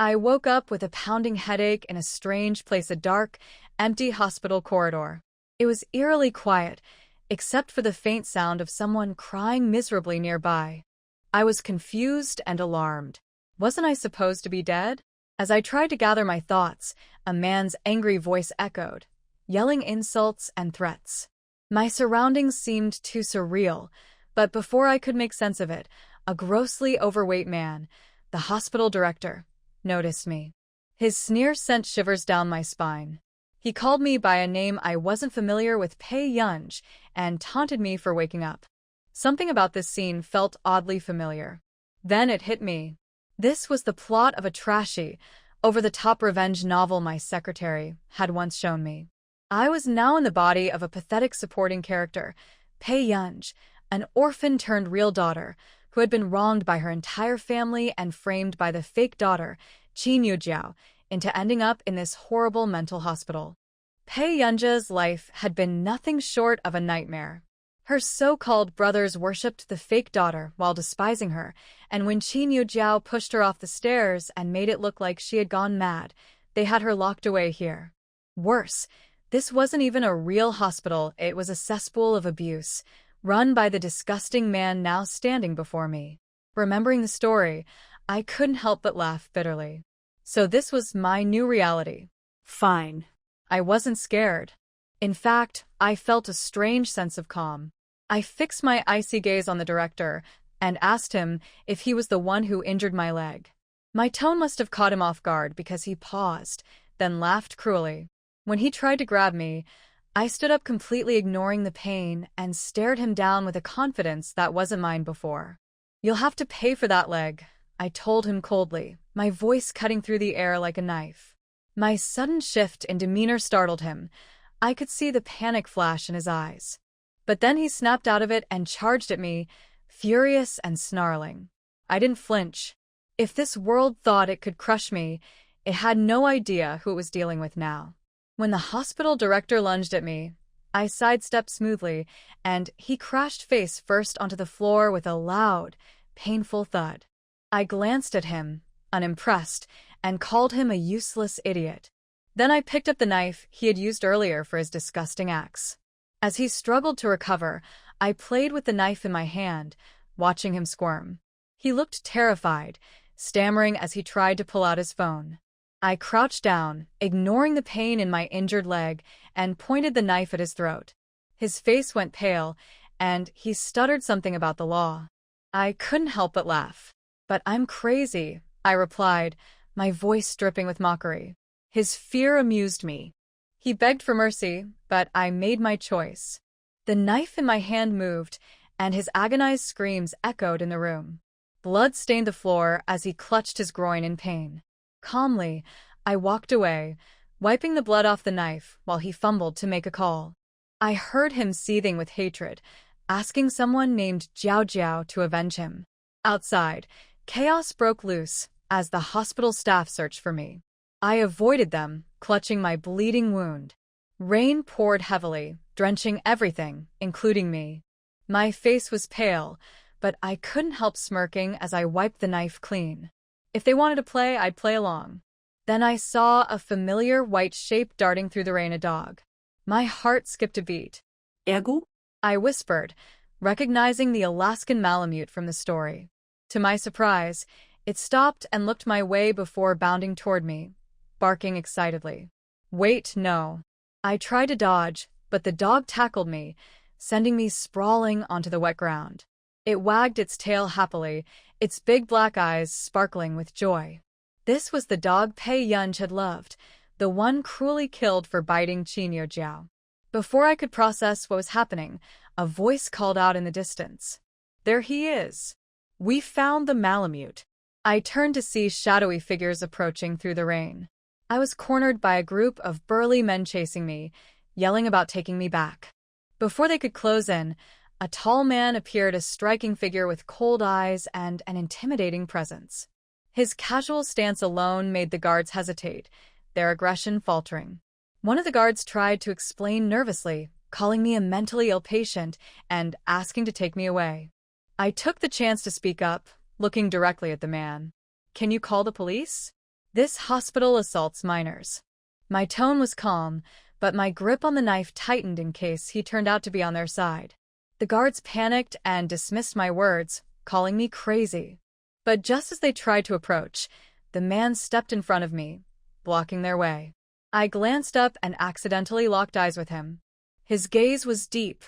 I woke up with a pounding headache in a strange place, a dark, empty hospital corridor. It was eerily quiet, except for the faint sound of someone crying miserably nearby. I was confused and alarmed. Wasn't I supposed to be dead? As I tried to gather my thoughts, a man's angry voice echoed, yelling insults and threats. My surroundings seemed too surreal, but before I could make sense of it, a grossly overweight man, the hospital director, noticed me. His sneer sent shivers down my spine. He called me by a name I wasn't familiar with, Pei Yunj, and taunted me for waking up. Something about this scene felt oddly familiar. Then it hit me. This was the plot of a trashy, over-the-top revenge novel my secretary had once shown me. I was now in the body of a pathetic supporting character, Pei Yunj, an orphan-turned-real daughter who had been wronged by her entire family and framed by the fake daughter, Qin Yujiao, into ending up in this horrible mental hospital. Pei Yunja's life had been nothing short of a nightmare. Her so-called brothers worshipped the fake daughter while despising her, and when Qin Yujiao pushed her off the stairs and made it look like she had gone mad, they had her locked away here. Worse, this wasn't even a real hospital, it was a cesspool of abuse, run by the disgusting man now standing before me. Remembering the story, I couldn't help but laugh bitterly. So this was my new reality. Fine. I wasn't scared. In fact, I felt a strange sense of calm. I fixed my icy gaze on the director and asked him if he was the one who injured my leg. My tone must have caught him off guard because he paused, then laughed cruelly. When he tried to grab me, I stood up, completely ignoring the pain, and stared him down with a confidence that wasn't mine before. "You'll have to pay for that leg," I told him coldly, my voice cutting through the air like a knife. My sudden shift in demeanor startled him. I could see the panic flash in his eyes. But then he snapped out of it and charged at me, furious and snarling. I didn't flinch. If this world thought it could crush me, it had no idea who it was dealing with now. When the hospital director lunged at me, I sidestepped smoothly, and he crashed face first onto the floor with a loud, painful thud. I glanced at him, unimpressed, and called him a useless idiot. Then I picked up the knife he had used earlier for his disgusting acts. As he struggled to recover, I played with the knife in my hand, watching him squirm. He looked terrified, stammering as he tried to pull out his phone. I crouched down, ignoring the pain in my injured leg, and pointed the knife at his throat. His face went pale, and he stuttered something about the law. I couldn't help but laugh. "But I'm crazy," I replied, my voice dripping with mockery. His fear amused me. He begged for mercy, but I made my choice. The knife in my hand moved, and his agonized screams echoed in the room. Blood stained the floor as he clutched his groin in pain. Calmly, I walked away, wiping the blood off the knife while he fumbled to make a call. I heard him seething with hatred, asking someone named Jiao Jiao to avenge him. Outside, chaos broke loose as the hospital staff searched for me. I avoided them, clutching my bleeding wound. Rain poured heavily, drenching everything, including me. My face was pale, but I couldn't help smirking as I wiped the knife clean. If they wanted to play, I'd play along. Then I saw a familiar white shape darting through the rain, a dog. My heart skipped a beat. "Ergo?" I whispered, recognizing the Alaskan Malamute from the story. To my surprise, it stopped and looked my way before bounding toward me, barking excitedly. "Wait, no." I tried to dodge, but the dog tackled me, sending me sprawling onto the wet ground. It wagged its tail happily, its big black eyes sparkling with joy. This was the dog Pei Yunj had loved, the one cruelly killed for biting Qin Yujiao. Before I could process what was happening, a voice called out in the distance. "There he is. We found the Malamute." I turned to see shadowy figures approaching through the rain. I was cornered by a group of burly men chasing me, yelling about taking me back. Before they could close in, a tall man appeared, a striking figure with cold eyes and an intimidating presence. His casual stance alone made the guards hesitate, their aggression faltering. One of the guards tried to explain nervously, calling me a mentally ill patient and asking to take me away. I took the chance to speak up, looking directly at the man. "Can you call the police?" This hospital assaults minors. My tone was calm, but my grip on the knife tightened in case he turned out to be on their side. The guards panicked and dismissed my words, calling me crazy. But just as they tried to approach, the man stepped in front of me, blocking their way. I glanced up and accidentally locked eyes with him. His gaze was deep,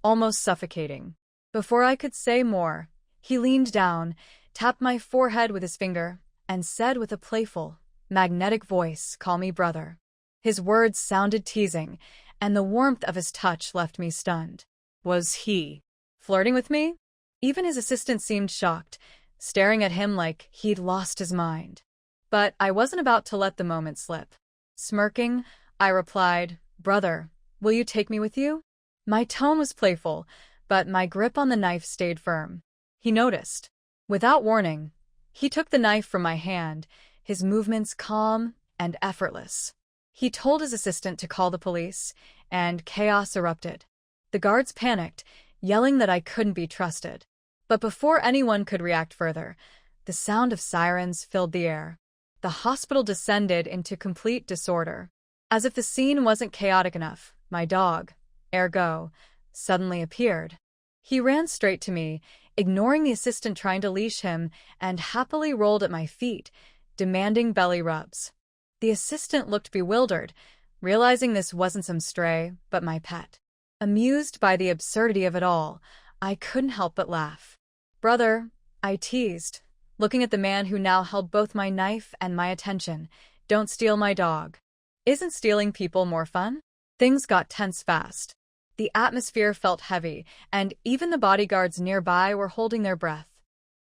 almost suffocating. Before I could say more, he leaned down, tapped my forehead with his finger, and said with a playful, magnetic voice, "Call me brother." His words sounded teasing, and the warmth of his touch left me stunned. Was he flirting with me? Even his assistant seemed shocked, staring at him like he'd lost his mind. But I wasn't about to let the moment slip. Smirking, I replied, "Brother, will you take me with you?" My tone was playful, but my grip on the knife stayed firm. He noticed. Without warning, he took the knife from my hand, his movements calm and effortless. He told his assistant to call the police, and chaos erupted. The guards panicked, yelling that I couldn't be trusted. But before anyone could react further, the sound of sirens filled the air. The hospital descended into complete disorder. As if the scene wasn't chaotic enough, my dog, Ergo, suddenly appeared. He ran straight to me, ignoring the assistant trying to leash him, and happily rolled at my feet, demanding belly rubs. The assistant looked bewildered, realizing this wasn't some stray, but my pet. Amused by the absurdity of it all, I couldn't help but laugh. "Brother," I teased, looking at the man who now held both my knife and my attention, "don't steal my dog." Isn't stealing people more fun? Things got tense fast. The atmosphere felt heavy, and even the bodyguards nearby were holding their breath.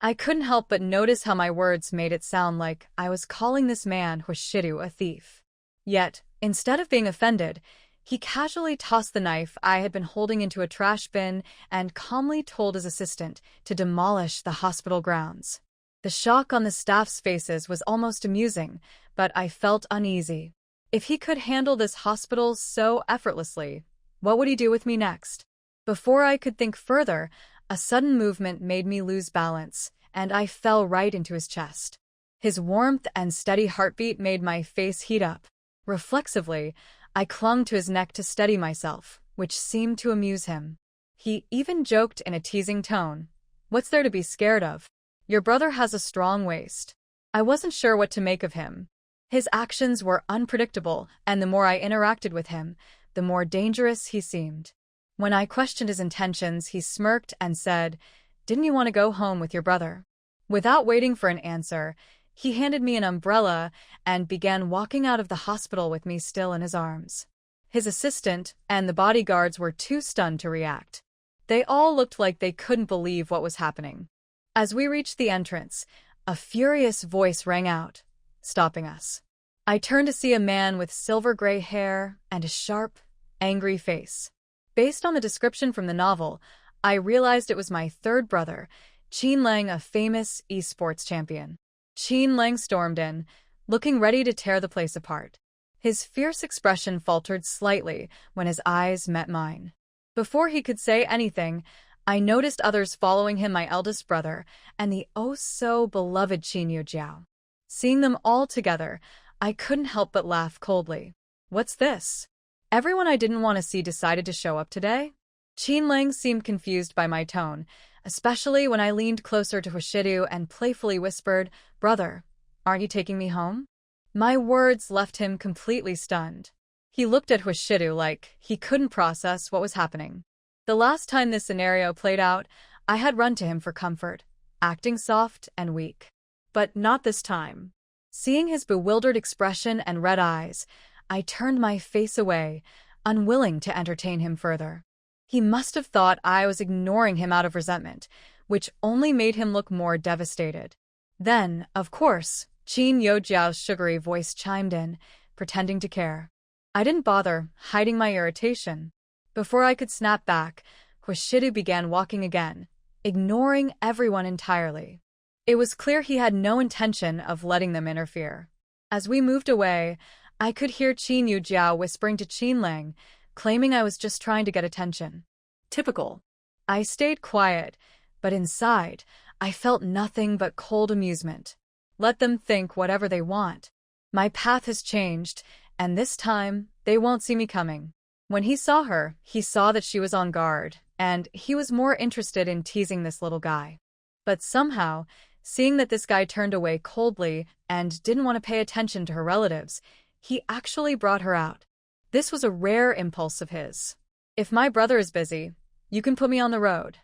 I couldn't help but notice how my words made it sound like I was calling this man Hoshiru a thief. Yet, instead of being offended, he casually tossed the knife I had been holding into a trash bin and calmly told his assistant to demolish the hospital grounds. The shock on the staff's faces was almost amusing, but I felt uneasy. If he could handle this hospital so effortlessly, what would he do with me next? Before I could think further, a sudden movement made me lose balance, and I fell right into his chest. His warmth and steady heartbeat made my face heat up. Reflexively, I clung to his neck to steady myself, which seemed to amuse him. He even joked in a teasing tone, "What's there to be scared of? Your brother has a strong waist." I wasn't sure what to make of him. His actions were unpredictable, and the more I interacted with him, the more dangerous he seemed. When I questioned his intentions, he smirked and said, "Didn't you want to go home with your brother?" Without waiting for an answer, he handed me an umbrella and began walking out of the hospital with me still in his arms. His assistant and the bodyguards were too stunned to react. They all looked like they couldn't believe what was happening. As we reached the entrance, a furious voice rang out, stopping us. I turned to see a man with silver-gray hair and a sharp, angry face. Based on the description from the novel, I realized it was my third brother, Qin Lang, a famous esports champion. Qin Lang stormed in, looking ready to tear the place apart. His fierce expression faltered slightly when his eyes met mine. Before he could say anything, I noticed others following him, my eldest brother and the oh-so-beloved Qin Yujiao. Seeing them all together, I couldn't help but laugh coldly. What's this? Everyone I didn't want to see decided to show up today? Qin Lang seemed confused by my tone, especially when I leaned closer to Hoshiru and playfully whispered, "Brother, aren't you taking me home?" My words left him completely stunned. He looked at Hoshiru like he couldn't process what was happening. The last time this scenario played out, I had run to him for comfort, acting soft and weak. But not this time. Seeing his bewildered expression and red eyes, I turned my face away, unwilling to entertain him further. He must have thought I was ignoring him out of resentment, which only made him look more devastated. Then, of course, Qin Yujiao's sugary voice chimed in, pretending to care. I didn't bother hiding my irritation. Before I could snap back, Hoshiru began walking again, ignoring everyone entirely. It was clear he had no intention of letting them interfere. As we moved away, I could hear Qin Yujiao whispering to Qin Lang, claiming I was just trying to get attention. Typical. I stayed quiet, but inside, I felt nothing but cold amusement. Let them think whatever they want. My path has changed, and this time, they won't see me coming. When he saw her, he saw that she was on guard, and he was more interested in teasing this little guy. But somehow, seeing that this guy turned away coldly and didn't want to pay attention to her relatives, he actually brought her out. This was a rare impulse of his. If my brother is busy, you can put me on the road.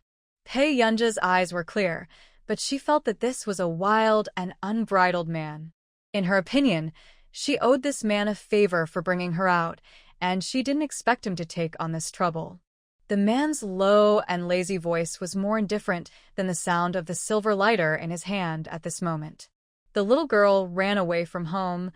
Pei Yunja's eyes were clear, but she felt that this was a wild and unbridled man. In her opinion, she owed this man a favor for bringing her out, and she didn't expect him to take on this trouble. The man's low and lazy voice was more indifferent than the sound of the silver lighter in his hand at this moment. The little girl ran away from home.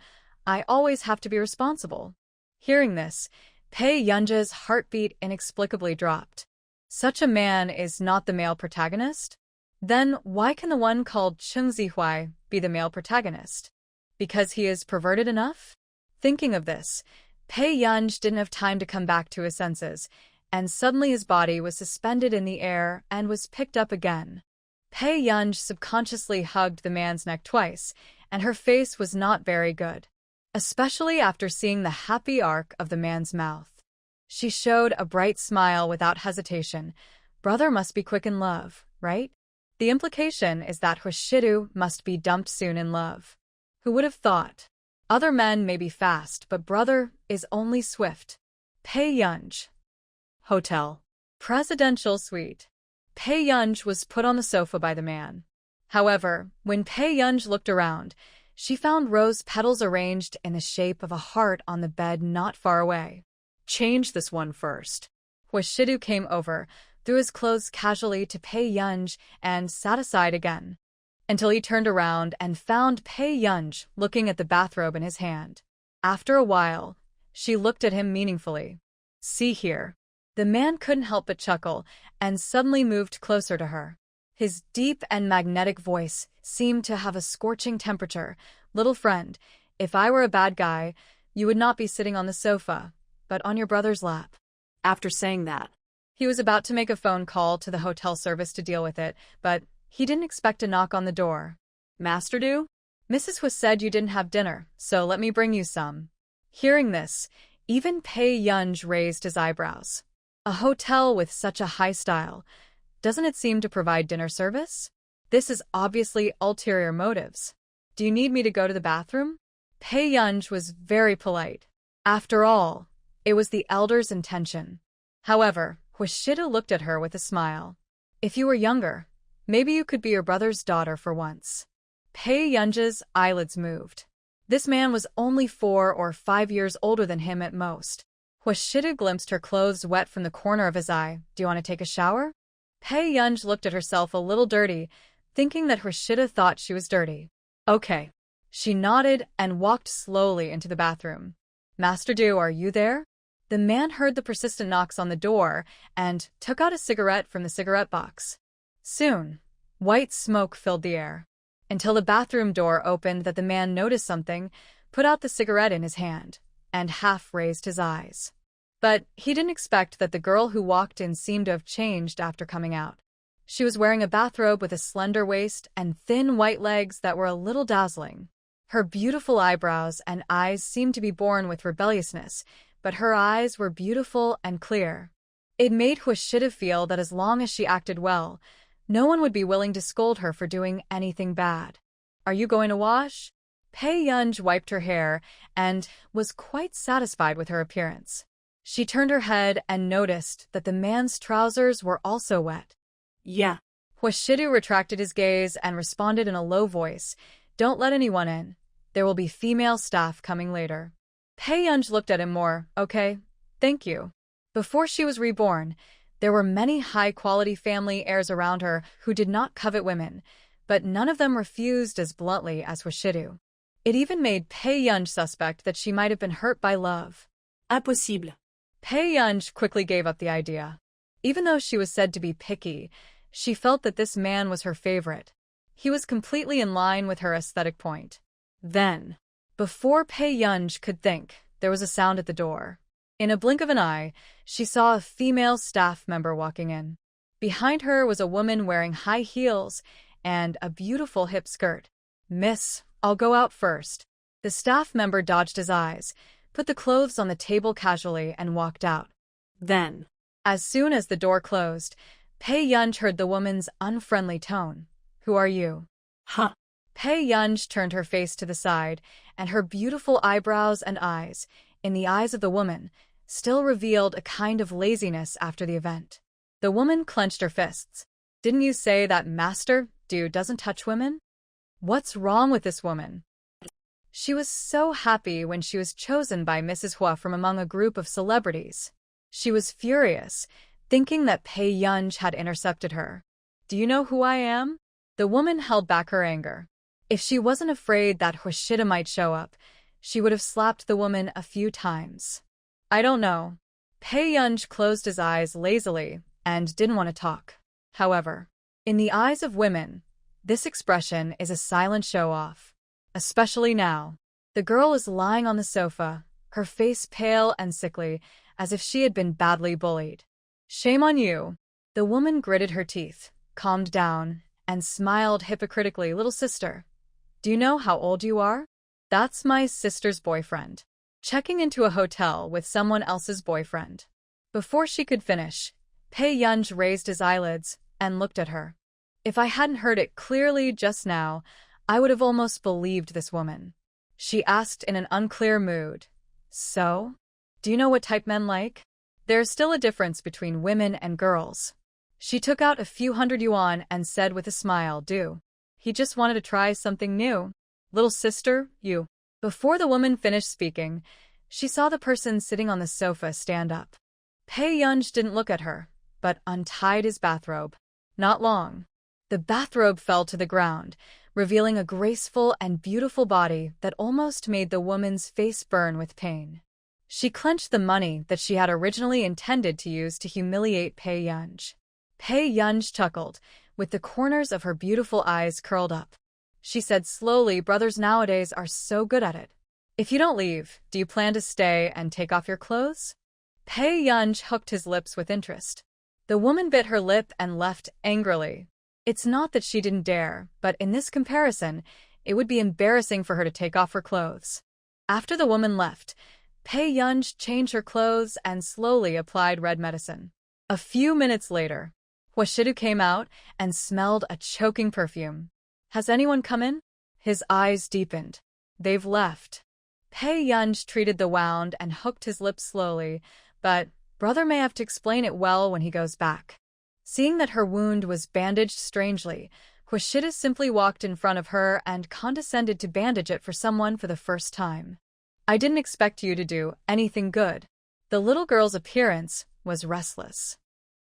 I always have to be responsible. Hearing this, Pei Yunja's heartbeat inexplicably dropped. Such a man is not the male protagonist? Then why can the one called Cheng Zihuai be the male protagonist? Because he is perverted enough? Thinking of this, Pei Yunj didn't have time to come back to his senses, and suddenly his body was suspended in the air and was picked up again. Pei Yunj subconsciously hugged the man's neck twice, and her face was not very good, especially after seeing the happy arc of the man's mouth. She showed a bright smile without hesitation. Brother must be quick in love, right? The implication is that Hoshidu must be dumped soon in love. Who would have thought? Other men may be fast, but brother is only swift. Pei Yunj. Hotel. Presidential suite. Pei Yunj was put on the sofa by the man. However, when Pei Yunj looked around, she found rose petals arranged in the shape of a heart on the bed not far away. Change this one first. Hoshidu came over, threw his clothes casually to Pei Yunj, and sat aside again, until he turned around and found Pei Yunj looking at the bathrobe in his hand. After a while, she looked at him meaningfully. See here. The man couldn't help but chuckle, and suddenly moved closer to her. His deep and magnetic voice seemed to have a scorching temperature. Little friend, if I were a bad guy, you would not be sitting on the sofa, but on your brother's lap. After saying that, he was about to make a phone call to the hotel service to deal with it, but he didn't expect a knock on the door. Master Du? Mrs. Hu said you didn't have dinner, so let me bring you some. Hearing this, even Pei Yunj raised his eyebrows. A hotel with such a high style, doesn't it seem to provide dinner service? This is obviously ulterior motives. Do you need me to go to the bathroom? Pei Yunj was very polite. After all, it was the elder's intention. However, Hoshidu looked at her with a smile. If you were younger, maybe you could be your brother's daughter for once. Pei Yunj's eyelids moved. This man was only 4 or 5 years older than him at most. Hoshidu glimpsed her clothes wet from the corner of his eye. Do you want to take a shower? Pei Yunj looked at herself a little dirty, thinking that Hoshidu thought she was dirty. Okay. She nodded and walked slowly into the bathroom. Master Du, are you there? The man heard the persistent knocks on the door and took out a cigarette from the cigarette box. Soon, white smoke filled the air, until the bathroom door opened that the man noticed something, put out the cigarette in his hand, and half raised his eyes. But he didn't expect that the girl who walked in seemed to have changed after coming out. She was wearing a bathrobe with a slender waist and thin white legs that were a little dazzling. Her beautiful eyebrows and eyes seemed to be born with rebelliousness, but her eyes were beautiful and clear. It made Hoshidu feel that as long as she acted well, no one would be willing to scold her for doing anything bad. Are you going to wash? Pei Yunj wiped her hair and was quite satisfied with her appearance. She turned her head and noticed that the man's trousers were also wet. Yeah. Hoshidu retracted his gaze and responded in a low voice, Don't let anyone in. There will be female staff coming later. Pei Yunj looked at him more. Okay, thank you. Before she was reborn, there were many high-quality family heirs around her who did not covet women, but none of them refused as bluntly as Hoshidu. It even made Pei Yunj suspect that she might have been hurt by love. Impossible. Pei Yunj quickly gave up the idea. Even though she was said to be picky, she felt that this man was her favorite. He was completely in line with her aesthetic point. Then, before Pei Yunj could think, there was a sound at the door. In a blink of an eye, she saw a female staff member walking in. Behind her was a woman wearing high heels and a beautiful hip skirt. Miss, I'll go out first. The staff member dodged his eyes, put the clothes on the table casually, and walked out. Then, As soon as the door closed, Pei Yunj heard the woman's unfriendly tone. "Who are you?" huh, Pei Yunj turned her face to the side, and her beautiful eyebrows and eyes, in the eyes of the woman, still revealed a kind of laziness after the event. The woman clenched her fists. "Didn't you say that Master Dude doesn't touch women? What's wrong with this woman?" She was so happy when she was chosen by Mrs. Hua from among a group of celebrities. She was furious, thinking that Pei Yunj had intercepted her. "Do you know who I am?" The woman held back her anger. If she wasn't afraid that Hoshida might show up, she would have slapped the woman a few times. "I don't know." Pei Yunj closed his eyes lazily and didn't want to talk. However, in the eyes of women, this expression is a silent show-off. Especially now. The girl was lying on the sofa, her face pale and sickly, as if she had been badly bullied. "Shame on you." The woman gritted her teeth, calmed down, and smiled hypocritically. "Little sister, do you know how old you are?" "That's my sister's boyfriend." Checking into a hotel with someone else's boyfriend. Before she could finish, Pei Yunj raised his eyelids and looked at her. If I hadn't heard it clearly just now, I would have almost believed this woman. She asked in an unclear mood. "So? Do you know what type men like?" There's still a difference between women and girls. She took out a few hundred yuan and said with a smile, "Do." He just wanted to try something new. "Little sister, you." Before the woman finished speaking, she saw the person sitting on the sofa stand up. Pei Yunj didn't look at her, but untied his bathrobe. Not long. The bathrobe fell to the ground, revealing a graceful and beautiful body that almost made the woman's face burn with pain. She clenched the money that she had originally intended to use to humiliate Pei Yunj. Pei Yunj chuckled, with the corners of her beautiful eyes curled up. She said slowly, "Brothers nowadays are so good at it. If you don't leave, do you plan to stay and take off your clothes?" Pei Yunj hooked his lips with interest. The woman bit her lip and left angrily. It's not that she didn't dare, but in this comparison, it would be embarrassing for her to take off her clothes. After the woman left, Pei Yunj changed her clothes and slowly applied red medicine. A few minutes later, Washidu came out and smelled a choking perfume. "Has anyone come in?" His eyes deepened. "They've left." Pei Yunj treated the wound and hooked his lips slowly, but brother may have to explain it well when he goes back. Seeing that her wound was bandaged strangely, Hoshida simply walked in front of her and condescended to bandage it for someone for the first time. "I didn't expect you to do anything good." The little girl's appearance was restless.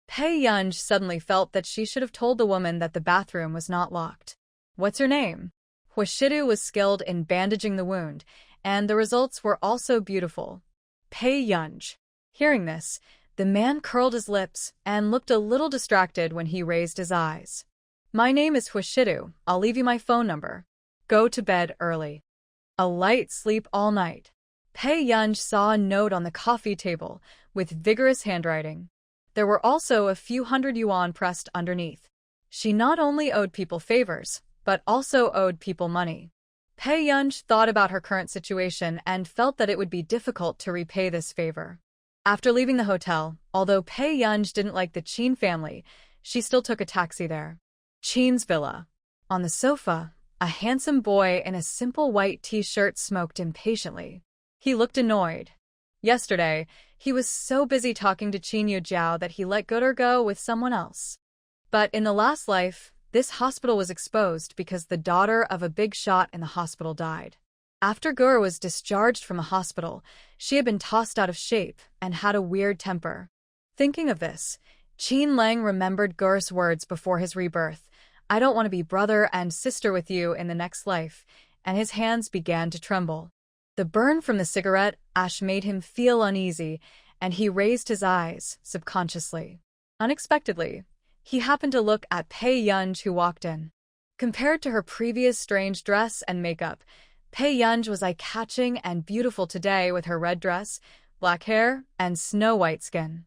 Pei Yunj suddenly felt that she should have told the woman that the bathroom was not locked. "What's your name?" Hoshida was skilled in bandaging the wound, and the results were also beautiful. Pei Yunj. Hearing this, the man curled his lips and looked a little distracted when he raised his eyes. "My name is Hoshidu. I'll leave you my phone number. Go to bed early. A light sleep all night." Pei Yunj saw a note on the coffee table with vigorous handwriting. There were also a few hundred yuan pressed underneath. She not only owed people favors, but also owed people money. Pei Yunj thought about her current situation and felt that it would be difficult to repay this favor. After leaving the hotel, although Pei Yunj didn't like the Qin family, she still took a taxi there. Qin's villa. On the sofa, a handsome boy in a simple white t-shirt smoked impatiently. He looked annoyed. Yesterday, he was so busy talking to Qin Yujiao that he let Gooder go with someone else. But in the last life, this hospital was exposed because the daughter of a big shot in the hospital died. After Gur was discharged from a hospital, she had been tossed out of shape and had a weird temper. Thinking of this, Qin Lang remembered Gur's words before his rebirth, "I don't want to be brother and sister with you in the next life," and his hands began to tremble. The burn from the cigarette ash made him feel uneasy, and he raised his eyes subconsciously. Unexpectedly, he happened to look at Pei Yunj, who walked in. Compared to her previous strange dress and makeup, Pei Yunj was eye-catching and beautiful today with her red dress, black hair, and snow-white skin.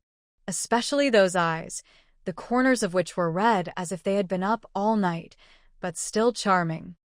Especially those eyes, the corners of which were red as if they had been up all night, but still charming.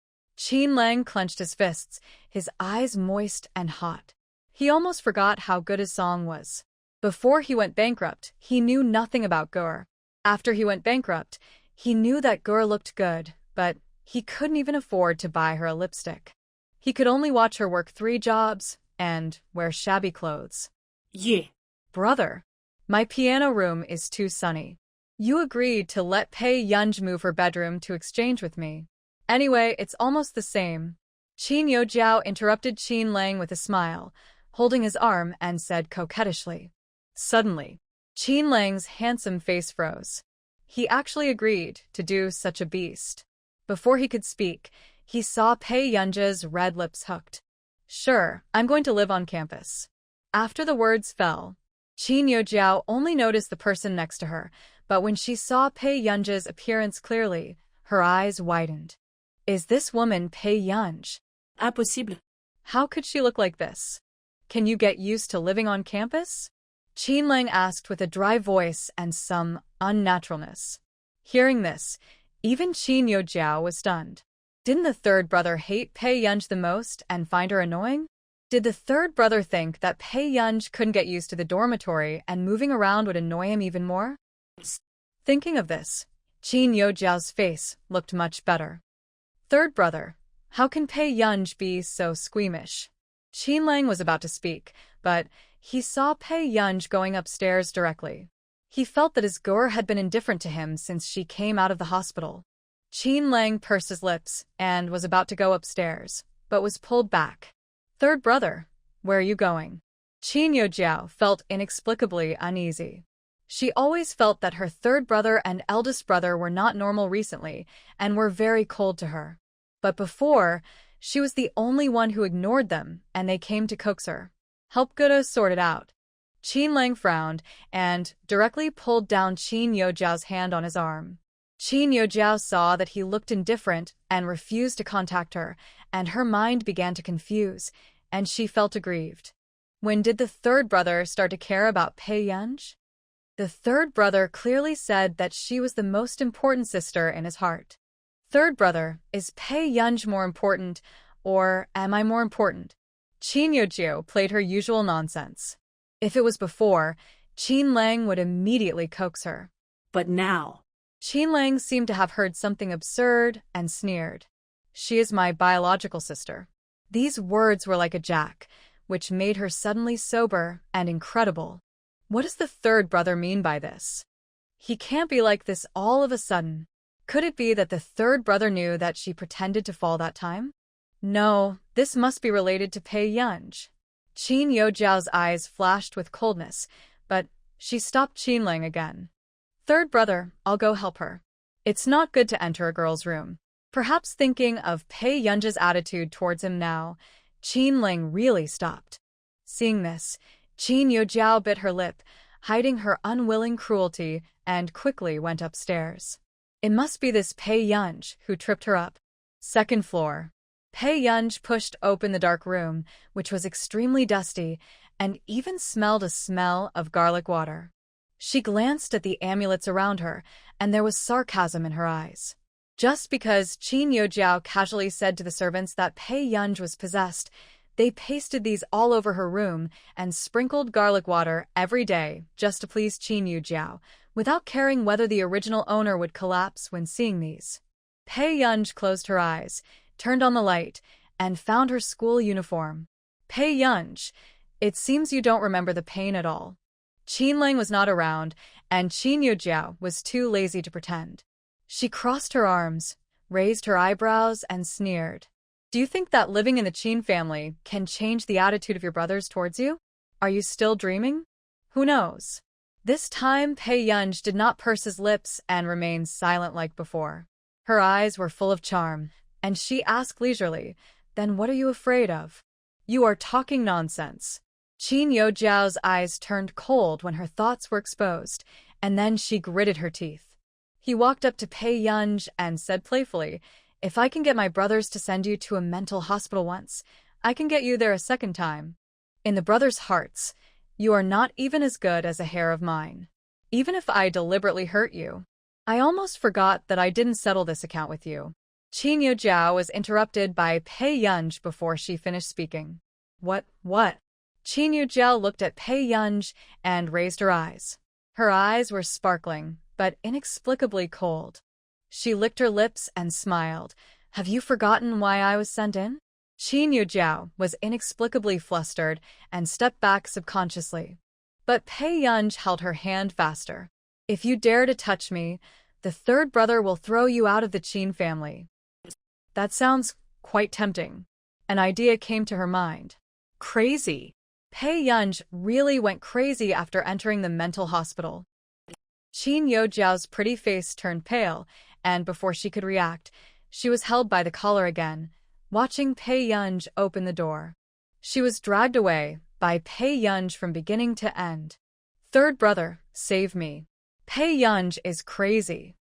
Qin Lang clenched his fists, his eyes moist and hot. He almost forgot how good his song was. Before he went bankrupt, he knew nothing about Gur. After he went bankrupt, he knew that Gur looked good, but he couldn't even afford to buy her a lipstick. He could only watch her work 3 jobs and wear shabby clothes. Yeah. Brother, my piano room is too sunny. You agreed to let Pei Yunj move her bedroom to exchange with me. Anyway, it's almost the same. Qin Yojiao interrupted Qin Lang with a smile, holding his arm, and said coquettishly. Suddenly, Qin Lang's handsome face froze. He actually agreed to do such a beast. Before he could speak, he saw Pei Yunja's red lips hooked. Sure, I'm going to live on campus. After the words fell, Qin Yojiao only noticed the person next to her, but when she saw Pei Yunja's appearance clearly, her eyes widened. Is this woman Pei Yunj? Impossible. How could she look like this? Can you get used to living on campus? Qin Lang asked with a dry voice and some unnaturalness. Hearing this, even Qin Yojiao was stunned. Didn't the third brother hate Pei Yunj the most and find her annoying? Did the third brother think that Pei Yunj couldn't get used to the dormitory and moving around would annoy him even more? Thinking of this, Qin Yojiao's face looked much better. Third brother, how can Pei Yunj be so squeamish? Qin Lang was about to speak, but he saw Pei Yunj going upstairs directly. He felt that his Gur had been indifferent to him since she came out of the hospital. Qin Lang pursed his lips and was about to go upstairs, but was pulled back. Third brother, where are you going? Qin Yojiao felt inexplicably uneasy. She always felt that her third brother and eldest brother were not normal recently and were very cold to her. But before, she was the only one who ignored them, and they came to coax her. Help Guda sort it out. Qin Lang frowned and directly pulled down Qin Yojiao's hand on his arm. Qin Yojiao saw that he looked indifferent and refused to contact her, and her mind began to confuse, and she felt aggrieved. When did the third brother start to care about Pei Yunj? The third brother clearly said that she was the most important sister in his heart. Third brother, is Pei Yunj more important, or am I more important? Qin Yojiao played her usual nonsense. If it was before, Qin Lang would immediately coax her. But now, Qin Lang seemed to have heard something absurd and sneered. She is my biological sister. These words were like a jack, which made her suddenly sober and incredible. What does the third brother mean by this? He can't be like this all of a sudden. Could it be that the third brother knew that she pretended to fall that time? No, this must be related to Pei Yunj. Qin Yojiao's eyes flashed with coldness, but she stopped Qin Lang again. Third brother, I'll go help her. It's not good to enter a girl's room. Perhaps thinking of Pei Yunj's attitude towards him now, Qin Lang really stopped. Seeing this, Qin Yojiao bit her lip, hiding her unwilling cruelty, and quickly went upstairs. It must be this Pei Yunj who tripped her up. Second floor. Pei Yunj pushed open the dark room, which was extremely dusty, and even smelled a smell of garlic water. She glanced at the amulets around her, and there was sarcasm in her eyes. Just because Qin Yojiao casually said to the servants that Pei Yunj was possessed, they pasted these all over her room and sprinkled garlic water every day just to please Qin Yojiao, without caring whether the original owner would collapse when seeing these. Pei Yunj closed her eyes, turned on the light, and found her school uniform. Pei Yunj, it seems you don't remember the pain at all. Qin Lang was not around, and Qin Yojiao was too lazy to pretend. She crossed her arms, raised her eyebrows, and sneered. Do you think that living in the Qin family can change the attitude of your brothers towards you? Are you still dreaming? Who knows? This time, Pei Yunj did not purse his lips and remain silent like before. Her eyes were full of charm, and she asked leisurely, "Then what are you afraid of?" "You are talking nonsense." Qin Yojiao's eyes turned cold when her thoughts were exposed, and then she gritted her teeth. He walked up to Pei Yunj and said playfully, "If I can get my brothers to send you to a mental hospital once, I can get you there a second time. In the brothers' hearts, you are not even as good as a hair of mine. Even if I deliberately hurt you. I almost forgot that I didn't settle this account with you. Qin Yojiao was interrupted by Pei Yunj before she finished speaking. What? Qin Yojiao looked at Pei Yunj and raised her eyes. Her eyes were sparkling, but inexplicably cold. She licked her lips and smiled. Have you forgotten why I was sent in? Qin Yojiao was inexplicably flustered and stepped back subconsciously. But Pei Yunj held her hand faster. If you dare to touch me, the third brother will throw you out of the Qin family. That sounds quite tempting. An idea came to her mind. Crazy. Pei Yunj really went crazy after entering the mental hospital. Qin Yojiao's pretty face turned pale, and before she could react, she was held by the collar again, watching Pei Yunj open the door. She was dragged away by Pei Yunj from beginning to end. Third brother, save me. Pei Yunj is crazy.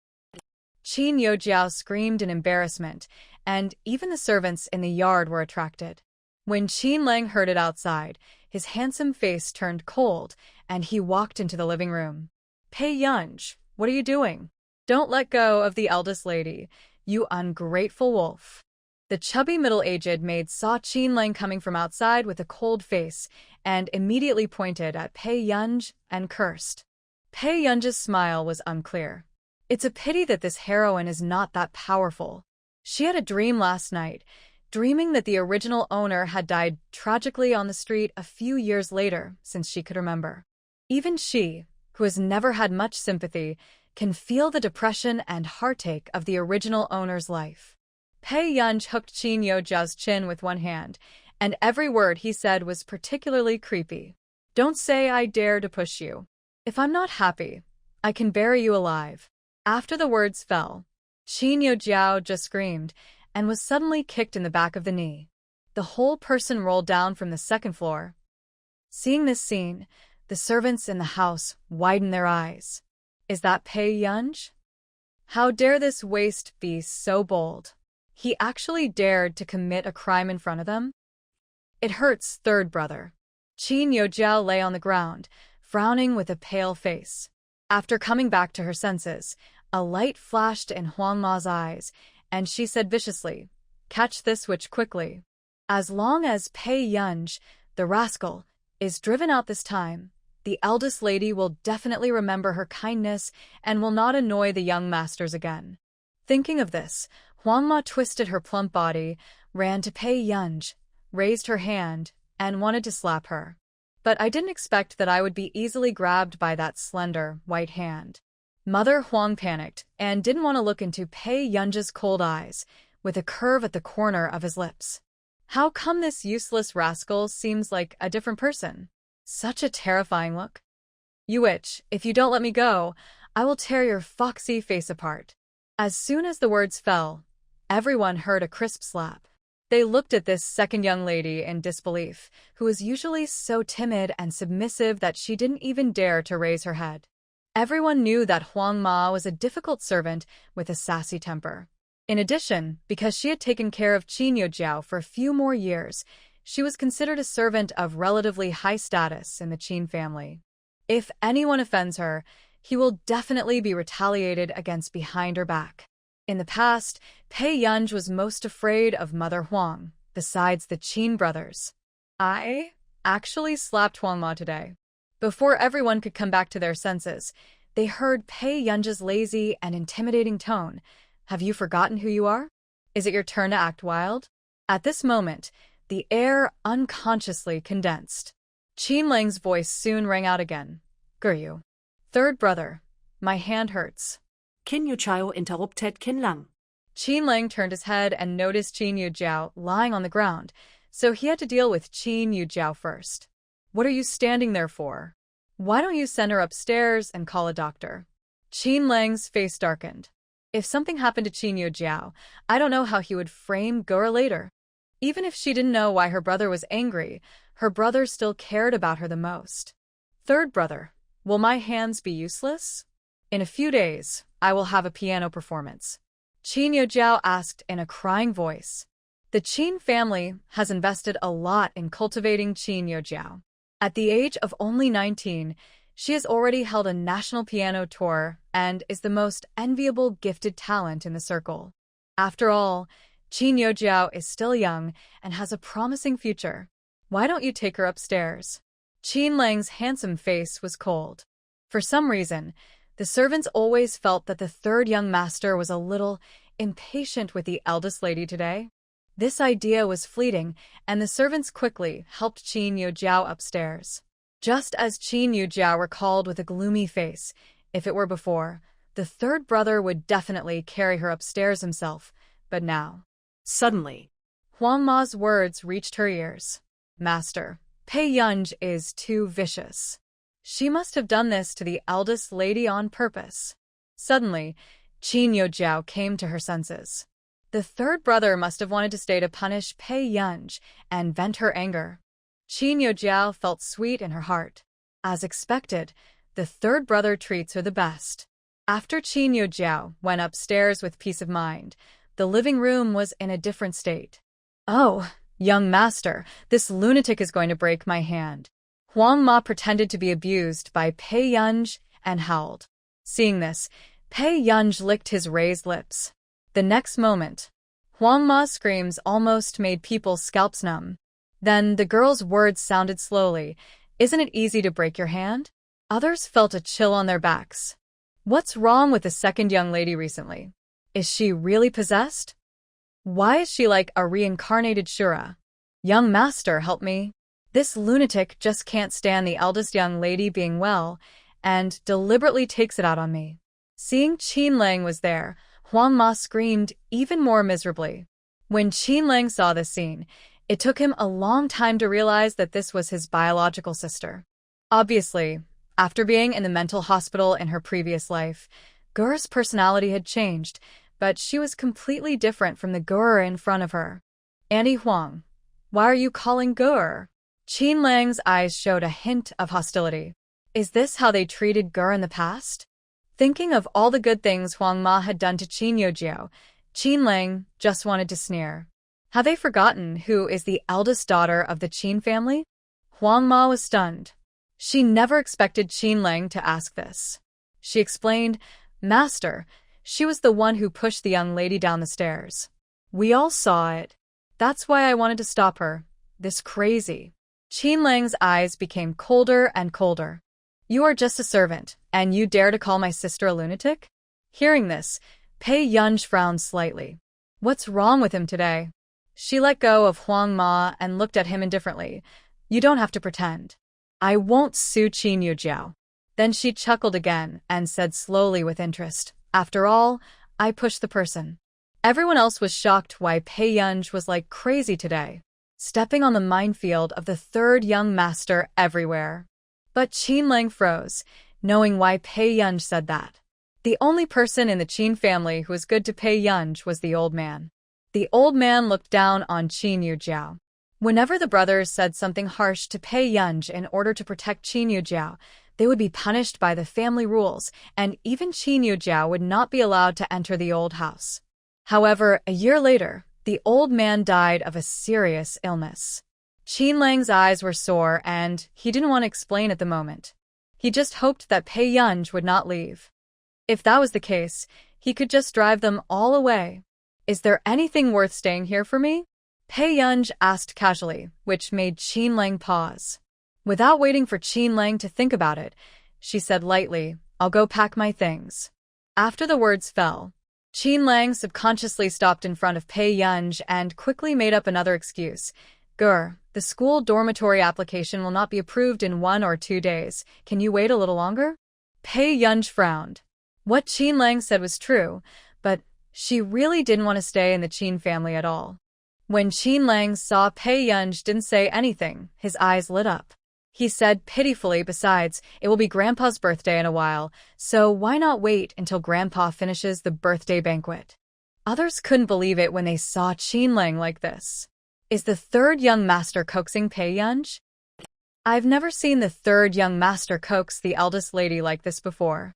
Qin Yojiao screamed in embarrassment, and even the servants in the yard were attracted. When Qin Lang heard it outside, his handsome face turned cold, and he walked into the living room. Pei Yunj, what are you doing? Don't let go of the eldest lady, you ungrateful wolf. The chubby middle-aged maid saw Qin Lang coming from outside with a cold face, and immediately pointed at Pei Yunj and cursed. Pei Yunj's smile was unclear. It's a pity that this heroine is not that powerful. She had a dream last night, dreaming that the original owner had died tragically on the street a few years later, since she could remember. Even she, who has never had much sympathy, can feel the depression and heartache of the original owner's life. Pei Yunj hooked Qin Yojiao's chin with one hand, and every word he said was particularly creepy. Don't say I dare to push you. If I'm not happy, I can bury you alive. After the words fell, Qin Yojiao just screamed and was suddenly kicked in the back of the knee. The whole person rolled down from the second floor. Seeing this scene, the servants in the house widened their eyes. Is that Pei Yunj? How dare this waste be so bold? He actually dared to commit a crime in front of them? It hurts, third brother. Qin Yojiao lay on the ground, frowning with a pale face. After coming back to her senses, a light flashed in Huang Ma's eyes, and she said viciously, "Catch this witch quickly. As long as Pei Yunj, the rascal, is driven out this time, the eldest lady will definitely remember her kindness and will not annoy the young masters again." Thinking of this, Huang Ma twisted her plump body, ran to Pei Yunj, raised her hand, and wanted to slap her. But I didn't expect that I would be easily grabbed by that slender, white hand. Mother Huang panicked and didn't want to look into Pei Yunj's cold eyes, with a curve at the corner of his lips. How come this useless rascal seems like a different person? Such a terrifying look. You witch, if you don't let me go, I will tear your foxy face apart. As soon as the words fell, everyone heard a crisp slap. They looked at this second young lady in disbelief, who was usually so timid and submissive that she didn't even dare to raise her head. Everyone knew that Huang Ma was a difficult servant with a sassy temper. In addition, because she had taken care of Qin Yojiao for a few more years, she was considered a servant of relatively high status in the Qin family. If anyone offends her, he will definitely be retaliated against behind her back. In the past, Pei Yunj was most afraid of Mother Huang, besides the Qin brothers. I actually slapped Huang Ma today. Before everyone could come back to their senses, they heard Pei Yunj's lazy and intimidating tone. Have you forgotten who you are? Is it your turn to act wild? At this moment, the air unconsciously condensed. Qin Lang's voice soon rang out again. Guryu. Third brother, my hand hurts. Qin Yojiao interrupted Qin Lang. Qin Lang turned his head and noticed Qin Yojiao lying on the ground, so he had to deal with Qin Yojiao first. What are you standing there for? Why don't you send her upstairs and call a doctor? Qin Lang's face darkened. If something happened to Qin Yojiao, I don't know how he would frame Gura later. Even if she didn't know why her brother was angry, her brother still cared about her the most. Third brother, will my hands be useless? In a few days, I will have a piano performance. Qin Yojiao asked in a crying voice. The Qin family has invested a lot in cultivating Qin Yojiao. At the age of only 19, she has already held a national piano tour and is the most enviable gifted talent in the circle. After all, Qin Yojiao is still young and has a promising future. Why don't you take her upstairs? Qin Lang's handsome face was cold. For some reason, the servants always felt that the third young master was a little impatient with the eldest lady today. This idea was fleeting, and the servants quickly helped Qin Yojiao upstairs. Just as Qin Yojiao recalled with a gloomy face, if it were before, the third brother would definitely carry her upstairs himself, but now. Suddenly, Huang Ma's words reached her ears. Master, Pei Yunj is too vicious. She must have done this to the eldest lady on purpose. Suddenly, Qin Yojiao came to her senses. The third brother must have wanted to stay to punish Pei Yunj and vent her anger. Qin Yojiao felt sweet in her heart. As expected, the third brother treats her the best. After Qin Yojiao went upstairs with peace of mind, the living room was in a different state. Oh, young master, this lunatic is going to break my hand. Huang Ma pretended to be abused by Pei Yunj and howled. Seeing this, Pei Yunj licked his raised lips. The next moment, Huang Ma's screams almost made people's scalps numb. Then the girl's words sounded slowly. Isn't it easy to break your hand? Others felt a chill on their backs. What's wrong with the second young lady recently? Is she really possessed? Why is she like a reincarnated Shura? Young master, help me. This lunatic just can't stand the eldest young lady being well, and deliberately takes it out on me. Seeing Qin Lang was there, Huang Ma screamed even more miserably. When Qin Lang saw this scene, it took him a long time to realize that this was his biological sister. Obviously, after being in the mental hospital in her previous life, Gur's personality had changed, but she was completely different from the Gur in front of her. Auntie Huang, why are you calling Gur? Qin Lang's eyes showed a hint of hostility. Is this how they treated Gur in the past? Thinking of all the good things Huang Ma had done to Qin Yojiao, Qin Lang just wanted to sneer. Have they forgotten who is the eldest daughter of the Qin family? Huang Ma was stunned. She never expected Qin Lang to ask this. She explained, Master, she was the one who pushed the young lady down the stairs. We all saw it. That's why I wanted to stop her. This crazy. Qin Lang's eyes became colder and colder. You are just a servant, and you dare to call my sister a lunatic? Hearing this, Pei Yunj frowned slightly. What's wrong with him today? She let go of Huang Ma and looked at him indifferently. You don't have to pretend. I won't sue Qin Yojiao. Then she chuckled again and said slowly with interest, After all, I pushed the person. Everyone else was shocked why Pei Yunj was like crazy today, stepping on the minefield of the third young master everywhere. But Qin Lang froze, knowing why Pei Yunj said that. The only person in the Qin family who was good to Pei Yunj was the old man. The old man looked down on Qin Yojiao. Whenever the brothers said something harsh to Pei Yunj in order to protect Qin Yojiao, they would be punished by the family rules, and even Qin Yojiao would not be allowed to enter the old house. However, a year later, the old man died of a serious illness. Qin Lang's eyes were sore and he didn't want to explain at the moment. He just hoped that Pei Yunj would not leave. If that was the case, he could just drive them all away. Is there anything worth staying here for me? Pei Yunj asked casually, which made Qin Lang pause. Without waiting for Qin Lang to think about it, she said lightly, I'll go pack my things. After the words fell, Qin Lang subconsciously stopped in front of Pei Yunj and quickly made up another excuse. Gur, the school dormitory application will not be approved in 1 or 2 days. Can you wait a little longer? Pei Yunj frowned. What Qin Lang said was true, but she really didn't want to stay in the Qin family at all. When Qin Lang saw Pei Yunj didn't say anything, his eyes lit up. He said pitifully, besides, it will be Grandpa's birthday in a while, so why not wait until Grandpa finishes the birthday banquet? Others couldn't believe it when they saw Qin Lang like this. Is the third young master coaxing Pei Yunj? I've never seen the third young master coax the eldest lady like this before.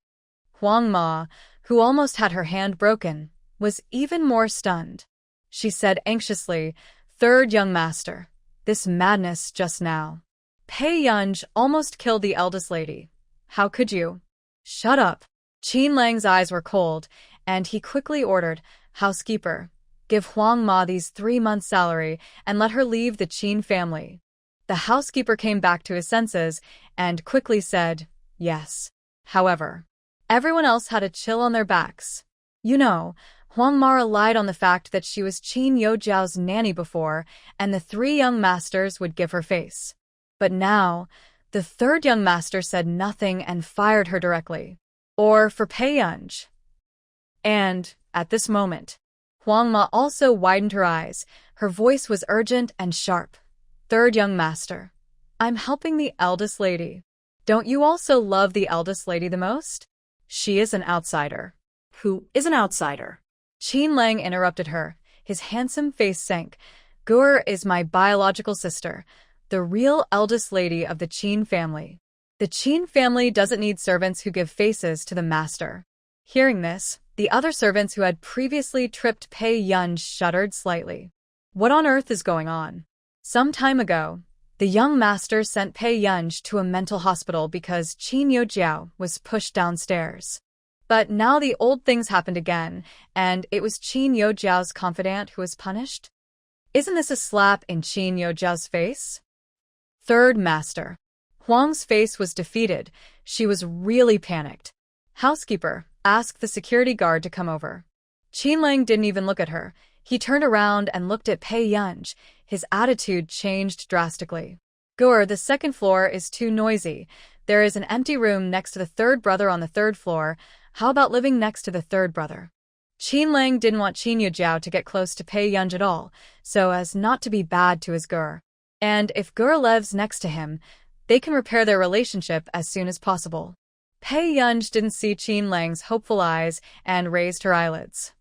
Huang Ma, who almost had her hand broken, was even more stunned. She said anxiously, Third young master, this madness just now. Pei Yunj almost killed the eldest lady. How could you? Shut up. Qin Lang's eyes were cold, and he quickly ordered, Housekeeper, give Huang Ma these 3 months' salary and let her leave the Qin family. The housekeeper came back to his senses and quickly said, yes. However, everyone else had a chill on their backs. Huang Ma relied on the fact that she was Qin Youjiao's nanny before, and the 3 young masters would give her face. But now, the 3rd young master said nothing and fired her directly. Or for Pei Yunj. And, at this moment, Huang Ma also widened her eyes. Her voice was urgent and sharp. 3rd young master. I'm helping the eldest lady. Don't you also love the eldest lady the most? She is an outsider. Who is an outsider? Qin Lang interrupted her. His handsome face sank. Gur is my biological sister, the real eldest lady of the Qin family. The Qin family doesn't need servants who give faces to the master. Hearing this, the other servants who had previously tripped Pei Yunj shuddered slightly. What on earth is going on? Some time ago, the young master sent Pei Yunj to a mental hospital because Qin Youjiao was pushed downstairs. But now the old things happened again, and it was Qin Youjiao's confidant who was punished? Isn't this a slap in Qin Youjiao's face? 3rd master. Huang's face was defeated. She was really panicked. Housekeeper, ask the security guard to come over. Qin Lang didn't even look at her. He turned around and looked at Pei Yunj. His attitude changed drastically. Gur, the 2nd floor is too noisy. There is an empty room next to the 3rd brother on the 3rd floor. How about living next to the 3rd brother? Qin Lang didn't want Qin Youjiao to get close to Pei Yunj at all, so as not to be bad to his Gur. And if Gur lives next to him, they can repair their relationship as soon as possible. Pei Yunj didn't see Qin Lang's hopeful eyes and raised her eyelids.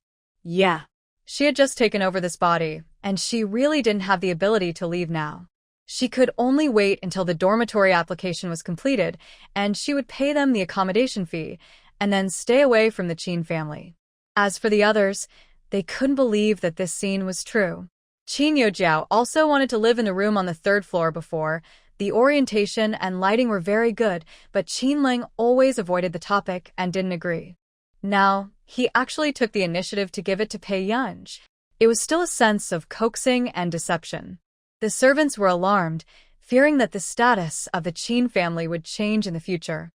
Yeah. She had just taken over this body, and she really didn't have the ability to leave now. She could only wait until the dormitory application was completed, and she would pay them the accommodation fee, and then stay away from the Qin family. As for the others, they couldn't believe that this scene was true. Qin Youjiao also wanted to live in the room on the 3rd floor before. The orientation and lighting were very good, but Qin Lang always avoided the topic and didn't agree. Now, he actually took the initiative to give it to Pei Yunj. It was still a sense of coaxing and deception. The servants were alarmed, fearing that the status of the Qin family would change in the future.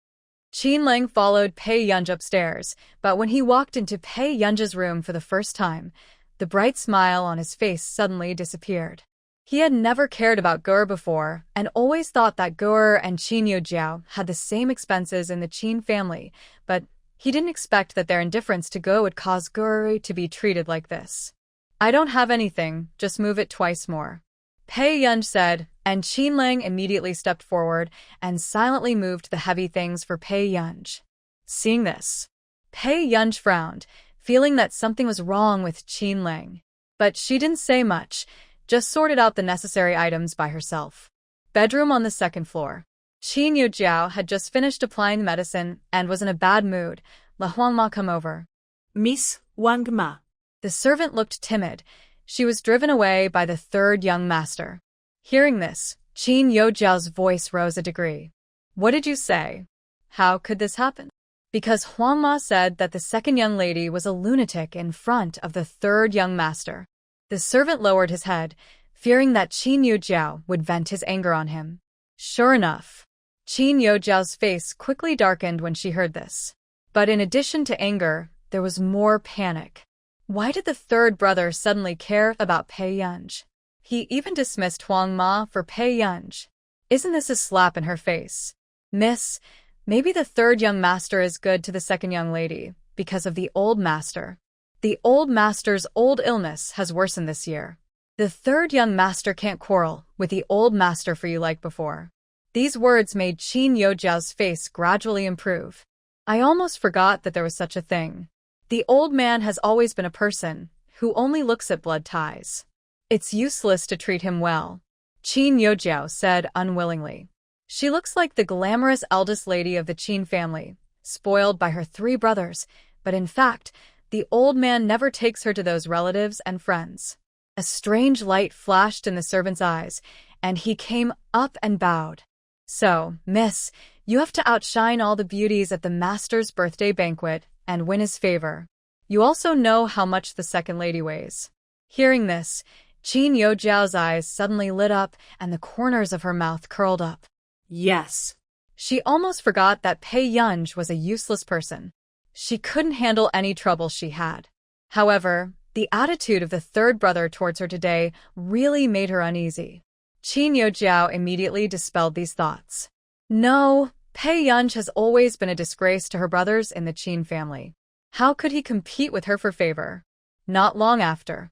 Qin Lang followed Pei Yunj upstairs, but when he walked into Pei Yunj's room for the first time, the bright smile on his face suddenly disappeared. He had never cared about Gur before, and always thought that Gur and Qin Youjiao had the same expenses in the Qin family, but he didn't expect that their indifference to Gur would cause Gur to be treated like this. I don't have anything, just move it twice more. Pei Yunj said, and Qin Lang immediately stepped forward and silently moved the heavy things for Pei Yunj. Seeing this, Pei Yunj frowned, feeling that something was wrong with Qin Lang. But she didn't say much, just sorted out the necessary items by herself. Bedroom on the 2nd floor. Qin Youjiao had just finished applying the medicine and was in a bad mood. Let Huang Ma come over. Miss Wang Ma. The servant looked timid. She was driven away by the 3rd young master. Hearing this, Qin Youjiao's voice rose a degree. What did you say? How could this happen? Because Huang Ma said that the 2nd young lady was a lunatic in front of the 3rd young master. The servant lowered his head, fearing that Qin Youjiao would vent his anger on him. Sure enough, Qin Youjiao's face quickly darkened when she heard this. But in addition to anger, there was more panic. Why did the 3rd brother suddenly care about Pei Yunj? He even dismissed Huang Ma for Pei Yunj. Isn't this a slap in her face? Miss, maybe the 3rd young master is good to the 2nd young lady, because of the old master. The old master's old illness has worsened this year. The 3rd young master can't quarrel with the old master for you like before. These words made Qin Youjiao's face gradually improve. I almost forgot that there was such a thing. The old man has always been a person who only looks at blood ties. It's useless to treat him well, Qin Youjiao said unwillingly. She looks like the glamorous eldest lady of the Qin family, spoiled by her 3 brothers, but in fact, the old man never takes her to those relatives and friends. A strange light flashed in the servant's eyes, and he came up and bowed. So, miss, you have to outshine all the beauties at the master's birthday banquet and win his favor. You also know how much the 2nd lady weighs. Hearing this, Qin Yojiao's eyes suddenly lit up and the corners of her mouth curled up. Yes. She almost forgot that Pei Yunj was a useless person. She couldn't handle any trouble she had. However, the attitude of the third brother towards her today really made her uneasy. Qin Yojiao immediately dispelled these thoughts. No, Pei Yunj has always been a disgrace to her brothers in the Qin family. How could he compete with her for favor? Not long after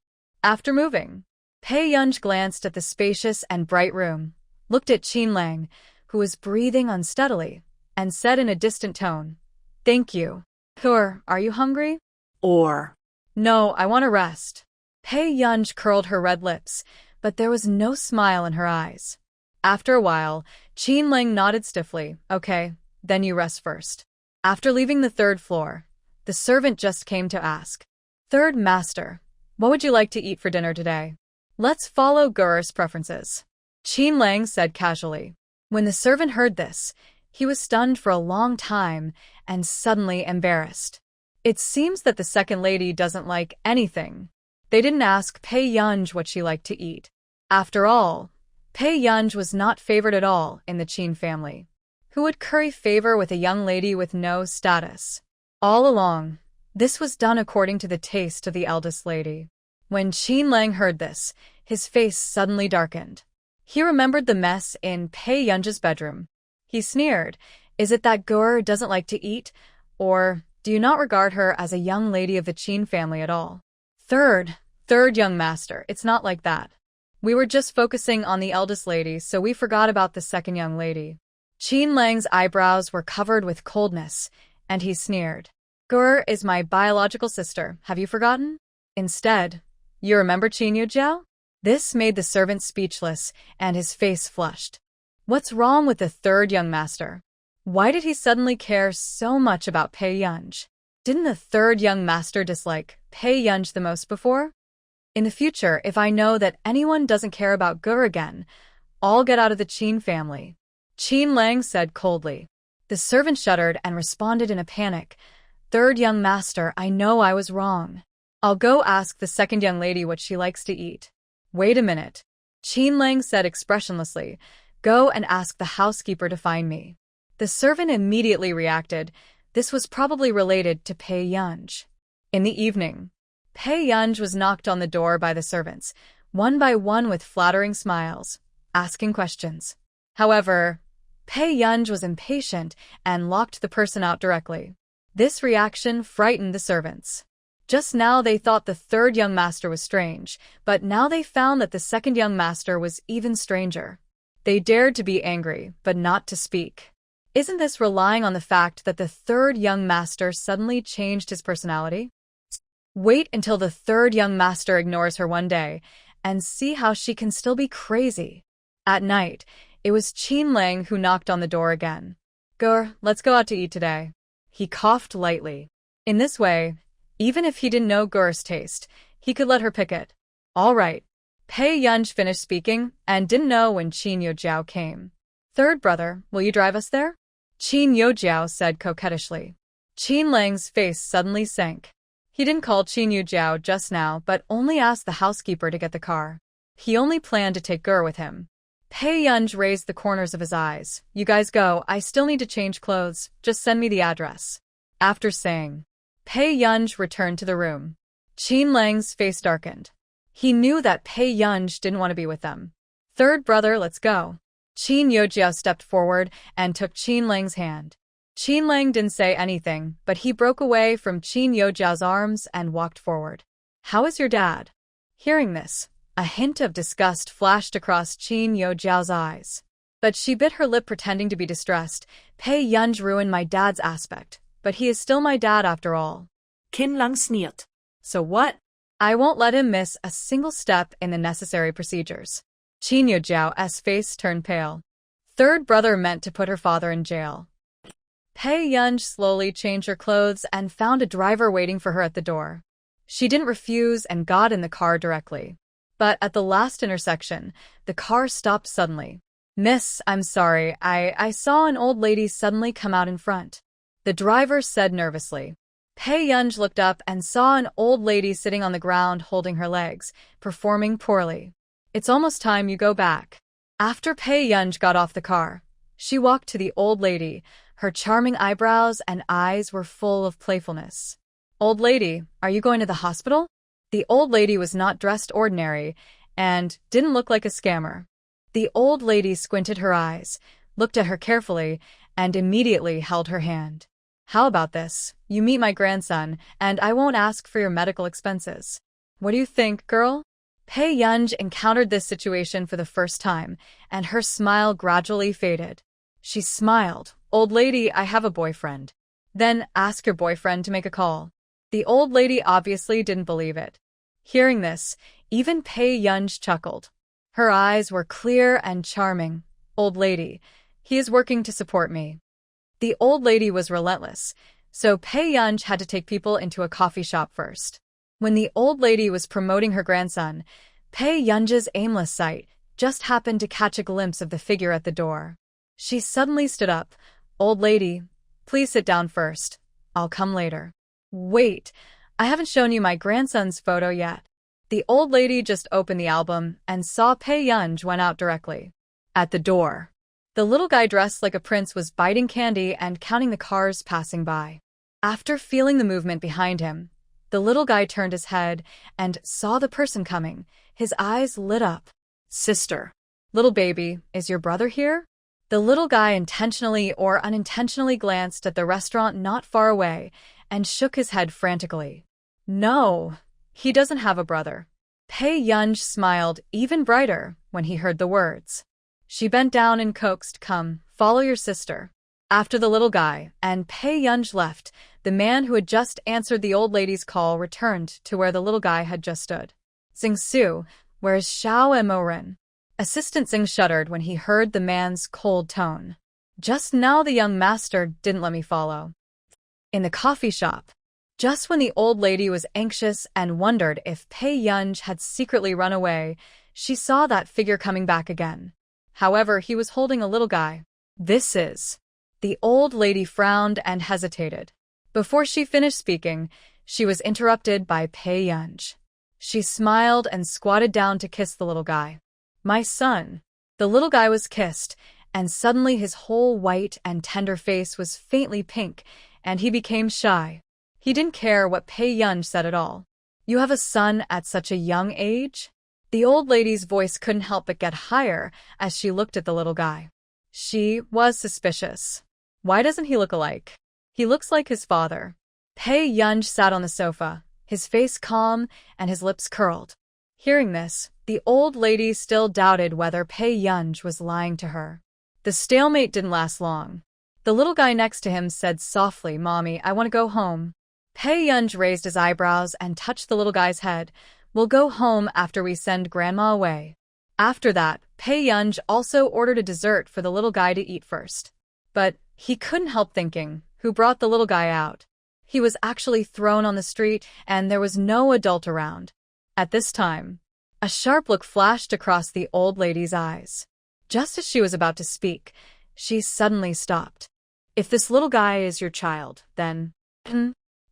moving, Pei Yunj glanced at the spacious and bright room, looked at Qin Lang, who was breathing unsteadily, and said in a distant tone, "Thank you. Are you hungry?" "No, I want to rest." Pei Yunj curled her red lips, but there was no smile in her eyes. After a while, Qin Lang nodded stiffly. "Okay, then you rest first." After leaving the third floor, the servant just came to ask, "Third master, what would you like to eat for dinner today?" "Let's follow Gur's preferences," Qin Lang said casually. When the servant heard this, he was stunned for a long time and suddenly embarrassed. It seems that the second lady doesn't like anything. They didn't ask Pei Yunj what she liked to eat. After all, Pei Yunj was not favored at all in the Qin family. Who would curry favor with a young lady with no status? All along, this was done according to the taste of the eldest lady. When Qin Lang heard this, his face suddenly darkened. He remembered the mess in Pei Yunj's bedroom. He sneered, "Is it that Gur doesn't like to eat, or do you not regard her as a young lady of the Qin family at all?" Third young master, it's not like that. We were just focusing on the eldest lady, so we forgot about the second young lady. Qin Lang's eyebrows were covered with coldness, and he sneered. "Gur is my biological sister, have you forgotten? Instead, you remember Qin Yojiao?" This made the servant speechless, and his face flushed. What's wrong with the third young master? Why did he suddenly care so much about Pei Yunj? Didn't the third young master dislike Pei Yunj the most before? In the future, if I know that anyone doesn't care about Gur again, I'll get out of the Qin family," Qin Lang said coldly. The servant shuddered and responded in a panic. "Third young master, I know I was wrong. I'll go ask the second young lady what she likes to eat." "Wait a minute," Qin Lang said expressionlessly. "Go and ask the housekeeper to find me." The servant immediately reacted. This was probably related to Pei Yunj. In the evening, Pei Yunj was knocked on the door by the servants, one by one with flattering smiles, asking questions. However, Pei Yunj was impatient and locked the person out directly. This reaction frightened the servants. Just now they thought the third young master was strange, but now they found that the second young master was even stranger. They dared to be angry, but not to speak. Isn't this relying on the fact that the third young master suddenly changed his personality? Wait until the third young master ignores her one day, and see how she can still be crazy. At night, it was Qin Lang who knocked on the door again. "Gur, let's go out to eat today." He coughed lightly. In this way, even if he didn't know Gur's taste, he could let her pick it. "All right." Pei Yunj finished speaking and didn't know when Qin Yojiao came. "Third brother, will you drive us there?" Qin Yojiao said coquettishly. Qin Lang's face suddenly sank. He didn't call Qin Yojiao just now, but only asked the housekeeper to get the car. He only planned to take Gur with him. Pei Yunj raised the corners of his eyes. "You guys go, I still need to change clothes, just send me the address." After saying, Pei Yunj returned to the room. Qin Lang's face darkened. He knew that Pei Yunj didn't want to be with them. "Third brother, let's go." Qin Yojiao stepped forward and took Qin Lang's hand. Qin Lang didn't say anything, but he broke away from Qin Yojiao's arms and walked forward. "How is your dad?" Hearing this, a hint of disgust flashed across Qin Yojiao's eyes. But she bit her lip pretending to be distressed. "Pei Yunj ruined my dad's aspect, but he is still my dad after all." Qin Lang sneered. "So what? I won't let him miss a single step in the necessary procedures." Qin Yojiao's face turned pale. Third brother meant to put her father in jail. Pei Yunj slowly changed her clothes and found a driver waiting for her at the door. She didn't refuse and got in the car directly. But at the last intersection, the car stopped suddenly. "Miss, I'm sorry, I saw an old lady suddenly come out in front," the driver said nervously. Pei Yunj looked up and saw an old lady sitting on the ground holding her legs, performing poorly. It's almost time you go back. After Pei Yunj got off the car, she walked to the old lady. Her charming eyebrows and eyes were full of playfulness. Old lady, are you going to the hospital? The old lady was not dressed ordinary and didn't look like a scammer. The old lady squinted her eyes, looked at her carefully, and immediately held her hand. How about this? You meet my grandson, and I won't ask for your medical expenses. What do you think, girl? Pei Yunj encountered this situation for the first time, and her smile gradually faded. She smiled. Old lady, I have a boyfriend. Then ask your boyfriend to make a call. The old lady obviously didn't believe it. Hearing this, even Pei Yunj chuckled. Her eyes were clear and charming. Old lady, he is working to support me. The old lady was relentless, so Pei Yunj had to take people into a coffee shop first. When the old lady was promoting her grandson, Pei Yunj's aimless sight just happened to catch a glimpse of the figure at the door. She suddenly stood up. Old lady, please sit down first. I'll come later. Wait, I haven't shown you my grandson's photo yet. The old lady just opened the album and saw Pei Yunj went out directly. At the door, the little guy dressed like a prince was biting candy and counting the cars passing by. After feeling the movement behind him, the little guy turned his head and saw the person coming. His eyes lit up. Sister. Little baby, is your brother here? The little guy intentionally or unintentionally glanced at the restaurant not far away and shook his head frantically. No, he doesn't have a brother. Pei Yunj smiled even brighter when he heard the words. She bent down and coaxed, come, follow your sister. After the little guy and Pei Yunj left, the man who had just answered the old lady's call returned to where the little guy had just stood. Xing Su, where is Xiao and Morin? Assistant Xing shuddered when he heard the man's cold tone. Just now the young master didn't let me follow. In the coffee shop, just when the old lady was anxious and wondered if Pei Yunj had secretly run away, she saw that figure coming back again. However, he was holding a little guy. This is... The old lady frowned and hesitated. Before she finished speaking, she was interrupted by Pei Yunj. She smiled and squatted down to kiss the little guy. My son. The little guy was kissed, and suddenly his whole white and tender face was faintly pink, and he became shy. He didn't care what Pei Yunj said at all. You have a son at such a young age? The old lady's voice couldn't help but get higher as she looked at the little guy. She was suspicious. Why doesn't he look alike? He looks like his father. Pei Yunj sat on the sofa, his face calm and his lips curled. Hearing this, the old lady still doubted whether Pei Yunj was lying to her. The stalemate didn't last long. The little guy next to him said softly, Mommy, I want to go home. Pei Yunj raised his eyebrows and touched the little guy's head. We'll go home after we send Grandma away. After that, Pei Yunj also ordered a dessert for the little guy to eat first. But he couldn't help thinking, who brought the little guy out? He was actually thrown on the street, and there was no adult around. At this time, a sharp look flashed across the old lady's eyes. Just as she was about to speak, she suddenly stopped. If this little guy is your child, then...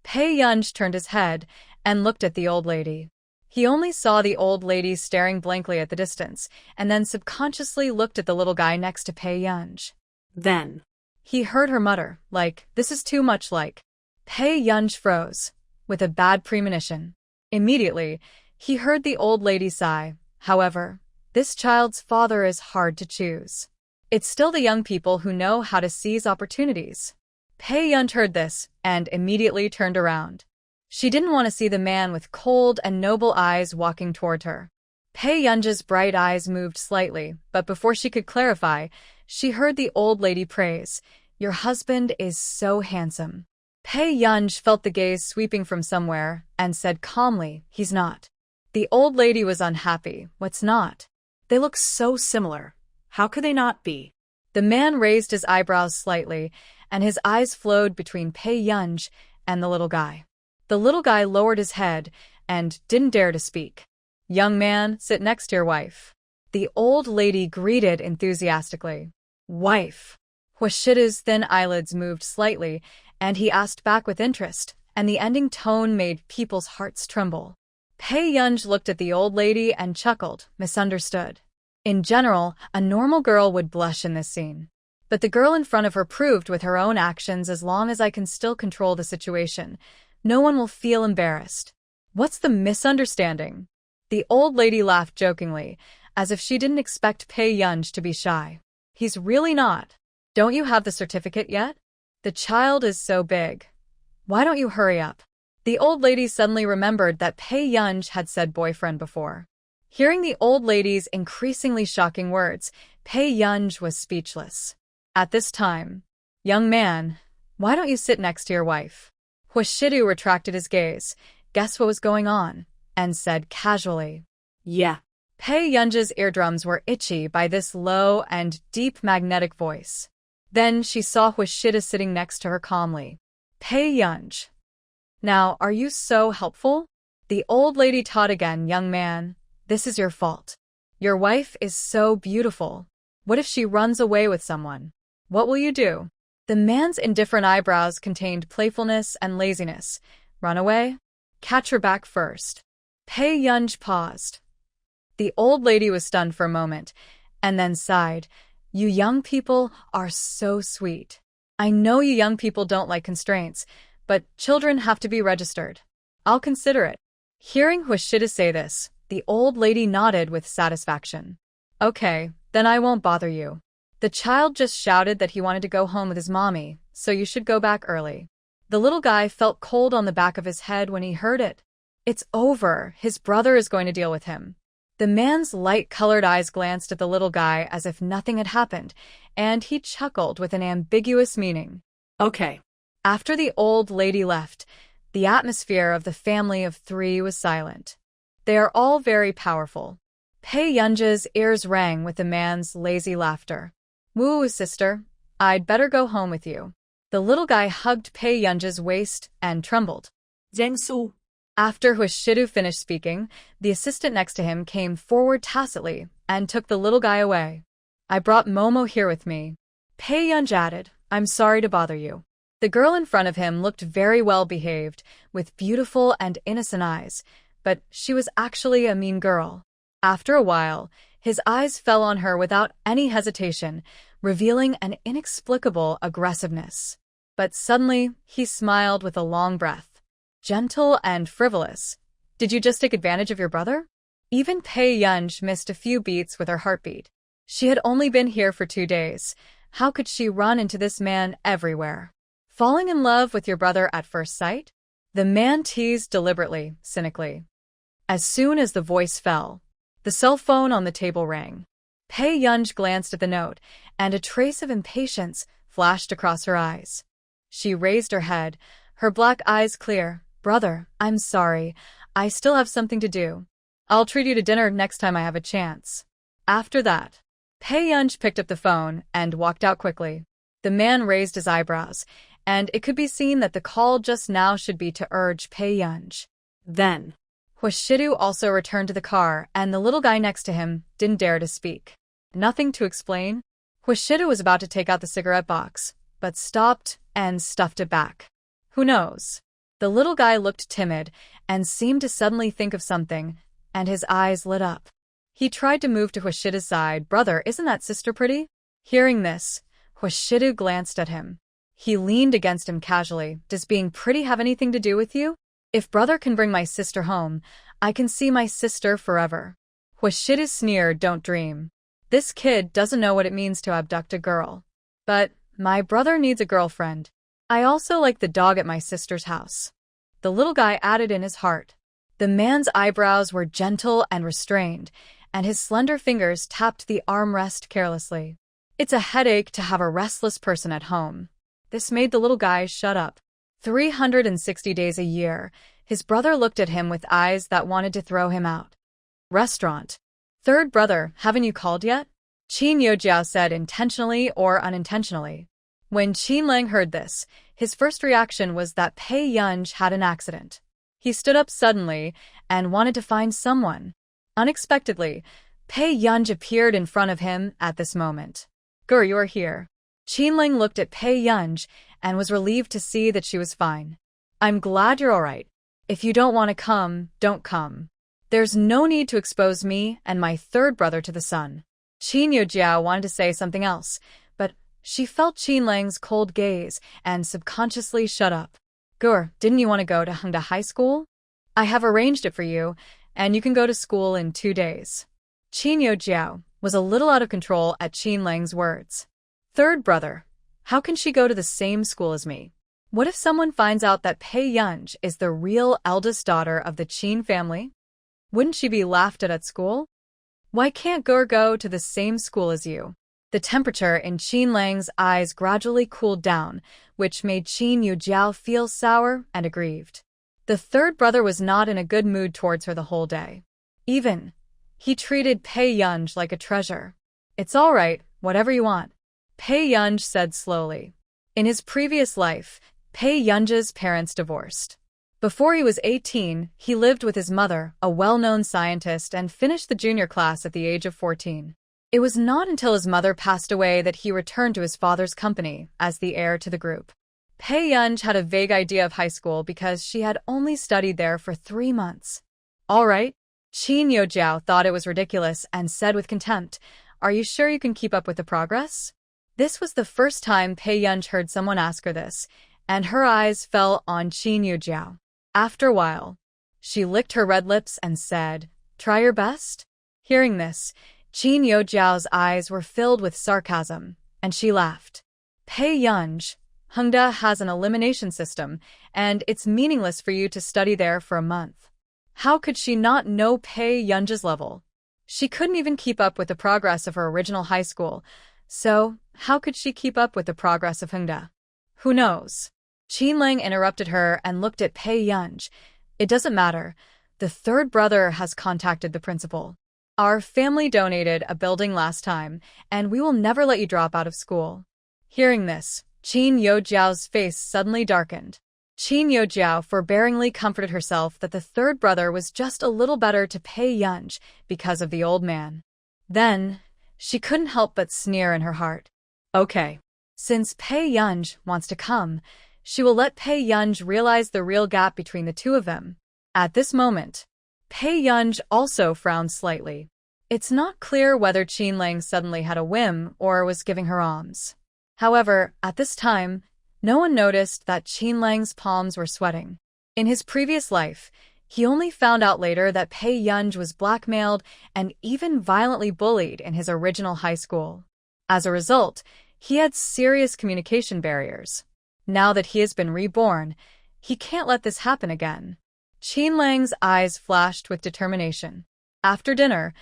Pei Yunj turned his head and looked at the old lady. He only saw the old lady staring blankly at the distance, and then subconsciously looked at the little guy next to Pei Yunj. Then he heard her mutter, like, this is too much like. Pei Yunj froze, with a bad premonition. Immediately, he heard the old lady sigh. However, this child's father is hard to choose. It's still the young people who know how to seize opportunities. Pei Yunj heard this and immediately turned around. She didn't want to see the man with cold and noble eyes walking toward her. Pei Yunj's bright eyes moved slightly, but before she could clarify, she heard the old lady praise, Your husband is so handsome. Pei Yunj felt the gaze sweeping from somewhere and said calmly, He's not. The old lady was unhappy. What's not? they look so similar. How could they not be? The man raised his eyebrows slightly, and his eyes flowed between Pei Yunj and the little guy. The little guy lowered his head and didn't dare to speak. Young man, sit next to your wife. The old lady greeted enthusiastically. Wife. Huashida's thin eyelids moved slightly, and he asked back with interest, and the ending tone made people's hearts tremble. Pei Yunj looked at the old lady and chuckled, misunderstood. In general, a normal girl would blush in this scene. But the girl in front of her proved with her own actions, as long as I can still control the situation, no one will feel embarrassed. What's the misunderstanding? The old lady laughed jokingly, as if she didn't expect Pei Yunj to be shy. He's really not. Don't you have the certificate yet? The child is so big. Why don't you hurry up? The old lady suddenly remembered that Pei Yunj had said boyfriend before. Hearing the old lady's increasingly shocking words, Pei Yunj was speechless. At this time, young man, why don't you sit next to your wife? Huashidu retracted his gaze, guessed what was going on, and said casually, Yeah. Pei Yunj's eardrums were itchy by this low and deep magnetic voice. Then she saw Huashidu sitting next to her calmly. Pei Yunj. Now, are you so helpful? The old lady taught again, young man, this is your fault. Your wife is so beautiful. What if she runs away with someone? What will you do? The man's indifferent eyebrows contained playfulness and laziness. Run away? Catch her back first. Pei Yunj paused. The old lady was stunned for a moment, and then sighed. You young people are so sweet. I know you young people don't like constraints, but children have to be registered. I'll consider it. Hearing Huashidu say this, the old lady nodded with satisfaction. Okay, then I won't bother you. The child just shouted that he wanted to go home with his mommy, so you should go back early. The little guy felt cold on the back of his head when he heard it. It's over. His brother is going to deal with him. The man's light-colored eyes glanced at the little guy as if nothing had happened, and he chuckled with an ambiguous meaning. Okay. After the old lady left, the atmosphere of the family of three was silent. They are all very powerful. Pei Yunj's ears rang with the man's lazy laughter. Woo, sister, I'd better go home with you. The little guy hugged Pei Yunj's waist and trembled. Zhengsu. After Huashidu finished speaking, the assistant next to him came forward tacitly and took the little guy away. I brought Momo here with me. Pei Yunj added, I'm sorry to bother you. The girl in front of him looked very well behaved, with beautiful and innocent eyes, but she was actually a mean girl. After a while, his eyes fell on her without any hesitation, revealing an inexplicable aggressiveness. But suddenly, he smiled with a long breath. Gentle and frivolous. Did you just take advantage of your brother? Even Pei Yunj missed a few beats with her heartbeat. She had only been here for 2 days. How could she run into this man everywhere? Falling in love with your brother at first sight? The man teased deliberately, cynically. As soon as the voice fell, the cell phone on the table rang. Pei Yunj glanced at the note, and a trace of impatience flashed across her eyes. She raised her head, her black eyes clear. Brother, I'm sorry. I still have something to do. I'll treat you to dinner next time I have a chance. After that, Pei Yunj picked up the phone and walked out quickly. The man raised his eyebrows, and it could be seen that the call just now should be to urge Pei Yunj. Then, Huashidu also returned to the car, and the little guy next to him didn't dare to speak. Nothing to explain. Huashidu was about to take out the cigarette box, but stopped and stuffed it back. Who knows? The little guy looked timid and seemed to suddenly think of something, and his eyes lit up. He tried to move to Huashidu's side. Brother, isn't that sister pretty? Hearing this, Huashidu glanced at him. He leaned against him casually. Does being pretty have anything to do with you? If brother can bring my sister home, I can see my sister forever. Huashidu sneered, don't dream. This kid doesn't know what it means to abduct a girl. But my brother needs a girlfriend. I also like the dog at my sister's house. The little guy added in his heart. The man's eyebrows were gentle and restrained, and his slender fingers tapped the armrest carelessly. It's a headache to have a restless person at home. This made the little guy shut up. 360 days a year, his brother looked at him with eyes that wanted to throw him out. Restaurant. Third brother, haven't you called yet? Qin Yojiao said intentionally or unintentionally. When Qin Lang heard this, his first reaction was that Pei Yunj had an accident. He stood up suddenly and wanted to find someone. Unexpectedly, Pei Yunj appeared in front of him at this moment. Gur, you're here. Qin Lang looked at Pei Yunj and was relieved to see that she was fine. I'm glad you're alright. If you don't want to come, don't come. There's no need to expose me and my third brother to the sun. Qin Yojiao wanted to say something else, but she felt Qin Lang's cold gaze and subconsciously shut up. Gur, didn't you want to go to Hengda High School? I have arranged it for you, and you can go to school in 2 days. Qin Yojiao was a little out of control at Qin Lang's words. Third brother, how can she go to the same school as me? What if someone finds out that Pei Yunj is the real eldest daughter of the Qin family? Wouldn't she be laughed at school? Why can't Gur go to the same school as you? The temperature in Qin Lang's eyes gradually cooled down, which made Qin Yojiao feel sour and aggrieved. The third brother was not in a good mood towards her the whole day. He treated Pei Yunj like a treasure. It's all right, whatever you want, Pei Yunj said slowly. In his previous life, Pei Yunj's parents divorced. Before he was 18, he lived with his mother, a well-known scientist, and finished the junior class at the age of 14. It was not until his mother passed away that he returned to his father's company as the heir to the group. Pei Yunj had a vague idea of high school because she had only studied there for 3 months. All right, Qin Yojiao thought it was ridiculous and said with contempt, "Are you sure you can keep up with the progress?" This was the first time Pei Yunj heard someone ask her this, and her eyes fell on Qin Yojiao. After a while, she licked her red lips and said, "Try your best?" Hearing this, Qin Yojiao's eyes were filled with sarcasm, and she laughed. Pei Yunj, Hengda has an elimination system, and it's meaningless for you to study there for a month. How could she not know Pei Yunj's level? She couldn't even keep up with the progress of her original high school, so how could she keep up with the progress of Hengda? Who knows? Qin Lang interrupted her and looked at Pei Yunj. It doesn't matter. The third brother has contacted the principal. Our family donated a building last time, and we will never let you drop out of school. Hearing this, Qin Yojiao's face suddenly darkened. Qin Yojiao forbearingly comforted herself that the third brother was just a little better to Pei Yunj because of the old man. Then, she couldn't help but sneer in her heart. Okay. Since Pei Yunj wants to come, she will let Pei Yunj realize the real gap between the two of them. At this moment, Pei Yunj also frowned slightly. It's not clear whether Qin Lang suddenly had a whim or was giving her alms. However, at this time, no one noticed that Qin Lang's palms were sweating. In his previous life, he only found out later that Pei Yunj was blackmailed and even violently bullied in his original high school. As a result, he had serious communication barriers. Now that he has been reborn, he can't let this happen again. Qin Lang's eyes flashed with determination. After dinner,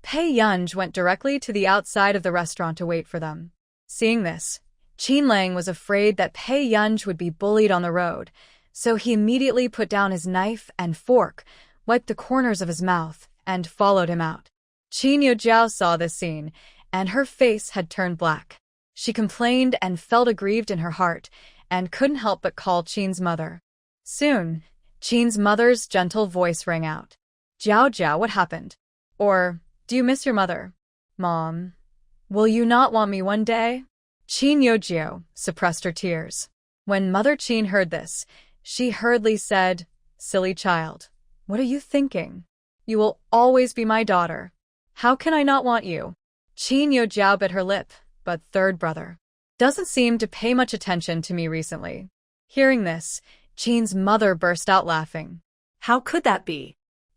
Pei Yunj went directly to the outside of the restaurant to wait for them. Seeing this, Qin Lang was afraid that Pei Yunj would be bullied on the road, so he immediately put down his knife and fork, wiped the corners of his mouth, and followed him out. Qin Yojiao saw this scene, and her face had turned black. She complained and felt aggrieved in her heart, and couldn't help but call Qin's mother. Soon, Qin's mother's gentle voice rang out. "Jiao Jiao, what happened? Or, do you miss your mother? Mom, will you not want me one day?" Qin Yojiao suppressed her tears. When Mother Qin heard this, she hurriedly said, "Silly child, what are you thinking? You will always be my daughter. How can I not want you?" Qin Yojiao bit her lip, but third brother doesn't seem to pay much attention to me recently. Hearing this, Qin's mother burst out laughing. How could that be?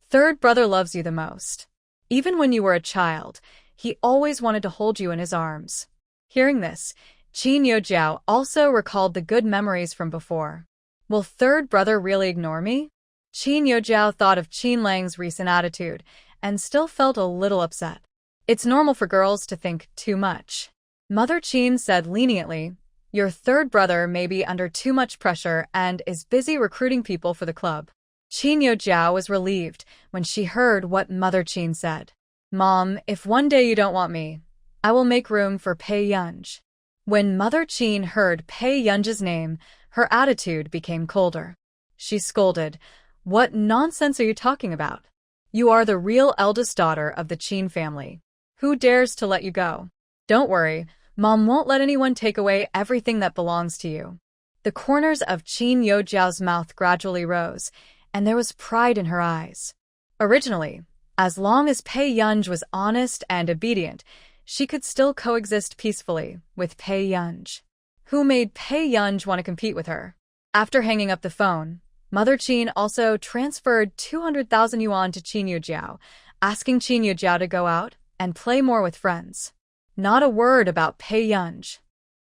Third brother loves you the most. Even when you were a child, he always wanted to hold you in his arms. Hearing this, Qin Yojiao also recalled the good memories from before. Will third brother really ignore me? Qin Yojiao thought of Qin Lang's recent attitude and still felt a little upset. It's normal for girls to think too much. Mother Qin said leniently, "Your third brother may be under too much pressure and is busy recruiting people for the club." Qin Yojiao was relieved when she heard what Mother Qin said. "Mom, if one day you don't want me, I will make room for Pei Yunj." When Mother Qin heard Pei Yunj's name, her attitude became colder. She scolded, "What nonsense are you talking about? You are the real eldest daughter of the Qin family. Who dares to let you go? Don't worry, Mom won't let anyone take away everything that belongs to you." The corners of Qin Yojiao's mouth gradually rose, and there was pride in her eyes. Originally, as long as Pei Yunj was honest and obedient, she could still coexist peacefully with Pei Yunj. Who made Pei Yunj want to compete with her? After hanging up the phone, Mother Qin also transferred 200,000 yuan to Qin Yujiao, asking Qin Yujiao to go out and play more with friends. Not a word about Pei Yunj.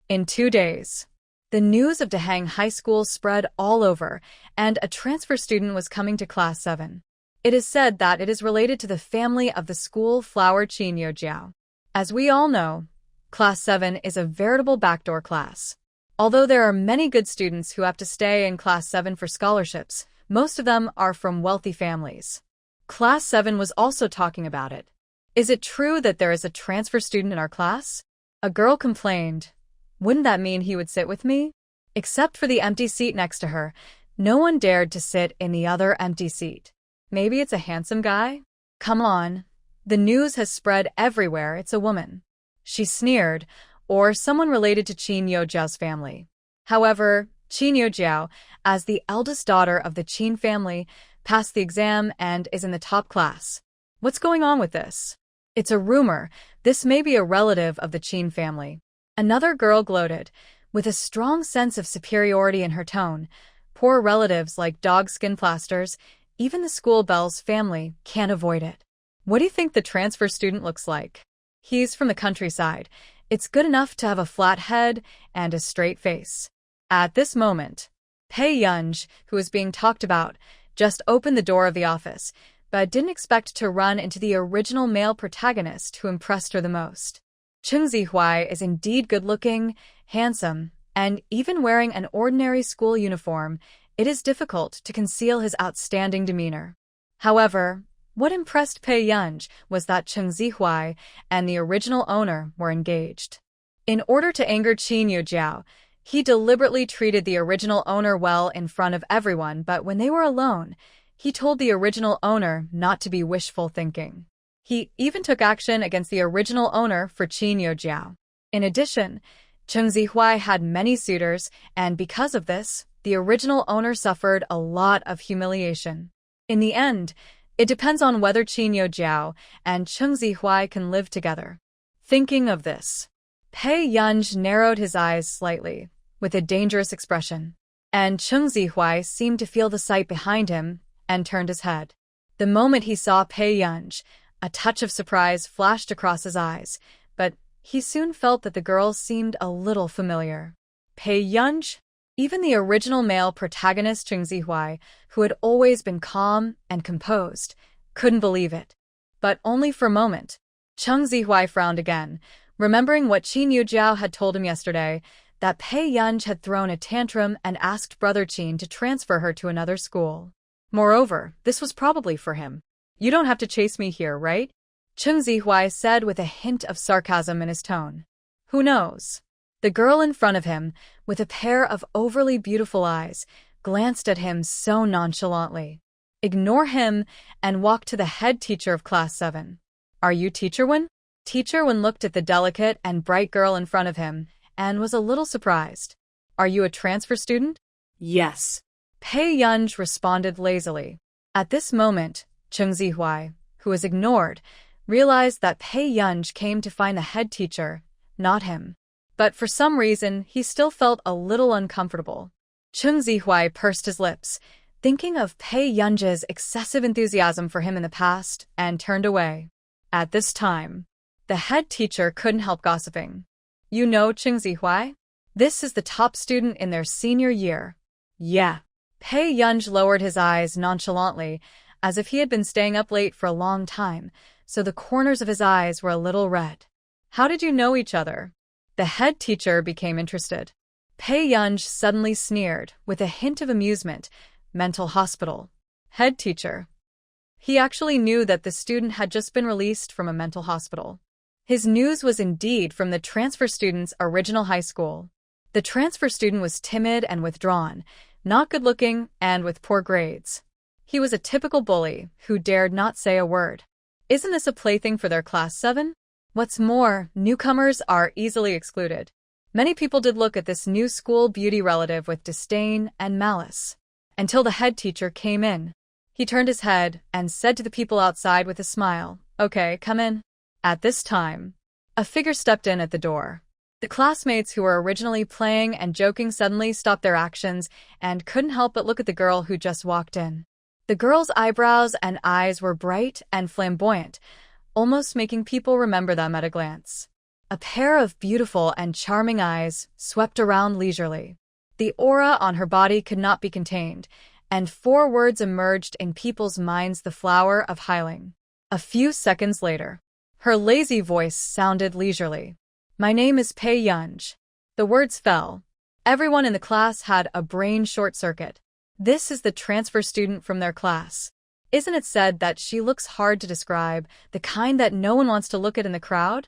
In 2 days, the news of Dahang High School spread all over, and a transfer student was coming to Class 7. It is said that it is related to the family of the school flower Qin Yujiao. As we all know, Class 7 is a veritable backdoor class. Although there are many good students who have to stay in Class 7 for scholarships, most of them are from wealthy families. Class 7 was also talking about it. Is it true that there is a transfer student in our class? A girl complained. Wouldn't that mean he would sit with me? Except for the empty seat next to her, no one dared to sit in the other empty seat. Maybe it's a handsome guy? Come on. The news has spread everywhere it's a woman. She sneered, or someone related to Qin Yojiao's family. However, Qin Yojiao, as the eldest daughter of the Qin family, passed the exam and is in the top class. What's going on with this? It's a rumor. This may be a relative of the Qin family. Another girl gloated, with a strong sense of superiority in her tone. Poor relatives like dog skin plasters, even the school belle's family can't avoid it. What do you think the transfer student looks like? He's from the countryside. It's good enough to have a flat head and a straight face. At this moment, Pei Yunj, who was being talked about, just opened the door of the office, but didn't expect to run into the original male protagonist who impressed her the most. Cheng Zihuai is indeed good-looking, handsome, and even wearing an ordinary school uniform, it is difficult to conceal his outstanding demeanor. However, what impressed Pei Yunj was that Cheng Zihuai and the original owner were engaged. In order to anger Qin Yujiao, he deliberately treated the original owner well in front of everyone, but when they were alone, he told the original owner not to be wishful thinking. He even took action against the original owner for Qin Yujiao. In addition, Cheng Zihuai had many suitors, and because of this, the original owner suffered a lot of humiliation. In the end, it depends on whether Qin Yujiao and Cheng Zihuai can live together. Thinking of this, Pei Yunj narrowed his eyes slightly, with a dangerous expression, and Cheng Zihuai seemed to feel the sight behind him and turned his head. The moment he saw Pei Yunj, a touch of surprise flashed across his eyes, but he soon felt that the girl seemed a little familiar. Pei Yunj? Even the original male protagonist Cheng Zihuai, who had always been calm and composed, couldn't believe it. But only for a moment. Cheng Zihuai frowned again, remembering what Qin Yujiao had told him yesterday, that Pei Yunj had thrown a tantrum and asked Brother Qin to transfer her to another school. Moreover, this was probably for him. You don't have to chase me here, right? Cheng Zihuai said with a hint of sarcasm in his tone. Who knows? The girl in front of him, with a pair of overly beautiful eyes, glanced at him so nonchalantly. Ignore him and walk to the head teacher of Class 7. Are you Teacher Wen? Teacher Wen looked at the delicate and bright girl in front of him and was a little surprised. Are you a transfer student? Yes. Pei Yunj responded lazily. At this moment, Cheng Zihuai, who was ignored, realized that Pei Yunj came to find the head teacher, not him. But for some reason, he still felt a little uncomfortable. Cheng Zihuai pursed his lips, thinking of Pei Yunj's excessive enthusiasm for him in the past, and turned away. At this time, the head teacher couldn't help gossiping. You know Cheng Zihuai? This is the top student in their senior year. Yeah. Pei Yunj lowered his eyes nonchalantly, as if he had been staying up late for a long time, so the corners of his eyes were a little red. How did you know each other? The head teacher became interested. Pei Yunj suddenly sneered, with a hint of amusement. Mental hospital. Head teacher. He actually knew that the student had just been released from a mental hospital. His news was indeed from the transfer student's original high school. The transfer student was timid and withdrawn, not good-looking, and with poor grades. He was a typical bully who dared not say a word. Isn't this a plaything for their Class 7? What's more, newcomers are easily excluded. Many people did look at this new school beauty relative with disdain and malice. Until the head teacher came in. He turned his head and said to the people outside with a smile, "Okay, come in." At this time, a figure stepped in at the door. The classmates who were originally playing and joking suddenly stopped their actions and couldn't help but look at the girl who just walked in. The girl's eyebrows and eyes were bright and flamboyant, almost making people remember them at a glance. A pair of beautiful and charming eyes swept around leisurely. The aura on her body could not be contained, and 4 words emerged in people's minds: the flower of Hyling. A few seconds later, her lazy voice sounded leisurely. "My name is Pei Yunj." The words fell. Everyone in the class had a brain short-circuit. This is the transfer student from their class. Isn't it said that she looks hard to describe, the kind that no one wants to look at in the crowd?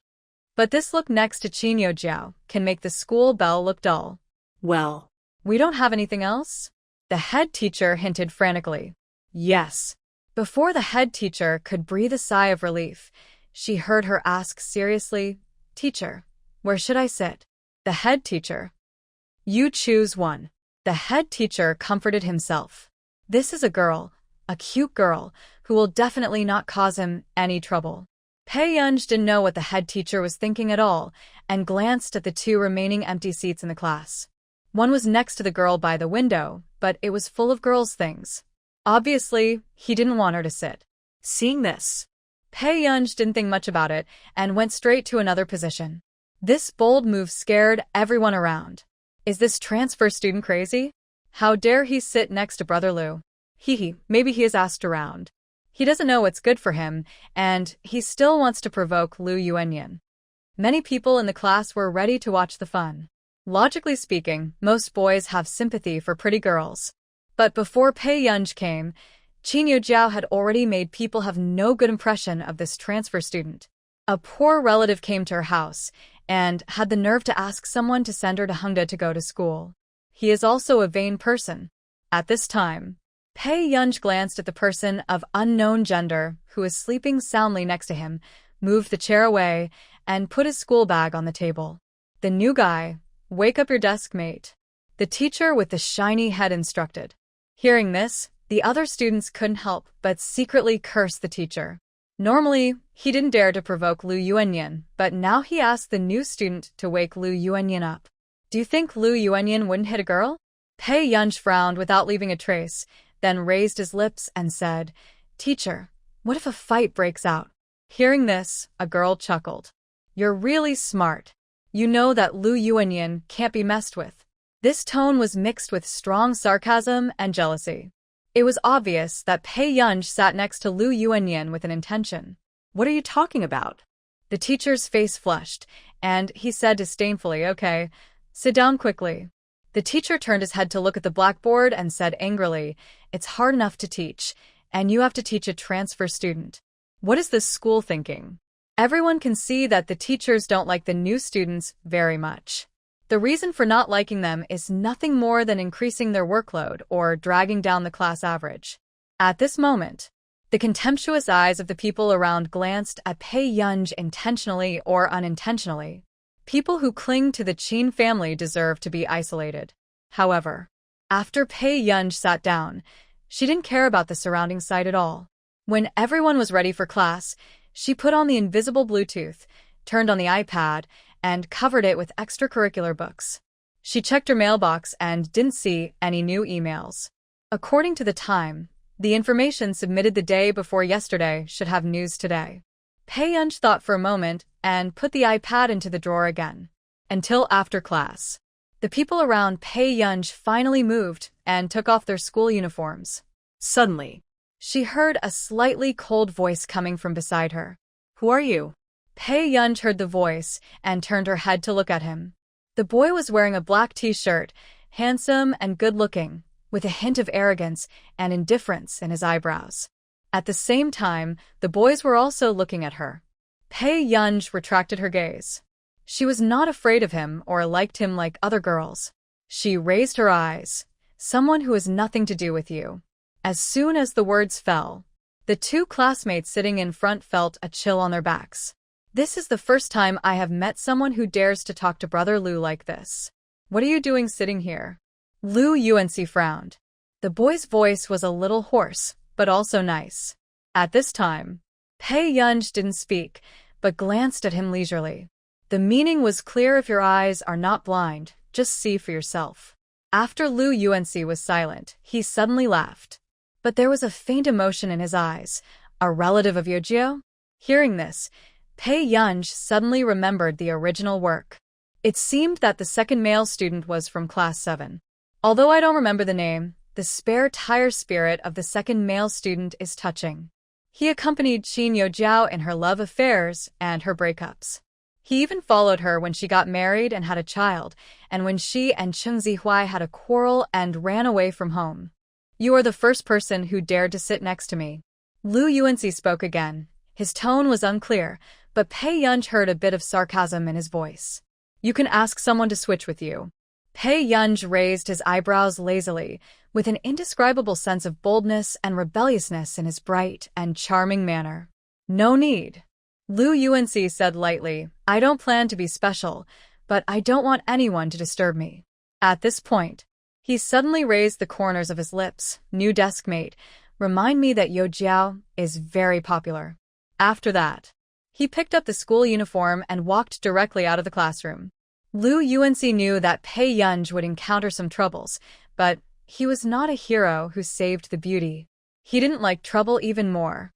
But this look next to Qinyo Jiao can make the school bell look dull. Well, "We don't have anything else?" the head teacher hinted frantically. "Yes." Before the head teacher could breathe a sigh of relief, she heard her ask seriously, "Teacher, where should I sit?" The head teacher. "You choose one." The head teacher comforted himself. This is a cute girl, who will definitely not cause him any trouble. Pei Yunj didn't know what the head teacher was thinking at all, and glanced at the 2 remaining empty seats in the class. One was next to the girl by the window, but it was full of girls' things. Obviously, he didn't want her to sit. seeing this, Pei Yunj didn't think much about it and went straight to another position. This bold move scared everyone around. Is this transfer student crazy? How dare he sit next to Brother Liu? Maybe he is asked around. He doesn't know what's good for him, and he still wants to provoke Liu Yuanyan. Many people in the class were ready to watch the fun. Logically speaking, most boys have sympathy for pretty girls. But before Pei Yunj came, Qinyo Jiao had already made people have no good impression of this transfer student. A poor relative came to her house and had the nerve to ask someone to send her to Hongda to go to school. He is also a vain person. At this time, Pei Yunj glanced at the person of unknown gender who was sleeping soundly next to him, moved the chair away, and put his school bag on the table. "The new guy, wake up your desk mate," the teacher with the shiny head instructed. Hearing this, the other students couldn't help but secretly curse the teacher. Normally, he didn't dare to provoke Liu Yuanyan, but now he asked the new student to wake Liu Yuanyan up. Do you think Liu Yuanyan wouldn't hit a girl? Pei Yunj frowned without leaving a trace, then raised his lips and said, "Teacher, what if a fight breaks out?" Hearing this, a girl chuckled. "You're really smart. You know that Liu Yuanyan can't be messed with." This tone was mixed with strong sarcasm and jealousy. It was obvious that Pei Yunj sat next to Liu Yuanyan with an intention. what are you talking about? The teacher's face flushed, and he said disdainfully, "Okay, sit down quickly." The teacher turned his head to look at the blackboard and said angrily, "It's hard enough to teach, and you have to teach a transfer student. What is this school thinking?" Everyone can see that the teachers don't like the new students very much. The reason for not liking them is nothing more than increasing their workload or dragging down the class average. At this moment, the contemptuous eyes of the people around glanced at Pei Yunj intentionally or unintentionally. People who cling to the Qin family deserve to be isolated. However, after Pei Yunj sat down, she didn't care about the surrounding sight at all. When everyone was ready for class, she put on the invisible Bluetooth, turned on the iPad, and covered it with extracurricular books. She checked her mailbox and didn't see any new emails. According to the time, the information submitted the day before yesterday should have news today. Pei Yunj thought for a moment and put the iPad into the drawer again. Until after class, the people around Pei Yunj finally moved and took off their school uniforms. Suddenly, she heard a slightly cold voice coming from beside her. "Who are you?" Pei Yunj heard the voice and turned her head to look at him. The boy was wearing a black t-shirt, handsome and good-looking, with a hint of arrogance and indifference in his eyebrows. At the same time, the boys were also looking at her. Pei Yunj retracted her gaze. She was not afraid of him or liked him like other girls. She raised her eyes. "Someone who has nothing to do with you." As soon as the words fell, the 2 classmates sitting in front felt a chill on their backs. This is the first time I have met someone who dares to talk to Brother Lu like this. What are you doing sitting here? Lu Yuanci frowned. The boy's voice was a little hoarse, but also nice. At this time, Pei Yunj didn't speak, but glanced at him leisurely. The meaning was clear: if your eyes are not blind, just see for yourself. After Lu Yuanci was silent, he suddenly laughed. But there was a faint emotion in his eyes. A relative of Yojiao? Hearing this, Pei Yunj suddenly remembered the original work. It seemed that the second male student was from class 7. Although I don't remember the name, the spare tire spirit of the second male student is touching. He accompanied Qin Yojiao in her love affairs and her breakups. He even followed her when she got married and had a child, and when she and Cheng Zihuai had a quarrel and ran away from home. You are the first person who dared to sit next to me. Lu Yuanci spoke again. His tone was unclear, but Pei Yunj heard a bit of sarcasm in his voice. You can ask someone to switch with you. Pei Yunj raised his eyebrows lazily, with an indescribable sense of boldness and rebelliousness in his bright and charming manner. No need. Lu Yuanci said lightly, I don't plan to be special, but I don't want anyone to disturb me. At this point, he suddenly raised the corners of his lips. New desk mate, remind me that Yojiao is very popular. After that, he picked up the school uniform and walked directly out of the classroom. Lu Yuanci knew that Pei Yunj would encounter some troubles, but he was not a hero who saved the beauty. He didn't like trouble even more.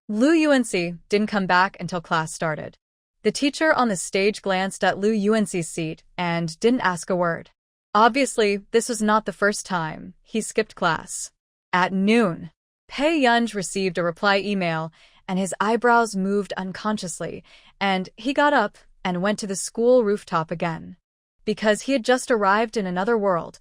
Lu Yuanci didn't come back until class started. The teacher on the stage glanced at Lu Yuanci's seat and didn't ask a word. Obviously, this was not the first time he skipped class. At noon, Pei Yunj received a reply email, and his eyebrows moved unconsciously, and he got up and went to the school rooftop again. Because he had just arrived in another world,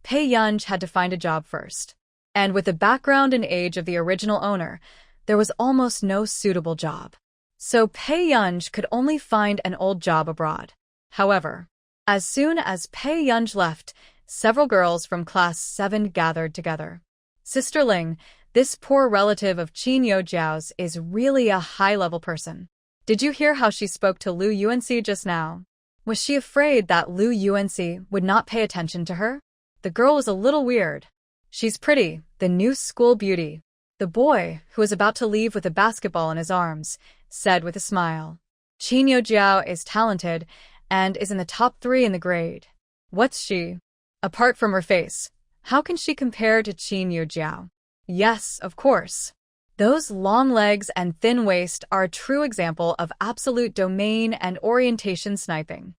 Pei Yunj had to find a job first. And with the background and age of the original owner, there was almost no suitable job. So Pei Yunj could only find an old job abroad. However, as soon as Pei Yunj left, several girls from class 7 gathered together. Sister Ling, this poor relative of Qin Yojiao's, is really a high-level person. Did you hear how she spoke to Lu Yuanci just now? Was she afraid that Lu Yuanci would not pay attention to her? The girl was a little weird. She's pretty, the new school beauty. The boy, who was about to leave with a basketball in his arms, said with a smile. Qin Yojiao is talented and is in the top 3 in the grade. What's she? Apart from her face, how can she compare to Qin Yojiao? Yes, of course. Those long legs and thin waist are a true example of absolute domain and orientation sniping.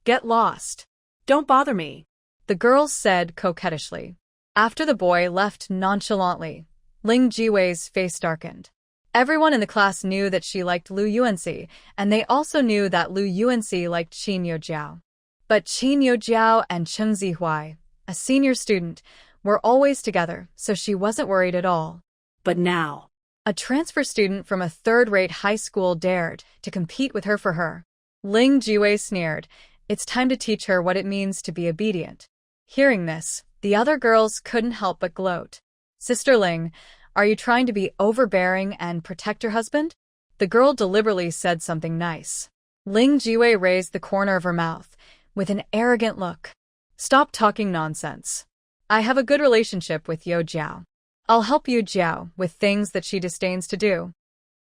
Get lost. Don't bother me, the girl said coquettishly. After the boy left nonchalantly, Ling Jiwei's face darkened. Everyone in the class knew that she liked Lu Yuanci, and they also knew that Lu Yuanci liked Qin Yojiao. But Qin Yojiao and Cheng Zihuai, a senior student, were always together, so she wasn't worried at all. But now, a transfer student from a third-rate high school dared to compete with her for her. Ling Jiwei sneered. It's time to teach her what it means to be obedient. Hearing this, the other girls couldn't help but gloat. Sister Ling, are you trying to be overbearing and protect your husband? The girl deliberately said something nice. Ling Jiwei raised the corner of her mouth with an arrogant look. Stop talking nonsense. I have a good relationship with Yojiao. I'll help Yojiao with things that she disdains to do.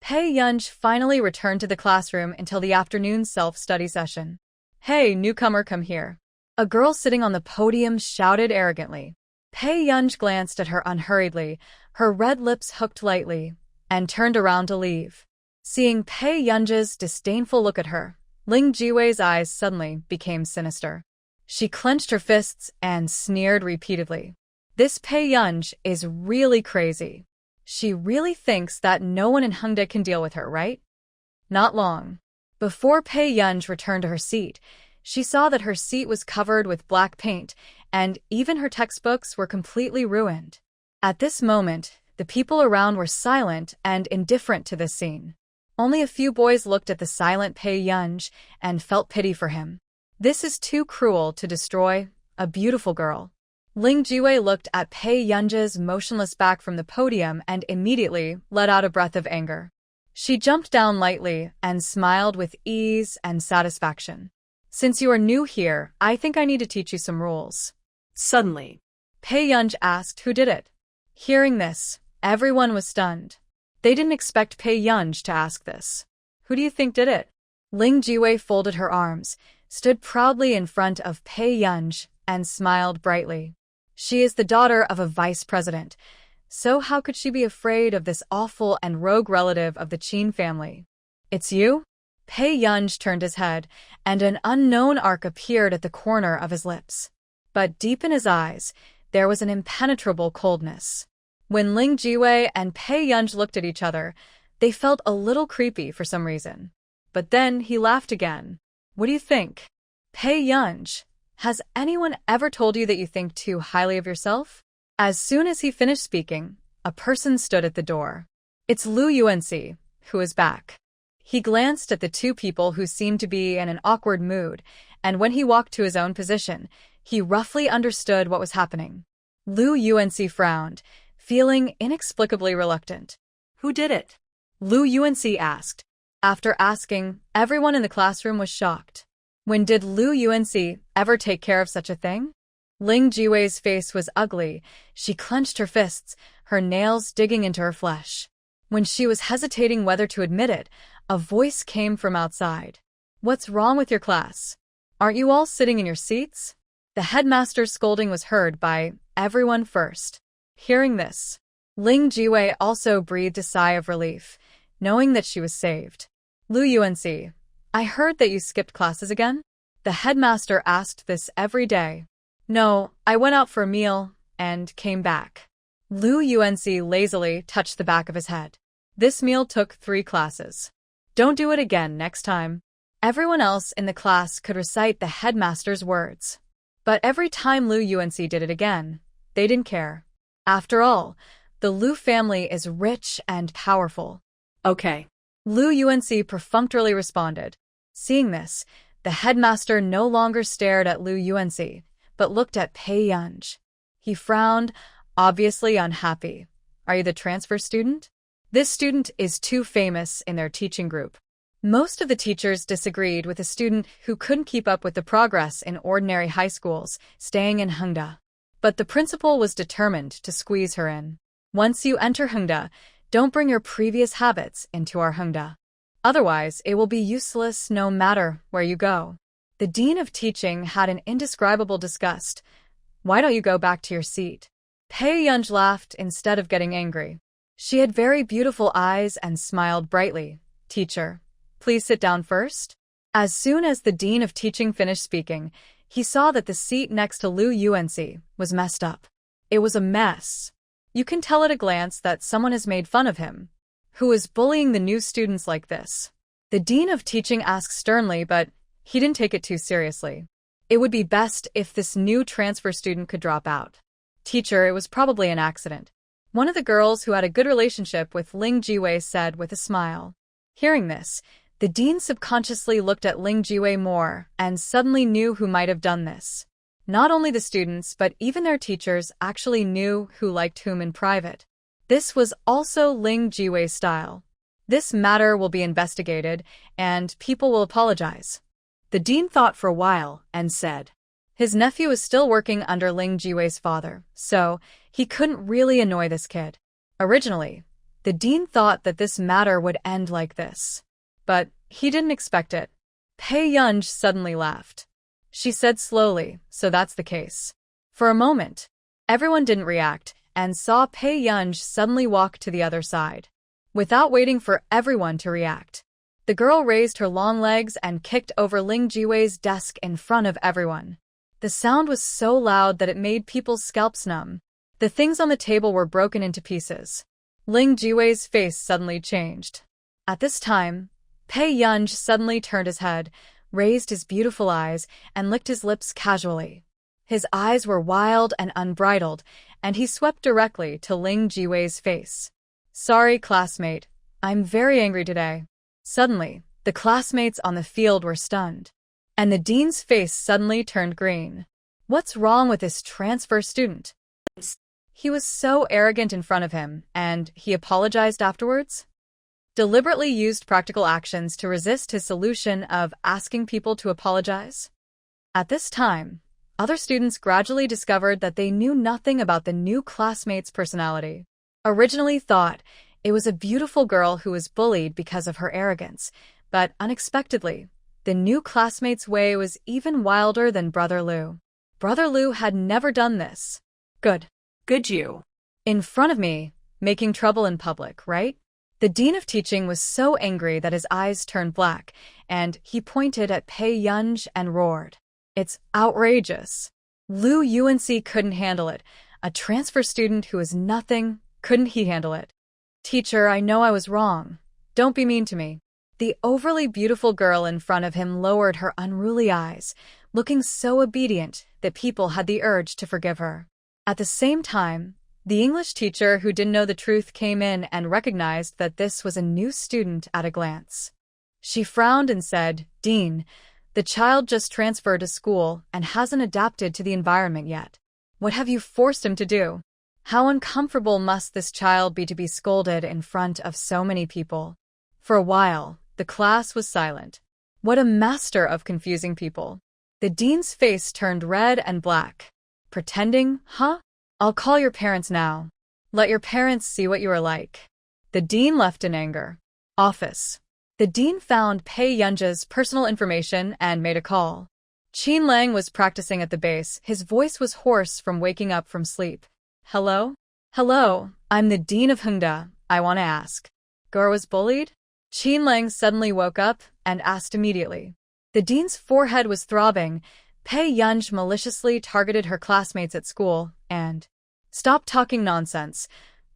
Pei Yunj finally returned to the classroom until the afternoon self-study session. Hey, newcomer, come here. A girl sitting on the podium shouted arrogantly. Pei Yunj glanced at her unhurriedly, her red lips hooked lightly, and turned around to leave. Seeing Pei Yunj's disdainful look at her, Ling Jiwei's eyes suddenly became sinister. She clenched her fists and sneered repeatedly. This Pei Yunj is really crazy. She really thinks that no one in Hongdae can deal with her, right? Not long. Before Pei Yunj returned to her seat, she saw that her seat was covered with black paint, and even her textbooks were completely ruined. At this moment, the people around were silent and indifferent to this scene. Only a few boys looked at the silent Pei Yunj and felt pity for him. This is too cruel to destroy a beautiful girl. Ling Jiwei looked at Pei Yunj's motionless back from the podium and immediately let out a breath of anger. She jumped down lightly and smiled with ease and satisfaction. Since you are new here, I think I need to teach you some rules. Suddenly, Pei Yunj asked who did it. Hearing this, everyone was stunned. They didn't expect Pei Yunj to ask this. Who do you think did it? Ling Jiwei folded her arms, stood proudly in front of Pei Yunj, and smiled brightly. She is the daughter of a vice president, so how could she be afraid of this awful and rogue relative of the Qin family? It's you? Pei Yunj turned his head, and an unknown arc appeared at the corner of his lips. But deep in his eyes, there was an impenetrable coldness. When Ling Jiwei and Pei Yunj looked at each other, they felt a little creepy for some reason. But then he laughed again. What do you think? Pei Yunj, has anyone ever told you that you think too highly of yourself? As soon as he finished speaking, a person stood at the door. It's Lu Yuanxi, who is back. He glanced at the two people who seemed to be in an awkward mood, and when he walked to his own position, he roughly understood what was happening. Lu Yuanxi frowned, feeling inexplicably reluctant. who did it? Lu Yuanxi asked. After asking, everyone in the classroom was shocked. When did Lu Yuanxi ever take care of such a thing? Ling Jiwei's face was ugly. She clenched her fists, her nails digging into her flesh. When she was hesitating whether to admit it, a voice came from outside. What's wrong with your class? Aren't you all sitting in your seats? The headmaster's scolding was heard by everyone first. Hearing this, Ling Jiwei also breathed a sigh of relief, knowing that she was saved. Lu Yuanxi, I heard that you skipped classes again? The headmaster asked this every day. No, I went out for a meal and came back. Lu Yuanxi lazily touched the back of his head. This meal took 3 classes. Don't do it again next time. Everyone else in the class could recite the headmaster's words. But every time Lu Yuanxi did it again, they didn't care. After all, the Lu family is rich and powerful. Okay. Lu Yuanxi perfunctorily responded. Seeing this, the headmaster no longer stared at Lu Yuanxi, but looked at Pei Yunj. He frowned, obviously unhappy. Are you the transfer student? This student is too famous in their teaching group. Most of the teachers disagreed with a student who couldn't keep up with the progress in ordinary high schools, staying in Hengda. But the principal was determined to squeeze her in. Once you enter Hengda, don't bring your previous habits into our Hengda. Otherwise, it will be useless no matter where you go. The dean of teaching had an indescribable disgust. Why don't you go back to your seat? Pei Yunj laughed instead of getting angry. She had very beautiful eyes and smiled brightly. Teacher, please sit down first. As soon as the dean of teaching finished speaking, he saw that the seat next to Lu Yuanxi was messed up. It was a mess. You can tell at a glance that someone has made fun of him. Who is bullying the new students like this? The dean of teaching asked sternly, but he didn't take it too seriously. It would be best if this new transfer student could drop out. Teacher, it was probably an accident. One of the girls who had a good relationship with Ling Jiwei said with a smile. Hearing this, the dean subconsciously looked at Ling Jiwei more and suddenly knew who might have done this. Not only the students, but even their teachers actually knew who liked whom in private. This was also Ling Jiwei's style. This matter will be investigated, and people will apologize. The dean thought for a while and said, His nephew is still working under Ling Jiwei's father, so he couldn't really annoy this kid. Originally, the dean thought that this matter would end like this. But he didn't expect it. Pei Yunj suddenly laughed. She said slowly, so that's the case. For a moment, everyone didn't react and saw Pei Yunj suddenly walk to the other side. Without waiting for everyone to react, the girl raised her long legs and kicked over Ling Jiwei's desk in front of everyone. The sound was so loud that it made people's scalps numb. The things on the table were broken into pieces. Ling Jiwei's face suddenly changed. At this time, Pei Yunj suddenly turned his head, raised his beautiful eyes, and licked his lips casually. His eyes were wild and unbridled, and he swept directly to Ling Jiwei's face. Sorry, classmate. I'm very angry today. Suddenly, the classmates on the field were stunned, and the dean's face suddenly turned green. What's wrong with this transfer student? He was so arrogant in front of him, and he apologized afterwards? Deliberately used practical actions to resist his solution of asking people to apologize? At this time, other students gradually discovered that they knew nothing about the new classmate's personality. Originally thought it was a beautiful girl who was bullied because of her arrogance, but unexpectedly, the new classmate's way was even wilder than Brother Liu. Brother Liu had never done this. Good. Good you. In front of me, making trouble in public, right? The dean of teaching was so angry that his eyes turned black, and he pointed at Pei Yunj and roared. It's outrageous. Liu UNC couldn't handle it. A transfer student who is nothing, couldn't he handle it? Teacher, I know I was wrong. Don't be mean to me. The overly beautiful girl in front of him lowered her unruly eyes, looking so obedient that people had the urge to forgive her. At the same time, the English teacher who didn't know the truth came in and recognized that this was a new student at a glance. She frowned and said, Dean, the child just transferred to school and hasn't adapted to the environment yet. What have you forced him to do? How uncomfortable must this child be to be scolded in front of so many people? For a while, the class was silent. What a master of confusing people. The dean's face turned red and black. Pretending, huh? I'll call your parents now. Let your parents see what you are like. The dean left in anger. Office. The dean found Pei Yunja's personal information and made a call. Qin Lang was practicing at the base. His voice was hoarse from waking up from sleep. Hello? Hello, I'm the dean of Hengda. I want to ask. Gur was bullied? Qin Lang suddenly woke up and asked immediately. The dean's forehead was throbbing. Pei Yunj maliciously targeted her classmates at school and, stop talking nonsense.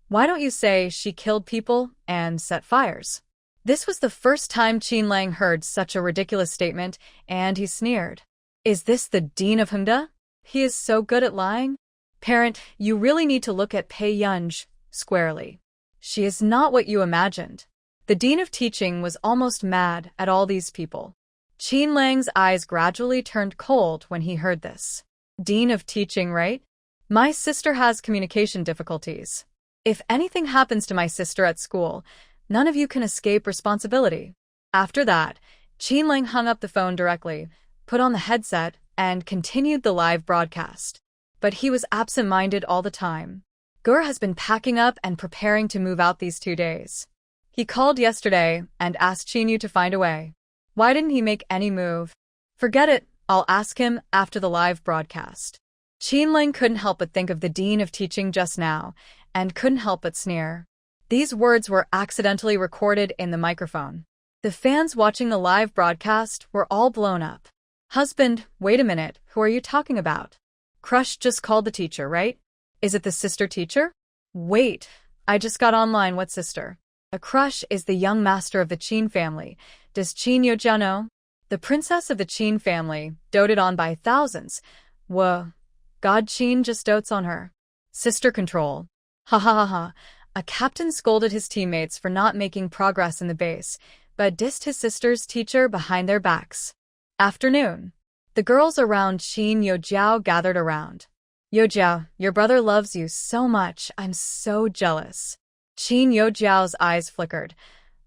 Why don't you say she killed people and set fires? This was the first time Qin Lang heard such a ridiculous statement, and he sneered. Is this the dean of Hengda? He is so good at lying? Parent, you really need to look at Pei Yunj squarely. She is not what you imagined. The dean of teaching was almost mad at all these people. Qin Lang's eyes gradually turned cold when he heard this. Dean of teaching, right? My sister has communication difficulties. If anything happens to my sister at school, none of you can escape responsibility. After that, Qin Lang hung up the phone directly, put on the headset, and continued the live broadcast. But he was absent-minded all the time. Gur has been packing up and preparing to move out these 2 days. He called yesterday and asked Qin to find a way. Why didn't he make any move? Forget it, I'll ask him after the live broadcast. Qin Lang couldn't help but think of the dean of teaching just now, and couldn't help but sneer. These words were accidentally recorded in the microphone. The fans watching the live broadcast were all blown up. Husband, wait a minute, who are you talking about? Crush just called the teacher, right? Is it the sister teacher? Wait, I just got online. What sister? A crush is the young master of the Qin family. Does Qin Yojiao know? The princess of the Qin family, doted on by thousands. Whoa, God, Qin just dotes on her. Sister control. Ha ha ha ha. A captain scolded his teammates for not making progress in the base, but dissed his sister's teacher behind their backs. Afternoon. The girls around Qin Yojiao gathered around. Yojiao, your brother loves you so much. I'm so jealous. Qin Yojiao's eyes flickered.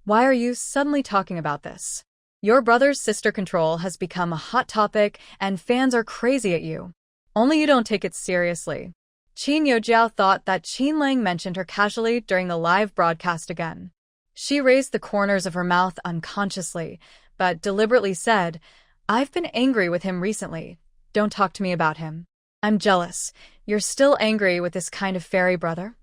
Why are you suddenly talking about this? Your brother's sister control has become a hot topic and fans are crazy at you. Only you don't take it seriously. Qin Yojiao thought that Qin Lang mentioned her casually during the live broadcast again. She raised the corners of her mouth unconsciously, but deliberately said, I've been angry with him recently. Don't talk to me about him. I'm jealous. You're still angry with this kind of fairy brother?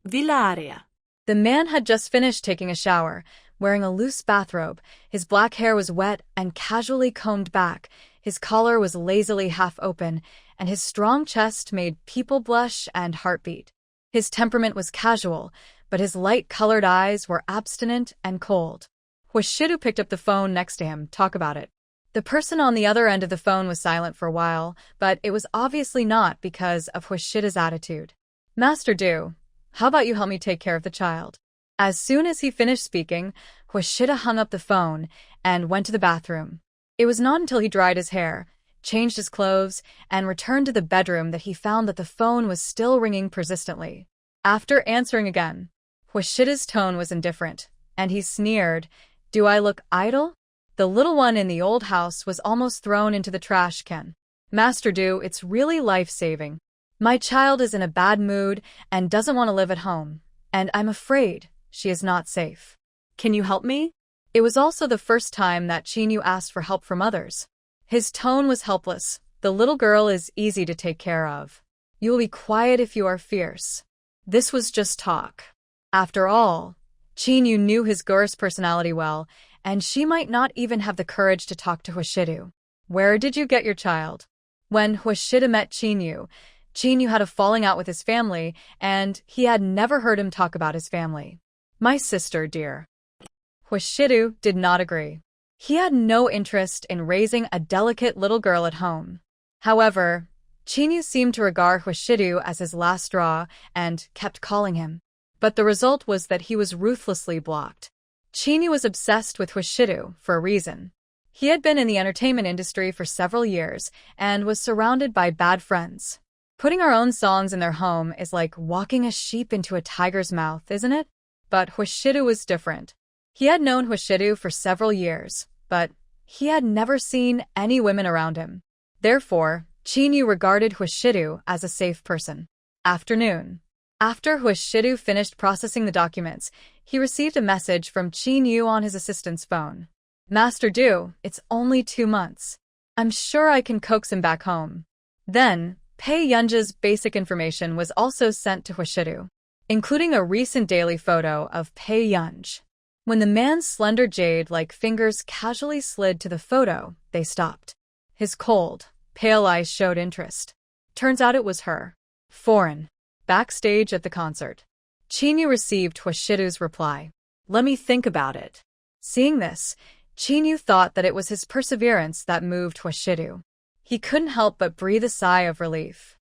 Villaria. The man had just finished taking a shower, wearing a loose bathrobe. His black hair was wet and casually combed back. His collar was lazily half open, and his strong chest made people blush and heartbeat. His temperament was casual, but his light-colored eyes were abstinent and cold. Huashidu picked up the phone next to him. Talk about it. The person on the other end of the phone was silent for a while, but it was obviously not because of Huashida's attitude. Master Du, how about you help me take care of the child? As soon as he finished speaking, Huashida hung up the phone and went to the bathroom. It was not until he dried his hair, changed his clothes, and returned to the bedroom that he found that the phone was still ringing persistently. After answering again, Huashida's tone was indifferent. And he sneered, "Do I look idle?" The little one in the old house was almost thrown into the trash can. "Master Du, it's really life-saving. My child is in a bad mood and doesn't want to live at home, and I'm afraid she is not safe. Can you help me?" It was also the first time that Chinyu asked for help from others. His tone was helpless. "The little girl is easy to take care of. You will be quiet if you are fierce." This was just talk. After all, Chinyu knew his girl's personality well, and she might not even have the courage to talk to Huashidu. "Where did you get your child?" When Huashidu met Chinyu, Chinyu had a falling out with his family, and he had never heard him talk about his family. "My sister, dear." Huashidu did not agree. He had no interest in raising a delicate little girl at home. However, Chinyu seemed to regard Huashidu as his last straw and kept calling him. But the result was that he was ruthlessly blocked. Chinyu was obsessed with Huashidu for a reason. He had been in the entertainment industry for several years and was surrounded by bad friends. Putting our own songs in their home is like walking a sheep into a tiger's mouth, isn't it? But Huashidu was different. He had known Huashidu for several years, but he had never seen any women around him. Therefore, Chinyu regarded Huashidu as a safe person. Afternoon. After Huashidu finished processing the documents, he received a message from Chinyu on his assistant's phone. "Master Du, it's only 2 months. I'm sure I can coax him back home." Then, Pei Yunja's basic information was also sent to Huashidu, including a recent daily photo of Pei Yunj. When the man's slender jade-like fingers casually slid to the photo, they stopped. His cold, pale eyes showed interest. Turns out it was her. Foreign. Backstage at the concert. Chinyu received Huashidu's reply. "Let me think about it." Seeing this, Chinyu thought that it was his perseverance that moved Huashidu. He couldn't help but breathe a sigh of relief.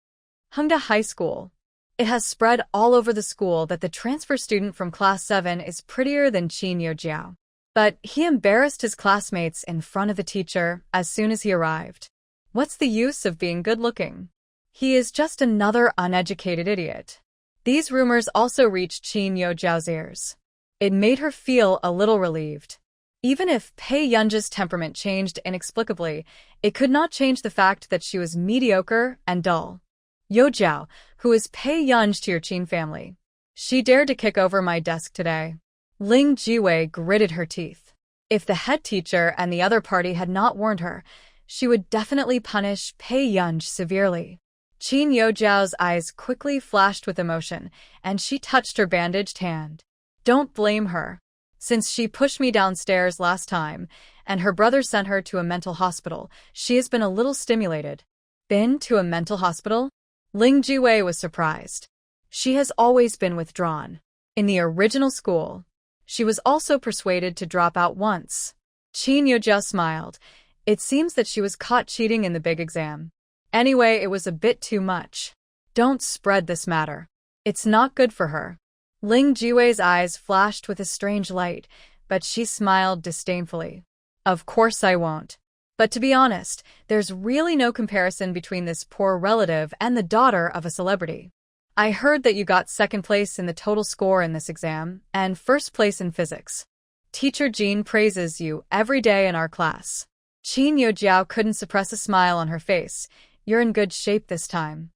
Hongda High School. It has spread all over the school that the transfer student from Class 7 is prettier than Chinyu Jiao. But he embarrassed his classmates in front of the teacher as soon as he arrived. What's the use of being good-looking? He is just another uneducated idiot. These rumors also reached Chinyu Jiao's ears. It made her feel a little relieved. Even if Pei Yunja's temperament changed inexplicably, it could not change the fact that she was mediocre and dull. "Yo Jiao, who is Pei Yunj to your Qin family? She dared to kick over my desk today." Ling Jiwei gritted her teeth. If the head teacher and the other party had not warned her, she would definitely punish Pei Yunj severely. Chinyu Jiao's eyes quickly flashed with emotion, and she touched her bandaged hand. "Don't blame her. Since she pushed me downstairs last time, and her brother sent her to a mental hospital, she has been a little stimulated." "Been to a mental hospital?" Ling Jiwei was surprised. She has always been withdrawn. In the original school, she was also persuaded to drop out once. Chinyu Jiao smiled. It seems that she was caught cheating in the big exam. Anyway, it was a bit too much. Don't spread this matter. It's not good for her. Ling Jiwei's eyes flashed with a strange light, but she smiled disdainfully. Of course I won't. But to be honest, there's really no comparison between this poor relative and the daughter of a celebrity. I heard that you got second place in the total score in this exam, and first place in physics. Teacher Jean praises you every day in our class. Chinyu Jiao couldn't suppress a smile on her face. You're in good shape this time.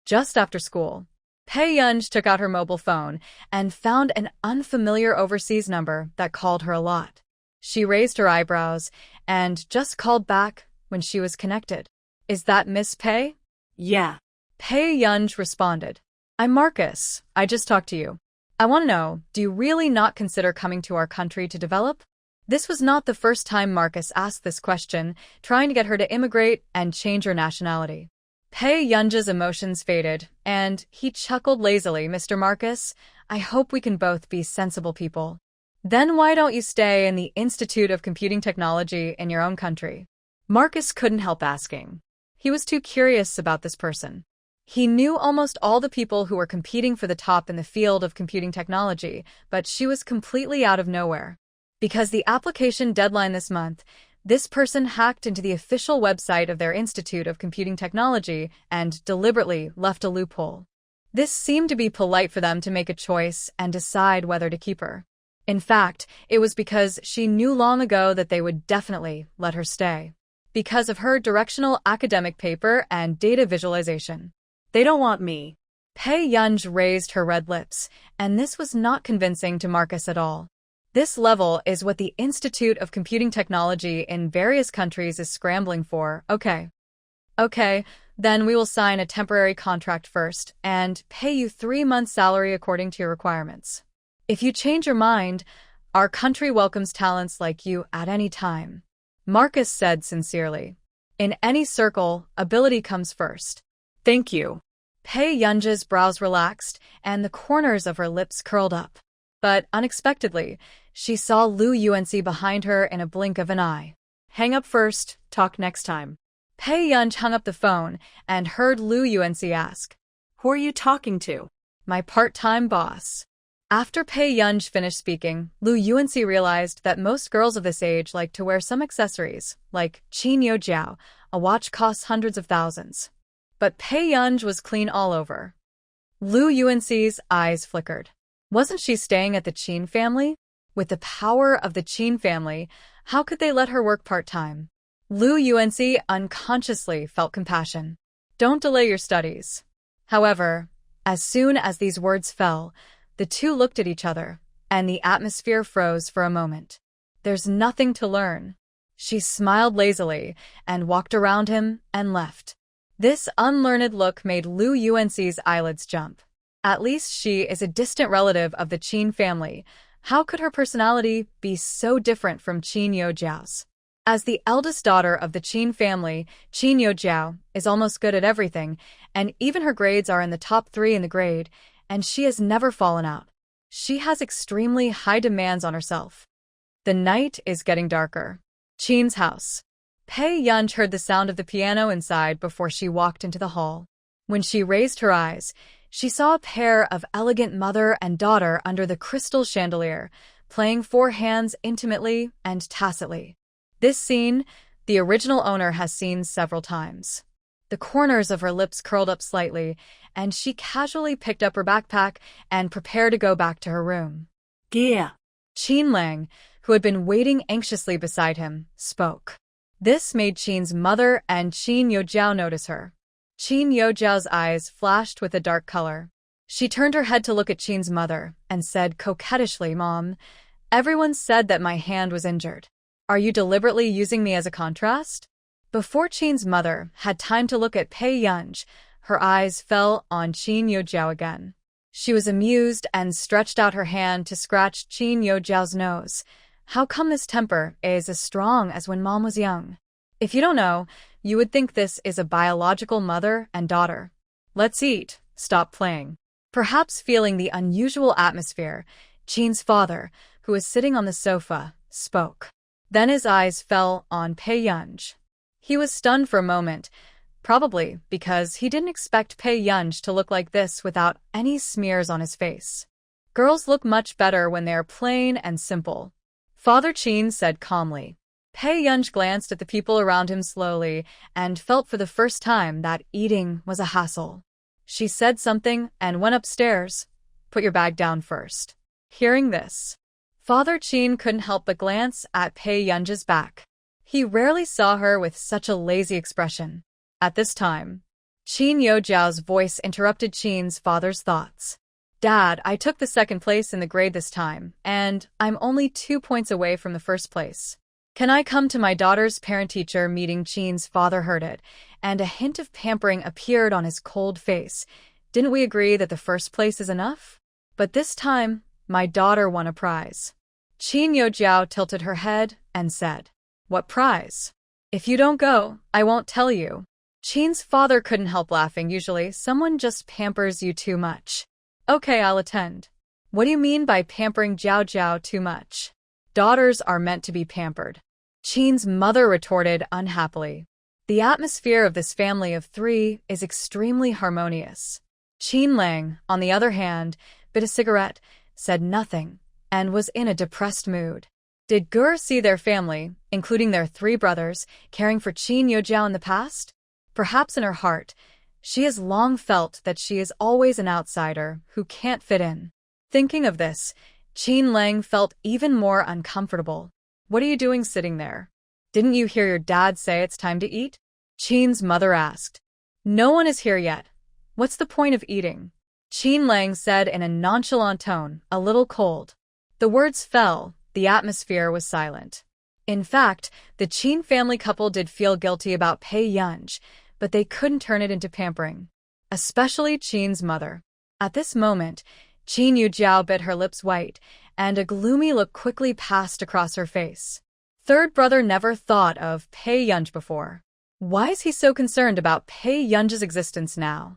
Just after school, Pei Yunj took out her mobile phone and found an unfamiliar overseas number that called her a lot. She raised her eyebrows and just called back when she was connected. Is that Miss Pei? Yeah. Pei Yunj responded. I'm Marcus. I just talked to you. I want to know, do you really not consider coming to our country to develop? This was not the first time Marcus asked this question, trying to get her to immigrate and change her nationality. Pei Yunja's emotions faded, and he chuckled lazily. Mr. Marcus, I hope we can both be sensible people. Then why don't you stay in the Institute of Computing Technology in your own country? Marcus couldn't help asking. He was too curious about this person. He knew almost all the people who were competing for the top in the field of computing technology, but she was completely out of nowhere. Because the application deadline this month, this person hacked into the official website of their Institute of Computing Technology and deliberately left a loophole. This seemed to be polite for them to make a choice and decide whether to keep her. In fact, it was because she knew long ago that they would definitely let her stay. Because of her directional academic paper and data visualization. They don't want me. Pei Yunj raised her red lips, and this was not convincing to Marcus at all. This level is what the Institute of Computing Technology in various countries is scrambling for. Okay, then we will sign a temporary contract first and pay you 3 months' salary according to your requirements. If you change your mind, our country welcomes talents like you at any time. Marcus said sincerely. In any circle, ability comes first. Thank you. Pei Yunja's brows relaxed, and the corners of her lips curled up. But unexpectedly, she saw Lu Yuanxi behind her in a blink of an eye. Hang up first, talk next time. Pei Yunj hung up the phone and heard Lu Yuanxi ask, Who are you talking to? My part-time boss. After Pei Yunj finished speaking, Lu Yuanxi realized that most girls of this age like to wear some accessories, like Qin Yo Jiao, a watch costs hundreds of thousands. But Pei Yunj was clean all over. Lu Yuanxi's eyes flickered. Wasn't she staying at the Qin family? With the power of the Qin family, how could they let her work part-time? Lu Yuanxi unconsciously felt compassion. Don't delay your studies. However, as soon as these words fell, the two looked at each other, and the atmosphere froze for a moment. There's nothing to learn. She smiled lazily and walked around him and left. This unlearned look made Lu Yuanxi's eyelids jump. At least she is a distant relative of the Qin family. How could her personality be so different from Qin Yo Jiao's? As the eldest daughter of the Qin family, Qin Yo Jiao is almost good at everything, and even her grades are in the top 3 in the grade, and she has never fallen out. She has extremely high demands on herself. The night is getting darker. Qin's house. Pei Yunj heard the sound of the piano inside before she walked into the hall. When she raised her eyes, she saw a pair of elegant mother and daughter under the crystal chandelier, playing 4 hands intimately and tacitly. This scene, the original owner has seen several times. The corners of her lips curled up slightly, and she casually picked up her backpack and prepared to go back to her room. Yeah. Qin Lang, who had been waiting anxiously beside him, spoke. This made Qin's mother and Qin Yo Jiao notice her. Qin Yo Jiao's eyes flashed with a dark color. She turned her head to look at Qin's mother and said coquettishly, Mom, everyone said that my hand was injured. Are you deliberately using me as a contrast? Before Qin's mother had time to look at Pei Yunj, her eyes fell on Qin Yo Jiao again. She was amused and stretched out her hand to scratch Qin Yo Jiao's nose. How come this temper is as strong as when Mom was young? If you don't know, you would think this is a biological mother and daughter. Let's eat, stop playing. Perhaps feeling the unusual atmosphere, Qin's father, who was sitting on the sofa, spoke. Then his eyes fell on Pei Yunj. He was stunned for a moment, probably because he didn't expect Pei Yunj to look like this without any smears on his face. Girls look much better when they are plain and simple. Father Qin said calmly. Pei Yunj glanced at the people around him slowly and felt for the first time that eating was a hassle. She said something and went upstairs. Put your bag down first. Hearing this, Father Qin couldn't help but glance at Pei Yunj's back. He rarely saw her with such a lazy expression. At this time, Qin Yo Jiao's voice interrupted Qin's father's thoughts. Dad, I took the 2nd place in the grade this time, and I'm only 2 points away from the 1st place. Can I come to my daughter's parent-teacher meeting? Qin's father heard it, and a hint of pampering appeared on his cold face. Didn't we agree that the 1st place is enough? But this time, my daughter won a prize. Qin Yo Jiao tilted her head and said, What prize? If you don't go, I won't tell you. Qin's father couldn't help laughing. Usually, someone just pampers you too much. Okay, I'll attend. What do you mean by pampering Jiao Jiao too much? Daughters are meant to be pampered. Qin's mother retorted unhappily. The atmosphere of this family of 3 is extremely harmonious. Qin Lang, on the other hand, bit a cigarette, said nothing, and was in a depressed mood. Did Gur see their family, including their 3 brothers, caring for Qin Yo Jiao in the past? Perhaps in her heart, she has long felt that she is always an outsider who can't fit in. Thinking of this, Qin Lang felt even more uncomfortable. What are you doing sitting there? Didn't you hear your dad say it's time to eat? Qin's mother asked. No one is here yet. What's the point of eating? Qin Lang said in a nonchalant tone, a little cold. The words fell, the atmosphere was silent. In fact, the Qin family couple did feel guilty about Pei Yunj, but they couldn't turn it into pampering. Especially Qin's mother. At this moment, Qin Yujiao bit her lips white, and a gloomy look quickly passed across her face. Third brother never thought of Pei Yunj before. Why is he so concerned about Pei Yunj's existence now?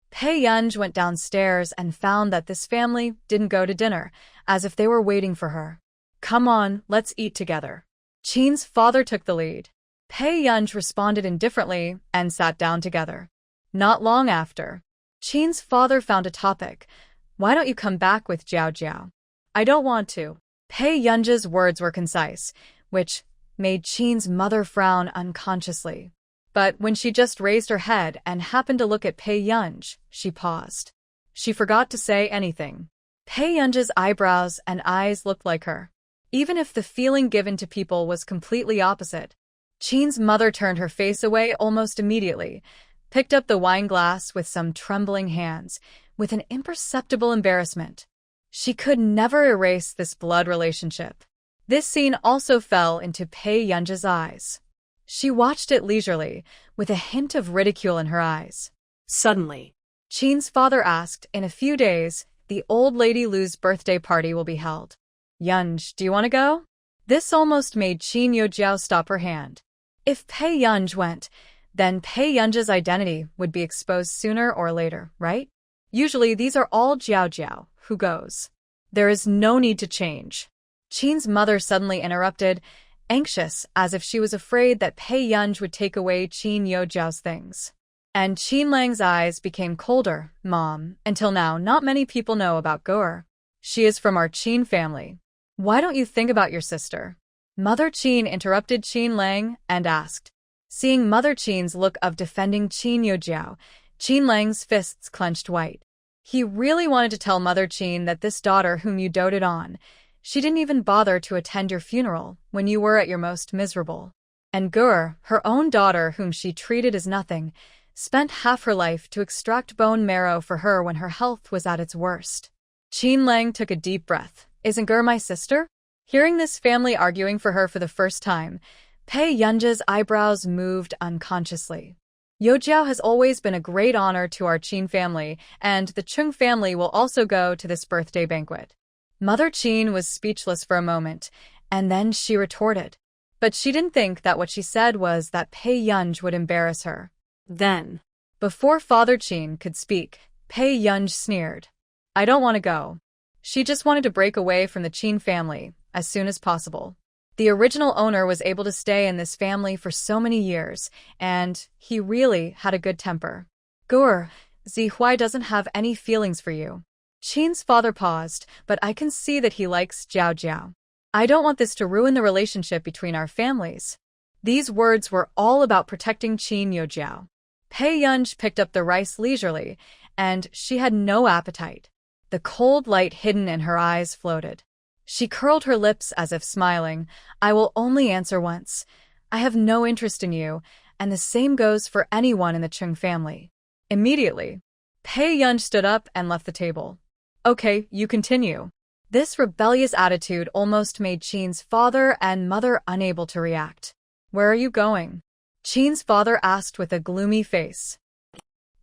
Pei Yunj went downstairs and found that this family didn't go to dinner, as if they were waiting for her. Come on, let's eat together. Qin's father took the lead. Pei Yunj responded indifferently and sat down together. Not long after, Qin's father found a topic. Why don't you come back with Jiao Jiao? I don't want to. Pei Yunj's words were concise, which made Qin's mother frown unconsciously. But when she just raised her head and happened to look at Pei Yunj, she paused. She forgot to say anything. Pei Yunj's eyebrows and eyes looked like her, even if the feeling given to people was completely opposite. Qin's mother turned her face away almost immediately, picked up the wine glass with some trembling hands, with an imperceptible embarrassment. She could never erase this blood relationship. This scene also fell into Pei Yunj's eyes. She watched it leisurely, with a hint of ridicule in her eyes. Suddenly, Qin's father asked, in a few days, the old lady Lu's birthday party will be held. Yunj, do you want to go? This almost made Qin Yujiao stop her hand. If Pei Yunj went, then Pei Yunj's identity would be exposed sooner or later, right? Usually these are all Jiao Jiao who goes. There is no need to change. Qin's mother suddenly interrupted, anxious as if she was afraid that Pei Yunj would take away Qin Yujiao's things. And Qin Lang's eyes became colder. Mom, until now not many people know about Gur. She is from our Qin family. Why don't you think about your sister? Mother Qin interrupted Qin Lang and asked. Seeing Mother Qin's look of defending Qin Yujiao, Qin Lang's fists clenched white. He really wanted to tell Mother Qin that this daughter whom you doted on, she didn't even bother to attend your funeral when you were at your most miserable. And Gur, her own daughter whom she treated as nothing, spent half her life to extract bone marrow for her when her health was at its worst. Qin Lang took a deep breath. Isn't Gur my sister? Hearing this family arguing for her for the first time, Pei Yunj's eyebrows moved unconsciously. Yujiao has always been a great honor to our Qin family, and the Chung family will also go to this birthday banquet. Mother Qin was speechless for a moment, and then she retorted. But she didn't think that what she said was that Pei Yunj would embarrass her. then, Before Father Qin could speak, Pei Yunj sneered. I don't want to go. She just wanted to break away from the Qin family as soon as possible. The original owner was able to stay in this family for so many years, and he really had a good temper. Gur, Zihui doesn't have any feelings for you. Qin's father paused, but I can see that he likes Jiao Jiao. I don't want this to ruin the relationship between our families. These words were all about protecting Qin Yujiao. Pei Yunj picked up the rice leisurely, and she had no appetite. The cold light hidden in her eyes floated. She curled her lips as if smiling. I will only answer once. I have no interest in you, and the same goes for anyone in the Chung family. Immediately, Pei Yunj stood up and left the table. Okay, you continue. This rebellious attitude almost made Qin's father and mother unable to react. Where are you going? Qin's father asked with a gloomy face.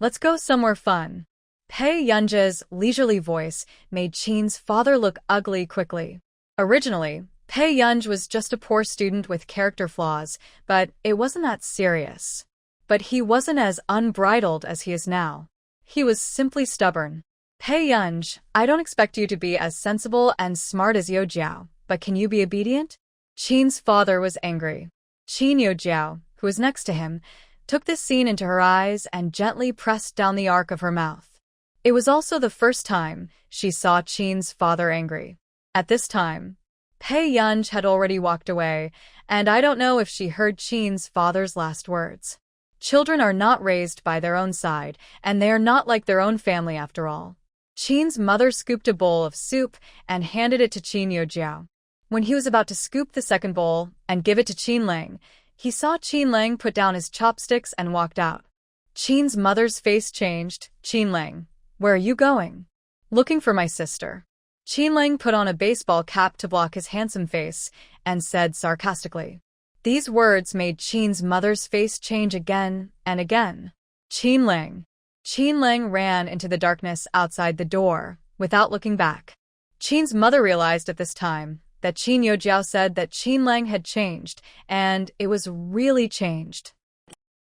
Let's go somewhere fun. Pei Yunj's leisurely voice made Qin's father look ugly quickly. Originally, Pei Yunj was just a poor student with character flaws, but it wasn't that serious. But he wasn't as unbridled as he is now. He was simply stubborn. Pei Yunj, I don't expect you to be as sensible and smart as Yujiao, but can you be obedient? Qin's father was angry. Qin Yujiao, who was next to him, took this scene into her eyes and gently pressed down the arc of her mouth. It was also the first time she saw Qin's father angry. At this time, Pei Yunj had already walked away, and I don't know if she heard Qin's father's last words. Children are not raised by their own side, and they are not like their own family after all. Qin's mother scooped a bowl of soup and handed it to Qin Yojiao. When he was about to scoop the second bowl and give it to Qin Lang, he saw Qin Lang put down his chopsticks and walked out. Qin's mother's face changed. Qin Lang, where are you going? Looking for my sister. Qin Lang put on a baseball cap to block his handsome face and said sarcastically. These words made Qin's mother's face change again and again. Qin Lang. Qin Lang ran into the darkness outside the door, without looking back. Qin's mother realized at this time that Qin Yojiao said that Qin Lang had changed, and it was really changed.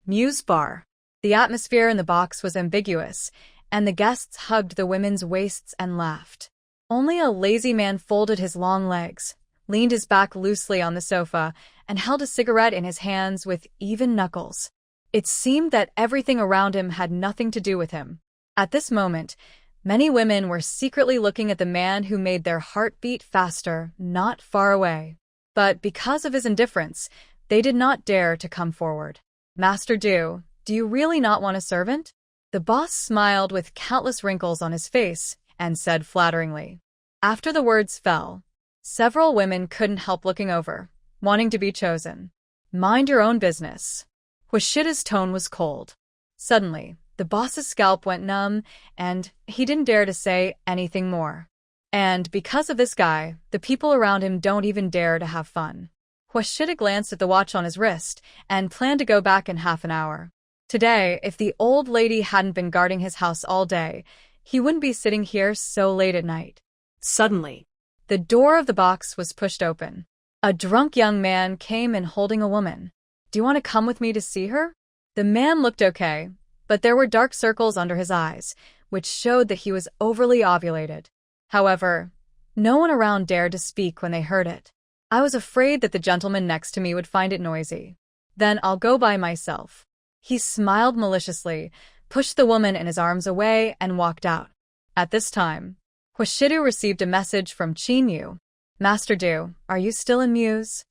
Muse Bar. The atmosphere in the box was ambiguous, and the guests hugged the women's waists and laughed. Only a lazy man folded his long legs, leaned his back loosely on the sofa, and held a cigarette in his hands with even knuckles. It seemed that everything around him had nothing to do with him. At this moment, many women were secretly looking at the man who made their heart beat faster, not far away. But because of his indifference, they did not dare to come forward. Master Do you really not want a servant? The boss smiled with countless wrinkles on his face and said flatteringly. After the words fell, several women couldn't help looking over, wanting to be chosen. Mind your own business. Huashida's tone was cold. Suddenly, the boss's scalp went numb, and he didn't dare to say anything more. And because of this guy, the people around him don't even dare to have fun. Huashida glanced at the watch on his wrist and planned to go back in half an hour. Today, if the old lady hadn't been guarding his house all day, he wouldn't be sitting here so late at night. Suddenly, the door of the box was pushed open. A drunk young man came in holding a woman. Do you want to come with me to see her? The man looked okay, but there were dark circles under his eyes, which showed that he was overly ovulated. However, no one around dared to speak when they heard it. I was afraid that the gentleman next to me would find it noisy. Then I'll go by myself. He smiled maliciously, pushed the woman in his arms away, and walked out. At this time, Huashidu received a message from Qin Yu. Master Du, are you still in Muse?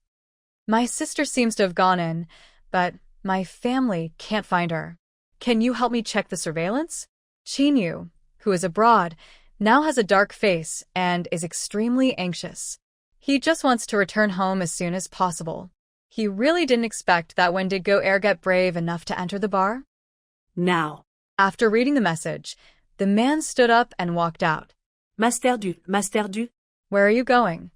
My sister seems to have gone in, but my family can't find her. Can you help me check the surveillance? Qin Yu, who is abroad, now has a dark face and is extremely anxious. He just wants to return home as soon as possible. He really didn't expect that when did Go Air get brave enough to enter the bar? Now. After reading the message, the man stood up and walked out. Master Du. Where are you going?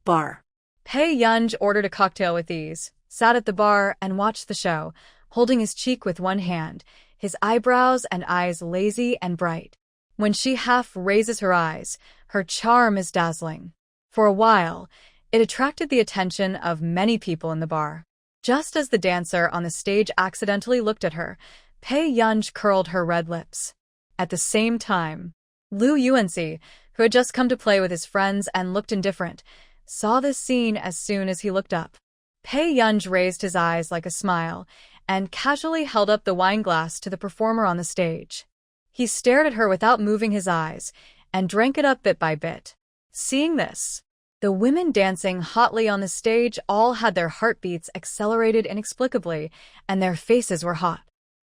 Bar. Pei Yunj ordered a cocktail with ease, sat at the bar, and watched the show, holding his cheek with one hand, his eyebrows and eyes lazy and bright. When she half raises her eyes, her charm is dazzling. For a while, it attracted the attention of many people in the bar. Just as the dancer on the stage accidentally looked at her, Pei Yunj curled her red lips. At the same time, Lu Yuanxi, who had just come to play with his friends and looked indifferent, saw this scene as soon as he looked up. Pei Yunj raised his eyes like a smile and casually held up the wine glass to the performer on the stage. He stared at her without moving his eyes and drank it up bit by bit. Seeing this, the women dancing hotly on the stage all had their heartbeats accelerated inexplicably, and their faces were hot.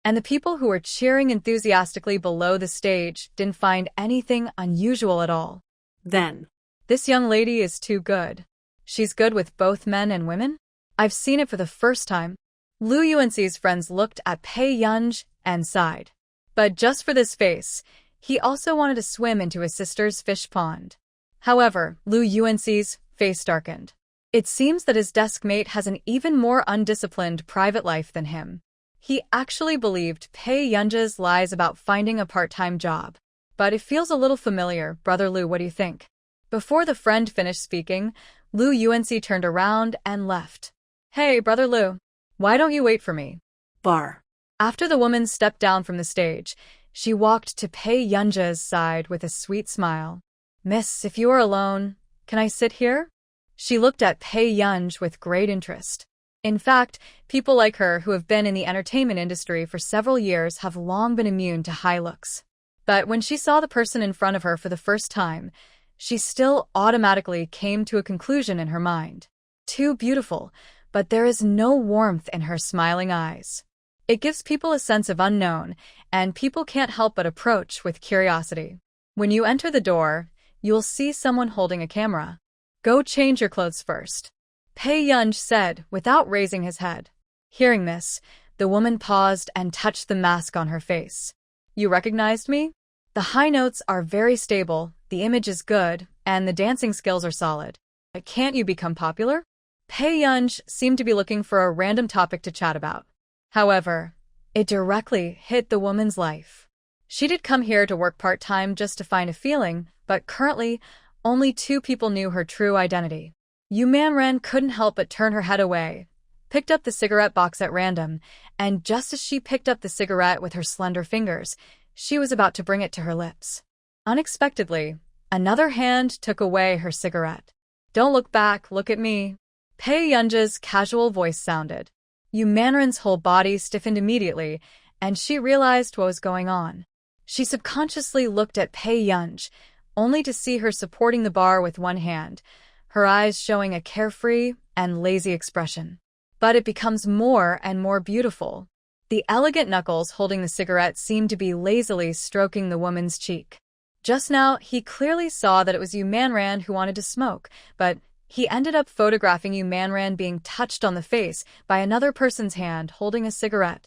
And the people who were cheering enthusiastically below the stage didn't find anything unusual at all. Then, this young lady is too good. She's good with both men and women? I've seen it for the first time. Lu Yuanxi's friends looked at Pei Yunj and sighed. But just for this face, he also wanted to swim into his sister's fish pond. However, Lu Yuanxi's face darkened. It seems that his desk mate has an even more undisciplined private life than him. He actually believed Pei Yunj's lies about finding a part-time job. But it feels a little familiar. Brother Lu, what do you think? Before the friend finished speaking, Lu Yuanxi turned around and left. Hey, Brother Lu, why don't you wait for me? Bar. After the woman stepped down from the stage, she walked to Pei Yunj's side with a sweet smile. Miss, if you are alone, can I sit here? She looked at Pei Yunj with great interest. In fact, people like her who have been in the entertainment industry for several years have long been immune to high looks. But when she saw the person in front of her for the first time, she still automatically came to a conclusion in her mind. Too beautiful, but there is no warmth in her smiling eyes. It gives people a sense of unknown, and people can't help but approach with curiosity. When you enter the door, you'll see someone holding a camera. Go change your clothes first, Pei Yunj said without raising his head. Hearing this, the woman paused and touched the mask on her face. You recognized me? The high notes are very stable, the image is good, and the dancing skills are solid. Can't you become popular? Pei Yunj seemed to be looking for a random topic to chat about. However, it directly hit the woman's life. She did come here to work part-time just to find a feeling, but currently, only 2 people knew her true identity. Yu Manran couldn't help but turn her head away, picked up the cigarette box at random, and just as she picked up the cigarette with her slender fingers, she was about to bring it to her lips. Unexpectedly, another hand took away her cigarette. Don't look back, look at me. Pei Yunj's casual voice sounded. Yu Manran's whole body stiffened immediately, and she realized what was going on. She subconsciously looked at Pei Yunj, only to see her supporting the bar with one hand, her eyes showing a carefree and lazy expression. But it becomes more and more beautiful. The elegant knuckles holding the cigarette seemed to be lazily stroking the woman's cheek. Just now, he clearly saw that it was Yu Manran who wanted to smoke, but he ended up photographing Yu Manran being touched on the face by another person's hand holding a cigarette.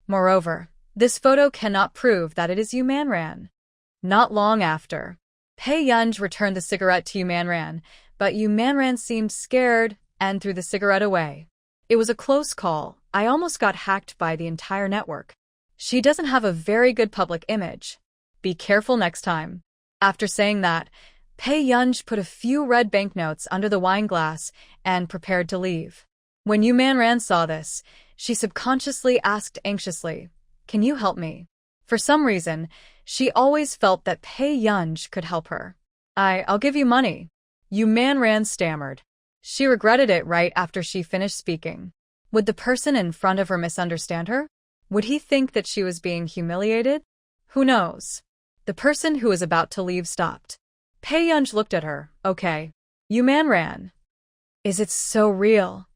Moreover, this photo cannot prove that it is Yu Manran. Not long after, Pei Yunj returned the cigarette to Yu Manran, but Yu Manran seemed scared and threw the cigarette away. It was a close call. I almost got hacked by the entire network. She doesn't have a very good public image. Be careful next time. After saying that, Pei Yunj put a few red banknotes under the wine glass and prepared to leave. When Yu Manran saw this, she subconsciously asked anxiously, "Can you help me?" For some reason, she always felt that Pei Yunj could help her. I'll give you money," Yu Manran stammered. She regretted it right after she finished speaking. Would the person in front of her misunderstand her? Would he think that she was being humiliated? Who knows? The person who was about to leave stopped. Pei Yunj looked at her. Okay. Yu Manran. Is it so real?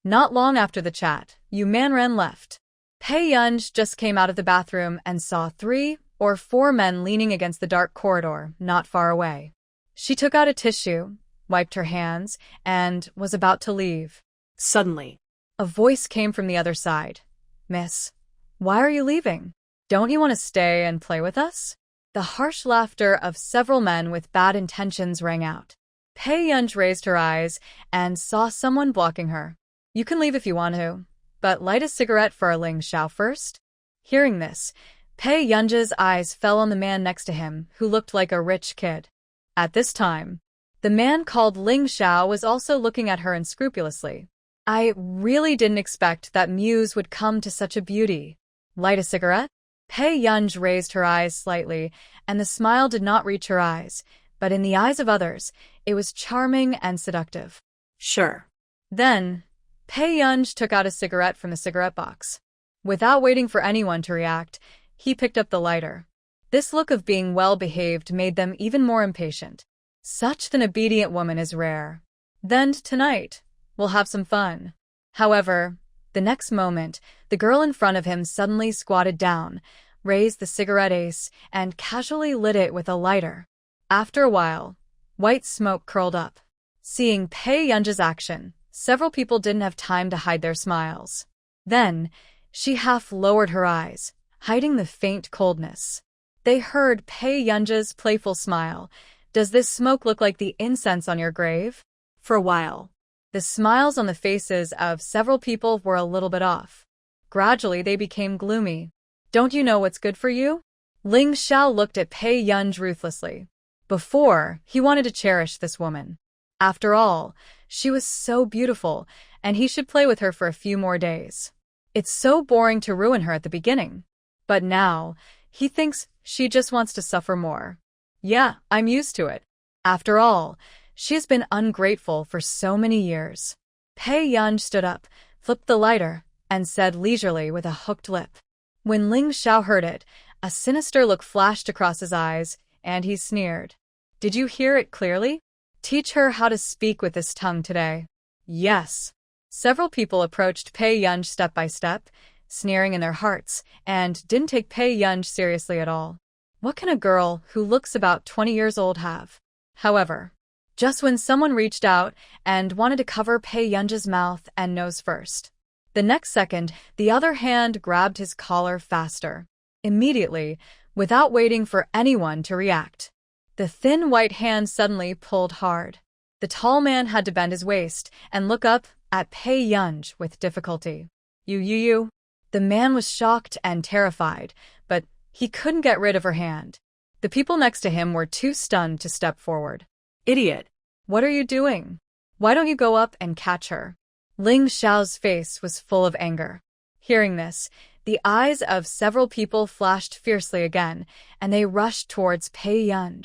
Not long after the chat, Yu Manran left. Pei Yunj just came out of the bathroom and saw 3 or 4 men leaning against the dark corridor not far away. She took out a tissue, wiped her hands, and was about to leave. Suddenly, a voice came from the other side. Miss, why are you leaving? Don't you want to stay and play with us? The harsh laughter of several men with bad intentions rang out. Pei Yunj raised her eyes and saw someone blocking her. You can leave if you want to, but light a cigarette for our Ling Xiao first. Hearing this, Pei Yunj's eyes fell on the man next to him, who looked like a rich kid. At this time, the man called Ling Xiao was also looking at her unscrupulously. I really didn't expect that Muse would come to such a beauty. Light a cigarette? Pei Yunj raised her eyes slightly, and the smile did not reach her eyes, but in the eyes of others, it was charming and seductive. Sure. Then, Pei Yunj took out a cigarette from the cigarette box. Without waiting for anyone to react, he picked up the lighter. This look of being well-behaved made them even more impatient. Such an obedient woman is rare. Then, tonight, we'll have some fun. However, the next moment, the girl in front of him suddenly squatted down, raised the cigarette ace, and casually lit it with a lighter. After a while, white smoke curled up. Seeing Pei Yunj's action, several people didn't have time to hide their smiles. Then, she half lowered her eyes, hiding the faint coldness. They heard Pei Yunj's playful smile. Does this smoke look like the incense on your grave? For a while, the smiles on the faces of several people were a little bit off. Gradually, they became gloomy. Don't you know what's good for you? Ling Xiao looked at Pei Yunj ruthlessly. Before, he wanted to cherish this woman. After all, she was so beautiful, and he should play with her for a few more days. It's so boring to ruin her at the beginning. But now, he thinks she just wants to suffer more. Yeah, I'm used to it. After all, she has been ungrateful for so many years. Pei Yunj stood up, flipped the lighter, and said leisurely with a hooked lip. When Ling Xiao heard it, a sinister look flashed across his eyes, and he sneered. Did you hear it clearly? Teach her how to speak with this tongue today. Yes. Several people approached Pei Yunj step by step, sneering in their hearts, and didn't take Pei Yunj seriously at all. What can a girl who looks about 20 years old have? However, just when someone reached out and wanted to cover Pei Yun's mouth and nose first, the next second, the other hand grabbed his collar faster. Immediately, without waiting for anyone to react, the thin white hand suddenly pulled hard. The tall man had to bend his waist and look up at Pei Yun with difficulty. You. The man was shocked and terrified, but he couldn't get rid of her hand. The people next to him were too stunned to step forward. Idiot. What are you doing? Why don't you go up and catch her? Ling Xiao's face was full of anger. Hearing this, the eyes of several people flashed fiercely again, and they rushed towards Pei Yun.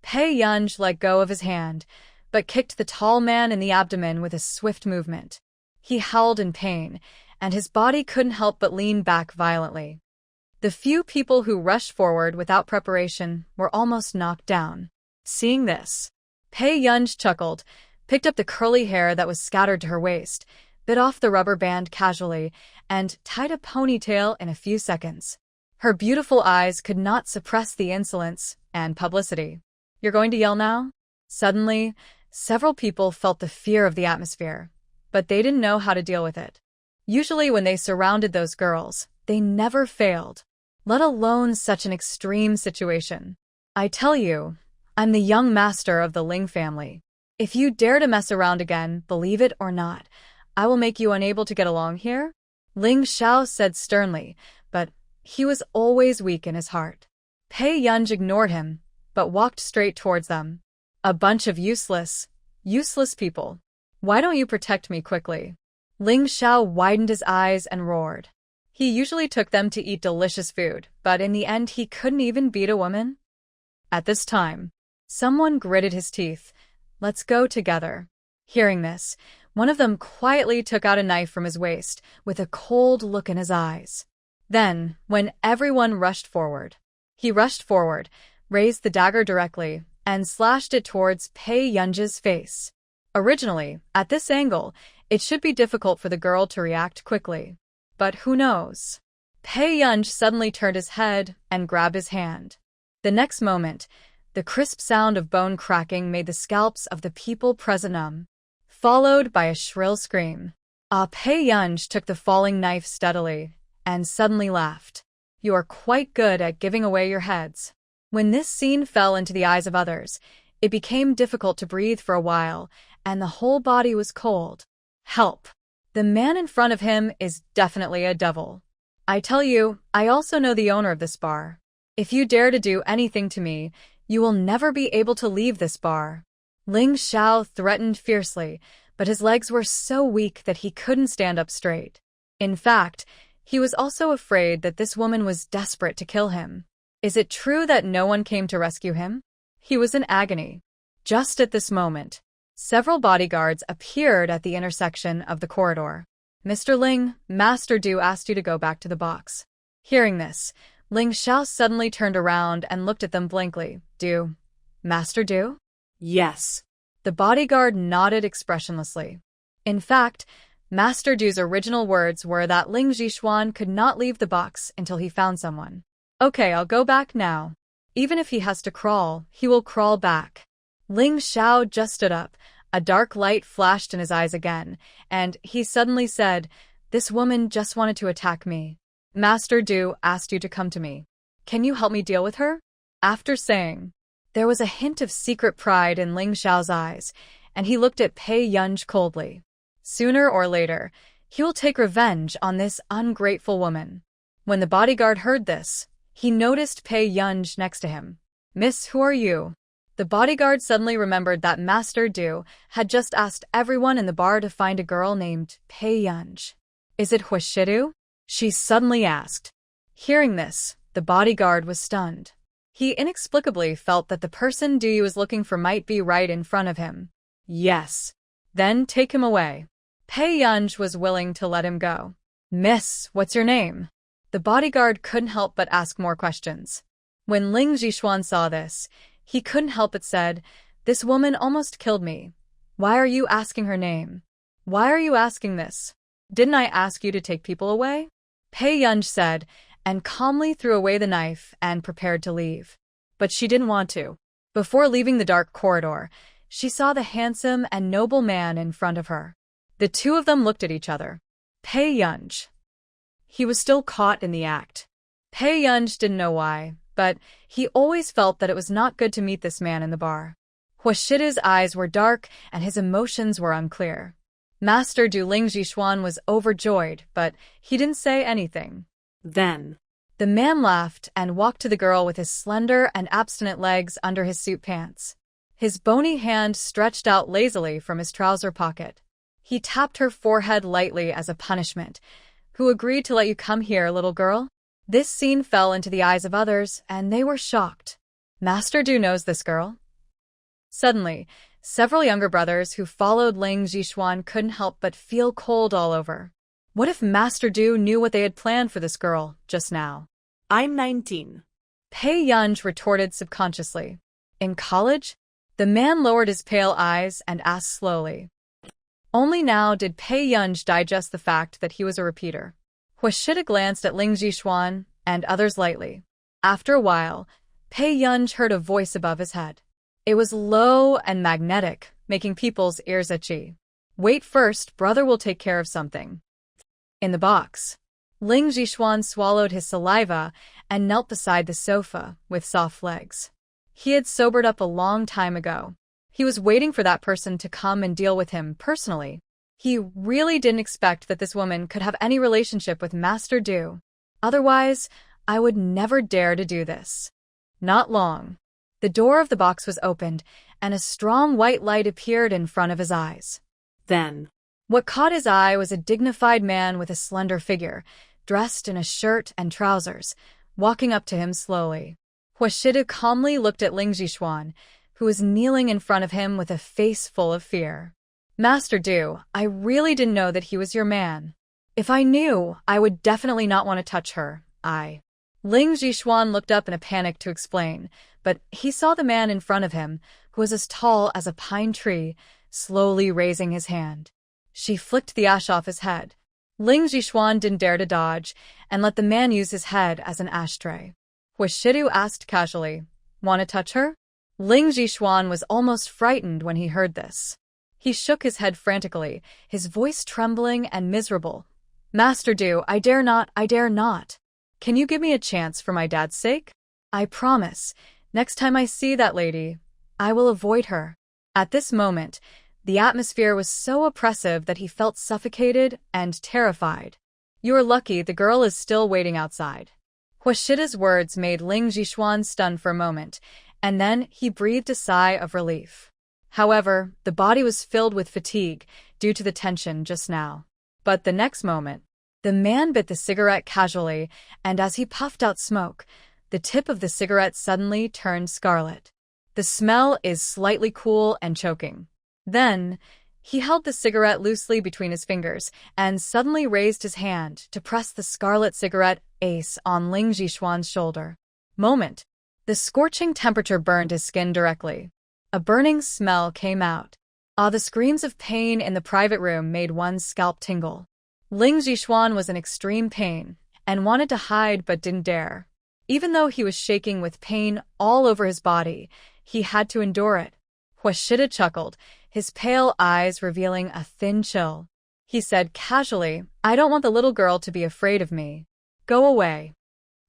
Pei Yun let go of his hand, but kicked the tall man in the abdomen with a swift movement. He howled in pain, and his body couldn't help but lean back violently. The few people who rushed forward without preparation were almost knocked down. Seeing this, Pei Yun chuckled, picked up the curly hair that was scattered to her waist, bit off the rubber band casually, and tied a ponytail in a few seconds. Her beautiful eyes could not suppress the insolence and publicity. You're going to yell now? Suddenly, several people felt the fear of the atmosphere, but they didn't know how to deal with it. Usually when they surrounded those girls, they never failed, let alone such an extreme situation. I tell you, I'm the young master of the Ling family. If you dare to mess around again, believe it or not, I will make you unable to get along here? Ling Xiao said sternly, but he was always weak in his heart. Pei Yun ignored him, but walked straight towards them. A bunch of useless people. Why don't you protect me quickly? Ling Xiao widened his eyes and roared. He usually took them to eat delicious food, but in the end he couldn't even beat a woman. At this time, someone gritted his teeth. Let's go together. Hearing this, one of them quietly took out a knife from his waist, with a cold look in his eyes. Then, when everyone rushed forward, he rushed forward, raised the dagger directly, and slashed it towards Pei Yun's face. Originally, at this angle, it should be difficult for the girl to react quickly. But who knows? Pei Yun suddenly turned his head and grabbed his hand. The next moment, the crisp sound of bone cracking made the scalps of the people present numb, followed by a shrill scream. Pei Yun took the falling knife steadily and suddenly laughed. You are quite good at giving away your heads. When this scene fell into the eyes of others, it became difficult to breathe for a while, and the whole body was cold. Help! The man in front of him is definitely a devil. I tell you, I also know the owner of this bar. If you dare to do anything to me, you will never be able to leave this bar. Ling Xiao threatened fiercely, but his legs were so weak that he couldn't stand up straight. In fact, he was also afraid that this woman was desperate to kill him. Is it true that no one came to rescue him? He was in agony. Just at this moment, several bodyguards appeared at the intersection of the corridor. Mr. Ling, Master Du asked you to go back to the box. Hearing this, Ling Xiao suddenly turned around and looked at them blankly. Du? Master Du? Yes. The bodyguard nodded expressionlessly. In fact, Master Du's original words were that Ling Zixuan could not leave the box until he found someone. Okay, I'll go back now. Even if he has to crawl, he will crawl back. Ling Xiao just stood up. A dark light flashed in his eyes again, and he suddenly said, This woman just wanted to attack me. Master Du asked you to come to me. Can you help me deal with her? After saying, there was a hint of secret pride in Ling Xiao's eyes, and he looked at Pei Yun coldly. Sooner or later, he will take revenge on this ungrateful woman. When the bodyguard heard this, he noticed Pei Yun next to him. Miss, who are you? The bodyguard suddenly remembered that Master Du had just asked everyone in the bar to find a girl named Pei Yun. Is it Huashidu? She suddenly asked. Hearing this, the bodyguard was stunned. He inexplicably felt that the person Du was looking for might be right in front of him. Yes. Then take him away. Pei Yun was willing to let him go. Miss, what's your name? The bodyguard couldn't help but ask more questions. When Ling Zixuan saw this, he couldn't help but said, This woman almost killed me. Why are you asking her name? Why are you asking this? Didn't I ask you to take people away? Pei Yun said, and calmly threw away the knife and prepared to leave. But she didn't want to. Before leaving the dark corridor, she saw the handsome and noble man in front of her. The two of them looked at each other. Pei Yunj. He was still caught in the act. Pei Yunj didn't know why, but he always felt that it was not good to meet this man in the bar. Huashida's eyes were dark and his emotions were unclear. Master Du Ling Jixuan was overjoyed, but he didn't say anything. Then, the man laughed and walked to the girl with his slender and abstinent legs under his suit pants. His bony hand stretched out lazily from his trouser pocket. He tapped her forehead lightly as a punishment. Who agreed to let you come here, little girl? This scene fell into the eyes of others, and they were shocked. Master Du knows this girl? Suddenly, several younger brothers who followed Ling Jixuan couldn't help but feel cold all over. What if Master Du knew what they had planned for this girl just now? I'm 19. Pei Yunj retorted subconsciously. In college? The man lowered his pale eyes and asked slowly. Only now did Pei Yunj digest the fact that he was a repeater. Huashida glanced at Ling Jixuan and others lightly. After a while, Pei Yunj heard a voice above his head. It was low and magnetic, making people's ears itchy. Wait first, brother will take care of something. In the box, Ling Jixuan swallowed his saliva and knelt beside the sofa with soft legs. He had sobered up a long time ago. He was waiting for that person to come and deal with him personally. He really didn't expect that this woman could have any relationship with Master Du. Otherwise, I would never dare to do this. Not long. The door of the box was opened, and a strong white light appeared in front of his eyes. Then, what caught his eye was a dignified man with a slender figure, dressed in a shirt and trousers, walking up to him slowly. Huashida calmly looked at Ling Jixuan, who was kneeling in front of him with a face full of fear. Master Du, I really didn't know that he was your man. If I knew, I would definitely not want to touch her. Ling Jixuan looked up in a panic to explain, but he saw the man in front of him, who was as tall as a pine tree, slowly raising his hand. She flicked the ash off his head. Ling Jixuan didn't dare to dodge, and let the man use his head as an ashtray. Huashidu asked casually, "Want to touch her?" Ling Jixuan was almost frightened when he heard this. He shook his head frantically, his voice trembling and miserable. "Master Du, I dare not, I dare not. Can you give me a chance for my dad's sake? I promise, next time I see that lady, I will avoid her." At this moment, the atmosphere was so oppressive that he felt suffocated and terrified. "You're lucky the girl is still waiting outside." Huashida's words made Ling Jixuan stunned for a moment, and then he breathed a sigh of relief. However, the body was filled with fatigue due to the tension just now. But the next moment, the man bit the cigarette casually, and as he puffed out smoke, the tip of the cigarette suddenly turned scarlet. The smell is slightly cool and choking. Then, he held the cigarette loosely between his fingers and suddenly raised his hand to press the scarlet cigarette ace on Ling Jixuan's shoulder. Moment. The scorching temperature burned his skin directly. A burning smell came out. The screams of pain in the private room made one's scalp tingle. Ling Jixuan was in extreme pain and wanted to hide but didn't dare. Even though he was shaking with pain all over his body, he had to endure it. Huashida chuckled, his pale eyes revealing a thin chill. He said casually, "I don't want the little girl to be afraid of me. Go away."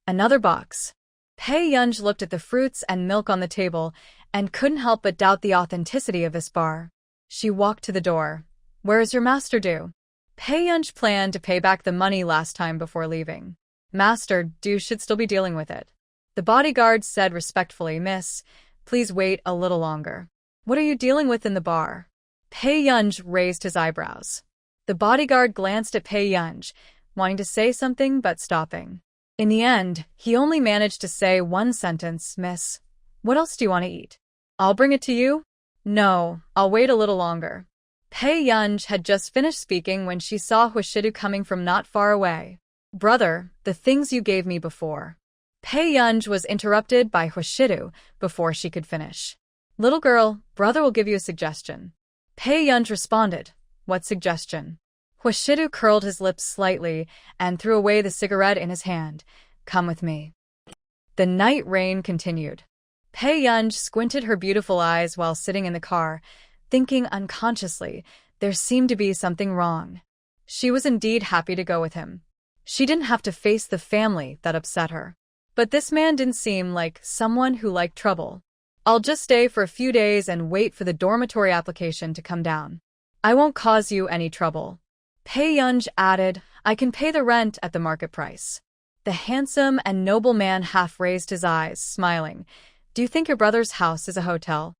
Another box. Pei Yunj looked at the fruits and milk on the table and couldn't help but doubt the authenticity of this bar. She walked to the door. "Where is your Master Du?" Pei Yunj planned to pay back the money last time before leaving. "Master Du should still be dealing with it." The bodyguard said respectfully, "Miss, please wait a little longer." "What are you dealing with in the bar?" Pei Yunj raised his eyebrows. The bodyguard glanced at Pei Yunj, wanting to say something but stopping. In the end, he only managed to say one sentence, "Miss, what else do you want to eat?" "I'll bring it to you?" "No, I'll wait a little longer." Pei Yunj had just finished speaking when she saw Huashidu coming from not far away. "Brother, the things you gave me before." Pei Yunj was interrupted by Huashidu before she could finish. "Little girl, brother will give you a suggestion." Pei Yunj responded, "What suggestion?" Huashidu curled his lips slightly and threw away the cigarette in his hand, come with me." The night rain continued. Pei Yunj squinted her beautiful eyes while sitting in the car, thinking unconsciously there seemed to be something wrong. She was indeed happy to go with him. She didn't have to face the family that upset her. But this man didn't seem like someone who liked trouble. "I'll just stay for a few days and wait for the dormitory application to come down. I won't cause you any trouble." Pei Yunj added, "I can pay the rent at the market price." The handsome and noble man half raised his eyes, smiling. "Do you think your brother's house is a hotel?"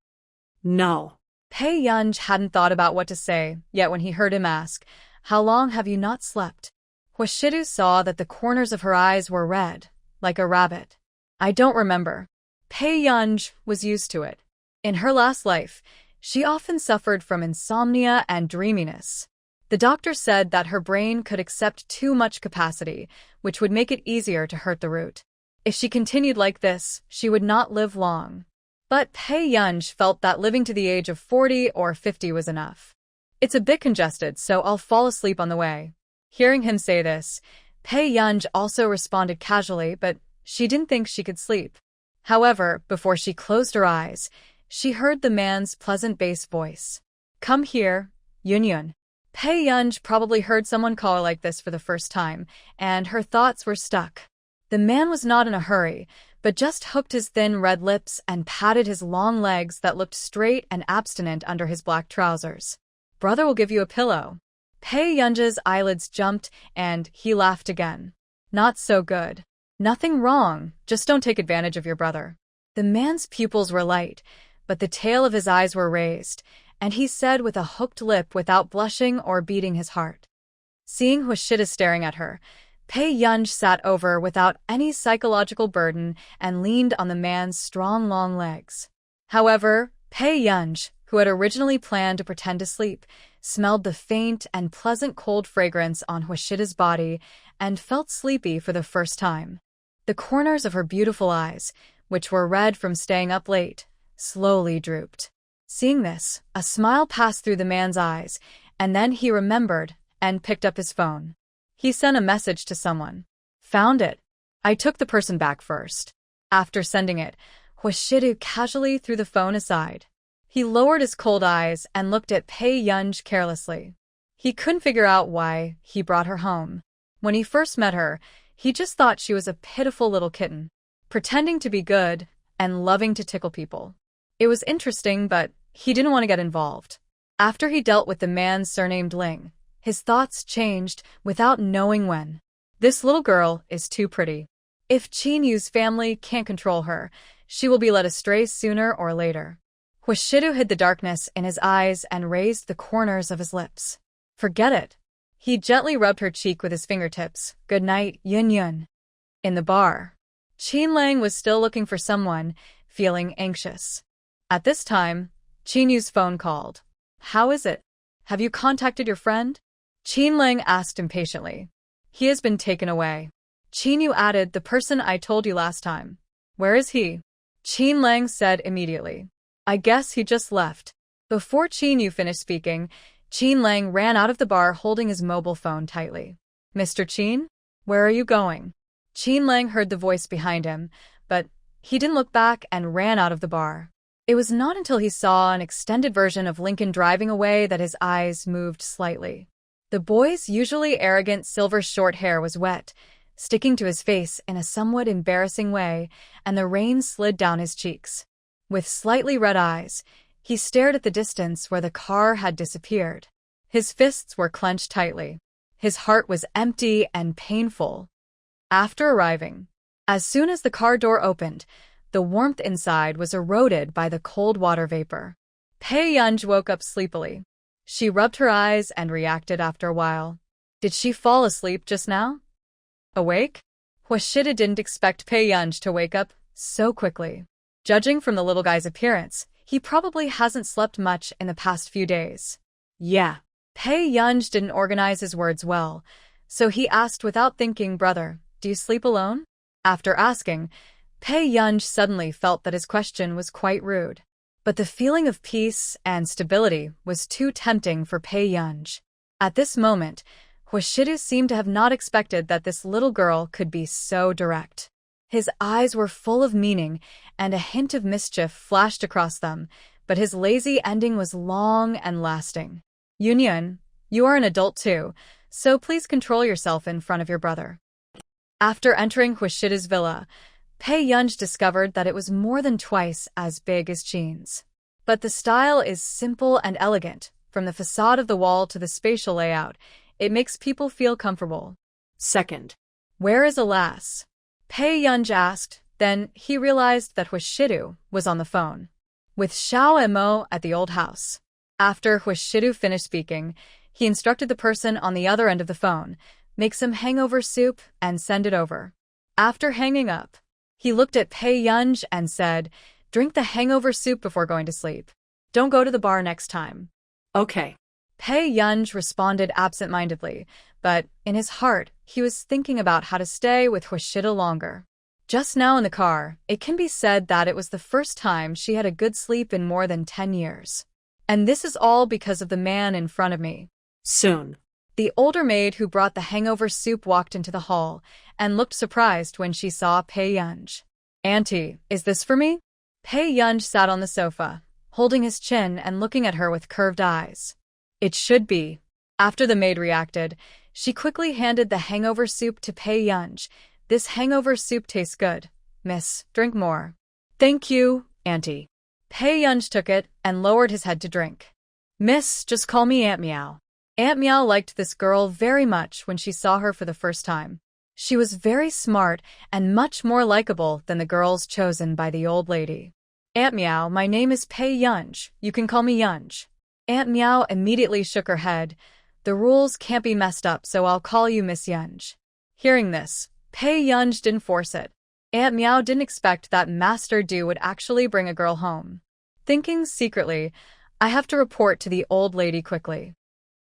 No. Pei Yunj hadn't thought about what to say, yet when he heard him ask, "How long have you not slept?" Huashidu saw that the corners of her eyes were red, like a rabbit. "I don't remember." Pei Yunj was used to it. In her last life, she often suffered from insomnia and dreaminess. The doctor said that her brain could accept too much capacity, which would make it easier to hurt the root. If she continued like this, she would not live long. But Pei Yunj felt that living to the age of 40 or 50 was enough. "It's a bit congested, so I'll fall asleep on the way." Hearing him say this, Pei Yunj also responded casually, but she didn't think she could sleep. However, before she closed her eyes, she heard the man's pleasant bass voice. "Come here, Yun." Pei Yunj probably heard someone call her like this for the first time, and her thoughts were stuck. The man was not in a hurry, but just hooked his thin red lips and patted his long legs that looked straight and abstinent under his black trousers. "Brother will give you a pillow." Pei Yunj's eyelids jumped, and he laughed again. "Not so good." "Nothing wrong, just don't take advantage of your brother." The man's pupils were light, but the tail of his eyes were raised, and he said with a hooked lip without blushing or beating his heart. Seeing Huashida staring at her, Pei Yunj sat over without any psychological burden and leaned on the man's strong long legs. However, Pei Yunj, who had originally planned to pretend to sleep, smelled the faint and pleasant cold fragrance on Huashida's body and felt sleepy for the first time. The corners of her beautiful eyes, which were red from staying up late, slowly drooped. Seeing this, a smile passed through the man's eyes, and then he remembered and picked up his phone. He sent a message to someone. "Found it. I took the person back first." After sending it, Huashidu casually threw the phone aside. He lowered his cold eyes and looked at Pei Yunj carelessly. He couldn't figure out why he brought her home. When he first met her, he just thought she was a pitiful little kitten, pretending to be good and loving to tickle people. It was interesting, but he didn't want to get involved. After he dealt with the man surnamed Ling, his thoughts changed without knowing when. This little girl is too pretty. If Qin Yu's family can't control her, she will be led astray sooner or later. Huashidu hid the darkness in his eyes and raised the corners of his lips. "Forget it." He gently rubbed her cheek with his fingertips. "Good night, Yun." In the bar, Qin Lang was still looking for someone, feeling anxious. At this time, Qin Yu's phone called. "How is it? Have you contacted your friend?" Qin Lang asked impatiently. "He has been taken away." Qin Yu added, "The person I told you last time. Where is he?" Qin Lang said immediately. "I guess he just left." Before Qin Yu finished speaking, Qin Lang ran out of the bar holding his mobile phone tightly. "Mr. Qin? Where are you going?" Qin Lang heard the voice behind him, but he didn't look back and ran out of the bar. It was not until he saw an extended version of Lincoln driving away that his eyes moved slightly. The boy's usually arrogant silver short hair was wet, sticking to his face in a somewhat embarrassing way, and the rain slid down his cheeks. With slightly red eyes, he stared at the distance where the car had disappeared. His fists were clenched tightly. His heart was empty and painful. After arriving, as soon as the car door opened, the warmth inside was eroded by the cold water vapor. Pei Yunj woke up sleepily. She rubbed her eyes and reacted after a while. Did she fall asleep just now? Awake? Huashida didn't expect Pei Yunj to wake up so quickly. Judging from the little guy's appearance, he probably hasn't slept much in the past few days. Yeah. Pei Yunj didn't organize his words well, so he asked without thinking, "Brother, do you sleep alone?" After asking, Pei Yunj suddenly felt that his question was quite rude. But the feeling of peace and stability was too tempting for Pei Yunj. At this moment, Hoshiru seemed to have not expected that this little girl could be so direct. His eyes were full of meaning, and a hint of mischief flashed across them, but his lazy ending was long and lasting. Yunyun, you are an adult too, so please control yourself in front of your brother. After entering Hoshiru's villa, Pei Yunj discovered that it was more than twice as big as Chin's. But the style is simple and elegant, from the facade of the wall to the spatial layout. It makes people feel comfortable. Second. Where is Alas? Pei Yunj asked, then he realized that Hoshiru was on the phone with Xiao and Mo at the old house. After Hoshiru finished speaking, he instructed the person on the other end of the phone, make some hangover soup and send it over. After hanging up, he looked at Pei Yunj and said, drink the hangover soup before going to sleep. Don't go to the bar next time. Okay. Pei Yunj responded absent-mindedly, but in his heart, he was thinking about how to stay with Hoshiru longer. Just now in the car, it can be said that it was the first time she had a good sleep in more than 10 years. And this is all because of the man in front of me. Soon. The older maid who brought the hangover soup walked into the hall and looked surprised when she saw Pei Yunj. Auntie, is this for me? Pei Yunj sat on the sofa, holding his chin and looking at her with curved eyes. It should be. After the maid reacted, she quickly handed the hangover soup to Pei Yunj. This hangover soup tastes good. Miss, drink more. Thank you, Auntie. Pei Yunj took it and lowered his head to drink. Miss, just call me Aunt Meow. Aunt Meow liked this girl very much when she saw her for the first time. She was very smart and much more likable than the girls chosen by the old lady. Aunt Meow, my name is Pei Yunj. You can call me Yunj. Aunt Meow immediately shook her head. The rules can't be messed up, so I'll call you Miss Yunj. Hearing this, Pei Yunj didn't force it. Aunt Meow didn't expect that Master Du would actually bring a girl home. Thinking secretly, I have to report to the old lady quickly.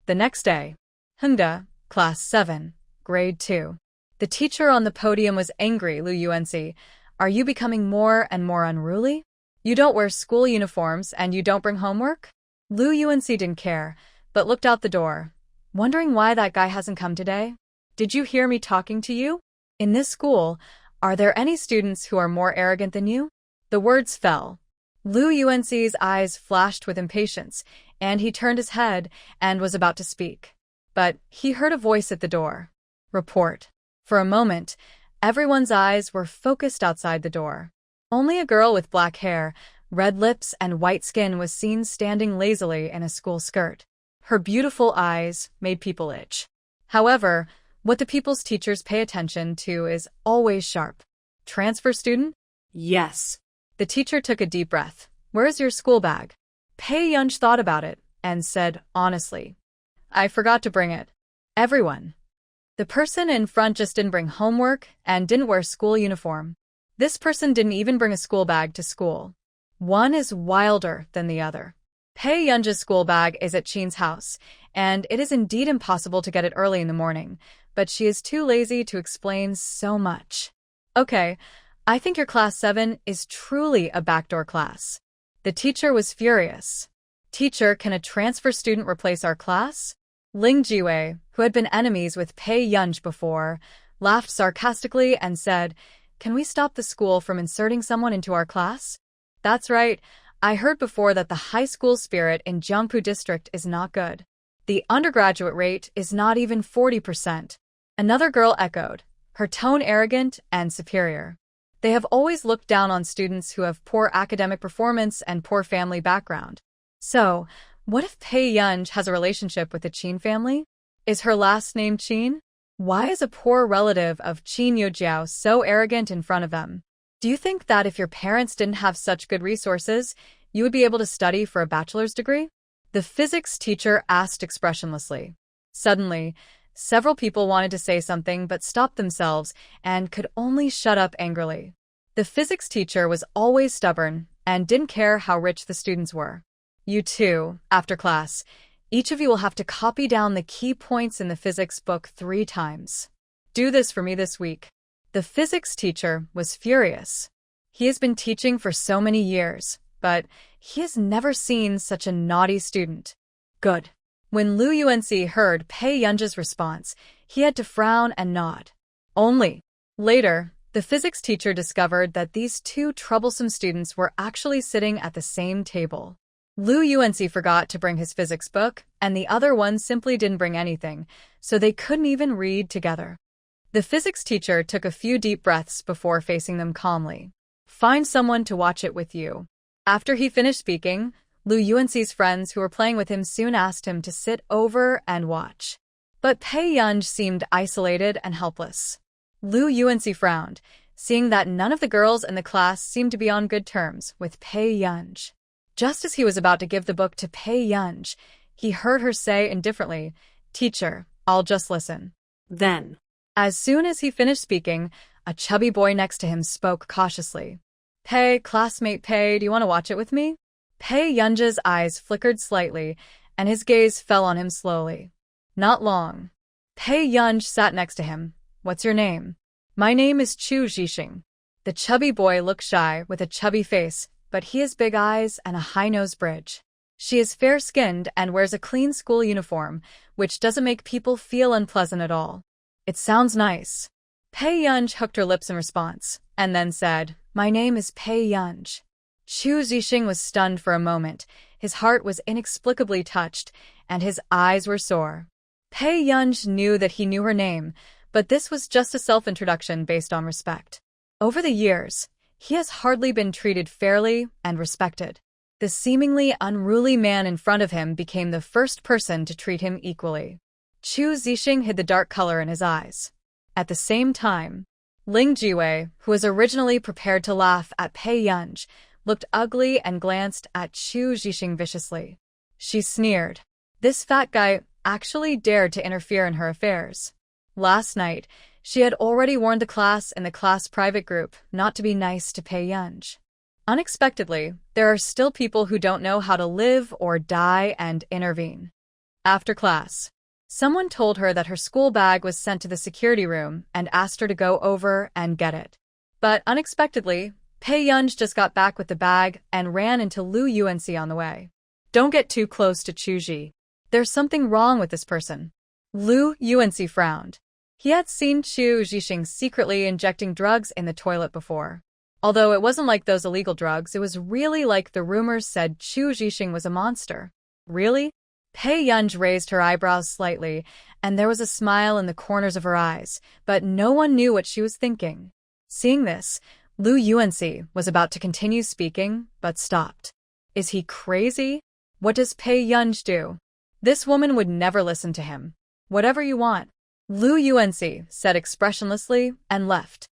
The next day, Hunda, Class 7, Grade 2. The teacher on the podium was angry. Lu Yuanci, are you becoming more and more unruly? You don't wear school uniforms and you don't bring homework? Lu Yuanci didn't care, but looked out the door, wondering why that guy hasn't come today. Did you hear me talking to you? In this school, are there any students who are more arrogant than you? The words fell. Lu Yuanci's eyes flashed with impatience, and he turned his head and was about to speak. But he heard a voice at the door. Report. For a moment, everyone's eyes were focused outside the door. Only a girl with black hair, red lips, and white skin was seen standing lazily in a school skirt. Her beautiful eyes made people itch. However, what the people's teachers pay attention to is always sharp. Transfer student? Yes. The teacher took a deep breath. Where's your school bag? Pei Yunj thought about it and said honestly, I forgot to bring it. Everyone. The person in front just didn't bring homework and didn't wear school uniform. This person didn't even bring a school bag to school. One is wilder than the other. Pei Yunj's school bag is at Chin's house, and it is indeed impossible to get it early in the morning, but she is too lazy to explain so much. Okay, I think your Class 7 is truly a backdoor class. The teacher was furious. Teacher, can a transfer student replace our class? Ling Jiwei, who had been enemies with Pei Yunj before, laughed sarcastically and said, can we stop the school from inserting someone into our class? That's right. I heard before that the high school spirit in Jiangpu district is not good. The undergraduate rate is not even 40%. Another girl echoed, her tone arrogant and superior. They have always looked down on students who have poor academic performance and poor family background. So, what if Pei Yunj has a relationship with the Qin family? Is her last name Qin? Why is a poor relative of Qin Yujiao so arrogant in front of them? Do you think that if your parents didn't have such good resources, you would be able to study for a bachelor's degree? The physics teacher asked expressionlessly. Suddenly, several people wanted to say something but stopped themselves and could only shut up angrily. The physics teacher was always stubborn and didn't care how rich the students were. You too, after class, each of you will have to copy down the key points in the physics book 3 times. Do this for me this week. The physics teacher was furious. He has been teaching for so many years, but he has never seen such a naughty student. Good. When Lu Yuanxi heard Pei Yunji's response, he had to frown and nod. Only later, the physics teacher discovered that these two troublesome students were actually sitting at the same table. Lu Yuanxi forgot to bring his physics book, and the other one simply didn't bring anything, so they couldn't even read together. The physics teacher took a few deep breaths before facing them calmly. Find someone to watch it with you. After he finished speaking, Lu Yuanxi's friends who were playing with him soon asked him to sit over and watch. But Pei Yunji seemed isolated and helpless. Lu Yuanxi frowned, seeing that none of the girls in the class seemed to be on good terms with Pei Yunji. Just as he was about to give the book to Pei Yunji, he heard her say indifferently, "Teacher, I'll just listen." Then, as soon as he finished speaking, a chubby boy next to him spoke cautiously. "Pei, classmate Pei, do you want to watch it with me?" Pei Yunji's eyes flickered slightly, and his gaze fell on him slowly. Not long. Pei Yunji sat next to him. "What's your name?" "My name is Chu Zhixing." The chubby boy looked shy with a chubby face, but he has big eyes and a high nose bridge. She is fair-skinned and wears a clean school uniform, which doesn't make people feel unpleasant at all. "It sounds nice." Pei Yunji hooked her lips in response, and then said, "My name is Pei Yunji." Chu Zhixing was stunned for a moment. His heart was inexplicably touched, and his eyes were sore. Pei Yunji knew that he knew her name, but this was just a self-introduction based on respect. Over the years, he has hardly been treated fairly and respected. The seemingly unruly man in front of him became the first person to treat him equally. Chu Zhixing hid the dark color in his eyes. At the same time, Ling Jiwei, who was originally prepared to laugh at Pei Yunji, looked ugly and glanced at Chu Zhixing viciously. She sneered. This fat guy actually dared to interfere in her affairs. Last night, she had already warned the class in the class private group not to be nice to Pei Yunji. Unexpectedly, there are still people who don't know how to live or die and intervene. After class, someone told her that her school bag was sent to the security room and asked her to go over and get it. But unexpectedly, Pei Yunji just got back with the bag and ran into Lu Yuanxi on the way. "Don't get too close to Chuji. There's something wrong with this person." Lu Yuanxi frowned. He had seen Chu Zhixing secretly injecting drugs in the toilet before. Although it wasn't like those illegal drugs, it was really like the rumors said Chu Zhixing was a monster. Really? Pei Yunji raised her eyebrows slightly, and there was a smile in the corners of her eyes, but no one knew what she was thinking. Seeing this, Lu Yuanxi was about to continue speaking, but stopped. Is he crazy? What does Pei Yunji do? This woman would never listen to him. "Whatever you want," Lu Yuanxi said expressionlessly and left.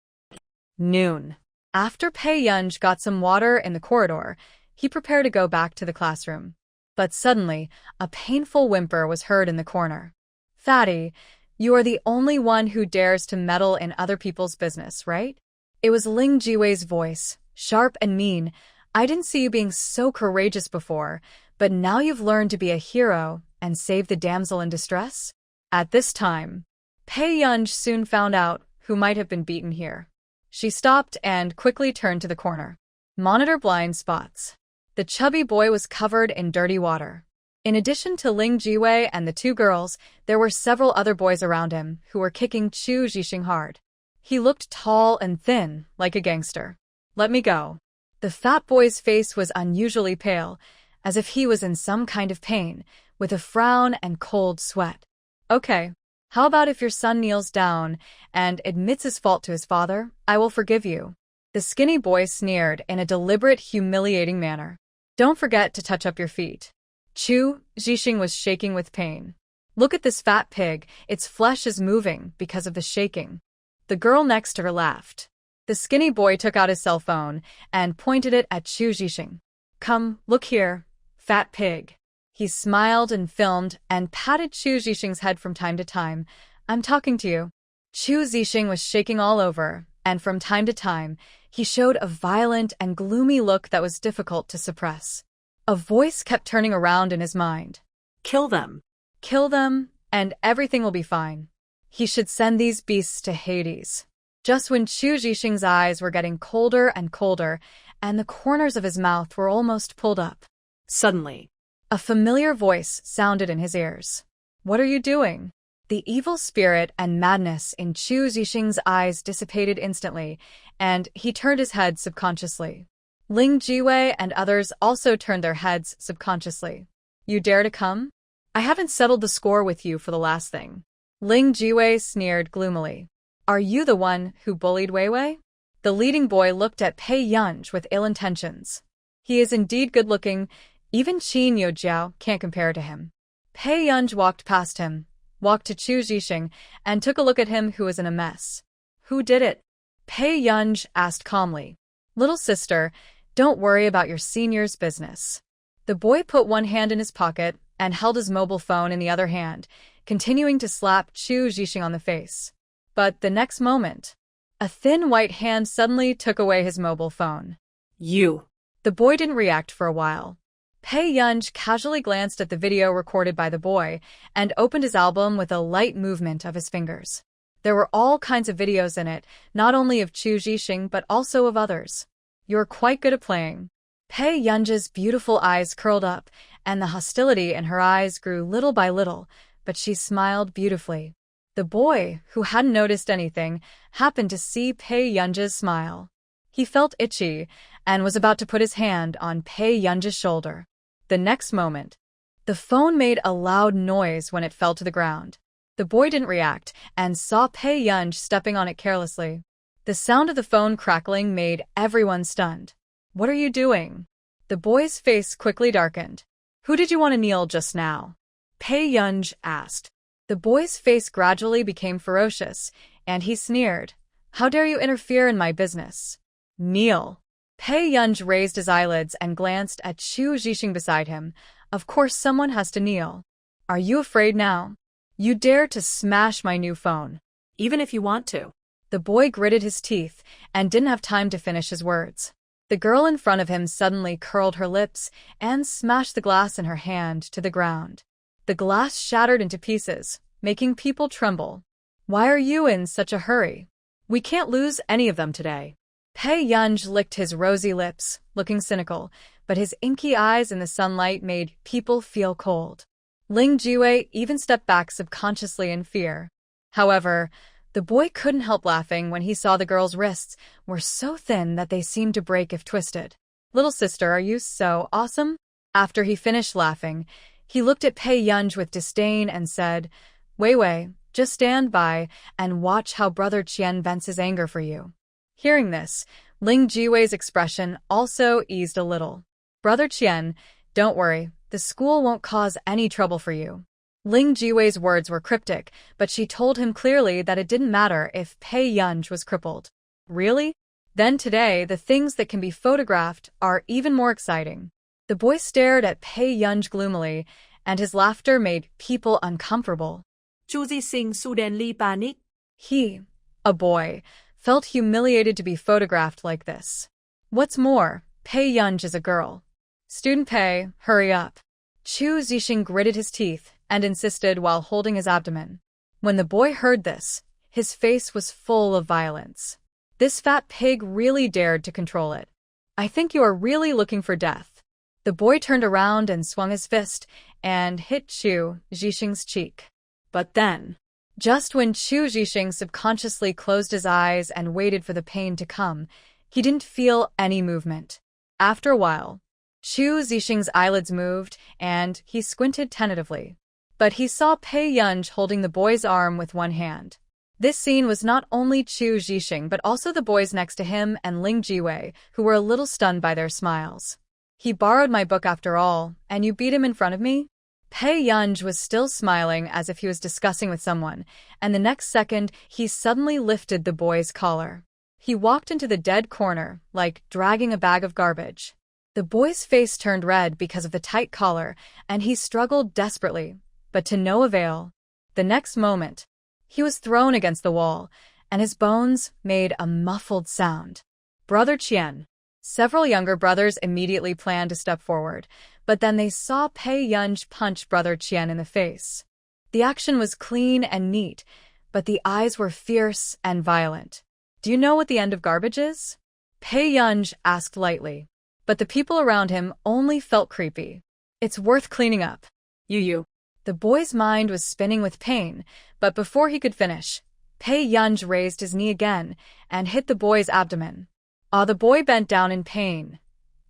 Noon. After Pei Yunji got some water in the corridor, he prepared to go back to the classroom. But suddenly, a painful whimper was heard in the corner. "Fatty, you are the only one who dares to meddle in other people's business, right?" It was Ling Jiwei's voice, sharp and mean. "I didn't see you being so courageous before, but now you've learned to be a hero and save the damsel in distress?" At this time, Pei Yunji soon found out who might have been beaten here. She stopped and quickly turned to the corner. Monitor blind spots. The chubby boy was covered in dirty water. In addition to Ling Jiwei and the two girls, there were several other boys around him who were kicking Chu Zhixing hard. He looked tall and thin, like a gangster. "Let me go." The fat boy's face was unusually pale, as if he was in some kind of pain, with a frown and cold sweat. "Okay. How about if your son kneels down and admits his fault to his father? I will forgive you." The skinny boy sneered in a deliberate, humiliating manner. "Don't forget to touch up your feet." Chu Zhixing was shaking with pain. "Look at this fat pig, its flesh is moving because of the shaking." The girl next to her laughed. The skinny boy took out his cell phone and pointed it at Chu Zhixing. "Come, look here, fat pig." He smiled and filmed and patted Chu Zhixing's head from time to time. "I'm talking to you." Chu Zhixing was shaking all over, and from time to time, he showed a violent and gloomy look that was difficult to suppress. A voice kept turning around in his mind. "Kill them." "Kill them, and everything will be fine. He should send these beasts to Hades." Just when Chu Zhixing's eyes were getting colder and colder, and the corners of his mouth were almost pulled up. Suddenly, A familiar voice sounded in his ears. What are you doing? The evil spirit and madness in Chu Zixing's eyes dissipated instantly, and he turned his head subconsciously. Ling Jiwei and others also turned their heads subconsciously. You dare to come? I haven't settled the score with you for the last thing. Ling Jiwei sneered gloomily. Are you the one who bullied Weiwei? The leading boy looked at Pei Yunj with ill intentions. He is indeed good-looking. Even Qin Yojiao can't compare to him. Pei Yunj walked past him, walked to Chu Zixing, and took a look at him who was in a mess. Who did it? Pei Yunj asked calmly. Little sister, don't worry about your senior's business. The boy put one hand in his pocket and held his mobile phone in the other hand, continuing to slap Chu Zixing on the face. But the next moment, a thin white hand suddenly took away his mobile phone. You. The boy didn't react for a while. Pei Yunj casually glanced at the video recorded by the boy and opened his album with a light movement of his fingers. There were all kinds of videos in it, not only of Chu Zixing but also of others. You're quite good at playing. Pei Yunj's beautiful eyes curled up, and the hostility in her eyes grew little by little, but she smiled beautifully. The boy, who hadn't noticed anything, happened to see Pei Yunj's smile. He felt itchy and was about to put his hand on Pei Yunj's shoulder. The next moment, the phone made a loud noise when it fell to the ground. The boy didn't react and saw Pei Yunj stepping on it carelessly. The sound of the phone crackling made everyone stunned. What are you doing? The boy's face quickly darkened. Who did you want to kneel just now? Pei Yunj asked. The boy's face gradually became ferocious, and he sneered. How dare you interfere in my business? Kneel. Pei Yunj raised his eyelids and glanced at Chu Zixing beside him. Of course someone has to kneel. Are you afraid now? You dare to smash my new phone. Even if you want to. The boy gritted his teeth and didn't have time to finish his words. The girl in front of him suddenly curled her lips and smashed the glass in her hand to the ground. The glass shattered into pieces, making people tremble. Why are you in such a hurry? We can't lose any of them today. Pei Yunj licked his rosy lips, looking cynical, but his inky eyes in the sunlight made people feel cold. Ling Jiwei even stepped back subconsciously in fear. However, the boy couldn't help laughing when he saw the girl's wrists were so thin that they seemed to break if twisted. Little sister, are you so awesome? After he finished laughing, he looked at Pei Yunj with disdain and said, Weiwei, just stand by and watch how Brother Qian vents his anger for you. Hearing this, Ling Jiwei's expression also eased a little. Brother Qian, don't worry, the school won't cause any trouble for you. Ling Jiwei's words were cryptic, but she told him clearly that it didn't matter if Pei Yunj was crippled. Really? Then today, the things that can be photographed are even more exciting. The boy stared at Pei Yunj gloomily, and his laughter made people uncomfortable. Chu Zixing suddenly panicked. He, a boy, felt humiliated to be photographed like this. What's more, Pei Yunj is a girl. Student Pei, hurry up. Chu Zixing gritted his teeth and insisted while holding his abdomen. When the boy heard this, his face was full of violence. This fat pig really dared to control it. I think you are really looking for death. The boy turned around and swung his fist and hit Chu Zixing's cheek. But then, just when Chu Zixing subconsciously closed his eyes and waited for the pain to come, he didn't feel any movement. After a while, Chu Zixing's eyelids moved and he squinted tentatively. But he saw Pei Yunj holding the boy's arm with one hand. This scene was not only Chu Zixing but also the boys next to him and Ling Jiwei, who were a little stunned by their smiles. He borrowed my book after all, and you beat him in front of me? Pei Yunj was still smiling as if he was discussing with someone, and the next second he suddenly lifted the boy's collar. He walked into the dead corner, like dragging a bag of garbage. The boy's face turned red because of the tight collar, and he struggled desperately, but to no avail. The next moment, he was thrown against the wall, and his bones made a muffled sound. Brother Qian. Several younger brothers immediately planned to step forward, but then they saw Pei Yunj punch Brother Qian in the face. The action was clean and neat, but the eyes were fierce and violent. Do you know what the end of garbage is? Pei Yunj asked lightly, but the people around him only felt creepy. It's worth cleaning up. You. The boy's mind was spinning with pain, but before he could finish, Pei Yunj raised his knee again and hit the boy's abdomen. The boy bent down in pain,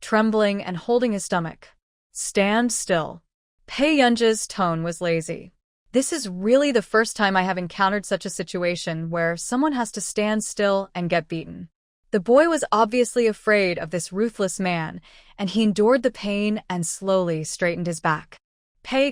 trembling and holding his stomach. Stand still. Pei Yunj's tone was lazy. This is really the first time I have encountered such a situation where someone has to stand still and get beaten. The boy was obviously afraid of this ruthless man, and he endured the pain and slowly straightened his back.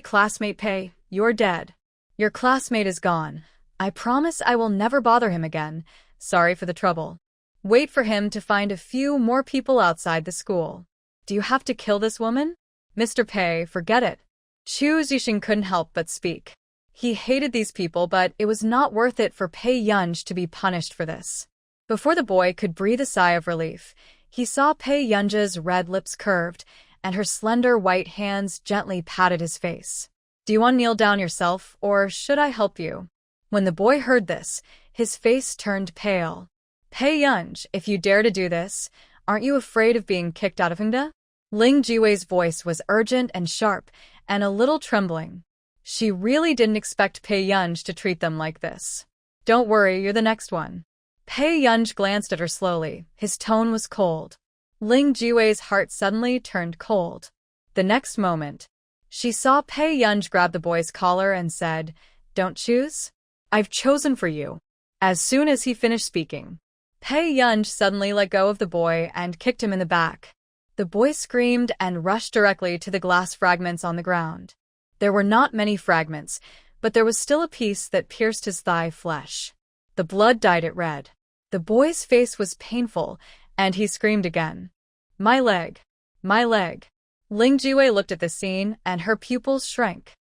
Classmate Pei, you're dead. Your classmate is gone. I promise I will never bother him again. Sorry for the trouble. Wait for him to find a few more people outside the school. Do you have to kill this woman? Mr. Pei, forget it. Chu Zixing couldn't help but speak. He hated these people, but it was not worth it for Pei Yunj to be punished for this. Before the boy could breathe a sigh of relief, he saw Pei Yunj's red lips curved, and her slender white hands gently patted his face. Do you want to kneel down yourself, or should I help you? When the boy heard this, his face turned pale. Pei Yunj, if you dare to do this, aren't you afraid of being kicked out of Hongda? Ling Jiwei's voice was urgent and sharp, and a little trembling. She really didn't expect Pei Yunj to treat them like this. Don't worry, you're the next one. Pei Yunj glanced at her slowly. His tone was cold. Ling Jiwei's heart suddenly turned cold. The next moment, she saw Pei Yunj grab the boy's collar and said, "Don't choose? I've chosen for you." As soon as he finished speaking, Pei Yunj suddenly let go of the boy and kicked him in the back. The boy screamed and rushed directly to the glass fragments on the ground. There were not many fragments, but there was still a piece that pierced his thigh flesh. The blood dyed it red. The boy's face was painful, and he screamed again. My leg! My leg! Ling Jiwei looked at the scene, and her pupils shrank.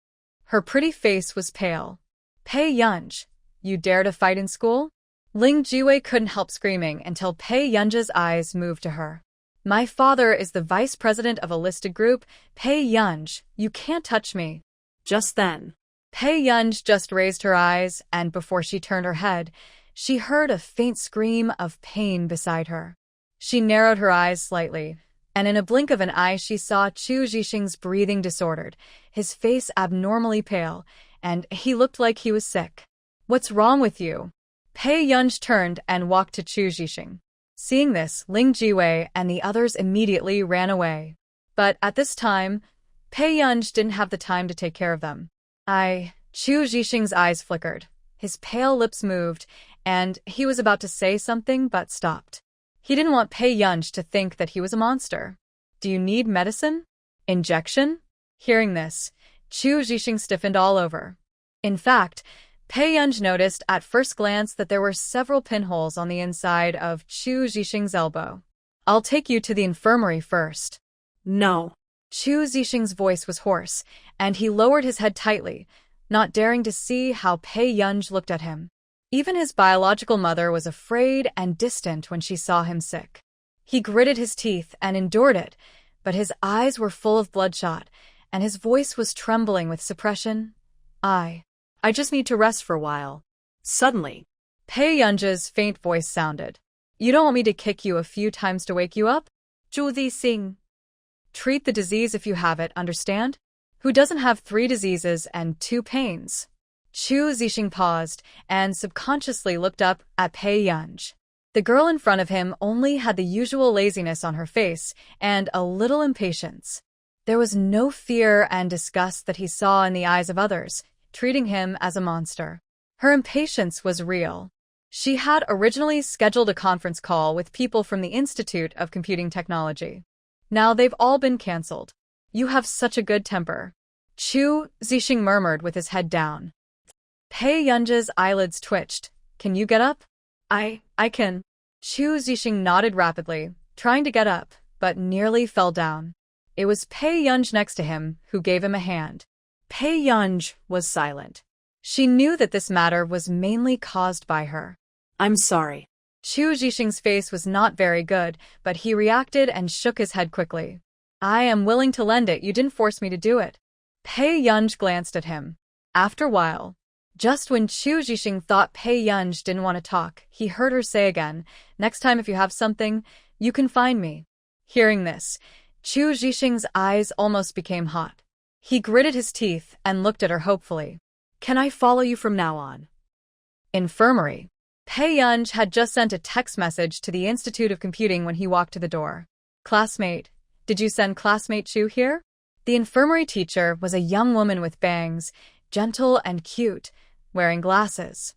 Her pretty face was pale. Pei Yunj, you dare to fight in school? Ling Jiwei couldn't help screaming until Pei Yunj's eyes moved to her. My father is the vice president of a listed group. Pei Yunj, you can't touch me. Just then, Pei Yunj just raised her eyes, and before she turned her head, she heard a faint scream of pain beside her. She narrowed her eyes slightly, and in a blink of an eye she saw Chu Zixing's breathing disordered, his face abnormally pale, and he looked like he was sick. What's wrong with you? Pei Yunj turned and walked to Chu Zixing. Seeing this, Ling Jiwei and the others immediately ran away. But at this time, Pei Yunj didn't have the time to take care of them. Chu Zixing's eyes flickered. His pale lips moved, and he was about to say something but stopped. He didn't want Pei Yunj to think that he was a monster. Do you need medicine? Injection? Hearing this, Chu Zixing stiffened all over. In fact, Pei Yunj noticed at first glance that there were several pinholes on the inside of Chu Zixing's elbow. I'll take you to the infirmary first. No. Chu Zixing's voice was hoarse, and he lowered his head tightly, not daring to see how Pei Yunj looked at him. Even his biological mother was afraid and distant when she saw him sick. He gritted his teeth and endured it, but his eyes were full of bloodshot, and his voice was trembling with suppression. I just need to rest for a while. Suddenly, Pei Yunj's faint voice sounded. You don't want me to kick you a few times to wake you up? Zhu Zixing. Treat the disease if you have it, understand? Who doesn't have 3 diseases and 2 pains? Chu Zixing paused and subconsciously looked up at Pei Yunj. The girl in front of him only had the usual laziness on her face and a little impatience. There was no fear and disgust that he saw in the eyes of others, treating him as a monster. Her impatience was real. She had originally scheduled a conference call with people from the Institute of Computing Technology. Now they've all been cancelled. You have such a good temper. Chu Zixing murmured with his head down. Pei Yunj's eyelids twitched. Can you get up? I can. Chu Zixing nodded rapidly, trying to get up, but nearly fell down. It was Pei Yunj next to him who gave him a hand. Pei Yunj was silent. She knew that this matter was mainly caused by her. I'm sorry. Chu Zixing's face was not very good, but he reacted and shook his head quickly. I am willing to lend it, you didn't force me to do it. Pei Yunj glanced at him. After a while, just when Chu Zixing thought Pei Yunj didn't want to talk, he heard her say again, next time if you have something, you can find me. Hearing this, Chu Zixing's eyes almost became hot. He gritted his teeth and looked at her hopefully. Can I follow you from now on? Infirmary. Pei Yunj had just sent a text message to the Institute of Computing when he walked to the door. Classmate, did you send classmate Chu here? The infirmary teacher was a young woman with bangs, gentle and cute, wearing glasses.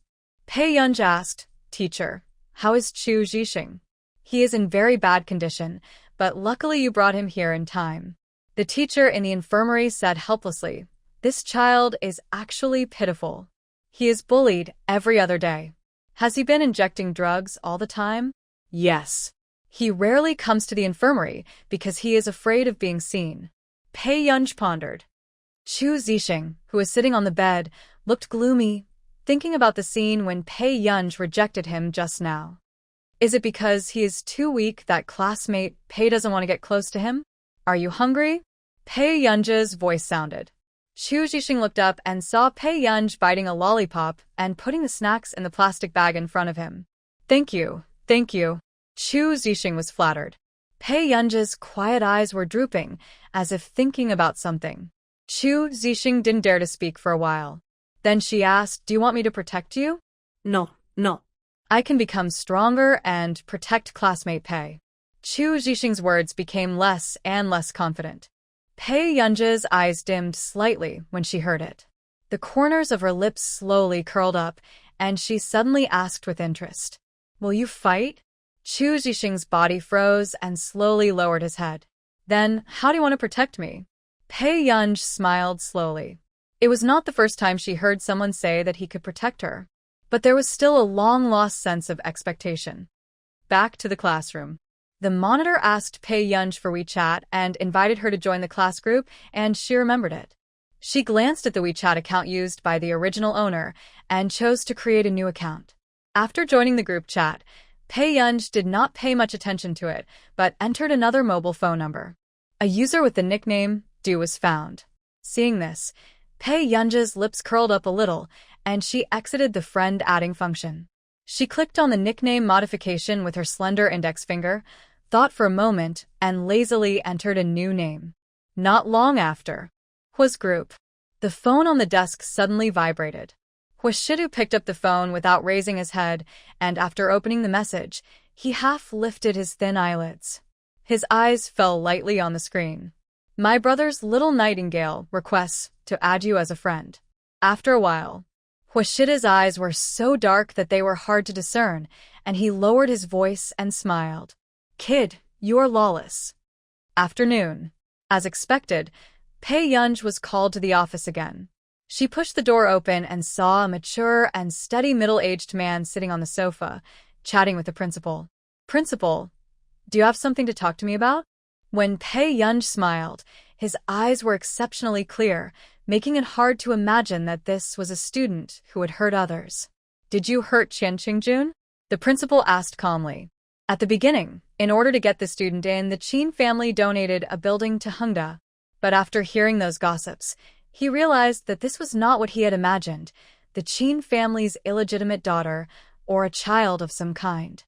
Pei Yunj asked, Teacher, how is Chu Zhixing? He is in very bad condition, but luckily you brought him here in time. The teacher in the infirmary said helplessly, This child is actually pitiful. He is bullied every other day. Has he been injecting drugs all the time? Yes. He rarely comes to the infirmary because he is afraid of being seen. Pei Yunj pondered. Chu Zhixing, who was sitting on the bed, looked gloomy, thinking about the scene when Pei Yunj rejected him just now. Is it because he is too weak that classmate Pei doesn't want to get close to him? Are you hungry? Pei Yunj's voice sounded. Chu Zhixing looked up and saw Pei Yunj biting a lollipop and putting the snacks in the plastic bag in front of him. Thank you, thank you. Chu Zhixing was flattered. Pei Yunj's quiet eyes were drooping, as if thinking about something. Chu Zhixing didn't dare to speak for a while. Then she asked, Do you want me to protect you? No. I can become stronger and protect classmate Pei. Chu Zhixing's words became less and less confident. Pei Yunj's eyes dimmed slightly when she heard it. The corners of her lips slowly curled up, and she suddenly asked with interest, Will you fight? Chu Zhixing's body froze and slowly lowered his head. Then, how do you want to protect me? Pei Yunj smiled slowly. It was not the first time she heard someone say that he could protect her, but there was still a long-lost sense of expectation. Back to the classroom. The monitor asked Pei Yunj for WeChat and invited her to join the class group, and she remembered it. She glanced at the WeChat account used by the original owner and chose to create a new account. After joining the group chat, Pei Yunj did not pay much attention to it, but entered another mobile phone number. A user with the nickname Du was found. Seeing this, Pei Yunj's lips curled up a little, and she exited the friend adding function. She clicked on the nickname modification with her slender index finger, thought for a moment, and lazily entered a new name. Not long after, was group. The phone on the desk suddenly vibrated. Huashidu picked up the phone without raising his head, and after opening the message, he half lifted his thin eyelids. His eyes fell lightly on the screen. My brother's little nightingale requests to add you as a friend. After a while, Huashida's eyes were so dark that they were hard to discern, and he lowered his voice and smiled. Kid, you're lawless. Afternoon. As expected, Pei Yunj was called to the office again. She pushed the door open and saw a mature and steady middle-aged man sitting on the sofa, chatting with the principal. Principal, do you have something to talk to me about? When Pei Yunj smiled, his eyes were exceptionally clear, making it hard to imagine that this was a student who would hurt others. Did you hurt Qian Qingjun? The principal asked calmly. At the beginning, in order to get the student in, the Qin family donated a building to Hengda. But after hearing those gossips, he realized that this was not what he had imagined, the Qin family's illegitimate daughter, or a child of some kind.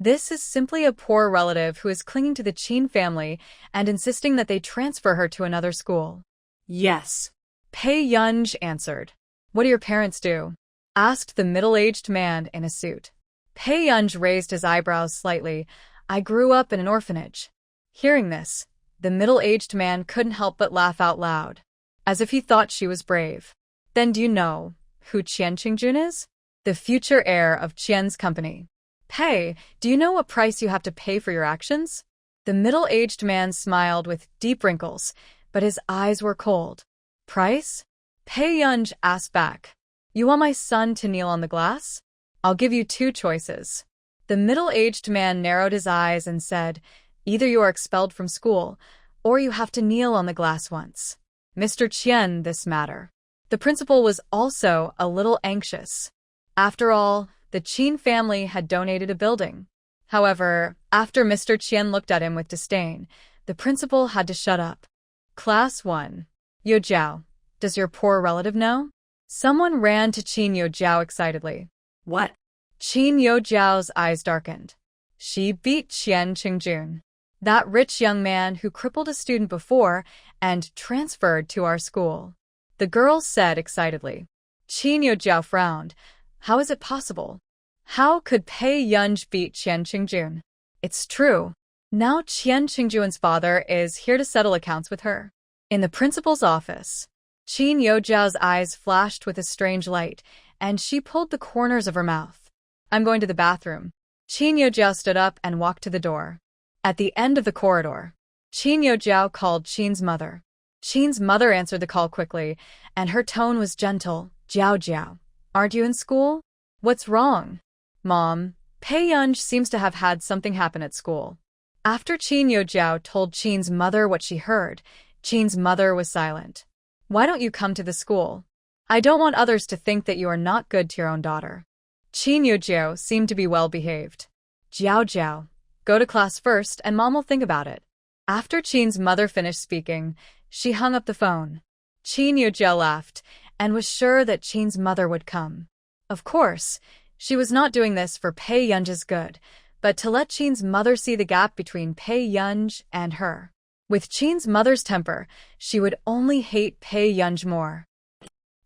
This is simply a poor relative who is clinging to the Qin family and insisting that they transfer her to another school. Yes. Pei Yunj answered. What do your parents do? Asked the middle-aged man in a suit. Pei Yunj raised his eyebrows slightly. I grew up in an orphanage. Hearing this, the middle-aged man couldn't help but laugh out loud, as if he thought she was brave. Then do you know who Qian Qingjun is? The future heir of Qian's company. Pei, do you know what price you have to pay for your actions? The middle-aged man smiled with deep wrinkles, but his eyes were cold. Price? Pei Yunj asked back. You want my son to kneel on the glass? I'll give you two choices. The middle-aged man narrowed his eyes and said, Either you are expelled from school, or you have to kneel on the glass once. Mr. Qian, this matter. The principal was also a little anxious. After all, the Qin family had donated a building. However, after Mr. Qian looked at him with disdain, the principal had to shut up. Class 1. Yo Jiao, does your poor relative know? Someone ran to Qin Yo Jiao excitedly. What? Qin Yo Jiao's eyes darkened. She beat Qian Qingjun. That rich young man who crippled a student before and transferred to our school. The girl said excitedly. Qin Yojiao frowned. How is it possible? How could Pei Yunj beat Qian Qingjun? It's true. Now Qian Qingjun's father is here to settle accounts with her. In the principal's office, Qin Yojiao's eyes flashed with a strange light, and she pulled the corners of her mouth. I'm going to the bathroom. Qin Yojiao stood up and walked to the door. At the end of the corridor, Qin Yojiao called Qin's mother. Qin's mother answered the call quickly, and her tone was gentle. Jiao Jiao, aren't you in school? What's wrong? Mom, Pei Yunj seems to have had something happen at school. After Qin Yojiao told Qin's mother what she heard, Qin's mother was silent. Why don't you come to the school? I don't want others to think that you are not good to your own daughter. Qin Yojiao seemed to be well behaved. Jiao Jiao, go to class first and Mom will think about it. After Qin's mother finished speaking, she hung up the phone. Qin Yojiao laughed and was sure that Qin's mother would come. Of course, she was not doing this for Pei Yunj's good, but to let Qin's mother see the gap between Pei Yunj and her. With Qin's mother's temper, she would only hate Pei Yunj more.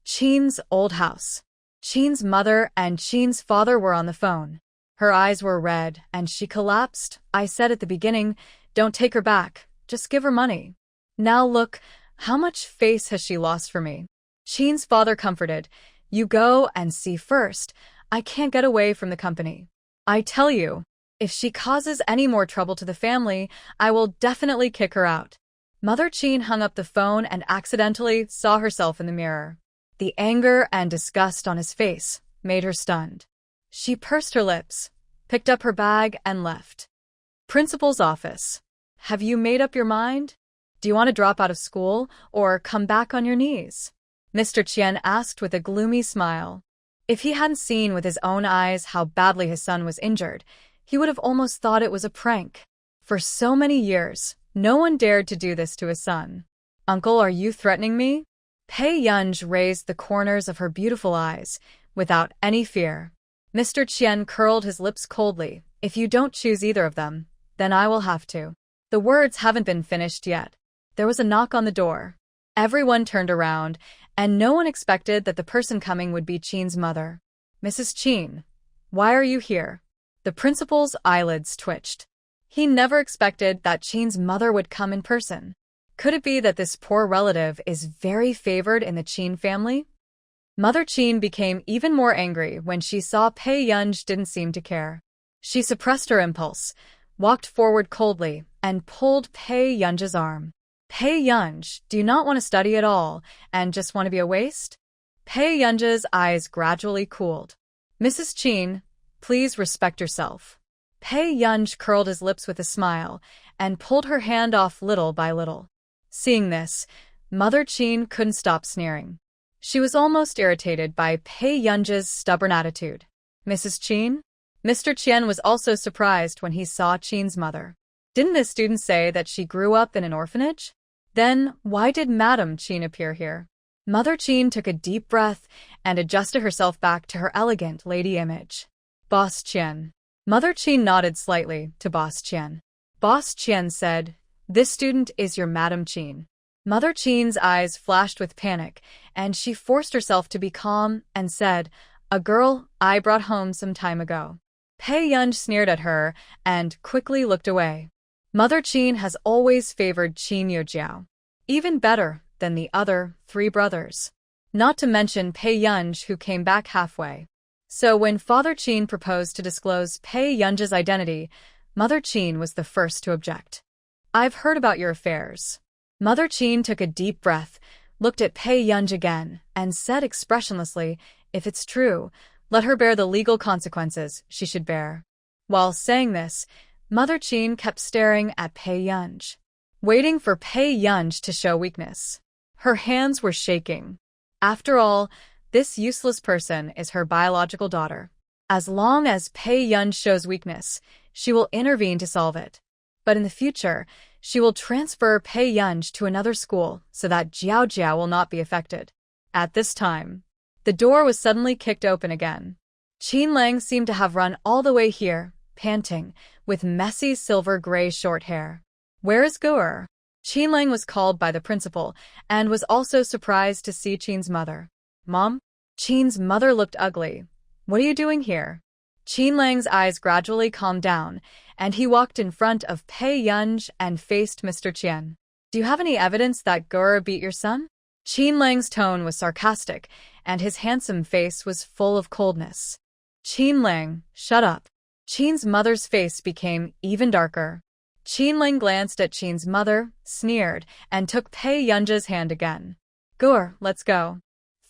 Qin's old house. Qin's mother and Qin's father were on the phone. Her eyes were red, and she collapsed. I said at the beginning, don't take her back, just give her money. Now look, how much face has she lost for me? Qin's father comforted, you go and see first. I can't get away from the company. I tell you, if she causes any more trouble to the family, I will definitely kick her out. Mother Qin hung up the phone and accidentally saw herself in the mirror. The anger and disgust on his face made her stunned. She pursed her lips, picked up her bag, and left. Principal's office. Have you made up your mind? Do you want to drop out of school or come back on your knees? Mr. Qian asked with a gloomy smile. If he hadn't seen with his own eyes how badly his son was injured, he would have almost thought it was a prank. For so many years, no one dared to do this to his son. Uncle, are you threatening me? Pei Yunj raised the corners of her beautiful eyes, without any fear. Mr. Qian curled his lips coldly. If you don't choose either of them, then I will have to. The words haven't been finished yet. There was a knock on the door. Everyone turned around, and no one expected that the person coming would be Qin's mother. Mrs. Qin, why are you here? The principal's eyelids twitched. He never expected that Qin's mother would come in person. Could it be that this poor relative is very favored in the Qin family? Mother Qin became even more angry when she saw Pei Yunj didn't seem to care. She suppressed her impulse, walked forward coldly, and pulled Pei Yunj's arm. Pei Yunj, do you not want to study at all and just want to be a waste? Pei Yunj's eyes gradually cooled. Mrs. Qin, please respect yourself. Pei Yunj curled his lips with a smile and pulled her hand off little by little. Seeing this, Mother Qin couldn't stop sneering. She was almost irritated by Pei Yunj's stubborn attitude. Mrs. Qin? Mr. Qian was also surprised when he saw Qin's mother. Didn't this student say that she grew up in an orphanage? Then, why did Madam Qin appear here? Mother Qin took a deep breath and adjusted herself back to her elegant lady image. Boss Qian. Mother Qin nodded slightly to Boss Qian. Boss Qian said, this student is your Madam Qin. Mother Qin's eyes flashed with panic, and she forced herself to be calm and said, a girl I brought home some time ago. Pei Yunj sneered at her and quickly looked away. Mother Qin has always favored Qin Yojiao, even better than the other 3 brothers. Not to mention Pei Yunj, who came back halfway. So when Father Qin proposed to disclose Pei Yunj's identity, Mother Qin was the first to object. I've heard about your affairs. Mother Qin took a deep breath, looked at Pei Yunj again, and said expressionlessly, if it's true, let her bear the legal consequences she should bear. While saying this, Mother Qin kept staring at Pei Yunj, waiting for Pei Yunj to show weakness. Her hands were shaking. After all, this useless person is her biological daughter. As long as Pei Yunj shows weakness, she will intervene to solve it. But in the future, she will transfer Pei Yunj to another school so that Jiao Jiao will not be affected. At this time, the door was suddenly kicked open again. Qin Lang seemed to have run all the way here, panting, with messy silver-gray short hair. "Where is Gur?" Qinlang was called by the principal and was also surprised to see Qin's mother. "Mom?" Qin's mother looked ugly. "What are you doing here?" Qinlang's eyes gradually calmed down, and he walked in front of Pei Yunj and faced Mr. Qian. "Do you have any evidence that Gur beat your son?" Qinlang's tone was sarcastic, and his handsome face was full of coldness. "Qinlang, shut up." Qin's mother's face became even darker. Qinlang glanced at Qin's mother, sneered, and took Pei Yunja's hand again. "Gur, let's go.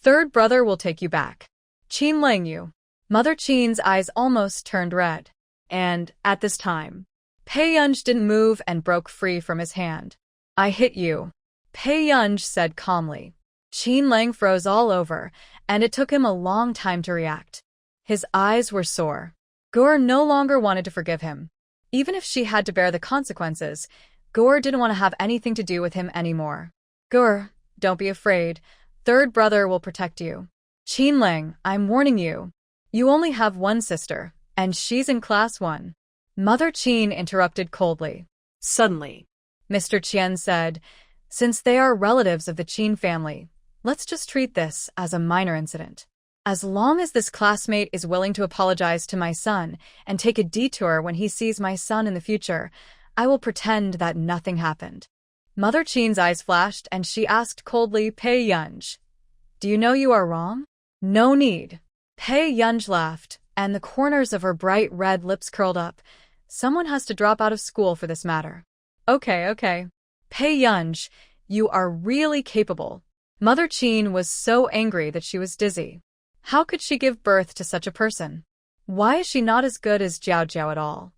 Third brother will take you back." "Qinlang, you." Mother Qin's eyes almost turned red. And, at this time, Pei Yunj didn't move and broke free from his hand. "I hit you," Pei Yunj said calmly. Qinlang froze all over, and it took him a long time to react. His eyes were sore. Gur no longer wanted to forgive him. Even if she had to bear the consequences, Gur didn't want to have anything to do with him anymore. "Gur, don't be afraid. Third brother will protect you." "Qinlang, I'm warning you. You only have one sister, and she's in class 1. Mother Qin interrupted coldly. Suddenly, Mr. Qian said, "Since they are relatives of the Qin family, let's just treat this as a minor incident. As long as this classmate is willing to apologize to my son and take a detour when he sees my son in the future, I will pretend that nothing happened." Mother Qin's eyes flashed and she asked coldly, "Pei Yunj, do you know you are wrong?" "No need." Pei Yunj laughed, and the corners of her bright red lips curled up. "Someone has to drop out of school for this matter." Okay. Pei Yunj, you are really capable." Mother Qin was so angry that she was dizzy. How could she give birth to such a person? Why is she not as good as Jiao Jiao at all?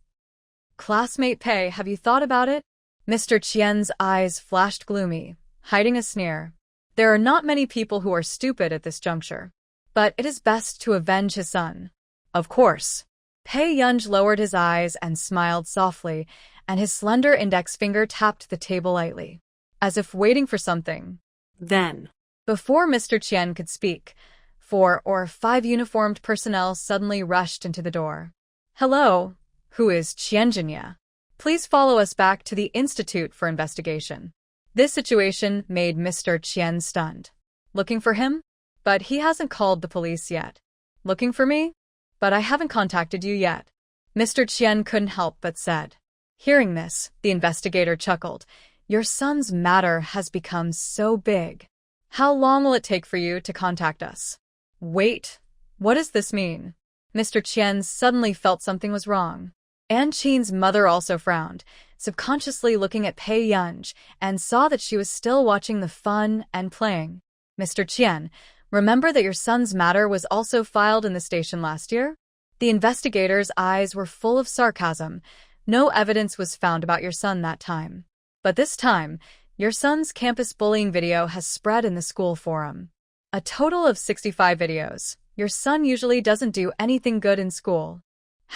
"Classmate Pei, have you thought about it?" Mr. Qian's eyes flashed gloomy, hiding a sneer. There are not many people who are stupid at this juncture. But it is best to avenge his son. "Of course." Pei Yunj lowered his eyes and smiled softly, and his slender index finger tapped the table lightly, as if waiting for something. Then, before Mr. Qian could speak, 4 or 5 uniformed personnel suddenly rushed into the door. "Hello, who is Qianjinya? Please follow us back to the Institute for Investigation." This situation made Mr. Qian stunned. "Looking for him? But he hasn't called the police yet." "Looking for me? But I haven't contacted you yet," Mr. Qian couldn't help but said. Hearing this, the investigator chuckled. "Your son's matter has become so big. How long will it take for you to contact us?" "Wait, what does this mean?" Mr. Qian suddenly felt something was wrong. An Qin's mother also frowned, subconsciously looking at Pei Yunj, and saw that she was still watching the fun and playing. "Mr. Qian, remember that your son's matter was also filed in the station last year?" The investigator's eyes were full of sarcasm. "No evidence was found about your son that time. But this time, your son's campus bullying video has spread in the school forum. A total of 65 videos. Your son usually doesn't do anything good in school.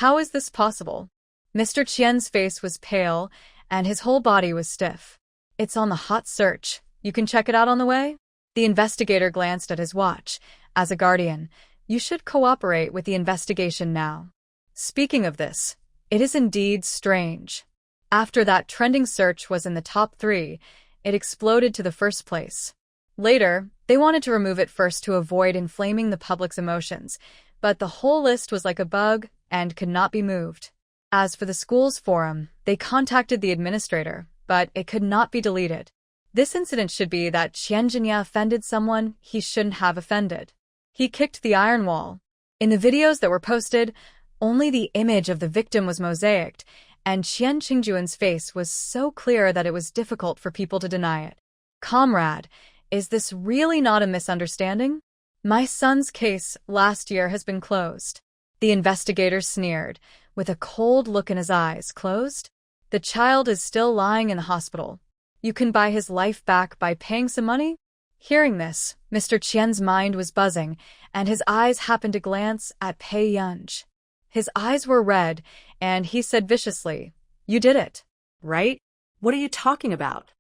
How is this possible?" Mr. Qian's face was pale, and his whole body was stiff. "It's on the hot search. You can check it out on the way?" The investigator glanced at his watch. "As a guardian, you should cooperate with the investigation now. Speaking of this, it is indeed strange. After that trending search was in the top 3, it exploded to the first place. Later, they wanted to remove it first to avoid inflaming the public's emotions, but the whole list was like a bug and could not be moved. As for the school's forum, they contacted the administrator, but it could not be deleted. This incident should be that Qianjinya offended someone he shouldn't have offended. He kicked the iron wall. In the videos that were posted, only the image of the victim was mosaicked, and Qian Qingjuan's face was so clear that it was difficult for people to deny it. Comrade, is this really not a misunderstanding? My son's case last year has been closed. The investigator sneered, with a cold look in his eyes. Closed? The child is still lying in the hospital. You can buy his life back by paying some money? Hearing this, Mr. Qian's mind was buzzing, and his eyes happened to glance at Pei Yunj. His eyes were red, and he said viciously, "You did it, right?" What are you talking about?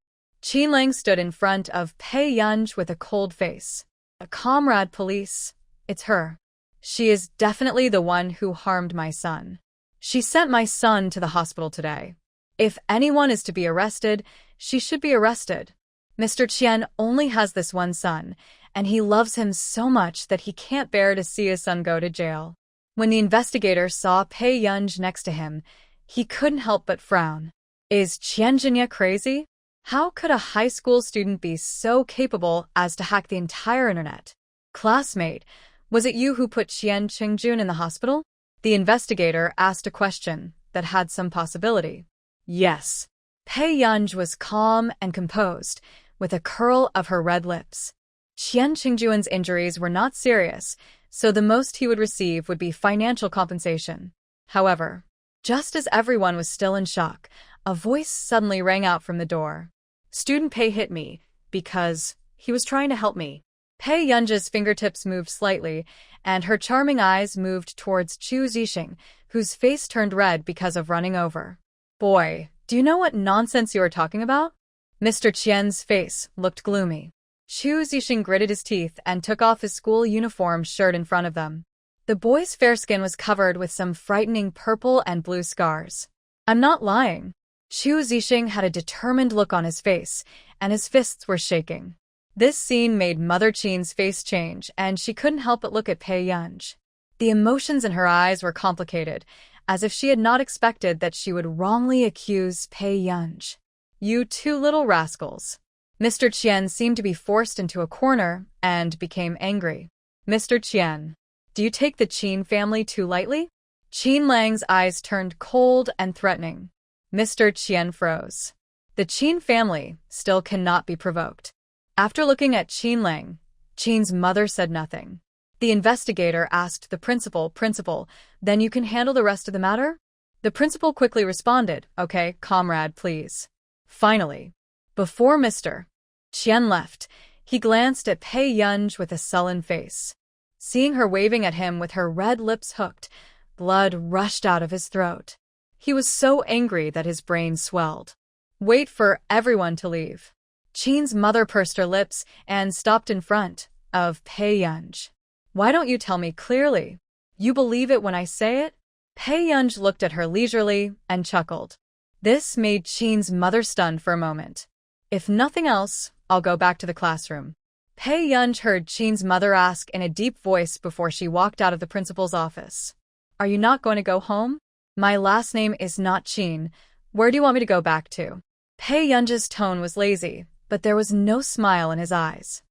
Qinlang stood in front of Pei Yunj with a cold face. "A comrade police. It's her. She is definitely the one who harmed my son. She sent my son to the hospital today. If anyone is to be arrested, she should be arrested. Mr. Qian only has this one son, and he loves him so much that he can't bear to see his son go to jail. When the investigator saw Pei Yunj next to him, he couldn't help but frown. Is Qian Jinya crazy? How could a high school student be so capable as to hack the entire internet? Classmate, was it you who put Qian Qingjun in the hospital? The investigator asked a question that had some possibility. Yes. Pei Yunj was calm and composed, with a curl of her red lips. Qian Qingjuan's injuries were not serious, so the most he would receive would be financial compensation. However, just as everyone was still in shock, a voice suddenly rang out from the door. Student Pei hit me because he was trying to help me. Pei Yunj's fingertips moved slightly, and her charming eyes moved towards Chu Zixing, whose face turned red because of running over. Boy, do you know what nonsense you are talking about? Mr. Qian's face looked gloomy. Chu Zixing gritted his teeth and took off his school uniform shirt in front of them. The boy's fair skin was covered with some frightening purple and blue scars. I'm not lying. Chu Zixing had a determined look on his face, and his fists were shaking. This scene made Mother Qin's face change, and she couldn't help but look at Pei Yunj. The emotions in her eyes were complicated, as if she had not expected that she would wrongly accuse Pei Yunj. You two little rascals. Mr. Qian seemed to be forced into a corner and became angry. Mr. Qian, do you take the Qin family too lightly? Qin Lang's eyes turned cold and threatening. Mr. Qian froze. The Qin family still cannot be provoked. After looking at Qin Lang, Qin's mother said nothing. The investigator asked the principal, then you can handle the rest of the matter? The principal quickly responded, okay, comrade, please. Finally, before Mr. Qian left, he glanced at Pei Yunj with a sullen face. Seeing her waving at him with her red lips hooked, blood rushed out of his throat. He was so angry that his brain swelled. Wait for everyone to leave. Qin's mother pursed her lips and stopped in front of Pei Yunj. Why don't you tell me clearly? You believe it when I say it? Pei Yunj looked at her leisurely and chuckled. This made Qin's mother stunned for a moment. If nothing else, I'll go back to the classroom. Pei Yunj heard Qin's mother ask in a deep voice before she walked out of the principal's office. Are you not going to go home? My last name is not Qin. Where do you want me to go back to? Pei Yunj's tone was lazy, but there was no smile in his eyes.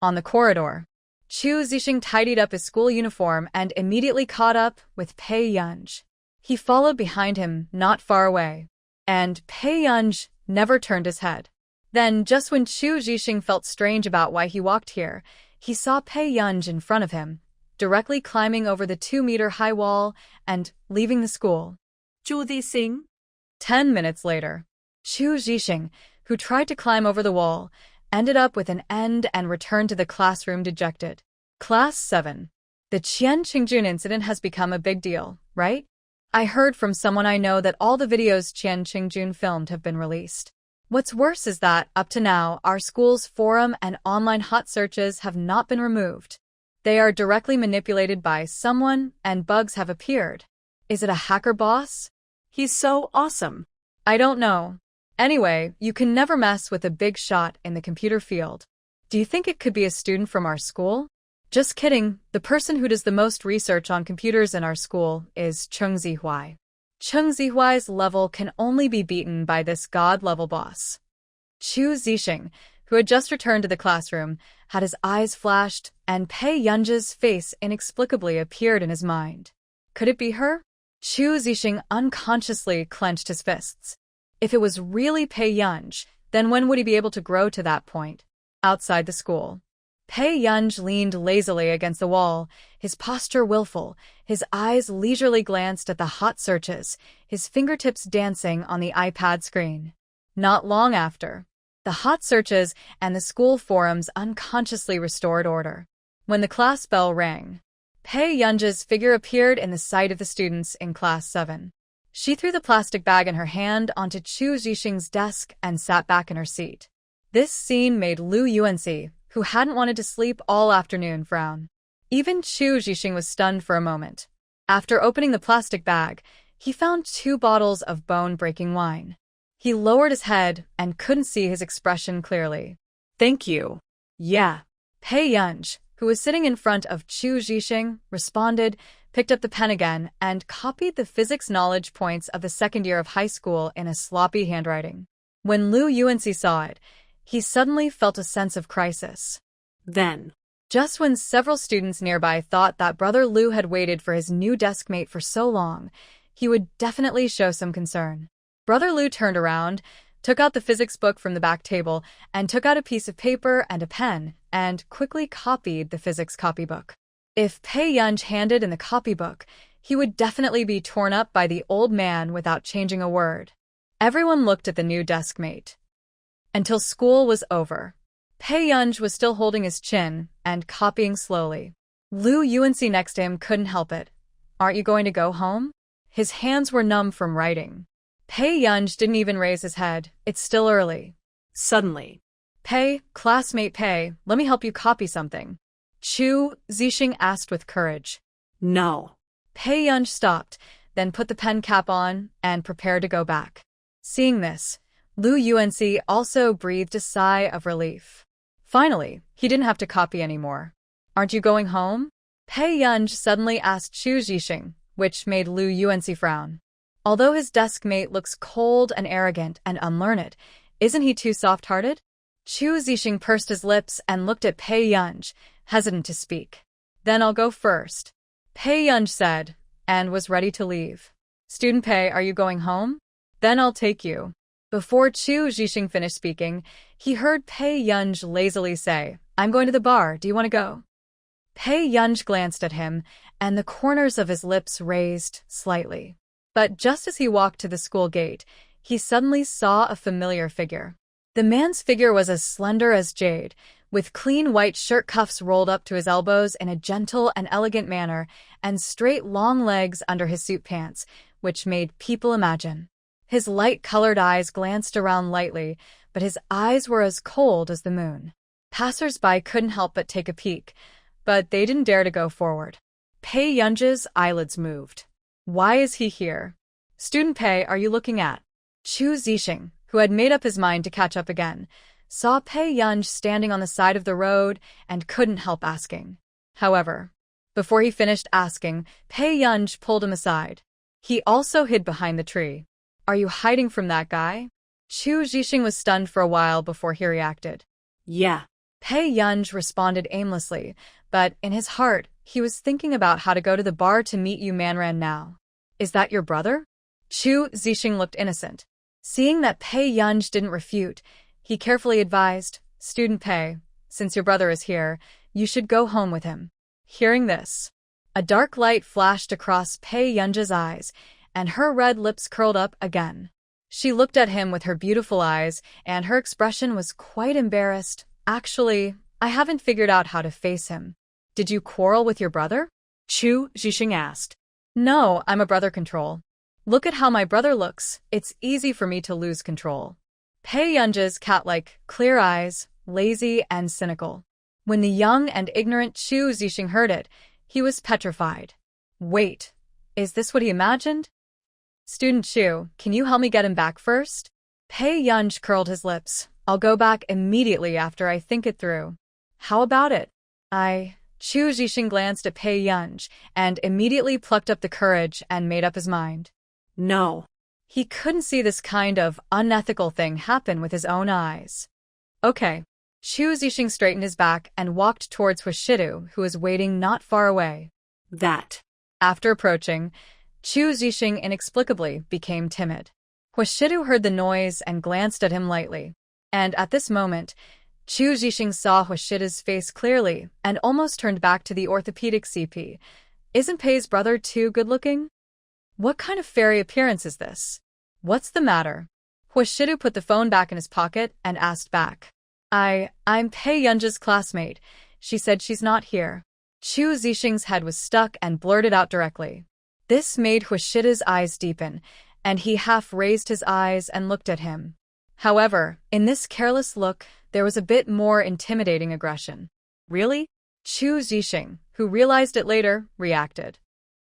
On the corridor, Chu Zixing tidied up his school uniform and immediately caught up with Pei Yunj. He followed behind him not far away, and Pei Yunj never turned his head. Then, just when Chu Zixing felt strange about why he walked here, he saw Pei Yunj in front of him, directly climbing over the 2-meter-high wall and leaving the school. Chu Zixing? 10 minutes later, Chu Zixing, who tried to climb over the wall, ended up with an end and returned to the classroom dejected. Class 7. The Qian Qingjun incident has become a big deal, right? I heard from someone I know that all the videos Qian Qingjun filmed have been released. What's worse is that, up to now, our school's forum and online hot searches have not been removed. They are directly manipulated by someone, and bugs have appeared. Is it a hacker boss? He's so awesome. I don't know. Anyway, you can never mess with a big shot in the computer field. Do you think it could be a student from our school? Just kidding. The person who does the most research on computers in our school is Cheng Zihuai. Cheng Zihuai's level can only be beaten by this god-level boss. Chu Zixing, who had just returned to the classroom, had his eyes flashed, and Pei Yunj's face inexplicably appeared in his mind. Could it be her? Chu Zixing unconsciously clenched his fists. If it was really Pei Yunj, then when would he be able to grow to that point? Outside the school, Pei Yunj leaned lazily against the wall, his posture willful, his eyes leisurely glanced at the hot searches, his fingertips dancing on the iPad screen. Not long after, the hot searches and the school forums unconsciously restored order. When the class bell rang, Pei Yunj's figure appeared in the sight of the students in Class 7. She threw the plastic bag in her hand onto Chu Zixing's desk and sat back in her seat. This scene made Lu Yuanxi, who hadn't wanted to sleep all afternoon, frown. Even Chu Zixing was stunned for a moment. After opening the plastic bag, he found 2 bottles of bone-breaking wine. He lowered his head and couldn't see his expression clearly. Thank you. Yeah. Pei Yunj, who was sitting in front of Chu Zixing, responded, picked up the pen again, and copied the physics knowledge points of the second year of high school in a sloppy handwriting. When Lu Yuanxi saw it, he suddenly felt a sense of crisis. Then, just when several students nearby thought that Brother Lu had waited for his new deskmate for so long, he would definitely show some concern. Brother Lu turned around, took out the physics book from the back table, and took out a piece of paper and a pen, and quickly copied the physics copybook. If Pei Yunj handed in the copybook, he would definitely be torn up by the old man without changing a word. Everyone looked at the new deskmate. Until school was over, Pei Yunj was still holding his chin and copying slowly. Lu Yuanxi next to him couldn't help it. Aren't you going to go home? His hands were numb from writing. Pei Yunj didn't even raise his head. It's still early. Suddenly, Pei, classmate Pei, let me help you copy something. Chu Zixing asked with courage. No. Pei Yunj stopped, then put the pen cap on and prepared to go back. Seeing this, Lu Yuanxi also breathed a sigh of relief. Finally, he didn't have to copy anymore. Aren't you going home? Pei Yunj suddenly asked Chu Zixing, which made Lu Yuanxi frown. Although his deskmate looks cold and arrogant and unlearned, isn't he too soft-hearted? Chu Zixing pursed his lips and looked at Pei Yunj, hesitant to speak. Then I'll go first, Pei Yunj said, and was ready to leave. Student Pei, are you going home? Then I'll take you. Before Chu Zixing finished speaking, he heard Pei Yunj lazily say, I'm going to the bar, do you want to go? Pei Yunj glanced at him, and the corners of his lips raised slightly. But just as he walked to the school gate, he suddenly saw a familiar figure. The man's figure was as slender as jade, with clean white shirt cuffs rolled up to his elbows in a gentle and elegant manner, and straight long legs under his suit pants, which made people imagine. His light-colored eyes glanced around lightly, but his eyes were as cold as the moon. Passers-by couldn't help but take a peek, but they didn't dare to go forward. Pei Yunj's eyelids moved. Why is he here? Student Pei, are you looking at? Chu Zixing, who had made up his mind to catch up again, saw Pei Yunj standing on the side of the road and couldn't help asking. However, before he finished asking, Pei Yunj pulled him aside. He also hid behind the tree. Are you hiding from that guy? Chu Zixing was stunned for a while before he reacted. Yeah. Pei Yunj responded aimlessly, but in his heart, he was thinking about how to go to the bar to meet Yu Manran now. Is that your brother? Chu Zixing looked innocent. Seeing that Pei Yunj didn't refute, he carefully advised, Student Pei, since your brother is here, you should go home with him. Hearing this, a dark light flashed across Pei Yunj's eyes, and her red lips curled up again. She looked at him with her beautiful eyes, and her expression was quite embarrassed. Actually, I haven't figured out how to face him. Did you quarrel with your brother? Chu Zixing asked. No, I'm a brother control. Look at how my brother looks. It's easy for me to lose control. Pei Yunj's cat-like, clear eyes, lazy and cynical. When the young and ignorant Chu Zixing heard it, he was petrified. Wait, is this what he imagined? Student Chu, can you help me get him back first? Pei Yunj curled his lips. I'll go back immediately after I think it through. How about it? Chu Zixing glanced at Pei Yunj and immediately plucked up the courage and made up his mind. No. He couldn't see this kind of unethical thing happen with his own eyes. Okay. Chu Zixing straightened his back and walked towards Huishidu, who was waiting not far away. After approaching, Chu Zixing inexplicably became timid. Huishidu heard the noise and glanced at him lightly. And at this moment, Chu Zixing saw Huishidu's face clearly and almost turned back to the orthopedic CP. Isn't Pei's brother too good-looking? What kind of fairy appearance is this? What's the matter? Huishidu put the phone back in his pocket and asked back. I'm Pei Yunj's classmate. She said she's not here. Chu Zixing's head was stuck and blurted out directly. This made Huishidu's eyes deepen, and he half raised his eyes and looked at him. However, in this careless look, there was a bit more intimidating aggression. Really? Chu Zixing, who realized it later, reacted.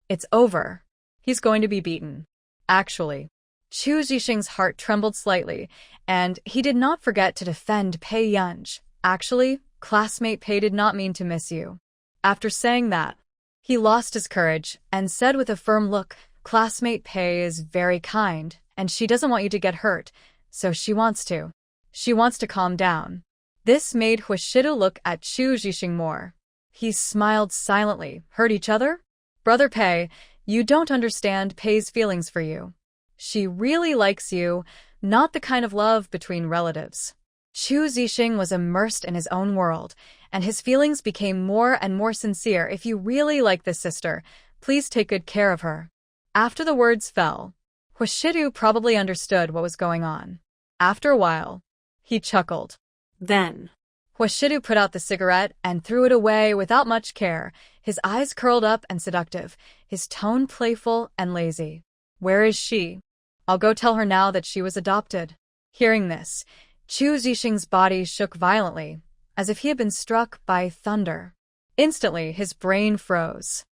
It's over. He's going to be beaten. Actually, Chu Zhixing's heart trembled slightly, and he did not forget to defend Pei Yunj. Actually, classmate Pei did not mean to miss you. After saying that, he lost his courage and said with a firm look, classmate Pei is very kind, and she doesn't want you to get hurt, so she wants to. She wants to calm down. This made Huashidu look at Chu Zhixing more. He smiled silently. Hurt each other? Brother Pei, you don't understand Pei's feelings for you. She really likes you, not the kind of love between relatives. Chu Zhixing was immersed in his own world, and his feelings became more and more sincere. If you really like this sister, please take good care of her. After the words fell, Huashidu probably understood what was going on. After a while, he chuckled. Then, Huashidu put out the cigarette and threw it away without much care, his eyes curled up and seductive, his tone playful and lazy. Where is she? I'll go tell her now that she was adopted. Hearing this, Chu Zhixing's body shook violently, as if he had been struck by thunder. Instantly, his brain froze.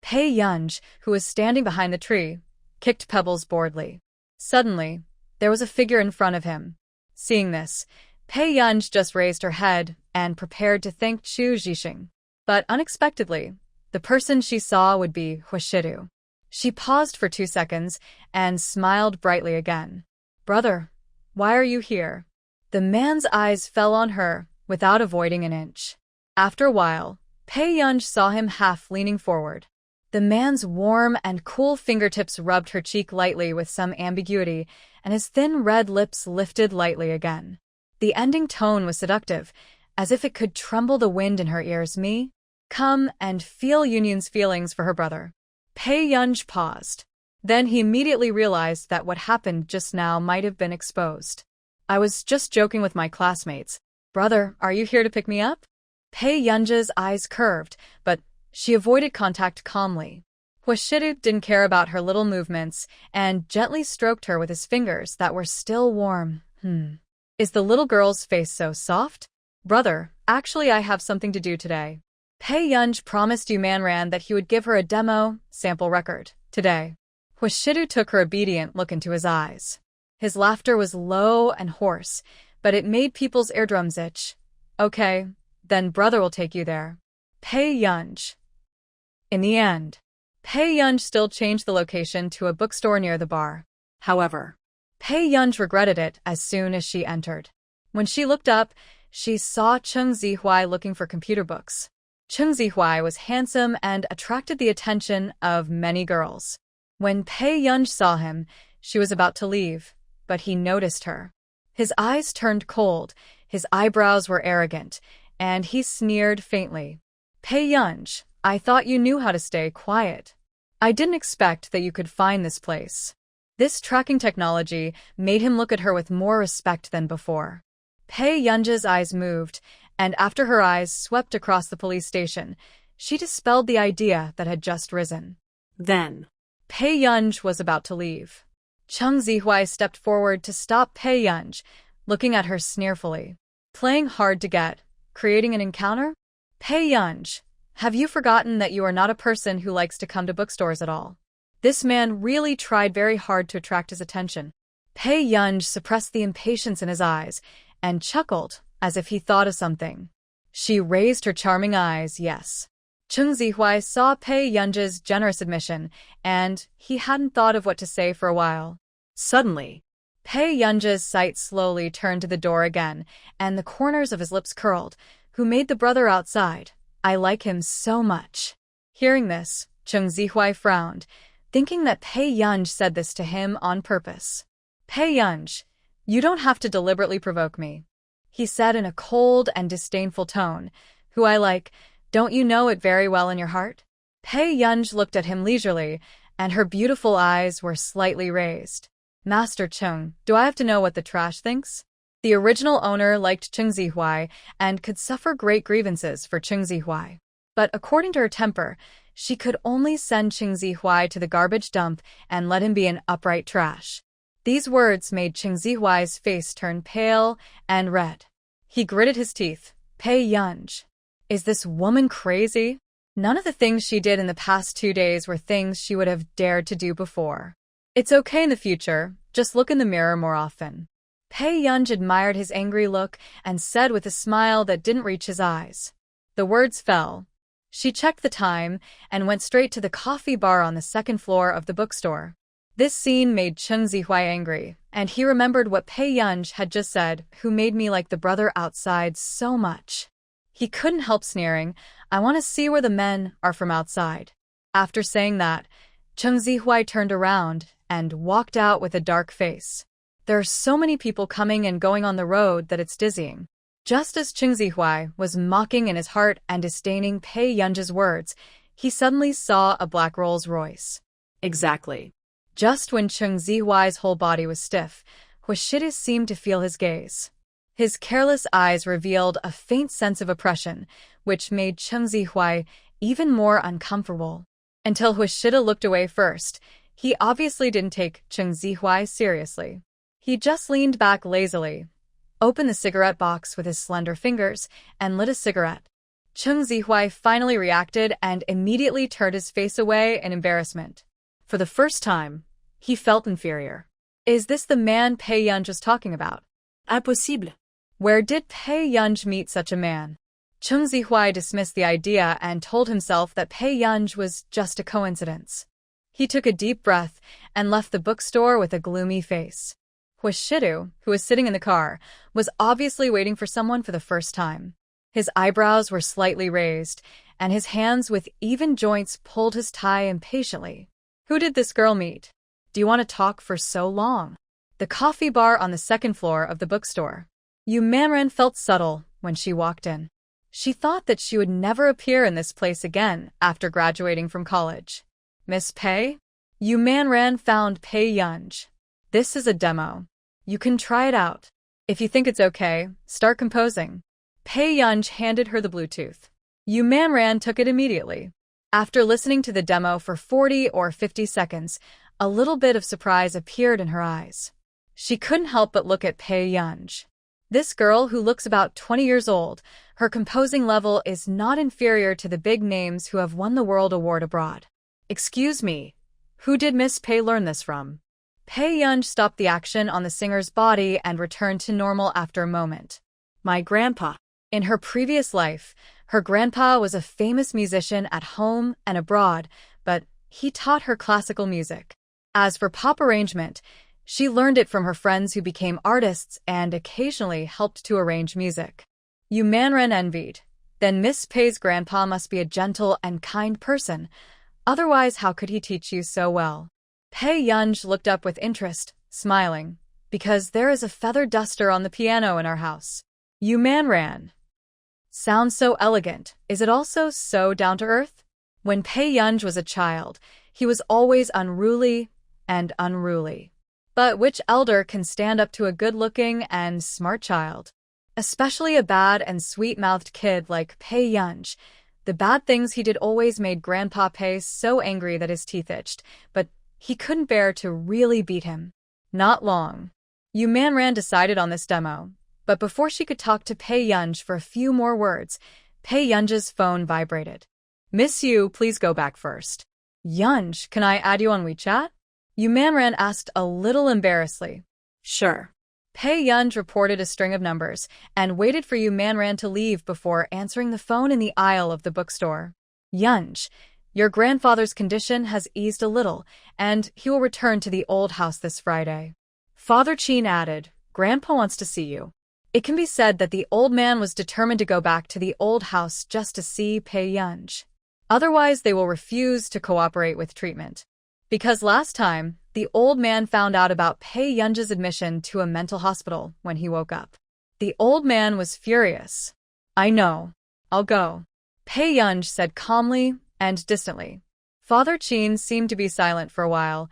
Pei Yunj, who was standing behind the tree, kicked pebbles boredly. Suddenly, there was a figure in front of him. Seeing this, Pei Yunj just raised her head and prepared to thank Chu Zhixing. But unexpectedly, the person she saw would be Huashidu. She paused for 2 seconds and smiled brightly again. Brother, why are you here? The man's eyes fell on her without avoiding an inch. After a while, Pei Yunj saw him half leaning forward. The man's warm and cool fingertips rubbed her cheek lightly with some ambiguity, and his thin red lips lifted lightly again. The ending tone was seductive, as if it could tremble the wind in her ears. Me? Come and feel Yunyan's feelings for her brother. Pei Yunj paused. Then he immediately realized that what happened just now might have been exposed. I was just joking with my classmates. Brother, are you here to pick me up? Pei Yunj's eyes curved, but she avoided contact calmly. Huashidu didn't care about her little movements and gently stroked her with his fingers that were still warm. Is the little girl's face so soft? Brother, actually I have something to do today. Pei Yunj promised Yu Manran that he would give her a demo sample record today. Huashidu took her obedient look into his eyes. His laughter was low and hoarse, but it made people's eardrums itch. Okay, then brother will take you there. Pei Yunj. In the end, Pei Yunj still changed the location to a bookstore near the bar. However, Pei Yunj regretted it as soon as she entered. When she looked up, she saw Cheng Zihuai looking for computer books. Cheng Zihuai was handsome and attracted the attention of many girls. When Pei Yunj saw him, she was about to leave, but he noticed her. His eyes turned cold, his eyebrows were arrogant, and he sneered faintly. Pei Yunj, I thought you knew how to stay quiet. I didn't expect that you could find this place. This tracking technology made him look at her with more respect than before. Pei Yunj's eyes moved, and after her eyes swept across the police station, she dispelled the idea that had just risen. Then, Pei Yunj was about to leave. Cheng Zihuai stepped forward to stop Pei Yunj, looking at her sneerfully. Playing hard to get, creating an encounter? Pei Yunj, have you forgotten that you are not a person who likes to come to bookstores at all? This man really tried very hard to attract his attention. Pei Yunj suppressed the impatience in his eyes and chuckled as if he thought of something. She raised her charming eyes, yes. Cheng Zihuai saw Pei Yunj's generous admission, and he hadn't thought of what to say for a while. Suddenly, Pei Yunj's sight slowly turned to the door again, and the corners of his lips curled. Who made the brother outside? I like him so much. Hearing this, Cheng Zihuai frowned, thinking that Pei Yunj said this to him on purpose. Pei Yunj, you don't have to deliberately provoke me, he said in a cold and disdainful tone. Who I like, don't you know it very well in your heart? Pei Yunj looked at him leisurely, and her beautiful eyes were slightly raised. Master Cheng, do I have to know what the trash thinks? The original owner liked Cheng Zihuai and could suffer great grievances for Cheng Zihuai. But according to her temper, she could only send Cheng Zihuai to the garbage dump and let him be in upright trash. These words made Cheng Zihuai's face turn pale and red. He gritted his teeth. Pei Yunj, is this woman crazy? None of the things she did in the past 2 days were things she would have dared to do before. It's okay in the future, just look in the mirror more often. Pei Yunj admired his angry look and said with a smile that didn't reach his eyes. The words fell. She checked the time and went straight to the coffee bar on the second floor of the bookstore. This scene made Chung Zihui angry, and he remembered what Pei Yunj had just said, who made me like the brother outside so much. He couldn't help sneering, I want to see where the men are from outside. After saying that, Chung Zihui turned around and walked out with a dark face. There are so many people coming and going on the road that it's dizzying. Just as Chung Zihui was mocking in his heart and disdaining Pei Yunj's words, he suddenly saw a black Rolls Royce. Exactly. Just when Chung Zihui's whole body was stiff, Huashidu seemed to feel his gaze. His careless eyes revealed a faint sense of oppression, which made Chung Zihui even more uncomfortable. Until Huashidu looked away first, he obviously didn't take Chung Zihui seriously. He just leaned back lazily, opened the cigarette box with his slender fingers, and lit a cigarette. Chung Zihui finally reacted and immediately turned his face away in embarrassment. For the first time, he felt inferior. Is this the man Pei Yunj was talking about? Impossible. Where did Pei Yunj meet such a man? Chung Zihui dismissed the idea and told himself that Pei Yunj was just a coincidence. He took a deep breath and left the bookstore with a gloomy face. Huashidu, who was sitting in the car, was obviously waiting for someone for the first time. His eyebrows were slightly raised, and his hands with even joints pulled his tie impatiently. Who did this girl meet? Do you want to talk for so long? The coffee bar on the second floor of the bookstore. Yu Manran felt subtle when she walked in. She thought that she would never appear in this place again after graduating from college. Miss Pei? Yu Manran found Pei Yunj. This is a demo. You can try it out. If you think it's okay, start composing. Pei Yunj handed her the Bluetooth. Yu Manran took it immediately. After listening to the demo for 40 or 50 seconds, a little bit of surprise appeared in her eyes. She couldn't help but look at Pei Yunj. This girl, who looks about 20 years old, her composing level is not inferior to the big names who have won the World Award abroad. Excuse me, who did Miss Pei learn this from? Pei Yunj stopped the action on the singer's body and returned to normal after a moment. My grandpa. In her previous life, her grandpa was a famous musician at home and abroad, but he taught her classical music. As for pop arrangement, she learned it from her friends who became artists and occasionally helped to arrange music. Yu Manran envied. Then Miss Pei's grandpa must be a gentle and kind person. Otherwise, how could he teach you so well? Pei Yunj looked up with interest, smiling. Because there is a feather duster on the piano in our house. Yu Manran. Sounds so elegant. Is it also so down-to-earth? When Pei Yunj was a child, he was always unruly and unruly. But which elder can stand up to a good-looking and smart child? Especially a bad and sweet-mouthed kid like Pei Yunj. The bad things he did always made Grandpa Pei so angry that his teeth itched, but he couldn't bear to really beat him. Not long. Yu Manran decided on this demo, but before she could talk to Pei Yunj for a few more words, Pei Yunj's phone vibrated. Miss Yu, please go back first. Yunj, can I add you on WeChat? Yu Manran asked a little embarrassedly. Sure. Pei Yunj reported a string of numbers and waited for Yu Manran to leave before answering the phone in the aisle of the bookstore. Yunj, your grandfather's condition has eased a little, and he will return to the old house this Friday. Father Qin added, Grandpa wants to see you. It can be said that the old man was determined to go back to the old house just to see Pei Yunj. Otherwise, they will refuse to cooperate with treatment. Because last time, the old man found out about Pei Yunj's admission to a mental hospital when he woke up. The old man was furious. I know. I'll go. Pei Yunj said calmly and distantly. Father Qin seemed to be silent for a while.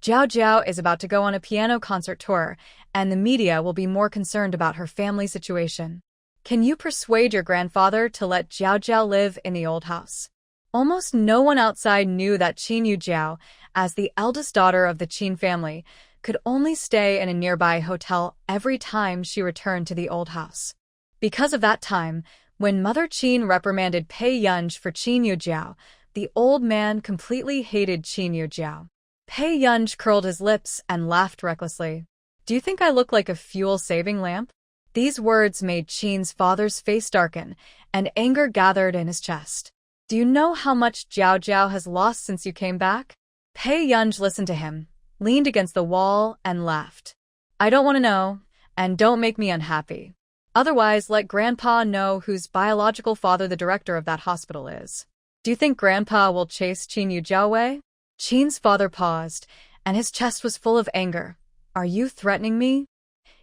Jiao Jiao is about to go on a piano concert tour, and the media will be more concerned about her family situation. Can you persuade your grandfather to let Jiao Jiao live in the old house? Almost no one outside knew that Qin Yu Jiao, as the eldest daughter of the Qin family, could only stay in a nearby hotel every time she returned to the old house. Because of that time, when Mother Qin reprimanded Pei Yunj for Qin Yu Jiao, the old man completely hated Qin Yu Jiao. Pei Yunj curled his lips and laughed recklessly. Do you think I look like a fuel-saving lamp? These words made Qin's father's face darken, and anger gathered in his chest. Do you know how much Jiao Jiao has lost since you came back? Pei Yunj listened to him, leaned against the wall, and laughed. I don't want to know, and don't make me unhappy. Otherwise, let Grandpa know whose biological father the director of that hospital is. Do you think Grandpa will chase Qin Yujiao away? Qin's father paused, and his chest was full of anger. Are you threatening me?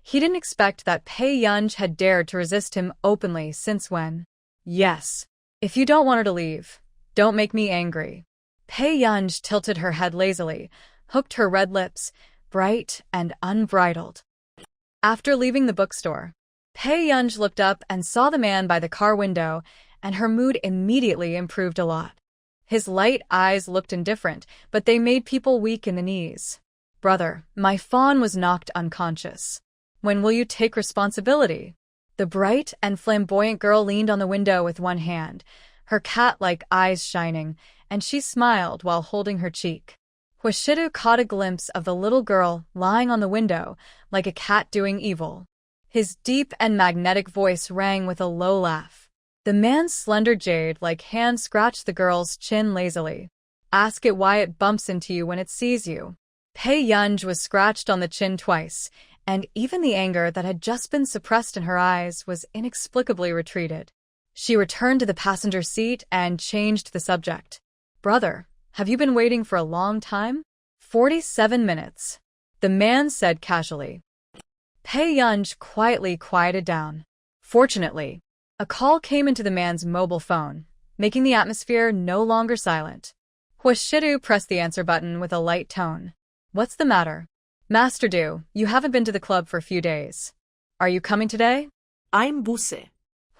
He didn't expect that Pei Yunj had dared to resist him openly since when. Yes. If you don't want her to leave, don't make me angry. Pei Yunj tilted her head lazily, hooked her red lips, bright and unbridled. After leaving the bookstore, Pei Yunj looked up and saw the man by the car window, and her mood immediately improved a lot. His light eyes looked indifferent, but they made people weak in the knees. Brother, my fawn was knocked unconscious. When will you take responsibility? The bright and flamboyant girl leaned on the window with one hand, her cat-like eyes shining, and she smiled while holding her cheek. Huashidu caught a glimpse of the little girl lying on the window, like a cat doing evil. His deep and magnetic voice rang with a low laugh. The man's slender jade-like hand scratched the girl's chin lazily. Ask it why it bumps into you when it sees you. Pei Yunj was scratched on the chin twice, and even the anger that had just been suppressed in her eyes was inexplicably retreated. She returned to the passenger seat and changed the subject. Brother, have you been waiting for a long time? 47 minutes. The man said casually. Pei Yunj quietly quieted down. Fortunately, a call came into the man's mobile phone, making the atmosphere no longer silent. Huashidu pressed the answer button with a light tone. What's the matter? Master Du, you haven't been to the club for a few days. Are you coming today? I'm Buse.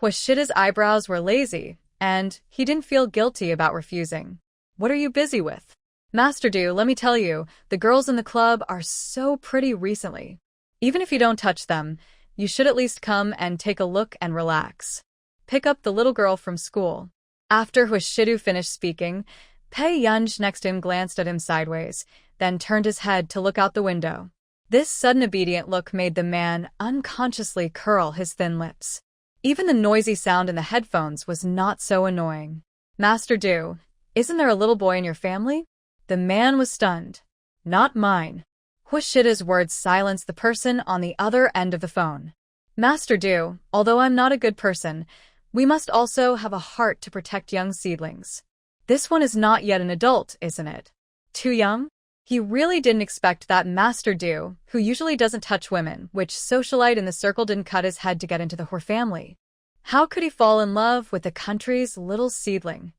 Huashida's eyebrows were lazy, and he didn't feel guilty about refusing. What are you busy with? Master Du, let me tell you, the girls in the club are so pretty recently. Even if you don't touch them, you should at least come and take a look and relax. Pick up the little girl from school. After Huashidu finished speaking, Pei Yunj next to him glanced at him sideways, then turned his head to look out the window. This sudden obedient look made the man unconsciously curl his thin lips. Even the noisy sound in the headphones was not so annoying. Master Du, isn't there a little boy in your family? The man was stunned. Not mine. Huashida's words silenced the person on the other end of the phone. Master Du, although I'm not a good person, we must also have a heart to protect young seedlings. This one is not yet an adult, isn't it? Too young? He really didn't expect that Master Du, who usually doesn't touch women, which socialite in the circle didn't cut his head to get into the Hor family. How could he fall in love with the country's little seedling?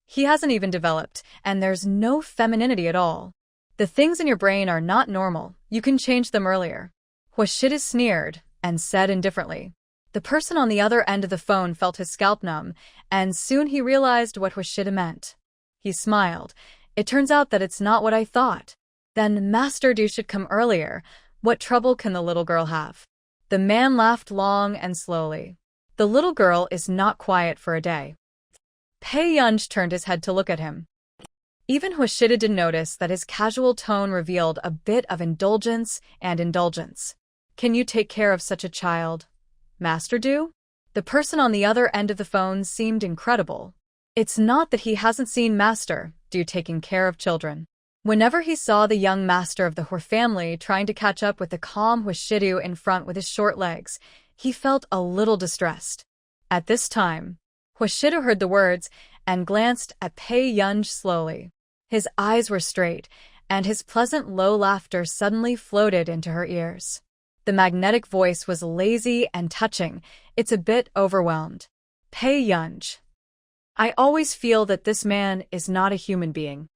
He hasn't even developed, and there's no femininity at all. The things in your brain are not normal. You can change them earlier. Huashida sneered and said indifferently. The person on the other end of the phone felt his scalp numb, and soon he realized what Huashida meant. He smiled. It turns out that it's not what I thought. Then Master Du should come earlier. What trouble can the little girl have? The man laughed long and slowly. The little girl is not quiet for a day. Pei Yunj turned his head to look at him. Even Huashida didn't notice that his casual tone revealed a bit of indulgence and indulgence. Can you take care of such a child, Master Du? The person on the other end of the phone seemed incredible. It's not that he hasn't seen Master Du taking care of children. Whenever he saw the young master of the Hor family trying to catch up with the calm Huashidu in front with his short legs, he felt a little distressed. At this time, Huashidu heard the words and glanced at Pei Yunj slowly. His eyes were straight, and his pleasant low laughter suddenly floated into her ears. The magnetic voice was lazy and touching. It's a bit overwhelmed. Pei Yunj. I always feel that this man is not a human being.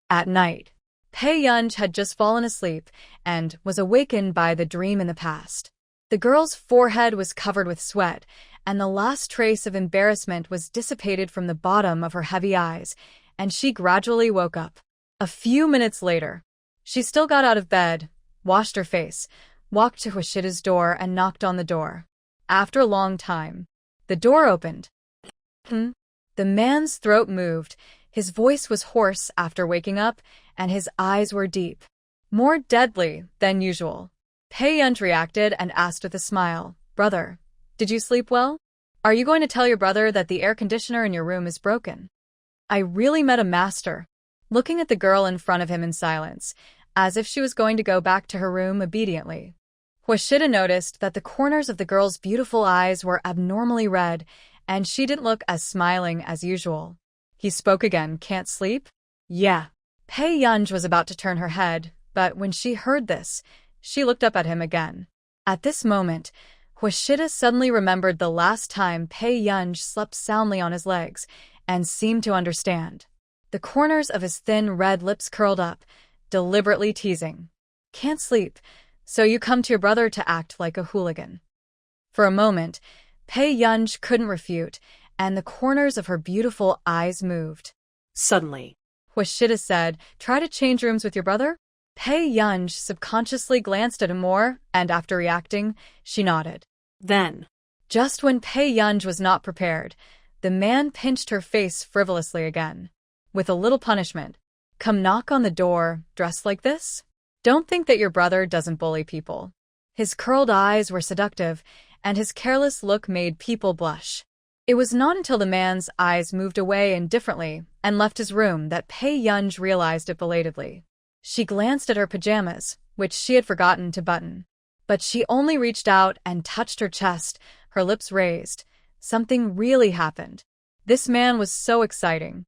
At night, Pei Yunj had just fallen asleep and was awakened by the dream in the past. The girl's forehead was covered with sweat, and the last trace of embarrassment was dissipated from the bottom of her heavy eyes, and she gradually woke up. A few minutes later, she still got out of bed, washed her face, walked to Huashida's door and knocked on the door. After a long time, the door opened. The man's throat moved, His voice was hoarse after waking up, and his eyes were deep. More deadly than usual. Pei-yun reacted and asked with a smile, "Brother, did you sleep well? Are you going to tell your brother that the air conditioner in your room is broken?" I really met a master. Looking at the girl in front of him in silence, as if she was going to go back to her room obediently. Hoshida noticed that the corners of the girl's beautiful eyes were abnormally red, and she didn't look as smiling as usual. He spoke again. "Can't sleep?" "Yeah." Pei-yun was about to turn her head, but when she heard this, she looked up at him again. At this moment, Hoshida suddenly remembered the last time Pei-yun slept soundly on his legs, and seemed to understand. The corners of his thin red lips curled up, deliberately teasing. "Can't sleep, so you come to your brother to act like a hooligan." For a moment, Pei-yun couldn't refute, and the corners of her beautiful eyes moved. Suddenly, Hoshida said, "Try to change rooms with your brother?" Pei-yun subconsciously glanced at him more, and after reacting, she nodded. Then, just when Pei-yun was not prepared, the man pinched her face frivolously again. With a little punishment. "Come knock on the door, dressed like this? Don't think that your brother doesn't bully people." His curled eyes were seductive, and his careless look made people blush. It was not until the man's eyes moved away indifferently and left his room that Pei-yun realized it belatedly. She glanced at her pajamas, which she had forgotten to button. But she only reached out and touched her chest, her lips raised. Something really happened. This man was so exciting.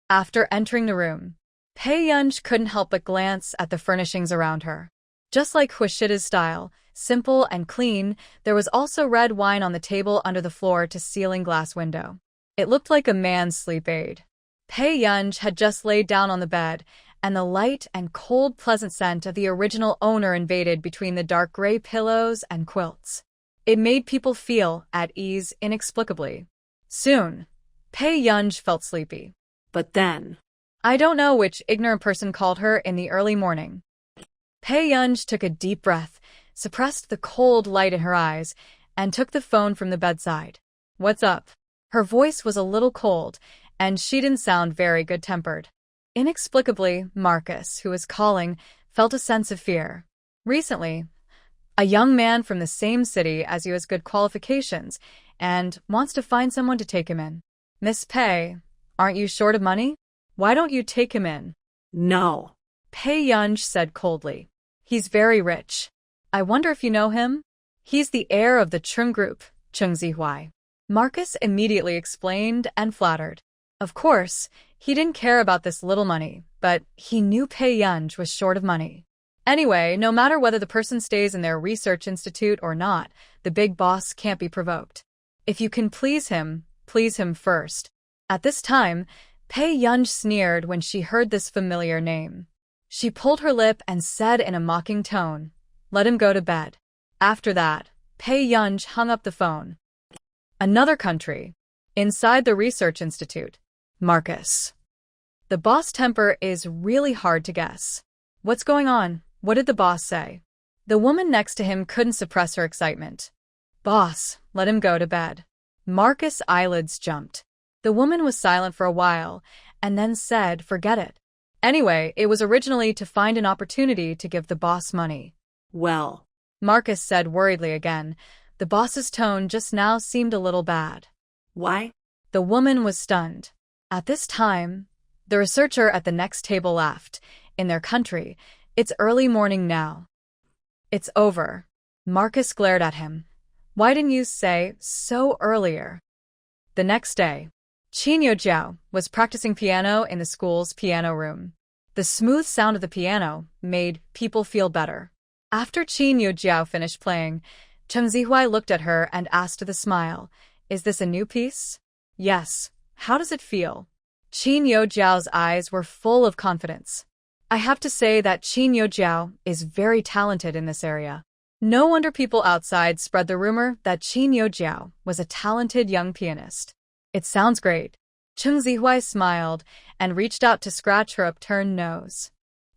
After entering the room, Pei-yun couldn't help but glance at the furnishings around her. Just like Hoshida's style, simple and clean, there was also red wine on the table under the floor-to-ceiling glass window. It looked like a man's sleep aid. Pei-yun had just laid down on the bed, and the light and cold pleasant scent of the original owner invaded between the dark gray pillows and quilts. It made people feel at ease inexplicably. Soon, Pei-yun felt sleepy. But then, I don't know which ignorant person called her in the early morning. Pei-yun took a deep breath, suppressed the cold light in her eyes, and took the phone from the bedside. "What's up?" Her voice was a little cold, and she didn't sound very good-tempered. Inexplicably, Marcus, who was calling, felt a sense of fear. Recently, a young man from the same city as you has good qualifications and wants to find someone to take him in. "Miss Pei, aren't you short of money? Why don't you take him in?" "No," Pei-yun said coldly. "He's very rich. I wonder if you know him? He's the heir of the Chung Group, Chung Zihuai." Marcus immediately explained and flattered. Of course, he didn't care about this little money, but he knew Pei-yun was short of money. Anyway, no matter whether the person stays in their research institute or not, the big boss can't be provoked. If you can please him first. At this time, Pei-yun sneered when she heard this familiar name. She pulled her lip and said in a mocking tone, "Let him go to bed." After that, Pei-yun hung up the phone. Another country. Inside the research institute. Marcus. The boss temper is really hard to guess. "What's going on? What did the boss say?" The woman next to him couldn't suppress her excitement. "Boss, let him go to bed." Marcus' eyelids jumped. The woman was silent for a while, and then said, "Forget it." Anyway, it was originally to find an opportunity to give the boss money. "Well," Marcus said worriedly again. The boss's tone just now seemed a little bad. "Why?" The woman was stunned. At this time, the researcher at the next table laughed. In their country, it's early morning now. "It's over." Marcus glared at him. "Why didn't you say so earlier?" The next day, Qin Yojiao was practicing piano in the school's piano room. The smooth sound of the piano made people feel better. After Qin Yojiao finished playing, Chung Zihuai looked at her and asked with a smile, "Is this a new piece?" "Yes. How does it feel?" Qin Yojiao's eyes were full of confidence. "I have to say that Qin Yojiao is very talented in this area." No wonder people outside spread the rumor that Qin Yojiao was a talented young pianist. "It sounds great." Chung Zihuai smiled and reached out to scratch her upturned nose.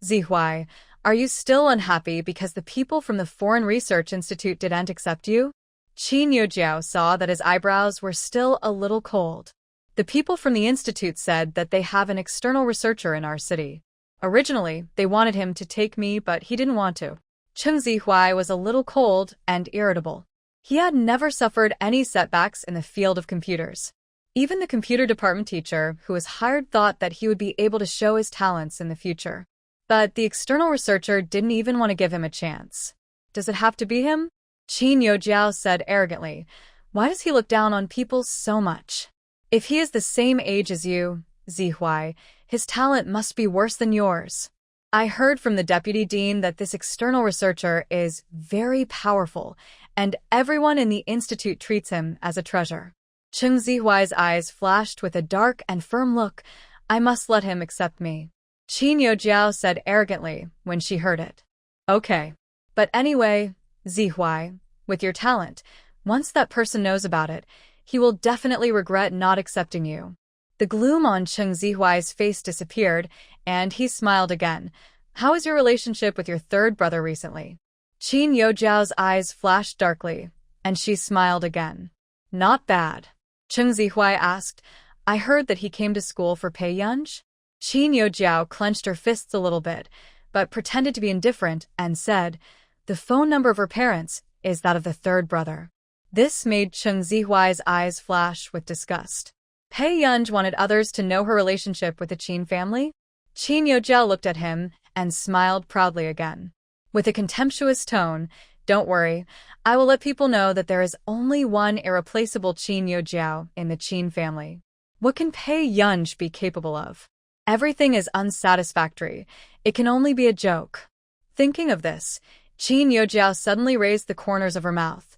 "Zihuai, are you still unhappy because the people from the Foreign Research Institute didn't accept you?" Qin Yojiao saw that his eyebrows were still a little cold. The people from the institute said that they have an external researcher in our city. Originally, they wanted him to take me, but he didn't want to. Cheng Zihuai was a little cold and irritable. He had never suffered any setbacks in the field of computers. Even the computer department teacher who was hired thought that he would be able to show his talents in the future. But the external researcher didn't even want to give him a chance. Does it have to be him? Qin Youjiao said arrogantly. Why does he look down on people so much? If he is the same age as you, Zihuai, his talent must be worse than yours. I heard from the deputy dean that this external researcher is very powerful, and everyone in the institute treats him as a treasure. Cheng Zihuai's eyes flashed with a dark and firm look. I must let him accept me. Qin Youjiao said arrogantly when she heard it. Okay. But anyway, Zihuai, with your talent, once that person knows about it, he will definitely regret not accepting you. The gloom on Cheng Zihuai's face disappeared, and he smiled again. How is your relationship with your third brother recently? Qin Youjiao's eyes flashed darkly, and she smiled again. Not bad. Cheng Zihuai asked, I heard that he came to school for Pei Yunj? Qin Youjiao clenched her fists a little bit, but pretended to be indifferent and said, the phone number of her parents is that of the third brother. This made Cheng Zihuai's eyes flash with disgust. Pei Yunj wanted others to know her relationship with the Qin family? Qin Youjiao looked at him and smiled proudly again. With a contemptuous tone, don't worry, I will let people know that there is only one irreplaceable Qin Youjiao in the Qin family. What can Pei Yunj be capable of? Everything is unsatisfactory. It can only be a joke. Thinking of this, Qin Youjiao suddenly raised the corners of her mouth,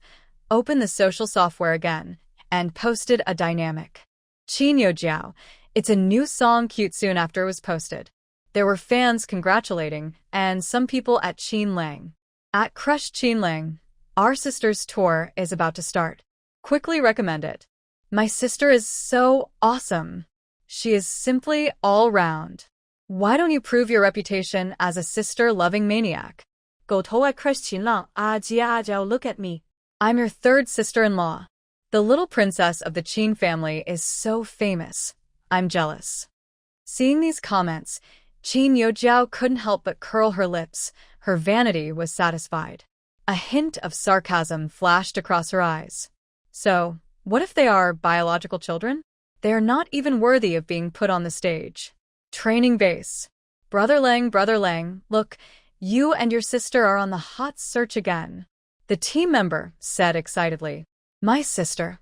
opened the social software again, and posted a dynamic. Qin Youjiao, it's a new song cute soon after it was posted. There were fans congratulating, and some people at Qin Lang. At Crush Qin Lang, our sister's tour is about to start. Quickly recommend it. My sister is so awesome. She is simply all round. Why don't you prove your reputation as a sister-loving maniac? Go to at Crush Qin Lang, Jiao, look at me. I'm your third sister-in-law. The little princess of the Qin family is so famous. I'm jealous. Seeing these comments, Qin Youjiao couldn't help but curl her lips. Her vanity was satisfied. A hint of sarcasm flashed across her eyes. So, what if they are biological children? They are not even worthy of being put on the stage. Training base. Brother Lang, look, you and your sister are on the hot search again. The team member said excitedly. My sister.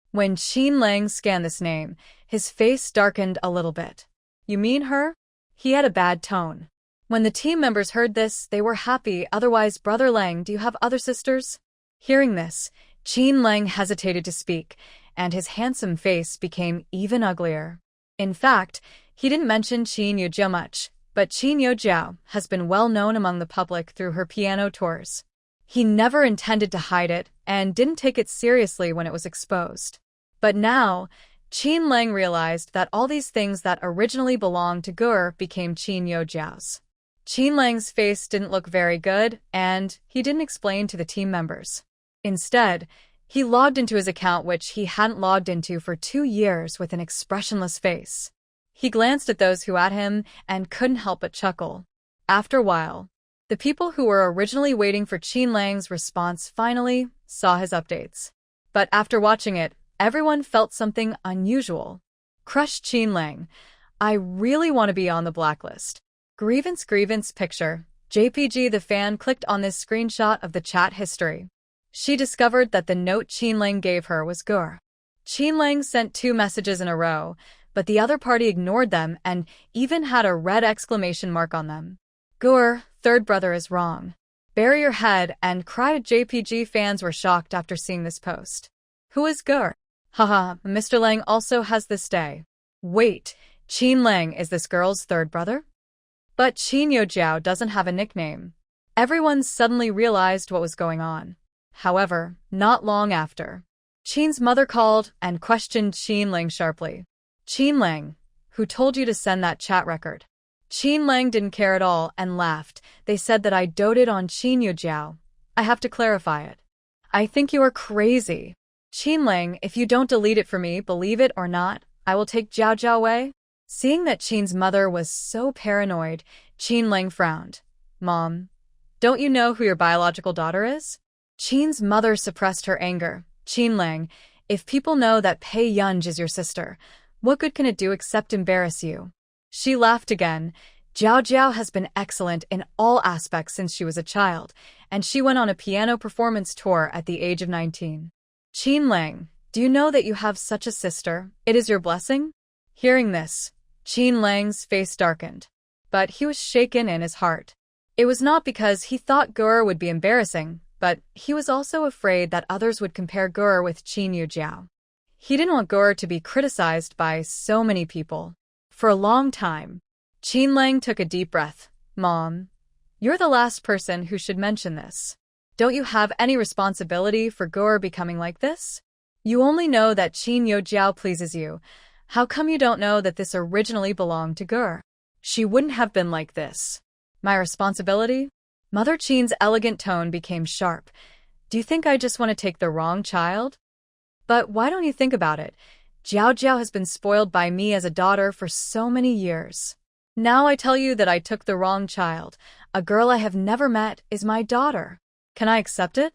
When Qin Lang scanned this name, his face darkened a little bit. You mean her? He had a bad tone. When the team members heard this, they were happy. Otherwise, Brother Lang, do you have other sisters? Hearing this, Qin Lang hesitated to speak, and his handsome face became even uglier. In fact, he didn't mention Qin Youjiao much, but Qin Youjiao has been well known among the public through her piano tours. He never intended to hide it and didn't take it seriously when it was exposed. But now, Qin Lang realized that all these things that originally belonged to Gur became Qin Youjiao's. Qin Lang's face didn't look very good, and he didn't explain to the team members. Instead, he logged into his account, which he hadn't logged into for 2 years, with an expressionless face. He glanced at those who at him and couldn't help but chuckle. After a while, the people who were originally waiting for Qin Lang's response finally saw his updates. But after watching it, everyone felt something unusual. Crush Qin Lang. I really want to be on the blacklist. Grievance picture. JPG. The fan clicked on this screenshot of the chat history. She discovered that the note Qin Lang gave her was Gur. Qin Lang sent 2 messages in a row, but the other party ignored them and even had a red exclamation mark on them. Gur, third brother, is wrong. Bury your head and cry. JPG fans were shocked after seeing this post. Who is Gur? Haha, Mr. Lang also has this day. Wait, Qin Lang is this girl's third brother? But Qin Youjiao doesn't have a nickname. Everyone suddenly realized what was going on. However, not long after, Qin's mother called and questioned Qin Lang sharply. Qin Lang, who told you to send that chat record? Qin Lang didn't care at all and laughed. They said that I doted on Qin Youjiao. I have to clarify it. I think you are crazy. Qin Lang, if you don't delete it for me, believe it or not, I will take Jiao Jiao away. Seeing that Qin's mother was so paranoid, Qin Lang frowned. Mom, don't you know who your biological daughter is? Qin's mother suppressed her anger. Qin Lang, if people know that Pei Yunj is your sister, what good can it do except embarrass you? She laughed again. Jiao Jiao has been excellent in all aspects since she was a child, and she went on a piano performance tour at the age of 19. Qin Lang, do you know that you have such a sister? It is your blessing? Hearing this, Qin Lang's face darkened, but he was shaken in his heart. It was not because he thought Gur would be embarrassing, but he was also afraid that others would compare Gur with Qin Yujiao. He didn't want Gur to be criticized by so many people. For a long time, Qin Lang took a deep breath. Mom, you're the last person who should mention this. Don't you have any responsibility for Gur becoming like this? You only know that Qin Yujiao pleases you. How come you don't know that this originally belonged to Gur? She wouldn't have been like this. My responsibility? Mother Qin's elegant tone became sharp. Do you think I just want to take the wrong child? But why don't you think about it? Jiao Jiao has been spoiled by me as a daughter for so many years. Now I tell you that I took the wrong child. A girl I have never met is my daughter. Can I accept it?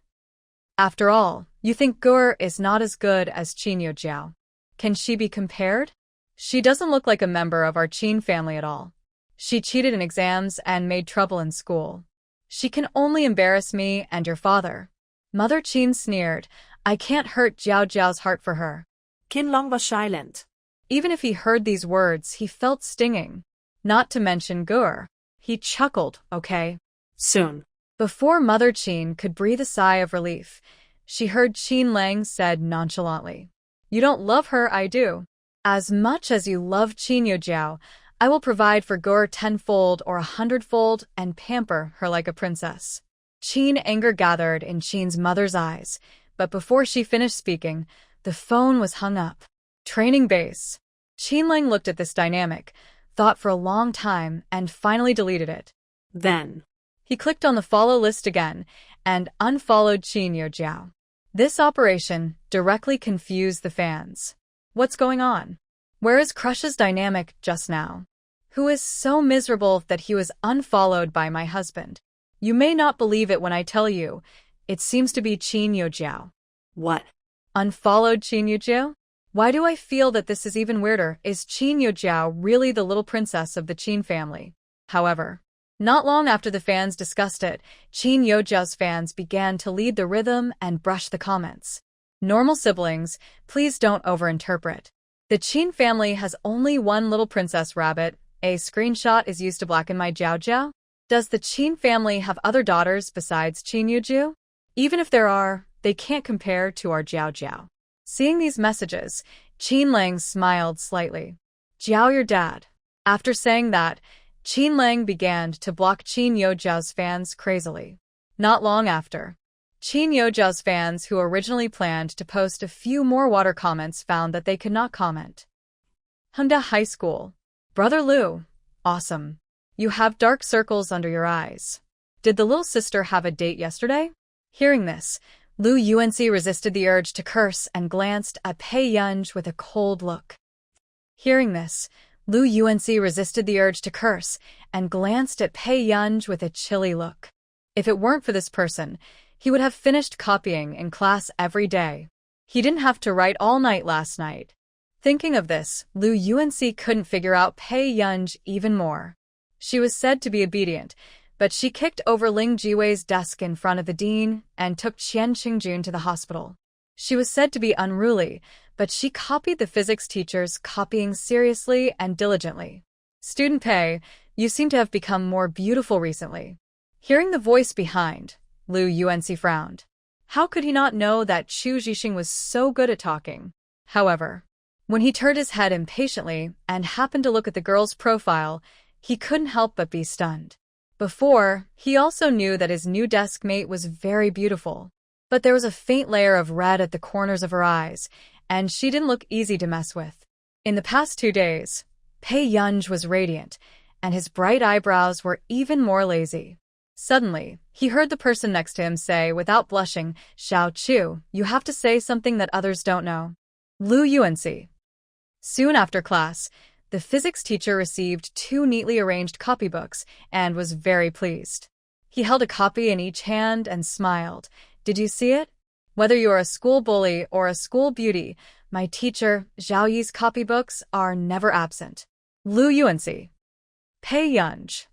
After all, you think Gur is not as good as Qin Yujiao. Can she be compared? She doesn't look like a member of our Qin family at all. She cheated in exams and made trouble in school. She can only embarrass me and your father. Mother Qin sneered. I can't hurt Jiao Jiao's heart for her. Qin Lang was silent. Even if he heard these words, he felt stinging. Not to mention Gur. He chuckled, okay. Soon. Before Mother Qin could breathe a sigh of relief, she heard Qin Lang said nonchalantly. You don't love her, I do. As much as you love Qin Yujiao, I will provide for Gur 10-fold or 100-fold and pamper her like a princess. Qin anger gathered in Qin's mother's eyes, but before she finished speaking, the phone was hung up. Training base. Qin Lang looked at this dynamic, thought for a long time, and finally deleted it. Then he clicked on the follow list again and unfollowed Qin Yujiao. This operation directly confused the fans. What's going on? Where is Crush's dynamic just now? Who is so miserable that he was unfollowed by my husband? You may not believe it when I tell you, it seems to be Qin Yujiao. What? Unfollowed Qin Yujiao? Why do I feel that this is even weirder? Is Qin Yujiao really the little princess of the Qin family? However, not long after the fans discussed it, Qin Yujiao's fans began to lead the rhythm and brush the comments. Normal siblings, please don't overinterpret. The Qin family has only one little princess rabbit. A screenshot is used to blacken my Jiao Jiao. Does the Qin family have other daughters besides Qin Yujiao? Even if there are, they can't compare to our Jiao Jiao. Seeing these messages, Qin Lang smiled slightly. Jiao, your dad. After saying that, Qin Lang began to block Qin Yujiao's fans crazily. Not long after, Qin Yujiao's fans who originally planned to post a few more water comments found that they could not comment. Hongda High School. Brother Lu. Awesome. You have dark circles under your eyes. Did the little sister have a date yesterday? Hearing this, Lu Yuanxi resisted the urge to curse and glanced at Pei Yunj with a cold look. Hearing this, Lu Yuanxi resisted the urge to curse and glanced at Pei Yunj with a chilly look. If it weren't for this person, he would have finished copying in class every day. He didn't have to write all night last night. Thinking of this, Lu Yuanxi couldn't figure out Pei Yunj even more. She was said to be obedient, but she kicked over Ling Jiwei's desk in front of the dean and took Qian Qingjun to the hospital. She was said to be unruly, but she copied the physics teacher's copying seriously and diligently. Student Pei, you seem to have become more beautiful recently. Hearing the voice behind, Lu Yuanxi frowned. How could he not know that Chu Zhixing was so good at talking? However, when he turned his head impatiently and happened to look at the girl's profile, he couldn't help but be stunned. Before, he also knew that his new desk mate was very beautiful. But there was a faint layer of red at the corners of her eyes, and she didn't look easy to mess with. In the past 2 days, Pei Yunj was radiant, and his bright eyebrows were even more lazy. Suddenly, he heard the person next to him say without blushing, Xiao Chu, you have to say something that others don't know. Lu Yuanxi. Soon after class, the physics teacher received 2 neatly arranged copybooks and was very pleased. He held a copy in each hand and smiled. Did you see it? Whether you are a school bully or a school beauty, my teacher, Zhao Yi's copybooks are never absent. Lu Yuanxi. Pei Yunj.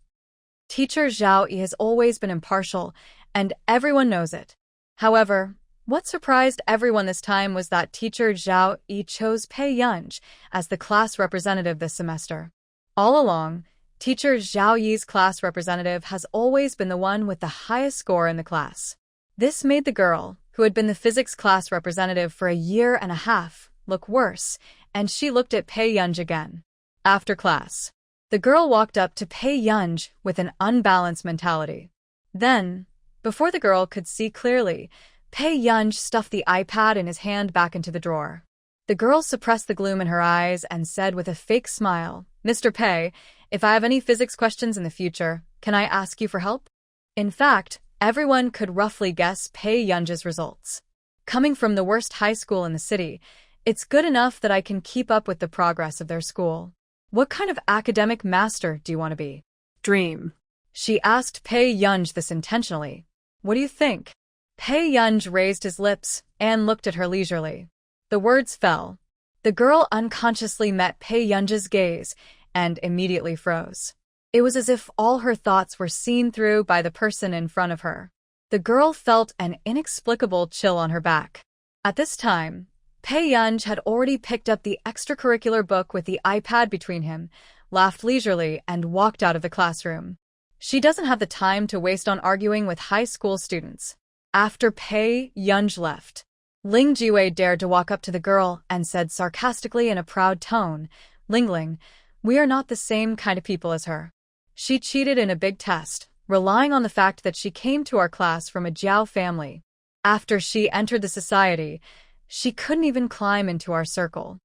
Teacher Zhao Yi has always been impartial, and everyone knows it. However, what surprised everyone this time was that teacher Zhao Yi chose Pei Yunj as the class representative this semester. All along, teacher Zhao Yi's class representative has always been the one with the highest score in the class. This made the girl, who had been the physics class representative for a year and a half, look worse, and she looked at Pei Yunj again. After class, the girl walked up to Pei Yunj with an unbalanced mentality. Then, before the girl could see clearly, Pei Yunj stuffed the iPad in his hand back into the drawer. The girl suppressed the gloom in her eyes and said with a fake smile, "Mr. Pei, if I have any physics questions in the future, can I ask you for help?" In fact, everyone could roughly guess Pei Yunj's results. Coming from the worst high school in the city, it's good enough that I can keep up with the progress of their school. What kind of academic master do you want to be? Dream. She asked Pei Yunj this intentionally. What do you think? Pei Yunj raised his lips and looked at her leisurely. The words fell. The girl unconsciously met Pei Yunj's gaze and immediately froze. It was as if all her thoughts were seen through by the person in front of her. The girl felt an inexplicable chill on her back. At this time, Pei Yunj had already picked up the extracurricular book with the iPad between him, laughed leisurely, and walked out of the classroom. She doesn't have the time to waste on arguing with high school students. After Pei Yunj left, Ling Jiwei dared to walk up to the girl and said sarcastically in a proud tone, "Lingling, we are not the same kind of people as her. She cheated in a big test, relying on the fact that she came to our class from a Jiao family. After she entered the society, she couldn't even climb into our circle."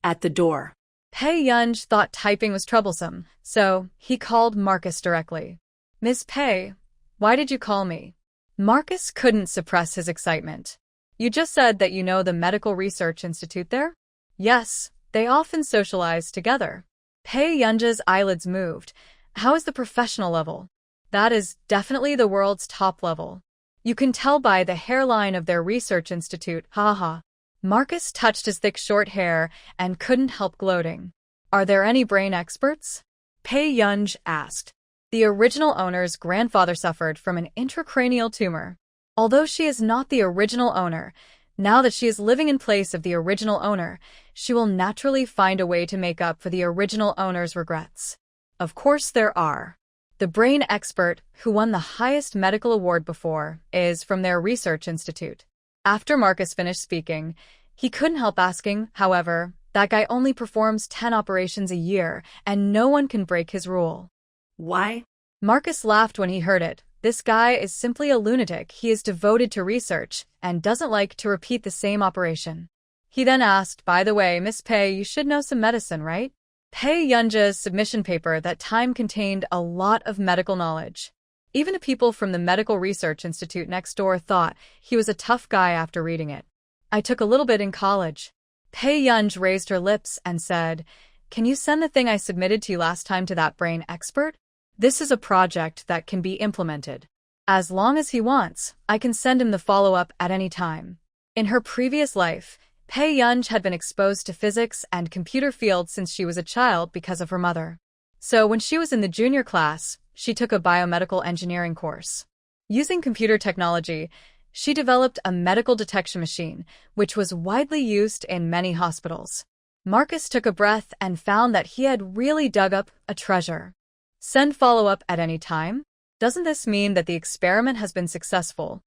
At the door. Pei Yunj thought typing was troublesome, so he called Marcus directly. "Miss Pei, why did you call me?" Marcus couldn't suppress his excitement. "You just said that you know the Medical Research Institute there?" "Yes, they often socialize together." Pei Yunj's eyelids moved. "How is the professional level?" "That is definitely the world's top level. You can tell by the hairline of their research institute, haha." Marcus touched his thick short hair and couldn't help gloating. "Are there any brain experts?" Pei Yunj asked. The original owner's grandfather suffered from an intracranial tumor. Although she is not the original owner, now that she is living in place of the original owner, she will naturally find a way to make up for the original owner's regrets. Of course there are. The brain expert, who won the highest medical award before, is from their research institute. After Marcus finished speaking, he couldn't help asking, however, that guy only performs 10 operations a year, and no one can break his rule. Why? Marcus laughed when he heard it. This guy is simply a lunatic. He is devoted to research and doesn't like to repeat the same operation. He then asked, "By the way, Miss Pei, you should know some medicine, right?" Pei Yunja's submission paper that time contained a lot of medical knowledge. Even the people from the Medical Research Institute next door thought he was a tough guy after reading it. "I took a little bit in college." Pei Yunj raised her lips and said, "Can you send the thing I submitted to you last time to that brain expert? This is a project that can be implemented. As long as he wants, I can send him the follow-up at any time." In her previous life, Pei Yunj had been exposed to physics and computer fields since she was a child because of her mother. So when she was in the junior class, she took a biomedical engineering course. Using computer technology, she developed a medical detection machine, which was widely used in many hospitals. Marcus took a breath and found that he had really dug up a treasure. Send follow-up at any time? Doesn't this mean that the experiment has been successful?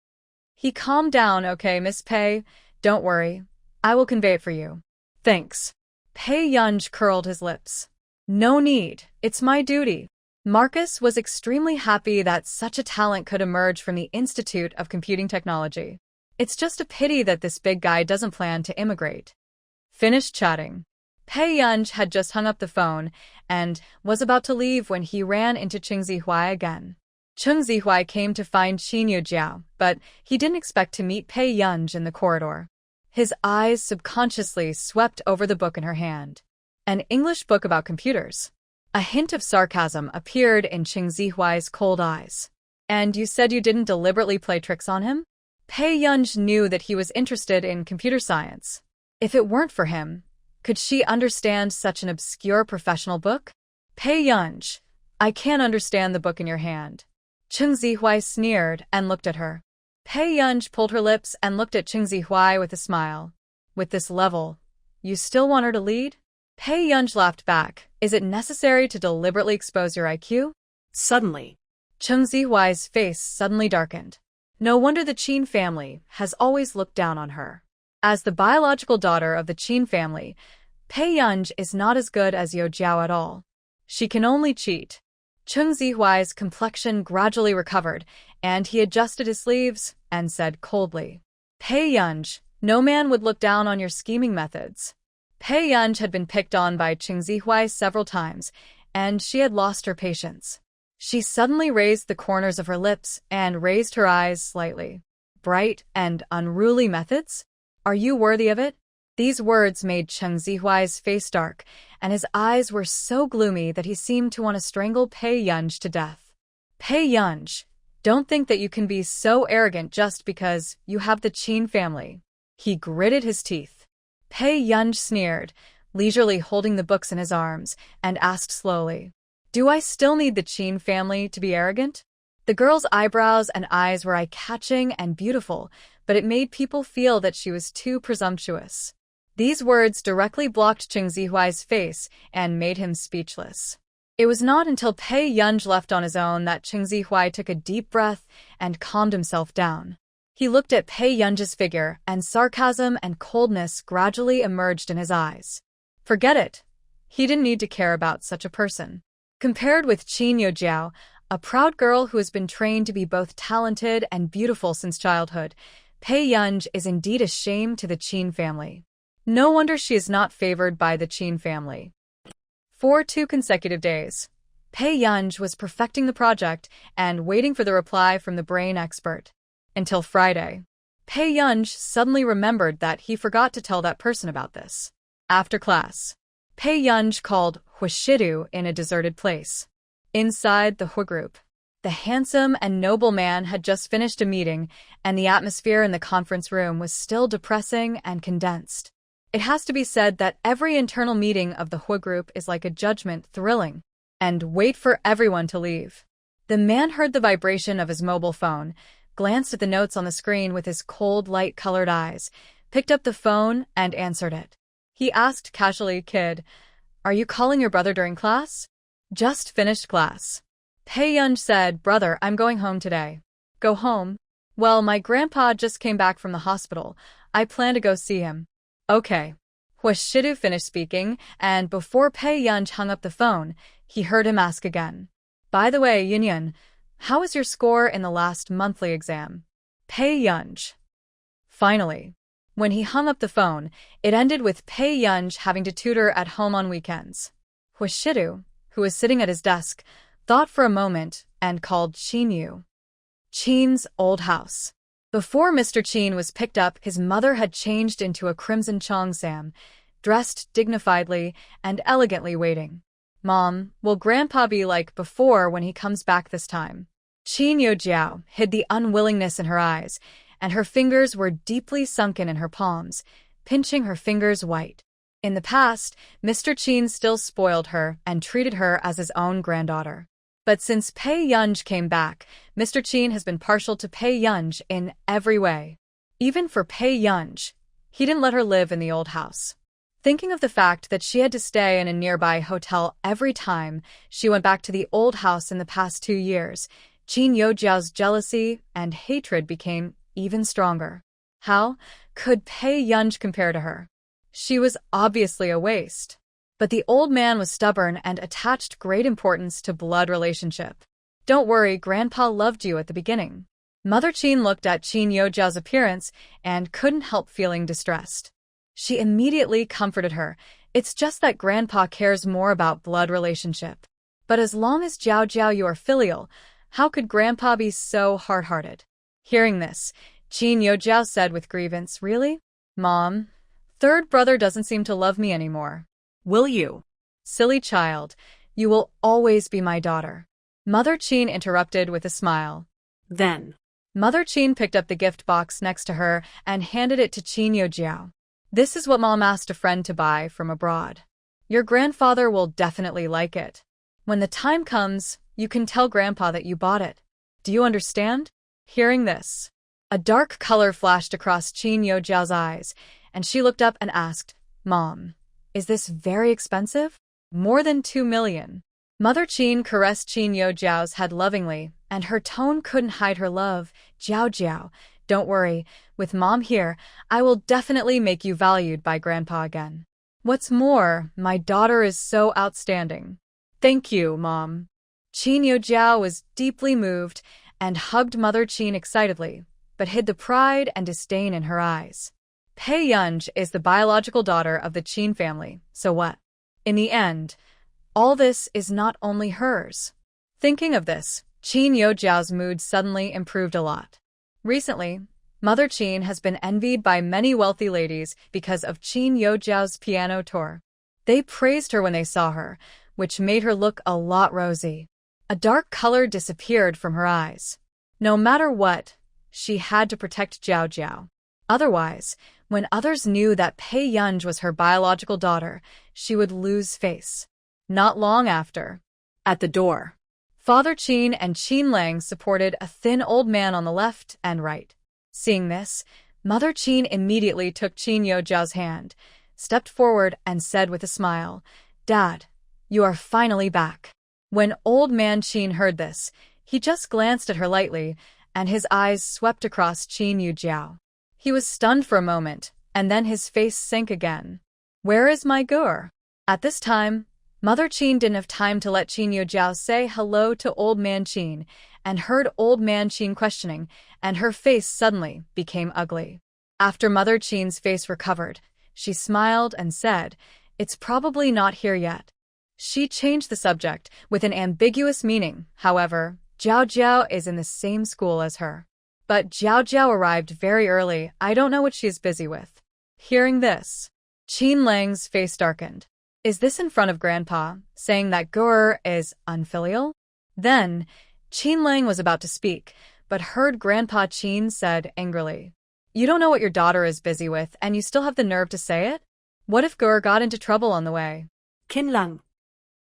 He calmed down. "Okay, Miss Pei, don't worry. I will convey it for you." "Thanks." Pei Yunj curled his lips. "No need. It's my duty." Marcus was extremely happy that such a talent could emerge from the Institute of Computing Technology. It's just a pity that this big guy doesn't plan to immigrate. Finished chatting. Pei Yunj had just hung up the phone and was about to leave when he ran into Cheng Zihuai again. Cheng Zihuai came to find Qin Yujiao, but he didn't expect to meet Pei Yunj in the corridor. His eyes subconsciously swept over the book in her hand. An English book about computers. A hint of sarcasm appeared in Ching Zihuai's cold eyes. And you said you didn't deliberately play tricks on him? Pei Yunj knew that he was interested in computer science. If it weren't for him, could she understand such an obscure professional book? Pei Yunj, I can't understand the book in your hand. Ching Zihuai sneered and looked at her. Pei Yunj pulled her lips and looked at Ching Zihuai with a smile. With this level, you still want her to lead? Pei Yunj laughed back. Is it necessary to deliberately expose your IQ? Suddenly, Cheng Zihuai's face suddenly darkened. No wonder the Qin family has always looked down on her. As the biological daughter of the Qin family, Pei Yunj is not as good as Yo Jiao at all. She can only cheat. Cheng Zihuai's complexion gradually recovered, and he adjusted his sleeves and said coldly, Pei Yunj, no man would look down on your scheming methods. Pei Yunj had been picked on by Cheng Zihuai several times, and she had lost her patience. She suddenly raised the corners of her lips and raised her eyes slightly. Bright and unruly methods? Are you worthy of it? These words made Cheng Zihuai's face dark, and his eyes were so gloomy that he seemed to want to strangle Pei Yunj to death. Pei Yunj, don't think that you can be so arrogant just because you have the Qin family. He gritted his teeth. Pei Yunj sneered, leisurely holding the books in his arms, and asked slowly, Do I still need the Qin family to be arrogant? The girl's eyebrows and eyes were eye-catching and beautiful, but it made people feel that she was too presumptuous. These words directly blocked Cheng Zihuai's face and made him speechless. It was not until Pei Yunj left on his own that Cheng Zihuai took a deep breath and calmed himself down. He looked at Pei Yunj's figure, and sarcasm and coldness gradually emerged in his eyes. Forget it. He didn't need to care about such a person. Compared with Qin Yojiao, a proud girl who has been trained to be both talented and beautiful since childhood, Pei Yunj is indeed a shame to the Qin family. No wonder she is not favored by the Qin family. For 2 consecutive days, Pei Yunj was perfecting the project and waiting for the reply from the brain expert. Until Friday. Pei Yunj suddenly remembered that he forgot to tell that person about this. After class, Pei Yunj called Huashidu in a deserted place. Inside the Hui group, the handsome and noble man had just finished a meeting, and the atmosphere in the conference room was still depressing and condensed. It has to be said that every internal meeting of the Hui group is like a judgment, thrilling, and wait for everyone to leave. The man heard the vibration of his mobile phone, glanced at the notes on the screen with his cold, light-colored eyes, picked up the phone, and answered it. He asked casually, Kid, are you calling your brother during class? Just finished class. Pei Yunj said, Brother, I'm going home today. Go home? Well, my grandpa just came back from the hospital. I plan to go see him. Okay. Huashidu finished speaking, and before Pei Yunj hung up the phone, he heard him ask again. By the way, Yunyun, how was your score in the last monthly exam? Pei Yunj. Finally, when he hung up the phone, it ended with Pei Yunj having to tutor at home on weekends. Huashidu, who was sitting at his desk, thought for a moment and called Qin Yu. Qin's old house. Before Mr. Qin was picked up, his mother had changed into a crimson cheongsam, dressed dignifiedly and elegantly waiting. Mom, will Grandpa be like before when he comes back this time? Qin Yojiao hid the unwillingness in her eyes, and her fingers were deeply sunken in her palms, pinching her fingers white. In the past, Mr. Qin still spoiled her and treated her as his own granddaughter. But since Pei Yunj came back, Mr. Qin has been partial to Pei Yunj in every way. Even for Pei Yunj, he didn't let her live in the old house. Thinking of the fact that she had to stay in a nearby hotel every time she went back to the old house in the past 2 years, Qin Yojiao's jealousy and hatred became even stronger. How could Pei Yunj compare to her? She was obviously a waste. But the old man was stubborn and attached great importance to blood relationship. Don't worry, Grandpa loved you at the beginning. Mother Qin looked at Qin Yojiao's appearance and couldn't help feeling distressed. She immediately comforted her. It's just that Grandpa cares more about blood relationship. But as long as Jiao Jiao you are filial, how could Grandpa be so hard-hearted? Hearing this, Qin Yojiao said with grievance, Really? Mom, third brother doesn't seem to love me anymore. Will you? Silly child, you will always be my daughter. Mother Qin interrupted with a smile. Then. Mother Qin picked up the gift box next to her and handed it to Qin Yojiao. This is what Mom asked a friend to buy from abroad. Your grandfather will definitely like it. When the time comes, you can tell Grandpa that you bought it. Do you understand? Hearing this, a dark color flashed across Qin Yojiao's eyes, and she looked up and asked, Mom, is this very expensive? More than 2 million. Mother Qin caressed Qin Yojiao's head lovingly, and her tone couldn't hide her love. Jiao, don't worry. With Mom here, I will definitely make you valued by Grandpa again. What's more, my daughter is so outstanding. Thank you, Mom. Qin Yojiao was deeply moved and hugged Mother Qin excitedly, but hid the pride and disdain in her eyes. Pei Yunj is the biological daughter of the Qin family, so what? In the end, all this is not only hers. Thinking of this, Qin Yojiao's mood suddenly improved a lot. Recently, Mother Qin has been envied by many wealthy ladies because of Qin Yojiao's piano tour. They praised her when they saw her, which made her look a lot rosy. A dark color disappeared from her eyes. No matter what, she had to protect Jiao. Otherwise, when others knew that Pei Yunj was her biological daughter, she would lose face. Not long after, at the door, Father Qin and Qin Lang supported a thin old man on the left and right. Seeing this, Mother Qin immediately took Qin Yojiao's hand, stepped forward and said with a smile, Dad, you are finally back. When old man Qin heard this, he just glanced at her lightly, and his eyes swept across Qin Yojiao. He was stunned for a moment, and then his face sank again. Where is my Gur? At this time, Mother Qin didn't have time to let Qin Yojiao say hello to old man Qin, and heard old man Qin questioning, and her face suddenly became ugly. After Mother Qin's face recovered, she smiled and said, It's probably not here yet. She changed the subject with an ambiguous meaning. However, Jiao is in the same school as her. But Jiao arrived very early. I don't know what she is busy with. Hearing this, Qin Lang's face darkened. Is this in front of Grandpa, saying that Gur is unfilial? Then, Qin Lang was about to speak, but heard Grandpa Qin said angrily, You don't know what your daughter is busy with, and you still have the nerve to say it? What if Gur got into trouble on the way? Qin Lang.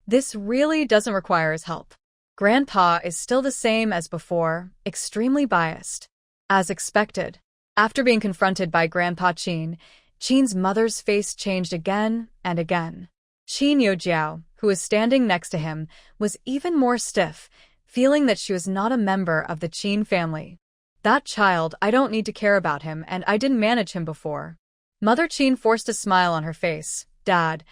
This really doesn't require his help. Grandpa is still the same as before, extremely biased. As expected, after being confronted by Grandpa Qin, Qin's mother's face changed again and again. Qin Yojiao, who was standing next to him, was even more stiff, feeling that she was not a member of the Qin family. That child, I don't need to care about him, and I didn't manage him before. Mother Qin forced a smile on her face. Dad,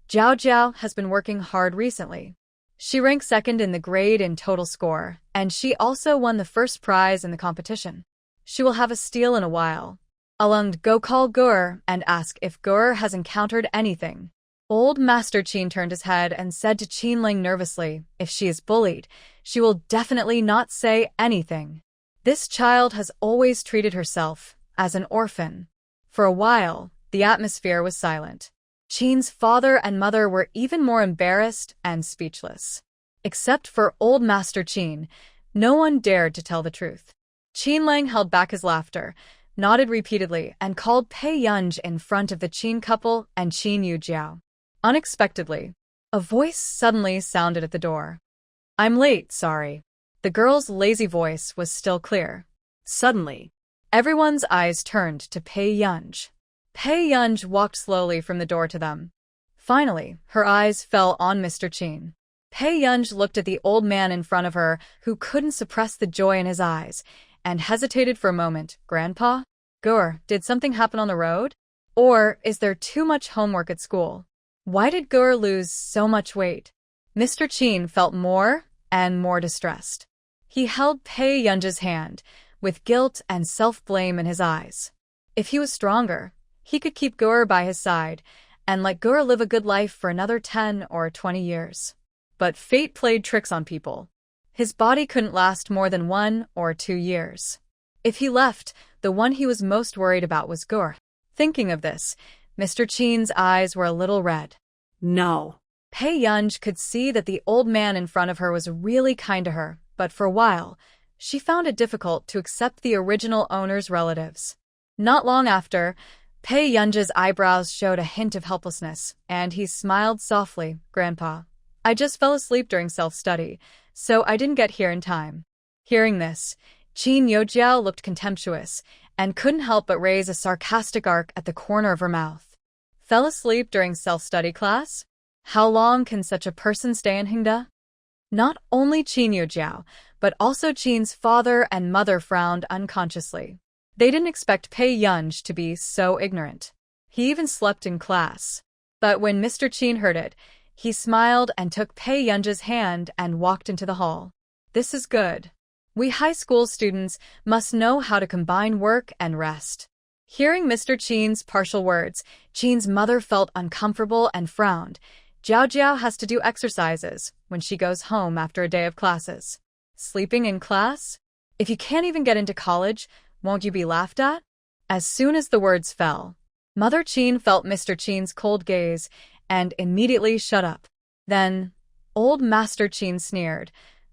Jiao has been working hard recently. She ranked second in the grade in total score, and she also won the first prize in the competition. She will have a steal in a while. I'll go call Gur and ask if Gur has encountered anything. Old Master Qin turned his head and said to Qin Lang nervously, If she is bullied, she will definitely not say anything. This child has always treated herself as an orphan. For a while, the atmosphere was silent. Qin's father and mother were even more embarrassed and speechless. Except for old Master Qin, no one dared to tell the truth. Qin Lang held back his laughter, nodded repeatedly, and called Pei Yunj in front of the Qin couple and Qin Yojiao. Unexpectedly, a voice suddenly sounded at the door. I'm late, sorry. The girl's lazy voice was still clear. Suddenly, everyone's eyes turned to Pei Yunj. Pei Yunj walked slowly from the door to them. Finally, her eyes fell on Mr. Qin. Pei Yunj looked at the old man in front of her, who couldn't suppress the joy in his eyes, and hesitated for a moment. Grandpa? Gur, did something happen on the road? Or is there too much homework at school? Why did Gur lose so much weight? Mr. Qin felt more and more distressed. He held Pei Yunj's hand, with guilt and self-blame in his eyes. If he was stronger, he could keep Gur by his side and let Gur live a good life for another 10 or 20 years. But fate played tricks on people. His body couldn't last more than 1 or 2 years. If he left, the one he was most worried about was Gur. Thinking of this, Mr. Qin's eyes were a little red. No. Pei Yunj could see that the old man in front of her was really kind to her, but for a while, she found it difficult to accept the original owner's relatives. Not long after, Pei Yunj's eyebrows showed a hint of helplessness, and he smiled softly. "Grandpa, I just fell asleep during self-study, so I didn't get here in time." Hearing this, Qin Yojiao looked contemptuous and couldn't help but raise a sarcastic arc at the corner of her mouth. Fell asleep during self-study class? How long can such a person stay in Hingda? Not only Qin Yojiao, but also Qin's father and mother frowned unconsciously. They didn't expect Pei Yunj to be so ignorant. He even slept in class. But when Mr. Qin heard it, he smiled and took Pei Yunj's hand and walked into the hall. "This is good. We high school students must know how to combine work and rest." Hearing Mr. Qin's partial words, Qin's mother felt uncomfortable and frowned. "Jiao Jiao has to do exercises when she goes home after a day of classes. Sleeping in class? If you can't even get into college, won't you be laughed at?" As soon as the words fell, Mother Qin felt Mr. Qin's cold gaze and immediately shut up. Then, old Master Qin sneered,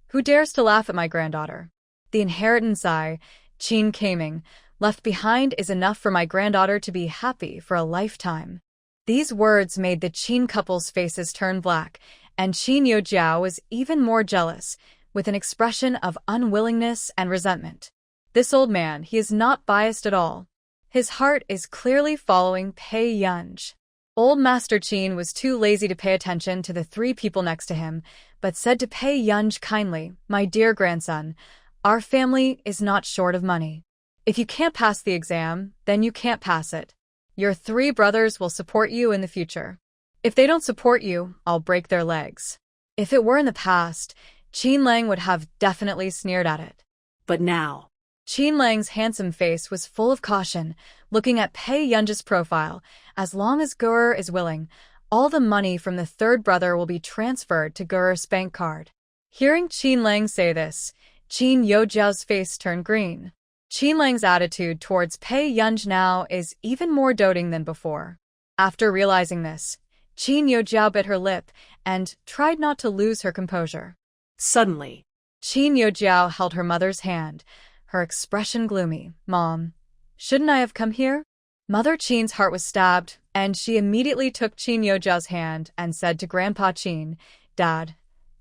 "Who dares to laugh at my granddaughter? The inheritance Qin Kaming, left behind is enough for my granddaughter to be happy for a lifetime." These words made the Qin couple's faces turn black, and Qin Yojiao was even more jealous, with an expression of unwillingness and resentment. This old man, he is not biased at all. His heart is clearly following Pei Yunj. Old Master Qin was too lazy to pay attention to the three people next to him, but said to Pei Yunj kindly, "My dear grandson, our family is not short of money. If you can't pass the exam, then you can't pass it. Your three brothers will support you in the future. If they don't support you, I'll break their legs." If it were in the past, Qin Lang would have definitely sneered at it. But now, Qin Lang's handsome face was full of caution, looking at Pei Yunj's profile. "As long as Gurr is willing, all the money from the third brother will be transferred to Gurr's bank card." Hearing Qin Lang say this, Qin Yojiao's face turned green. Qin Lang's attitude towards Pei Yunj now is even more doting than before. After realizing this, Qin Yojiao bit her lip and tried not to lose her composure. Suddenly, Qin Yojiao held her mother's hand, her expression gloomy. "Mom, shouldn't I have come here?" Mother Qin's heart was stabbed, and she immediately took Qin Yojiao's hand and said to Grandpa Qin, "Dad,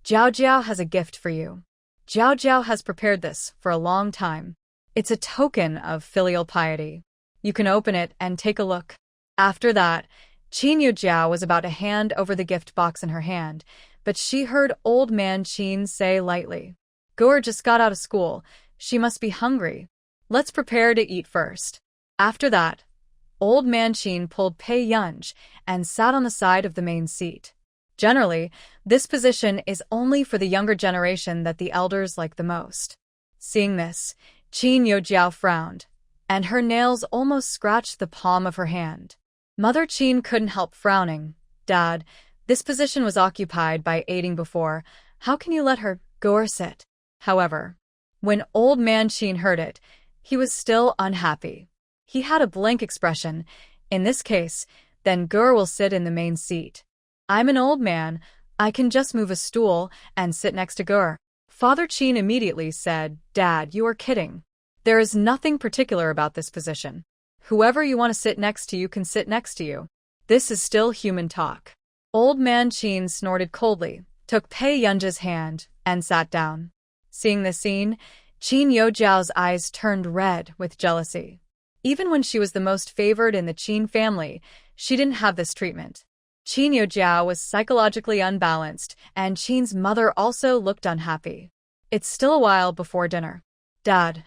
Jiao Jiao has a gift for you. Jiao Jiao has prepared this for a long time. It's a token of filial piety. You can open it and take a look." After that, Qin Yojiao was about to hand over the gift box in her hand, but she heard Old Man Qin say lightly, "Gurr just got out of school. She must be hungry. Let's prepare to eat first." After that, Old Man Qin pulled Pei Yunj and sat on the side of the main seat. Generally, this position is only for the younger generation that the elders like the most. Seeing this, Qin Yojiao frowned, and her nails almost scratched the palm of her hand. Mother Qin couldn't help frowning. "Dad, this position was occupied by aiding before. How can you let her Gurr sit?" However, when Old Man Qin heard it, he was still unhappy. He had a blank expression. "In this case, then Gurr will sit in the main seat. I'm an old man. I can just move a stool and sit next to Gurr." Father Qin immediately said, "Dad, you are kidding. There is nothing particular about this position. Whoever you want to sit next to you can sit next to you. This is still human talk." Old Man Qin snorted coldly, took Pei Yunj's hand, and sat down. Seeing this scene, Qin Yojiao's eyes turned red with jealousy. Even when she was the most favored in the Qin family, she didn't have this treatment. Qin Yojiao was psychologically unbalanced, and Qin's mother also looked unhappy. "It's still a while before dinner. Dad,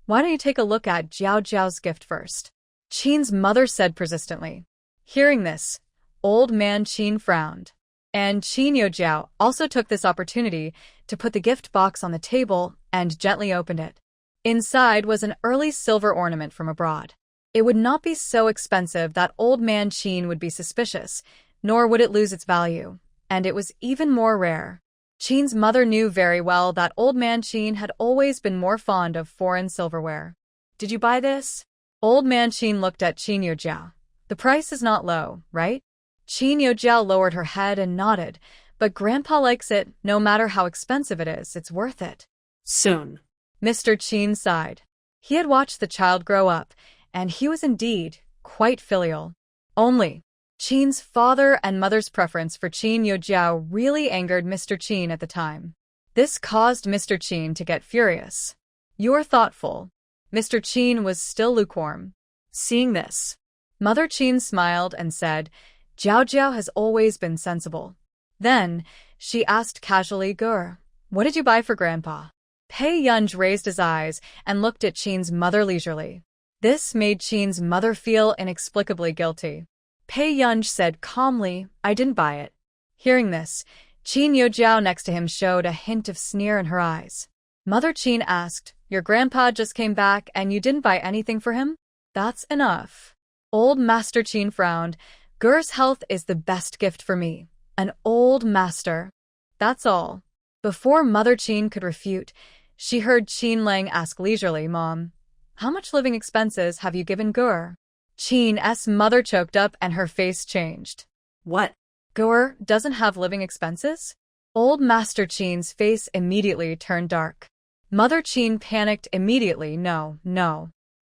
why don't you take a look at Jiao Jiao's gift first?" Qin's mother said persistently. Hearing this, Old Man Qin frowned, and Qin Yojiao also took this opportunity to put the gift box on the table and gently opened it. Inside was an early silver ornament from abroad. It would not be so expensive that Old Man Qin would be suspicious, nor would it lose its value, and it was even more rare. Qin's mother knew very well that Old Man Qin had always been more fond of foreign silverware. "Did you buy this?" Old Man Qin looked at Qin Yojiao. "The price is not low, right?" Qin Yojiao lowered her head and nodded, but Grandpa likes it, no matter how expensive it is, it's worth it. Soon. Mr. Qin sighed. He had watched the child grow up, and he was indeed quite filial. Only, Qin's father and mother's preference for Qin Yojiao really angered Mr. Qin at the time. This caused Mr. Qin to get furious. "You're thoughtful." Mr. Qin was still lukewarm. Seeing this, Mother Qin smiled and said, "Jiao Jiao has always been sensible." Then, she asked casually, "Gur, what did you buy for Grandpa?" Pei Yunj raised his eyes and looked at Qin's mother leisurely. This made Qin's mother feel inexplicably guilty. Pei Yunj said calmly, "I didn't buy it." Hearing this, Qin Yojiao next to him showed a hint of sneer in her eyes. Mother Qin asked, "Your grandpa just came back and you didn't buy anything for him?" "That's enough." Old Master Qin frowned. "Gur's health is the best gift for me. An old master. That's all." Before Mother Qin could refute, she heard Qin Lang ask leisurely, "Mom, how much living expenses have you given Gur?" Qin's mother choked up and her face changed. What? "Gur doesn't have living expenses?" Old Master Qin's face immediately turned dark. Mother Qin panicked immediately. No.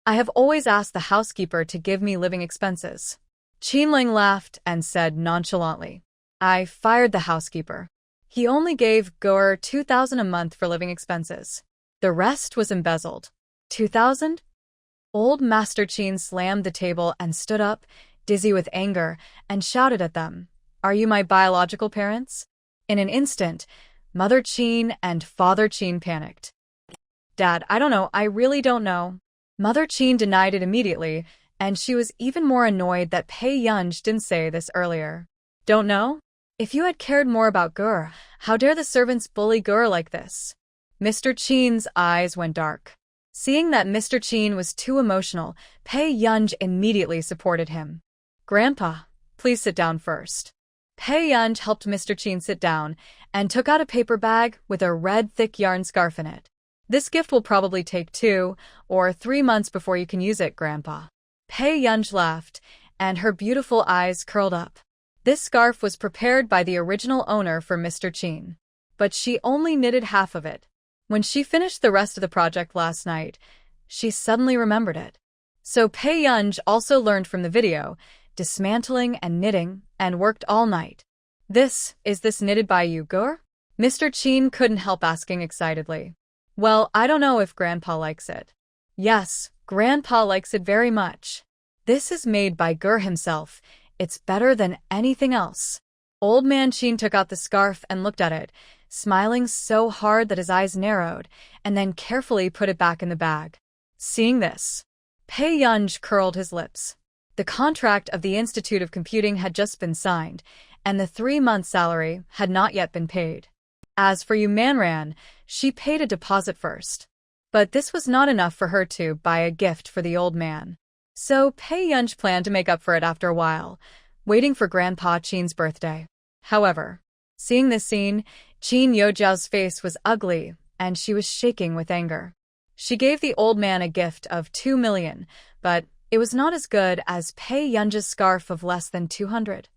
I have always asked the housekeeper to give me living expenses." Qin Lang laughed and said nonchalantly, "I fired the housekeeper. He only gave Gur 2,000 a month for living expenses. The rest was embezzled." 2,000? Old Master Qin slammed the table and stood up, dizzy with anger, and shouted at them, "Are you my biological parents?" In an instant, Mother Qin and Father Qin panicked. "Dad, I don't know, I really don't know." Mother Qin denied it immediately, and she was even more annoyed that Pei Yunj didn't say this earlier. "Don't know? If you had cared more about Gur, how dare the servants bully Gur like this?" Mr. Qin's eyes went dark. Seeing that Mr. Qin was too emotional, Pei Yunj immediately supported him. "Grandpa, please sit down first." Pei Yunj helped Mr. Qin sit down and took out a paper bag with a red thick yarn scarf in it. "This gift will probably take 2 or 3 months before you can use it, Grandpa." Pei Yunj laughed, and her beautiful eyes curled up. This scarf was prepared by the original owner for Mr. Qin, but she only knitted half of it. When she finished the rest of the project last night, she suddenly remembered it. So Pei Yunj also learned from the video, dismantling and knitting, and worked all night. Is this knitted by you, Gur?" Mr. Qin couldn't help asking excitedly. "Well, I don't know if Grandpa likes it." "Yes, Grandpa likes it very much. This is made by Gur himself. It's better than anything else." Old Man Qin took out the scarf and looked at it, smiling so hard that his eyes narrowed, and then carefully put it back in the bag. Seeing this, Pei Yunj curled his lips. The contract of the Institute of Computing had just been signed, and the 3-month salary had not yet been paid. As for Yu Manran, she paid a deposit first. But this was not enough for her to buy a gift for the old man. So Pei Yunj planned to make up for it after a while, waiting for Grandpa Qin's birthday. However, seeing this scene, Qin Yojiao's face was ugly, and she was shaking with anger. She gave the old man a gift of 2 million, but it was not as good as Pei Yunj's scarf of less than 200.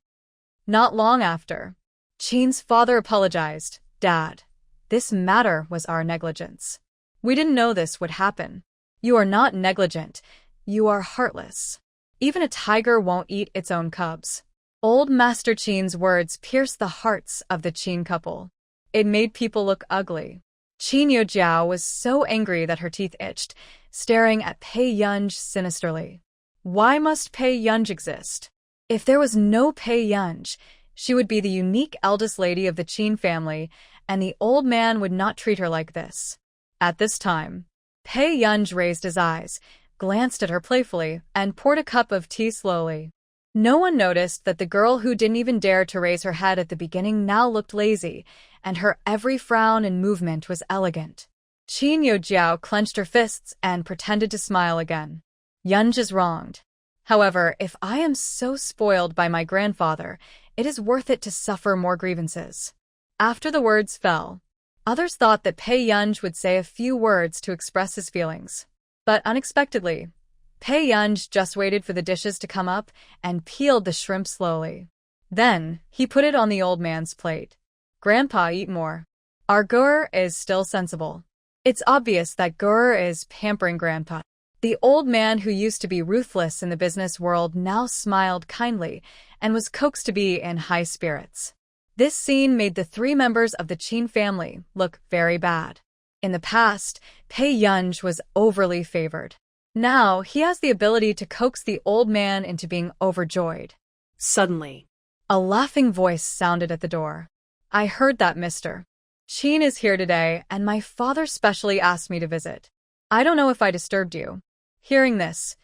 Not long after, Qin's father apologized. "Dad, this matter was our negligence. We didn't know this would happen." "You are not negligent. You are heartless. Even a tiger won't eat its own cubs." Old Master Qin's words pierced the hearts of the Qin couple. It made people look ugly. Qin Yojiao was so angry that her teeth itched, staring at Pei Yunj sinisterly. Why must Pei Yunj exist? If there was no Pei Yunj, she would be the unique eldest lady of the Qin family, and the old man would not treat her like this. At this time, Pei Yunj raised his eyes, glanced at her playfully, and poured a cup of tea slowly. No one noticed that the girl who didn't even dare to raise her head at the beginning now looked lazy, and her every frown and movement was elegant. Qin Yojiao clenched her fists and pretended to smile again. Yunj is wronged. However, if I am so spoiled by my grandfather, it is worth it to suffer more grievances. After the words fell, others thought that Pei Yunj would say a few words to express his feelings. But unexpectedly, Pei Yunj just waited for the dishes to come up and peeled the shrimp slowly. Then, he put it on the old man's plate. Grandpa, eat more. Our Gur is still sensible. It's obvious that Gur is pampering Grandpa. The old man who used to be ruthless in the business world now smiled kindly and was coaxed to be in high spirits. This scene made the three members of the Qin family look very bad. In the past, Pei Yunj was overly favored. Now, he has the ability to coax the old man into being overjoyed. Suddenly, A laughing voice sounded at the door. I heard that, Mr. Qin is here today, and my father specially asked me to visit. I don't know if I disturbed you. Hearing this,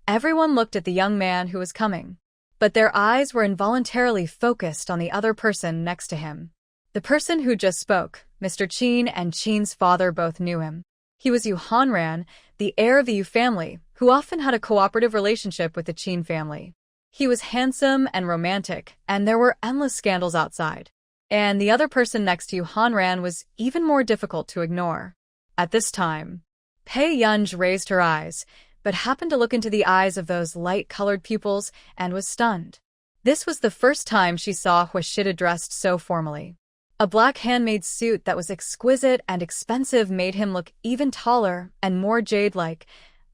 everyone looked at the young man who was coming, but their eyes were involuntarily focused on the other person next to him. The person who just spoke, Mr. Qin and Qin's father both knew him. He was Yu Hanran, the heir of the Yu family, who often had a cooperative relationship with the Qin family. He was handsome and romantic, and there were endless scandals outside. And the other person next to Yu Hanran was even more difficult to ignore. At this time, Pei Yunj raised her eyes, but happened to look into the eyes of those light-colored pupils and was stunned. This was the first time she saw Huashida dressed so formally. A black handmade suit that was exquisite and expensive made him look even taller and more jade-like,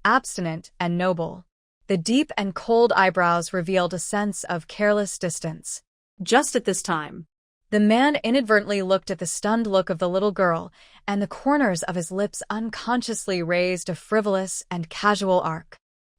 abstinent and noble. The deep and cold eyebrows revealed a sense of careless distance. Just at this time, the man inadvertently looked at the stunned look of the little girl, and the corners of his lips unconsciously raised a frivolous and casual arc.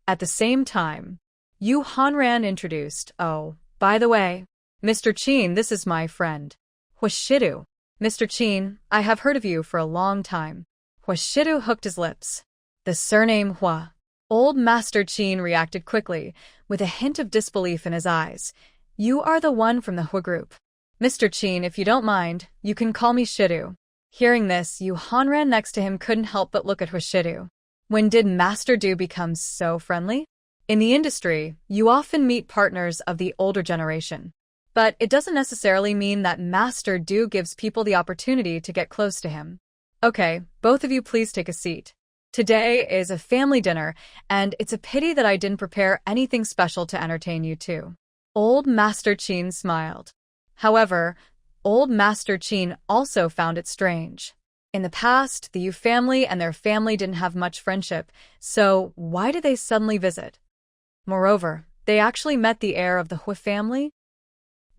At the same time, Yu Hanran introduced, "Oh, by the way, Mr. Qin, this is my friend, Huashidu. Mr. Qin, I have heard of you for a long time." Huashidu hooked his lips. The surname Hua. Old Master Qin reacted quickly, with a hint of disbelief in his eyes. "You are the one from the Hua group. Mr. Qin, if you don't mind, you can call me Shidu." Hearing this, Yu Hanran next to him couldn't help but look at Huashidu. When did Master Du become so friendly? In the industry, you often meet partners of the older generation. But it doesn't necessarily mean that Master Du gives people the opportunity to get close to him. Okay, both of you please take a seat. Today is a family dinner, and it's a pity that I didn't prepare anything special to entertain you two. Old Master Qin smiled. However, Old Master Qin also found it strange. In the past, the Yu family and their family didn't have much friendship, so why did they suddenly visit? Moreover, they actually met the heir of the Hua family?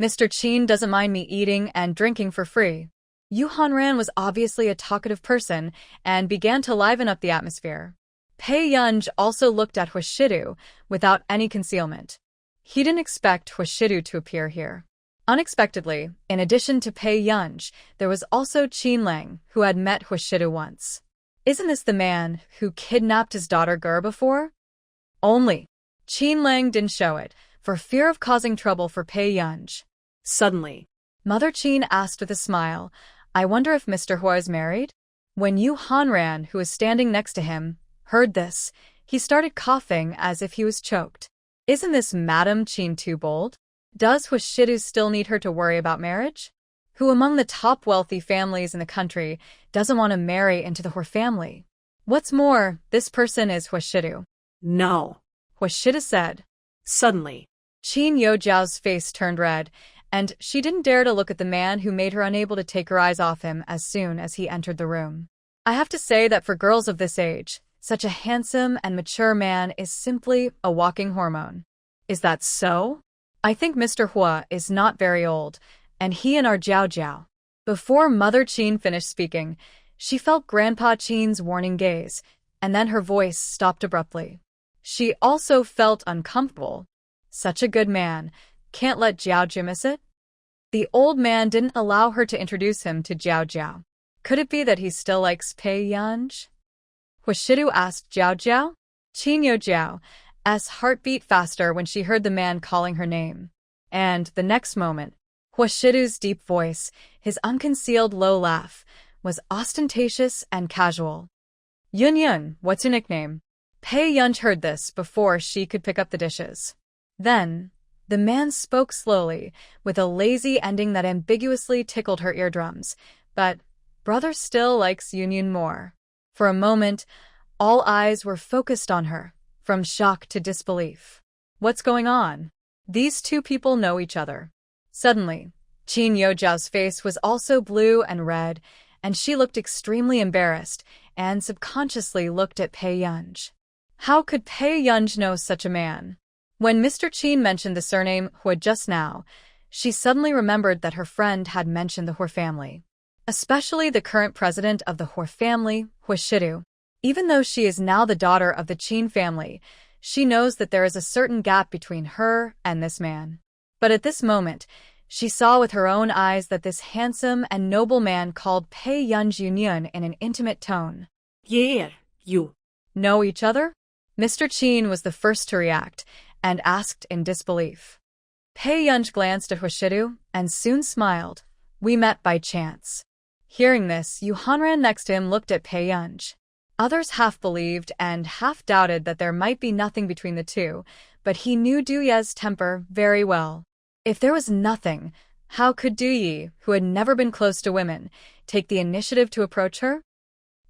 Mr. Qin doesn't mind me eating and drinking for free. Yu Hanran was obviously a talkative person and began to liven up the atmosphere. Pei Yunj also looked at Huashidu without any concealment. He didn't expect Huashidu to appear here. Unexpectedly, in addition to Pei Yunj, there was also Qin Lang, who had met Huashidu once. Isn't this the man who kidnapped his daughter Gur before? Only, Qin Lang didn't show it, for fear of causing trouble for Pei Yunj. Suddenly, Mother Qin asked with a smile, "I wonder if Mr. Hua is married?" When Yu Hanran, who was standing next to him, heard this, he started coughing as if he was choked. Isn't this Madam Qin too bold? Does Huashidu still need her to worry about marriage? Who among the top wealthy families in the country doesn't want to marry into the Hua family? What's more, this person is Huashidu. No, Huashidu said. Suddenly, Qin Yojiao's face turned red, and she didn't dare to look at the man who made her unable to take her eyes off him as soon as he entered the room. I have to say that for girls of this age, such a handsome and mature man is simply a walking hormone. Is that so? I think Mr. Hua is not very old, and he and our Jiao Jiao. Before Mother Qin finished speaking, she felt Grandpa Qin's warning gaze, and then her voice stopped abruptly. She also felt uncomfortable. Such a good man. Can't let Jiao Jiao miss it? The old man didn't allow her to introduce him to Jiao Jiao. Could it be that he still likes Pei Yunj? Huashidu asked Jiao Jiao. Qin Yojiao's heart beat faster when she heard the man calling her name. And the next moment, Huashidu's deep voice, his unconcealed low laugh, was ostentatious and casual. "Yun Yun, what's your nickname?" Pei Yunj heard this before she could pick up the dishes. Then, the man spoke slowly, with a lazy ending that ambiguously tickled her eardrums. But brother still likes Yun Yun more. For a moment, all eyes were focused on her, from shock to disbelief. What's going on? These two people know each other. Suddenly, Qin Yojiao's face was also blue and red, and she looked extremely embarrassed and subconsciously looked at Pei Yunj. How could Pei Yunj know such a man? When Mr. Qin mentioned the surname Hua just now, she suddenly remembered that her friend had mentioned the Hua family, especially the current president of the Hua family, Hua Shidu. Even though she is now the daughter of the Qin family, she knows that there is a certain gap between her and this man. But at this moment, she saw with her own eyes that this handsome and noble man called Pei Yunj Yunyan in an intimate tone. Yeah, you. Know each other? Mr. Qin was the first to react and asked in disbelief. Pei Yunj glanced at Hushidu and soon smiled. We met by chance. Hearing this, Yu Hanran next to him looked at Pei Yunj. Others half believed and half doubted that there might be nothing between the two, but he knew Du Ye's temper very well. If there was nothing, how could Du Yi, who had never been close to women, take the initiative to approach her?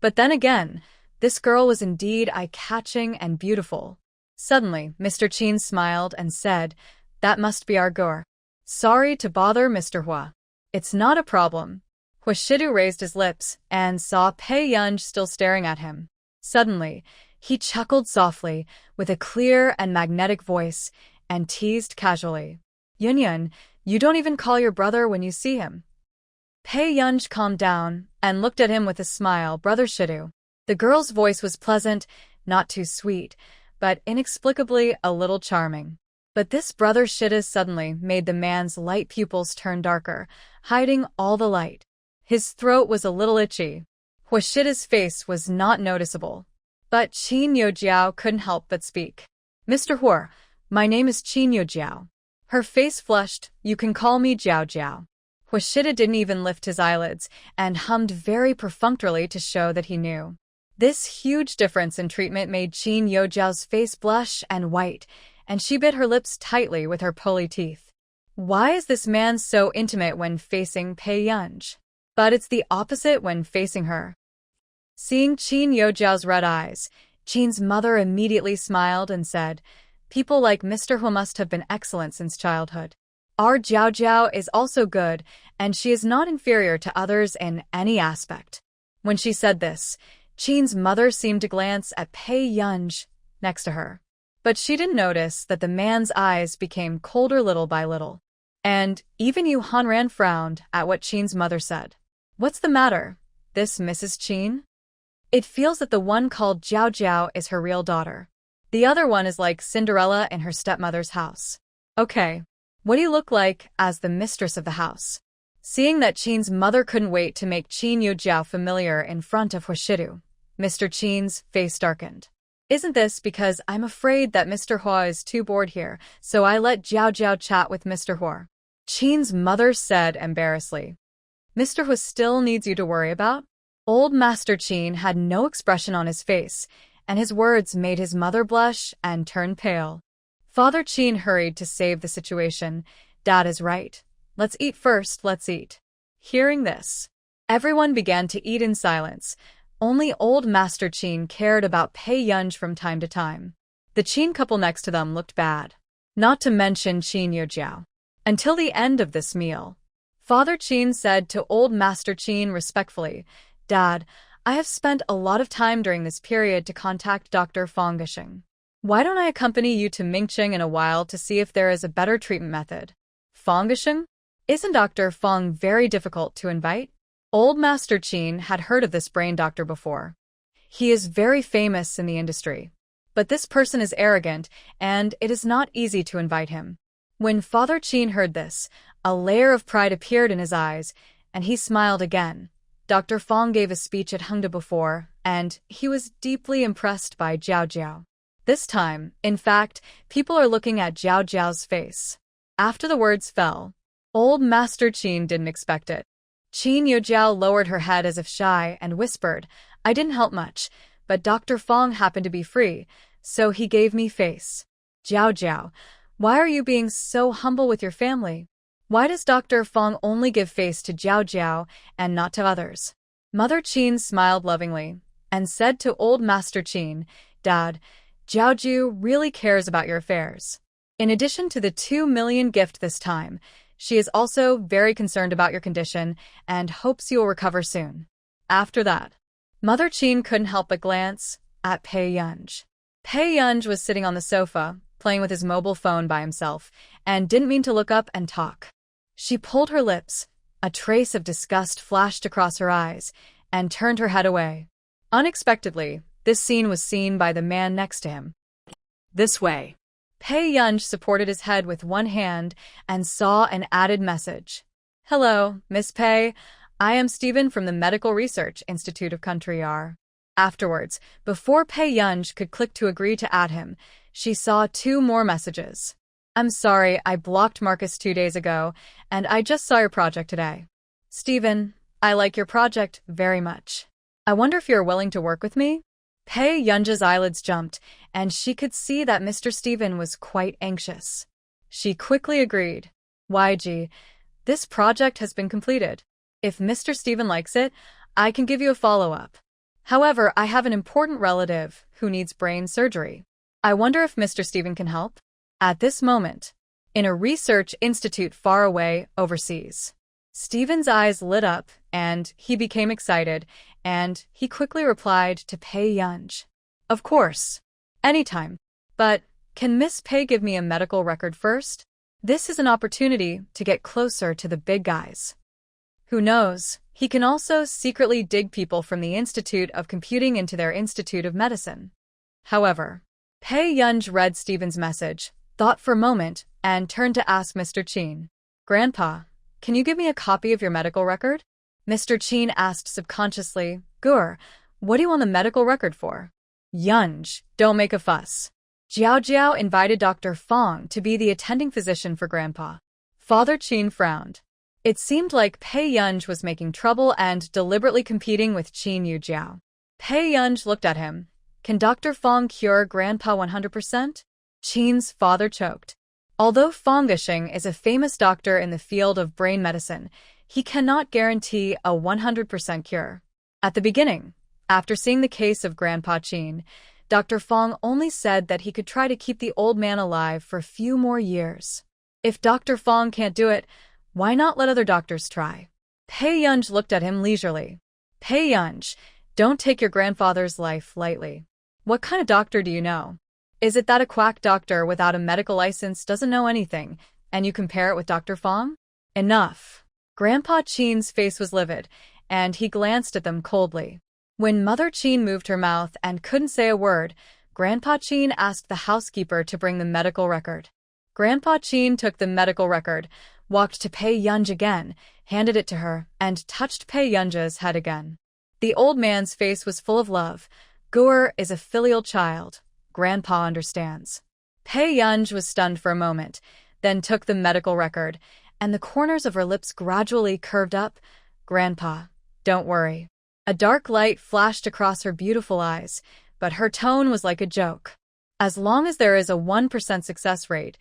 But then again, this girl was indeed eye-catching and beautiful. Suddenly, Mr. Qin smiled and said, "That must be our girl. Sorry to bother, Mr. Hua. It's not a problem." Huashidu raised his lips and saw Pei Yunj still staring at him. Suddenly, he chuckled softly with a clear and magnetic voice and teased casually, "Yunyun, you don't even call your brother when you see him." Pei Yunj calmed down and looked at him with a smile. "Brother Shidu." The girl's voice was pleasant, not too sweet, but inexplicably a little charming. But this brother Shidu suddenly made the man's light pupils turn darker, hiding all the light. His throat was a little itchy. Huashida's face was not noticeable. But Qin Yojiao couldn't help but speak. "Mr. Hua, my name is Qin Yojiao." Her face flushed. "You can call me Jiao Jiao." Huashida didn't even lift his eyelids and hummed very perfunctorily to show that he knew. This huge difference in treatment made Qin Yojiao's face blush and white, and she bit her lips tightly with her pearly teeth. Why is this man so intimate when facing Pei Yunj? But it's the opposite when facing her. Seeing Qin Yojiao's red eyes, Qin's mother immediately smiled and said, "People like Mr. Hua must have been excellent since childhood. Our Jiao Jiao is also good, and she is not inferior to others in any aspect." When she said this, Qin's mother seemed to glance at Pei Yunj next to her. But she didn't notice that the man's eyes became colder little by little. And even Yu Hanran frowned at what Qin's mother said. "What's the matter, this Mrs. Qin? It feels that the one called Jiao Jiao is her real daughter. The other one is like Cinderella in her stepmother's house. Okay, what do you look like as the mistress of the house?" Seeing that Qin's mother couldn't wait to make Qin Yojiao familiar in front of Huashidu, Mr. Qin's face darkened. "Isn't this because I'm afraid that Mr. Hua is too bored here, so I let Jiao Jiao chat with Mr. Hua?" Qin's mother said embarrassedly. "Mr. Hua still needs you to worry about?" Old Master Qin had no expression on his face, and his words made his mother blush and turn pale. Father Qin hurried to save the situation. "Dad is right. Let's eat first, let's eat." Hearing this, everyone began to eat in silence. Only old Master Qin cared about Pei Yunj from time to time. The Qin couple next to them looked bad, not to mention Qin Yojiao. Until the end of this meal, Father Qin said to old Master Qin respectfully, "Dad, I have spent a lot of time during this period to contact Dr. Fong Gisheng. Why don't I accompany you to Mingqing in a while to see if there is a better treatment method?" "Fong Gisheng? Isn't Dr. Fong very difficult to invite?" Old Master Qin had heard of this brain doctor before. He is very famous in the industry. But this person is arrogant, and it is not easy to invite him. When Father Qin heard this, a layer of pride appeared in his eyes, and he smiled again. Dr. Fong gave a speech at Hengda before, and he was deeply impressed by Jiao Jiao. This time, in fact, people are looking at Jiao Jiao's face. After the words fell, old Master Qin didn't expect it. Qin Yojiao lowered her head as if shy and whispered, "I didn't help much, but Dr. Fong happened to be free, so he gave me face." "Jiao Jiao, why are you being so humble with your family? Why does Dr. Fong only give face to Jiao Jiao and not to others?" Mother Qin smiled lovingly and said to old Master Qin, "Dad, Jiao Jiao really cares about your affairs. In addition to the 2 million gift this time, She is also very concerned about your condition and hopes you will recover soon. After that, Mother Chin couldn't help but glance at Pei Yunj. Pei Yunj was sitting on the sofa, playing with his mobile phone by himself, and didn't mean to look up and talk. She pulled her lips, a trace of disgust flashed across her eyes, and turned her head away. Unexpectedly, this scene was seen by the man next to him. This way. Pei Yunj supported his head with one hand and saw an added message. Hello, Miss Pei. I am Stephen from the Medical Research Institute of Country R. Afterwards, before Pei Yunj could click to agree to add him, she saw 2 more messages. I'm sorry, I blocked Marcus 2 days ago, and I just saw your project today. Stephen, I like your project very much. I wonder if you're willing to work with me? Pei Yunj's eyelids jumped, and she could see that Mr. Stephen was quite anxious. She quickly agreed. YG, this project has been completed. If Mr. Stephen likes it, I can give you a follow-up. However, I have an important relative who needs brain surgery. I wonder if Mr. Stephen can help? At this moment, in a research institute far away overseas, Stephen's eyes lit up, and he became excited, and he quickly replied to Pei Yunj. Of course. Anytime. But can Miss Pei give me a medical record first? This is an opportunity to get closer to the big guys. Who knows, he can also secretly dig people from the Institute of Computing into their Institute of Medicine. However, Pei Yunj read Stephen's message, thought for a moment, and turned to ask Mr. Chin. Grandpa, can you give me a copy of your medical record? Mr. Chin asked subconsciously, Gur, what do you want the medical record for? Yunj, don't make a fuss. Jiao Jiao invited Dr. Fong to be the attending physician for Grandpa. Father Chin frowned. It seemed like Pei Yunj was making trouble and deliberately competing with Qin Yujiao. Pei Yunj looked at him. Can Dr. Fong cure Grandpa 100%? Qin's father choked. Although Fong Gushing is a famous doctor in the field of brain medicine, he cannot guarantee a 100% cure. At the beginning, after seeing the case of Grandpa Qin, Dr. Fong only said that he could try to keep the old man alive for a few more years. If Dr. Fong can't do it, why not let other doctors try? Pei Yunj looked at him leisurely. Pei Yunj, don't take your grandfather's life lightly. What kind of doctor do you know? Is it that a quack doctor without a medical license doesn't know anything, and you compare it with Dr. Fong? Enough. Grandpa Qin's face was livid, and he glanced at them coldly. When Mother Qin moved her mouth and couldn't say a word, Grandpa Qin asked the housekeeper to bring the medical record. Grandpa Qin took the medical record, walked to Pei Yunj again, handed it to her, and touched Pei Yunj's head again. The old man's face was full of love. Gur is a filial child. Grandpa understands. Pei Yunj was stunned for a moment, then took the medical record, and the corners of her lips gradually curved up. Grandpa, don't worry. A dark light flashed across her beautiful eyes, but her tone was like a joke. As long as there is a 1% success rate,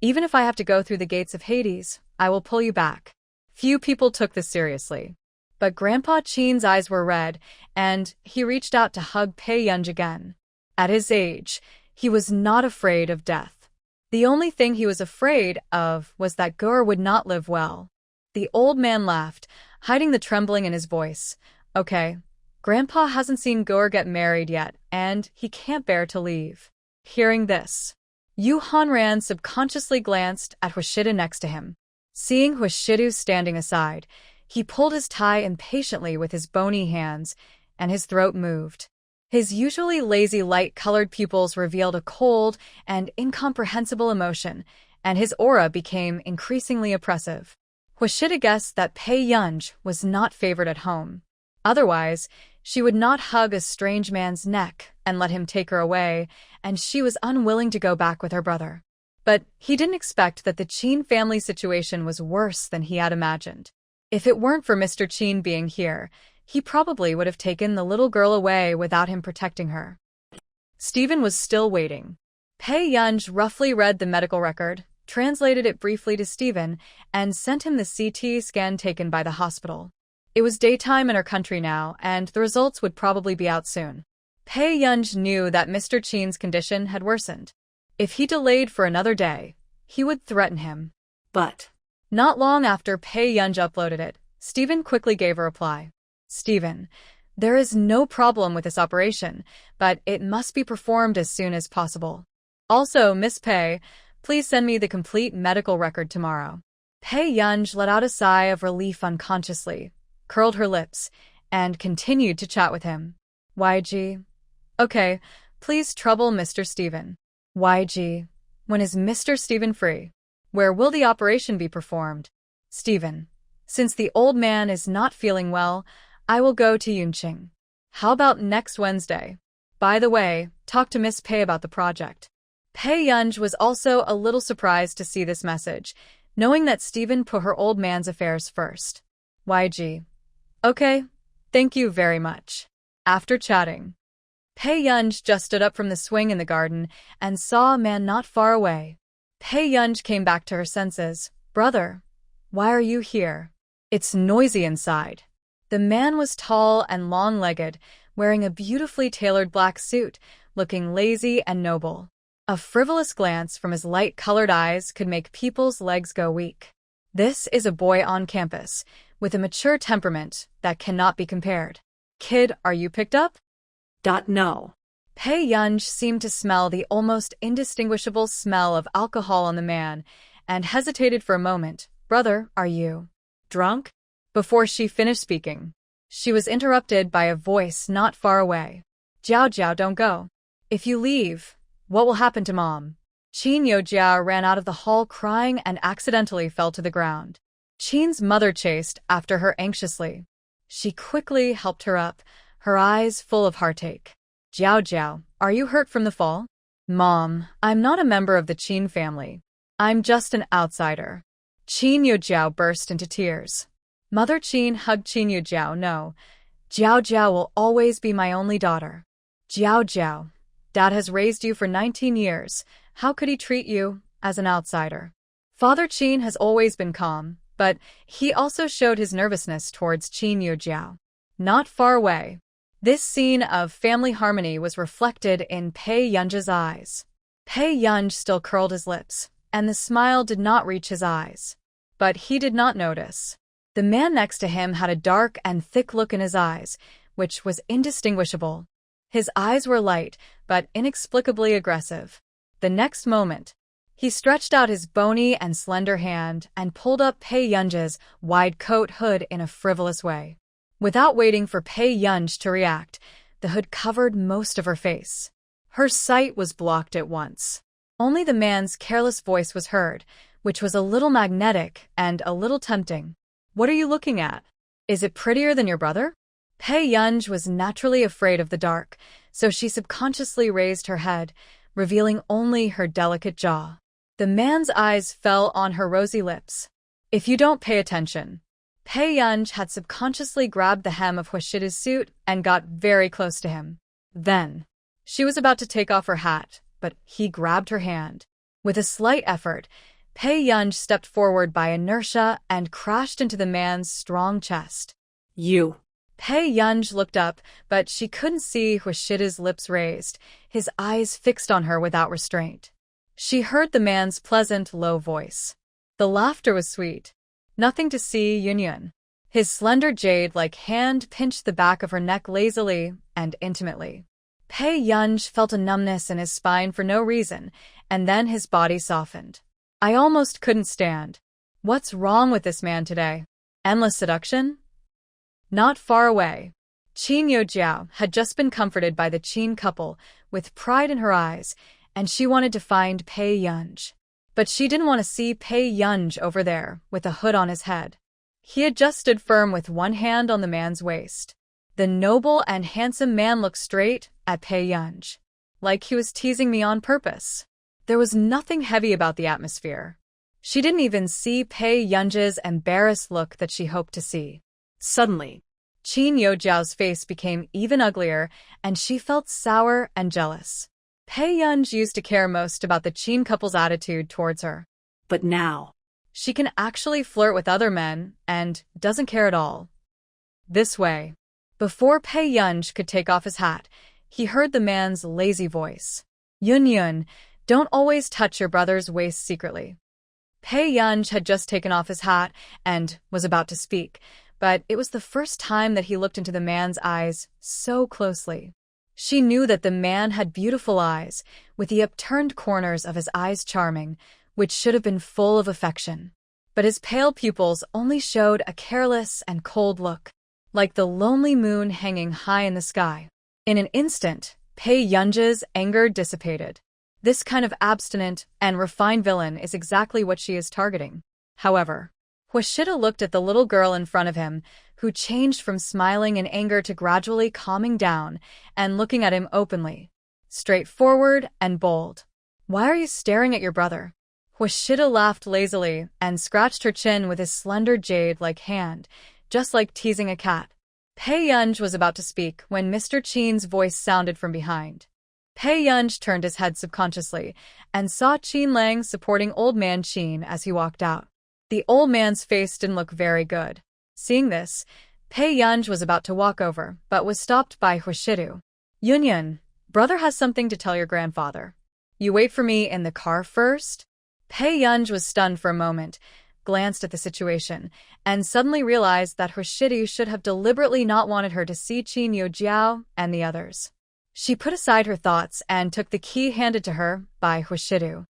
even if I have to go through the gates of Hades, I will pull you back. Few people took this seriously. But Grandpa Qin's eyes were red, and he reached out to hug Pei Yunj again. At his age, he was not afraid of death. The only thing he was afraid of was that Gur would not live well. The old man laughed, hiding the trembling in his voice. Okay, Grandpa hasn't seen Gur get married yet, and he can't bear to leave. Hearing this, Yu Hanran subconsciously glanced at Huishida next to him. Seeing Huishidu standing aside, he pulled his tie impatiently with his bony hands, and his throat moved. His usually lazy light-colored pupils revealed a cold and incomprehensible emotion, and his aura became increasingly oppressive. Huishida guessed that Pei Yunj was not favored at home. Otherwise, she would not hug a strange man's neck and let him take her away, and she was unwilling to go back with her brother. But he didn't expect that the Qin family situation was worse than he had imagined. If it weren't for Mr. Qin being here, he probably would have taken the little girl away without him protecting her. Stephen was still waiting. Pei Yunj roughly read the medical record, translated it briefly to Stephen, and sent him the CT scan taken by the hospital. It was daytime in her country now, and the results would probably be out soon. Pei Yunj knew that Mr. Qin's condition had worsened. If he delayed for another day, he would threaten him. But Not long after Pei Yunj uploaded it, Stephen quickly gave a reply. Stephen, there is no problem with this operation, but it must be performed as soon as possible. Also, Miss Pei, please send me the complete medical record tomorrow. Pei Yunj let out a sigh of relief unconsciously, curled her lips, and continued to chat with him. YG. Okay, please trouble Mr. Stephen. YG. When is Mr. Stephen free? Where will the operation be performed? Stephen. Since the old man is not feeling well, I will go to Yunqing. How about next Wednesday? By the way, talk to Miss Pei about the project. Pei Yunj was also a little surprised to see this message, knowing that Stephen put her old man's affairs first. YG. Okay, thank you very much. After chatting, Pei Yunj just stood up from the swing in the garden and saw a man not far away. Pei Yunj came back to her senses. Brother, why are you here? It's noisy inside. The man was tall and long-legged, wearing a beautifully tailored black suit, looking lazy and noble. A frivolous glance from his light-colored eyes could make people's legs go weak. This is a boy on campus, with a mature temperament that cannot be compared. Kid, are you picked up? No. Pei Yunj seemed to smell the almost indistinguishable smell of alcohol on the man, and hesitated for a moment. Brother, are you Drunk? Before she finished speaking, she was interrupted by a voice not far away. Jiao Jiao, don't go. If you leave, what will happen to Mom? Qin Yojiao ran out of the hall crying and accidentally fell to the ground. Qin's mother chased after her anxiously. She quickly helped her up, her eyes full of heartache. Jiao Jiao, are you hurt from the fall? Mom, I'm not a member of the Qin family. I'm just an outsider. Qin Yojiao burst into tears. Mother Qin hugged Qin Yojiao. No, Jiao Jiao will always be my only daughter. Jiao Jiao, Dad has raised you for 19 years. How could he treat you as an outsider? Father Qin has always been calm, but he also showed his nervousness towards Qin Yojiao. Not far away, this scene of family harmony was reflected in Pei Yunj's eyes. Pei Yunj still curled his lips, and the smile did not reach his eyes. But he did not notice. The man next to him had a dark and thick look in his eyes, which was indistinguishable. His eyes were light, but inexplicably aggressive. The next moment, he stretched out his bony and slender hand and pulled up Pei Yunj's wide coat hood in a frivolous way. Without waiting for Pei Yunj to react, the hood covered most of her face. Her sight was blocked at once. Only the man's careless voice was heard, which was a little magnetic and a little tempting. What are you looking at? Is it prettier than your brother? Pei Yunj was naturally afraid of the dark, so she subconsciously raised her head, revealing only her delicate jaw. The man's eyes fell on her rosy lips. If you don't pay attention. Pei Yunj had subconsciously grabbed the hem of Huashida's suit and got very close to him. Then, she was about to take off her hat, but he grabbed her hand. With a slight effort, Pei Yunj stepped forward by inertia and crashed into the man's strong chest. You. Pei Yunj looked up, but she couldn't see Huashida's lips raised, his eyes fixed on her without restraint. She heard the man's pleasant, low voice. The laughter was sweet. Nothing to see, Yunyun. His slender jade-like hand pinched the back of her neck lazily and intimately. Pei Yunj felt a numbness in his spine for no reason, and then his body softened. I almost couldn't stand. What's wrong with this man today? Endless seduction? Not far away, Qin Yojiao had just been comforted by the Qin couple, with pride in her eyes, and she wanted to find Pei Yunj. But she didn't want to see Pei Yunj over there, with a hood on his head. He had just stood firm with one hand on the man's waist. The noble and handsome man looked straight at Pei Yunj, like he was teasing me on purpose. There was nothing heavy about the atmosphere. She didn't even see Pei Yunj's embarrassed look that she hoped to see. Suddenly, Qin Yojiao's face became even uglier, and she felt sour and jealous. Pei Yunj used to care most about the Qin couple's attitude towards her. But now, she can actually flirt with other men and doesn't care at all. This way. Before Pei Yunj could take off his hat, he heard the man's lazy voice. Yun Yun, don't always touch your brother's waist secretly. Pei Yunj had just taken off his hat and was about to speak, but it was the first time that he looked into the man's eyes so closely. She knew that the man had beautiful eyes, with the upturned corners of his eyes charming, which should have been full of affection. But his pale pupils only showed a careless and cold look, like the lonely moon hanging high in the sky. In an instant, Pei Yunj's anger dissipated. This kind of abstinent and refined villain is exactly what she is targeting. However, Huashida looked at the little girl in front of him, who changed from smiling in anger to gradually calming down and looking at him openly, straightforward and bold. "Why are you staring at your brother?" Huashida laughed lazily and scratched her chin with his slender jade-like hand, just like teasing a cat. Pei Yunj was about to speak when Mr. Qin's voice sounded from behind. Pei Yunj turned his head subconsciously and saw Qin Lang supporting Old Man Qin as he walked out. The old man's face didn't look very good. Seeing this, Pei Yunj was about to walk over, but was stopped by Huashidu. "Yunyun, brother has something to tell your grandfather. You wait for me in the car first?" Pei Yunj was stunned for a moment, glanced at the situation, and suddenly realized that Huashidu should have deliberately not wanted her to see Qin Yojiao and the others. She put aside her thoughts and took the key handed to her by Huashidu.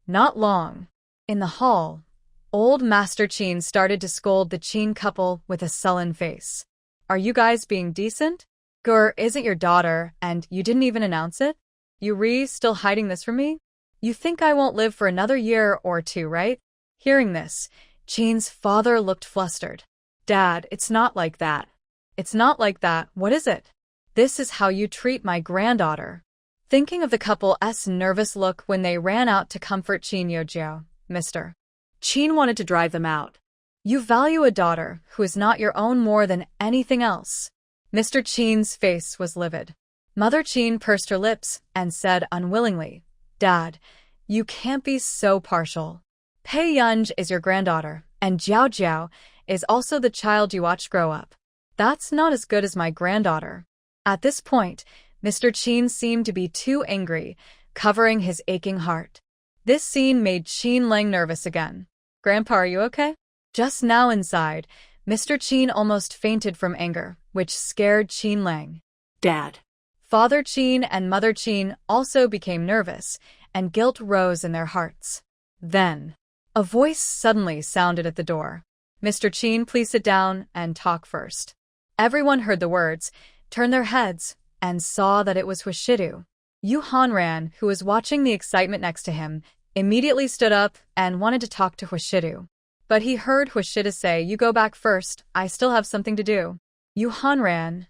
Not long. In the hall, old Master Qin started to scold the Qin couple with a sullen face. "Are you guys being decent? Gur isn't your daughter, and you didn't even announce it? You still hiding this from me? You think I won't live for another year or two, right?" Hearing this, Qin's father looked flustered. "Dad, it's not like that." "It's not like that, what is it?" "This is how you treat my granddaughter." Thinking of the couple's nervous look when they ran out to comfort Qin Yojiao, Mr. Qin wanted to drive them out. "You value a daughter who is not your own more than anything else." Mr. Qin's face was livid. Mother Qin pursed her lips and said unwillingly, "Dad, you can't be so partial. Pei Yunj is your granddaughter, and Jiao Jiao is also the child you watched grow up. That's not as good as my granddaughter." At this point, Mr. Qin seemed to be too angry, covering his aching heart. This scene made Qin Lang nervous again. "Grandpa, are you okay?" Just now inside, Mr. Qin almost fainted from anger, which scared Qin Lang. "Dad." Father Qin and Mother Qin also became nervous, and guilt rose in their hearts. Then, a voice suddenly sounded at the door. "Mr. Qin, please sit down and talk first." Everyone heard the words, turned their heads, and saw that it was Huashidu. Yu Hanran, who was watching the excitement next to him, immediately stood up and wanted to talk to Huashidu. But he heard Huashidu say, "You go back first, I still have something to do." Yu Hanran.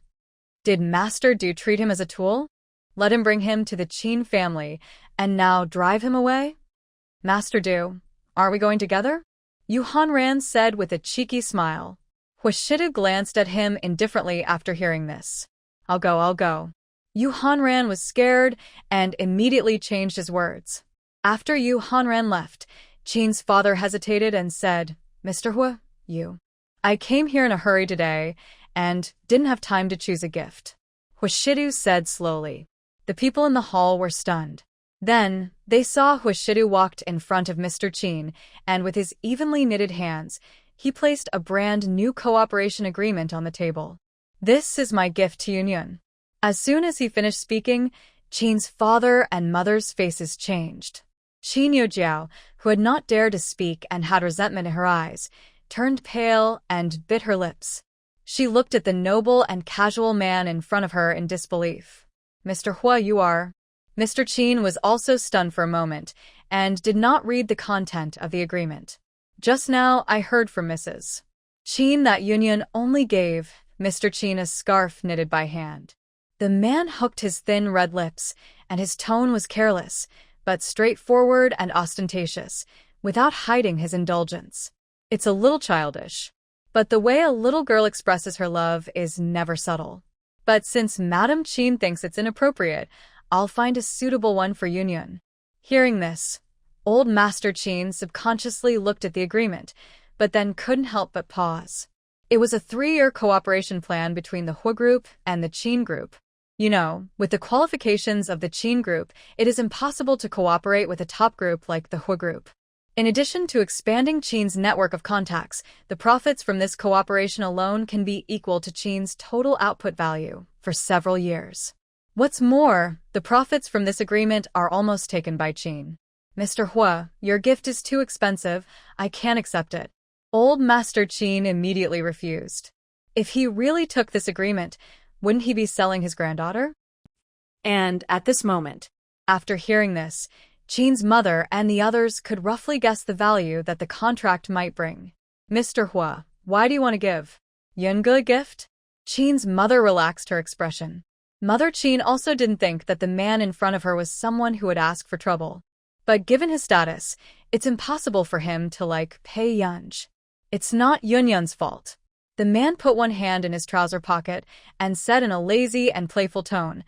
Did Master Du treat him as a tool? Let him bring him to the Qin family, and now drive him away? "Master Du, are we going together?" Yu Hanran said with a cheeky smile. Huashidu glanced at him indifferently after hearing this. I'll go. Yu Hanran was scared and immediately changed his words. After Yu Hanran left, Qin's father hesitated and said, "Mr. Hua, I came here in a hurry today and didn't have time to choose a gift." Huashidu said slowly. The people in the hall were stunned. Then, they saw Huashidu walked in front of Mr. Qin, and with his evenly knitted hands, he placed a brand new cooperation agreement on the table. "This is my gift to Yunyun." As soon as he finished speaking, Qin's father and mother's faces changed. Qin Yojiao, who had not dared to speak and had resentment in her eyes, turned pale and bit her lips. She looked at the noble and casual man in front of her in disbelief. "Mr. Hua, you are..." Mr. Qin was also stunned for a moment and did not read the content of the agreement. "Just now I heard from Mrs. Qin that Yunyun only gave Mr. Qin a scarf knitted by hand." The man hooked his thin red lips, and his tone was careless, but straightforward and ostentatious, without hiding his indulgence. It's a little childish, but the way a little girl expresses her love is never subtle. But since Madame Qin thinks it's inappropriate, I'll find a suitable one for Yunyun. Hearing this, old Master Qin subconsciously looked at the agreement, but then couldn't help but pause. It was a 3-year cooperation plan between the Hua group and the Qin group. With the qualifications of the Qin group, it is impossible to cooperate with a top group like the Hua group. In addition to expanding Qin's network of contacts, the profits from this cooperation alone can be equal to Qin's total output value for several years. What's more, the profits from this agreement are almost taken by Qin. Mr. Hua, your gift is too expensive. I can't accept it. Old Master Qin immediately refused. If he really took this agreement, wouldn't he be selling his granddaughter? And at this moment, After hearing this, Qin's mother and the others could roughly guess the value that the contract might bring. Mr. Hua, why do you want to give Yunge a gift? Qin's mother relaxed her expression. Mother Qin also didn't think that the man in front of her was someone who would ask for trouble. But given his status, it's impossible for him to like Pei Yunge. It's not Yunyun's fault. The man put one hand in his trouser pocket and said in a lazy and playful tone,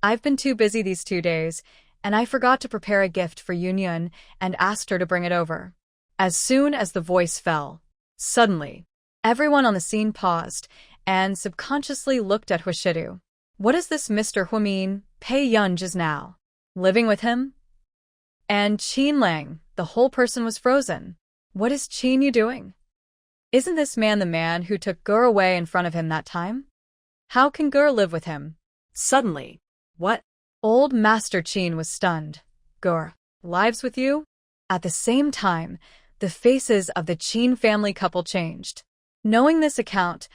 I've been too busy these 2 days, and I forgot to prepare a gift for Yunyun and asked her to bring it over. As soon as the voice fell, suddenly, everyone on the scene paused and subconsciously looked at Huishidu. What does this Mr. Hua mean? Pei Yunge is now living with him? And Qin Lang, the whole person was frozen. What is Qin Yu doing? Isn't this man the man who took Gur away in front of him that time? How can Gur live with him? suddenly, what? Old Master Qin was stunned. Gur, lives with you? At the same time, the faces of the Qin family couple changed. Knowing this account,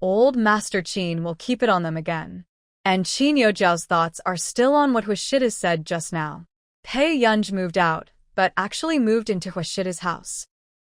Old Master Qin will keep it on them again. And Qin Yojiao's thoughts are still on what Huishida said just now. Pei Yunge moved out, but actually moved into Huishida's house.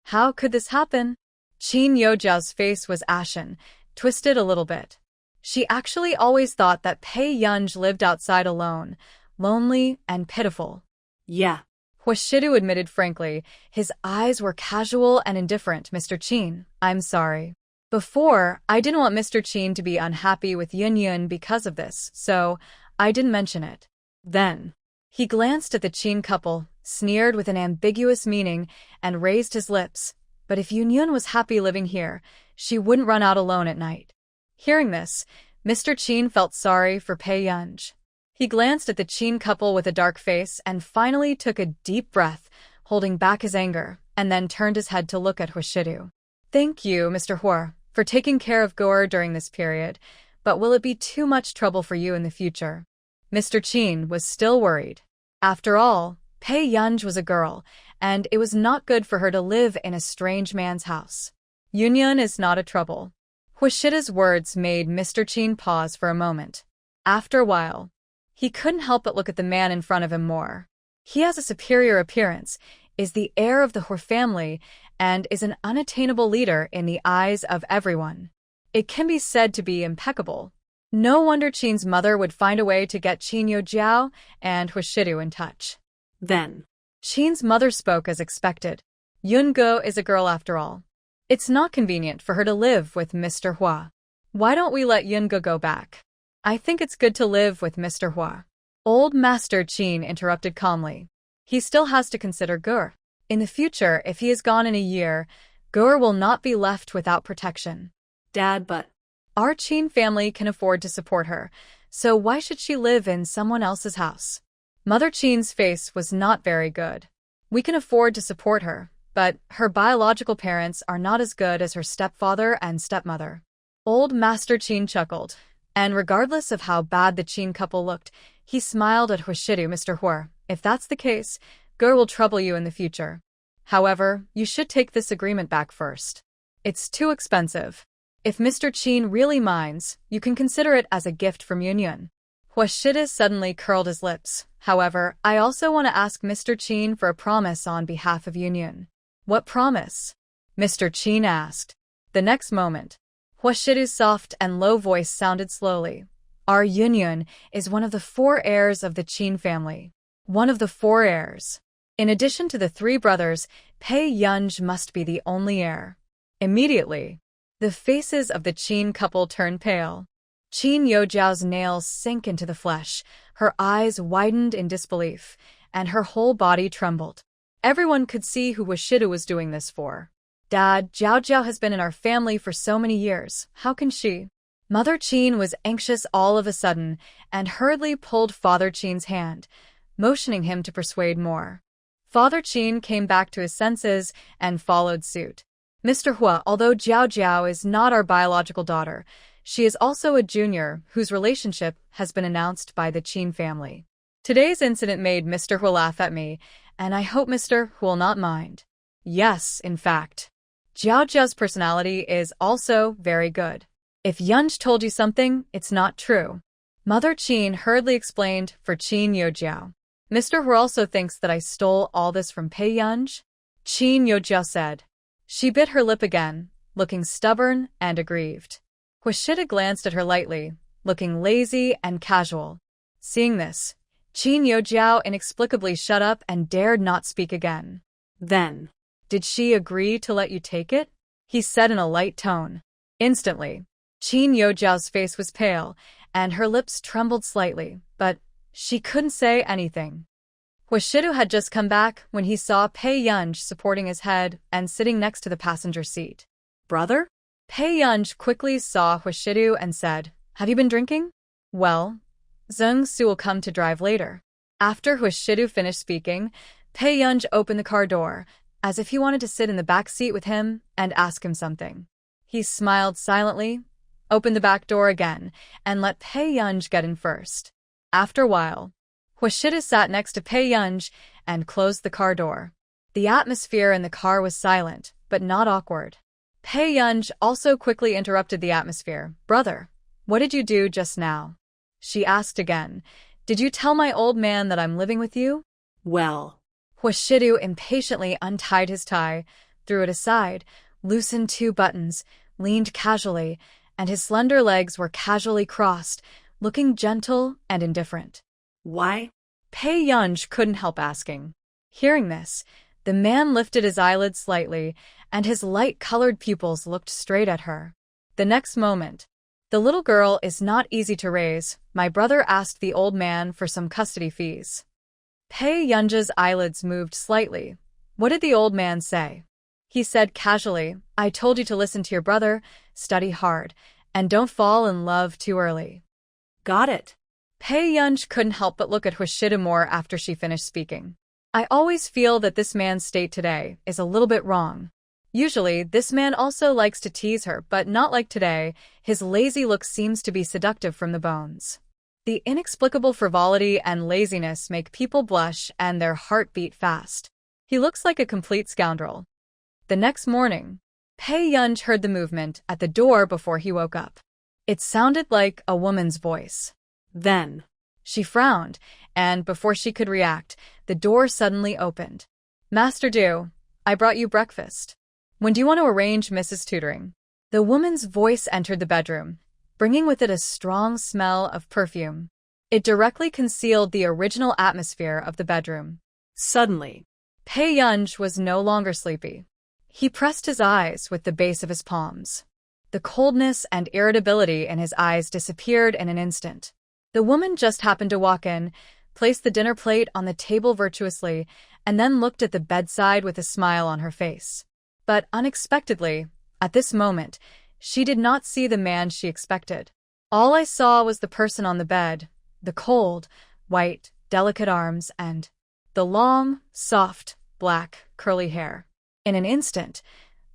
How could this happen? Qin Yojiao's face was ashen, twisted a little bit. She actually always thought that Pei Yunge lived outside alone, lonely and pitiful. Yeah. Huishidu admitted frankly. His eyes were casual and indifferent. Mr. Qin, I'm sorry. Before, I didn't want Mr. Qin to be unhappy with Yunyun because of this, so I didn't mention it. Then, he glanced at the Qin couple, sneered with an ambiguous meaning, and raised his lips. But if Yunyun was happy living here, she wouldn't run out alone at night. Hearing this, Mr. Qin felt sorry for Pei Yunge. He glanced at the Qin couple with a dark face and finally took a deep breath, holding back his anger, and then turned his head to look at Huishidu. Thank you, Mr. Hua, for taking care of Gur during this period, but will it be too much trouble for you in the future? Mr. Qin was still worried. After all, Pei Yunge was a girl, and it was not good for her to live in a strange man's house. Yunyun is not a trouble. Huishida's words made Mr. Qin pause for a moment. After a while, he couldn't help but look at the man in front of him more. He has a superior appearance, is the heir of the Hua family, and is an unattainable leader in the eyes of everyone. It can be said to be impeccable. No wonder Qin's mother would find a way to get Qin Yojiao and Huishidu in touch. Then, Qin's mother spoke as expected. Yunge is a girl after all. It's not convenient for her to live with Mr. Hua. Why don't we let Yunge go back? I think it's good to live with Mr. Hua. Old Master Qin interrupted calmly. He still has to consider Gur. In the future, if he is gone in a year, Gur will not be left without protection. Dad, but Our Qin family can afford to support her, so why should she live in someone else's house? Mother Qin's face was not very good. We can afford to support her, but her biological parents are not as good as her stepfather and stepmother. Old Master Qin chuckled, and regardless of how bad the Qin couple looked, he smiled at Huishidu. Mr. Hua, if that's the case, Gur will trouble you in the future. However, you should take this agreement back first. It's too expensive. If Mr. Qin really minds, you can consider it as a gift from Yunyun. Huishida suddenly curled his lips. However, I also want to ask Mr. Qin for a promise on behalf of Yunyun. What promise? Mr. Qin asked. The next moment, Huishidu's soft and low voice sounded slowly. Our Yunyun is one of the 4 heirs of the Qin family. One of the 4 heirs. In addition to the 3 brothers, Pei Yunge must be the only heir. Immediately, the faces of the Qin couple turned pale. Qin Yojiao's nails sank into the flesh, her eyes widened in disbelief, and her whole body trembled. Everyone could see who Huishida was doing this for. Dad, Jiao Jiao has been in our family for so many years. How can she? Mother Qin was anxious all of a sudden and hurriedly pulled Father Qin's hand, motioning him to persuade more. Father Qin came back to his senses and followed suit. Mr. Hua, although Jiao Jiao is not our biological daughter, she is also a junior whose relationship has been announced by the Qin family. Today's incident made Mr. Hua laugh at me, and I hope Mr. Hua will not mind. Yes, in fact. Jiao Jiao's personality is also very good. If Yunj told you something, it's not true. Mother Qin hurriedly explained for Qin Yojiao. Mr. Hua also thinks that I stole all this from Pei Yunj? Qin Yojiao said. She bit her lip again, looking stubborn and aggrieved. Huashida glanced at her lightly, looking lazy and casual. Seeing this, Qin Yojiao inexplicably shut up and dared not speak again. Then, did she agree to let you take it? He said in a light tone. Instantly, Qin Yojiao's face was pale, and her lips trembled slightly, but she couldn't say anything. Huashidu had just come back when he saw Pei Yunj supporting his head and sitting next to the passenger seat. brother? Pei Yunj quickly saw Huashidu and said, "Have you been drinking?" "Well, Zheng Su will come to drive later." After Huashidu finished speaking, Pei Yunj opened the car door, as if he wanted to sit in the back seat with him and ask him something. He smiled silently, opened the back door again, and let Pei Yunj get in first. After a while, Huashida sat next to Pei Yunj and closed the car door. The atmosphere in the car was silent, but not awkward. Pei Yunj also quickly interrupted the atmosphere. "Brother, what did you do just now?" She asked again. "Did you tell my old man that I'm living with you?" Well, Huashidu impatiently untied his tie, threw it aside, loosened 2 buttons, leaned casually, and his slender legs were casually crossed, looking gentle and indifferent. why? Pei Yunj couldn't help asking. Hearing this, the man lifted his eyelids slightly, and his light-colored pupils looked straight at her. The next moment, "The little girl is not easy to raise. My brother asked the old man for some custody fees." Pei Yunj's eyelids moved slightly. "What did the old man say?" He said casually, "I told you to listen to your brother, study hard, and don't fall in love too early." Got it. Pei Yunj couldn't help but look at Huashida more after she finished speaking. "I always feel that this man's state today is a little bit wrong. Usually, this man also likes to tease her, but not like today. His lazy look seems to be seductive from the bones. The inexplicable frivolity and laziness make people blush and their heart beat fast. He looks like a complete scoundrel." The next morning, Pei Yunj heard the movement at the door before he woke up. It sounded like a woman's voice. Then, She frowned, and before she could react, the door suddenly opened. "Master Du, I brought you breakfast. When do you want to arrange Mrs. Tutoring?" The woman's voice entered the bedroom, bringing with it a strong smell of perfume. It directly concealed the original atmosphere of the bedroom. suddenly, Pei Yunj was no longer sleepy. He pressed his eyes with the base of his palms. The coldness and irritability in his eyes disappeared in an instant. The woman just happened to walk in, placed the dinner plate on the table virtuously, and then looked at the bedside with a smile on her face. But unexpectedly, at this moment, she did not see the man she expected. "All I saw was the person on the bed, the cold, white, delicate arms, and the long, soft, black, curly hair." In an instant,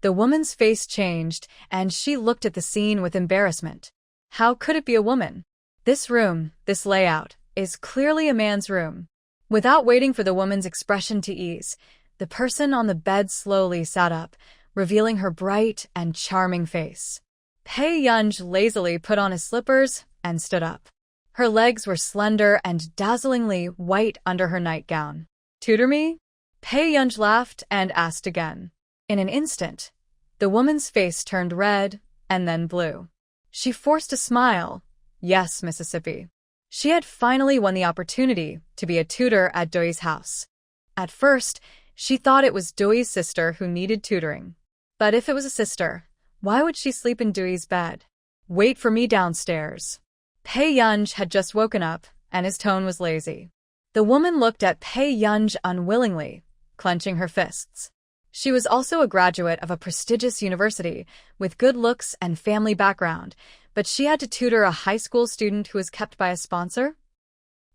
the woman's face changed, and she looked at the scene with embarrassment. How could it be a woman? This room, this layout, is clearly a man's room. Without waiting for the woman's expression to ease, the person on the bed slowly sat up, revealing her bright and charming face. Pei Yunj lazily put on his slippers and stood up. Her legs were slender and dazzlingly white under her nightgown. "Tutor me?" Pei Yunj laughed and asked again. In an instant, the woman's face turned red and then blue. She forced a smile. Yes, Mississippi. She had finally won the opportunity to be a tutor at Doi's house. At first, she thought it was Doi's sister who needed tutoring. But if it was a sister, why would she sleep in Doi's bed? "Wait for me downstairs." Pei Yunj had just woken up, and his tone was lazy. The woman looked at Pei Yunj unwillingly, clenching her fists. She was also a graduate of a prestigious university, with good looks and family background, but she had to tutor a high school student who was kept by a sponsor?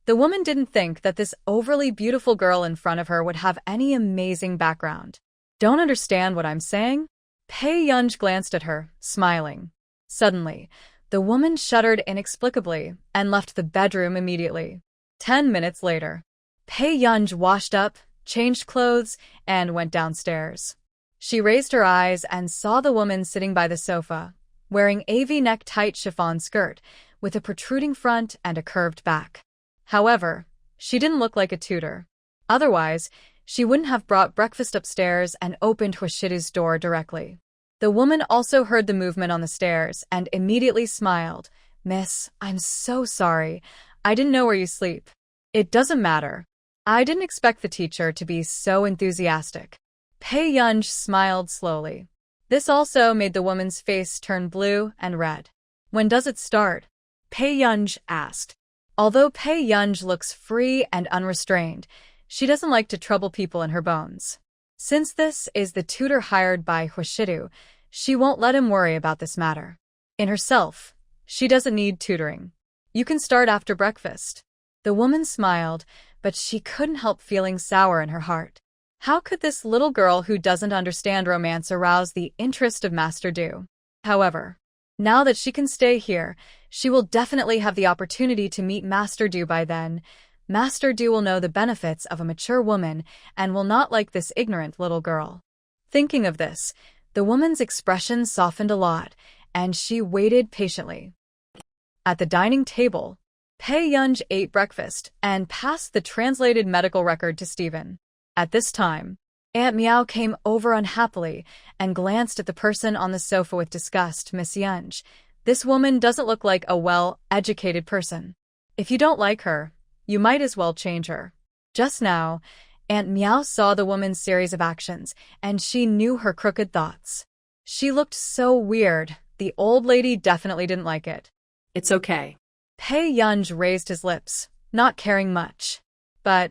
The woman didn't think that this overly beautiful girl in front of her would have any amazing background. Don't understand what I'm saying? Pei Yunj glanced at her, smiling. Suddenly, the woman shuddered inexplicably and left the bedroom immediately. 10 minutes later, Pei Yunj washed up, changed clothes, and went downstairs. She raised her eyes and saw the woman sitting by the sofa, wearing a V-neck tight chiffon skirt with a protruding front and a curved back. However, she didn't look like a tutor. Otherwise, she wouldn't have brought breakfast upstairs and opened Hoshida's door directly. The woman also heard the movement on the stairs and immediately smiled. "Miss, I'm so sorry. I didn't know where you sleep." "It doesn't matter. I didn't expect the teacher to be so enthusiastic." Pei Yunj smiled slowly. This also made the woman's face turn blue and red. "When does it start?" Pei Yunj asked. Although Pei Yunj looks free and unrestrained, she doesn't like to trouble people in her bones. Since this is the tutor hired by Hoshidu, she won't let him worry about this matter. In herself, she doesn't need tutoring. "You can start after breakfast." The woman smiled, but she couldn't help feeling sour in her heart. How could this little girl who doesn't understand romance arouse the interest of Master Du? However, now that she can stay here, she will definitely have the opportunity to meet Master Du by then. Master Du will know the benefits of a mature woman and will not like this ignorant little girl. Thinking of this, the woman's expression softened a lot, and she waited patiently. At the dining table, Pei Yunj ate breakfast and passed the translated medical record to Stephen. At this time, Aunt Meow came over unhappily and glanced at the person on the sofa with disgust. "Miss Yunj, this woman doesn't look like a well-educated person. If you don't like her, you might as well change her." Just now, Aunt Meow saw the woman's series of actions, and she knew her crooked thoughts. She looked so weird. The old lady definitely didn't like it. It's okay. Pei Yunj raised his lips, not caring much. "But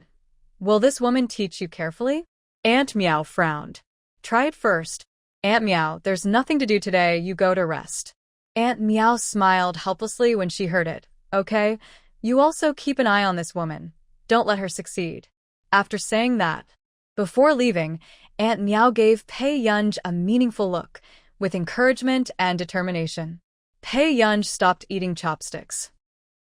will this woman teach you carefully?" Aunt Meow frowned. "Try it first." "Aunt Meow, there's nothing to do today, you go to rest." Aunt Meow smiled helplessly when she heard it. "Okay, you also keep an eye on this woman. Don't let her succeed." After saying that, before leaving, Aunt Meow gave Pei Yunj a meaningful look, with encouragement and determination. Pei Yunj stopped eating chopsticks.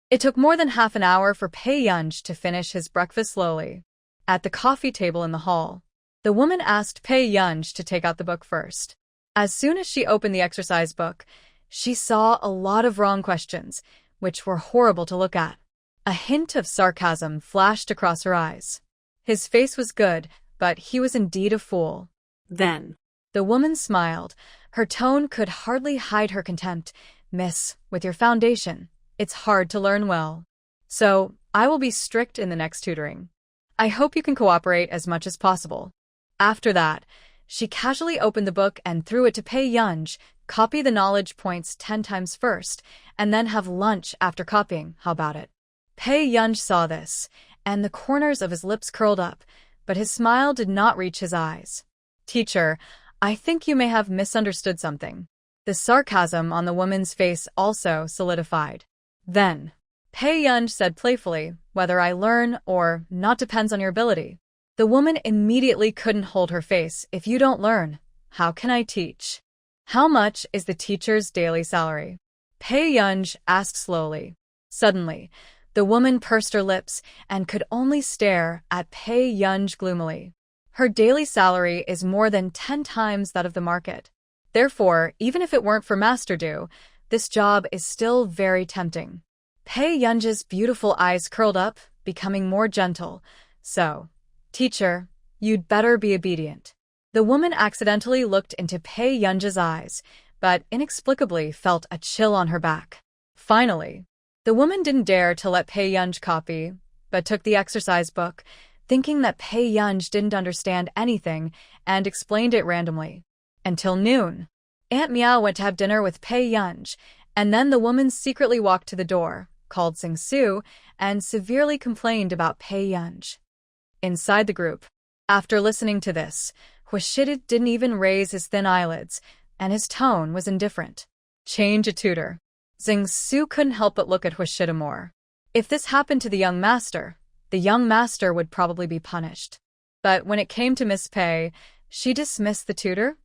It took more than half an hour for Pei Yunj to finish his breakfast slowly. At the coffee table in the hall, the woman asked Pei Yunj to take out the book first. As soon as she opened the exercise book, she saw a lot of wrong questions, which were horrible to look at. A hint of sarcasm flashed across her eyes. His face was good, but he was indeed a fool. Then, the woman smiled. Her tone could hardly hide her contempt. "Miss, with your foundation, it's hard to learn well. So, I will be strict in the next tutoring. I hope you can cooperate as much as possible." After that, she casually opened the book and threw it to Pei Yunj. "Copy the knowledge points 10 times first, and then have lunch after copying. How about it?" Pei Yunj saw this, and the corners of his lips curled up, but his smile did not reach his eyes. "Teacher, I think you may have misunderstood something." The sarcasm on the woman's face also solidified. Then, Pei Yunj said playfully, "Whether I learn or not depends on your ability." The woman immediately couldn't hold her face. "If you don't learn, how can I teach?" "How much is the teacher's daily salary?" Pei Yunj asked slowly. Suddenly, the woman pursed her lips and could only stare at Pei Yunj gloomily. Her daily salary is more than 10 times that of the market. Therefore, even if it weren't for Master Du, this job is still very tempting. Pei Yunj's beautiful eyes curled up, becoming more gentle. "So, teacher, you'd better be obedient." The woman accidentally looked into Pei Yunj's eyes, but inexplicably felt a chill on her back. Finally, the woman didn't dare to let Pei Yunj copy, but took the exercise book, thinking that Pei Yunj didn't understand anything, and explained it randomly. Until noon, Aunt Meow went to have dinner with Pei Yunj, and then the woman secretly walked to the door, called Sing Su, and severely complained about Pei Yunj. Inside the group, after listening to this, Hoshida didn't even raise his thin eyelids, and his tone was indifferent. "Change a tutor." Sing Su couldn't help but look at Hoshida more. If this happened to the young master would probably be punished. But when it came to Miss Pei, she dismissed the tutor.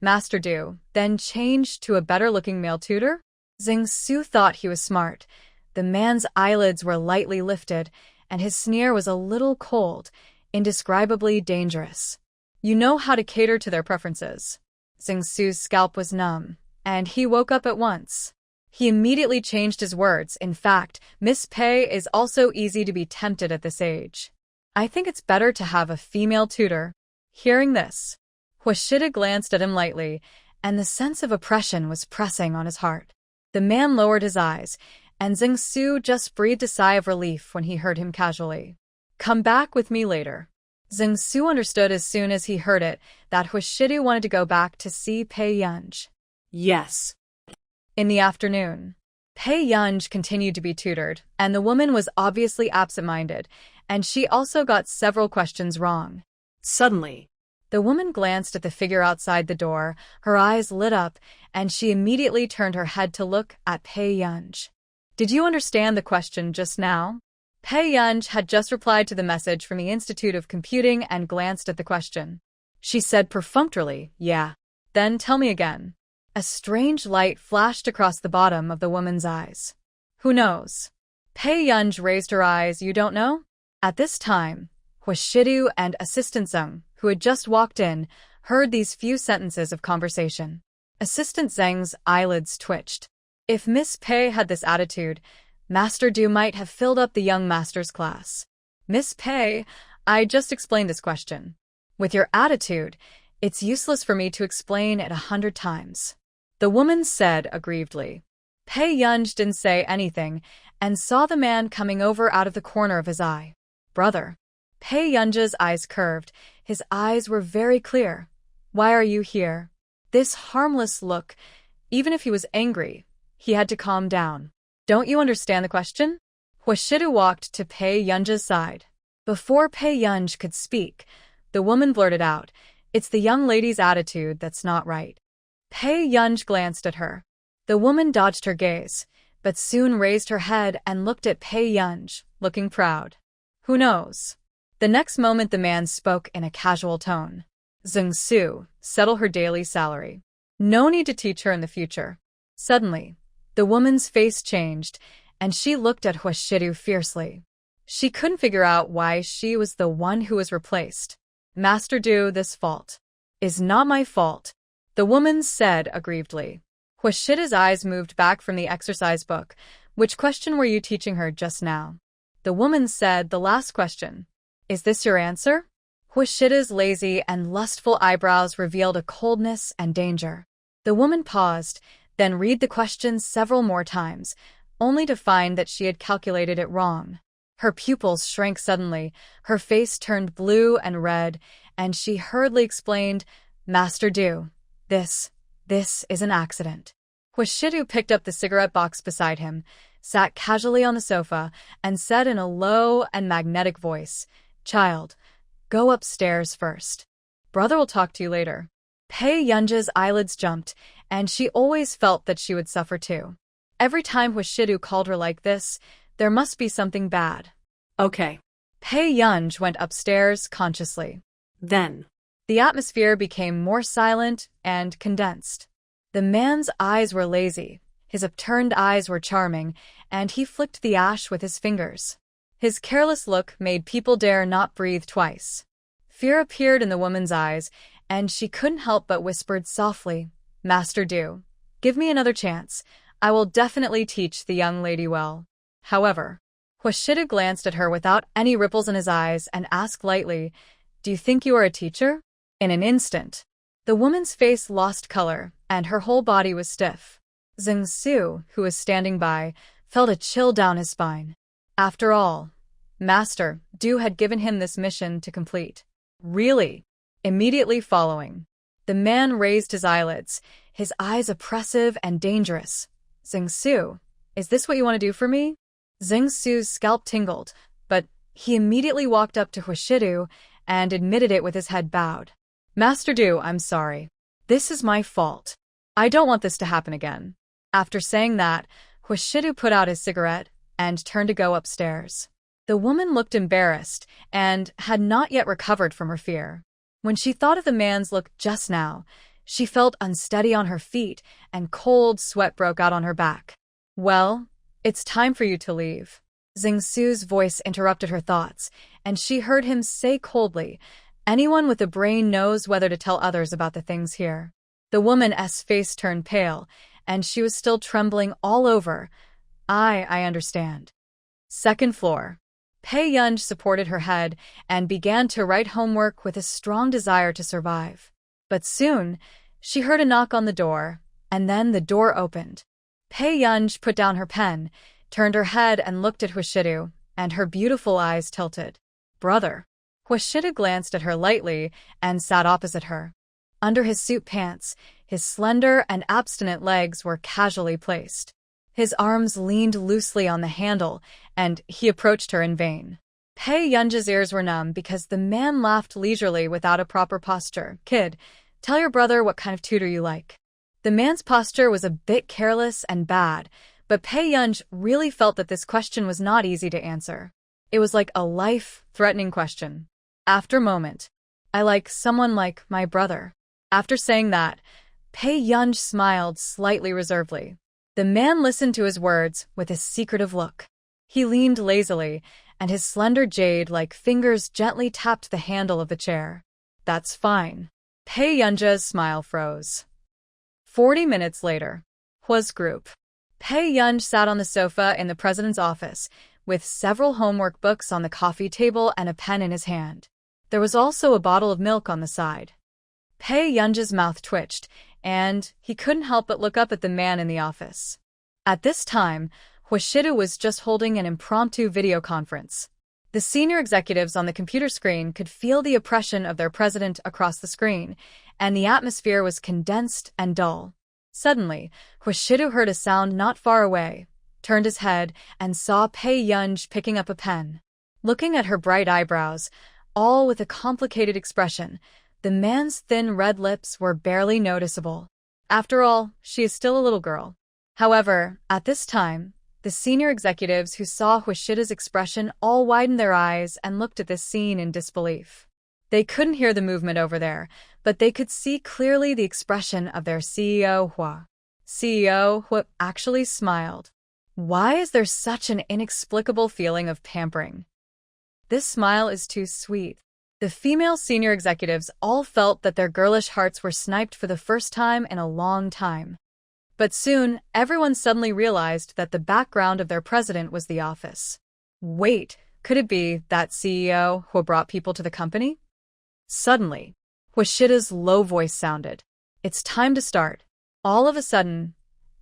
Master Du then changed to a better-looking male tutor? Xingsu thought he was smart. The man's eyelids were lightly lifted, and his sneer was a little cold, indescribably dangerous. You know how to cater to their preferences. Xingsu's scalp was numb, and he woke up at once. He immediately changed his words. In fact, Miss Pei is also easy to be tempted at this age. I think it's better to have a female tutor. Hearing this, Huashida glanced at him lightly, and the sense of oppression was pressing on his heart. The man lowered his eyes, and Xingsu just breathed a sigh of relief when he heard him casually. Come back with me later. Xingsu understood as soon as he heard it that Huashida wanted to go back to see Pei Yunj. Yes. In the afternoon, Pei Yunj continued to be tutored, and the woman was obviously absent-minded, and she also got several questions wrong. Suddenly, the woman glanced at the figure outside the door, her eyes lit up, and she immediately turned her head to look at Pei Yunj. Did you understand the question just now? Pei Yunj had just replied to the message from the Institute of Computing and glanced at the question. She said perfunctorily, yeah. Then tell me again. A strange light flashed across the bottom of the woman's eyes. Who knows? Pei Yunj raised her eyes. You don't know? At this time, Huashidu and Assistant Zeng, who had just walked in, heard these few sentences of conversation. Assistant Zeng's eyelids twitched. If Miss Pei had this attitude, Master Du might have filled up the young master's class. Miss Pei, I just explained this question. With your attitude, it's useless for me to explain it 100 times. The woman said aggrievedly. Pei Yunj didn't say anything and saw the man coming over out of the corner of his eye. Brother. Pei Yunj's eyes curved. His eyes were very clear. Why are you here? This harmless look, even if he was angry, he had to calm down. Don't you understand the question? Huashidu walked to Pei Yunj's side. Before Pei Yunj could speak, the woman blurted out, It's the young lady's attitude that's not right. Pei Yunj glanced at her. The woman dodged her gaze, but soon raised her head and looked at Pei Yunj, looking proud. Who knows? The next moment the man spoke in a casual tone. Xingsu, settle her daily salary. No need to teach her in the future. Suddenly, the woman's face changed, and she looked at Huashidu fiercely. She couldn't figure out why she was the one who was replaced. Master Du, this fault is not my fault, the woman said aggrievedly. Huashida's eyes moved back from the exercise book. Which question were you teaching her just now? The woman said the last question. Is this your answer? Huashida's lazy and lustful eyebrows revealed a coldness and danger. The woman paused, then read the question several more times, only to find that she had calculated it wrong. Her pupils shrank suddenly, her face turned blue and red, and she hurriedly explained, Master Du, this is an accident. Huashidu picked up the cigarette box beside him, sat casually on the sofa, and said in a low and magnetic voice, Child, go upstairs first. Brother will talk to you later. Pei Yunja's eyelids jumped, and she always felt that she would suffer too. Every time Huashidu called her like this, there must be something bad. Okay. Pei Yunj went upstairs consciously. Then, the atmosphere became more silent and condensed. The man's eyes were lazy, his upturned eyes were charming, and he flicked the ash with his fingers. His careless look made people dare not breathe twice. Fear appeared in the woman's eyes, and she couldn't help but whispered softly, Master Du, give me another chance. I will definitely teach the young lady well. However, Huashidu glanced at her without any ripples in his eyes and asked lightly, Do you think you are a teacher? In an instant, the woman's face lost color, and her whole body was stiff. Xingsu, who was standing by, felt a chill down his spine. After all, Master Du had given him this mission to complete. Really? Immediately following, the man raised his eyelids, his eyes oppressive and dangerous. Xingsu, is this what you want to do for me? Xingsu's scalp tingled, but he immediately walked up to Huashidu and admitted it with his head bowed. Master Du, I'm sorry. This is my fault. I don't want this to happen again. After saying that, Huashidu put out his cigarette and turned to go upstairs. The woman looked embarrassed and had not yet recovered from her fear. When she thought of the man's look just now, she felt unsteady on her feet and cold sweat broke out on her back. "Well, it's time for you to leave." Xingsu's voice interrupted her thoughts, and she heard him say coldly, "Anyone with a brain knows whether to tell others about the things here." The woman's face turned pale, and she was still trembling all over. I understand." Second floor. Pei Yunj supported her head and began to write homework with a strong desire to survive. But soon, she heard a knock on the door, and then the door opened. Pei Yunj put down her pen, turned her head and looked at Huashidu, and her beautiful eyes tilted. "Brother." Huashidu glanced at her lightly and sat opposite her. Under his suit pants, his slender and abstinent legs were casually placed. His arms leaned loosely on the handle, and he approached her in vain. Pei Yunj's ears were numb because the man laughed leisurely without a proper posture. "Kid, tell your brother what kind of tutor you like." The man's posture was a bit careless and bad, but Pei Yunj really felt that this question was not easy to answer. It was like a life-threatening question. After a moment, "I like someone like my brother." After saying that, Pei Yunj smiled slightly reservedly. The man listened to his words with a secretive look. He leaned lazily, and his slender jade-like fingers gently tapped the handle of the chair. "That's fine." Pei Yunja's smile froze. 40 minutes later. Hua's group. Pei Yunj sat on the sofa in the president's office, with several homework books on the coffee table and a pen in his hand. There was also a bottle of milk on the side. Pei Yunj's mouth twitched, and he couldn't help but look up at the man in the office. At this time, Huashidu was just holding an impromptu video conference. The senior executives on the computer screen could feel the oppression of their president across the screen, and the atmosphere was condensed and dull. Suddenly, Huashidu heard a sound not far away, turned his head, and saw Pei Yunj picking up a pen. Looking at her bright eyebrows, all with a complicated expression, the man's thin red lips were barely noticeable. After all, she is still a little girl. However, at this time, the senior executives who saw Huashida's expression all widened their eyes and looked at this scene in disbelief. They couldn't hear the movement over there, but they could see clearly the expression of their CEO Hua. CEO Hua actually smiled. Why is there such an inexplicable feeling of pampering? This smile is too sweet. The female senior executives all felt that their girlish hearts were sniped for the first time in a long time. But soon, everyone suddenly realized that the background of their president was the office. Wait, could it be that CEO who brought people to the company? Suddenly, Huashida's low voice sounded. "It's time to start." All of a sudden,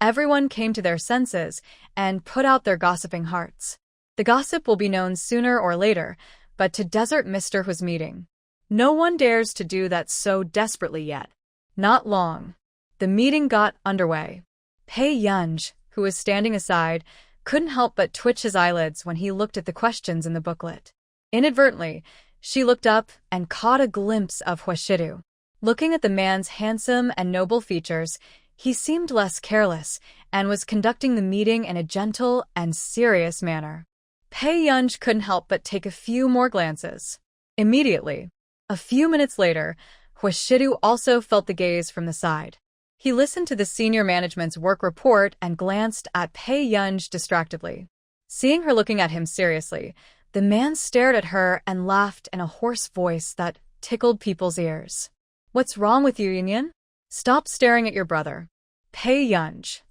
everyone came to their senses and put out their gossiping hearts. The gossip will be known sooner or later, but to Desert Mr. Hua's meeting. No one dares to do that so desperately yet. Not long. The meeting got underway. Pei Yunj, who was standing aside, couldn't help but twitch his eyelids when he looked at the questions in the booklet. Inadvertently, she looked up and caught a glimpse of Huashidu. Looking at the man's handsome and noble features, he seemed less careless and was conducting the meeting in a gentle and serious manner. Pei Yunj couldn't help but take a few more glances. Immediately, a few minutes later, Huashidu also felt the gaze from the side. He listened to the senior management's work report and glanced at Pei Yunj distractedly. Seeing her looking at him seriously, the man stared at her and laughed in a hoarse voice that tickled people's ears. "What's wrong with you, Yunyan? Stop staring at your brother." Pei Yunj.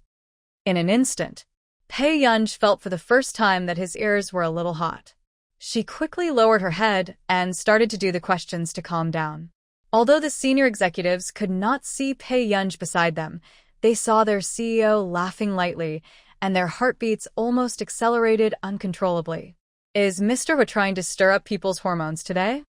In an instant, Pei Yunj felt for the first time that his ears were a little hot. She quickly lowered her head and started to do the questions to calm down. Although the senior executives could not see Pei Yunj beside them, they saw their CEO laughing lightly, and their heartbeats almost accelerated uncontrollably. Is Mr. Hua trying to stir up people's hormones today?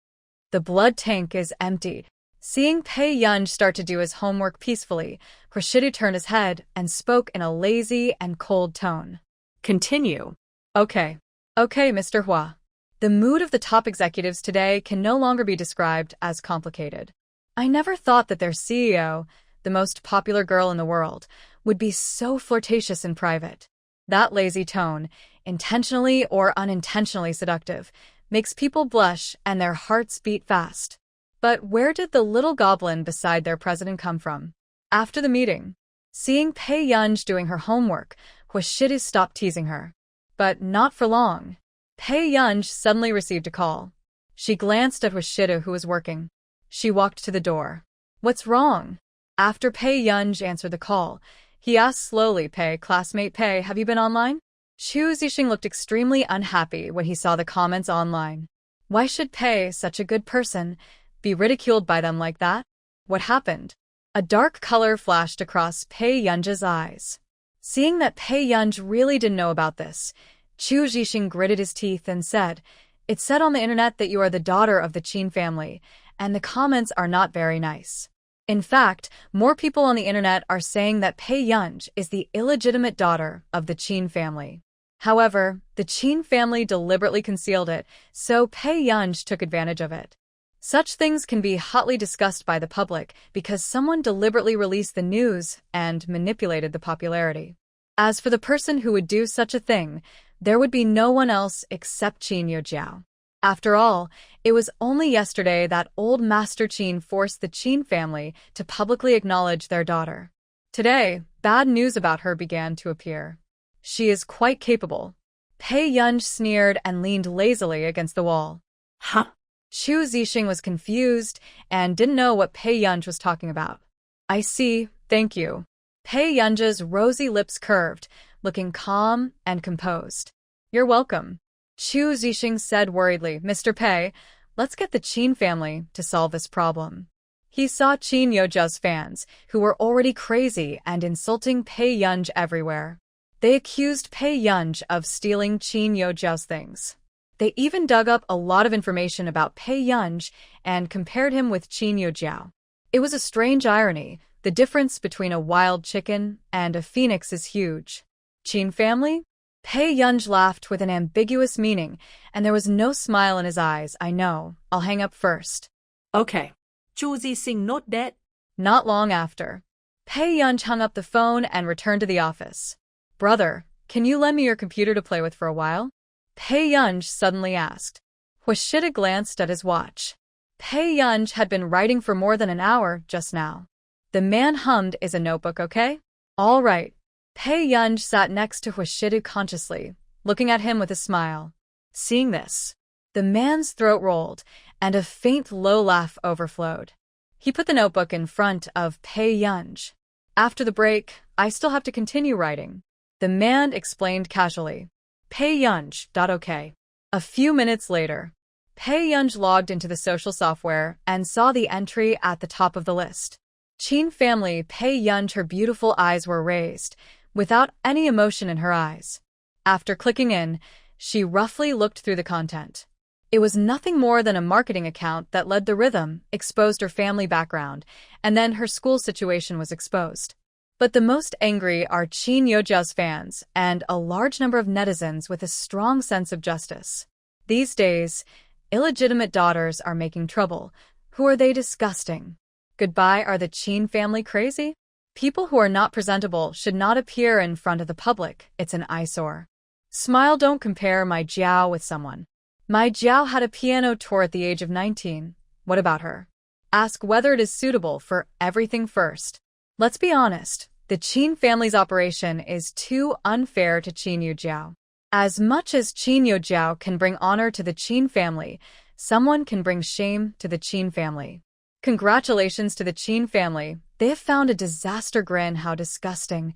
The blood tank is emptied. Seeing Pei Yunj start to do his homework peacefully, Huashidu turned his head and spoke in a lazy and cold tone. Continue. Okay, Mr. Hua. The mood of the top executives today can no longer be described as complicated. I never thought that their CEO, the most popular girl in the world, would be so flirtatious in private. That lazy tone, intentionally or unintentionally seductive, makes people blush and their hearts beat fast. But where did the little goblin beside their president come from? After the meeting, seeing Pei Yunj doing her homework, Huashidu stopped teasing her. But not for long. Pei Yunj suddenly received a call. She glanced at Huashidu, who was working. She walked to the door. What's wrong? After Pei Yunj answered the call, he asked slowly, classmate Pei, have you been online? Chu Zixing looked extremely unhappy when he saw the comments online. Why should Pei, such a good person, be ridiculed by them like that? What happened? A dark color flashed across Pei Yunj's eyes. Seeing that Pei Yunj really didn't know about this, Chu Zixing gritted his teeth and said, It said on the internet that you are the daughter of the Qin family, and the comments are not very nice. In fact, more people on the internet are saying that Pei Yunj is the illegitimate daughter of the Qin family. However, the Qin family deliberately concealed it, so Pei Yunj took advantage of it. Such things can be hotly discussed by the public because someone deliberately released the news and manipulated the popularity. As for the person who would do such a thing, there would be no one else except Qin Yojiao. After all, it was only yesterday that old Master Qin forced the Qin family to publicly acknowledge their daughter. Today, bad news about her began to appear. She is quite capable. Pei Yunj sneered and leaned lazily against the wall. Huh? Chu Zixing was confused and didn't know what Pei Yunj was talking about. I see, thank you. Pei Yunj's rosy lips curved, looking calm and composed. You're welcome. Chu Zixing said worriedly, Mr. Pei, let's get the Qin family to solve this problem. He saw Qin Yojiao's fans, who were already crazy and insulting Pei Yunj everywhere. They accused Pei Yunj of stealing Qin Yojiao's things. They even dug up a lot of information about Pei Yunj and compared him with Qin Yojiao. It was a strange irony. The difference between a wild chicken and a phoenix is huge. Qin family? Pei Yunj laughed with an ambiguous meaning, and there was no smile in his eyes. I know. I'll hang up first. Okay. Chu Zixing note that. Not long after, Pei Yunj hung up the phone and returned to the office. Brother, can you lend me your computer to play with for a while? Pei Yunj suddenly asked. Huashidu glanced at his watch. Pei Yunj had been writing for more than an hour just now. The man hummed, Is a notebook okay? All right. Pei Yunj sat next to Huashidu consciously, looking at him with a smile. Seeing this, the man's throat rolled, and a faint low laugh overflowed. He put the notebook in front of Pei Yunj. After the break, I still have to continue writing. The man explained casually. Pei Yunj. Okay. A few minutes later, Pei Yunj logged into the social software and saw the entry at the top of the list. Qin family Pei Yunj. Her beautiful eyes were raised, without any emotion in her eyes. After clicking in, she roughly looked through the content. It was nothing more than a marketing account that led the rhythm, exposed her family background, and then her school situation was exposed. But the most angry are Qin Yojiao's fans and a large number of netizens with a strong sense of justice. These days, illegitimate daughters are making trouble. Who are they? Disgusting. Goodbye. Are the Qin family crazy? People who are not presentable should not appear in front of the public. It's an eyesore. Smile. Don't compare my Jiao with someone. My Jiao had a piano tour at the age of 19. What about her? Ask whether it is suitable for everything first. Let's be honest. The Qin family's operation is too unfair to Qin Yojiao. As much as Qin Yojiao can bring honor to the Qin family, someone can bring shame to the Qin family. Congratulations to the Qin family. They have found a disaster. Grin. How disgusting.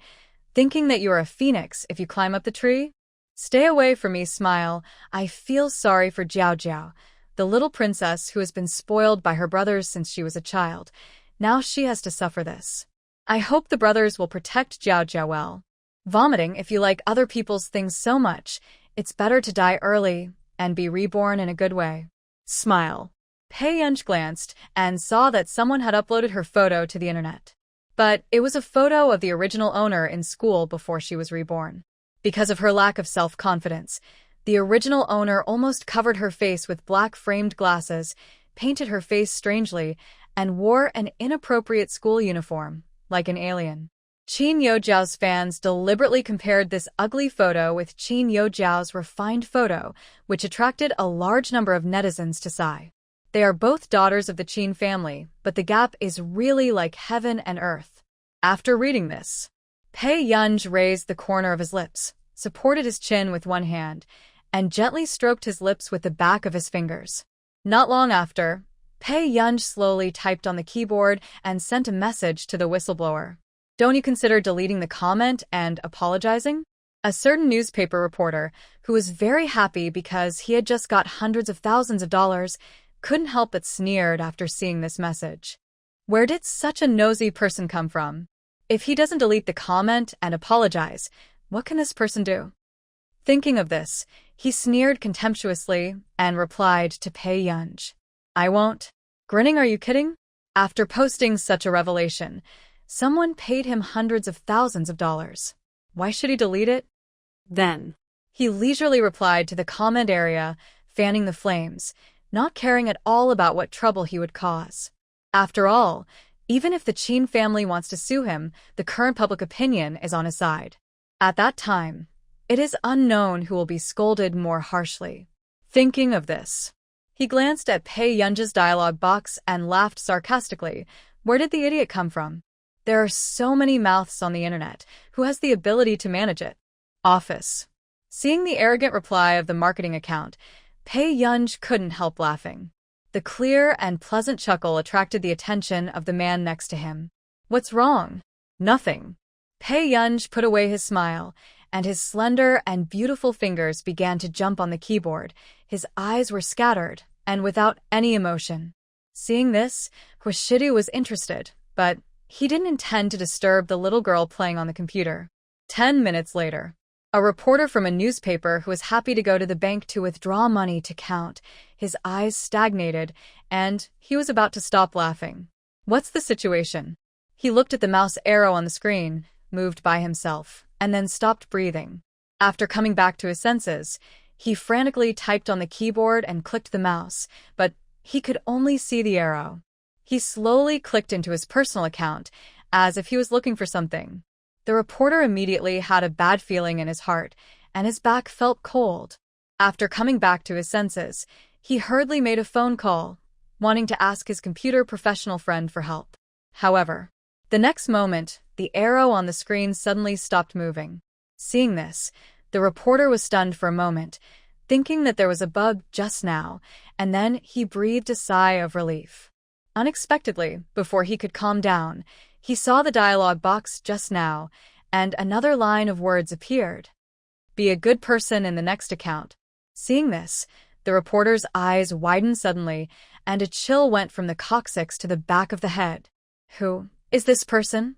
Thinking that you are a phoenix if you climb up the tree? Stay away from me. Smile. I feel sorry for Jiao Jiao, the little princess who has been spoiled by her brothers since she was a child. Now she has to suffer this. I hope the brothers will protect Jiao Jiao well. Vomiting. If you like other people's things so much, it's better to die early and be reborn in a good way. Smile. Pei Yunj glanced and saw that someone had uploaded her photo to the internet. But it was a photo of the original owner in school before she was reborn. Because of her lack of self-confidence, the original owner almost covered her face with black framed glasses, painted her face strangely, and wore an inappropriate school uniform, like an alien. Qin Yojiao's fans deliberately compared this ugly photo with Qin Yojiao's refined photo, which attracted a large number of netizens to Psy. They are both daughters of the Qin family, but the gap is really like heaven and earth. After reading this, Pei Yunj raised the corner of his lips, supported his chin with one hand, and gently stroked his lips with the back of his fingers. Not long after, Pei Yunj slowly typed on the keyboard and sent a message to the whistleblower. Don't you consider deleting the comment and apologizing? A certain newspaper reporter, who was very happy because he had just got hundreds of thousands of dollars, couldn't help but sneered after seeing this message. Where did such a nosy person come from? If he doesn't delete the comment and apologize, what can this person do? Thinking of this, he sneered contemptuously and replied to Pei Yunj, I won't. Grinning, are you kidding? After posting such a revelation, someone paid him hundreds of thousands of dollars. Why should he delete it? Then, he leisurely replied to the comment area, fanning the flames, not caring at all about what trouble he would cause. After all, even if the Qin family wants to sue him, the current public opinion is on his side. At that time, it is unknown who will be scolded more harshly. Thinking of this, he glanced at Pei Yunj's dialogue box and laughed sarcastically. Where did the idiot come from? There are so many mouths on the internet. Who has the ability to manage it? Office. Seeing the arrogant reply of the marketing account, Pei Yunj couldn't help laughing. The clear and pleasant chuckle attracted the attention of the man next to him. What's wrong? Nothing. Pei Yunj put away his smile, and his slender and beautiful fingers began to jump on the keyboard. His eyes were scattered, and without any emotion. Seeing this, Huashidu was interested, but he didn't intend to disturb the little girl playing on the computer. 10 minutes later, a reporter from a newspaper who was happy to go to the bank to withdraw money to count. His eyes stagnated, and he was about to stop laughing. What's the situation? He looked at the mouse arrow on the screen, moved by himself, and then stopped breathing. After coming back to his senses, he frantically typed on the keyboard and clicked the mouse, but he could only see the arrow. He slowly clicked into his personal account, as if he was looking for something. The reporter immediately had a bad feeling in his heart, and his back felt cold. After coming back to his senses, he hurriedly made a phone call, wanting to ask his computer professional friend for help. However, the next moment, the arrow on the screen suddenly stopped moving. Seeing this, the reporter was stunned for a moment, thinking that there was a bug just now, and then he breathed a sigh of relief. Unexpectedly, before he could calm down, he saw the dialogue box just now, and another line of words appeared. Be a good person in the next account. Seeing this, the reporter's eyes widened suddenly, and a chill went from the coccyx to the back of the head. Who is this person?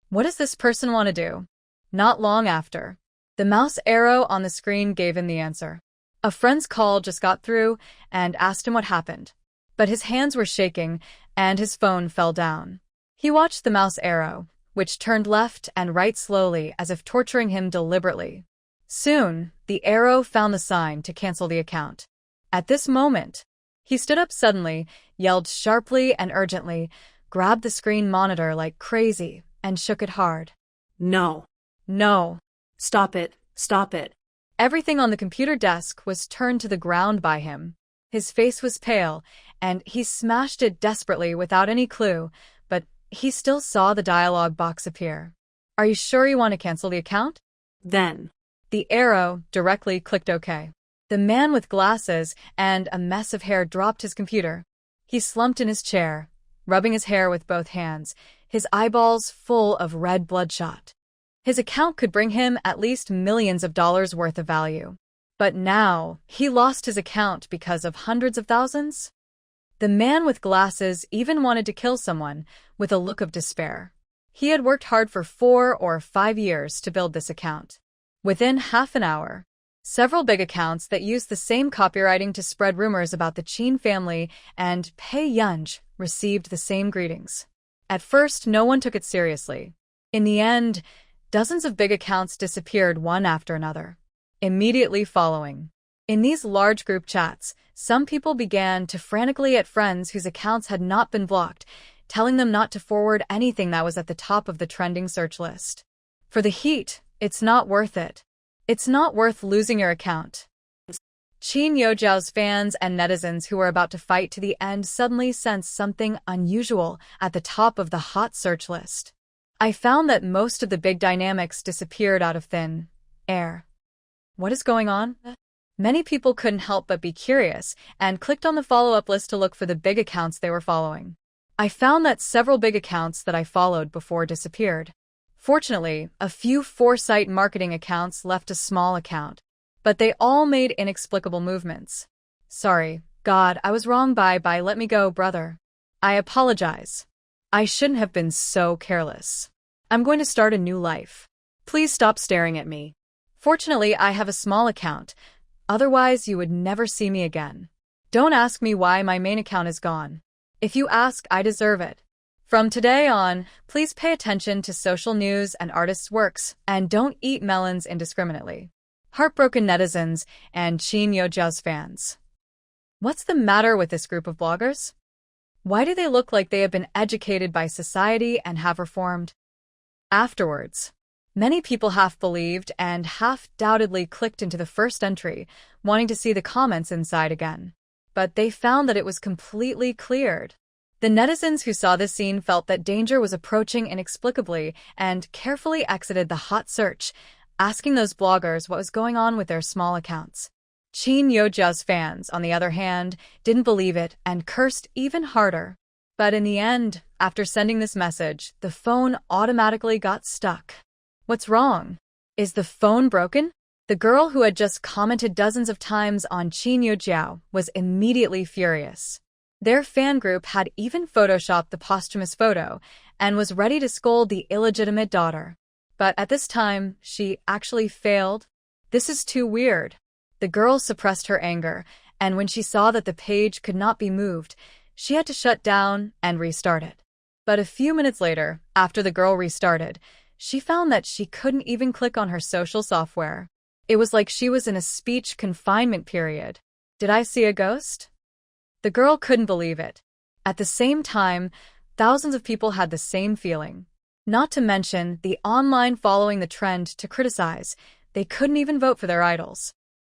What does this person want to do? Not long after, the mouse arrow on the screen gave him the answer. A friend's call just got through and asked him what happened. But his hands were shaking, and his phone fell down. He watched the mouse arrow, which turned left and right slowly as if torturing him deliberately. Soon, the arrow found the sign to cancel the account. At this moment, he stood up suddenly, yelled sharply and urgently, grabbed the screen monitor like crazy, and shook it hard. No. No. Stop it. Stop it. Everything on the computer desk was turned to the ground by him. His face was pale, and he smashed it desperately without any clue, but he still saw the dialogue box appear. Are you sure you want to cancel the account? Then, the arrow directly clicked OK. The man with glasses and a mess of hair dropped his computer. He slumped in his chair, rubbing his hair with both hands, his eyeballs full of red bloodshot. His account could bring him at least millions of dollars worth of value. But now, he lost his account because of hundreds of thousands? The man with glasses even wanted to kill someone, with a look of despair. He had worked hard for 4 or 5 years to build this account. Within half an hour, several big accounts that used the same copywriting to spread rumors about the Qin family and Pei Yunj received the same greetings. At first, no one took it seriously. In the end, dozens of big accounts disappeared one after another. Immediately following, in these large group chats, some people began to frantically at friends whose accounts had not been blocked, telling them not to forward anything that was at the top of the trending search list. For the heat, it's not worth it. It's not worth losing your account. Qin Yojiao's fans and netizens who were about to fight to the end suddenly sensed something unusual at the top of the hot search list. I found that most of the big dynamics disappeared out of thin air. What is going on? Many people couldn't help but be curious and clicked on the follow-up list to look for the big accounts they were following. I found that several big accounts that I followed before disappeared. Fortunately, a few foresight marketing accounts left a small account, but they all made inexplicable movements. Sorry, God, I was wrong. Bye, let me go, brother. I apologize. I shouldn't have been so careless. I'm going to start a new life. Please stop staring at me. Fortunately, I have a small account. Otherwise, you would never see me again. Don't ask me why my main account is gone. If you ask, I deserve it. From today on, please pay attention to social news and artists' works, and don't eat melons indiscriminately. Heartbroken netizens and Qin Yojiao's fans. What's the matter with this group of bloggers? Why do they look like they have been educated by society and have reformed? Afterwards, many people half believed and half doubtedly clicked into the first entry, wanting to see the comments inside again. But they found that it was completely cleared. The netizens who saw this scene felt that danger was approaching inexplicably and carefully exited the hot search, asking those bloggers what was going on with their small accounts. Qin Yojiao's fans, on the other hand, didn't believe it and cursed even harder. But in the end, after sending this message, the phone automatically got stuck. What's wrong? Is the phone broken? The girl who had just commented dozens of times on Qin Yojiao was immediately furious. Their fan group had even photoshopped the posthumous photo and was ready to scold the illegitimate daughter. But at this time, she actually failed. This is too weird. The girl suppressed her anger, and when she saw that the page could not be moved, she had to shut down and restart it. But a few minutes later, after the girl restarted, she found that she couldn't even click on her social software. It was like she was in a speech confinement period. Did I see a ghost? The girl couldn't believe it. At the same time, thousands of people had the same feeling. Not to mention the online following the trend to criticize. They couldn't even vote for their idols.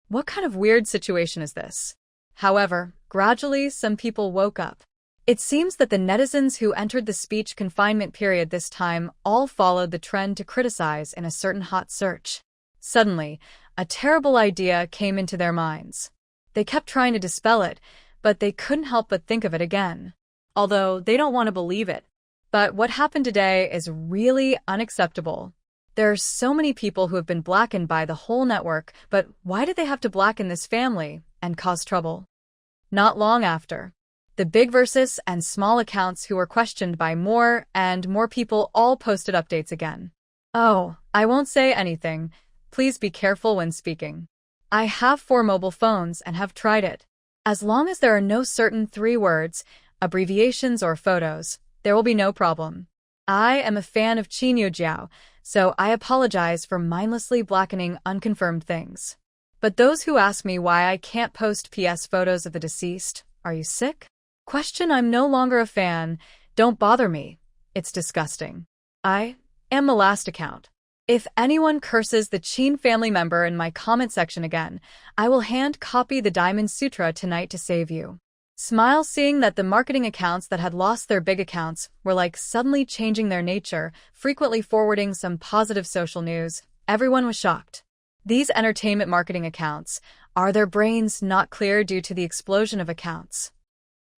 What kind of weird situation is this? However, gradually some people woke up. It seems that the netizens who entered the speech confinement period this time all followed the trend to criticize in a certain hot search. Suddenly, a terrible idea came into their minds. They kept trying to dispel it, but they couldn't help but think of it again. Although they don't want to believe it. But what happened today is really unacceptable. There are so many people who have been blackened by the whole network, but why did they have to blacken this family and cause trouble? Not long after, the big versus and small accounts who were questioned by more and more people all posted updates again. Oh, I won't say anything. Please be careful when speaking. I have 4 mobile phones and have tried it. As long as there are no certain 3 words, abbreviations or photos, there will be no problem. I am a fan of Qin Yojiao, so I apologize for mindlessly blackening unconfirmed things. But those who ask me why I can't post PS photos of the deceased, are you sick? I'm no longer a fan. Don't bother me. It's disgusting. I am the last account. If anyone curses the Qin family member in my comment section again, I will hand copy the Diamond Sutra tonight to save you. Smile seeing that the marketing accounts that had lost their big accounts were like suddenly changing their nature, frequently forwarding some positive social news. Everyone was shocked. These entertainment marketing accounts, are their brains not clear due to the explosion of accounts?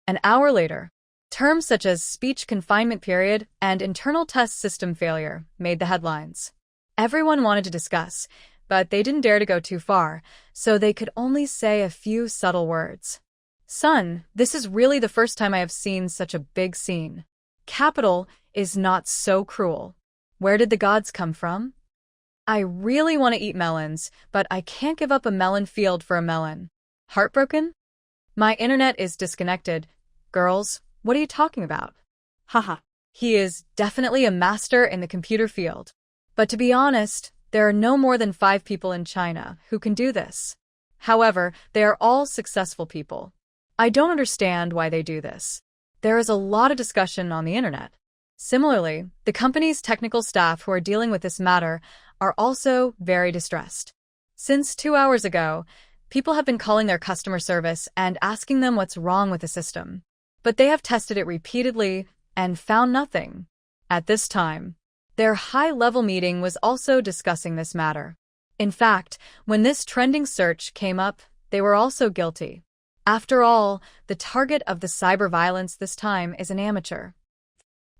An hour later, terms such as speech confinement period and internal test system failure made the headlines. Everyone wanted to discuss, but they didn't dare to go too far, so they could only say a few subtle words. Son, this is really the first time I have seen such a big scene. Capital is not so cruel. Where did the gods come from? I really want to eat melons, but I can't give up a melon field for a melon. Heartbroken? My internet is disconnected. Girls, what are you talking about? Haha. He is definitely a master in the computer field. But to be honest, there are no more than 5 people in China who can do this. However, they are all successful people. I don't understand why they do this. there is a lot of discussion on the internet. Similarly, the company's technical staff who are dealing with this matter are also very distressed. Since 2 hours ago, people have been calling their customer service and asking them what's wrong with the system. But they have tested it repeatedly and found nothing. At this time, their high-level meeting was also discussing this matter. In fact, when this trending search came up, they were also guilty. After all, the target of the cyber violence this time is an amateur.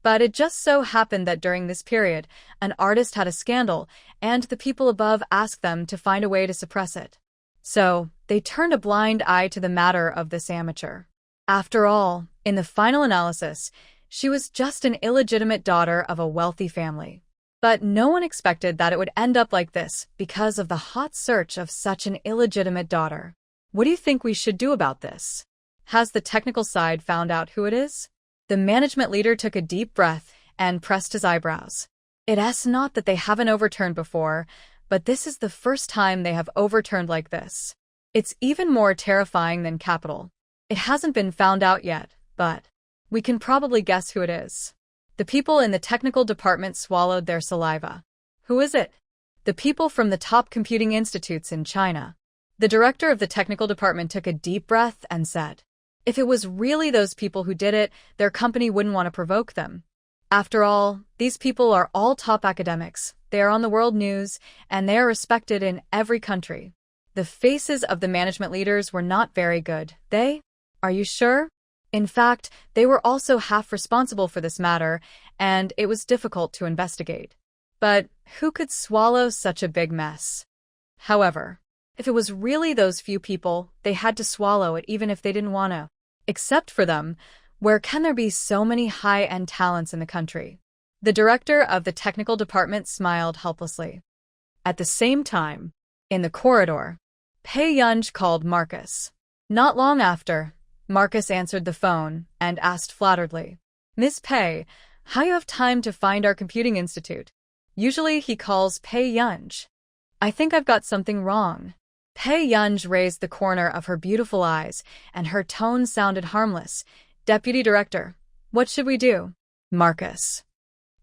But it just so happened that during this period, an artist had a scandal, and the people above asked them to find a way to suppress it. So, they turned a blind eye to the matter of this amateur. After all, in the final analysis, she was just an illegitimate daughter of a wealthy family. But no one expected that it would end up like this because of the hot search of such an illegitimate daughter. What do you think we should do about this? Has the technical side found out who it is? The management leader took a deep breath and pressed his eyebrows. It's not that they haven't overturned before, but this is the first time they have overturned like this. It's even more terrifying than capital. It hasn't been found out yet, but we can probably guess who it is. The people in the technical department swallowed their saliva. Who is it? The people from the top computing institutes in China. The director of the technical department took a deep breath and said, if it was really those people who did it, their company wouldn't want to provoke them. After all, these people are all top academics, they are on the world news, and they are respected in every country. The faces of the management leaders were not very good. Are you sure? In fact, they were also half responsible for this matter, and it was difficult to investigate. But who could swallow such a big mess? However, if it was really those few people, they had to swallow it even if they didn't want to. Except for them, where can there be so many high-end talents in the country? The director of the technical department smiled helplessly. At the same time, in the corridor, Pei Yunj called Marcus. Not long after, Marcus answered the phone and asked flatteredly, Miss Pei, how you have time to find our computing institute? Usually he calls Pei Yunj. I think I've got something wrong. Pei Yunj raised the corner of her beautiful eyes, and her tone sounded harmless. Deputy Director, what should we do? Marcus.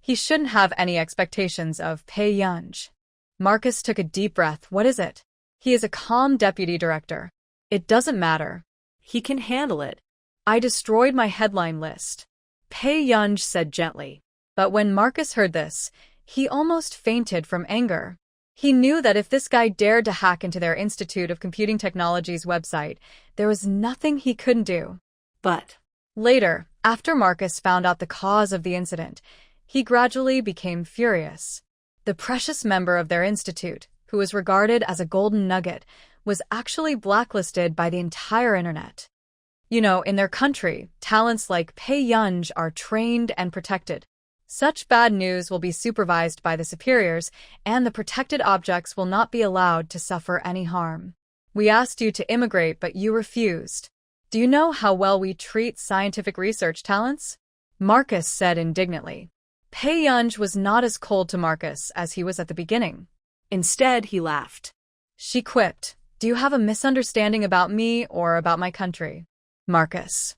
He shouldn't have any expectations of Pei Yunj. Marcus took a deep breath. What is it? He is a calm deputy director. It doesn't matter. He can handle it. I destroyed my headline list. Pei Yunj said gently. But when Marcus heard this, he almost fainted from anger. He knew that if this guy dared to hack into their Institute of Computing Technology's website, there was nothing he couldn't do. But later, after Marcus found out the cause of the incident, he gradually became furious. The precious member of their institute, who was regarded as a golden nugget, was actually blacklisted by the entire internet. You know, in their country, talents like Pei Yunj are trained and protected. Such bad news will be supervised by the superiors, and the protected objects will not be allowed to suffer any harm. We asked you to immigrate, but you refused. Do you know how well we treat scientific research talents? Marcus said indignantly. Pei Yunj was not as cold to Marcus as he was at the beginning. Instead, he laughed. She quipped, do you have a misunderstanding about me or about my country? Marcus.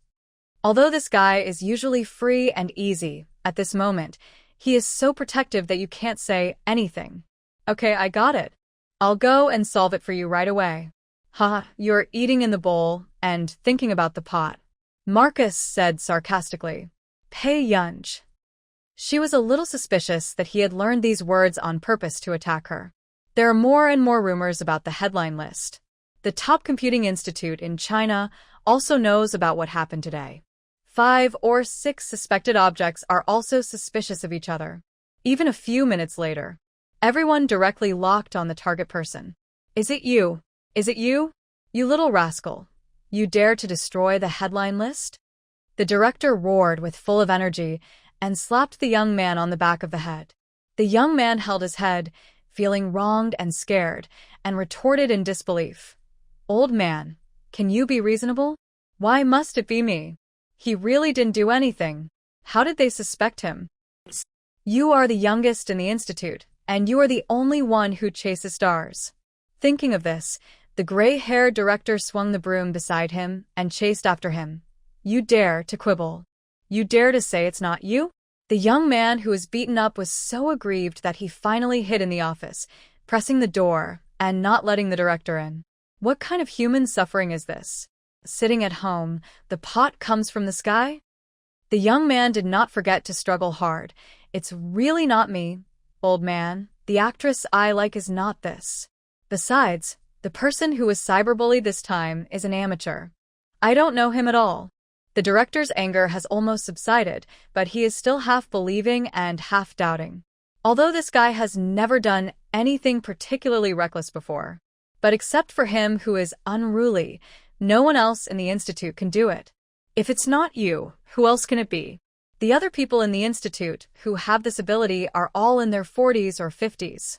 Although this guy is usually free and easy, at this moment, he is so protective that you can't say anything. Okay, I got it. I'll go and solve it for you right away. Haha, you're eating in the bowl and thinking about the pot. Marcus said sarcastically. Pei Yunj. She was a little suspicious that he had learned these words on purpose to attack her. There are more and more rumors about the headline list. The top computing institute in China also knows about what happened today. 5 or 6 suspected objects are also suspicious of each other. Even a few minutes later, everyone directly locked on the target person. Is it you? Is it you? You little rascal. You dare to destroy the headline list? The director roared with full of energy and slapped the young man on the back of the head. The young man held his head, feeling wronged and scared, and retorted in disbelief. Old man, can you be reasonable? Why must it be me? He really didn't do anything. How did they suspect him? You are the youngest in the institute, and you are the only one who chases stars. Thinking of this, the gray-haired director swung the broom beside him and chased after him. You dare to quibble. You dare to say it's not you? The young man who was beaten up was so aggrieved that he finally hid in the office, pressing the door and not letting the director in. What kind of human suffering is this? Sitting at home, the pot comes from the sky? The young man did not forget to struggle hard. It's really not me, old man. The actress I like is not this. Besides, the person who was cyberbullied this time is an amateur. I don't know him at all. The director's anger has almost subsided, but he is still half believing and half doubting. Although this guy has never done anything particularly reckless before. But except for him who is unruly, no one else in the institute can do it. If it's not you, who else can it be? The other people in the institute who have this ability are all in their 40s or 50s.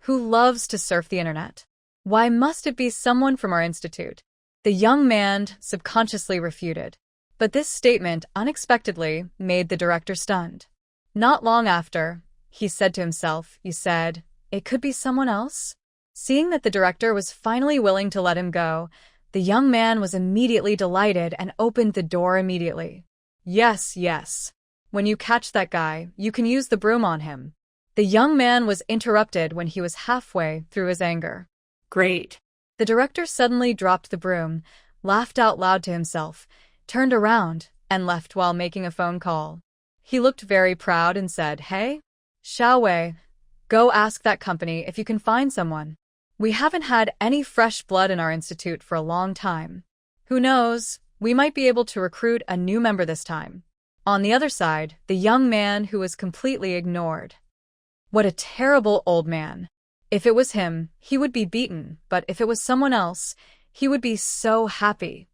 Who loves to surf the internet? Why must it be someone from our institute? The young man subconsciously refuted. But this statement unexpectedly made the director stunned. Not long after, he said to himself, "You said, it could be someone else?" Seeing that the director was finally willing to let him go, the young man was immediately delighted and opened the door immediately. Yes, yes. When you catch that guy, you can use the broom on him. The young man was interrupted when he was halfway through his anger. Great. The director suddenly dropped the broom, laughed out loud to himself, turned around, and left while making a phone call. He looked very proud and said, "Hey, Xiao Wei, go ask that company if you can find someone. We haven't had any fresh blood in our institute for a long time. Who knows, we might be able to recruit a new member this time." On the other side, the young man who was completely ignored. What a terrible old man. If it was him, he would be beaten, but if it was someone else, he would be so happy.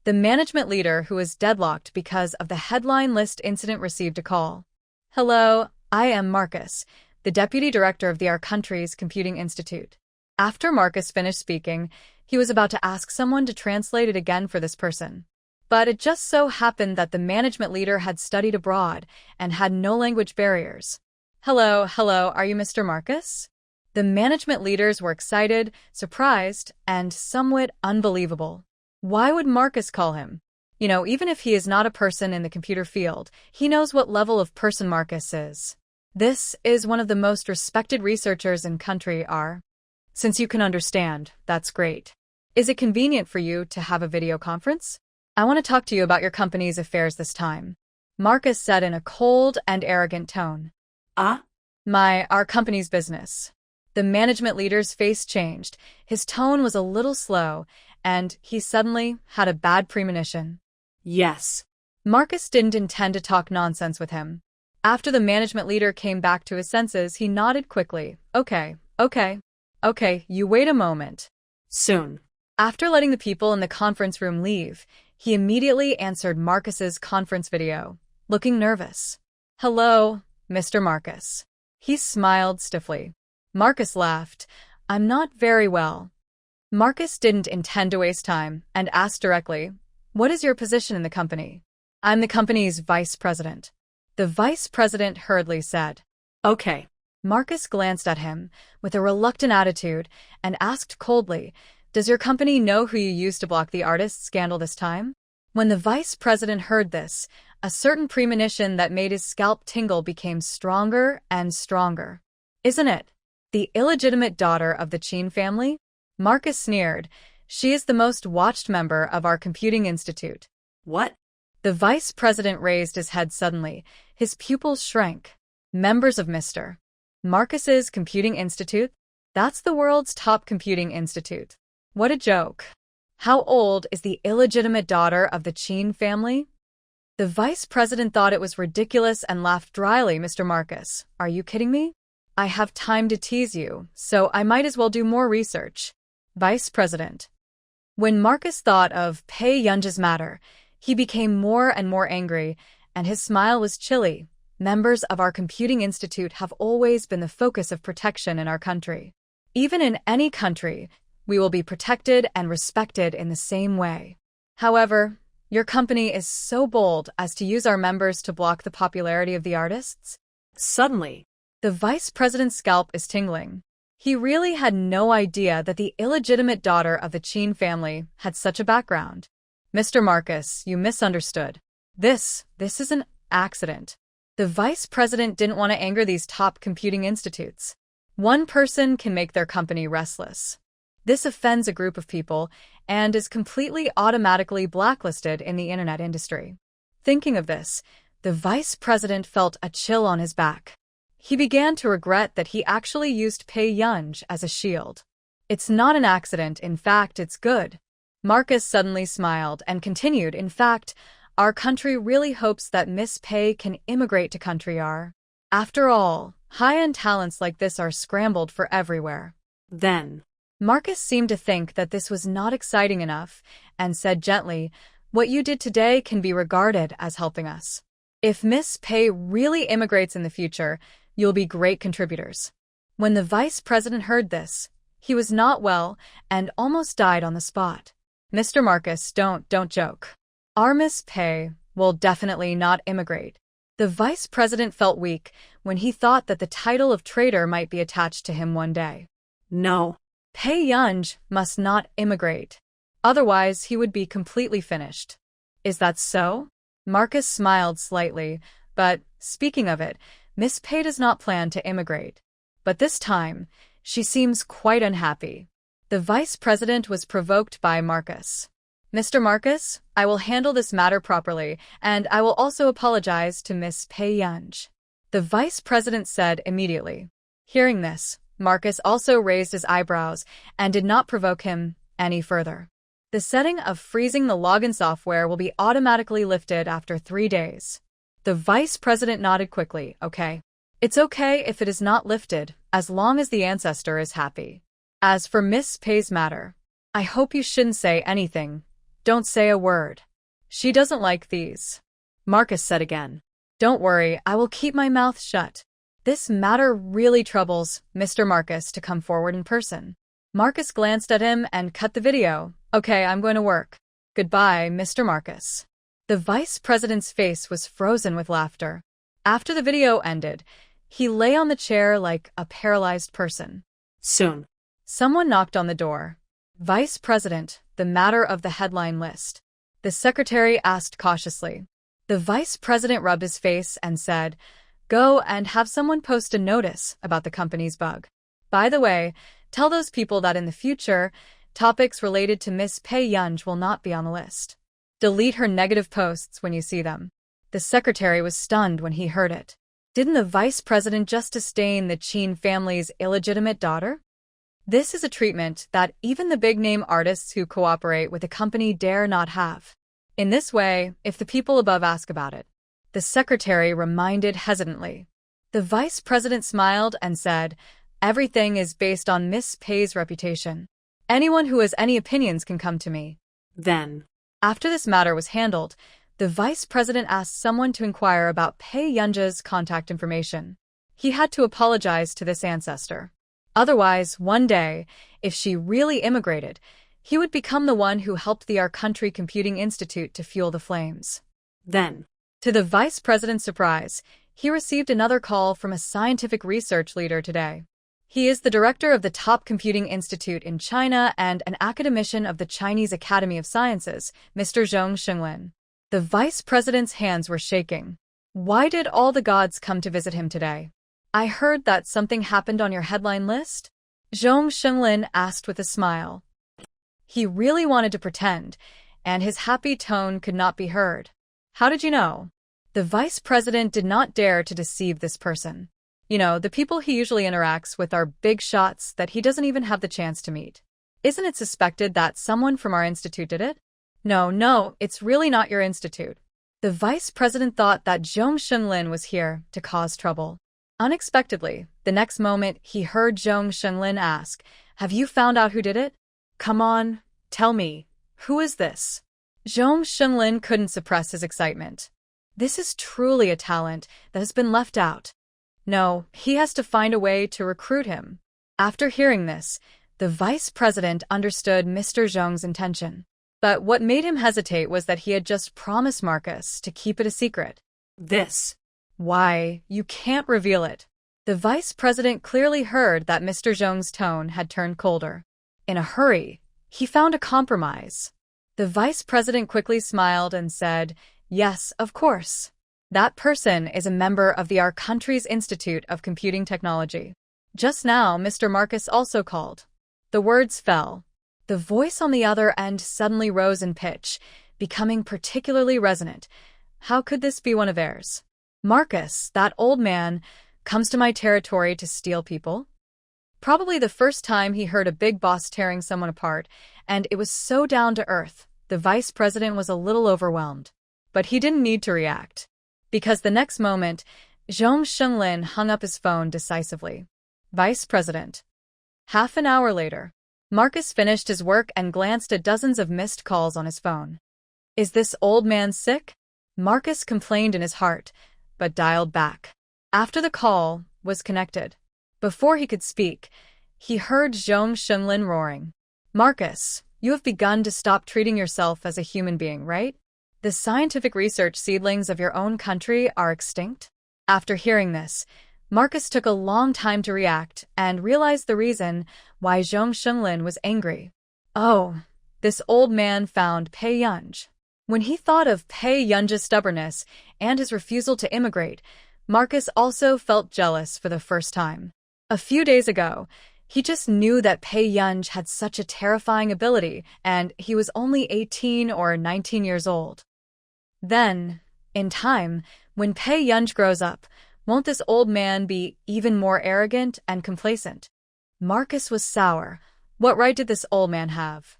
The management leader who was deadlocked because of the headline list incident received a call. "Hello, I am Marcus, the deputy director of our country's computing institute." After Marcus finished speaking, he was about to ask someone to translate it again for this person. But it just so happened that the management leader had studied abroad and had no language barriers. Hello, are you Mr. Marcus?" The management leaders were excited, surprised, and somewhat unbelievable. Why would Marcus call him? Even if he is not a person in the computer field, he knows what level of person Marcus is. This is one of the most respected researchers in country are. Since you can understand, that's great. Is it convenient for you to have a video conference? I want to talk to you about your company's affairs this time, Marcus said in a cold and arrogant tone. Our company's business. The management leader's face changed, his tone was a little slow, and he suddenly had a bad premonition. Yes. Marcus didn't intend to talk nonsense with him. After the management leader came back to his senses, he nodded quickly. Okay, you wait a moment. Soon. After letting the people in the conference room leave, he immediately answered Marcus's conference video, looking nervous. "Hello, Mr. Marcus." He smiled stiffly. Marcus laughed. "I'm not very well." Marcus didn't intend to waste time and asked directly, "What is your position in the company?" "I'm the company's vice president." The vice president hurriedly said. Okay. Marcus glanced at him with a reluctant attitude and asked coldly, "Does your company know who you used to block the artist scandal this time?" When the vice president heard this, a certain premonition that made his scalp tingle became stronger and stronger. "Isn't it the illegitimate daughter of the Qin family?" Marcus sneered. "She is the most watched member of our computing institute." What? The vice president raised his head suddenly. His pupils shrank. Members of Mr. Marcus's computing institute? That's the world's top computing institute. What a joke. How old is the illegitimate daughter of the Qin family? The vice president thought it was ridiculous and laughed dryly. "Mr. Marcus, are you kidding me? I have time to tease you, so I might as well do more research." Vice president. When Marcus thought of Pei Yunja's matter, he became more and more angry, and his smile was chilly. Members of our computing institute have always been the focus of protection in our country. Even in any country, we will be protected and respected in the same way. However, your company is so bold as to use our members to block the popularity of the artists? Suddenly, the vice president's scalp is tingling. He really had no idea that the illegitimate daughter of the Qin family had such a background. "Mr. Marcus, you misunderstood. This is an accident. The vice president didn't want to anger these top computing institutes. One person can make their company restless. This offends a group of people and is completely automatically blacklisted in the internet industry. Thinking of this, the vice president felt a chill on his back. He began to regret that he actually used Pei Yunj as a shield. It's not an accident, in fact, it's good. Marcus suddenly smiled and continued, in fact, our country really hopes that Miss Pei can immigrate to country R. After all, high-end talents like this are scrambled for everywhere. Then, Marcus seemed to think that this was not exciting enough and said gently, what you did today can be regarded as helping us. If Miss Pei really immigrates in the future, you'll be great contributors. When the vice president heard this, he was not well and almost died on the spot. Mr. Marcus, don't joke. Our Miss Pei will definitely not immigrate. The vice president felt weak when he thought that the title of traitor might be attached to him one day. no. Pei Yunj must not immigrate. Otherwise, he would be completely finished. Is that so? Marcus smiled slightly, but, speaking of it, Miss Pei does not plan to immigrate. But this time, she seems quite unhappy. The vice president was provoked by Marcus. Mr. Marcus, I will handle this matter properly, and I will also apologize to Miss Pei Yunj. The vice president said immediately. Hearing this, Marcus also raised his eyebrows and did not provoke him any further. The setting of freezing the login software will be automatically lifted after 3 days. The vice president nodded quickly, okay. It's okay if it is not lifted, as long as the ancestor is happy. As for Miss Pei's matter, I hope you shouldn't say anything. Don't say a word. She doesn't like these. Marcus said again. Don't worry, I will keep my mouth shut. This matter really troubles Mr. Marcus to come forward in person. Marcus glanced at him and cut the video. Okay, I'm going to work. Goodbye, Mr. Marcus. The vice president's face was frozen with laughter. After the video ended, he lay on the chair like a paralyzed person. Soon. Someone knocked on the door. Vice President, the matter of the headline list. The secretary asked cautiously. The vice president rubbed his face and said, go and have someone post a notice about the company's bug. By the way, tell those people that in the future, topics related to Miss Pei Yunj will not be on the list. Delete her negative posts when you see them. The secretary was stunned when he heard it. Didn't the vice president just disdain the Qin family's illegitimate daughter? This is a treatment that even the big-name artists who cooperate with the company dare not have. In this way, if the people above ask about it, the secretary reminded hesitantly. The vice president smiled and said, everything is based on Miss Pei's reputation. Anyone who has any opinions can come to me. Then, after this matter was handled, the vice president asked someone to inquire about Pei Yunj's contact information. He had to apologize to this ancestor. Otherwise, one day, if she really immigrated, he would become the one who helped the Our Country Computing Institute to fuel the flames. Then, to the vice president's surprise, he received another call from a scientific research leader today. He is the director of the top computing institute in China and an academician of the Chinese Academy of Sciences, Mr. Zhong Xinglin. The vice president's hands were shaking. Why did all the gods come to visit him today? I heard that something happened on your headline list? Zhong Xinglin asked with a smile. He really wanted to pretend, and his happy tone could not be heard. How did you know? The vice president did not dare to deceive this person. You know, the people he usually interacts with are big shots that he doesn't even have the chance to meet. Isn't it suspected that someone from our institute did it? No, it's really not your institute. The vice president thought that Zhong Xinglin was here to cause trouble. Unexpectedly, the next moment he heard Zhong Xinglin ask, have you found out who did it? Come on, tell me, who is this? Zhong Xinglin couldn't suppress his excitement. This is truly a talent that has been left out. No, he has to find a way to recruit him. After hearing this, the vice president understood Mr. Zhong's intention. But what made him hesitate was that he had just promised Marcus to keep it a secret. Why, you can't reveal it. The vice president clearly heard that Mr. Zhong's tone had turned colder. In a hurry, he found a compromise. The vice president quickly smiled and said, Yes, of course. That person is a member of our country's Institute of Computing Technology. Just now, Mr. Marcus also called. The words fell. The voice on the other end suddenly rose in pitch, becoming particularly resonant. How could this be one of theirs? Marcus, that old man, comes to my territory to steal people? Probably the first time he heard a big boss tearing someone apart, and it was so down to earth, the vice president was a little overwhelmed. But he didn't need to react. Because the next moment, Zhong Shenglin hung up his phone decisively. Vice President. Half an hour later, Marcus finished his work and glanced at dozens of missed calls on his phone. Is this old man sick? Marcus complained in his heart, but dialed back. After the call was connected. Before he could speak, he heard Zhong Shenglin roaring. Marcus, you have begun to stop treating yourself as a human being, right? The scientific research seedlings of your own country are extinct? After hearing this, Marcus took a long time to react and realized the reason why Zhong Shenglin was angry. Oh, this old man found Pei Yunj. When he thought of Pei Yunj's stubbornness and his refusal to immigrate, Marcus also felt jealous for the first time. A few days ago, he just knew that Pei Yunj had such a terrifying ability, and he was only 18 or 19 years old. Then, in time, when Pei Yunj grows up, won't this old man be even more arrogant and complacent? Marcus was sour. What right did this old man have?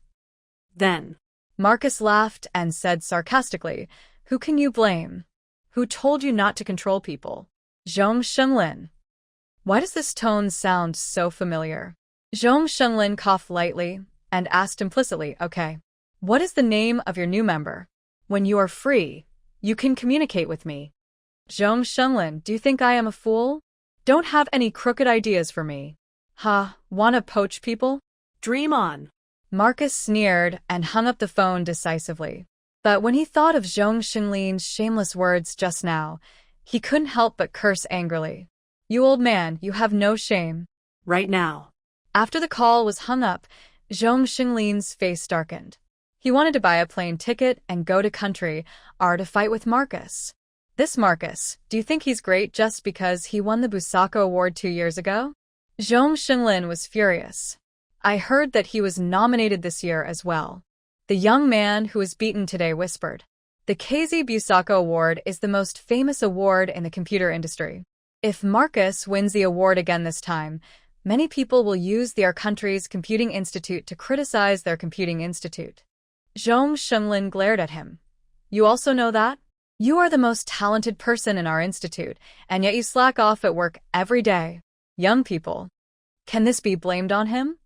Then, Marcus laughed and said sarcastically, Who can you blame? Who told you not to control people? Zhong Shenglin. Why does this tone sound so familiar? Zhong Shenglin coughed lightly and asked implicitly, Okay, what is the name of your new member? When you are free, you can communicate with me. Zhong Shenglin, do you think I am a fool? Don't have any crooked ideas for me. Wanna poach people? dream on. Marcus sneered and hung up the phone decisively. But when he thought of Zhong Shenlin's shameless words just now, he couldn't help but curse angrily. You old man, you have no shame. Right now. After the call was hung up, Zhong Shenlin's face darkened. He wanted to buy a plane ticket and go to country R to fight with Marcus. This Marcus, do you think he's great just because he won the Busako Award 2 years ago? Zhong Shenlin was furious. I heard that he was nominated this year as well. The young man who was beaten today whispered. The KZ Busako Award is the most famous award in the computer industry. If Marcus wins the award again this time, many people will use their country's computing institute to criticize their computing institute. Zhong Shenglin glared at him. You also know that? You are the most talented person in our institute, and yet you slack off at work every day. Young people. Can this be blamed on him?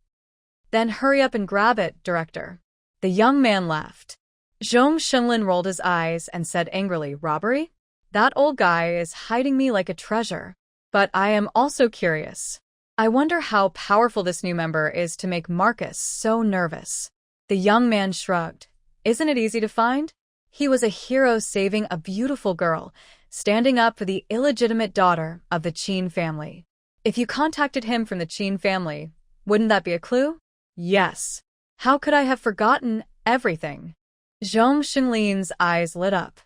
Then hurry up and grab it, director. The young man laughed. Zhong Shenglin rolled his eyes and said angrily, Robbery? That old guy is hiding me like a treasure. But I am also curious. I wonder how powerful this new member is to make Marcus so nervous. The young man shrugged. Isn't it easy to find? He was a hero saving a beautiful girl, standing up for the illegitimate daughter of the Qin family. If you contacted him from the Qin family, wouldn't that be a clue? Yes. How could I have forgotten everything? Zhong Shenlin's eyes lit up.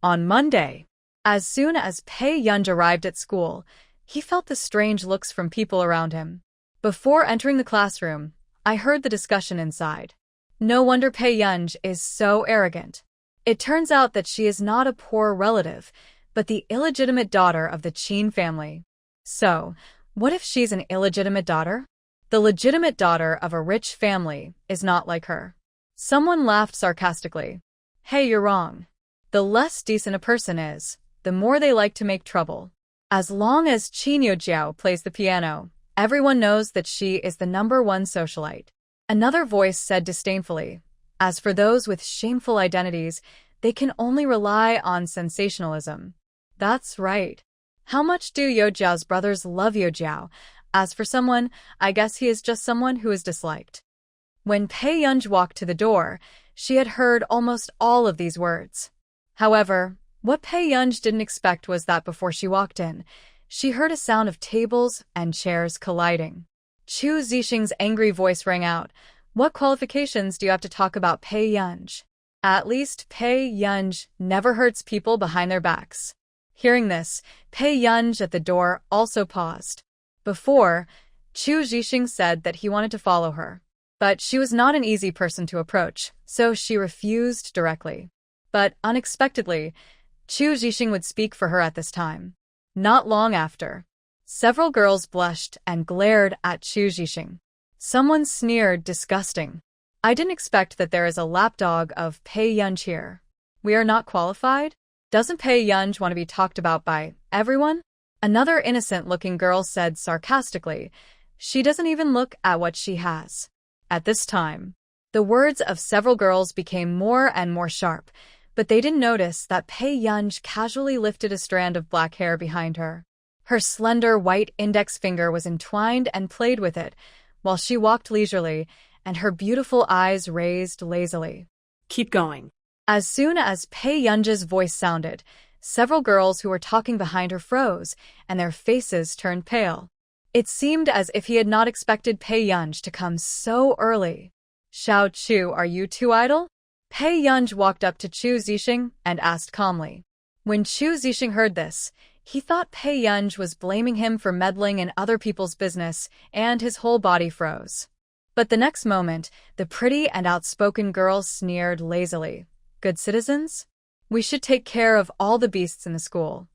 On Monday, as soon as Pei Yunj arrived at school, he felt the strange looks from people around him. Before entering the classroom, I heard the discussion inside. No wonder Pei Yunj is so arrogant. It turns out that she is not a poor relative, but the illegitimate daughter of the Qin family. So, what if she's an illegitimate daughter? The legitimate daughter of a rich family is not like her. Someone laughed sarcastically. Hey, you're wrong. The less decent a person is, the more they like to make trouble. As long as Qin Yojiao plays the piano, everyone knows that she is the #1 socialite. Another voice said disdainfully, As for those with shameful identities, they can only rely on sensationalism. That's right. How much do Yojiao's brothers love Yojiao? As for someone, I guess he is just someone who is disliked. When Pei Yunj walked to the door, she had heard almost all of these words. However, what Pei Yunj didn't expect was that before she walked in, she heard a sound of tables and chairs colliding. Chu Zixing's angry voice rang out, What qualifications do you have to talk about Pei Yunj? At least Pei Yunj never hurts people behind their backs. Hearing this, Pei Yunj at the door also paused. Before, Chu Zhixing said that he wanted to follow her. But she was not an easy person to approach, so she refused directly. But unexpectedly, Chu Zhixing would speak for her at this time. Not long after, several girls blushed and glared at Chu Zhixing. Someone sneered, disgusting. I didn't expect that there is a lapdog of Pei Yunj here. We are not qualified? Doesn't Pei Yunj want to be talked about by everyone? Another innocent-looking girl said sarcastically. She doesn't even look at what she has. At this time, the words of several girls became more and more sharp, but they didn't notice that Pei Yunj casually lifted a strand of black hair behind her. Her slender white index finger was entwined and played with it, while she walked leisurely, and her beautiful eyes raised lazily. Keep going. As soon as Pei Yunj's voice sounded, several girls who were talking behind her froze, and their faces turned pale. It seemed as if he had not expected Pei Yunj to come so early. Xiao Chu, are you too idle? Pei Yunj walked up to Chu Zhixing and asked calmly. When Chu Zhixing heard this, he thought Pei Yunj was blaming him for meddling in other people's business, and his whole body froze. But the next moment, the pretty and outspoken girl sneered lazily. Good citizens? We should take care of all the beasts in the school.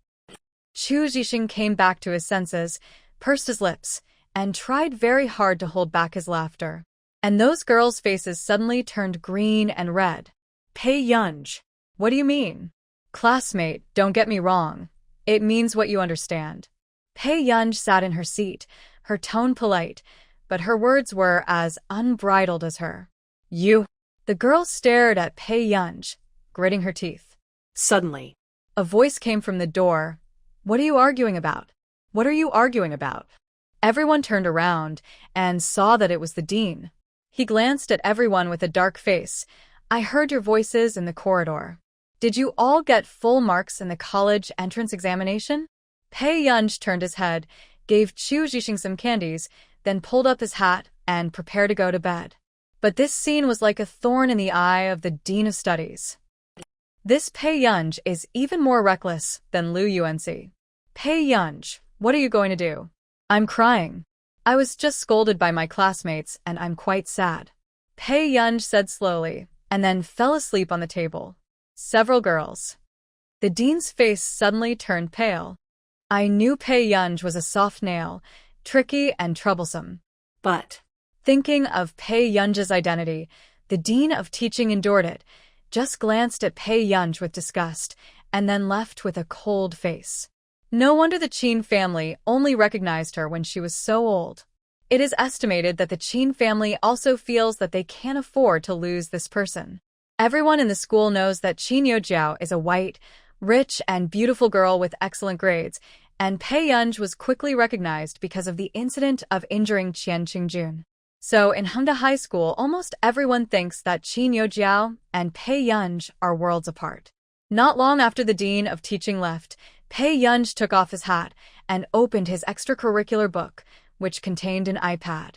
Chu Zhixing came back to his senses, pursed his lips, and tried very hard to hold back his laughter. And those girls' faces suddenly turned green and red. Pei Yunj. What do you mean? Classmate, don't get me wrong. It means what you understand. Pei Yunj sat in her seat, her tone polite, but her words were as unbridled as her. You. The girl stared at Pei Yunj, gritting her teeth. Suddenly, a voice came from the door. What are you arguing about? What are you arguing about? Everyone turned around and saw that it was the dean. He glanced at everyone with a dark face. I heard your voices in the corridor. Did you all get full marks in the college entrance examination? Pei Yunj turned his head, gave Chu Zhixing some candies, then pulled up his hat and prepared to go to bed. But this scene was like a thorn in the eye of the Dean of Studies. This Pei Yunj is even more reckless than Lu Yuanci. Pei Yunj, what are you going to do? I'm crying. I was just scolded by my classmates, and I'm quite sad. Pei Yunj said slowly, and then fell asleep on the table. Several girls. The dean's face suddenly turned pale. I knew Pei Yunj was a soft nail, tricky and troublesome. But thinking of Pei Yunj's identity, the dean of teaching endured it, just glanced at Pei Yunj with disgust, and then left with a cold face. No wonder the Qin family only recognized her when she was so old. It is estimated that the Qin family also feels that they can't afford to lose this person. Everyone in the school knows that Qin Youjiao is a white, rich, and beautiful girl with excellent grades, and Pei Yunj was quickly recognized because of the incident of injuring Qian Qingjun. So in Hongda High School, almost everyone thinks that Qin Youjiao and Pei Yunj are worlds apart. Not long after the dean of teaching left, Pei Yunj took off his hat and opened his extracurricular book, which contained an iPad.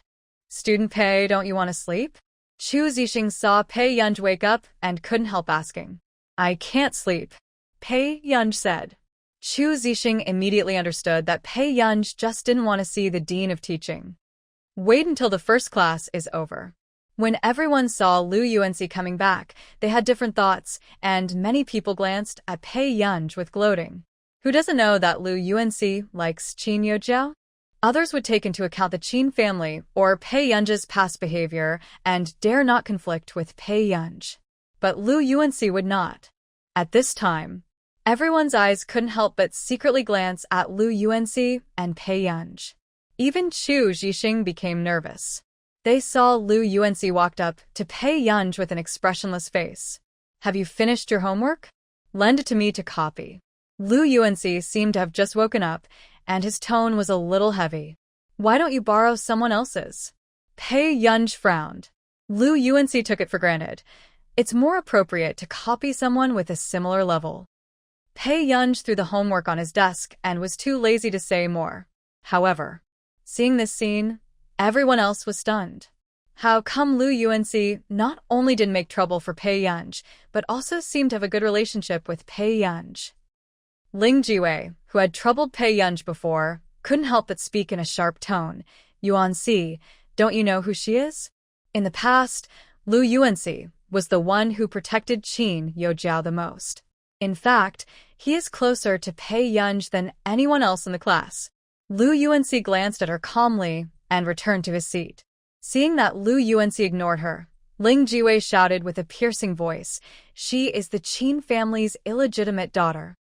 Student Pei, don't you want to sleep? Chu Zhixing saw Pei Yunj wake up and couldn't help asking. I can't sleep, Pei Yunj said. Chu Zhixing immediately understood that Pei Yunj just didn't want to see the dean of teaching. Wait until the first class is over. When everyone saw Lu Yuanci coming back, they had different thoughts, and many people glanced at Pei Yunj with gloating. Who doesn't know that Lu Yuanci likes Qin Youjiao? Others would take into account the Qin family or Pei Yunj's past behavior and dare not conflict with Pei Yunj. But Lu Yuanci would not. At this time, everyone's eyes couldn't help but secretly glance at Lu Yuanci and Pei Yunj. Even Chu Zhixing became nervous. They saw Lu Yuanci walked up to Pei Yunj with an expressionless face. Have you finished your homework? Lend it to me to copy. Lu Yuanci seemed to have just woken up, and his tone was a little heavy. Why don't you borrow someone else's? Pei Yunj frowned. Lu Yuanci took it for granted. It's more appropriate to copy someone with a similar level. Pei Yunj threw the homework on his desk and was too lazy to say more. However, seeing this scene, everyone else was stunned. How come Lu Yuanxi not only didn't make trouble for Pei Yunj, but also seemed to have a good relationship with Pei Yunj? Ling Jiwei, who had troubled Pei Yunj before, couldn't help but speak in a sharp tone. Yuanxi, don't you know who she is? In the past, Lu Yuanxi was the one who protected Qin Youjiao the most. In fact, he is closer to Pei Yunj than anyone else in the class. Lu Yuanxi glanced at her calmly and returned to his seat. Seeing that Lu Yuanxi ignored her, Ling Jiwei shouted with a piercing voice, "She is the Qin family's illegitimate daughter."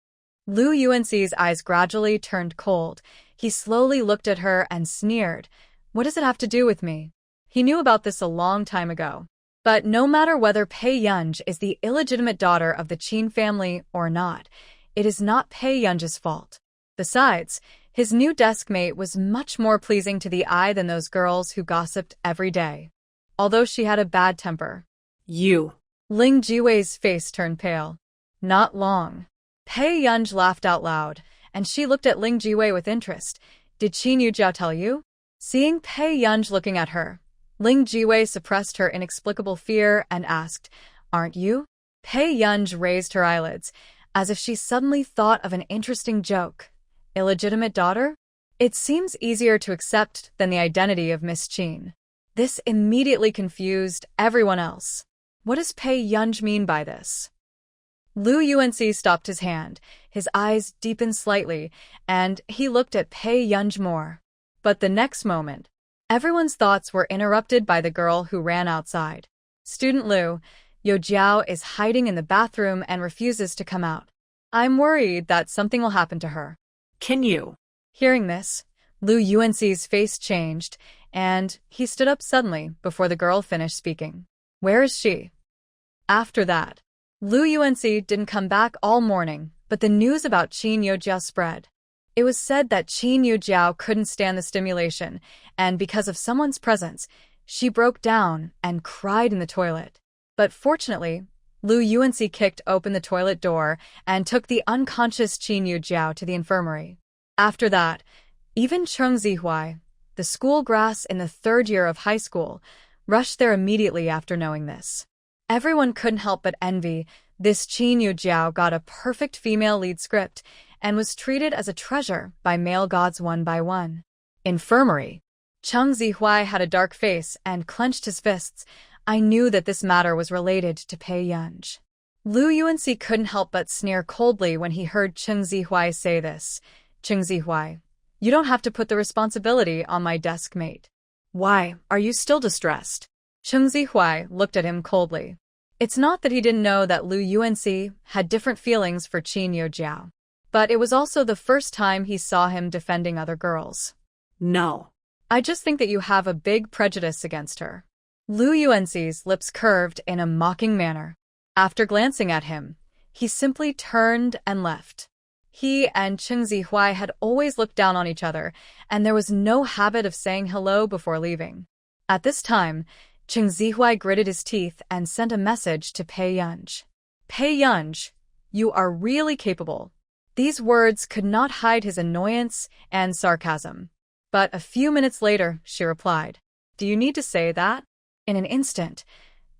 Lu Yuanxi's eyes gradually turned cold. He slowly looked at her and sneered, "What does it have to do with me?" He knew about this a long time ago. But no matter whether Pei Yunj is the illegitimate daughter of the Qin family or not, it is not Pei Yunj's fault. Besides, his new desk mate was much more pleasing to the eye than those girls who gossiped every day. Although she had a bad temper. You. Ling Jiwei's face turned pale. Not long. Pei Yunj laughed out loud, and she looked at Ling Jiwei with interest. Did Qin Youjiao tell you? Seeing Pei Yunj looking at her, Ling Jiwei suppressed her inexplicable fear and asked, "Aren't you?" Pei Yunj raised her eyelids, as if she suddenly thought of an interesting joke. Illegitimate daughter? It seems easier to accept than the identity of Miss Qin. This immediately confused everyone else. What does Pei Yunj mean by this? Lu Yuanxi stopped his hand, his eyes deepened slightly, and he looked at Pei Yunj more. But the next moment, everyone's thoughts were interrupted by the girl who ran outside. Student Lu, Youjiao is hiding in the bathroom and refuses to come out. I'm worried that something will happen to her. Can you? Hearing this, Lu Yuanxi's face changed, and he stood up suddenly before the girl finished speaking. Where is she? After that, Lu Yuanxi didn't come back all morning, but the news about Qin Youjiao spread. It was said that Qin Youjiao couldn't stand the stimulation, and because of someone's presence, she broke down and cried in the toilet. But fortunately, Lu Yuanxi kicked open the toilet door and took the unconscious Qin Youjiao to the infirmary. After that, even Cheng Zihuai, the school grass in the third year of high school, rushed there immediately after knowing this. Everyone couldn't help but envy. This Qin Youjiao got a perfect female lead script and was treated as a treasure by male gods one by one. Infirmary. Cheng Zihuai had a dark face and clenched his fists. I knew that this matter was related to Pei Yunj. Lu Yuanxi couldn't help but sneer coldly when he heard Cheng Zihuai say this. Cheng Zihuai, you don't have to put the responsibility on my desk mate. Why, are you still distressed? Cheng Zihuai looked at him coldly. It's not that he didn't know that Lu Yuanxi had different feelings for Qin Youjiao, but it was also the first time he saw him defending other girls. No. I just think that you have a big prejudice against her. Lu Yuanxi's lips curved in a mocking manner. After glancing at him, he simply turned and left. He and Cheng Zihuai had always looked down on each other, and there was no habit of saying hello before leaving. At this time, Cheng Zihuai gritted his teeth and sent a message to Pei Yunj. Pei Yunj, you are really capable. These words could not hide his annoyance and sarcasm. But a few minutes later, she replied, Do you need to say that? In an instant,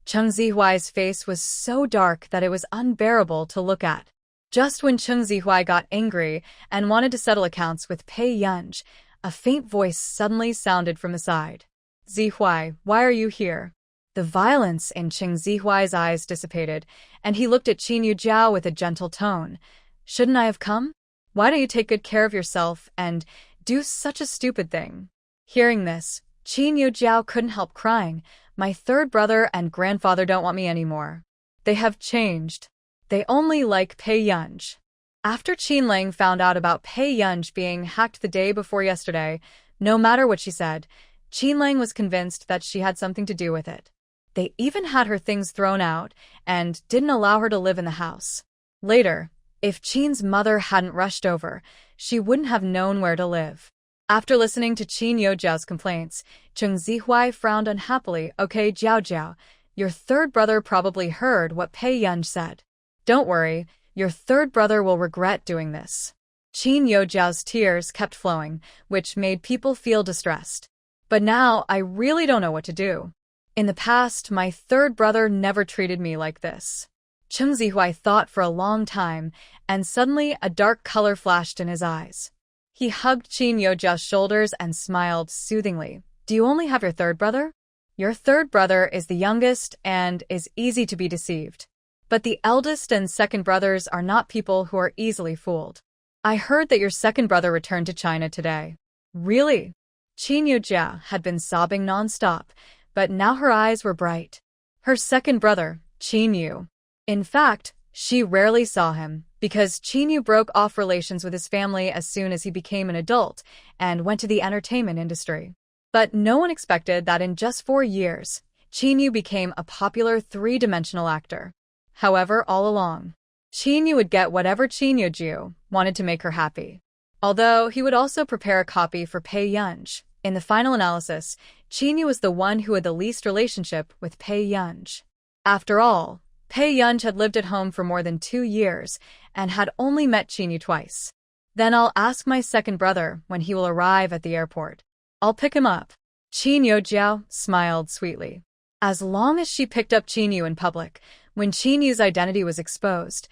Cheng Zihuai's face was so dark that it was unbearable to look at. Just when Cheng Zihuai got angry and wanted to settle accounts with Pei Yunj, a faint voice suddenly sounded from the side. Zihuai, why are you here? The violence in Cheng Zihuai's eyes dissipated, and he looked at Qin Youjiao with a gentle tone. Shouldn't I have come? Why don't you take good care of yourself and do such a stupid thing? Hearing this, Qin Youjiao couldn't help crying. My third brother and grandfather don't want me anymore. They have changed. They only like Pei Yunj. After Qin Lang found out about Pei Yunj being hacked the day before yesterday, no matter what she said, Qin Lang was convinced that she had something to do with it. They even had her things thrown out and didn't allow her to live in the house. Later, if Qin's mother hadn't rushed over, she wouldn't have known where to live. After listening to Qin Youjiao's complaints, Cheng Zihuai frowned unhappily. Okay, Jiao, your third brother probably heard what Pei Yunj said. Don't worry, your third brother will regret doing this. Qin Youjiao's tears kept flowing, which made people feel distressed. But now I really don't know what to do. In the past, my third brother never treated me like this. Chung Zihui thought for a long time, and suddenly a dark color flashed in his eyes. He hugged Qin Yojiao's shoulders and smiled soothingly. Do you only have your third brother? Your third brother is the youngest and is easy to be deceived. But the eldest and second brothers are not people who are easily fooled. I heard that your second brother returned to China today. Really? Qin Yojia had been sobbing nonstop, but now her eyes were bright. Her second brother, Qin Yu. In fact, she rarely saw him, because Qin Yu broke off relations with his family as soon as he became an adult and went to the entertainment industry. But no one expected that in just 4 years, Qin Yu became a popular three-dimensional actor. However, all along, Qin Yu would get whatever Qin Yojiu wanted to make her happy. Although he would also prepare a copy for Pei Yunj. In the final analysis, Qin Yu was the one who had the least relationship with Pei Yunj. After all, Pei Yunj had lived at home for more than 2 years and had only met Qin Yu twice. Then I'll ask my second brother when he will arrive at the airport. I'll pick him up. Qin Yojiao smiled sweetly. As long as she picked up Qin Yu in public, when Qin Yu's identity was exposed,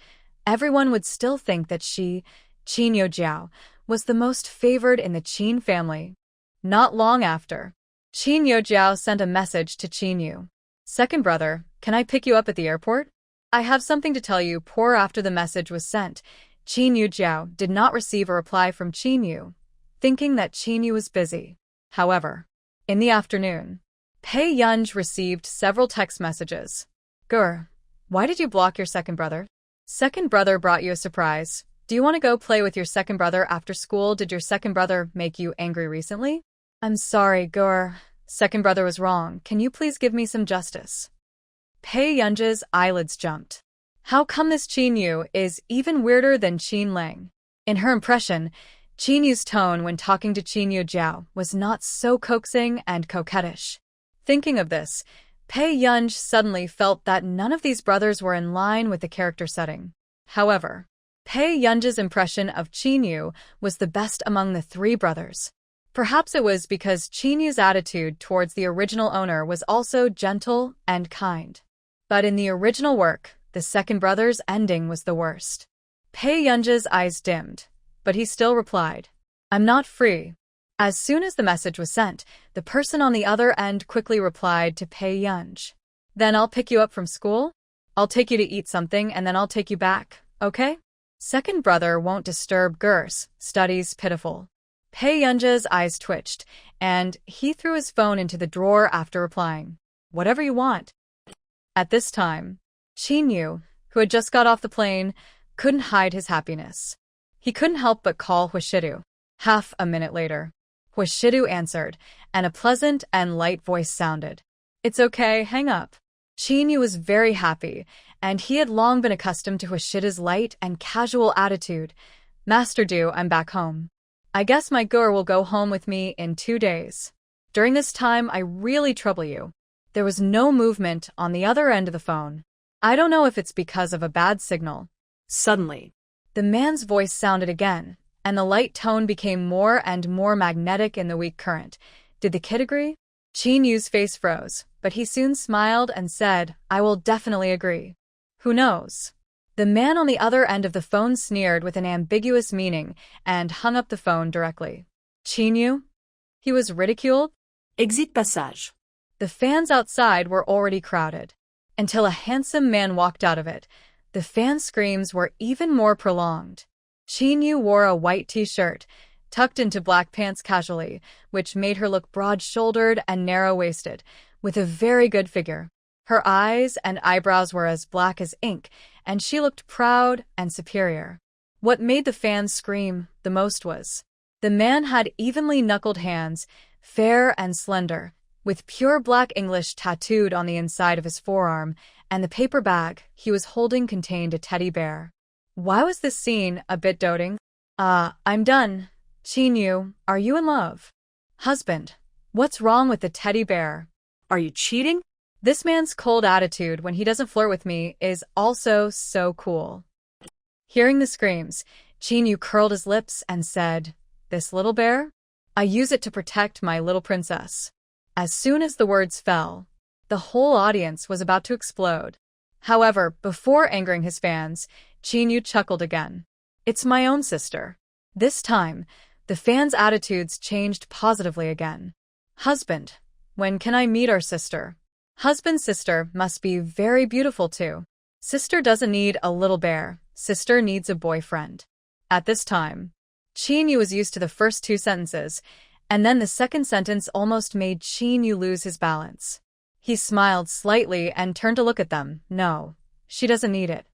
everyone would still think that she, Qin Yojiao, was the most favored in the Qin family. Not long after, Qin Yojiao sent a message to Qin Yu. Second brother, can I pick you up at the airport? I have something to tell you. Poor after the message was sent, Qin Yojiao did not receive a reply from Qin Yu, thinking that Qin Yu was busy. However, in the afternoon, Pei Yunj received several text messages. Gur, why did you block your second brother? Second brother brought you a surprise. Do you want to go play with your second brother after school? Did your second brother make you angry recently? I'm sorry, Gur. Second brother was wrong. Can you please give me some justice? Pei Yunj's eyelids jumped. How come this Qin Yu is even weirder than Qin Leng? In her impression, Qin Yu's tone when talking to Qin Yojiao was not so coaxing and coquettish. Thinking of this, Pei Yunj suddenly felt that none of these brothers were in line with the character setting. However, Pei Yunj's impression of Qin Yu was the best among the 3 brothers. Perhaps it was because Qin Yu's attitude towards the original owner was also gentle and kind. But in the original work, the second brother's ending was the worst. Pei Yunj's eyes dimmed, but he still replied, I'm not free. As soon as the message was sent, the person on the other end quickly replied to Pei Yunj. Then I'll pick you up from school? I'll take you to eat something and then I'll take you back, okay? Second brother won't disturb Gur's studies pitiful. Pei Yunj's eyes twitched, and he threw his phone into the drawer after replying, whatever you want. At this time, Qin Yu, who had just got off the plane, couldn't hide his happiness. He couldn't help but call Huishidu. Half a minute later, Huishidu answered, and a pleasant and light voice sounded. It's okay, hang up. Qin Yu was very happy, and he had long been accustomed to Huishidu's light and casual attitude. Master Du, I'm back home. I guess my Gur will go home with me in 2 days. During this time, I really trouble you. There was no movement on the other end of the phone. I don't know if it's because of a bad signal. Suddenly, the man's voice sounded again, and the light tone became more and more magnetic in the weak current. Did the kid agree? Qin Yu's face froze, but he soon smiled and said, I will definitely agree. Who knows? The man on the other end of the phone sneered with an ambiguous meaning and hung up the phone directly. Qin Yu? He was ridiculed? Exit passage. The fans outside were already crowded. Until a handsome man walked out of it, the fan screams were even more prolonged. Qin Yu wore a white t-shirt, tucked into black pants casually, which made her look broad-shouldered and narrow-waisted, with a very good figure. Her eyes and eyebrows were as black as ink, and she looked proud and superior. What made the fans scream the most was, the man had evenly knuckled hands, fair and slender, with pure black English tattooed on the inside of his forearm, and the paper bag he was holding contained a teddy bear. Why was this scene a bit doting? I'm done. Qin Yu, are you in love? Husband, what's wrong with the teddy bear? Are you cheating? This man's cold attitude when he doesn't flirt with me is also so cool. Hearing the screams, Qin Yu curled his lips and said, This little bear? I use it to protect my little princess. As soon as the words fell, The whole audience was about to explode. However, before angering his fans, Chinyu chuckled again. It's my own sister. This time, the fans' attitudes changed positively again. Husband, when can I meet our sister? Husband's sister must be very beautiful too. Sister doesn't need a little bear, sister needs a boyfriend. At this time, Chinyu was used to the first two sentences, and then the second sentence almost made Chinyu lose his balance. He smiled slightly and turned to look at them. No, she doesn't need it.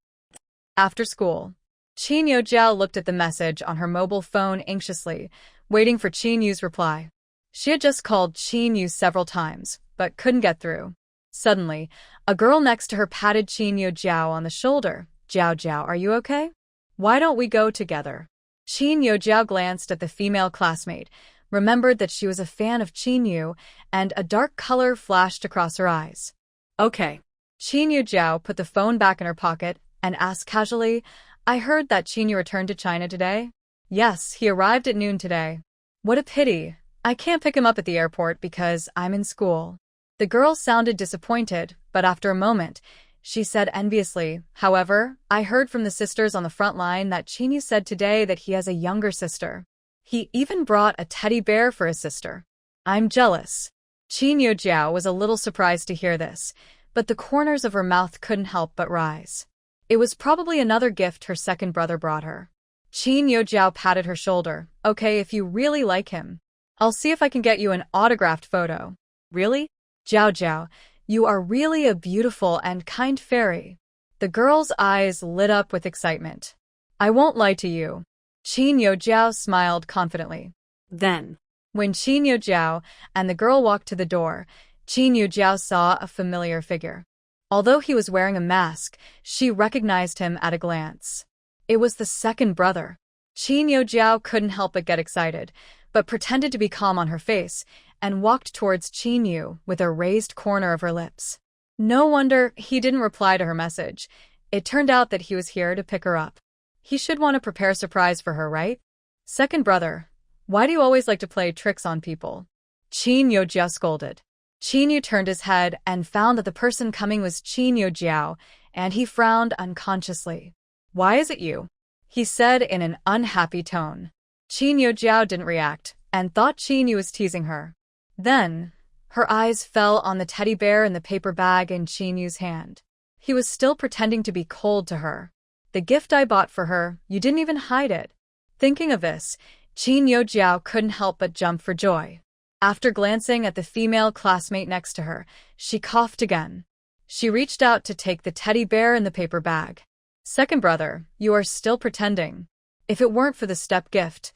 After school, Chinyu Jiao looked at the message on her mobile phone anxiously, waiting for Chinyu's reply. She had just called Chinyu several times, but couldn't get through. Suddenly, a girl next to her patted Chinyu Jiao on the shoulder. Jiao Jiao, are you okay? Why don't we go together? Chinyu Jiao glanced at the female classmate, remembered that she was a fan of Chinyu, and a dark color flashed across her eyes. Okay. Chinyu Jiao put the phone back in her pocket and asked casually, I heard that Chinyu returned to China today? Yes, he arrived at noon today. What a pity. I can't pick him up at the airport because I'm in school. The girl sounded disappointed, but after a moment, she said enviously, however, I heard from the sisters on the front line that Chinyu said today that he has a younger sister. He even brought a teddy bear for his sister. I'm jealous. Chinyu Jiao was a little surprised to hear this, but the corners of her mouth couldn't help but rise. It was probably another gift her second brother brought her. Chinyu Jiao patted her shoulder. Okay, if you really like him, I'll see if I can get you an autographed photo. Really? Jiao Jiao, you are really a beautiful and kind fairy. The girl's eyes lit up with excitement. I won't lie to you. Chinyu Jiao smiled confidently. Then, when Chinyu Jiao and the girl walked to the door, Chinyu Jiao saw a familiar figure. Although he was wearing a mask, she recognized him at a glance. It was the second brother. Chinyu Jiao couldn't help but get excited, but pretended to be calm on her face, and walked towards Chinyu with a raised corner of her lips. No wonder he didn't reply to her message. It turned out that he was here to pick her up. He should want to prepare a surprise for her, right? Second brother, why do you always like to play tricks on people? Chinyu Jiao scolded. Chinyu turned his head and found that the person coming was Chinyu Jiao, and he frowned unconsciously. Why is it you? He said in an unhappy tone. Chinyu Jiao didn't react, and thought Chinyu was teasing her. Then, her eyes fell on the teddy bear in the paper bag in Chinyu's hand. He was still pretending to be cold to her. The gift I bought for her, you didn't even hide it. Thinking of this, Chinyu Jiao couldn't help but jump for joy. After glancing at the female classmate next to her, she coughed again. She reached out to take the teddy bear in the paper bag. Second brother, you are still pretending. If it weren't for the step gift,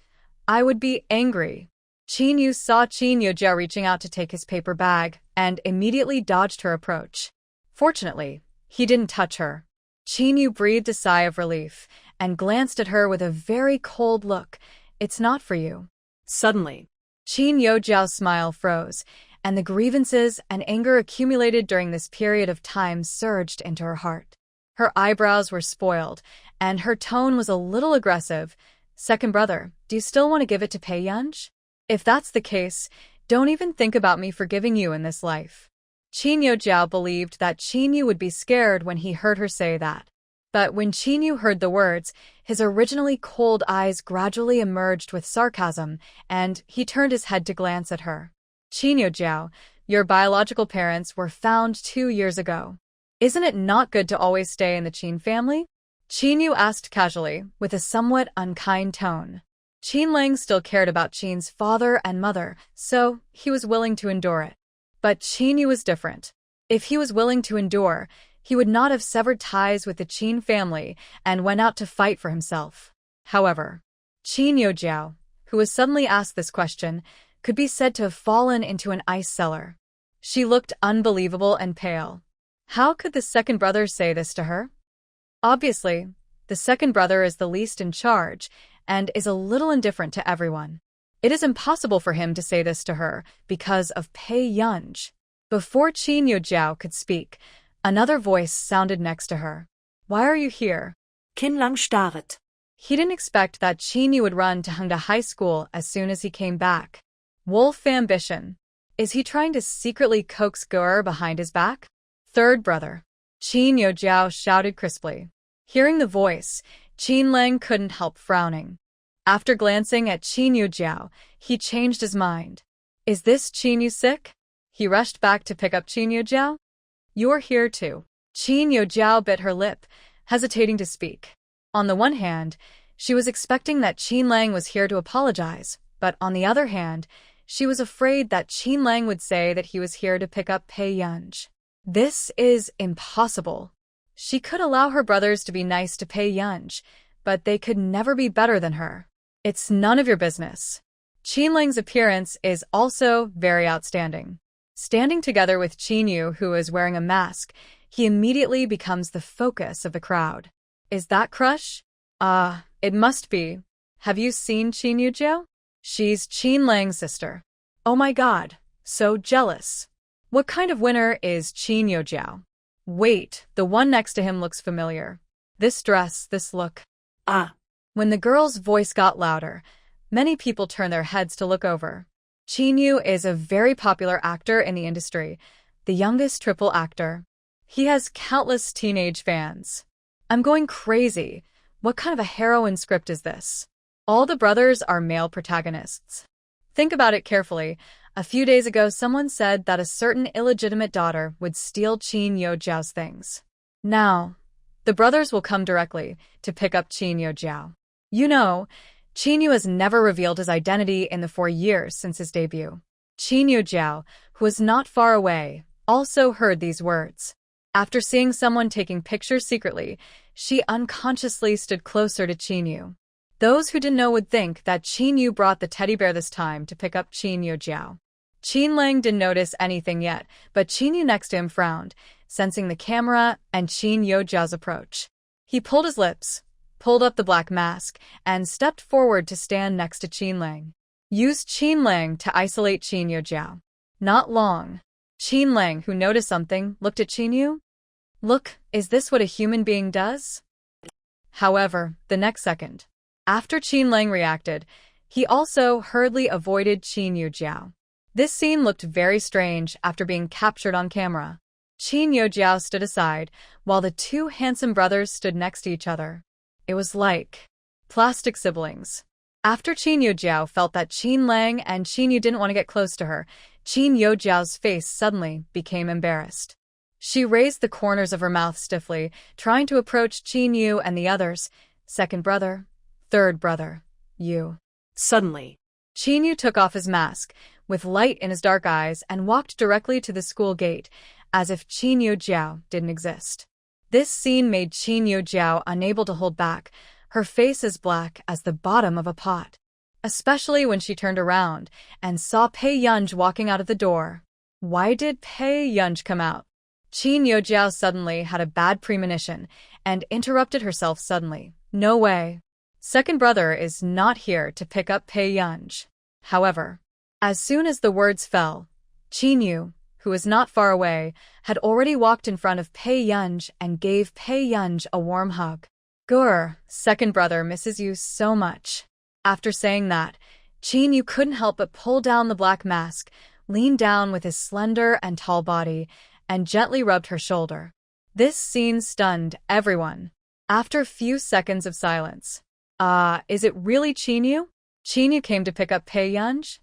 I would be angry. Chinyu saw Chinyu Jiao reaching out to take his paper bag and immediately dodged her approach. Fortunately, he didn't touch her. Chinyu breathed a sigh of relief and glanced at her with a very cold look. It's not for you. Suddenly, Chinyu Jiao's smile froze, and the grievances and anger accumulated during this period of time surged into her heart. Her eyebrows were spoiled, and her tone was a little aggressive. Second brother, do you still want to give it to Pei Yunj? If that's the case, don't even think about me forgiving you in this life. Chinyu Jiao believed that Chinyu would be scared when he heard her say that. But when Chinyu heard the words, his originally cold eyes gradually emerged with sarcasm, and he turned his head to glance at her. Chinyu Jiao, your biological parents were found 2 years ago. Isn't it not good to always stay in the Qin family? Chinyu asked casually, with a somewhat unkind tone. Qin Lang still cared about Qin's father and mother, so he was willing to endure it. But Chinyu was different. If he was willing to endure, he would not have severed ties with the Qin family and went out to fight for himself. However, Chinyu Jiao, who was suddenly asked this question, could be said to have fallen into an ice cellar. She looked unbelievable and pale. How could the second brother say this to her? Obviously, the second brother is the least in charge and is a little indifferent to everyone. It is impossible for him to say this to her because of Pei Yunj. Before Chinyu Jiao could speak, another voice sounded next to her. Why are you here? Qin Lang starret. He didn't expect that Chinyu would run to Hengda High School as soon as he came back. Wolf ambition. Is he trying to secretly coax Gur behind his back? Third brother. Qin Yojiao shouted crisply. Hearing the voice, Qin Lang couldn't help frowning. After glancing at Qin Yojiao, he changed his mind. Is this Qin Yu sick? He rushed back to pick up Qin Yojiao. You're here too. Qin Yojiao bit her lip, hesitating to speak. On the one hand, she was expecting that Qin Lang was here to apologize, but on the other hand, she was afraid that Qin Lang would say that he was here to pick up Pei Yunj. This is impossible. She could allow her brothers to be nice to Pei Yunj, but they could never be better than her. It's none of your business. Qin Lang's appearance is also very outstanding. Standing together with Qin Yu, who is wearing a mask, he immediately becomes the focus of the crowd. Is that Crush? It must be. Have you seen Qin Yojiao? She's Qin Lang's sister. Oh my god, so jealous. What kind of winner is Qin Yojiao? Wait, the one next to him looks familiar. This dress, this look. When the girl's voice got louder, many people turned their heads to look over. Qin Yu is a very popular actor in the industry, the youngest triple actor. He has countless teenage fans. I'm going crazy. What kind of a heroine script is this? All the brothers are male protagonists. Think about it carefully. A few days ago, someone said that a certain illegitimate daughter would steal Qin Yojiao's things. Now, the brothers will come directly to pick up Qin Yojiao. You know, Qin Yu has never revealed his identity in the 4 years since his debut. Qin Yojiao, who was not far away, also heard these words. After seeing someone taking pictures secretly, she unconsciously stood closer to Qin Yu. Those who didn't know would think that Qin Yu brought the teddy bear this time to pick up Qin Yojiao. Qin Lang didn't notice anything yet, but Qin Yu next to him frowned, sensing the camera and Qin Yojiao's approach. He pulled his lips, pulled up the black mask, and stepped forward to stand next to Qin Lang. Used Qin Lang to isolate Qin Yojiao. Not long. Qin Lang, who noticed something, looked at Qin Yu. Look, is this what a human being does? However, the next second, after Qin Lang reacted, he also hurriedly avoided Qin Yojiao. This scene looked very strange after being captured on camera. Qin Yojiao stood aside, while the two handsome brothers stood next to each other. It was like plastic siblings. After Qin Yojiao felt that Qin Lang and Qin Yu didn't want to get close to her, Qin Yojiao's face suddenly became embarrassed. She raised the corners of her mouth stiffly, trying to approach Qin Yu and the others. Second brother, third brother, Yu. Suddenly, Qin Yu took off his mask, with light in his dark eyes, and walked directly to the school gate, as if Qin Yojiao didn't exist. This scene made Qin Yojiao unable to hold back, her face as black as the bottom of a pot. Especially when she turned around and saw Pei Yunj walking out of the door. Why did Pei Yunj come out? Qin Yojiao suddenly had a bad premonition and interrupted herself suddenly. No way. Second brother is not here to pick up Pei Yunj. However, as soon as the words fell, Qin Yu, who was not far away, had already walked in front of Pei Yunj and gave Pei Yunj a warm hug. Gur, second brother misses you so much. After saying that, Qin Yu couldn't help but pull down the black mask, lean down with his slender and tall body, and gently rubbed her shoulder. This scene stunned everyone. After a few seconds of silence, is it really Qin Yu? Qin Yu came to pick up Pei Yunj?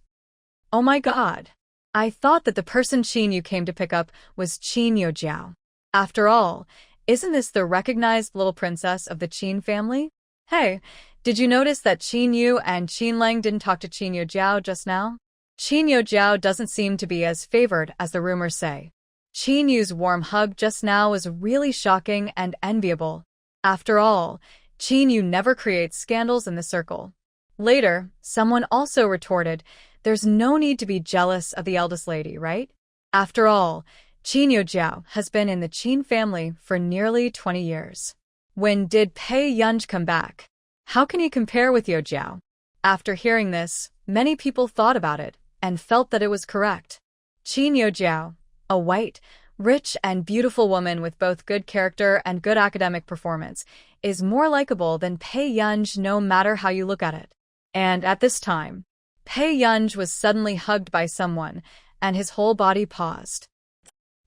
Oh my god. I thought that the person Qin Yu came to pick up was Qin Yojiao. After all, isn't this the recognized little princess of the Qin family? Hey, did you notice that Qin Yu and Qin Lang didn't talk to Qin Yojiao just now? Qin Yojiao doesn't seem to be as favored as the rumors say. Qin Yu's warm hug just now was really shocking and enviable. After all, Qin Yu never creates scandals in the circle. Later, someone also retorted, there's no need to be jealous of the eldest lady, right? After all, Qin Yojiao has been in the Qin family for nearly 20 years. When did Pei Yunj come back? How can he compare with Yojiao? After hearing this, many people thought about it and felt that it was correct. Qin Yojiao, a white, rich and beautiful woman with both good character and good academic performance, is more likable than Pei Yunj no matter how you look at it. And at this time, Pei Yunj was suddenly hugged by someone, and his whole body paused.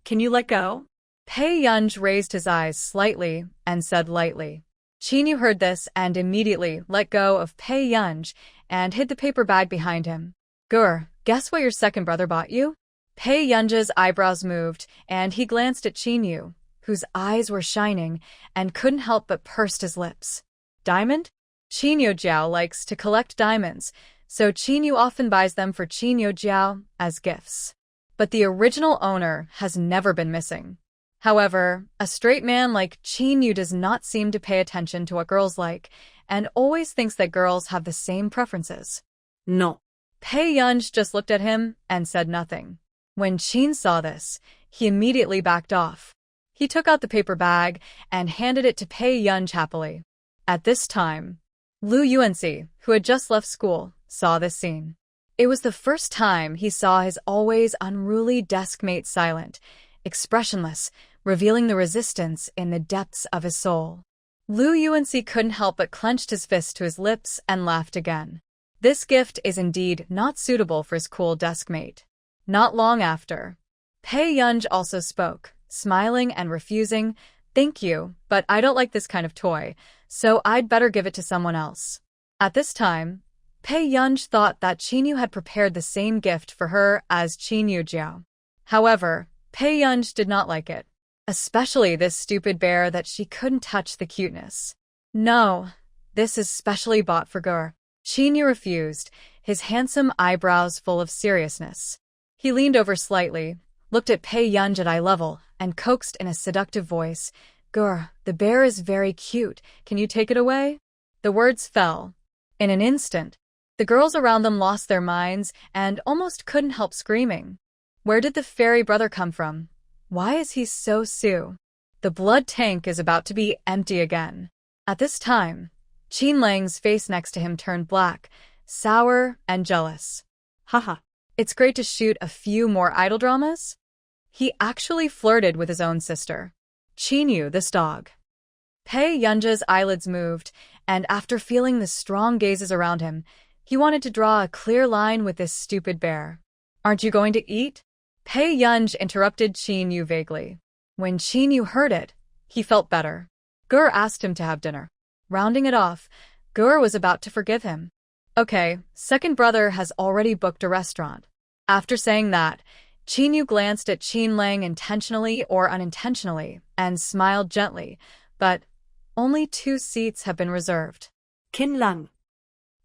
Can you let go? Pei Yunj raised his eyes slightly and said lightly. Chinyu heard this and immediately let go of Pei Yunj and hid the paper bag behind him. Gur, guess what your second brother bought you? Pei Yunj's eyebrows moved, and he glanced at Chinyu, whose eyes were shining and couldn't help but pursed his lips. Diamond? Chinyu Jiao likes to collect diamonds, so Chinyu often buys them for Chinyu Jiao as gifts. But the original owner has never been missing. However, a straight man like Chinyu does not seem to pay attention to what girls like, and always thinks that girls have the same preferences. No. Pei Yunj just looked at him and said nothing. When Qin saw this, he immediately backed off. He took out the paper bag and handed it to Pei Yunj happily. At this time, Lu Yuanxi, who had just left school, saw this scene. It was the first time he saw his always unruly desk mate silent, expressionless, revealing the resistance in the depths of his soul. Lu Yuanxi couldn't help but clenched his fist to his lips and laughed again. This gift is indeed not suitable for his cool desk mate. Not long after, Pei Yunj also spoke, smiling and refusing, "Thank you, but I don't like this kind of toy, so I'd better give it to someone else." At this time, Pei Yunj thought that Chinyu had prepared the same gift for her as Chinyu Jiao. However, Pei Yunj did not like it, especially this stupid bear that she couldn't touch the cuteness. "No, this is specially bought for Gur." Chinyu refused, his handsome eyebrows full of seriousness. He leaned over slightly, looked at Pei Yunj at eye level, and coaxed in a seductive voice, "Gur, the bear is very cute. Can you take it away?" The words fell. In an instant, the girls around them lost their minds and almost couldn't help screaming. Where did the fairy brother come from? Why is he so Sue? The blood tank is about to be empty again. At this time, Qin Lang's face next to him turned black, sour, and jealous. Haha. It's great to shoot a few more idol dramas? He actually flirted with his own sister. Chinyu, this dog. Pei Yunja's eyelids moved, and after feeling the strong gazes around him, he wanted to draw a clear line with this stupid bear. "Aren't you going to eat?" Pei Yunj interrupted Chinyu vaguely. When Chinyu heard it, he felt better. Gur asked him to have dinner. Rounding it off, Gur was about to forgive him. "Okay, second brother has already booked a restaurant." After saying that, Chinyu glanced at Qin Lang intentionally or unintentionally and smiled gently, but only 2 seats have been reserved. Qin Lang.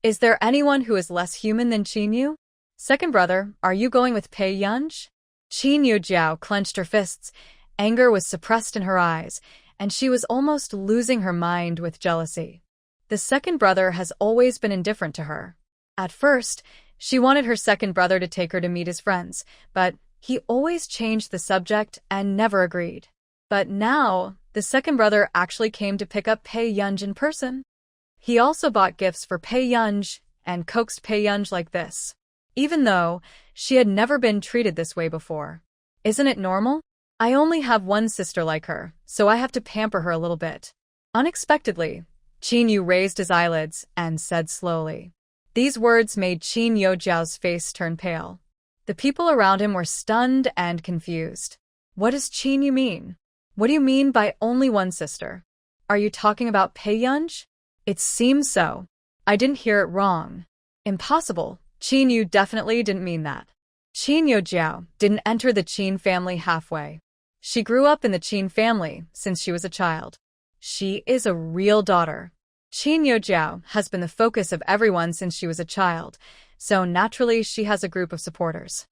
Is there anyone who is less human than Chinyu? Second brother, are you going with Pei Yunj? Chinyu Jiao clenched her fists. Anger was suppressed in her eyes, and she was almost losing her mind with jealousy. The second brother has always been indifferent to her. At first, she wanted her second brother to take her to meet his friends, but he always changed the subject and never agreed. But now, the second brother actually came to pick up Pei Yunj in person. He also bought gifts for Pei Yunj and coaxed Pei Yunj like this, even though she had never been treated this way before. Isn't it normal? I only have one sister like her, so I have to pamper her a little bit. Unexpectedly, Chinyu raised his eyelids and said slowly. These words made Chinyu Jiao's face turn pale. The people around him were stunned and confused. What does Chinyu mean? What do you mean by only one sister? Are you talking about Pei Yunj? It seems so. I didn't hear it wrong. Impossible. Chinyu definitely didn't mean that. Chinyu Jiao didn't enter the Qin family halfway. She grew up in the Qin family since she was a child. She is a real daughter. Chinyu Jiao has been the focus of everyone since she was a child, so naturally she has a group of supporters.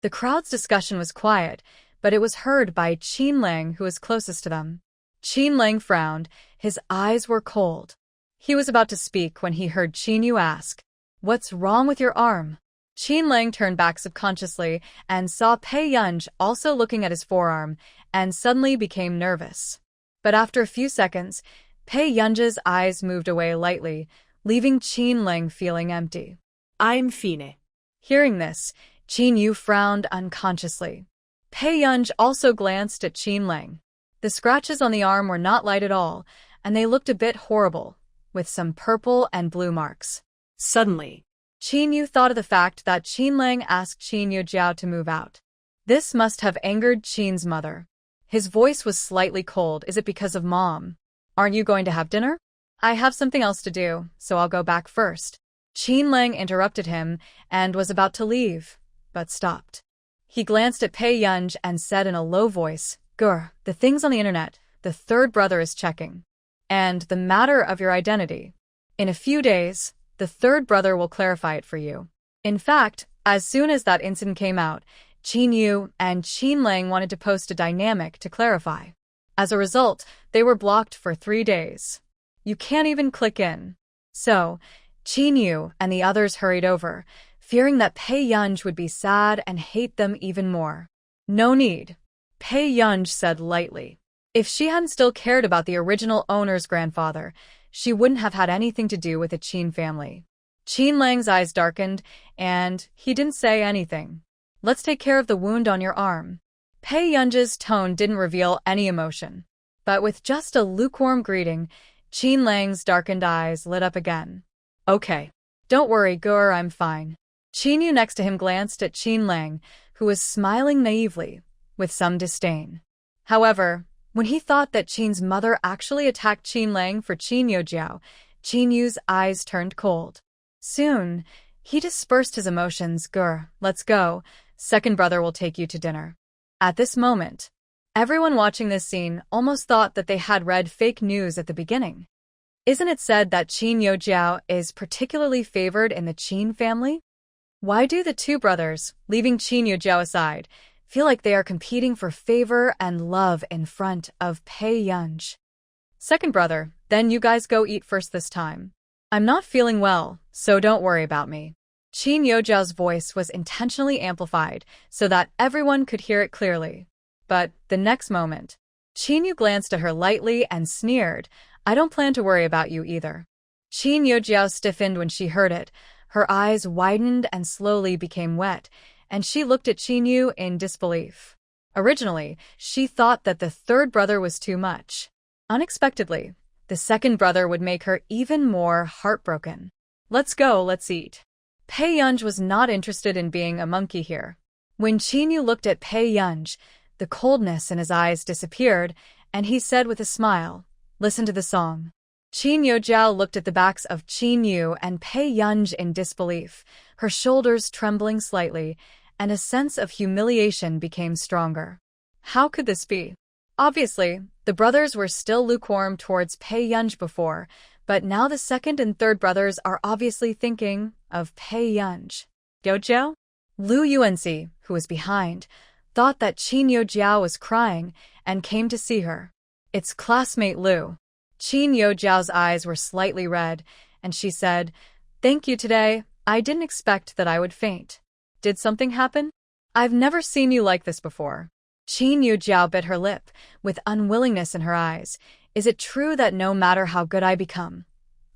The crowd's discussion was quiet, but it was heard by Qin Lang, who was closest to them. Qin Lang frowned, his eyes were cold. He was about to speak when he heard Chinyu ask, "What's wrong with your arm?" Qin Lang turned back subconsciously and saw Pei Yunj also looking at his forearm and suddenly became nervous. But after a few seconds, Pei Yunj's eyes moved away lightly, leaving Qin Lang feeling empty. I'm fine. Hearing this, Chinyu frowned unconsciously. Pei Yunj also glanced at Qin Lang. The scratches on the arm were not light at all, and they looked a bit horrible, with some purple and blue marks. Suddenly, Qin Yu thought of the fact that Qin Lang asked Qin Yu Jiao to move out. This must have angered Qin's mother. His voice was slightly cold. Is it because of Mom? Aren't you going to have dinner? I have something else to do, so I'll go back first. Qin Lang interrupted him and was about to leave, but stopped. He glanced at Pei Yunj and said in a low voice, "Gur, the things on the internet, the third brother is checking. And the matter of your identity. In a few days, the third brother will clarify it for you." In fact, as soon as that incident came out, Qin Yu and Qin Lang wanted to post a dynamic to clarify. As a result, they were blocked for 3 days. You can't even click in. So, Qin Yu and the others hurried over, fearing that Pei Yunj would be sad and hate them even more. No need, Pei Yunj said lightly. If she hadn't still cared about the original owner's grandfather, she wouldn't have had anything to do with the Qin family. Qin Lang's eyes darkened, and he didn't say anything. Let's take care of the wound on your arm. Pei Yunj's tone didn't reveal any emotion. But with just a lukewarm greeting, Qin Lang's darkened eyes lit up again. Okay. Don't worry, Gur, I'm fine. Qin Yu next to him glanced at Qin Lang, who was smiling naively, with some disdain. However, when he thought that Qin's mother actually attacked Qin Lang for Qin Yu Jiao, Qin Yu's eyes turned cold. Soon, he dispersed his emotions. Gur, let's go. Second brother will take you to dinner. At this moment, everyone watching this scene almost thought that they had read fake news at the beginning. Isn't it said that Qin Yu Jiao is particularly favored in the Qin family? Why do the two brothers, leaving Qin Yu Jiao aside, feel like they are competing for favor and love in front of Pei Yunj? Second brother, then you guys go eat first this time. I'm not feeling well, so don't worry about me. Qin Yu Jiao's voice was intentionally amplified so that everyone could hear it clearly. But the next moment, Qin Yu glanced at her lightly and sneered, I don't plan to worry about you either. Qin Yu Jiao stiffened when she heard it. Her eyes widened and slowly became wet, and she looked at Qin Yu in disbelief. Originally, she thought that the third brother was too much. Unexpectedly, the second brother would make her even more heartbroken. Let's go, let's eat. Pei Yunj was not interested in being a monkey here. When Qin Yu looked at Pei Yunj, the coldness in his eyes disappeared, and he said with a smile, listen to the song. Qin Yu Jiao looked at the backs of Qin Yu and Pei Yunj in disbelief, her shoulders trembling slightly, and a sense of humiliation became stronger. How could this be? Obviously, the brothers were still lukewarm towards Pei Yunj before, but now the second and third brothers are obviously thinking of Pei Yunj. Jiao? Lu Yuanxi, who was behind, thought that Qin Yu Jiao was crying and came to see her. It's classmate Lu. Qin Yu Jiao's eyes were slightly red, and she said, Thank you today. I didn't expect that I would faint. Did something happen? I've never seen you like this before. Qin Yu Jiao bit her lip, with unwillingness in her eyes. Is it true that no matter how good I become,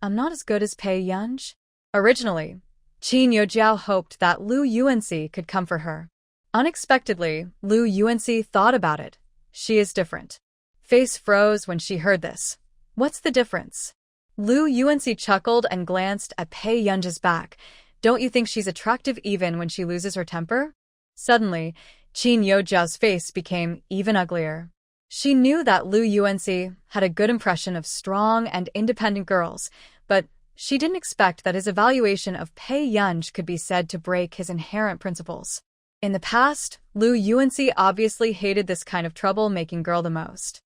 I'm not as good as Pei Yunj? Originally, Qin Yu Jiao hoped that Lu Yuanxi could comfort her. Unexpectedly, Lu Yuanxi thought about it. She is different. Face froze when she heard this. What's the difference? Lu Yuanxi chuckled and glanced at Pei Yunj's back. Don't you think she's attractive even when she loses her temper? Suddenly, Qin Yu Jiao's face became even uglier. She knew that Lu Yuanxi had a good impression of strong and independent girls, but she didn't expect that his evaluation of Pei Yunj could be said to break his inherent principles. In the past, Lu Yuanxi obviously hated this kind of trouble-making girl the most.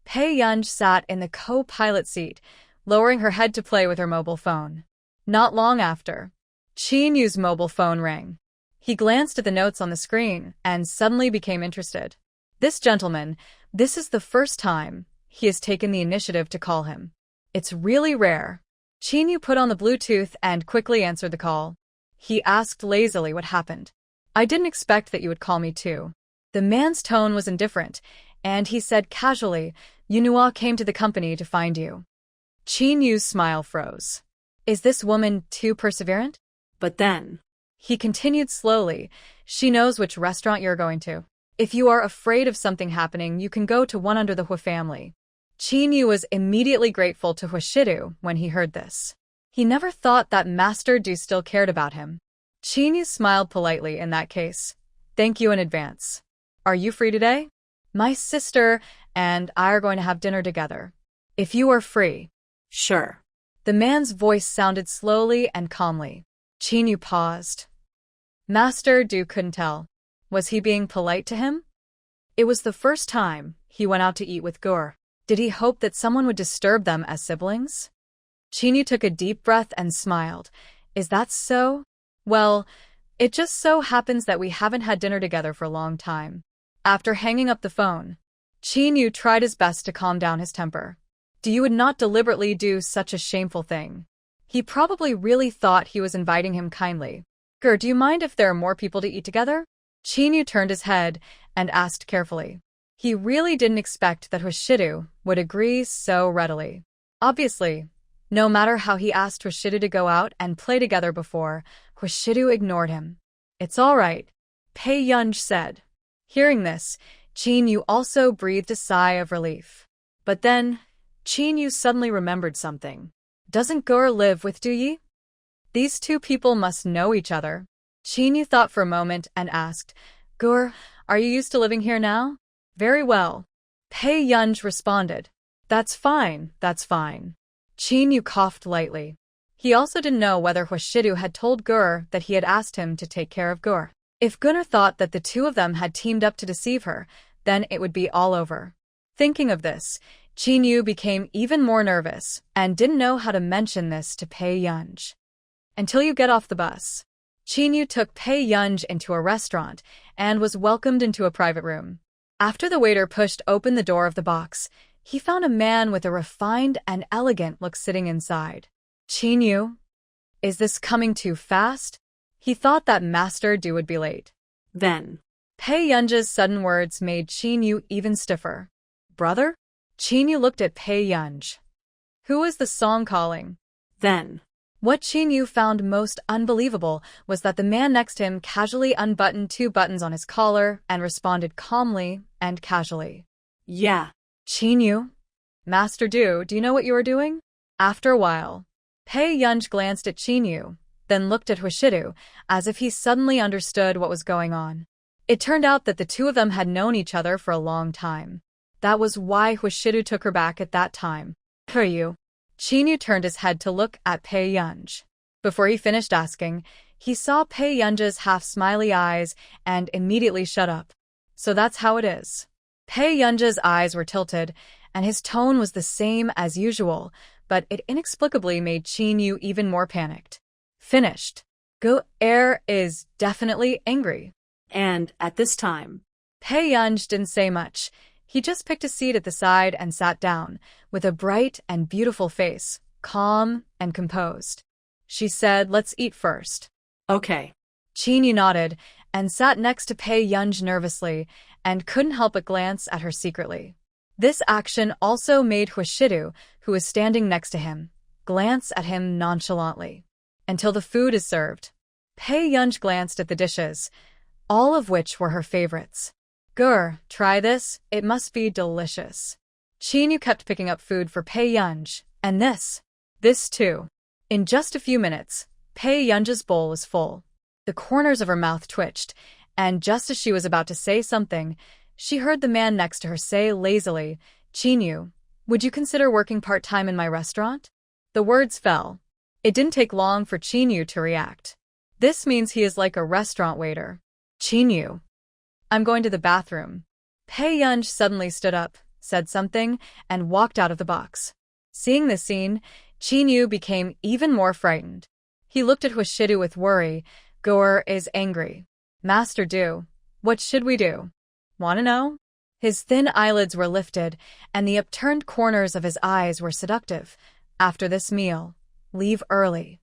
Pei Yunj sat in the co-pilot seat, lowering her head to play with her mobile phone. Not long after, Qin Yu's mobile phone rang. He glanced at the notes on the screen and suddenly became interested. This gentleman, this is the first time he has taken the initiative to call him. It's really rare. Qin Yu put on the Bluetooth and quickly answered the call. He asked lazily what happened. I didn't expect that you would call me too. The man's tone was indifferent, and he said casually, Yunhua came to the company to find you. Qin Yu's smile froze. Is this woman too perseverant? But then, he continued slowly, she knows which restaurant you're going to. If you are afraid of something happening, you can go to one under the Hua family. Qin Yu was immediately grateful to Hua Shidu when he heard this. He never thought that Master Du still cared about him. Chinyu smiled politely in that case. Thank you in advance. Are you free today? My sister and I are going to have dinner together. If you are free. Sure. The man's voice sounded slowly and calmly. Chinyu paused. Master Du couldn't tell. Was he being polite to him? It was the first time he went out to eat with Gur. Did he hope that someone would disturb them as siblings? Chinyu took a deep breath and smiled. Is that so? Well, it just so happens that we haven't had dinner together for a long time. After hanging up the phone, Chinyu tried his best to calm down his temper. You would not deliberately do such a shameful thing. He probably really thought he was inviting him kindly. Gur, do you mind if there are more people to eat together? Chinyu turned his head and asked carefully. He really didn't expect that Hoshidu would agree so readily. Obviously, no matter how he asked Hoshidu to go out and play together before, Hoshidu ignored him. It's all right, Pei Yunj said. Hearing this, Chinyu also breathed a sigh of relief. But then, Chinyu suddenly remembered something. Doesn't Gur live with Duyi? These two people must know each other. Chinyu thought for a moment and asked, Gur, are you used to living here now? Very well. Pei Yunj responded. That's fine, that's fine. Chinyu coughed lightly. He also didn't know whether Hoshidu had told Gur that he had asked him to take care of Gur. If Gunnar thought that the two of them had teamed up to deceive her, then it would be all over. Thinking of this, Chinyu became even more nervous and didn't know how to mention this to Pei Yunj. Until you get off the bus. Chinyu took Pei Yunj into a restaurant and was welcomed into a private room. After the waiter pushed open the door of the box, he found a man with a refined and elegant look sitting inside. Chinyu? Is this coming too fast? He thought that Master Du would be late. Then. Pei Yunj's sudden words made Chinyu even stiffer. Brother? Chinyu looked at Pei Yunj. Who was the song calling? Then. What Chinyu found most unbelievable was that the man next to him casually unbuttoned 2 buttons on his collar and responded calmly and casually. Yeah. Chinyu? Master Du, do you know what you are doing? After a while, Pei Yunj glanced at Chinyu, then looked at Hoshidu, as if he suddenly understood what was going on. It turned out that the two of them had known each other for a long time. That was why Hoshidu took her back at that time. Who are you? Chinyu turned his head to look at Pei Yunj. Before he finished asking, he saw Pei Yunj's half-smiley eyes and immediately shut up. So that's how it is. Pei Yunj's eyes were tilted, and his tone was the same as usual, but it inexplicably made Chinyu even more panicked. Finished. Go-er is definitely angry. And at this time, Pei Yunj didn't say much. He just picked a seat at the side and sat down, with a bright and beautiful face, calm and composed. She said, let's eat first. Okay. Chinyu nodded and sat next to Pei Yunj nervously and couldn't help but glance at her secretly. This action also made Hoshidu, who was standing next to him, glance at him nonchalantly. Until the food is served. Pei Yunj glanced at the dishes, all of which were her favorites. Gur, try this, it must be delicious. Chinyu kept picking up food for Pei Yunj, and this too. In just a few minutes, Pei Yunj's bowl was full. The corners of her mouth twitched, and just as she was about to say something, she heard the man next to her say lazily, Chinyu, would you consider working part-time in my restaurant? The words fell. It didn't take long for Chinyu to react. This means he is like a restaurant waiter. Chinyu. I'm going to the bathroom. Pei Yunj suddenly stood up, said something, and walked out of the box. Seeing this scene, Chinyu became even more frightened. He looked at Hoshidu with worry. Gur is angry. Master Du, what should we do? Want to know? His thin eyelids were lifted, and the upturned corners of his eyes were seductive. After this meal, leave early.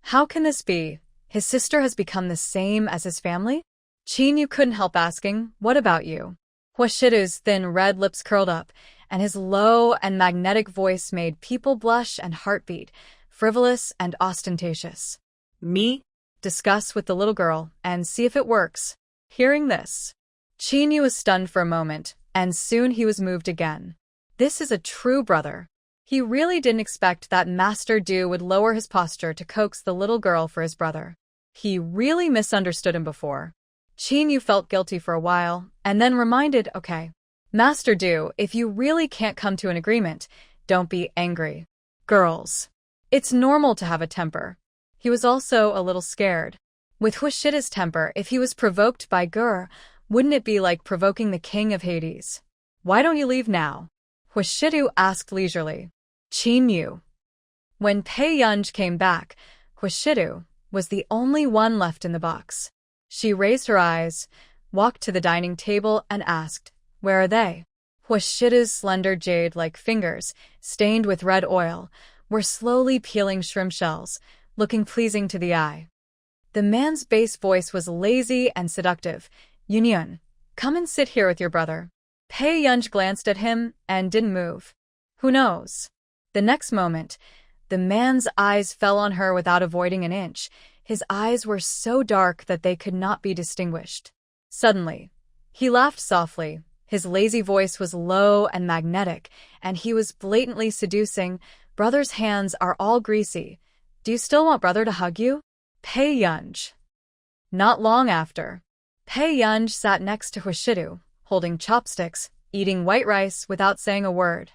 How can this be? His sister has become the same as his family? Chinyu couldn't help asking, what about you? Hoshidu's thin red lips curled up, and his low and magnetic voice made people blush and heartbeat, frivolous and ostentatious. Me? Discuss with the little girl and see if it works. Hearing this, Chinyu was stunned for a moment, and soon he was moved again. This is a true brother. He really didn't expect that Master Du would lower his posture to coax the little girl for his brother. He really misunderstood him before. Yu felt guilty for a while, and then reminded, okay, Master Du, if you really can't come to an agreement, don't be angry. Girls. It's normal to have a temper. He was also a little scared. With Huashida's temper, if he was provoked by Gur, wouldn't it be like provoking the king of Hades? Why don't you leave now? Huashidu asked leisurely. Yu. When Pei Yunj came back, Huashidu was the only one left in the box. She raised her eyes, walked to the dining table, and asked, where are they? Huashida's slender jade-like fingers, stained with red oil, were slowly peeling shrimp shells, looking pleasing to the eye. The man's bass voice was lazy and seductive. Yunyun, come and sit here with your brother. Pei Yunj glanced at him and didn't move. Who knows? The next moment, the man's eyes fell on her without avoiding an inch. His eyes were so dark that they could not be distinguished. Suddenly, he laughed softly. His lazy voice was low and magnetic, and he was blatantly seducing. Brother's hands are all greasy. Do you still want brother to hug you? Pei Yunj. Not long after, Pei Yunj sat next to Huashidu, holding chopsticks, eating white rice without saying a word.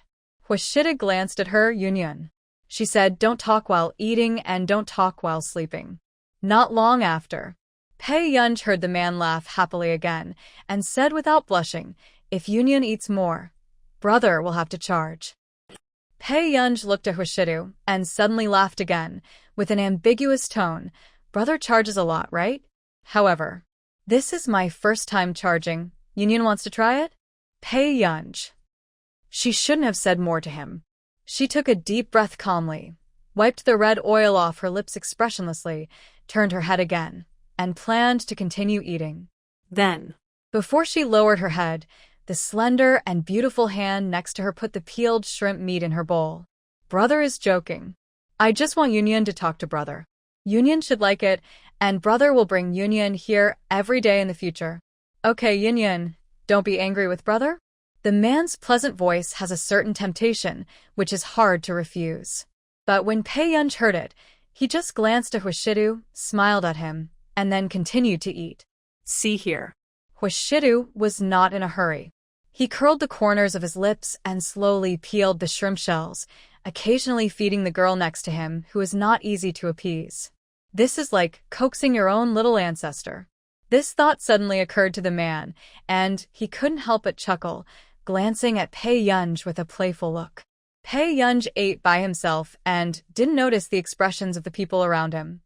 Huashida glanced at her. Yunyun. She said, don't talk while eating and don't talk while sleeping. Not long after, Pei Yunj heard the man laugh happily again and said without blushing, if Yunyun eats more, brother will have to charge. Pei Yunj looked at Huashidu and suddenly laughed again, with an ambiguous tone. Brother charges a lot, right? However, this is my first time charging. Yunyun wants to try it? Pei Yunj. She shouldn't have said more to him. She took a deep breath calmly, wiped the red oil off her lips expressionlessly, turned her head again, and planned to continue eating. Then, before she lowered her head, the slender and beautiful hand next to her put the peeled shrimp meat in her bowl. Brother is joking. I just want Yunyun to talk to brother. Yunyun should like it, and brother will bring Yunyun here every day in the future. Okay, Yunyun, don't be angry with brother. The man's pleasant voice has a certain temptation, which is hard to refuse. But when Pei Yunj heard it, he just glanced at Huashidu, smiled at him, and then continued to eat. See here. Huashidu was not in a hurry. He curled the corners of his lips and slowly peeled the shrimp shells, occasionally feeding the girl next to him, who is not easy to appease. This is like coaxing your own little ancestor. This thought suddenly occurred to the man, and he couldn't help but chuckle, glancing at Pei Yunj with a playful look. Pei Yunj ate by himself and didn't notice the expressions of the people around him.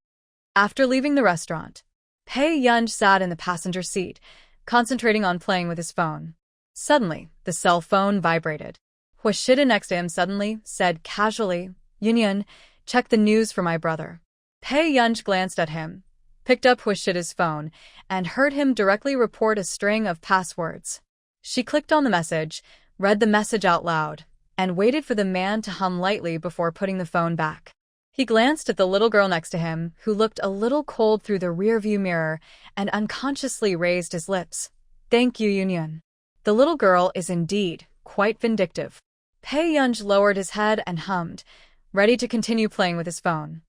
After leaving the restaurant, Pei Yunj sat in the passenger seat, concentrating on playing with his phone. Suddenly, the cell phone vibrated. Huashida next to him suddenly said casually, Yunyun, check the news for my brother. Pei Yunj glanced at him, picked up Huashida's phone, and heard him directly report a string of passwords. She clicked on the message, read the message out loud, and waited for the man to hum lightly before putting the phone back. He glanced at the little girl next to him, who looked a little cold through the rearview mirror, and unconsciously raised his lips. Thank you, Yunyun. The little girl is indeed quite vindictive. Pei Yunj lowered his head and hummed, ready to continue playing with his phone.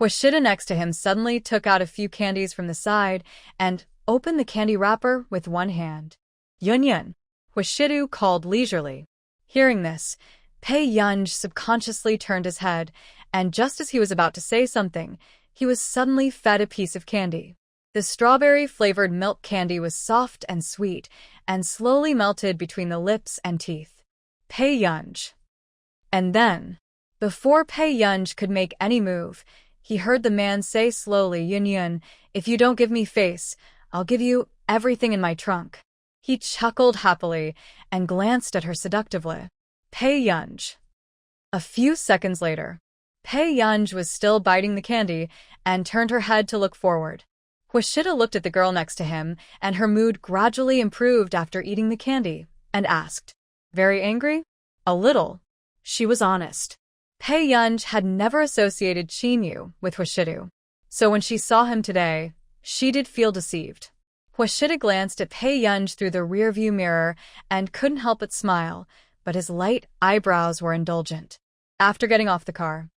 Huashida next to him suddenly took out a few candies from the side and opened the candy wrapper with one hand. Yunyun, Huashidu called leisurely. Hearing this, Pei Yunj subconsciously turned his head, and just as he was about to say something, he was suddenly fed a piece of candy. The strawberry-flavored milk candy was soft and sweet, and slowly melted between the lips and teeth. Pei Yunj. And then, before Pei Yunj could make any move, he heard the man say slowly, Yunyun, if you don't give me face, I'll give you everything in my trunk. He chuckled happily and glanced at her seductively. Pei Yunj. A few seconds later, Pei Yunj was still biting the candy and turned her head to look forward. Huashida looked at the girl next to him, and her mood gradually improved after eating the candy, and asked, very angry? A little. She was honest. Pei Yunj had never associated Chinyu with Huashidu, so when she saw him today, she did feel deceived. Huashida glanced at Pei Yunj through the rearview mirror and couldn't help but smile, but his light eyebrows were indulgent. After getting off the car,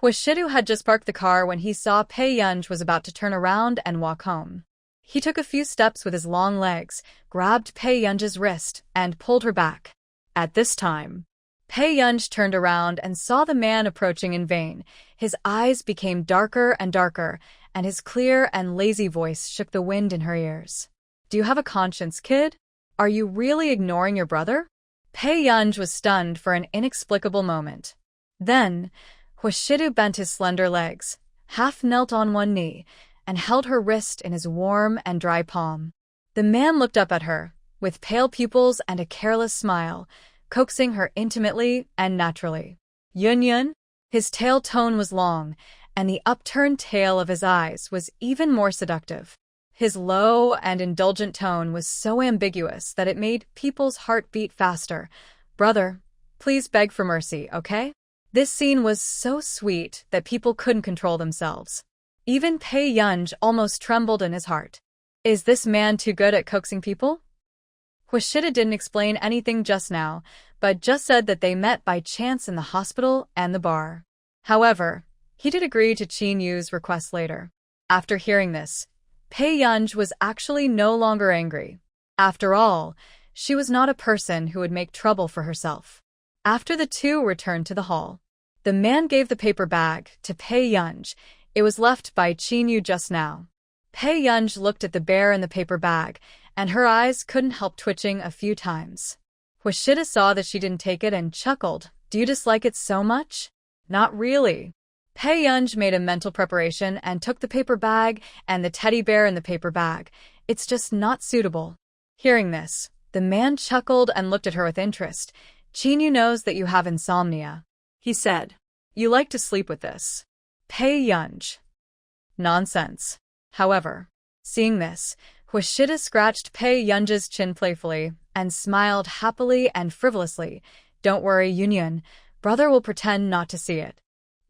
Huashidu had just parked the car when he saw Pei Yunj was about to turn around and walk home. He took a few steps with his long legs, grabbed Pei Yunj's wrist, and pulled her back. At this time, Pei Yunj turned around and saw the man approaching in vain. His eyes became darker and darker, and his clear and lazy voice shook the wind in her ears. "Do you have a conscience, kid? Are you really ignoring your brother?" Pei Yunj was stunned for an inexplicable moment. Then, Huashidu bent his slender legs, half knelt on one knee, and held her wrist in his warm and dry palm. The man looked up at her, with pale pupils and a careless smile, coaxing her intimately and naturally. "Yun Yun?" His tail tone was long, and the upturned tail of his eyes was even more seductive. His low and indulgent tone was so ambiguous that it made people's heart beat faster. "Brother, please beg for mercy, okay?" This scene was so sweet that people couldn't control themselves. Even Pei Yunj almost trembled in his heart. Is this man too good at coaxing people? Huashida didn't explain anything just now, but just said that they met by chance in the hospital and the bar. However, he did agree to Qin Yu's request later. After hearing this, Pei Yunj was actually no longer angry. After all, she was not a person who would make trouble for herself. After the two returned to the hall, the man gave the paper bag to Pei Yunj. It was left by Qin Yu just now. Pei Yunj looked at the bear in the paper bag, and her eyes couldn't help twitching a few times. Huashida saw that she didn't take it and chuckled. "Do you dislike it so much?" "Not really." Pei Yunj made a mental preparation and took the paper bag and the teddy bear in the paper bag. "It's just not suitable." Hearing this, the man chuckled and looked at her with interest. "Qin Yu knows that you have insomnia," he said. "You like to sleep with this." Pei Yunj. Nonsense. However, seeing this, Huashida scratched Pei Yunj's chin playfully and smiled happily and frivolously. "Don't worry, Yun. Brother will pretend not to see it.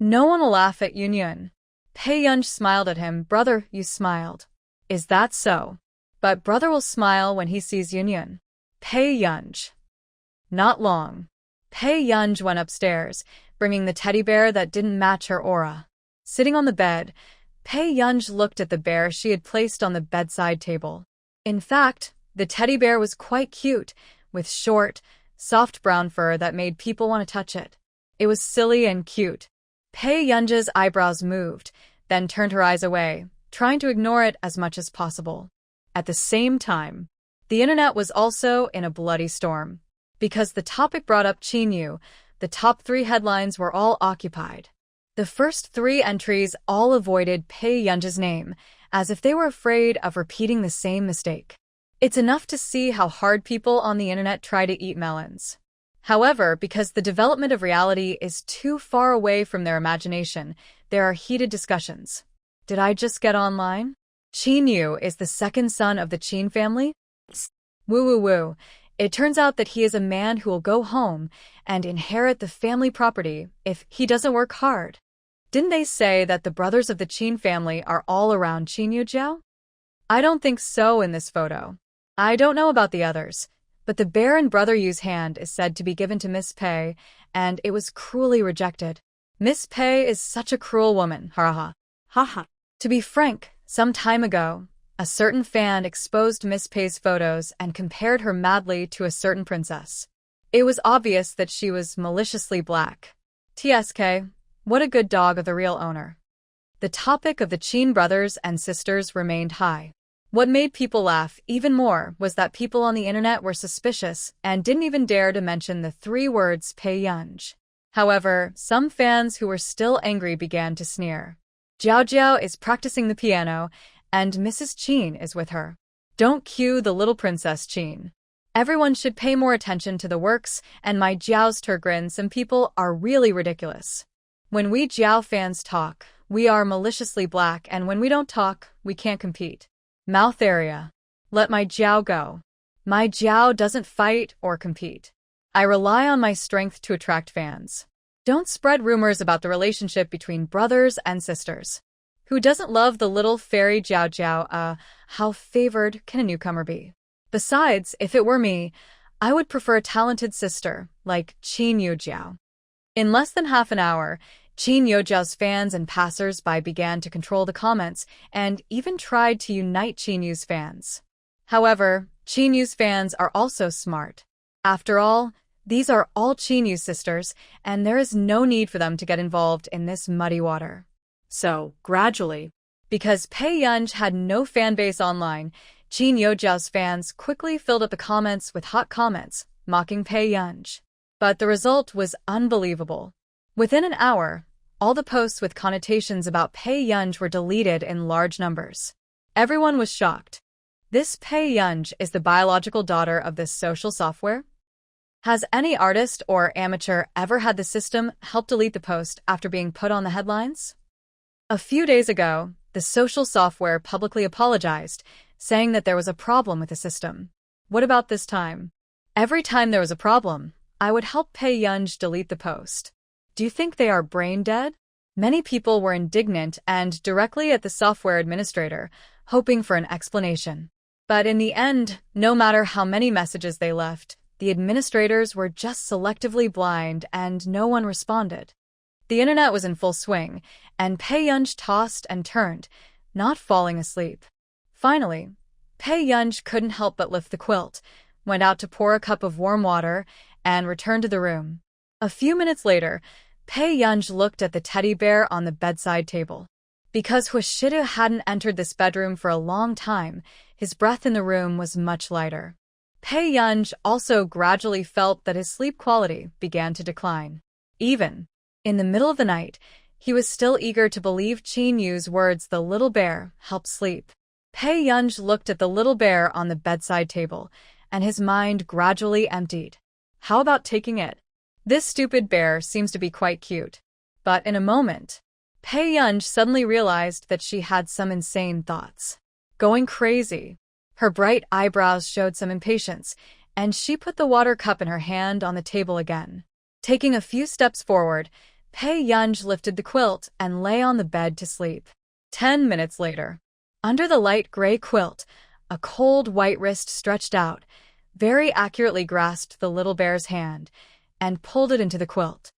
No one will laugh at Yun." Pei Yunj smiled at him. "Brother, you smiled." "Is that so? But brother will smile when he sees Yun." Pei Yunj. Not long. Pei Yunj went upstairs, bringing the teddy bear that didn't match her aura. Sitting on the bed, Pei Yunj looked at the bear she had placed on the bedside table. In fact, the teddy bear was quite cute, with short, soft brown fur that made people want to touch it. It was silly and cute. Pei Yunj's eyebrows moved, then turned her eyes away, trying to ignore it as much as possible. At the same time, the internet was also in a bloody storm. Because the topic brought up Qin Yu, the top 3 headlines were all occupied. The first 3 entries all avoided Pei Yunj's name, as if they were afraid of repeating the same mistake. It's enough to see how hard people on the internet try to eat melons. However, because the development of reality is too far away from their imagination, there are heated discussions. Did I just get online? Qin Yu is the second son of the Qin family? Woo. It turns out that he is a man who will go home and inherit the family property if he doesn't work hard. Didn't they say that the brothers of the Qin family are all around Qin Yu Jiao? I don't think so in this photo. I don't know about the others, but the bear in Brother Yu's hand is said to be given to Miss Pei, and it was cruelly rejected. Miss Pei is such a cruel woman, ha. To be frank, some time ago, a certain fan exposed Miss Pei's photos and compared her madly to a certain princess. It was obvious that she was maliciously black. TSK, what a good dog of the real owner. The topic of the Qin brothers and sisters remained high. What made people laugh even more was that people on the internet were suspicious and didn't even dare to mention the 3 words Pei Yunj. However, some fans who were still angry began to sneer. Jiao is practicing the piano, and Mrs. Qin is with her. Don't cue the little Princess Qin. Everyone should pay more attention to the works, and my Jiao's Turgrin. Some people are really ridiculous. When we Jiao fans talk, we are maliciously black, and when we don't talk, we can't compete. Mouth area. Let my Jiao go. My Jiao doesn't fight or compete. I rely on my strength to attract fans. Don't spread rumors about the relationship between brothers and sisters. Who doesn't love the little fairy Jiao? How favored can a newcomer be? Besides, if it were me, I would prefer a talented sister like Qin Yu Jiao. In less than half an hour, Chin Yojao's fans and passers-by began to control the comments and even tried to unite Chin Yu's fans. However, Chin Yu's fans are also smart. After all, these are all Chin Yu's sisters, and there is no need for them to get involved in this muddy water. So, gradually, Because Pei Yunj had no fan base online, Chin Yojao's fans quickly filled up the comments with hot comments, mocking Pei Yunj. But the result was unbelievable. Within an hour, all the posts with connotations about Pei Yunj were deleted in large numbers. Everyone was shocked. This Pei Yunj is the biological daughter of this social software? Has any artist or amateur ever had the system help delete the post after being put on the headlines? A few days ago, the social software publicly apologized, saying that there was a problem with the system. What about this time? Every time there was a problem, I would help Pei Yunj delete the post. Do you think they are brain dead? Many people were indignant and directly at the software administrator, hoping for an explanation. But in the end, no matter how many messages they left, the administrators were just selectively blind and no one responded. The internet was in full swing, and Pei Yunj tossed and turned, not falling asleep. Finally, Pei Yunj couldn't help but lift the quilt, went out to pour a cup of warm water, and returned to the room. A few minutes later, Pei Yunj looked at the teddy bear on the bedside table. Because Hwashidu hadn't entered this bedroom for a long time, his breath in the room was much lighter. Pei Yunj also gradually felt that his sleep quality began to decline. Even in the middle of the night, he was still eager to believe Chin Yu's words, the little bear helped sleep. Pei Yunj looked at the little bear on the bedside table, and his mind gradually emptied. How about taking it? This stupid bear seems to be quite cute. But in a moment, Pei Yunj suddenly realized that she had some insane thoughts. Going crazy. Her bright eyebrows showed some impatience, and she put the water cup in her hand on the table again. Taking a few steps forward, Pei Yunj lifted the quilt and lay on the bed to sleep. 10 minutes later, under the light gray quilt, a cold white wrist stretched out, very accurately grasped the little bear's hand, and pulled it into the quilt.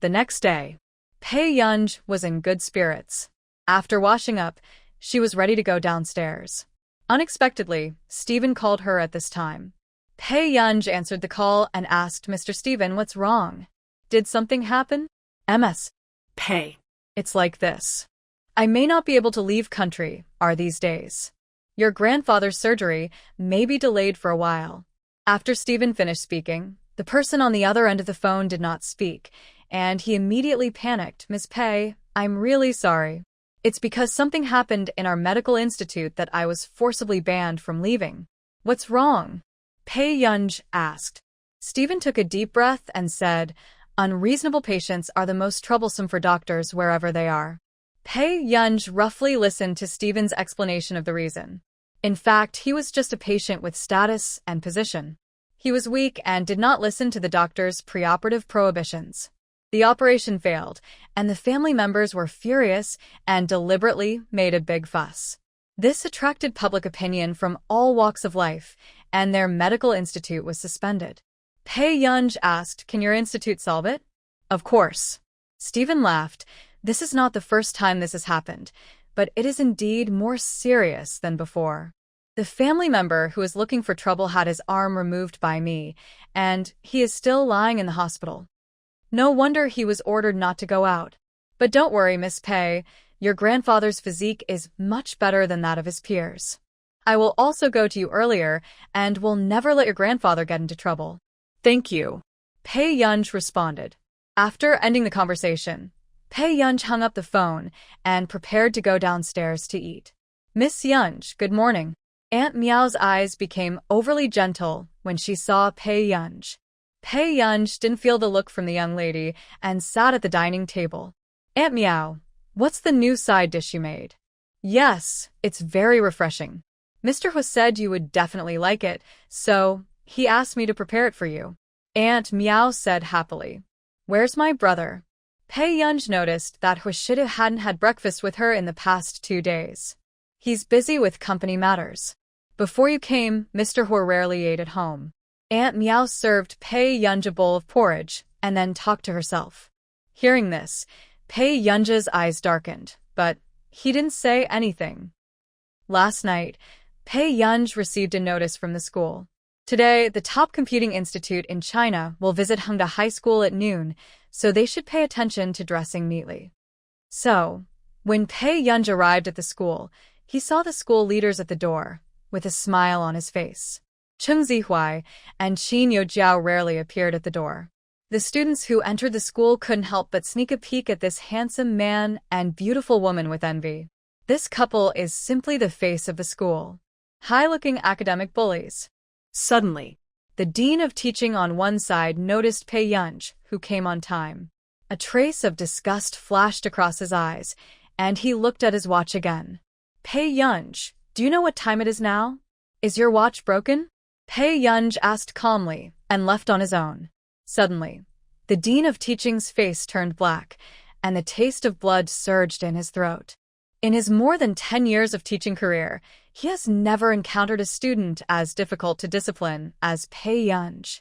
The next day, Pei Yunj was in good spirits. After washing up, she was ready to go downstairs. Unexpectedly, Stephen called her at this time. Pei Yunj answered the call and asked Mr. Stephen what's wrong. Did something happen? MS. Pei. It's like this. I may not be able to leave country these days. Your grandfather's surgery may be delayed for a while. After Stephen finished speaking, the person on the other end of the phone did not speak, and he immediately panicked. Miss Pei, I'm really sorry. It's because something happened in our medical institute that I was forcibly banned from leaving. What's wrong? Pei Yunj asked. Stephen took a deep breath and said, unreasonable patients are the most troublesome for doctors wherever they are. Pei Yunj roughly listened to Stephen's explanation of the reason. In fact, he was just a patient with status and position. He was weak and did not listen to the doctor's preoperative prohibitions. The operation failed, and the family members were furious and deliberately made a big fuss. This attracted public opinion from all walks of life, and their medical institute was suspended. Pei Yunj asked, can your institute solve it? Of course. Stephen laughed. This is not the first time this has happened, but it is indeed more serious than before. The family member who is looking for trouble had his arm removed by me, and he is still lying in the hospital. No wonder he was ordered not to go out. But don't worry, Miss Pei, your grandfather's physique is much better than that of his peers. I will also go to you earlier and will never let your grandfather get into trouble. Thank you. Pei Yunj responded. After ending the conversation, Pei Yunj hung up the phone and prepared to go downstairs to eat. Miss Yunj, good morning. Aunt Meow's eyes became overly gentle when she saw Pei Yunj. Pei Yunj didn't feel the look from the young lady and sat at the dining table. Aunt Meow, what's the new side dish you made? Yes, it's very refreshing. Mr. Hua said you would definitely like it, so he asked me to prepare it for you. Aunt Meow said happily. Where's my brother? Pei Yunj noticed that Hwashidu hadn't had breakfast with her in the past 2 days. He's busy with company matters. Before you came, Mr. Hua rarely ate at home. Aunt Meow served Pei Yunj a bowl of porridge, and then talk to herself. Hearing this, Pei Yunja's eyes darkened, but he didn't say anything. Last night, Pei Yunj received a notice from the school. Today, the top computing institute in China will visit Hongda High School at noon, so they should pay attention to dressing neatly. So, when Pei Yunj arrived at the school, he saw the school leaders at the door, with a smile on his face. Cheng Zihuai and Qin Youjiao rarely appeared at the door. The students who entered the school couldn't help but sneak a peek at this handsome man and beautiful woman with envy. This couple is simply the face of the school. High-looking academic bullies. Suddenly, The dean of teaching on one side noticed Pei Yunj, who came on time. A trace of disgust flashed across his eyes, and he looked at his watch again. Pei Yunj, do you know what time it is now? Is your watch broken? Pei Yunj asked calmly, and left on his own. Suddenly, the dean of teaching's face turned black, and the taste of blood surged in his throat. In his more than 10 years of teaching career, he has never encountered a student as difficult to discipline as Pei Yunj.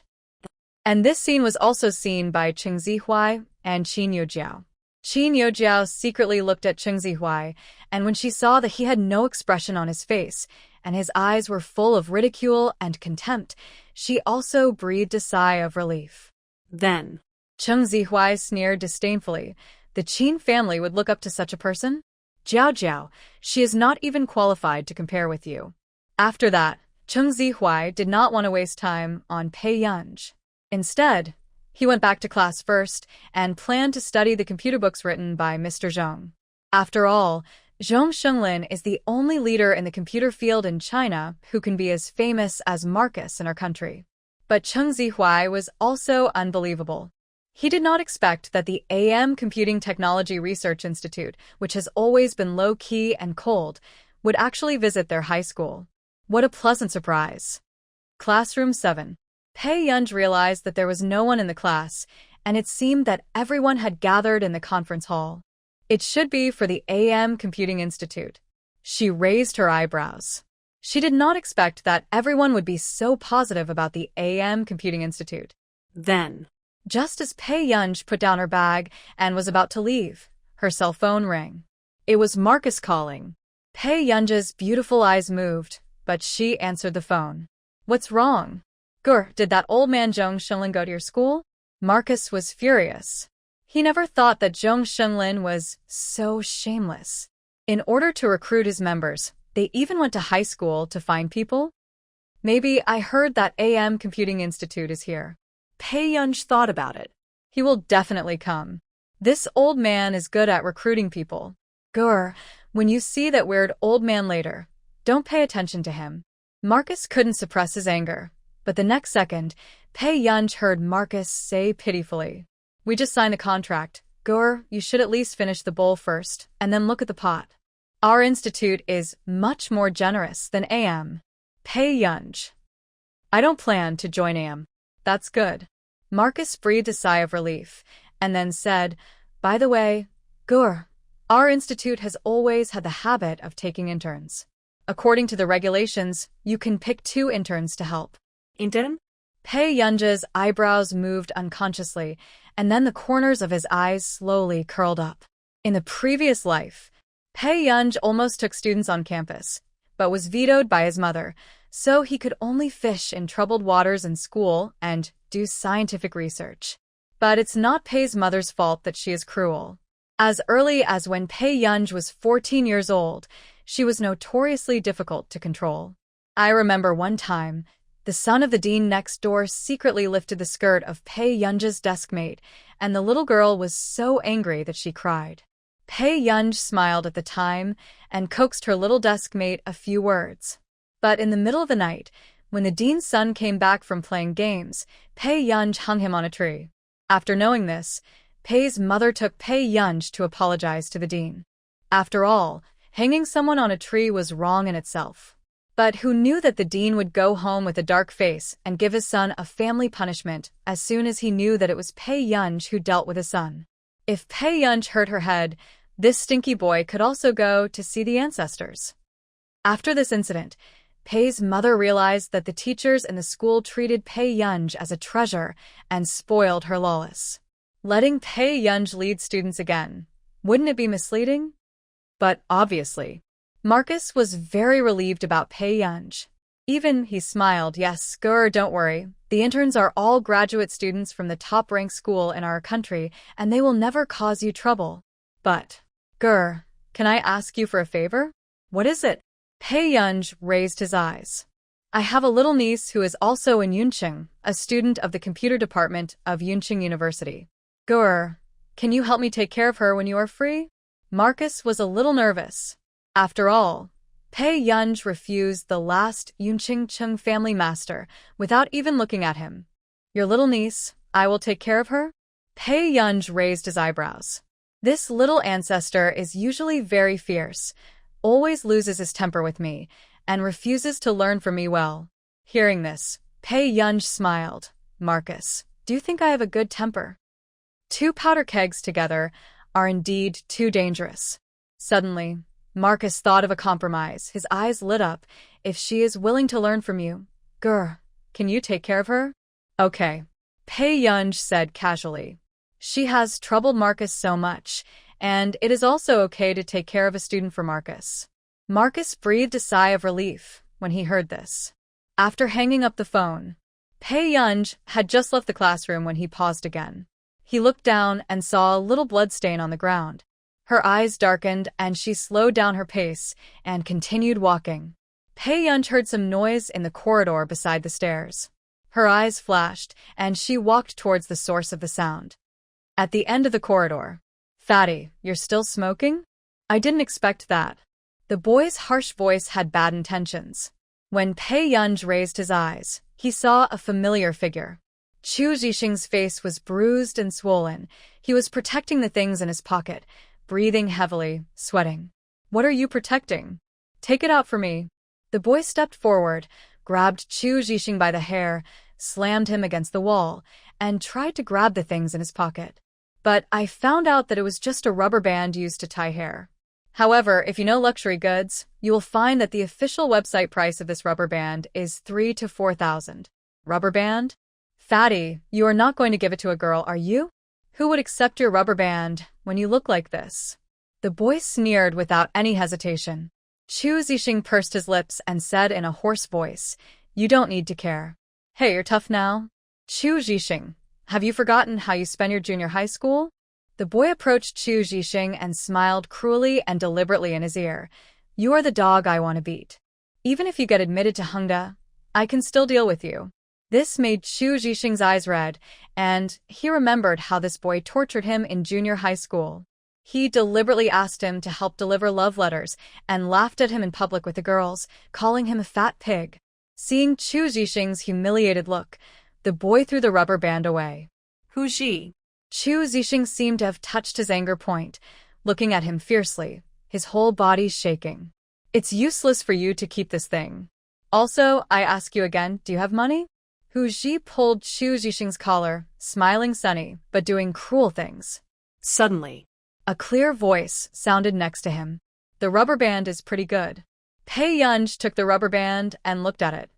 And this scene was also seen by Cheng Zihuai and Qin Youjiao. Qin Youjiao secretly looked at Cheng Zihuai, and when she saw that he had no expression on his face, and his eyes were full of ridicule and contempt, she also breathed a sigh of relief. then, Cheng Zihuai sneered disdainfully. The Qin family would look up to such a person? Jiao Jiao, she is not even qualified to compare with you. After that, Cheng Zihuai did not want to waste time on Pei Yunj. Instead, he went back to class first and planned to study the computer books written by Mr. Zhong. After all, Zhong Shenglin is the only leader in the computer field in China who can be as famous as Marcus in our country. But Cheng Zihuai was also unbelievable. He did not expect that the AM Computing Technology Research Institute, which has always been low-key and cold, would actually visit their high school. What a pleasant surprise. Classroom 7. Pei Yunj realized that there was no one in the class, and it seemed that everyone had gathered in the conference hall. It should be for the AM Computing Institute. She raised her eyebrows. She did not expect that everyone would be so positive about the AM Computing Institute. then, Just as Pei Yunj put down her bag and was about to leave, her cell phone rang. It was Marcus calling. Pei Yunja's beautiful eyes moved, but she answered the phone. What's wrong? Gur, did that old man Zhong Shenlin go to your school? Marcus was furious. He never thought that Zhong Shenlin was so shameless. In order to recruit his members, they even went to high school to find people? Maybe I heard that AM Computing Institute is here. Pei Yunj thought about it. He will definitely come. This old man is good at recruiting people. Gur, when you see that weird old man later, don't pay attention to him. Marcus couldn't suppress his anger, but the next second, Pei Yunj heard Marcus say pitifully, "We just signed the contract. Gur, you should at least finish the bowl first, and then look at the pot. Our institute is much more generous than AM. Pei Yunj. I don't plan to join AM. That's good." Marcus breathed a sigh of relief, and then said, "By the way, Gur, our institute has always had the habit of taking interns. According to the regulations, you can pick 2 interns to help." Intern? Pei Yunja's eyebrows moved unconsciously, and then the corners of his eyes slowly curled up. In the previous life, Pei Yunj almost took students on campus, but was vetoed by his mother, so he could only fish in troubled waters in school and do scientific research. But it's not Pei's mother's fault that she is cruel. As early as when Pei Yunj was 14 years old, she was notoriously difficult to control. I remember one time, the son of the dean next door secretly lifted the skirt of Pei Yunja's deskmate, and the little girl was so angry that she cried. Pei Yunj smiled at the time and coaxed her little deskmate a few words. But in the middle of the night, when the dean's son came back from playing games, Pei Yunj hung him on a tree. After knowing this, Pei's mother took Pei Yunj to apologize to the dean. After all, hanging someone on a tree was wrong in itself. But who knew that the dean would go home with a dark face and give his son a family punishment as soon as he knew that it was Pei Yunj who dealt with his son? If Pei Yunj hurt her head, this stinky boy could also go to see the ancestors. After this incident, Pei's mother realized that the teachers in the school treated Pei Yunj as a treasure and spoiled her lawless. Letting Pei Yunj lead students again, wouldn't it be misleading? But obviously, Marcus was very relieved about Pei Yunj. Even he smiled. Yes, Gur, don't worry. The interns are all graduate students from the top-ranked school in our country, and they will never cause you trouble. But, Gur, can I ask you for a favor? What is it? Pei Yunj raised his eyes. I have a little niece who is also in Yunqing, a student of the computer department of Yunqing University. Gur, can you help me take care of her when you are free? Marcus was a little nervous. After all, Pei Yunj refused the last Yunqing Chung family master without even looking at him. Your little niece, I will take care of her? Pei Yunj raised his eyebrows. This little ancestor is usually very fierce, always loses his temper with me, and refuses to learn from me well. Hearing this, Pei Yunj smiled. Marcus, do you think I have a good temper? Two powder kegs together are indeed too dangerous. Suddenly, Marcus thought of a compromise. His eyes lit up. If she is willing to learn from you, Gur, can you take care of her? Okay, Pei Yunj said casually. She has troubled Marcus so much, and it is also okay to take care of a student for Marcus. Marcus breathed a sigh of relief when he heard this. After hanging up the phone, Pei Yunj had just left the classroom when he paused again. He looked down and saw a little bloodstain on the ground. Her eyes darkened and she slowed down her pace and continued walking. Pei Yunj heard some noise in the corridor beside the stairs. Her eyes flashed and she walked towards the source of the sound. At the end of the corridor, Fatty, you're still smoking? I didn't expect that. The boy's harsh voice had bad intentions. When Pei Yunj raised his eyes, he saw a familiar figure. Chu Zhixing's face was bruised and swollen. He was protecting the things in his pocket, breathing heavily, sweating. What are you protecting? Take it out for me. The boy stepped forward, grabbed Chu Zhixing by the hair, slammed him against the wall, and tried to grab the things in his pocket. But I found out that it was just a rubber band used to tie hair. However, if you know luxury goods, you will find that the official website price of this rubber band is 3,000 to 4,000. Rubber band? Fatty, you are not going to give it to a girl, are you? Who would accept your rubber band when you look like this? The boy sneered without any hesitation. Chu Zhixing pursed his lips and said in a hoarse voice, You don't need to care. Hey, you're tough now? Chu Zhixing, have you forgotten how you spent your junior high school? The boy approached Chu Zhixing and smiled cruelly and deliberately in his ear. You are the dog I want to beat. Even if you get admitted to Hongda, I can still deal with you. This made Chu Zhixing's eyes red, and he remembered how this boy tortured him in junior high school. He deliberately asked him to help deliver love letters and laughed at him in public with the girls, calling him a fat pig. Seeing Chu Zhixing's humiliated look, the boy threw the rubber band away. Who's she? Chu Zhixing seemed to have touched his anger point, looking at him fiercely, his whole body shaking. It's useless for you to keep this thing. Also, I ask you again, do you have money? Hu Ji pulled Chu Zhixing's collar, smiling sunny, but doing cruel things. Suddenly, a clear voice sounded next to him. The rubber band is pretty good. Pei Yunj took the rubber band and looked at it.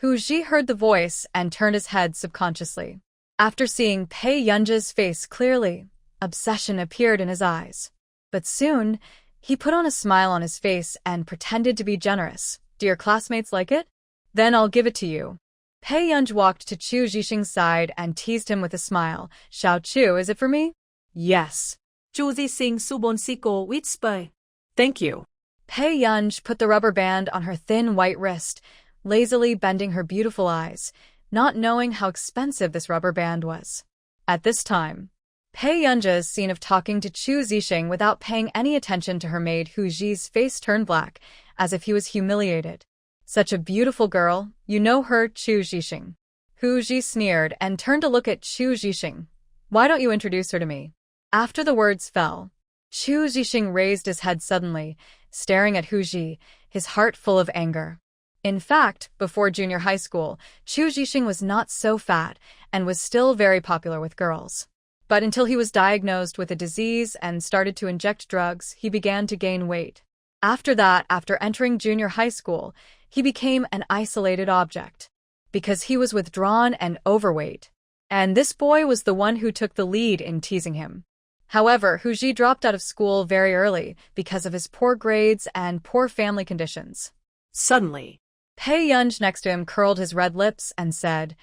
Hu Ji heard the voice and turned his head subconsciously. After seeing Pei Yunj's face clearly, obsession appeared in his eyes. But soon, he put on a smile on his face and pretended to be generous. Do your classmates like it? Then I'll give it to you. Pei Yunj walked to Chu Zhixing's side and teased him with a smile. Xiao Chu, is it for me? Yes. Chu Zhixing subon siko witspai. Thank you. Pei Yunj put the rubber band on her thin white wrist, lazily bending her beautiful eyes, not knowing how expensive this rubber band was. At this time, Pei Yunja's scene of talking to Chu Zhixing without paying any attention to her maid Hu Ji's face turned black, as if he was humiliated. Such a beautiful girl, you know her, Chu Zhixing. Hu Ji sneered and turned to look at Chu Zhixing. Why don't you introduce her to me? After the words fell, Chu Zhixing raised his head suddenly, staring at Hu Ji, his heart full of anger. In fact, before junior high school, Chu Zhixing was not so fat and was still very popular with girls. But until he was diagnosed with a disease and started to inject drugs, he began to gain weight. After that, after entering junior high school, he became an isolated object. Because he was withdrawn and overweight. And this boy was the one who took the lead in teasing him. However, Huji dropped out of school very early because of his poor grades and poor family conditions. Suddenly, Pei Yunj next to him curled his red lips and said,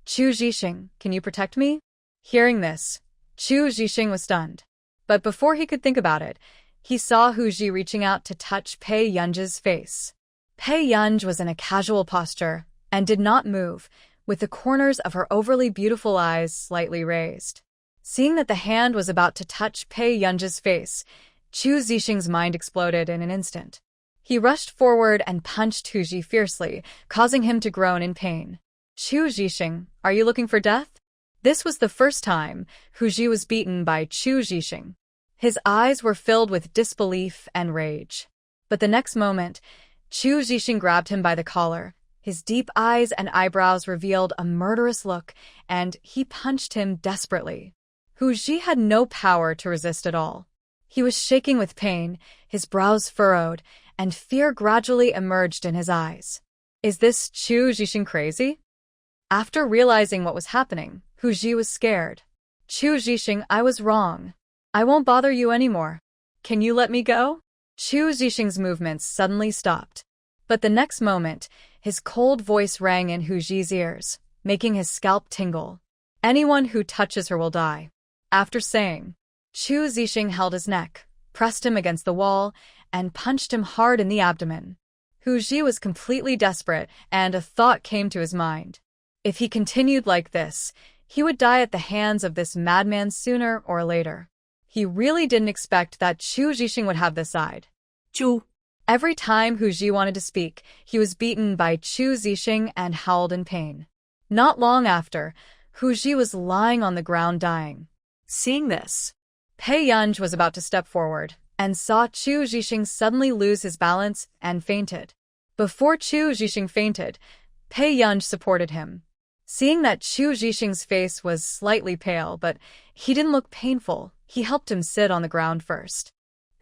"Chu Zhixing, can you protect me?" Hearing this, Chu Zhixing was stunned. But before he could think about it, he saw Huji reaching out to touch Pei Yunj's face. Pei Yunj was in a casual posture and did not move, with the corners of her overly beautiful eyes slightly raised. Seeing that the hand was about to touch Pei Yunj's face, Chu Zhixing's mind exploded in an instant. He rushed forward and punched Huji fiercely, causing him to groan in pain. "Chu Zhixing, are you looking for death?" This was the first time Huji was beaten by Chu Zhixing. His eyes were filled with disbelief and rage. But the next moment, Chu Zhixing grabbed him by the collar. His deep eyes and eyebrows revealed a murderous look, and he punched him desperately. Huji had no power to resist at all. He was shaking with pain, his brows furrowed, and fear gradually emerged in his eyes. Is this Chu Zhixing crazy? After realizing what was happening, Huji was scared. "Chu Zhixing, I was wrong. I won't bother you anymore. Can you let me go?" Chu Zhixing's movements suddenly stopped. But the next moment, his cold voice rang in Huji's ears, making his scalp tingle. "Anyone who touches her will die." After saying, Chu Zhixing held his neck, pressed him against the wall, and punched him hard in the abdomen. Huji was completely desperate, and a thought came to his mind. If he continued like this, he would die at the hands of this madman sooner or later. He really didn't expect that Chu Zhixing would have this side. Chu. Every time Huji wanted to speak, he was beaten by Chu Zhixing and howled in pain. Not long after, Huji was lying on the ground dying. Seeing this, Pei Yunj was about to step forward and saw Chu Zhixing suddenly lose his balance and fainted. Before Chu Zhixing fainted, Pei Yunj supported him. Seeing that Chu Zhixing's face was slightly pale, but he didn't look painful, he helped him sit on the ground first.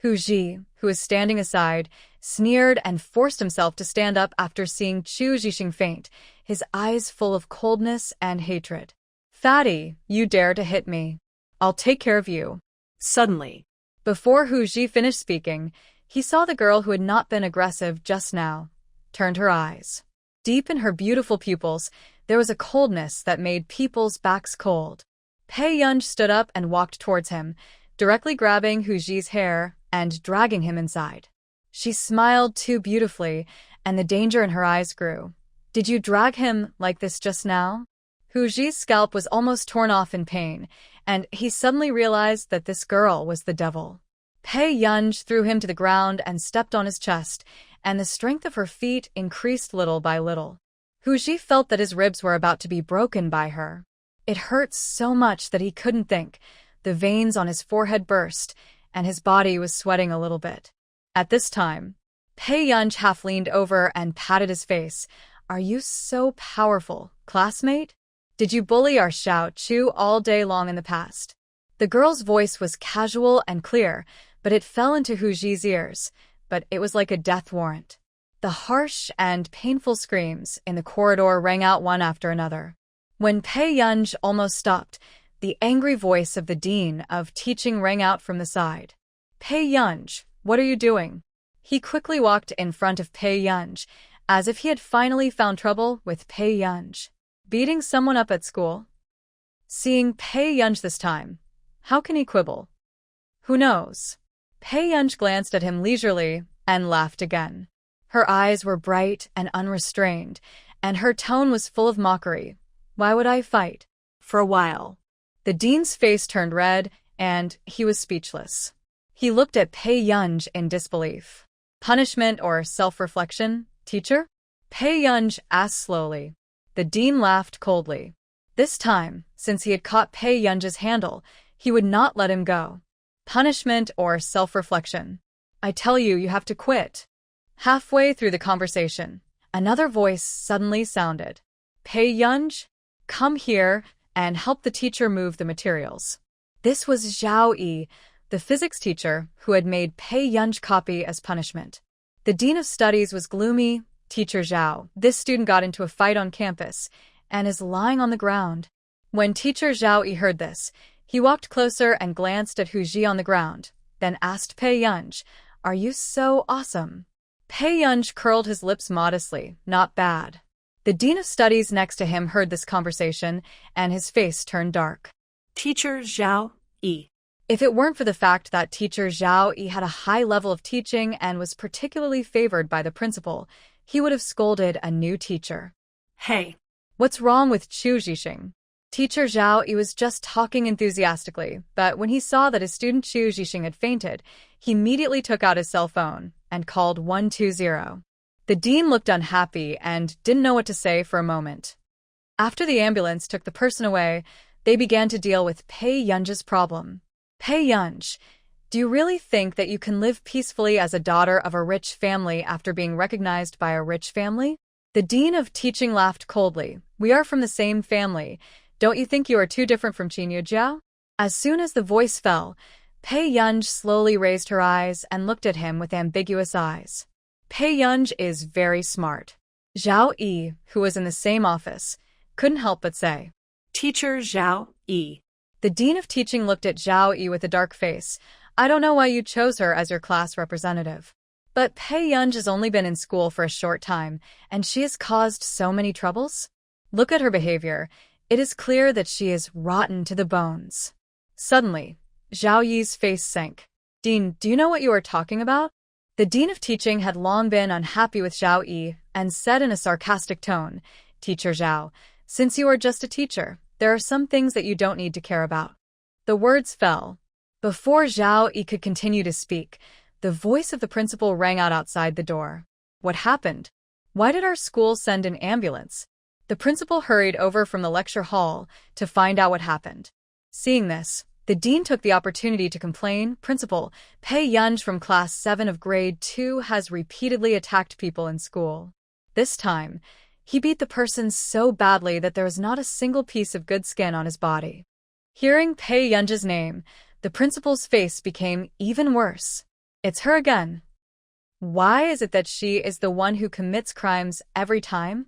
Huji, who was standing aside, sneered and forced himself to stand up after seeing Chu Zhixing faint, his eyes full of coldness and hatred. "Fatty, you dare to hit me. I'll take care of you." Suddenly, before Huji finished speaking, he saw the girl who had not been aggressive just now, turned her eyes. Deep in her beautiful pupils, there was a coldness that made people's backs cold. Pei Yunj stood up and walked towards him, directly grabbing Huji's hair and dragging him inside. She smiled too beautifully, and the danger in her eyes grew. "Did you drag him like this just now?" Huji's scalp was almost torn off in pain, and he suddenly realized that this girl was the devil. Pei Yunj threw him to the ground and stepped on his chest, and the strength of her feet increased little by little. Huji felt that his ribs were about to be broken by her. It hurt so much that he couldn't think. The veins on his forehead burst, and his body was sweating a little bit. At this time, Pei Yunj half leaned over and patted his face. "Are you so powerful, classmate? Did you bully our Xiao Chu all day long in the past?" The girl's voice was casual and clear, but it fell into Huji's ears, but it was like a death warrant. The harsh and painful screams in the corridor rang out one after another. When Pei Yunj almost stopped, the angry voice of the dean of teaching rang out from the side. "Pei Yunj, what are you doing?" He quickly walked in front of Pei Yunj, as if he had finally found trouble with Pei Yunj. Beating someone up at school? Seeing Pei Yunj this time, how can he quibble? Who knows? Pei Yunj glanced at him leisurely and laughed again. Her eyes were bright and unrestrained, and her tone was full of mockery. "Why would I fight?" For a while, the dean's face turned red, and he was speechless. He looked at Pei Yunj in disbelief. "Punishment or self-reflection, teacher?" Pei Yunj asked slowly. The dean laughed coldly. This time, since he had caught Pei Yunj's handle, he would not let him go. "Punishment or self-reflection. I tell you, you have to quit." Halfway through the conversation, another voice suddenly sounded. "Pei Yunj, come here and help the teacher move the materials." This was Zhao Yi, the physics teacher who had made Pei Yunj copy as punishment. The dean of studies was gloomy Teacher Zhao. This student got into a fight on campus and is lying on the ground. When Teacher Zhao Yi heard this, he walked closer and glanced at Hu Ji on the ground, then asked Pei Yunj, "Are you so awesome?" Pei Yunj curled his lips modestly, "Not bad." The dean of studies next to him heard this conversation, and his face turned dark. Teacher Zhao Yi. If it weren't for the fact that Teacher Zhao Yi had a high level of teaching and was particularly favored by the principal, he would have scolded a new teacher. Hey. What's wrong with Chu Zhixing? Teacher Zhao Yi was just talking enthusiastically, but when he saw that his student Chu Zhixing had fainted, he immediately took out his cell phone and called 120. The dean looked unhappy and didn't know what to say for a moment. After the ambulance took the person away, they began to deal with Pei Yunj's problem. Pei Yunj, do you really think that you can live peacefully as a daughter of a rich family after being recognized by a rich family? The dean of teaching laughed coldly. We are from the same family. Don't you think you are too different from Qin Yujiao? As soon as the voice fell, Pei Yunj slowly raised her eyes and looked at him with ambiguous eyes. Pei Yunj is very smart. Zhao Yi, who was in the same office, couldn't help but say, Teacher Zhao Yi. The dean of teaching looked at Zhao Yi with a dark face. I don't know why you chose her as your class representative. But Pei Yunj has only been in school for a short time, and she has caused so many troubles. Look at her behavior. It is clear that she is rotten to the bones. Suddenly, Zhao Yi's face sank. Dean, do you know what you are talking about? The dean of teaching had long been unhappy with Zhao Yi and said in a sarcastic tone, Teacher Zhao, since you are just a teacher, there are some things that you don't need to care about. The words fell. Before Zhao Yi could continue to speak, the voice of the principal rang out outside the door. What happened? Why did our school send an ambulance? The principal hurried over from the lecture hall to find out what happened. Seeing this, the dean took the opportunity to complain. Principal, Pei Yunj from class 7 of grade 2 has repeatedly attacked people in school. This time, he beat the person so badly that there was not a single piece of good skin on his body. Hearing Pei Yunj's name, the principal's face became even worse. It's her again. Why is it that she is the one who commits crimes every time?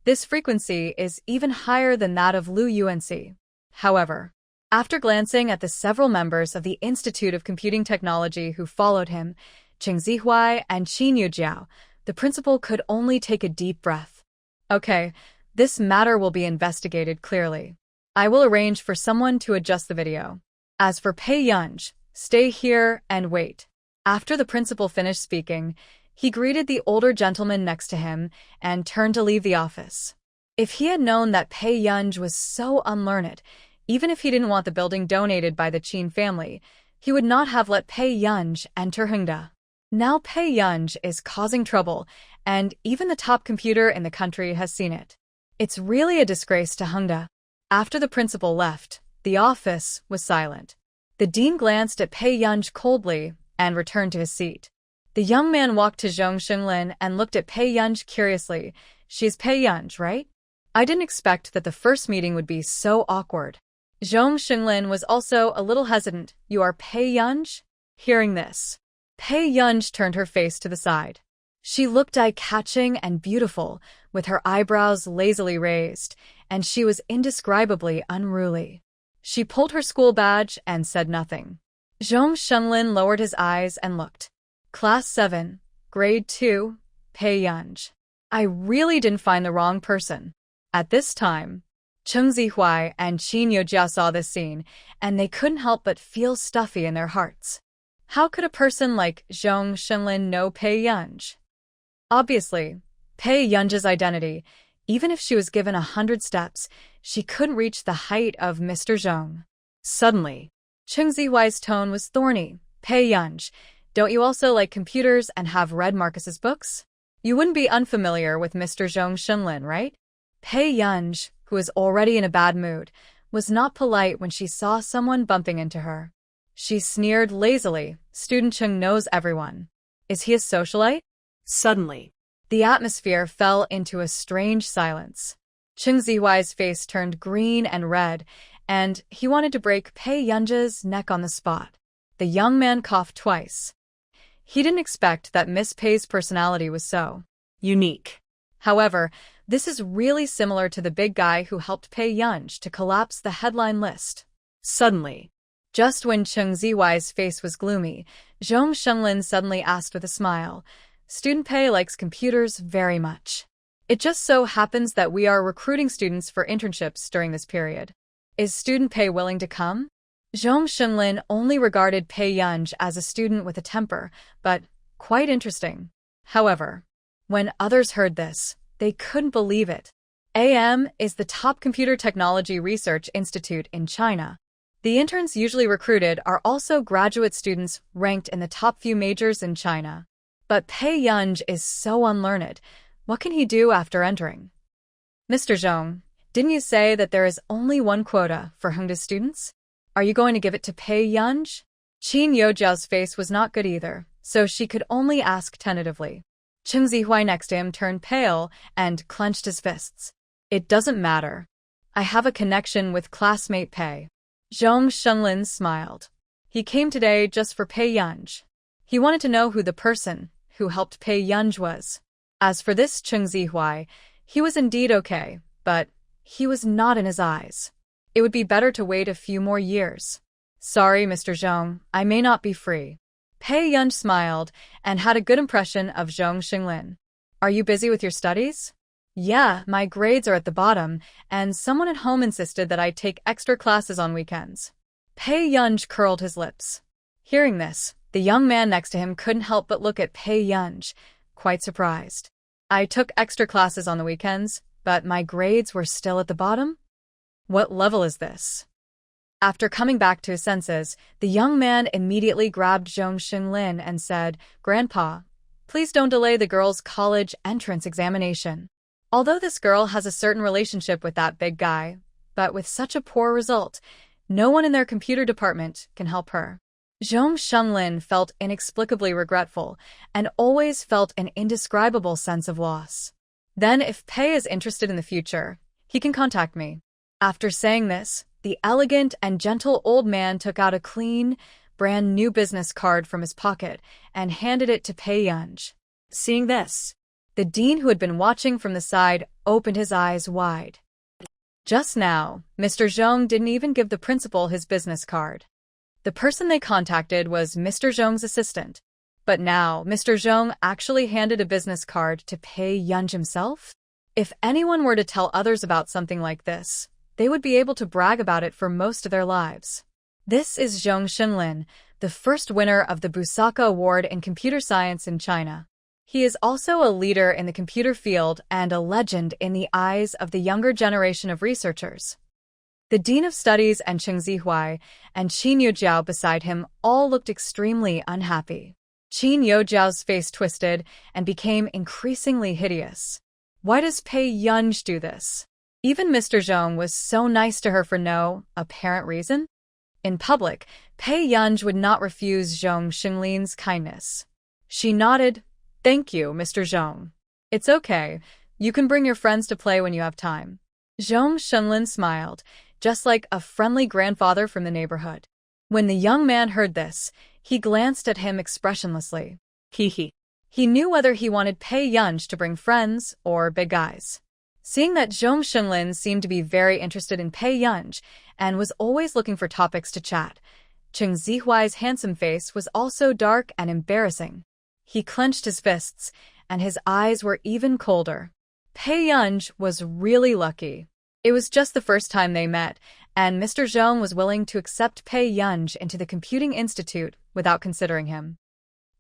This frequency is even higher than that of Lu Yuanxi. However, after glancing at the several members of the Institute of Computing Technology who followed him, Cheng Zihuai and Qin Yujiao, the principal could only take a deep breath. Okay, this matter will be investigated clearly. I will arrange for someone to adjust the video. As for Pei Yunj, stay here and wait. After the principal finished speaking, he greeted the older gentleman next to him and turned to leave the office. If he had known that Pei Yunj was so unlearned, even if he didn't want the building donated by the Qin family, he would not have let Pei Yunj enter Hongda. Now Pei Yunj is causing trouble, and even the top computer in the country has seen it. It's really a disgrace to Hongda. After the principal left, the office was silent. The dean glanced at Pei Yunj coldly and returned to his seat. The young man walked to Zhong Xinglin and looked at Pei Yunj curiously. She's Pei Yunj, right? I didn't expect that the first meeting would be so awkward. Zhong Xinglin was also a little hesitant. You are Pei Yunj? Hearing this, Pei Yunj turned her face to the side. She looked eye-catching and beautiful, with her eyebrows lazily raised, and she was indescribably unruly. She pulled her school badge and said nothing. Zhong Xinglin lowered his eyes and looked. Class 7, Grade 2, Pei Yunj. I really didn't find the wrong person. At this time, Cheng Zihuai and Qin Yujiao saw this scene, and they couldn't help but feel stuffy in their hearts. How could a person like Zhong Xinglin know Pei Yunj? Obviously, Pei Yunj's identity, even if she was given 100 steps, she couldn't reach the height of Mr. Zhong. Suddenly, Cheng Zihuai's tone was thorny. Pei Yunj, don't you also like computers and have read Marcus's books? You wouldn't be unfamiliar with Mr. Zhong Xinlin, right? Pei Yunj, who was already in a bad mood, was not polite when she saw someone bumping into her. She sneered lazily. Student Cheng knows everyone. Is he a socialite? Suddenly, the atmosphere fell into a strange silence. Cheng Zihuai's face turned green and red, and he wanted to break Pei Yunj's neck on the spot. The young man coughed twice. He didn't expect that Miss Pei's personality was so. Unique. However, this is really similar to the big guy who helped Pei Yunj to collapse the headline list. Suddenly, Just when Cheng Zihuai's face was gloomy, Zhong Shenglin suddenly asked with a smile, "Student Pei likes computers very much. It just so happens that we are recruiting students for internships during this period. Is Student Pei willing to come?" Zhong Shenglin only regarded Pei Yunj as a student with a temper, but quite interesting. However, when others heard this, they couldn't believe it. AM is the top computer technology research institute in China. The interns usually recruited are also graduate students ranked in the top few majors in China. But Pei Yunj is so unlearned. What can he do after entering? "Mr. Zhong, didn't you say that there is only one quota for Hongda's students? Are you going to give it to Pei Yunj?" Qin Youjiao's face was not good either, so she could only ask tentatively. Cheng Zihuai next to him turned pale and clenched his fists. "It doesn't matter. I have a connection with classmate Pei." Zhong Shenglin smiled. He came today just for Pei Yunj. He wanted to know who the person who helped Pei Yunj was. As for this Cheng Zihuai, he was indeed okay, but he was not in his eyes. It would be better to wait a few more years. "Sorry, Mr. Zhong, I may not be free." Pei Yunj smiled and had a good impression of Zhong Shenglin. "Are you busy with your studies?" "Yeah, my grades are at the bottom, and someone at home insisted that I take extra classes on weekends." Pei Yunj curled his lips. Hearing this, the young man next to him couldn't help but look at Pei Yunj, quite surprised. "I took extra classes on the weekends, but my grades were still at the bottom? What level is this?" After coming back to his senses, the young man immediately grabbed Zhong Shenglin and said, "Grandpa, please don't delay the girl's college entrance examination. Although this girl has a certain relationship with that big guy, but with such a poor result, no one in their computer department can help her." Zhong Shenglin felt inexplicably regretful and always felt an indescribable sense of loss. "Then if Pei is interested in the future, he can contact me." After saying this, the elegant and gentle old man took out a clean, brand new business card from his pocket and handed it to Pei Yunj. Seeing this, The dean, who had been watching from the side, opened his eyes wide. Just now, Mr. Zhong didn't even give the principal his business card. The person they contacted was Mr. Zhong's assistant. But now, Mr. Zhong actually handed a business card to Pei Yunj himself? If anyone were to tell others about something like this, they would be able to brag about it for most of their lives. This is Zhong Shenglin, the first winner of the Busaka Award in computer science in China. He is also a leader in the computer field and a legend in the eyes of the younger generation of researchers. The Dean of Studies and Cheng Zihuai and Qin Youjiao beside him all looked extremely unhappy. Qin Youjiao's face twisted and became increasingly hideous. Why does Pei Yunj do this? Even Mr. Zhong was so nice to her for no apparent reason. In public, Pei Yunj would not refuse Zhong Shenglin's kindness. She nodded. "Thank you, Mr. Zhong. It's okay. You can bring your friends to play when you have time." Zhong Shenglin smiled, just like a friendly grandfather from the neighborhood. When the young man heard this, he glanced at him expressionlessly. He He knew whether he wanted Pei Yunj to bring friends or big guys. Seeing that Zhong Shenglin seemed to be very interested in Pei Yunj and was always looking for topics to chat, Cheng Zihuai's handsome face was also dark and embarrassing. He clenched his fists, and his eyes were even colder. Pei Yunj was really lucky. It was just the first time they met, and Mr. Zhong was willing to accept Pei Yunj into the Computing Institute without considering him.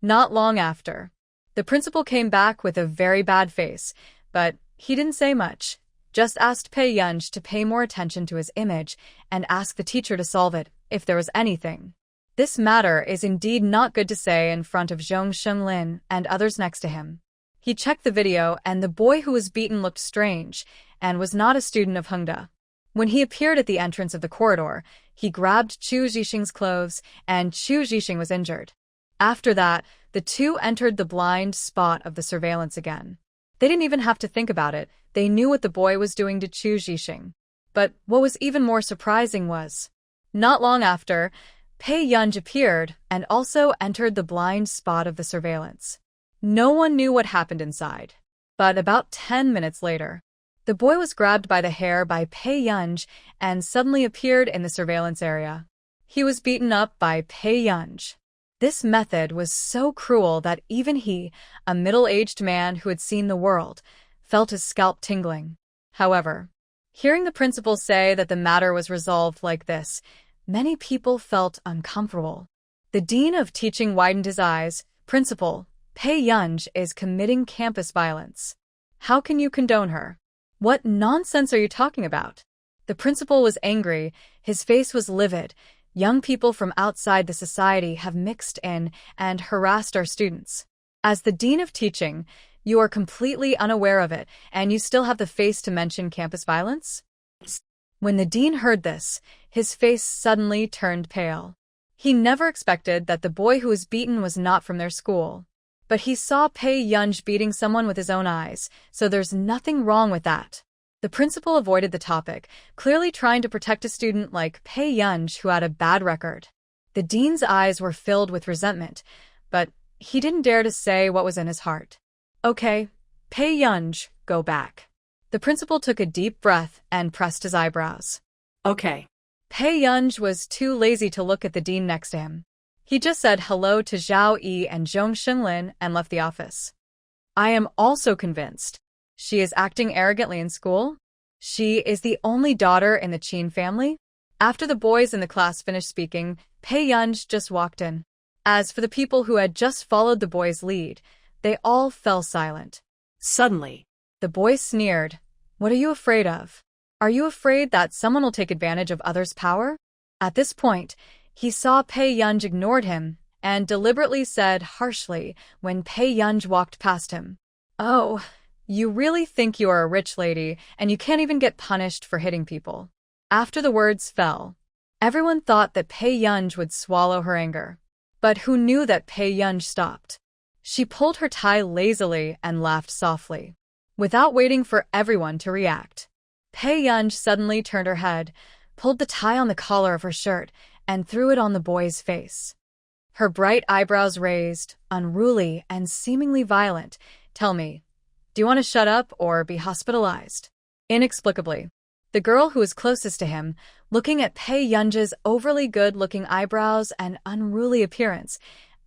Not long after, the principal came back with a very bad face, but he didn't say much, just asked Pei Yunj to pay more attention to his image and ask the teacher to solve it, if there was anything. This matter is indeed not good to say in front of Zhong Shenglin and others next to him. He checked the video, and the boy who was beaten looked strange and was not a student of Hongda. When he appeared at the entrance of the corridor, he grabbed Chu Zhixing's clothes, and Chu Zhixing was injured. After that, the two entered the blind spot of the surveillance again. They didn't even have to think about it. They knew what the boy was doing to Chu Zhixing. But what was even more surprising was, not long after, Pei Yunj appeared and also entered the blind spot of the surveillance. No one knew what happened inside. But about 10 minutes later, the boy was grabbed by the hair by Pei Yunj and suddenly appeared in the surveillance area. He was beaten up by Pei Yunj. This method was so cruel that even he, a middle-aged man who had seen the world, felt his scalp tingling. However, hearing the principal say that the matter was resolved like this, many people felt uncomfortable. The dean of teaching widened his eyes. Principal, Pei Yunj is committing campus violence. How can you condone her? What nonsense are you talking about? The principal was angry. His face was livid. Young people from outside the society have mixed in and harassed our students. As the dean of teaching, you are completely unaware of it, and you still have the face to mention campus violence? When the dean heard this, his face suddenly turned pale. He never expected that the boy who was beaten was not from their school. But he saw Pei Yunj beating someone with his own eyes, so there's nothing wrong with that. The principal avoided the topic, clearly trying to protect a student like Pei Yunj who had a bad record. The dean's eyes were filled with resentment, but he didn't dare to say what was in his heart. Okay, Pei Yunj, go back. The principal took a deep breath and pressed his eyebrows. Okay. Pei Yunj was too lazy to look at the dean next to him. He just said hello to Zhao Yi and Zhong Xinlin and left the office. I am also convinced. She is acting arrogantly in school. She is the only daughter in the Qin family. After the boys in the class finished speaking, Pei Yunj just walked in. As for the people who had just followed the boy's lead, they all fell silent. Suddenly, the boy sneered. What are you afraid of? Are you afraid that someone will take advantage of others' power? At this point, he saw Pei Yunj ignored him and deliberately said harshly when Pei Yunj walked past him. Oh, you really think you are a rich lady and you can't even get punished for hitting people. After the words fell, everyone thought that Pei Yunj would swallow her anger. But who knew that Pei Yunj stopped? She pulled her tie lazily and laughed softly. Without waiting for everyone to react, Pei Yunj suddenly turned her head, pulled the tie on the collar of her shirt, and threw it on the boy's face. Her bright eyebrows raised, unruly and seemingly violent. Tell me, do you want to shut up or be hospitalized? Inexplicably, the girl who was closest to him, looking at Pei Yunj's overly good-looking eyebrows and unruly appearance,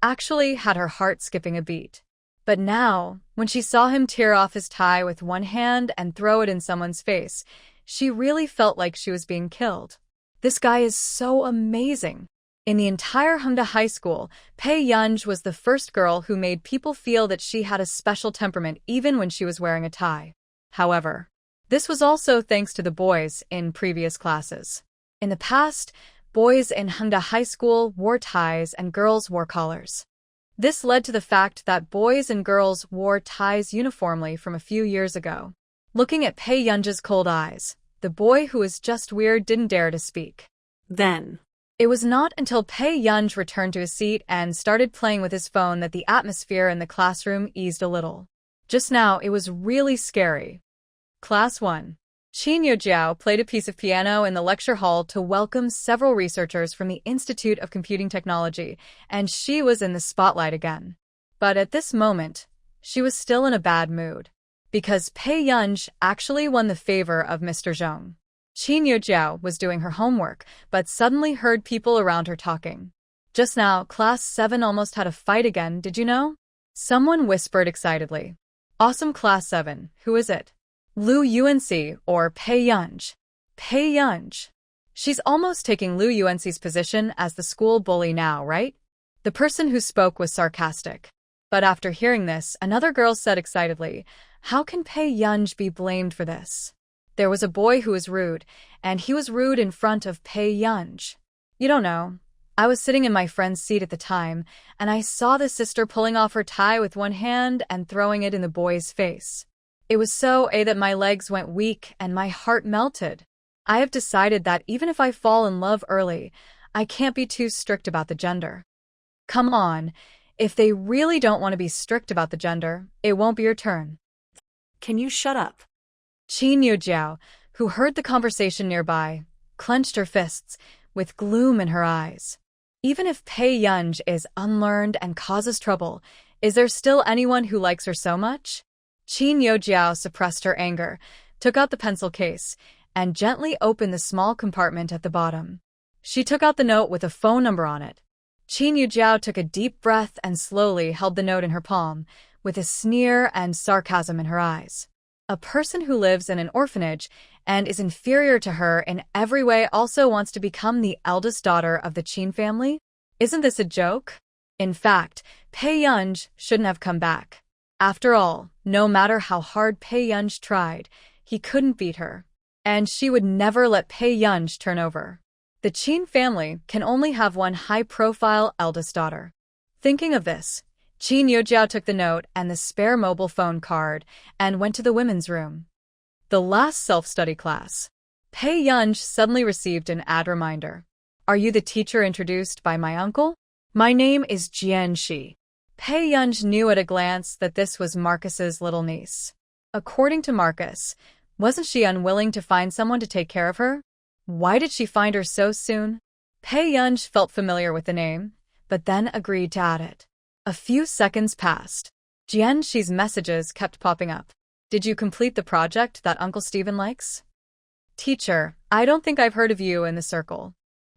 actually had her heart skipping a beat. But now, when she saw him tear off his tie with one hand and throw it in someone's face, she really felt like she was being killed. This guy is so amazing. In the entire Hongda High School, Pei Yunj was the first girl who made people feel that she had a special temperament even when she was wearing a tie. However, this was also thanks to the boys in previous classes. In the past, boys in Hongda High School wore ties and girls wore collars. This led to the fact that boys and girls wore ties uniformly from a few years ago. Looking at Pei Yunj's cold eyes, the boy who was just weird didn't dare to speak. Then, it was not until Pei Yunj returned to his seat and started playing with his phone that the atmosphere in the classroom eased a little. Just now, it was really scary. Class 1. Qin Yujiao played a piece of piano in the lecture hall to welcome several researchers from the Institute of Computing Technology, and she was in the spotlight again. But at this moment, she was still in a bad mood, because Pei Yunj actually won the favor of Mr. Zhong. Qin Yujiao was doing her homework, but suddenly heard people around her talking. Just now, Class 7 almost had a fight again, did you know? Someone whispered excitedly. Awesome Class 7, who is it? Lu Yuanxi or Pei Yunj? Pei Yunj. She's almost taking Lu Yuanxi's position as the school bully now, right? The person who spoke was sarcastic. But after hearing this, another girl said excitedly, how can Pei Yunj be blamed for this? There was a boy who was rude, and he was rude in front of Pei Yunj. You don't know. I was sitting in my friend's seat at the time, and I saw the sister pulling off her tie with one hand and throwing it in the boy's face. It was so that my legs went weak and my heart melted. I have decided that even if I fall in love early, I can't be too strict about the gender. Come on, if they really don't want to be strict about the gender, it won't be your turn. Can you shut up? Qin Yujiao, who heard the conversation nearby, clenched her fists, with gloom in her eyes. Even if Pei Yunj is unlearned and causes trouble, is there still anyone who likes her so much? Qin Yojiao suppressed her anger, took out the pencil case, and gently opened the small compartment at the bottom. She took out the note with a phone number on it. Qin Yojiao took a deep breath and slowly held the note in her palm, with a sneer and sarcasm in her eyes. A person who lives in an orphanage and is inferior to her in every way also wants to become the eldest daughter of the Qin family? Isn't this a joke? In fact, Pei Yunj shouldn't have come back. After all, no matter how hard Pei Yunj tried, he couldn't beat her. And she would never let Pei Yunj turn over. The Qin family can only have one high-profile eldest daughter. Thinking of this, Qin Yojiao took the note and the spare mobile phone card and went to the women's room. The last self-study class. Pei Yunj suddenly received an ad reminder. Are you the teacher introduced by my uncle? My name is Jian Shi. Pei Yunj knew at a glance that this was Marcus's little niece. According to Marcus, wasn't she unwilling to find someone to take care of her? Why did she find her so soon? Pei Yunj felt familiar with the name, but then agreed to add it. A few seconds passed. Jian Shi's messages kept popping up. Did you complete the project that Uncle Stephen likes? Teacher, I don't think I've heard of you in the circle.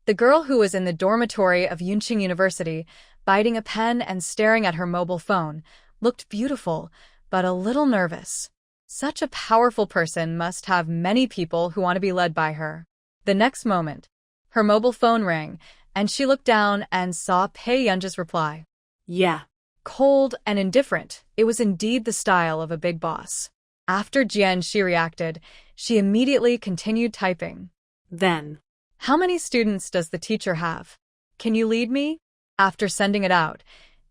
The girl who was in the dormitory of Yunqing University, biting a pen and staring at her mobile phone, looked beautiful, but a little nervous. Such a powerful person must have many people who want to be led by her. The next moment, her mobile phone rang, and she looked down and saw Pei Yunj's reply. Yeah. Cold and indifferent, it was indeed the style of a big boss. After Jian Shi reacted, she immediately continued typing. Then. How many students does the teacher have? Can you lead me? After sending it out,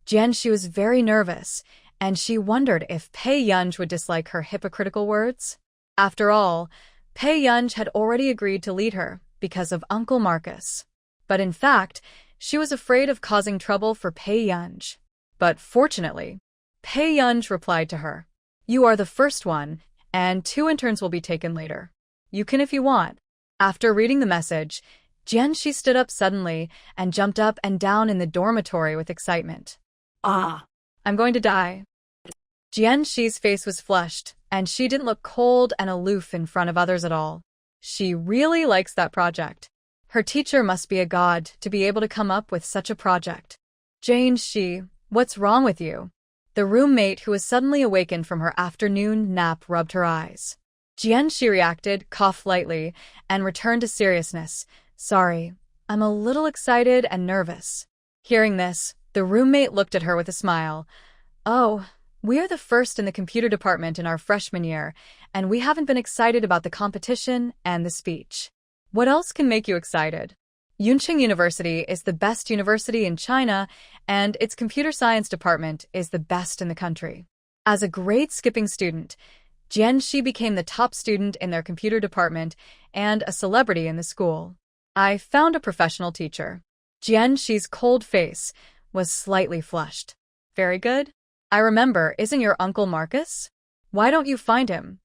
Jian Shi was very nervous, and she wondered if Pei Yunj would dislike her hypocritical words. After all, Pei Yunj had already agreed to lead her because of Uncle Marcus. But in fact, she was afraid of causing trouble for Pei Yunj. But fortunately, Pei Yunj replied to her. You are the first one, and 2 interns will be taken later. You can if you want. After reading the message, Jian Shi stood up suddenly and jumped up and down in the dormitory with excitement. Ah. I'm going to die. Jian Shi's face was flushed, and she didn't look cold and aloof in front of others at all. She really likes that project. Her teacher must be a god to be able to come up with such a project. Jian Shi, what's wrong with you? The roommate who was suddenly awakened from her afternoon nap rubbed her eyes. Jian Shi reacted, coughed lightly, and returned to seriousness. Sorry, I'm a little excited and nervous. Hearing this, the roommate looked at her with a smile. Oh, we are the first in the computer department in our freshman year, and we haven't been excited about the competition and the speech. What else can make you excited? Yunqing University is the best university in China, and its computer science department is the best in the country. As a grade-skipping student, Jian Shi became the top student in their computer department and a celebrity in the school. I found a professional teacher. Jian Shi's cold face was slightly flushed. Very good. I remember, isn't your Uncle Marcus? Why don't you find him?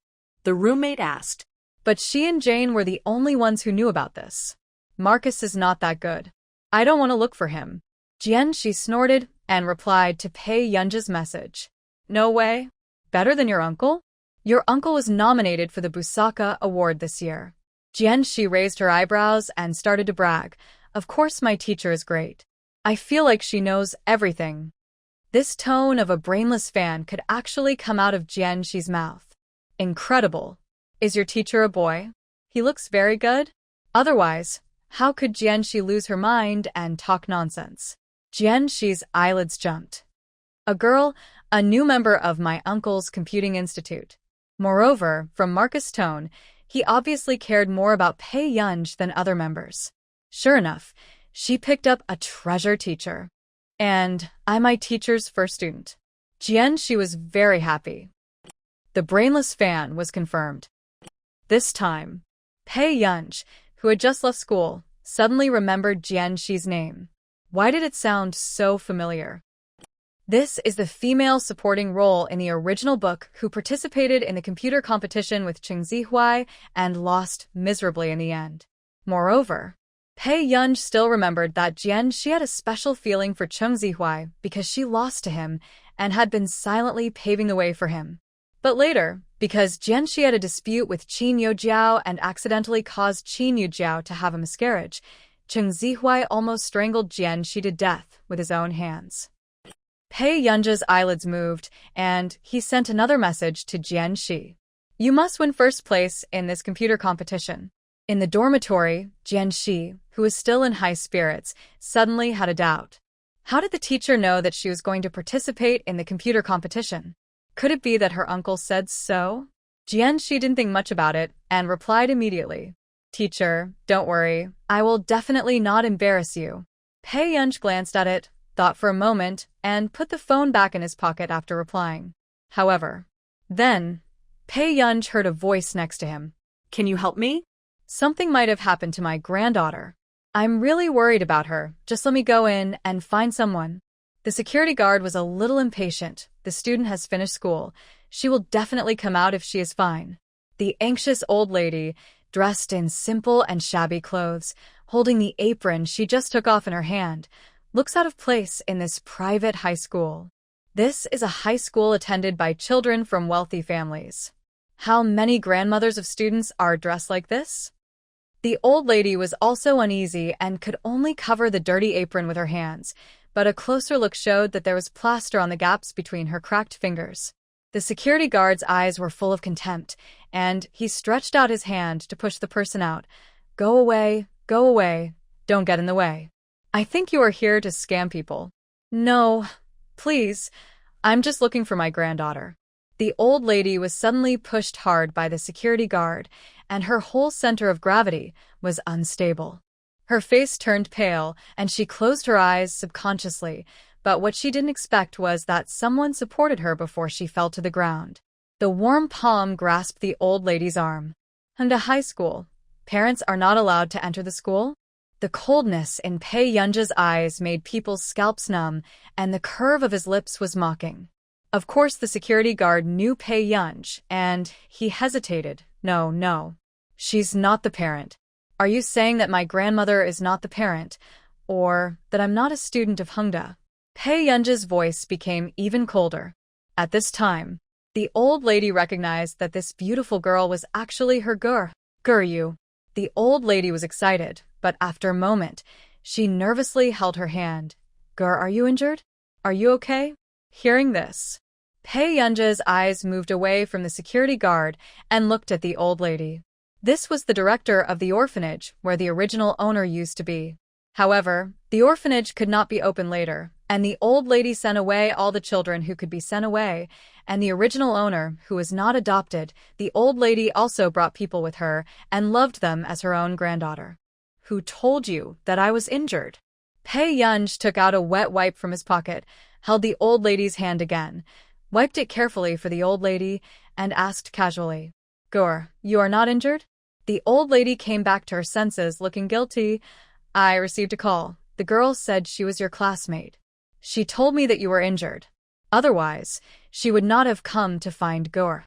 The roommate asked. But she and Jane were the only ones who knew about this. Marcus is not that good. I don't want to look for him. Jian Shi snorted and replied to Pei Yunj's message. No way. Better than your uncle? Your uncle was nominated for the Busaka Award this year. Jian Shi raised her eyebrows and started to brag. Of course my teacher is great. I feel like she knows everything. This tone of a brainless fan could actually come out of Jian Shi's mouth. Incredible. Is your teacher a boy? He looks very good. Otherwise, how could Jian Shi lose her mind and talk nonsense? Jian Shi's eyelids jumped. A girl, a new member of my uncle's computing institute. Moreover, from Marcus' tone, he obviously cared more about Pei Yunj than other members. Sure enough, she picked up a treasure teacher. And I'm my teacher's first student. Jian Shi was very happy. The brainless fan was confirmed. This time, Pei Yunj, who had just left school, suddenly remembered Jian Shi's name. Why did it sound so familiar? This is the female supporting role in the original book who participated in the computer competition with Cheng Zihuai and lost miserably in the end. Moreover, Pei Yunj still remembered that Jian Shi had a special feeling for Cheng Zihuai because she lost to him and had been silently paving the way for him. But later, because Jianxi had a dispute with Qin Youjiao and accidentally caused Qin Youjiao to have a miscarriage, Cheng Zihui almost strangled Jianxi to death with his own hands. Pei Yunji's eyelids moved, and he sent another message to Jianxi. You must win first place in this computer competition. In the dormitory, Jianxi, who was still in high spirits, suddenly had a doubt. How did the teacher know that she was going to participate in the computer competition? Could it be that her uncle said so? Jianxi didn't think much about it and replied immediately. Teacher, don't worry, I will definitely not embarrass you. Pei Yunji glanced at it, thought for a moment, and put the phone back in his pocket after replying. However, then, Pei Yunji heard a voice next to him. Can you help me? Something might have happened to my granddaughter. I'm really worried about her. Just let me go in and find someone. The security guard was a little impatient. The student has finished school. She will definitely come out if she is fine. The anxious old lady, dressed in simple and shabby clothes, holding the apron she just took off in her hand, looks out of place in this private high school. This is a high school attended by children from wealthy families. How many grandmothers of students are dressed like this? The old lady was also uneasy and could only cover the dirty apron with her hands, but a closer look showed that there was plaster on the gaps between her cracked fingers. The security guard's eyes were full of contempt, and he stretched out his hand to push the person out. Go away, don't get in the way. I think you are here to scam people. No, please, I'm just looking for my granddaughter. The old lady was suddenly pushed hard by the security guard, and her whole center of gravity was unstable. Her face turned pale, and she closed her eyes subconsciously, but what she didn't expect was that someone supported her before she fell to the ground. The warm palm grasped the old lady's arm. "Come to high school. Parents are not allowed to enter the school?" The coldness in Pei Yunji's eyes made people's scalps numb, and the curve of his lips was mocking. Of course the security guard knew Pei Yunji, and he hesitated. No. She's not the parent. Are you saying that my grandmother is not the parent, or that I'm not a student of Hongda? Pei Yunji's voice became even colder. At this time, the old lady recognized that this beautiful girl was actually her Guryu. The old lady was excited, but after a moment, she nervously held her hand. Are you injured? Are you okay? Hearing this, Pei Yunji's eyes moved away from the security guard and looked at the old lady. This was the director of the orphanage where the original owner used to be. However, the orphanage could not be opened later, and the old lady sent away all the children who could be sent away, and the original owner, who was not adopted, the old lady also brought people with her and loved them as her own granddaughter. Who told you that I was injured? Pei Yunji took out a wet wipe from his pocket, held the old lady's hand again, wiped it carefully for the old lady, and asked casually, You are not injured? The old lady came back to her senses, looking guilty. I received a call. The girl said she was your classmate. She told me that you were injured. Otherwise, she would not have come to find Gur.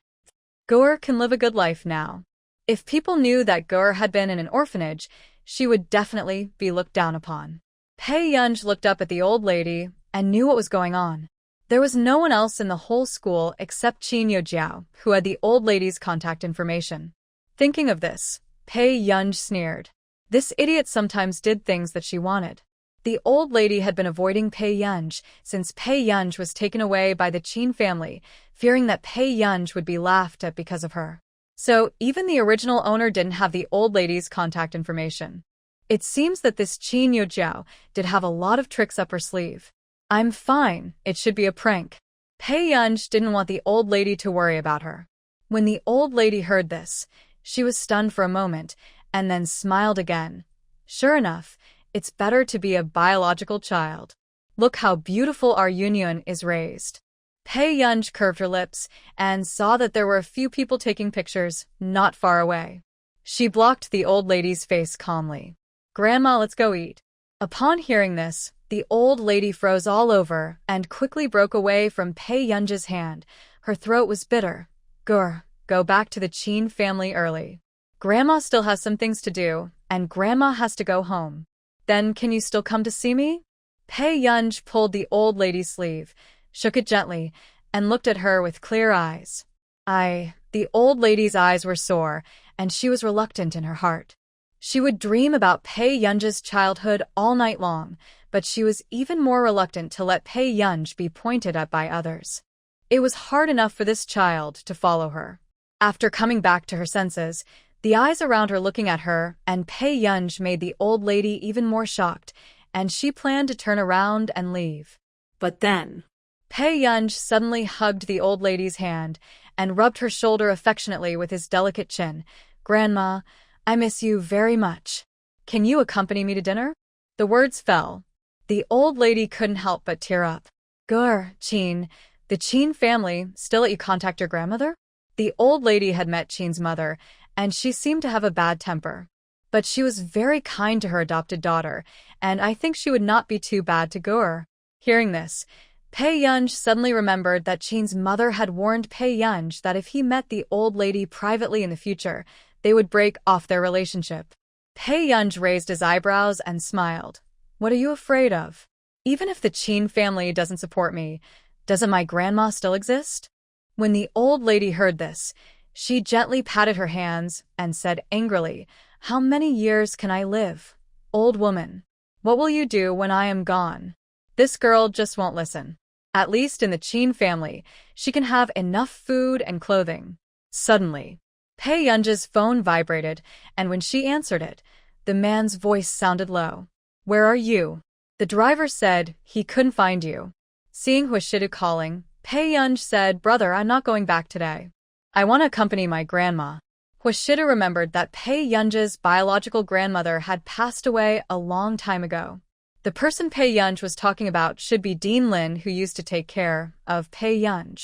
Gur can live a good life now. If people knew that Gur had been in an orphanage, she would definitely be looked down upon. Pei Yunji looked up at the old lady and knew what was going on. There was no one else in the whole school except Qin Youjiao, who had the old lady's contact information. Thinking of this, Pei Yunji sneered. This idiot sometimes did things that she wanted. The old lady had been avoiding Pei Yunji since Pei Yunji was taken away by the Qin family, fearing that Pei Yunji would be laughed at because of her. So even the original owner didn't have the old lady's contact information. It seems that this Qin Youjiao did have a lot of tricks up her sleeve. I'm fine, it should be a prank. Pei Yunji didn't want the old lady to worry about her. When the old lady heard this, she was stunned for a moment, and then smiled again. Sure enough, it's better to be a biological child. Look how beautiful our union is raised. Pei Yunji curved her lips and saw that there were a few people taking pictures not far away. She blocked the old lady's face calmly. Grandma, let's go eat. Upon hearing this, the old lady froze all over and quickly broke away from Pei Yunji's hand. Her throat was bitter. Go back to the Qin family early. Grandma still has some things to do, and Grandma has to go home. Then can you still come to see me? Pei Yunji pulled the old lady's sleeve, shook it gently, and looked at her with clear eyes. The old lady's eyes were sore, and she was reluctant in her heart. She would dream about Pei Yun's childhood all night long, but she was even more reluctant to let Pei Yun be pointed at by others. It was hard enough for this child to follow her. After coming back to her senses, the eyes around her looking at her and Pei Yun made the old lady even more shocked, and she planned to turn around and leave. But then, Pei Yun suddenly hugged the old lady's hand and rubbed her shoulder affectionately with his delicate chin. "Grandma, I miss you very much. Can you accompany me to dinner?" The words fell. The old lady couldn't help but tear up. Qin, the Qin family still let you contact your grandmother?" The old lady had met Qin's mother, and she seemed to have a bad temper. But she was very kind to her adopted daughter, and I think she would not be too bad to Gur. Hearing this, Pei Yun suddenly remembered that Qin's mother had warned Pei Yun that if he met the old lady privately in the future, they would break off their relationship. Pei Yun raised his eyebrows and smiled. "What are you afraid of? Even if the Qin family doesn't support me, doesn't my grandma still exist?" When the old lady heard this, she gently patted her hands and said angrily, "How many years can I live? Old woman, what will you do when I am gone?" This girl just won't listen. At least in the Qin family, she can have enough food and clothing. Suddenly, Pei Yun's phone vibrated, and when she answered it, the man's voice sounded low. "Where are you?" The driver said he couldn't find you. Seeing Huashidu calling, Pei Yun said, "Brother, I'm not going back today. I want to accompany my grandma." Huashidu remembered that Pei Yun's biological grandmother had passed away a long time ago. The person Pei Yun was talking about should be Dean Lin, who used to take care of Pei Yun.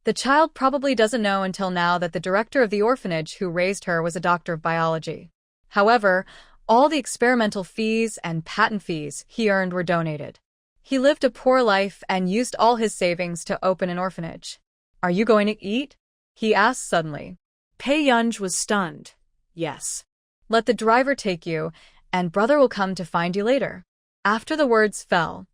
The child probably doesn't know until now that the director of the orphanage who raised her was a doctor of biology. However, all the experimental fees and patent fees he earned were donated. He lived a poor life and used all his savings to open an orphanage. "Are you going to eat?" he asked suddenly. Pei Yun was stunned. "Yes." "Let the driver take you, and brother will come to find you later." After the words fell,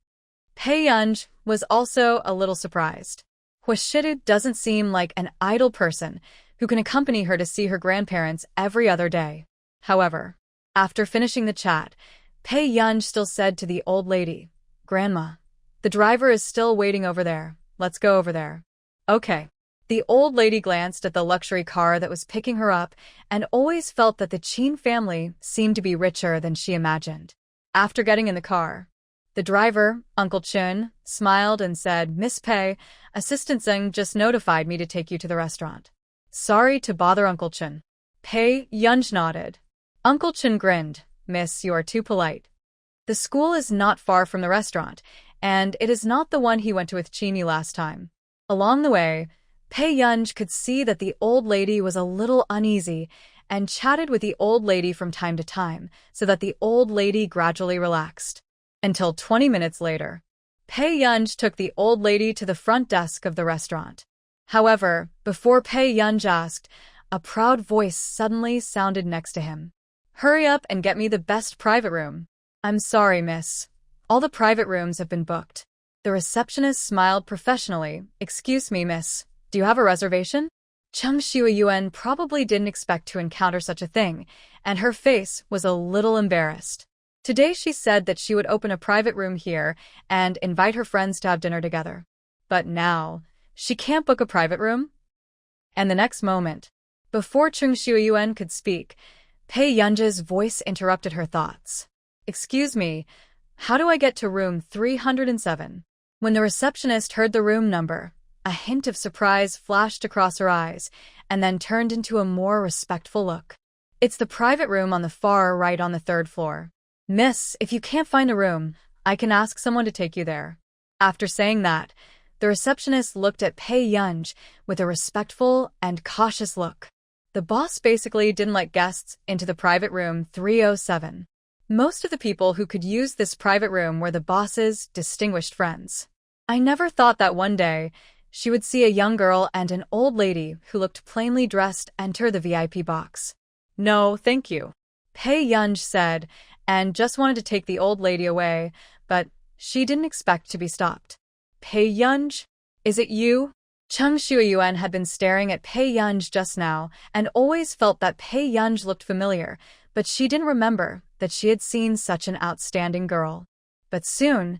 Pei Yun was also a little surprised. Huashidu doesn't seem like an idle person who can accompany her to see her grandparents every other day. However, after finishing the chat, Pei Yun still said to the old lady, "Grandma, the driver is still waiting over there. Let's go over there." "Okay." The old lady glanced at the luxury car that was picking her up and always felt that the Qin family seemed to be richer than she imagined. After getting in the car, the driver, Uncle Chun, smiled and said, "Miss Pei, Assistant Zeng just notified me to take you to the restaurant." "Sorry to bother, Uncle Chun." Pei Yun nodded. Uncle Chun grinned. "Miss, you are too polite. The school is not far from the restaurant, and it is not the one he went to with Chini last time." Along the way, Pei Yun could see that the old lady was a little uneasy and chatted with the old lady from time to time so that the old lady gradually relaxed. Until 20 minutes later, Pei Yun took the old lady to the front desk of the restaurant. However, before Pei Yun asked, a proud voice suddenly sounded next to him. "Hurry up and get me the best private room." "I'm sorry, miss. All the private rooms have been booked." The receptionist smiled professionally. "Excuse me, miss. Do you have a reservation?" Chung Xiuyuan probably didn't expect to encounter such a thing, and her face was a little embarrassed. Today she said that she would open a private room here and invite her friends to have dinner together. But now, she can't book a private room? And the next moment, before Chung Xiuyuan could speak, Pei Yun's voice interrupted her thoughts. "Excuse me, how do I get to room 307? When the receptionist heard the room number, a hint of surprise flashed across her eyes, and then turned into a more respectful look. "It's the private room on the far right on the 3rd floor. Miss, if you can't find a room, I can ask someone to take you there." After saying that, the receptionist looked at Pei Yun with a respectful and cautious look. The boss basically didn't let guests into the private room 307. Most of the people who could use this private room were the boss's distinguished friends. I never thought that one day she would see a young girl and an old lady who looked plainly dressed enter the VIP box. "No, thank you," Pei Yun said, and just wanted to take the old lady away, but she didn't expect to be stopped. "Pei Yun, is it you?" Chung Shuayuan had been staring at Pei Yunj just now and always felt that Pei Yunj looked familiar, but she didn't remember that she had seen such an outstanding girl. But soon,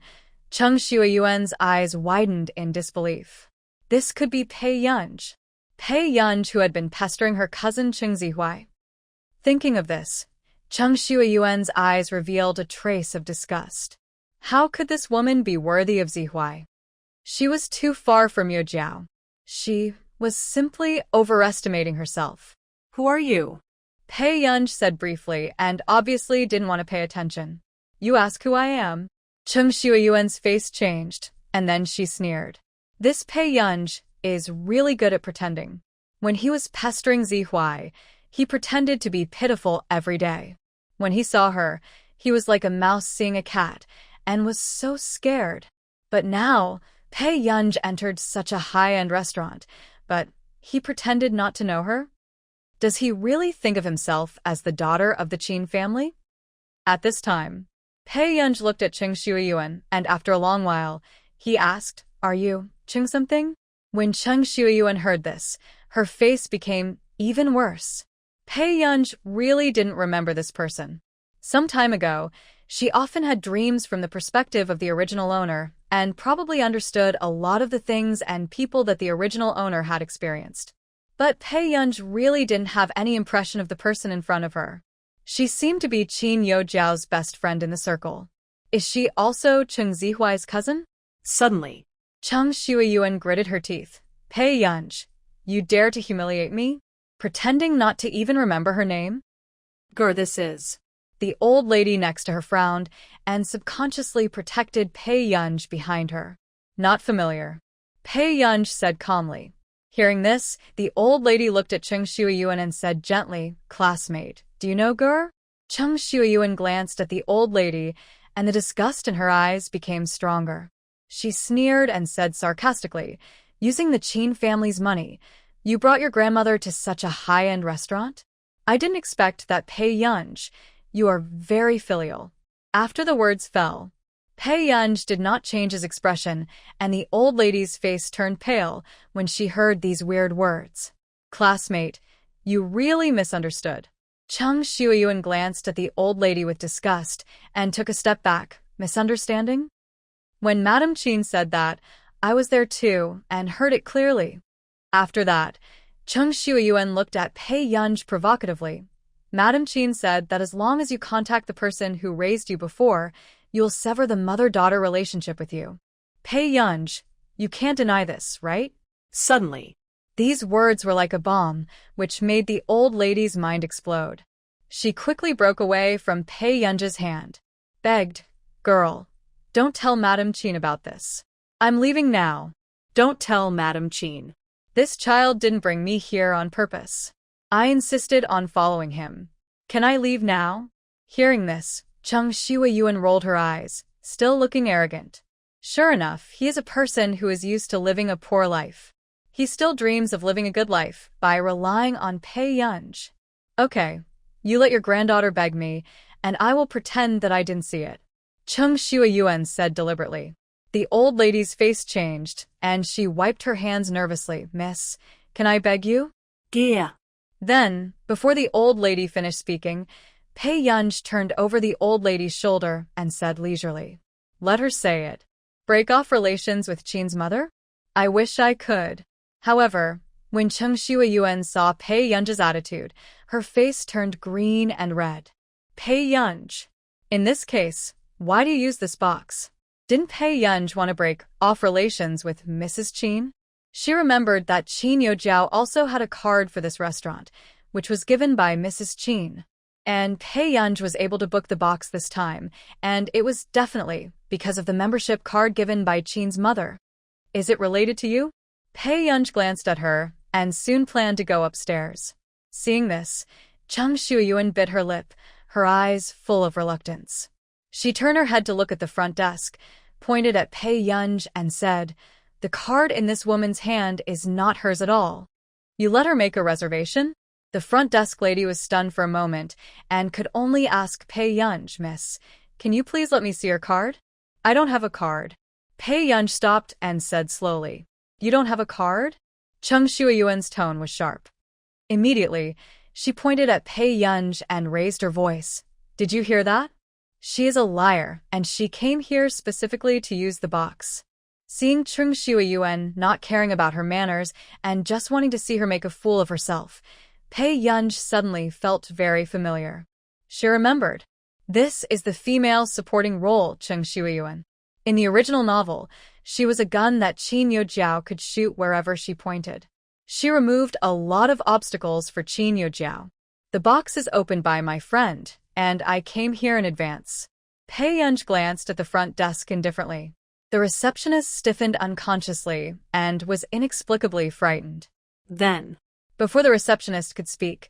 Chung Shuayuan's eyes widened in disbelief. This could be Pei Yunj. Pei Yunj, who had been pestering her cousin Chung Zihuai. Thinking of this, Chung Shuayuan's eyes revealed a trace of disgust. How could this woman be worthy of Zihuai? She was too far from Yu Jiao. She was simply overestimating herself. Who are you? Pei Yunj said briefly and obviously didn't want to pay attention. You ask who I am? Chung Shuayuan's face changed, and then she sneered. This Pei Yunj is really good at pretending. When he was pestering Zihuai, he pretended to be pitiful every day. When he saw her, he was like a mouse seeing a cat, and was so scared. But now, Pei Yunj entered such a high-end restaurant, but he pretended not to know her? Does he really think of himself as the daughter of the Qin family? At this time, Pei Yunj looked at Chung Shuayuan, and after a long while, he asked, Are you Chung something? When Chung Shuayuan heard this, her face became even worse. Pei Yunj really didn't remember this person. Some time ago, she often had dreams from the perspective of the original owner and probably understood a lot of the things and people that the original owner had experienced. But Pei Yunj really didn't have any impression of the person in front of her. She seemed to be Qin Youjiao's best friend in the circle. Is she also Chung Zihuai's cousin? Suddenly, Chung Shuayuan gritted her teeth. Pei Yunj, you dare to humiliate me? Pretending not to even remember her name? this is. The old lady next to her frowned and subconsciously protected Pei Yunj behind her. Not familiar. Pei Yunj said calmly. Hearing this, the old lady looked at Chung Shuayuan and said gently, Classmate, do you know Gur? Chung Shuayuan glanced at the old lady, and the disgust in her eyes became stronger. She sneered and said sarcastically, Using the Qin family's money, you brought your grandmother to such a high-end restaurant? I didn't expect that, Pei Yunj. You are very filial. After the words fell, Pei Yunj did not change his expression, and the old lady's face turned pale when she heard these weird words. Classmate, you really misunderstood. Chung Shuayuan glanced at the old lady with disgust and took a step back. Misunderstanding? When Madame Qin said that, I was there too and heard it clearly. After that, Chung Shuayuan looked at Pei Yunj provocatively. Madame Qin said that as long as you contact the person who raised you before, you'll sever the mother-daughter relationship with you. Pei Yunj, you can't deny this, right? Suddenly, these words were like a bomb, which made the old lady's mind explode. She quickly broke away from Pei Yunj's hand. Begged, Girl, don't tell Madame Qin about this. I'm leaving now. Don't tell Madame Qin. This child didn't bring me here on purpose. I insisted on following him. Can I leave now? Hearing this, Chung Shuayuan rolled her eyes, still looking arrogant. Sure enough, he is a person who is used to living a poor life. He still dreams of living a good life by relying on Pei Yunj. Okay, you let your granddaughter beg me, and I will pretend that I didn't see it. Chung Shuayuan said deliberately. The old lady's face changed, and she wiped her hands nervously. Miss, can I beg you? Yeah. Then, before the old lady finished speaking, Pei Yunj turned over the old lady's shoulder and said leisurely, Let her say it. Break off relations with Qin's mother? I wish I could. However, when Chung Shuayuan saw Pei Yunj's attitude, her face turned green and red. Pei Yunj. In this case, why do you use this box? Didn't Pei Yunj want to break off relations with Mrs. Qin? She remembered that Qin Youjiao also had a card for this restaurant, which was given by Mrs. Qin. And Pei Yunj was able to book the box this time, and it was definitely because of the membership card given by Qin's mother. Is it related to you? Pei Yunj glanced at her, and soon planned to go upstairs. Seeing this, Chung Shuayuan bit her lip, her eyes full of reluctance. She turned her head to look at the front desk, pointed at Pei Yunj, and said, The card in this woman's hand is not hers at all. You let her make a reservation? The front desk lady was stunned for a moment and could only ask Pei Yunj, Miss, can you please let me see your card? I don't have a card. Pei Yunj stopped and said slowly, You don't have a card? Chung Shuayuan's tone was sharp. Immediately, she pointed at Pei Yunj and raised her voice. Did you hear that? She is a liar, and she came here specifically to use the box. Seeing Chung Shuayuan not caring about her manners and just wanting to see her make a fool of herself, Pei Yunj suddenly felt very familiar. She remembered. This is the female supporting role, Chung Shuayuan. In the original novel, she was a gun that Qin Yojiao could shoot wherever she pointed. She removed a lot of obstacles for Qin Yojiao. The box is opened by my friend, and I came here in advance. Pei Yunj glanced at the front desk indifferently. The receptionist stiffened unconsciously and was inexplicably frightened. Then, before the receptionist could speak,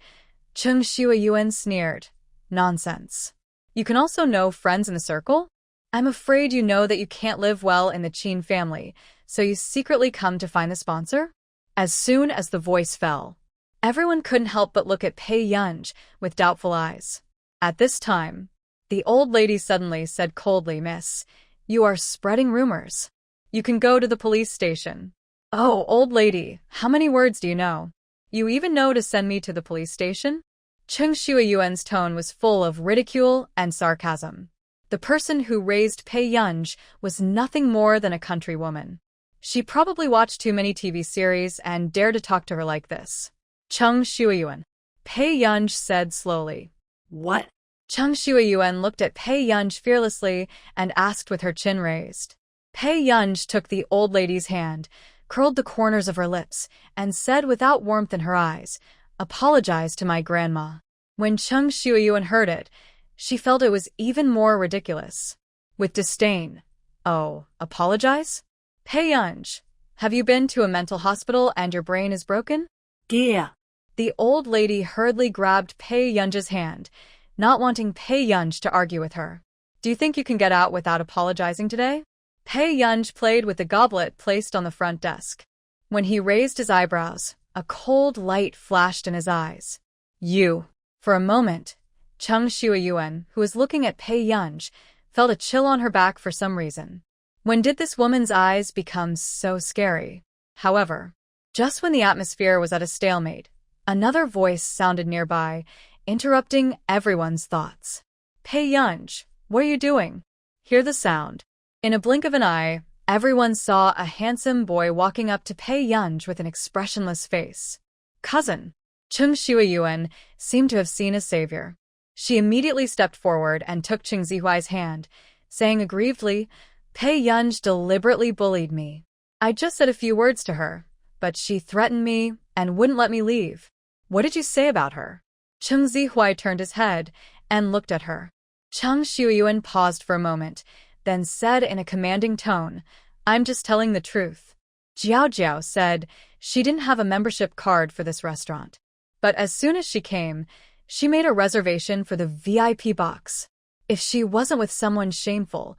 Chung Shuayuan sneered. Nonsense. You can also know friends in the circle? I'm afraid you know that you can't live well in the Qin family, so you secretly come to find the sponsor? As soon as the voice fell, everyone couldn't help but look at Pei Yunj with doubtful eyes. At this time, the old lady suddenly said coldly, Miss, you are spreading rumors. You can go to the police station. Oh, old lady, how many words do you know? You even know to send me to the police station? Chung Shuayuan's tone was full of ridicule and sarcasm. The person who raised Pei Yunj was nothing more than a countrywoman. She probably watched too many TV series and dared to talk to her like this. Chung Shuayuan. Pei Yunj said slowly. What? Chung Shuayuan looked at Pei Yunj fearlessly and asked with her chin raised. Pei Yunj took the old lady's hand, curled the corners of her lips, and said without warmth in her eyes, Apologize to my grandma. When Chung Shuayuan heard it, she felt it was even more ridiculous. With disdain. Oh, apologize? Pei Yunj, have you been to a mental hospital and your brain is broken? Yeah. The old lady hurriedly grabbed Pei Yunj's hand, not wanting Pei Yunj to argue with her. Do you think you can get out without apologizing today? Pei Yunj played with the goblet placed on the front desk. When he raised his eyebrows, a cold light flashed in his eyes. You. For a moment, Chung Shuayuan, who was looking at Pei Yunj, felt a chill on her back for some reason. When did this woman's eyes become so scary? However, just when the atmosphere was at a stalemate, another voice sounded nearby, interrupting everyone's thoughts. Pei Yunj, what are you doing? Hear the sound. In a blink of an eye, everyone saw a handsome boy walking up to Pei Yunj with an expressionless face. Cousin. Chung Shuayuan seemed to have seen a savior. She immediately stepped forward and took Chung Zihuai's hand, saying aggrievedly, Pei Yunj deliberately bullied me. I just said a few words to her, but she threatened me and wouldn't let me leave. What did you say about her? Chung Zihuai turned his head and looked at her. Chung Shuayuan paused for a moment, then said in a commanding tone, I'm just telling the truth. Jiao Jiao said she didn't have a membership card for this restaurant. But as soon as she came, she made a reservation for the VIP box. If she wasn't with someone shameful,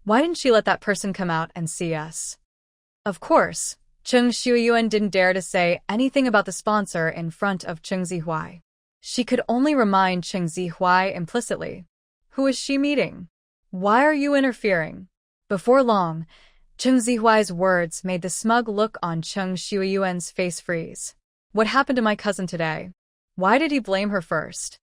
why didn't she let that person come out and see us? Of course, Chung Shuayuan didn't dare to say anything about the sponsor in front of Chung Zihuai. She could only remind Chung Zihuai implicitly. Who is she meeting? Why are you interfering? Before long, Chung Zihuai's words made the smug look on Chung Shuayuan's face freeze. What happened to my cousin today? Why did he blame her first?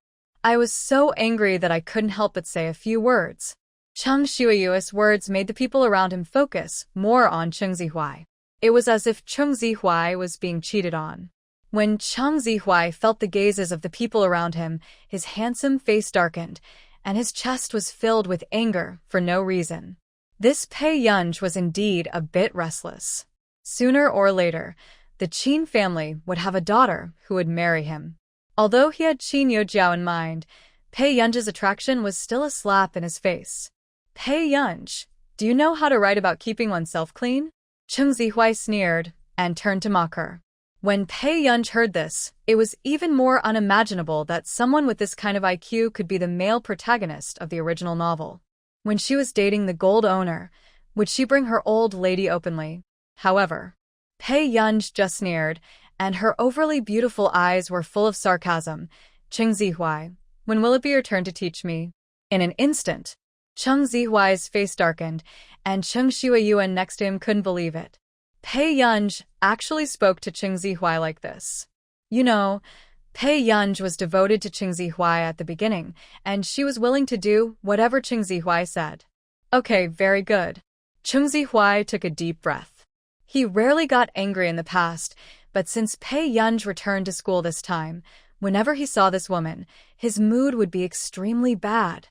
I was so angry that I couldn't help but say a few words. Chung Shuayuan's words made the people around him focus more on Chung Zihuai. It was as if Chung Zihuai was being cheated on. When Chung Zihuai felt the gazes of the people around him, his handsome face darkened, and his chest was filled with anger for no reason. This Pei Yunj was indeed a bit restless. Sooner or later, the Qin family would have a daughter who would marry him. Although he had Qin Yojiao in mind, Pei Yunj's attraction was still a slap in his face. Pei Yunj, do you know how to write about keeping oneself clean? Chung Zihuai sneered and turned to mock her. When Pei Yunj heard this, it was even more unimaginable that someone with this kind of IQ could be the male protagonist of the original novel. When she was dating the gold owner, would she bring her old lady openly? However, Pei Yunj just sneered, and her overly beautiful eyes were full of sarcasm. Chung Zihuai, when will it be your turn to teach me? In an instant, Chung Zihuai's face darkened, and Chung Shuayuan next to him couldn't believe it. Pei Yunj actually spoke to Ching Zihuai like this. You know, Pei Yunj was devoted to Ching Zihuai at the beginning, and she was willing to do whatever Ching Zihuai said. Okay, very good. Ching Zihuai took a deep breath. He rarely got angry in the past, but since Pei Yunj returned to school this time, whenever he saw this woman, his mood would be extremely bad.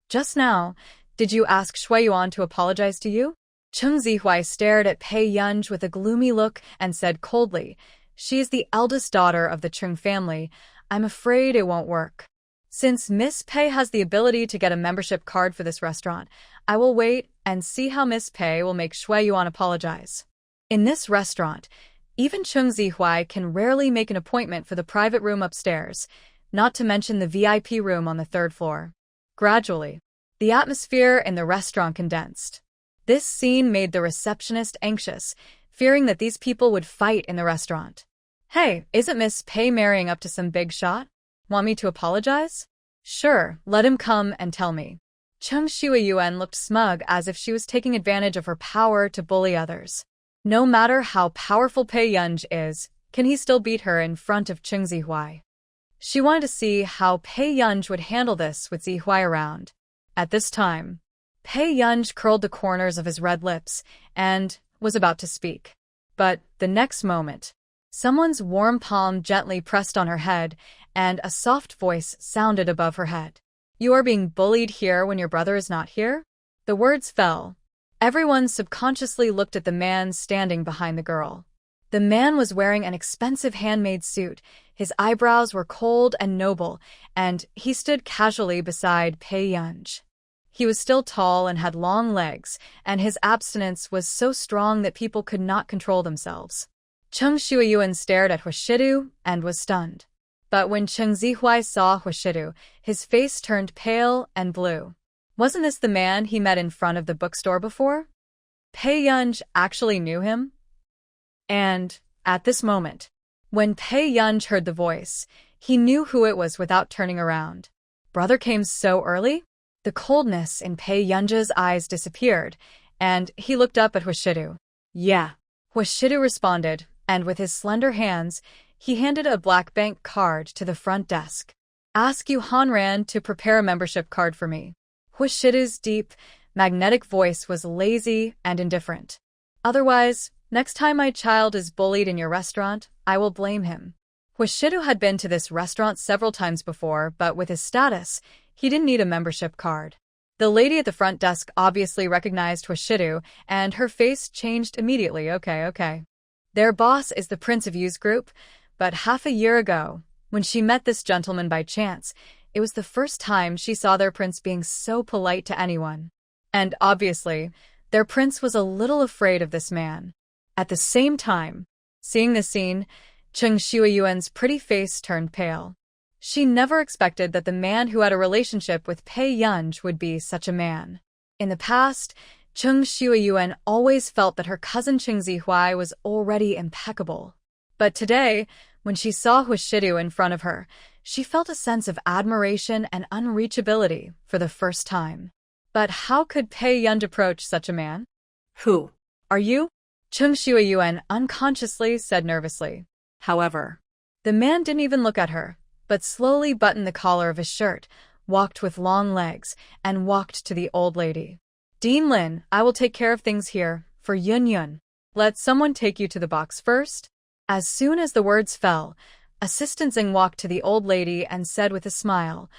Just now, did you ask Shui Yuan to apologize to you? Cheng Zihuai stared at Pei Yunj with a gloomy look and said coldly, "She is the eldest daughter of the Cheng family. I'm afraid it won't work. Since Miss Pei has the ability to get a membership card for this restaurant, I will wait and see how Miss Pei will make Shui Yuan apologize." In this restaurant, even Cheng Zihuai can rarely make an appointment for the private room upstairs, not to mention the VIP room on the third floor. Gradually, the atmosphere in the restaurant condensed. This scene made the receptionist anxious, fearing that these people would fight in the restaurant. Hey, isn't Miss Pei marrying up to some big shot? Want me to apologize? Sure, let him come and tell me. Cheng Shuiyuan looked smug as if she was taking advantage of her power to bully others. No matter how powerful Pei Yunj is, can he still beat her in front of Cheng Zihuai? She wanted to see how Pei Yunj would handle this with Zihuai around. At this time, Pei Yunj curled the corners of his red lips and was about to speak. But the next moment, someone's warm palm gently pressed on her head, and a soft voice sounded above her head. You are being bullied here when your brother is not here? The words fell. Everyone subconsciously looked at the man standing behind the girl. The man was wearing an expensive handmade suit, his eyebrows were cold and noble, and he stood casually beside Pei Yunj. He was still tall and had long legs, and his abstinence was so strong that people could not control themselves. Cheng Shuiyuan stared at Huashidu and was stunned. But when Cheng Zihuai saw Huashidu, his face turned pale and blue. Wasn't this the man he met in front of the bookstore before? Pei Yunj actually knew him? And, at this moment, when Pei Yunj heard the voice, he knew who it was without turning around. Brother came so early? The coldness in Pei Yunj's eyes disappeared, and he looked up at Huashidu. Yeah. Huashidu responded, and with his slender hands, he handed a black bank card to the front desk. Ask Yu Hanran to prepare a membership card for me. Huashidu's deep, magnetic voice was lazy and indifferent. Otherwise, next time my child is bullied in your restaurant, I will blame him. Huashidu had been to this restaurant several times before, but with his status, he didn't need a membership card. The lady at the front desk obviously recognized Huashidu, and her face changed immediately. Okay. Their boss is the Prince of Yu's group, but half a year ago, when she met this gentleman by chance, it was the first time she saw their prince being so polite to anyone. And obviously, their prince was a little afraid of this man. At the same time, seeing this scene, Cheng Shuiyuan's pretty face turned pale. She never expected that the man who had a relationship with Pei Yunj would be such a man. In the past, Cheng Shuiyuan always felt that her cousin Cheng Zihuai was already impeccable. But today, when she saw Huashidu in front of her, she felt a sense of admiration and unreachability for the first time. But how could Pei Yunj approach such a man? Who Are you? Cheng Shuiyuan unconsciously said nervously. However, the man didn't even look at her, but slowly buttoned the collar of his shirt, walked with long legs, and walked to the old lady. Dean Lin, I will take care of things here, for Yun Yun. Let someone take you to the box first. As soon as the words fell, Assistant Zing walked to the old lady and said with a smile,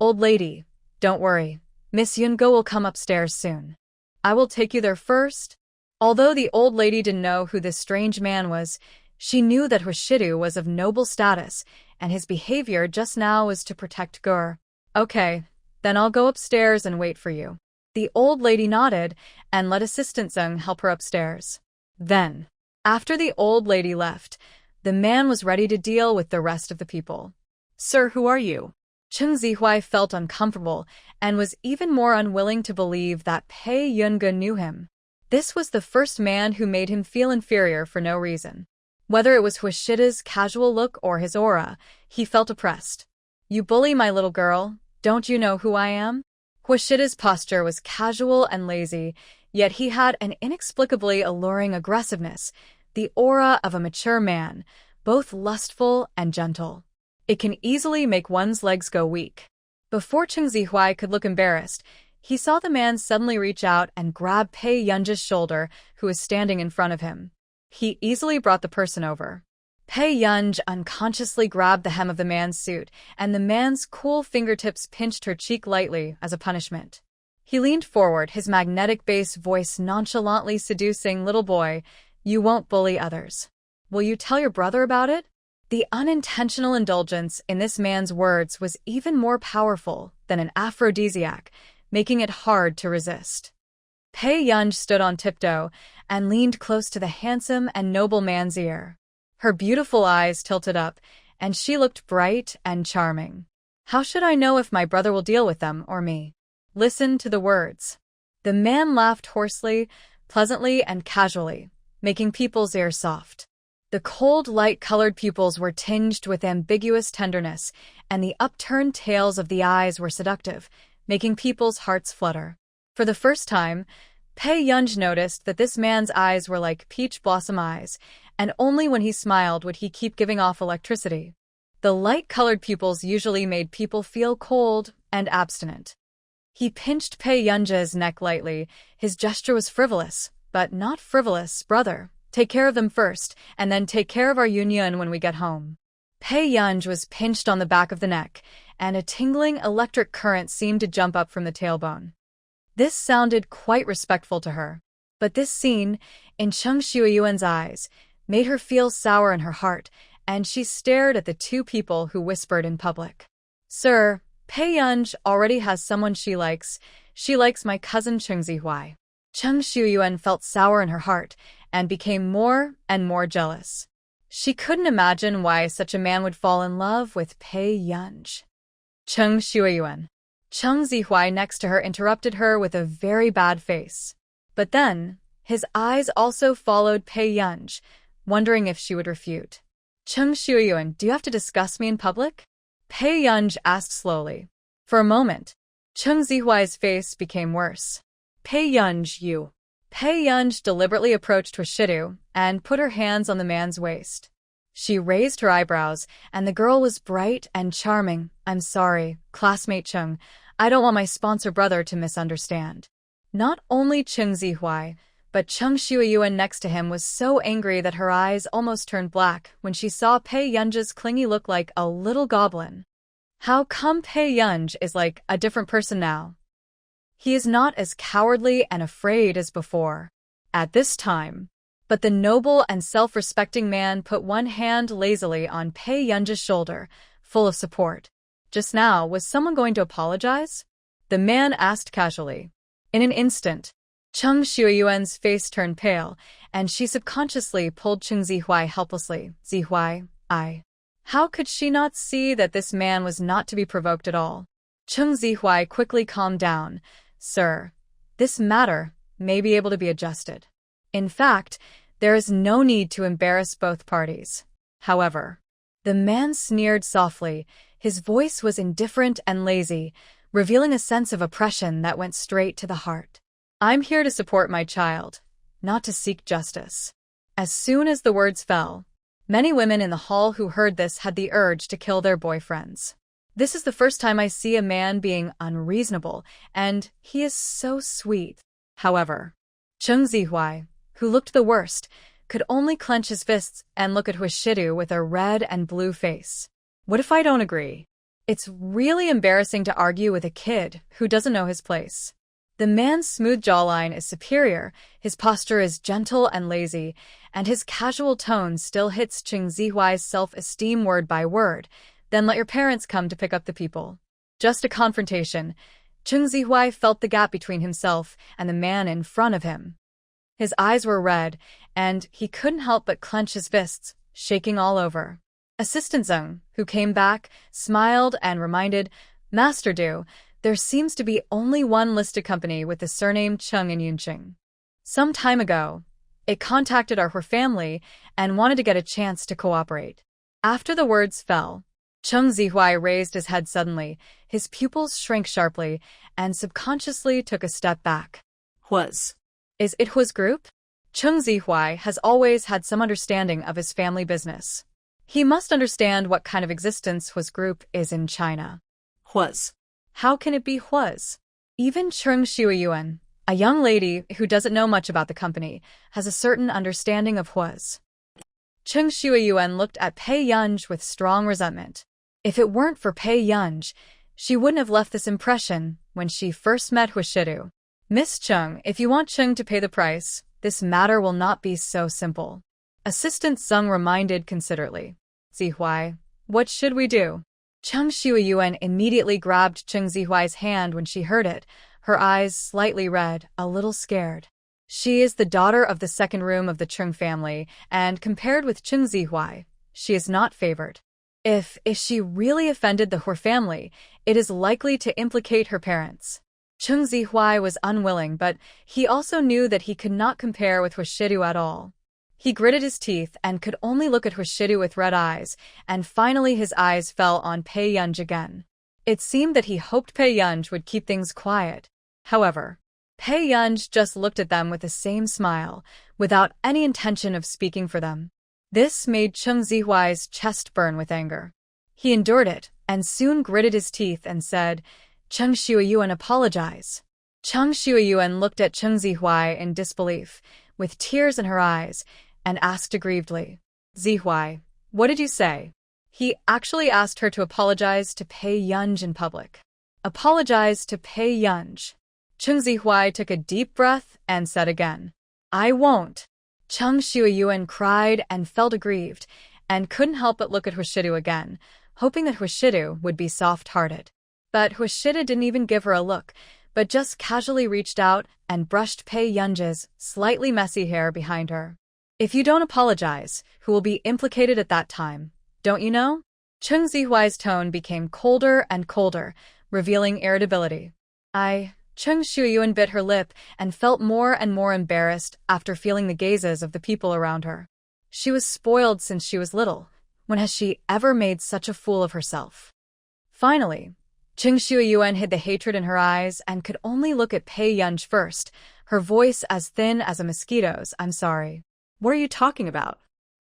Old lady, don't worry. Miss Yungo will come upstairs soon. I will take you there first. Although the old lady didn't know who this strange man was, she knew that Huashidu was of noble status, and his behavior just now was to protect Gur. Okay, then I'll go upstairs and wait for you. The old lady nodded and let Assistant Zeng help her upstairs. Then, after the old lady left, the man was ready to deal with the rest of the people. Sir, who are you? Cheng Zihuai felt uncomfortable and was even more unwilling to believe that Pei Yunge knew him. This was the first man who made him feel inferior for no reason. Whether it was Huashida's casual look or his aura, he felt oppressed. You bully my little girl, don't you know who I am? Huashida's posture was casual and lazy. Yet he had an inexplicably alluring aggressiveness, the aura of a mature man, both lustful and gentle. It can easily make one's legs go weak. Before Cheng Zihuai could look embarrassed, he saw the man suddenly reach out and grab Pei Yunji's shoulder, who was standing in front of him. He easily brought the person over. Pei Yunji unconsciously grabbed the hem of the man's suit, and the man's cool fingertips pinched her cheek lightly as a punishment. He leaned forward, his magnetic bass voice nonchalantly seducing, "Little boy, you won't bully others. Will you tell your brother about it?" The unintentional indulgence in this man's words was even more powerful than an aphrodisiac, making it hard to resist. Pei Yunji stood on tiptoe and leaned close to the handsome and noble man's ear. Her beautiful eyes tilted up, and she looked bright and charming. "How should I know if my brother will deal with them or me? Listen to the words." The man laughed hoarsely, pleasantly, and casually, making people's ears soft. The cold, light-colored pupils were tinged with ambiguous tenderness, and the upturned tails of the eyes were seductive, making people's hearts flutter. For the first time, Pei Yunji noticed that this man's eyes were like peach blossom eyes, and only when he smiled would he keep giving off electricity. The light-colored pupils usually made people feel cold and abstinent. He pinched Pei Yunji's neck lightly. His gesture was frivolous, but not frivolous. "Brother, take care of them first, and then take care of our union when we get home." Pei Yunji was pinched on the back of the neck, and a tingling electric current seemed to jump up from the tailbone. This sounded quite respectful to her, but this scene, in Cheng Shuiyuan's eyes, made her feel sour in her heart, and she stared at the two people who whispered in public. "Sir, Pei Yunji already has someone she likes. She likes my cousin Cheng Zihuai." Cheng Shuiyuan felt sour in her heart and became more and more jealous. She couldn't imagine why such a man would fall in love with Pei Yunji. Cheng Shuiyuan. Cheng Zihuai next to her interrupted her with a very bad face. But then, his eyes also followed Pei Yunji, wondering if she would refute. "Cheng Shuiyuan, do you have to discuss me in public?" Pei Yunji asked slowly. For a moment, Cheng Zihuai's face became worse. "Pei Yunji, you." Pei Yunji deliberately approached Huashidu and put her hands on the man's waist. She raised her eyebrows, and the girl was bright and charming. "I'm sorry, classmate Cheng. I don't want my sponsor brother to misunderstand." Not only Cheng Zihuai, but Cheng Shuiyuan next to him was so angry that her eyes almost turned black when she saw Pei Yunji's clingy look like a little goblin. How come Pei Yunji is like a different person now? He is not as cowardly and afraid as before. At this time, but the noble and self-respecting man put one hand lazily on Pei Yunji's shoulder, full of support. "Just now, was someone going to apologize?" the man asked casually. In an instant, Cheng Shuiyuan's face turned pale, and she subconsciously pulled Cheng Zihuai helplessly. "Zihuai, How could she not see that this man was not to be provoked at all?" Cheng Zihuai quickly calmed down. "Sir, this matter may be able to be adjusted. In fact, there is no need to embarrass both parties. However," the man sneered softly. His voice was indifferent and lazy, revealing a sense of oppression that went straight to the heart. "I'm here to support my child, not to seek justice." As soon as the words fell, many women in the hall who heard this had the urge to kill their boyfriends. "This is the first time I see a man being unreasonable, and he is so sweet." However, Cheng Zihuai, who looked the worst, could only clench his fists and look at Huashidu with a red and blue face. "What if I don't agree? It's really embarrassing to argue with a kid who doesn't know his place." The man's smooth jawline is superior, his posture is gentle and lazy, and his casual tone still hits Cheng Zihuai's self-esteem word by word. "Then let your parents come to pick up the people." Just a confrontation. Cheng Zihuai felt the gap between himself and the man in front of him. His eyes were red, and he couldn't help but clench his fists, shaking all over. Assistant Zeng, who came back, smiled and reminded, "Master Du, there seems to be only one listed company with the surname Cheng in Yunqing. Some time ago, it contacted our family and wanted to get a chance to cooperate." After the words fell, Cheng Zihuai raised his head suddenly, his pupils shrank sharply, and subconsciously took a step back. Was Is it Hua's group? Chung Zihuai has always had some understanding of his family business. He must understand what kind of existence Hua's group is in China. Was. How can it be Hua's? Even Chung Xiuyuan, a young lady who doesn't know much about the company, has a certain understanding of Hua's. Chung Xiuyuan looked at Pei Yunj with strong resentment. If it weren't for Pei Yunj, she wouldn't have left this impression when she first met Huashidu. Miss Chung, if you want Chung to pay the price, this matter will not be so simple. Assistant Sung reminded considerately. Zihuai, what should we do? Chung Xiuyuan immediately grabbed Chung Zihuai's hand when she heard it, her eyes slightly red, a little scared. She is the daughter of the second room of the Chung family, and compared with Chung Zihuai, she is not favored. If she really offended the Hua family, it is likely to implicate her parents. Chung Zihuai was unwilling, but he also knew that he could not compare with Huashidu at all. He gritted his teeth and could only look at Huashidu with red eyes, and finally his eyes fell on Pei Yunj again. It seemed that he hoped Pei Yunj would keep things quiet. However, Pei Yunj just looked at them with the same smile, without any intention of speaking for them. This made Chung Zihuai's chest burn with anger. He endured it, and soon gritted his teeth and said, Chung Xiuyuan, apologize. Chung Xiuyuan looked at Chung Zihuai in disbelief, with tears in her eyes, and asked aggrievedly, Zihuai, what did you say? He actually asked her to apologize to Pei Yunj in public. Apologize to Pei Yunj. Chung Zihuai took a deep breath and said again, I won't. Chung Xiuyuan cried and felt aggrieved, and couldn't help but look at Huashidu again, hoping that Huashidu would be soft-hearted. But Huashidu didn't even give her a look, but just casually reached out and brushed Pei Yunj's slightly messy hair behind her. If you don't apologize, who will be implicated at that time? Don't you know? Chung Zihuai's tone became colder and colder, revealing irritability. Chung Xiuyuan bit her lip and felt more and more embarrassed after feeling the gazes of the people around her. She was spoiled since she was little. When has she ever made such a fool of herself? Finally, Chung Xiuyuan hid the hatred in her eyes and could only look at Pei Yunj first, her voice as thin as a mosquito's. I'm sorry. What are you talking about?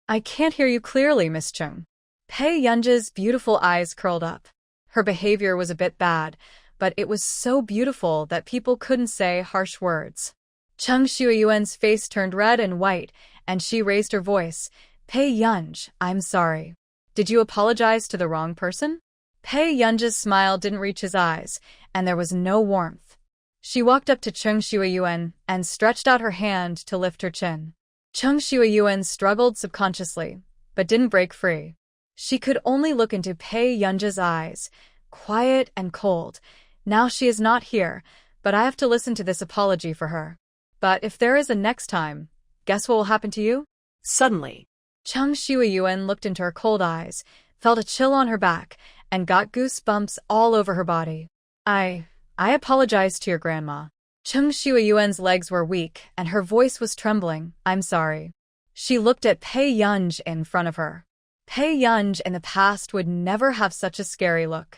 I can't hear you clearly, Miss Chung. Pei Yunj's beautiful eyes curled up. Her behavior was a bit bad, but it was so beautiful that people couldn't say harsh words. Chung Xiuyuan's face turned red and white, and she raised her voice. Pei Yunj, I'm sorry. Did you apologize to the wrong person? Pei Yunj's smile didn't reach his eyes, and there was no warmth. She walked up to Chung Xiuyuan and stretched out her hand to lift her chin. Chung Xiuyuan struggled subconsciously, but didn't break free. She could only look into Pei Yunj's eyes, quiet and cold. Now she is not here, but I have to listen to this apology for her. But if there is a next time, guess what will happen to you? Suddenly, Chung Xiuyuan looked into her cold eyes, felt a chill on her back, and got goosebumps all over her body. I apologize to your grandma. Chung Xiuyuan's legs were weak, and her voice was trembling. I'm sorry. She looked at Pei Yunj in front of her. Pei Yunj in the past would never have such a scary look.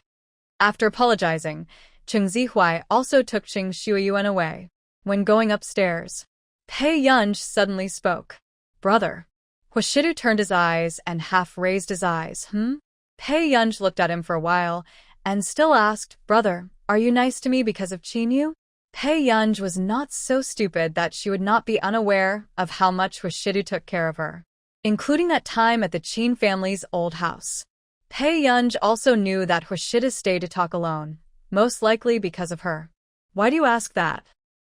After apologizing, Chung Zihuai also took Chung Xiuyuan away. When going upstairs, Pei Yunj suddenly spoke. Brother. Huashidu turned his eyes and half raised his eyes. Pei Yunj looked at him for a while, and still asked, Brother, are you nice to me because of Qinyu? Pei Yunj was not so stupid that she would not be unaware of how much Huashidu took care of her, including that time at the Qin family's old house. Pei Yunj also knew that Huashidu stayed to talk alone, most likely because of her. Why do you ask that?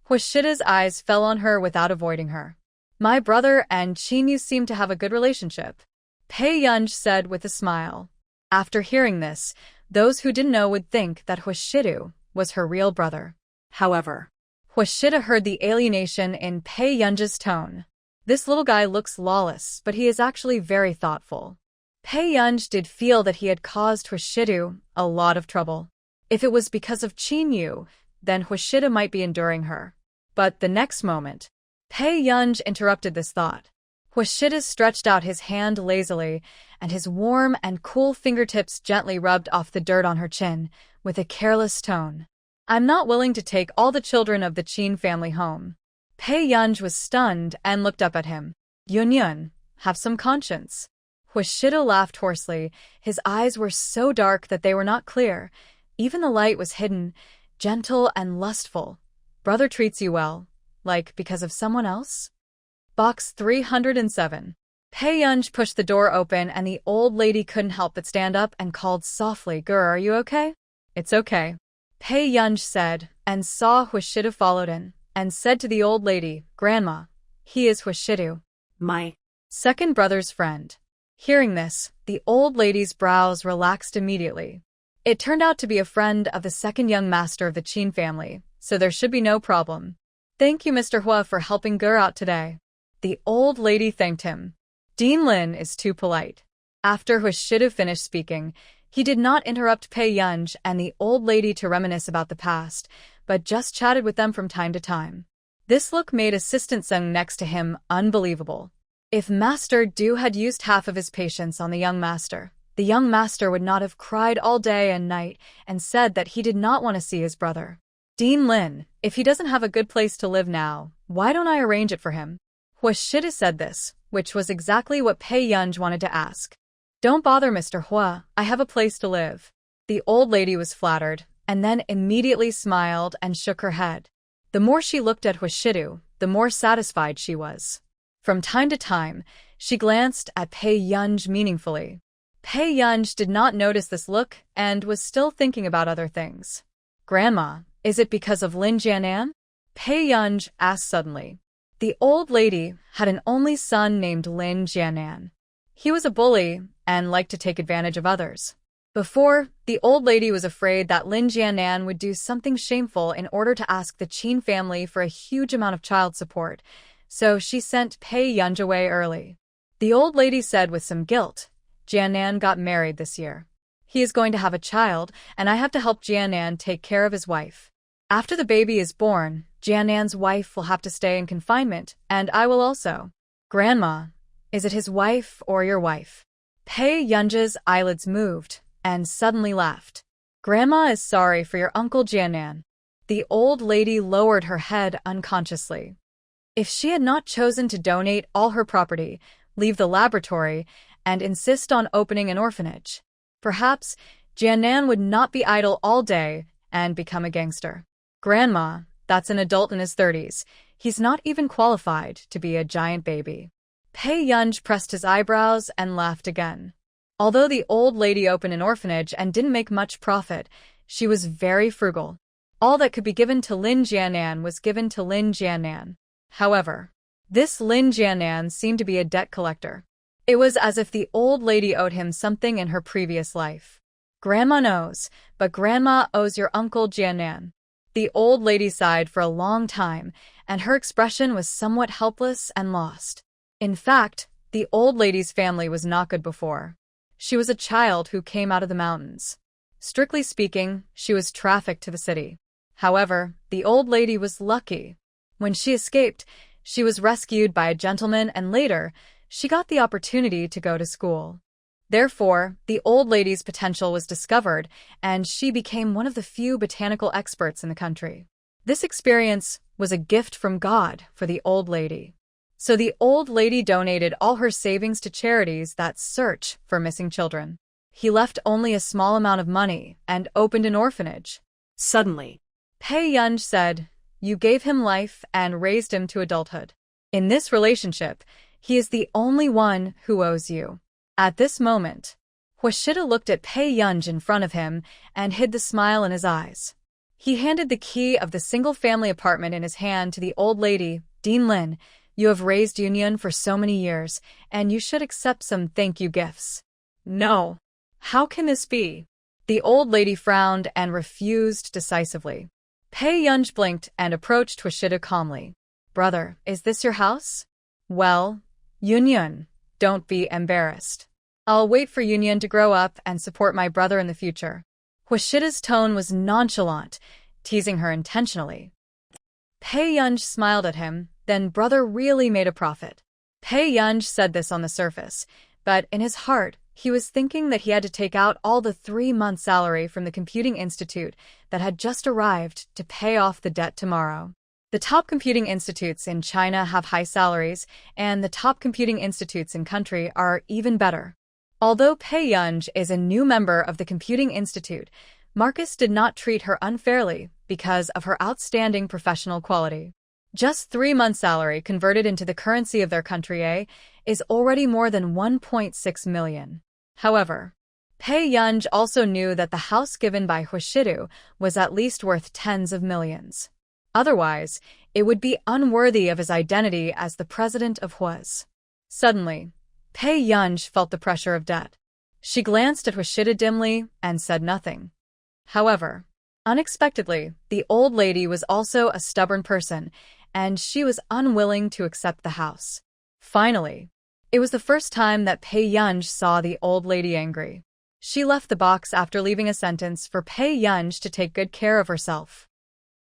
Huashidu's eyes fell on her without avoiding her. My brother and Qinyu seem to have a good relationship, Pei Yunj said with a smile. After hearing this, those who didn't know would think that Huashidu was her real brother. However, Huashidu heard the alienation in Pei Yunj's tone. This little guy looks lawless, but he is actually very thoughtful. Pei Yunj did feel that he had caused Huashidu a lot of trouble. If it was because of Qinyu, then Huashidu might be enduring her. But the next moment, Pei Yunj interrupted this thought. Huashidu stretched out his hand lazily, and his warm and cool fingertips gently rubbed off the dirt on her chin, with a careless tone. I'm not willing to take all the children of the Qin family home. Pei Yunj was stunned and looked up at him. Yun, have some conscience. Huashido laughed hoarsely. His eyes were so dark that they were not clear. Even the light was hidden, gentle and lustful. Brother treats you well. Like, because of someone else? Box 307. Pei Yunj pushed the door open and the old lady couldn't help but stand up and called softly, "Gur, are you okay?" "It's okay," Pei Yunj said, and saw Huashido followed in, and said to the old lady, "Grandma, he is Huashido, My second brother's friend." Hearing this, the old lady's brows relaxed immediately. It turned out to be a friend of the second young master of the Qin family, so there should be no problem. "Thank you, Mr. Hua, for helping Gur out today." The old lady thanked him. Dean Lin is too polite. After Huashido finished speaking, he did not interrupt Pei Yunj and the old lady to reminisce about the past, but just chatted with them from time to time. This look made Assistant Sung next to him unbelievable. If Master Du had used half of his patience on the young master would not have cried all day and night and said that he did not want to see his brother. "Dean Lin, if he doesn't have a good place to live now, why don't I arrange it for him?" Huashido said this, which was exactly what Pei Yunj wanted to ask. "Don't bother, Mr. Hua, I have a place to live." The old lady was flattered, and then immediately smiled and shook her head. The more she looked at Huashido, the more satisfied she was. From time to time, she glanced at Pei Yunj meaningfully. Pei Yunj did not notice this look and was still thinking about other things. "Grandma, is it because of Lin Jianan?" Pei Yunj asked suddenly. The old lady had an only son named Lin Jianan. He was a bully and liked to take advantage of others. Before, the old lady was afraid that Lin Jianan would do something shameful in order to ask the Qin family for a huge amount of child support, so she sent Pei Yunj away early. The old lady said with some guilt, "Jianan got married this year. He is going to have a child, and I have to help Jianan take care of his wife. After the baby is born, Jianan's wife will have to stay in confinement, and I will also." "Grandma, is it his wife or your wife?" Pei Yunj's eyelids moved and suddenly laughed. "Grandma is sorry for your uncle Jianan." The old lady lowered her head unconsciously. If she had not chosen to donate all her property, leave the laboratory, and insist on opening an orphanage, perhaps Jianan would not be idle all day and become a gangster. "Grandma, that's an adult in his 30s. He's not even qualified to be a giant baby." Pei Yunj pressed his eyebrows and laughed again. Although the old lady opened an orphanage and didn't make much profit, she was very frugal. All that could be given to Lin Jianan was given to Lin Jianan. However, this Lin Jianan seemed to be a debt collector. It was as if the old lady owed him something in her previous life. "Grandma knows, but Grandma owes your uncle Jianan." The old lady sighed for a long time, and her expression was somewhat helpless and lost. In fact, the old lady's family was not good before. She was a child who came out of the mountains. Strictly speaking, she was trafficked to the city. However, the old lady was lucky. When she escaped, she was rescued by a gentleman and later, she got the opportunity to go to school. Therefore, the old lady's potential was discovered, and she became one of the few botanical experts in the country. This experience was a gift from God for the old lady. So the old lady donated all her savings to charities that search for missing children. He left only a small amount of money and opened an orphanage. Suddenly, Pei Yunj said, "You gave him life and raised him to adulthood. In this relationship, he is the only one who owes you." At this moment, Huashido looked at Pei Yunj in front of him and hid the smile in his eyes. He handed the key of the single-family apartment in his hand to the old lady. "Dean Lin, you have raised Yunyan for so many years, and you should accept some thank-you gifts." "No. How can this be?" The old lady frowned and refused decisively. Pei Yunj blinked and approached Huashido calmly. "Brother, is this your house?" "Well, Yunyan, don't be embarrassed. I'll wait for Yunyan to grow up and support my brother in the future." Huashido's tone was nonchalant, teasing her intentionally. Pei Yunj smiled at him, then brother really made a profit. Pei Yunj said this on the surface, but in his heart, he was thinking that he had to take out all the 3-month salary from the computing institute that had just arrived to pay off the debt tomorrow. The top computing institutes in China have high salaries, and the top computing institutes in country are even better. Although Pei Yunj is a new member of the Computing Institute, Marcus did not treat her unfairly because of her outstanding professional quality. Just 3 months' salary converted into the currency of their country is already more than 1.6 million. However, Pei Yunj also knew that the house given by Huashidu was at least worth tens of millions. Otherwise, it would be unworthy of his identity as the president of Huas. Suddenly, Pei Yunj felt the pressure of debt. She glanced at Huashida dimly and said nothing. However, unexpectedly, the old lady was also a stubborn person, and she was unwilling to accept the house. Finally, it was the first time that Pei Yunj saw the old lady angry. She left the box after leaving a sentence for Pei Yunj to take good care of herself.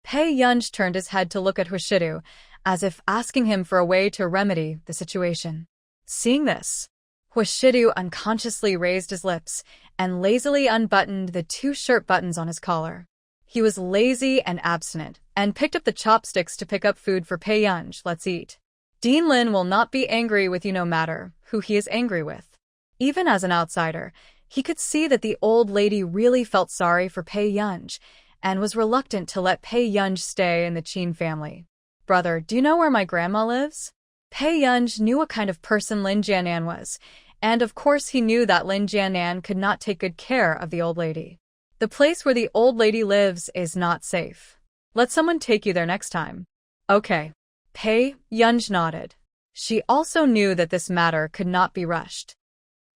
Pei Yunj turned his head to look at Huashidu, as if asking him for a way to remedy the situation. Seeing this, Huashidu unconsciously raised his lips and lazily unbuttoned the 2 shirt buttons on his collar. He was lazy and abstinent, and picked up the chopsticks to pick up food for Pei Yunj. Let's eat. Dean Lin will not be angry with you no matter who he is angry with. Even as an outsider, he could see that the old lady really felt sorry for Pei Yunj, and was reluctant to let Pei Yunj stay in the Qin family. Brother, do you know where my grandma lives? Pei Yunj knew what kind of person Lin Jianan was, and of course he knew that Lin Jianan could not take good care of the old lady. The place where the old lady lives is not safe. Let someone take you there next time. Okay. Pei Yunj nodded. She also knew that this matter could not be rushed.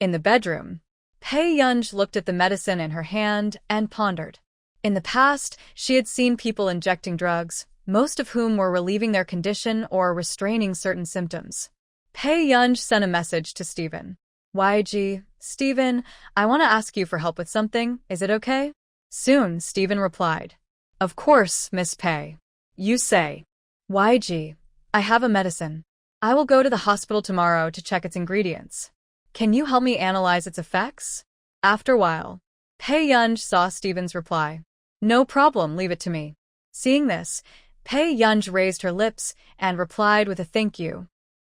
In the bedroom, Pei Yunj looked at the medicine in her hand and pondered. In the past, she had seen people injecting drugs, most of whom were relieving their condition or restraining certain symptoms. Pei Yunj sent a message to Stephen. YG, Stephen, I want to ask you for help with something, is it okay? Soon, Stephen replied. Of course, Miss Pei. You say. YG, I have a medicine. I will go to the hospital tomorrow to check its ingredients. Can you help me analyze its effects? After a while, Pei Yunj saw Stephen's reply. No problem, leave it to me. Seeing this, Pei Yunj raised her lips and replied with a thank you.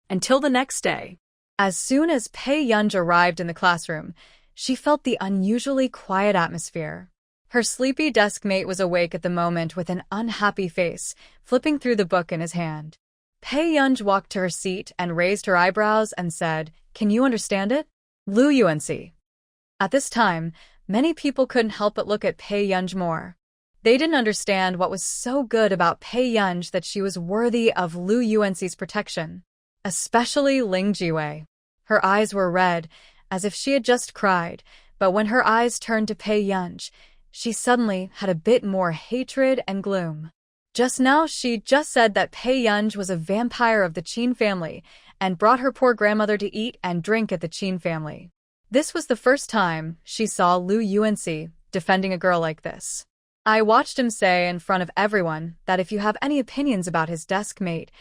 Until the next day. As soon as Pei Yunj arrived in the classroom, she felt the unusually quiet atmosphere. Her sleepy desk mate was awake at the moment with an unhappy face, flipping through the book in his hand. Pei Yunj walked to her seat and raised her eyebrows and said, Can you understand it? Lu Yuanci. At this time, many people couldn't help but look at Pei Yunj more. They didn't understand what was so good about Pei Yunj that she was worthy of Lu Yuanci's protection. Especially Ling Jiwei. Her eyes were red, as if she had just cried, but when her eyes turned to Pei Yunj, she suddenly had a bit more hatred and gloom. Just now she just said that Pei Yunj was a vampire of the Qin family and brought her poor grandmother to eat and drink at the Qin family. This was the first time she saw Lu Yuanci defending a girl like this. I watched him say in front of everyone that if you have any opinions about his desk mate,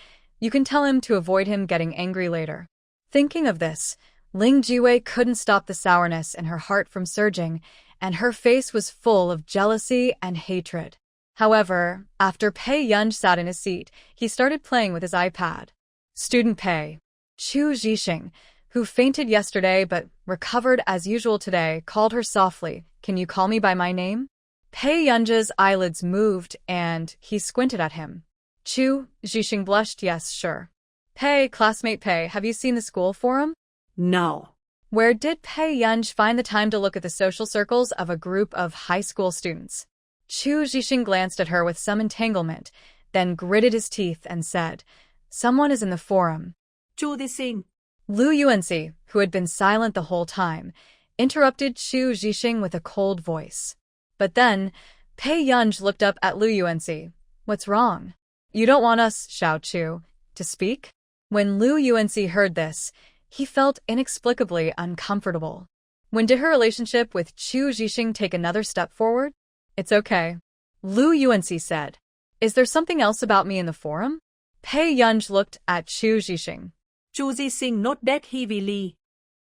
you can tell him to avoid him getting angry later. Thinking of this, Ling Jiwei couldn't stop the sourness in her heart from surging, and her face was full of jealousy and hatred. However, after Pei Yunj sat in his seat, he started playing with his iPad. Student Pei, Chu Zhixing, who fainted yesterday but recovered as usual today, called her softly, Can you call me by my name? Pei Yunj's eyelids moved and he squinted at him. Chu Zhixing blushed, yes, sure. Pei, classmate Pei, have you seen the school forum? No. Where did Pei Yunj find the time to look at the social circles of a group of high school students? Chu Zhixing glanced at her with some entanglement, then gritted his teeth and said, Someone is in the forum. Chu Zhixing. Lu Yuanci, who had been silent the whole time, interrupted Chu Zhixing with a cold voice. But then, Pei Yunj looked up at Lu Yuanci. What's wrong? You don't want us, Xiao Chu, to speak? When Lu Yuanci heard this, he felt inexplicably uncomfortable. When did her relationship with Chu Zhixing take another step forward? It's okay. Lu Yuanci said. Is there something else about me in the forum? Pei Yunj looked at Chu Zhixing. Chu Zhixing not that heavily.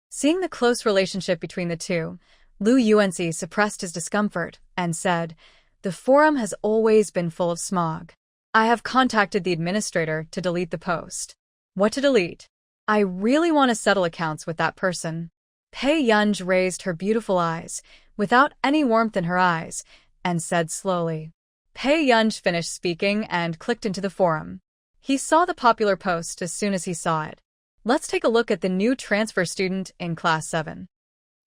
Seeing the close relationship between the two, Lu Yuanci suppressed his discomfort and said, The forum has always been full of smog. I have contacted the administrator to delete the post. What to delete? I really want to settle accounts with that person. Pei Yunj raised her beautiful eyes, without any warmth in her eyes, and said slowly. Pei Yunj finished speaking and clicked into the forum. He saw the popular post as soon as he saw it. Let's take a look at the new transfer student in Class 7.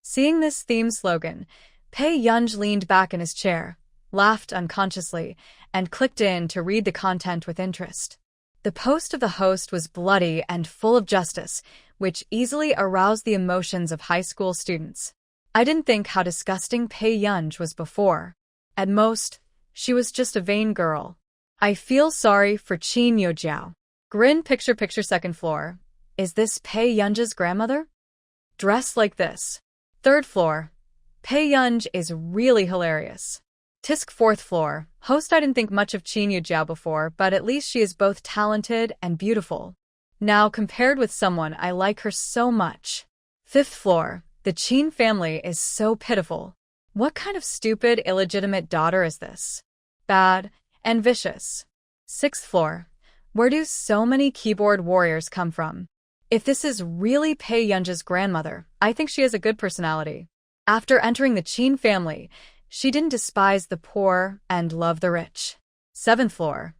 Seeing this theme slogan, Pei Yunj leaned back in his chair, laughed unconsciously, and clicked in to read the content with interest. The post of the host was bloody and full of justice, which easily aroused the emotions of high school students. I didn't think how disgusting Pei Yunj was before. At most, she was just a vain girl. I feel sorry for Qin Yojiao. Grin picture second floor. Is this Pei Yunj's grandmother? Dressed like this. Third floor. Pei Yunj is really hilarious. Tisk fourth floor. Host I didn't think much of Qin Yojiao before, but at least she is both talented and beautiful. Now compared with someone I like her so much. Fifth floor. The Qin family is so pitiful. What kind of stupid, illegitimate daughter is this? Bad and vicious. Sixth floor. Where do so many keyboard warriors come from? If this is really Pei Yunj's grandmother, I think she has a good personality. After entering the Qin family, she didn't despise the poor and love the rich. Seventh floor.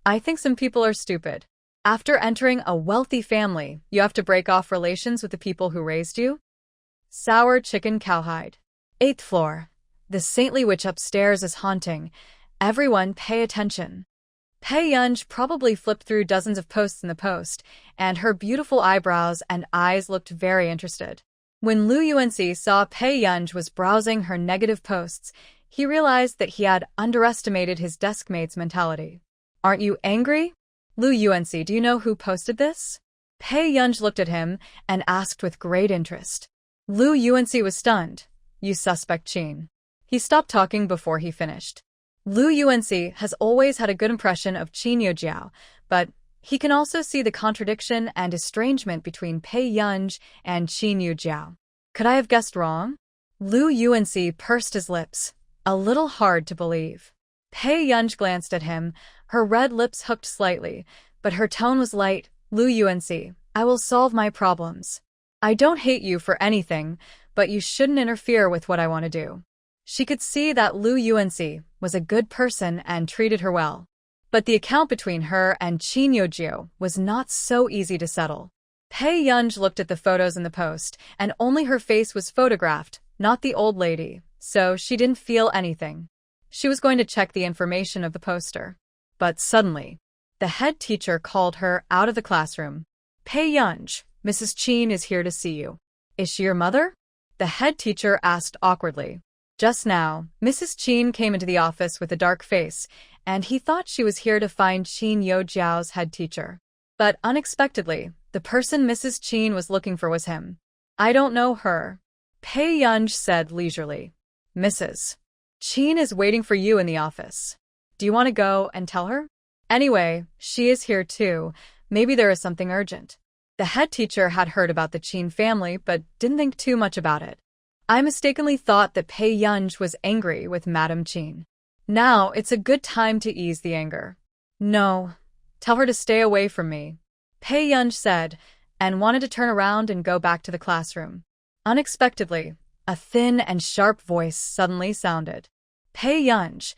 I think some people are stupid. After entering a wealthy family, you have to break off relations with the people who raised you? Sour chicken cowhide. Eighth floor. The saintly witch upstairs is haunting. Everyone pay attention. Pei Yunj probably flipped through dozens of posts in the post, and her beautiful eyebrows and eyes looked very interested. When Lu Yuanxi saw Pei Yunj was browsing her negative posts, he realized that he had underestimated his deskmate's mentality. Aren't you angry? Lu Yuanxi, do you know who posted this? Pei Yunj looked at him and asked with great interest. Lu Yuanxi was stunned. You suspect Qin. He stopped talking before he finished. Lu Yuanxi has always had a good impression of Qin Yojiao, but he can also see the contradiction and estrangement between Pei Yunj and Qin Yojiao. Could I have guessed wrong? Lu Yuanxi pursed his lips, a little hard to believe. Pei Yunj glanced at him, her red lips hooked slightly, but her tone was light. Lu Yuanxi, I will solve my problems. I don't hate you for anything, but you shouldn't interfere with what I want to do. She could see that Lu Yuanxi was a good person and treated her well. But the account between her and Qin Yojiao was not so easy to settle. Pei Yunj looked at the photos in the post, and only her face was photographed, not the old lady, so she didn't feel anything. She was going to check the information of the poster. But suddenly, the head teacher called her out of the classroom. Pei Yunj, Mrs. Qin is here to see you. Is she your mother? The head teacher asked awkwardly. Just now, Mrs. Qin came into the office with a dark face, and he thought she was here to find Qin Yojiao's head teacher. But unexpectedly, the person Mrs. Qin was looking for was him. I don't know her. Pei Yunj said leisurely. Mrs. Qin is waiting for you in the office. Do you want to go and tell her? Anyway, she is here too. Maybe there is something urgent. The head teacher had heard about the Qin family but didn't think too much about it. I mistakenly thought that Pei Yunj was angry with Madame Qin. Now it's a good time to ease the anger. No, tell her to stay away from me, Pei Yunj said, and wanted to turn around and go back to the classroom. Unexpectedly, a thin and sharp voice suddenly sounded. Pei Yunj,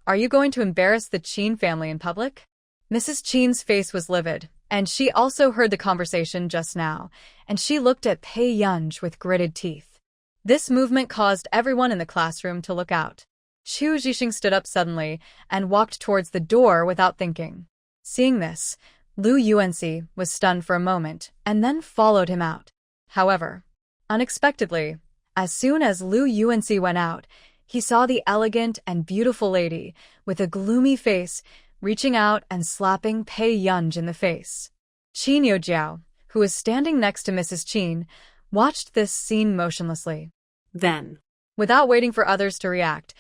are you going to embarrass the Qin family in public? Mrs. Qin's face was livid, and she also heard the conversation just now, and she looked at Pei Yunj with gritted teeth. This movement caused everyone in the classroom to look out. Chu Zhixing stood up suddenly and walked towards the door without thinking. Seeing this, Lu Yuanxi was stunned for a moment and then followed him out. However, unexpectedly, as soon as Lu Yuanxi went out, he saw the elegant and beautiful lady with a gloomy face reaching out and slapping Pei Yunj in the face. Qin Yojiao, who was standing next to Mrs. Qin, watched this scene motionlessly. Then, without waiting for others to react,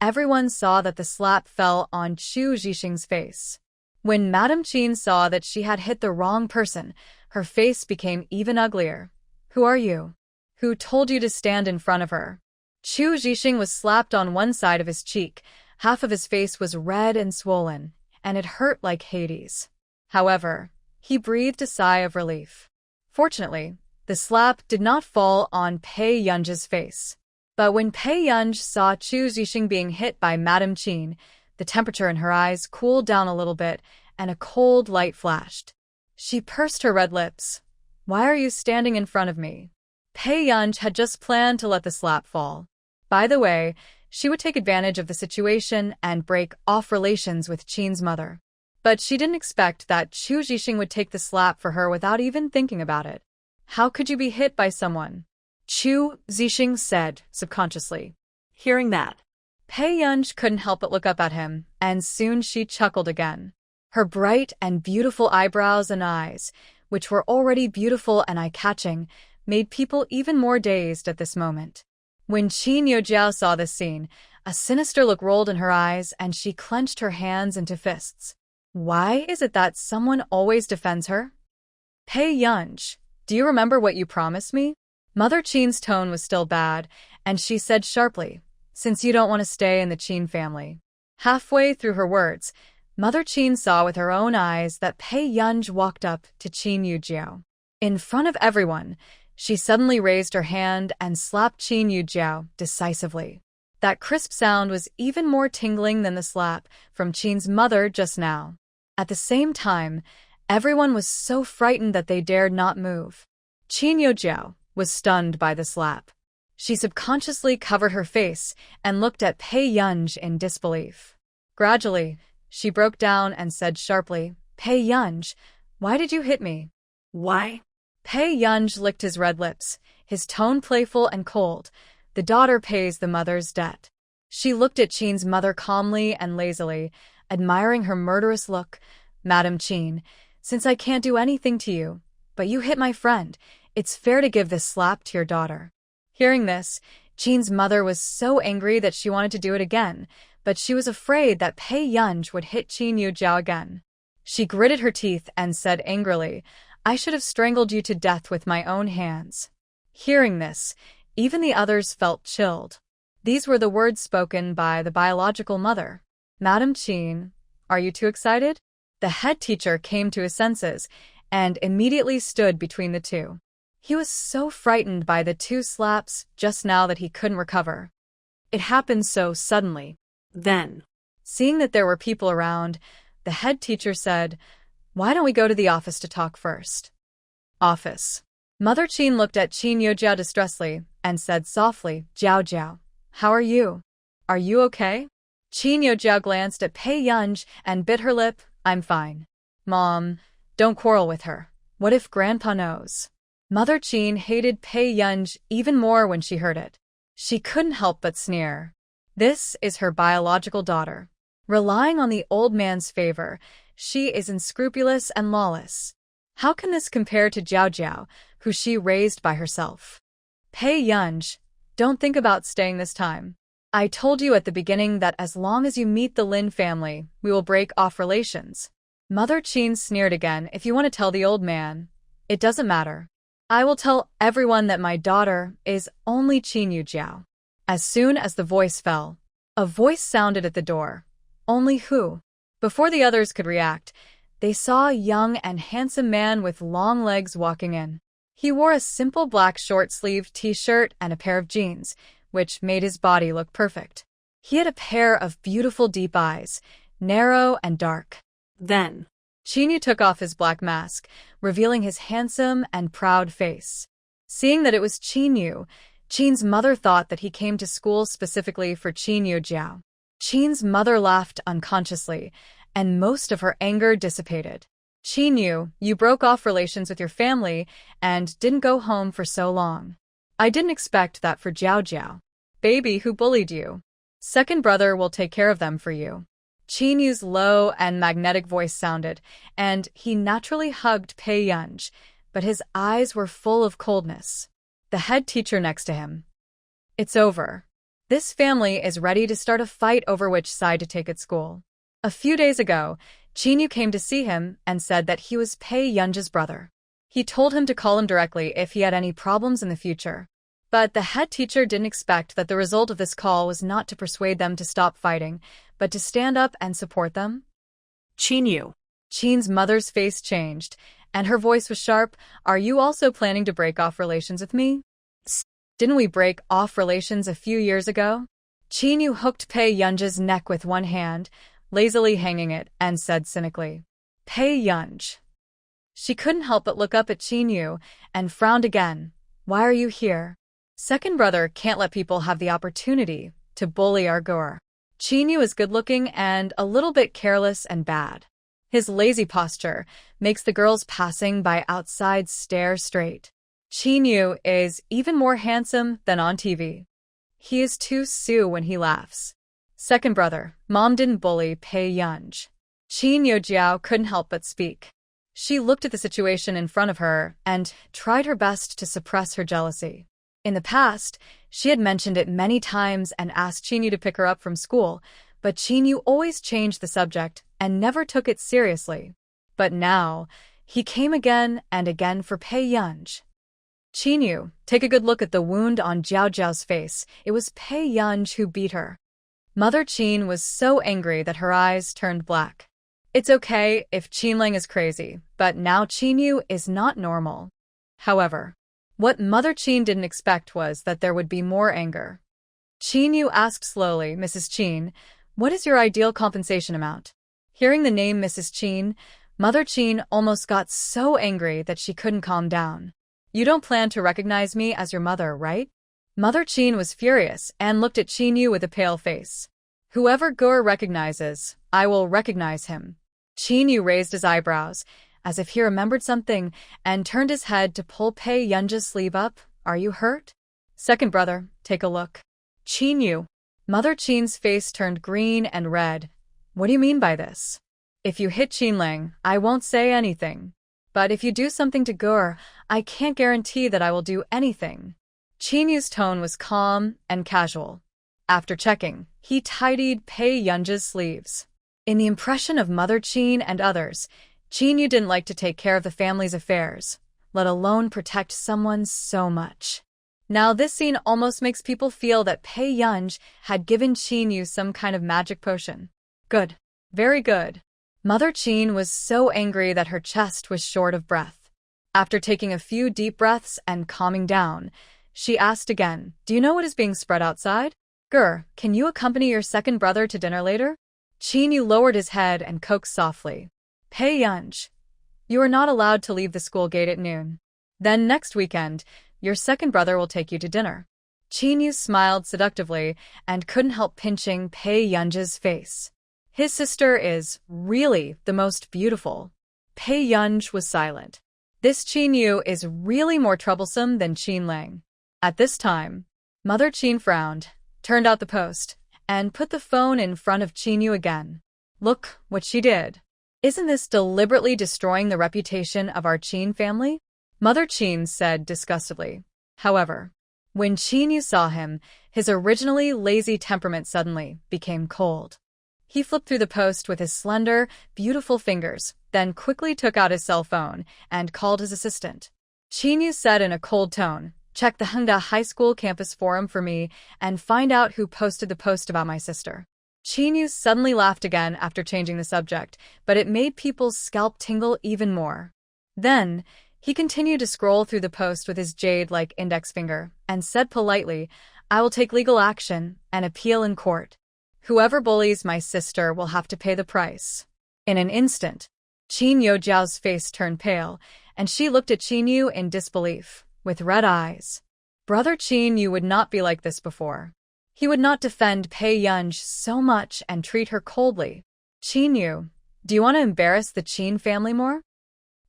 everyone saw that the slap fell on Chu Zhixing's face. When Madame Qin saw that she had hit the wrong person, her face became even uglier. Who are you? Who told you to stand in front of her? Chu Zhixing was slapped on one side of his cheek, half of his face was red and swollen, and it hurt like Hades. However, he breathed a sigh of relief. Fortunately, the slap did not fall on Pei Yun's face. But when Pei Yun saw Chu Zixing being hit by Madame Qin, the temperature in her eyes cooled down a little bit, and a cold light flashed. She pursed her red lips. "Why are you standing in front of me?" Pei Yun had just planned to let the slap fall. By the way, she would take advantage of the situation and break off relations with Qin's mother. But she didn't expect that Chu Zixing would take the slap for her without even thinking about it. "How could you be hit by someone?" Chu Zixing said, subconsciously. Hearing that, Pei Yun couldn't help but look up at him, and soon she chuckled again. Her bright and beautiful eyebrows and eyes, which were already beautiful and eye-catching, made people even more dazed at this moment. When Qin Yujiao saw this scene, a sinister look rolled in her eyes and she clenched her hands into fists. Why is it that someone always defends her? Pei Yun, do you remember what you promised me? Mother Qin's tone was still bad, and she said sharply, "Since you don't want to stay in the Qin family." Halfway through her words, Mother Qin saw with her own eyes that Pei Yun walked up to Qin Yujiao. In front of everyone, she suddenly raised her hand and slapped Qin Yujiao decisively. That crisp sound was even more tingling than the slap from Qin's mother just now. At the same time, everyone was so frightened that they dared not move. Qin Yujiao was stunned by the slap. She subconsciously covered her face and looked at Pei Yun in disbelief. Gradually, she broke down and said sharply, "Pei Yun, why did you hit me?" Why? Pei Yun licked his red lips, his tone playful and cold. The daughter pays the mother's debt. She looked at Qin's mother calmly and lazily, admiring her murderous look. "Madame Qin, since I can't do anything to you, but you hit my friend, it's fair to give this slap to your daughter." Hearing this, Qin's mother was so angry that she wanted to do it again, but she was afraid that Pei Yun would hit Qin Yujiao again. She gritted her teeth and said angrily, "I should have strangled you to death with my own hands." Hearing this, even the others felt chilled. These were the words spoken by the biological mother. "Madame Qin, are you too excited?" The head teacher came to his senses and immediately stood between the two. He was so frightened by the two slaps just now that he couldn't recover. It happened so suddenly. Then, seeing that there were people around, the head teacher said, "Why don't we go to the office to talk first?" Office. Mother Qin looked at Qin Yujiao distressfully and said softly, "Jiao Jiao, how are you? Are you okay?" Qin Yujiao glanced at Pei Yun and bit her lip. "I'm fine." "Mom, don't quarrel with her. What if Grandpa knows?" Mother Qin hated Pei Yun even more when she heard it. She couldn't help but sneer. This is her biological daughter. Relying on the old man's favor, she is unscrupulous and lawless. How can this compare to Jiao Jiao, who she raised by herself? "Pei Yun, don't think about staying this time. I told you at the beginning that as long as you meet the Lin family, we will break off relations." Mother Qin sneered again. "If you want to tell the old man, it doesn't matter. I will tell everyone that my daughter is only Qin Yujiao." As soon as the voice fell, a voice sounded at the door. "Only who?" Before the others could react, they saw a young and handsome man with long legs walking in. He wore a simple black short-sleeved t-shirt and a pair of jeans, which made his body look perfect. He had a pair of beautiful deep eyes, narrow and dark. Then, Qin Yu took off his black mask, revealing his handsome and proud face. Seeing that it was Qin Yu, Qin's mother thought that he came to school specifically for Qin Yujiao. Qin's mother laughed unconsciously, and most of her anger dissipated. "Qin Yu, you broke off relations with your family and didn't go home for so long. I didn't expect that for Jiao Jiao. Baby who bullied you. Second brother will take care of them for you." Qin Yu's low and magnetic voice sounded, and he naturally hugged Pei Yun, but his eyes were full of coldness. The head teacher next to him. "It's over. This family is ready to start a fight over which side to take at school." A few days ago, Qin Yu came to see him and said that he was Pei Yun's brother. He told him to call him directly if he had any problems in the future. But the head teacher didn't expect that the result of this call was not to persuade them to stop fighting, but to stand up and support them. Chinyu. Chin's mother's face changed, and her voice was sharp. Are you also planning to break off relations with me? Didn't we break off relations a few years ago? Chinyu hooked Pei Yunj's neck with one hand, lazily hanging it, and said cynically, Pei Yunj. She couldn't help but look up at Chinyu and frowned again. Why are you here? Second brother can't let people have the opportunity to bully our Gur. Chinyu is good-looking and a little bit careless and bad. His lazy posture makes the girls passing by outside stare straight. Chinyu is even more handsome than on TV. He is too Sue when he laughs. Second brother, Mom didn't bully Pei Yunj. Chinyu Jiao couldn't help but speak. She looked at the situation in front of her and tried her best to suppress her jealousy. In the past, she had mentioned it many times and asked Chinyu to pick her up from school, but Chinyu always changed the subject and never took it seriously. But now, he came again and again for Pei Yunj. Chinyu, take a good look at the wound on Jiao Jiao's face. It was Pei Yunj who beat her. Mother Qin was so angry that her eyes turned black. It's okay if Qinling is crazy, but now Chinyu is not normal. However, what Mother Qin didn't expect was that there would be more anger. Chinyu asked slowly, Mrs. Qin, what is your ideal compensation amount? Hearing the name Mrs. Qin, Mother Qin almost got so angry that she couldn't calm down. You don't plan to recognize me as your mother, right? Mother Qin was furious and looked at Chinyu with a pale face. Whoever Gur recognizes, I will recognize him. Chinyu raised his eyebrows, as if he remembered something, and turned his head to pull Pei Yunja's sleeve up. Are you hurt? Second brother, take a look. Chinyu. Mother Qin's face turned green and red. What do you mean by this? If you hit Qinling, I won't say anything. But if you do something to Gur, I can't guarantee that I will do anything. Chinyu's tone was calm and casual. After checking, he tidied Pei Yunja's sleeves. In the impression of Mother Qin and others, Chinyu didn't like to take care of the family's affairs, let alone protect someone so much. Now this scene almost makes people feel that Pei Yunj had given Chinyu some kind of magic potion. Good. Very good. Mother Qin was so angry that her chest was short of breath. After taking a few deep breaths and calming down, she asked again, do you know what is being spread outside? Gur, can you accompany your second brother to dinner later? Chinyu lowered his head and coaxed softly. Pei Yunj, you are not allowed to leave the school gate at noon. Then next weekend, your second brother will take you to dinner. Chinyu smiled seductively and couldn't help pinching Pei Yunj's face. His sister is really the most beautiful. Pei Yunj was silent. This Chinyu is really more troublesome than Qinling. At this time, Mother Qin frowned, turned out the post, and put the phone in front of Chinyu again. Look what she did. Isn't this deliberately destroying the reputation of our Qin family? Mother Qin said disgustedly. However, when Chinyu saw him, his originally lazy temperament suddenly became cold. He flipped through the post with his slender, beautiful fingers, then quickly took out his cell phone and called his assistant. Chinyu said in a cold tone, check the Hengda High School campus forum for me and find out who posted the post about my sister. Chinyu suddenly laughed again after changing the subject, but it made people's scalp tingle even more. Then, he continued to scroll through the post with his jade-like index finger and said politely, I will take legal action and appeal in court. Whoever bullies my sister will have to pay the price. In an instant, Chinyu Jiao's face turned pale, and she looked at Chinyu in disbelief, with red eyes. Brother Chinyu would not be like this before. He would not defend Pei Yunj so much and treat her coldly. Chinyu, do you want to embarrass the Qin family more?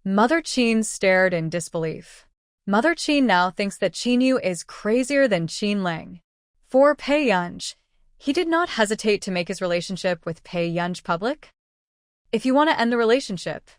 Mother Qin stared in disbelief. Mother Qin now thinks that Chinyu is crazier than Qinling. For Pei Yunj, he did not hesitate to make his relationship with Pei Yunj public. If you want to end the relationship,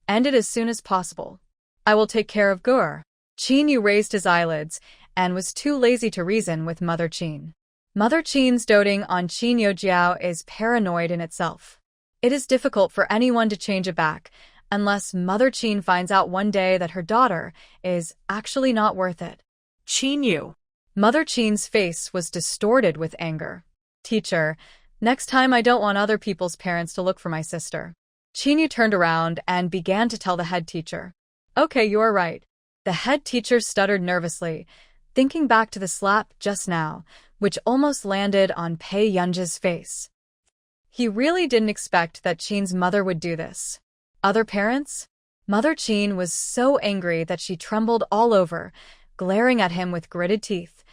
end it as soon as possible. I will take care of Gur. Chinyu raised his eyelids and was too lazy to reason with Mother Qin. Mother Qin's doting on Chinyu Jiao is paranoid in itself. It is difficult for anyone to change it back, unless Mother Qin finds out one day that her daughter is actually not worth it. Chinyu. Mother Qin's face was distorted with anger. Teacher, next time I don't want other people's parents to look for my sister. Qinyu turned around and began to tell the head teacher. Okay, you're right. The head teacher stuttered nervously, thinking back to the slap just now, which almost landed on Pei Yunji's face. He really didn't expect that Qin's mother would do this. Other parents? Mother Qin was so angry that she trembled all over, glaring at him with gritted teeth.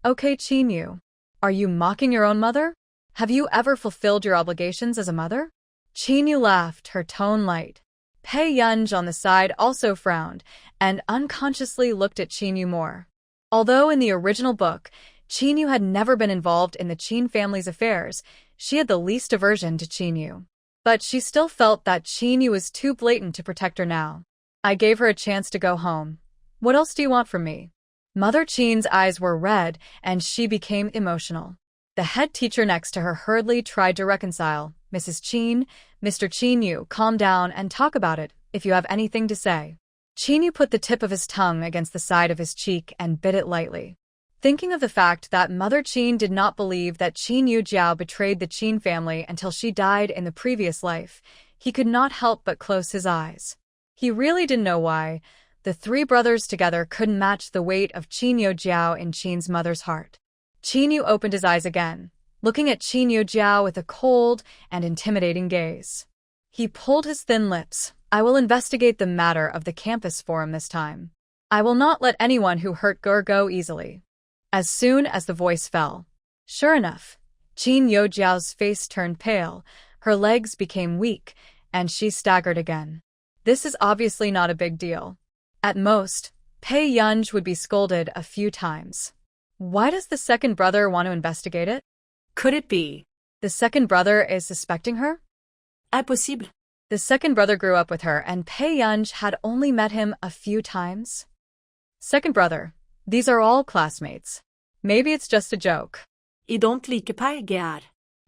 Okay, Qinyu. Are you mocking your own mother? Have you ever fulfilled your obligations as a mother? Qinyu laughed, her tone light. Pei Yunji on the side also frowned and unconsciously looked at Qinyu more. Although in the original book, Qinyu had never been involved in the Qin family's affairs, she had the least aversion to Qinyu. But she still felt that Qinyu was too blatant to protect her now. I gave her a chance to go home. What else do you want from me? Mother Qin's eyes were red, and she became emotional. The head teacher next to her hurriedly tried to reconcile. Mrs. Qin, Mr. Qinyu, calm down and talk about it, if you have anything to say. Qinyu put the tip of his tongue against the side of his cheek and bit it lightly. Thinking of the fact that Mother Qin did not believe that Qin Yujiao betrayed the Qin family until she died in the previous life, he could not help but close his eyes. He really didn't know why. The three brothers together couldn't match the weight of Qin Yujiao in Qin's mother's heart. Qinyu opened his eyes again, looking at Qin Yujiao with a cold and intimidating gaze. He pulled his thin lips. I will investigate the matter of the campus forum this time. I will not let anyone who hurt Gur go easily. As soon as the voice fell. Sure enough, Qin Yujiao's face turned pale, her legs became weak, and she staggered again. This is obviously not a big deal. At most, Pei Yunji would be scolded a few times. Why does the second brother want to investigate it? Could it be? The second brother is suspecting her? Impossible. The second brother grew up with her, and Pei Yunji had only met him a few times. Second brother. These are all classmates. Maybe it's just a joke. I don't like Pei Gyar.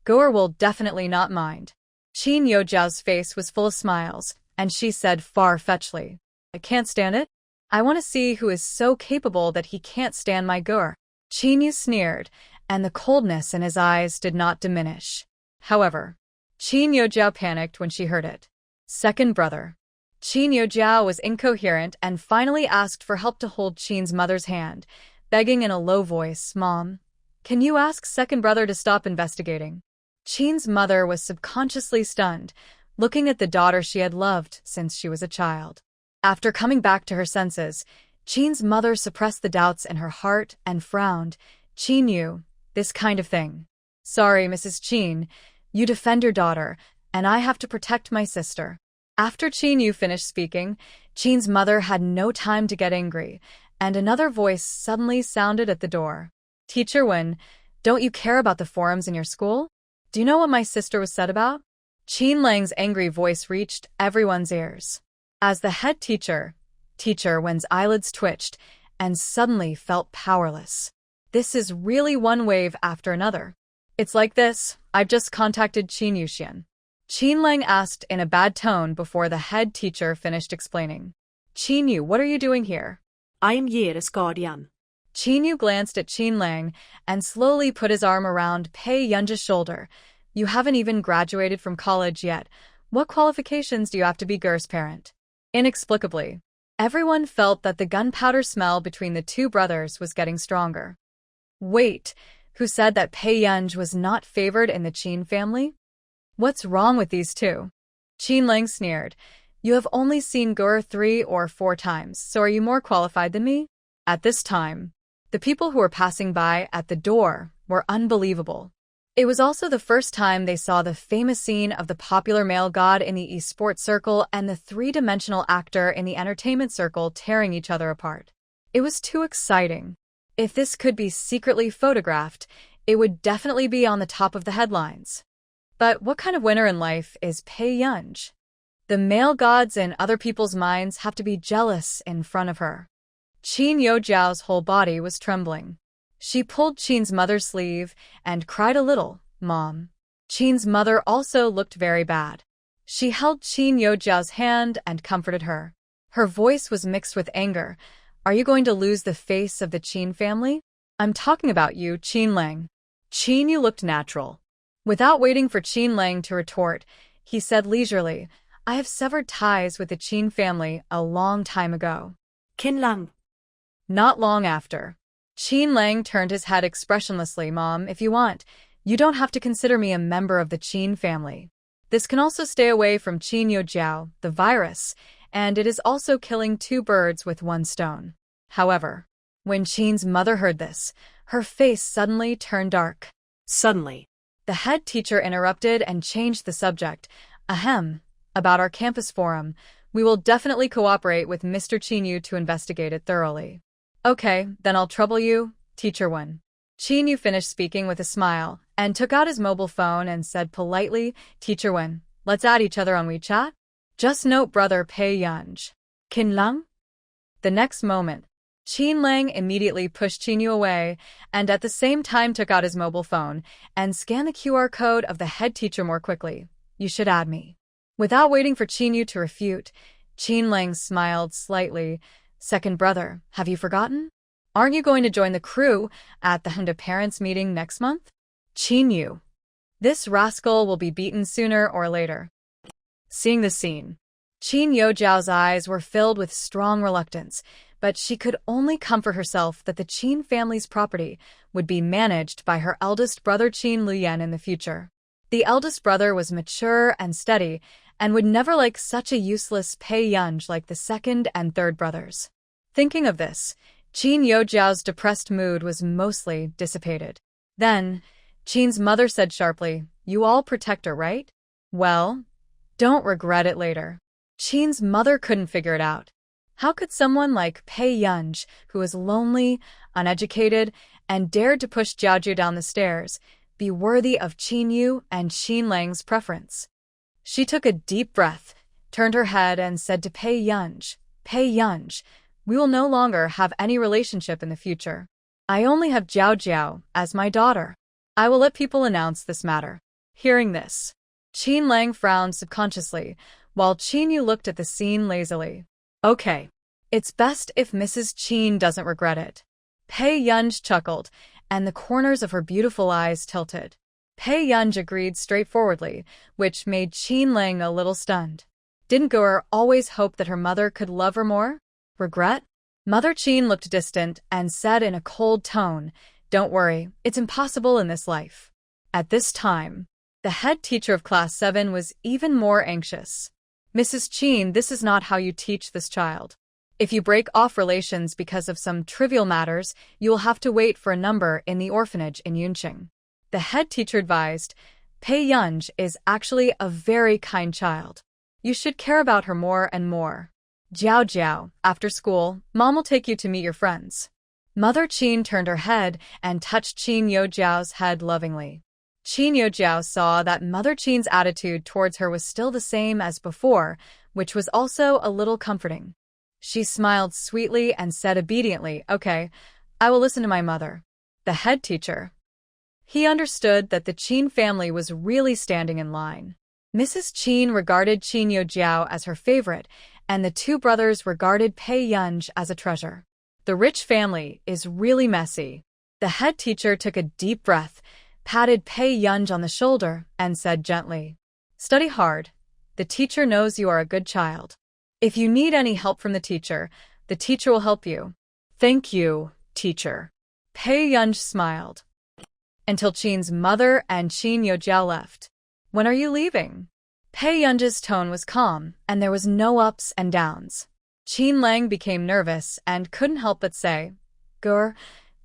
Goer will definitely not mind. Qin Yujiao's face was full of smiles, and she said far-fetchedly, I can't stand it. I want to see who is so capable that he can't stand my Goer. Qinyu sneered, and the coldness in his eyes did not diminish. However, Qin Yujiao panicked when she heard it. Second brother. Qin Yujiao was incoherent and finally asked for help to hold Qin's mother's hand, begging in a low voice, Mom, can you ask second brother to stop investigating? Qin's mother was subconsciously stunned, looking at the daughter she had loved since she was a child. After coming back to her senses, Qin's mother suppressed the doubts in her heart and frowned. Qinyu, this kind of thing. Sorry, Mrs. Qin, you defend your daughter, and I have to protect my sister. After Qinyu finished speaking, Qin's mother had no time to get angry, and another voice suddenly sounded at the door. Teacher Wen, don't you care about the forums in your school? Do you know what my sister was said about? Qin Lang's angry voice reached everyone's ears. As the head teacher, Teacher Wen's eyelids twitched and suddenly felt powerless. This is really one wave after another. It's like this, I've just contacted Qin Yuxian. Qin Lang asked in a bad tone before the head teacher finished explaining. Qinyu, what are you doing here? I am Yere's guardian. Qinyu glanced at Qin Lang and slowly put his arm around Pei Yunji's shoulder. You haven't even graduated from college yet. What qualifications do you have to be Ger's parent? Inexplicably, everyone felt that the gunpowder smell between the two brothers was getting stronger. Wait, who said that Pei Yunji was not favored in the Qin family? What's wrong with these two? Qin Lang sneered. You have only seen Gur 3 or 4 times, so are you more qualified than me? At this time, the people who were passing by at the door were unbelievable. It was also the first time they saw the famous scene of the popular male god in the esports circle and the three-dimensional actor in the entertainment circle tearing each other apart. It was too exciting. If this could be secretly photographed, it would definitely be on the top of the headlines. But what kind of winner in life is Pei Yunji? The male gods in other people's minds have to be jealous in front of her. Qin Yujiao's whole body was trembling. She pulled Qin's mother's sleeve and cried a little, Mom. Qin's mother also looked very bad. She held Qin Yujiao's hand and comforted her. Her voice was mixed with anger. Are you going to lose the face of the Qin family? I'm talking about you, Qin Lang. Qinyu looked natural. Without waiting for Qin Lang to retort, he said leisurely, I have severed ties with the Qin family a long time ago. Qin Lang. Not long after. Qin Lang turned his head expressionlessly. Mom, if you want, you don't have to consider me a member of the Qin family. This can also stay away from Qin Yojiao, the virus, and it is also killing two birds with one stone. However, when Qin's mother heard this, her face suddenly turned dark. Suddenly. The head teacher interrupted and changed the subject. Ahem, about our campus forum. We will definitely cooperate with Mr. Qinyu to investigate it thoroughly. Okay, then I'll trouble you, Teacher Wen. Qinyu finished speaking with a smile and took out his mobile phone and said politely, Teacher Wen, let's add each other on WeChat. Just note brother Pei Yunj. Qin Lang? The next moment, Qin Lang immediately pushed Qinyu away and at the same time took out his mobile phone and scanned the QR code of the head teacher more quickly. You should add me. Without waiting for Qinyu to refute, Qin Lang smiled slightly. Second brother, have you forgotten? Aren't you going to join the crew at the Honda parents meeting next month? Qinyu. This rascal will be beaten sooner or later. Seeing the scene, Qin Yojiao's eyes were filled with strong reluctance, but she could only comfort herself that the Qin family's property would be managed by her eldest brother Qin Lian in the future. The eldest brother was mature and steady and would never like such a useless Pei Yunj like the second and third brothers. Thinking of this, Qin Yojiao's depressed mood was mostly dissipated. Then, Qin's mother said sharply, You all protect her, right? Well, don't regret it later. Qin's mother couldn't figure it out. How could someone like Pei Yunj, who was lonely, uneducated, and dared to push Jiaoju down the stairs, be worthy of Qinyu and Qin Lang's preference? She took a deep breath, turned her head, and said to Pei Yunj, we will no longer have any relationship in the future. I only have Jiao as my daughter. I will let people announce this matter. Hearing this, Qin Lang frowned subconsciously, while Qinyu looked at the scene lazily. Okay. It's best if Mrs. Qin doesn't regret it. Pei Yunj chuckled, and the corners of her beautiful eyes tilted. Pei Yunj agreed straightforwardly, which made Qin Lang a little stunned. Didn't Gur always hope that her mother could love her more? Regret? Mother Qin looked distant and said in a cold tone, Don't worry, it's impossible in this life. At this time, the head teacher of Class 7 was even more anxious. Mrs. Qin, this is not how you teach this child. If you break off relations because of some trivial matters, you will have to wait for a number in the orphanage in Yunqing. The head teacher advised, Pei Yunj is actually a very kind child. You should care about her more and more. Jiao, after school, Mom will take you to meet your friends. Mother Qin turned her head and touched Qin Yojiao's head lovingly. Qin Yojiao saw that Mother Qin's attitude towards her was still the same as before, which was also a little comforting. She smiled sweetly and said obediently, Okay, I will listen to my mother. The head teacher. He understood that the Qin family was really standing in line. Mrs. Qin regarded Qin Yojiao as her favorite, and the two brothers regarded Pei Yunj as a treasure. The rich family is really messy. The head teacher took a deep breath, patted Pei Yunj on the shoulder, and said gently, Study hard. The teacher knows you are a good child. If you need any help from the teacher will help you. Thank you, teacher. Pei Yunj smiled. Until Qin's mother and Qin Yojiao left. When are you leaving? Pei Yunj's tone was calm, and there was no ups and downs. Qin Lang became nervous and couldn't help but say, Gur,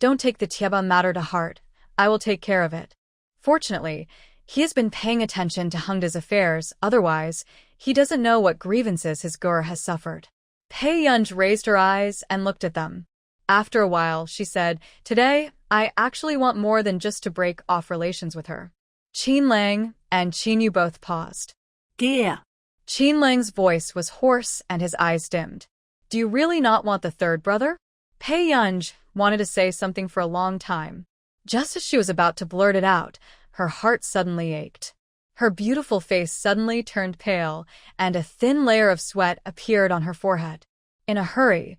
don't take the Tieba matter to heart. I will take care of it. Fortunately, he has been paying attention to Hengda's affairs, otherwise, he doesn't know what grievances his Gur has suffered. Pei Yunj raised her eyes and looked at them. After a while, she said, Today, I actually want more than just to break off relations with her. Qin Lang and Qinyu both paused. Dear. Qin Lang's voice was hoarse and his eyes dimmed. Do you really not want the third brother? Pei Yunj wanted to say something for a long time. Just as she was about to blurt it out, her heart suddenly ached. Her beautiful face suddenly turned pale, and a thin layer of sweat appeared on her forehead. In a hurry,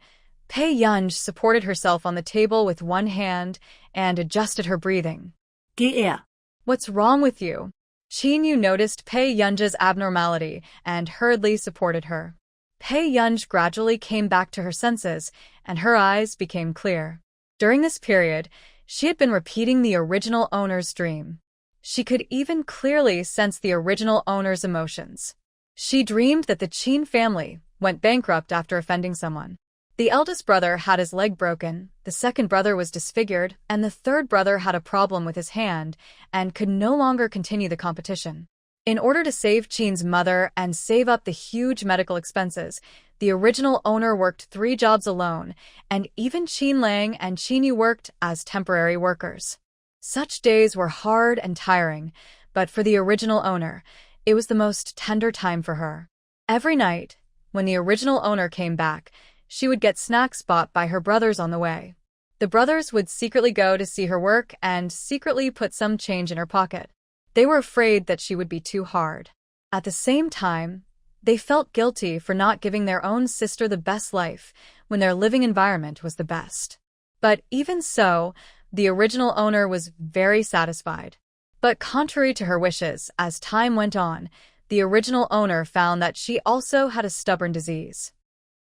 Pei Yunj supported herself on the table with one hand and adjusted her breathing. Dear. What's wrong with you? Qin Yu noticed Pei Yun's abnormality and hurriedly supported her. Pei Yun gradually came back to her senses, and her eyes became clear. During this period, she had been repeating the original owner's dream. She could even clearly sense the original owner's emotions. She dreamed that the Qin family went bankrupt after offending someone. The eldest brother had his leg broken, the second brother was disfigured, and the third brother had a problem with his hand and could no longer continue the competition. In order to save Qin's mother and save up the huge medical expenses, the original owner worked 3 jobs alone, and even Qin Lang and Qin Yu worked as temporary workers. Such days were hard and tiring, but for the original owner, it was the most tender time for her. Every night, when the original owner came back, she would get snacks bought by her brothers on the way. The brothers would secretly go to see her work and secretly put some change in her pocket. They were afraid that she would be too hard. At the same time, they felt guilty for not giving their own sister the best life when their living environment was the best. But even so, the original owner was very satisfied. But contrary to her wishes, as time went on, the original owner found that she also had a stubborn disease.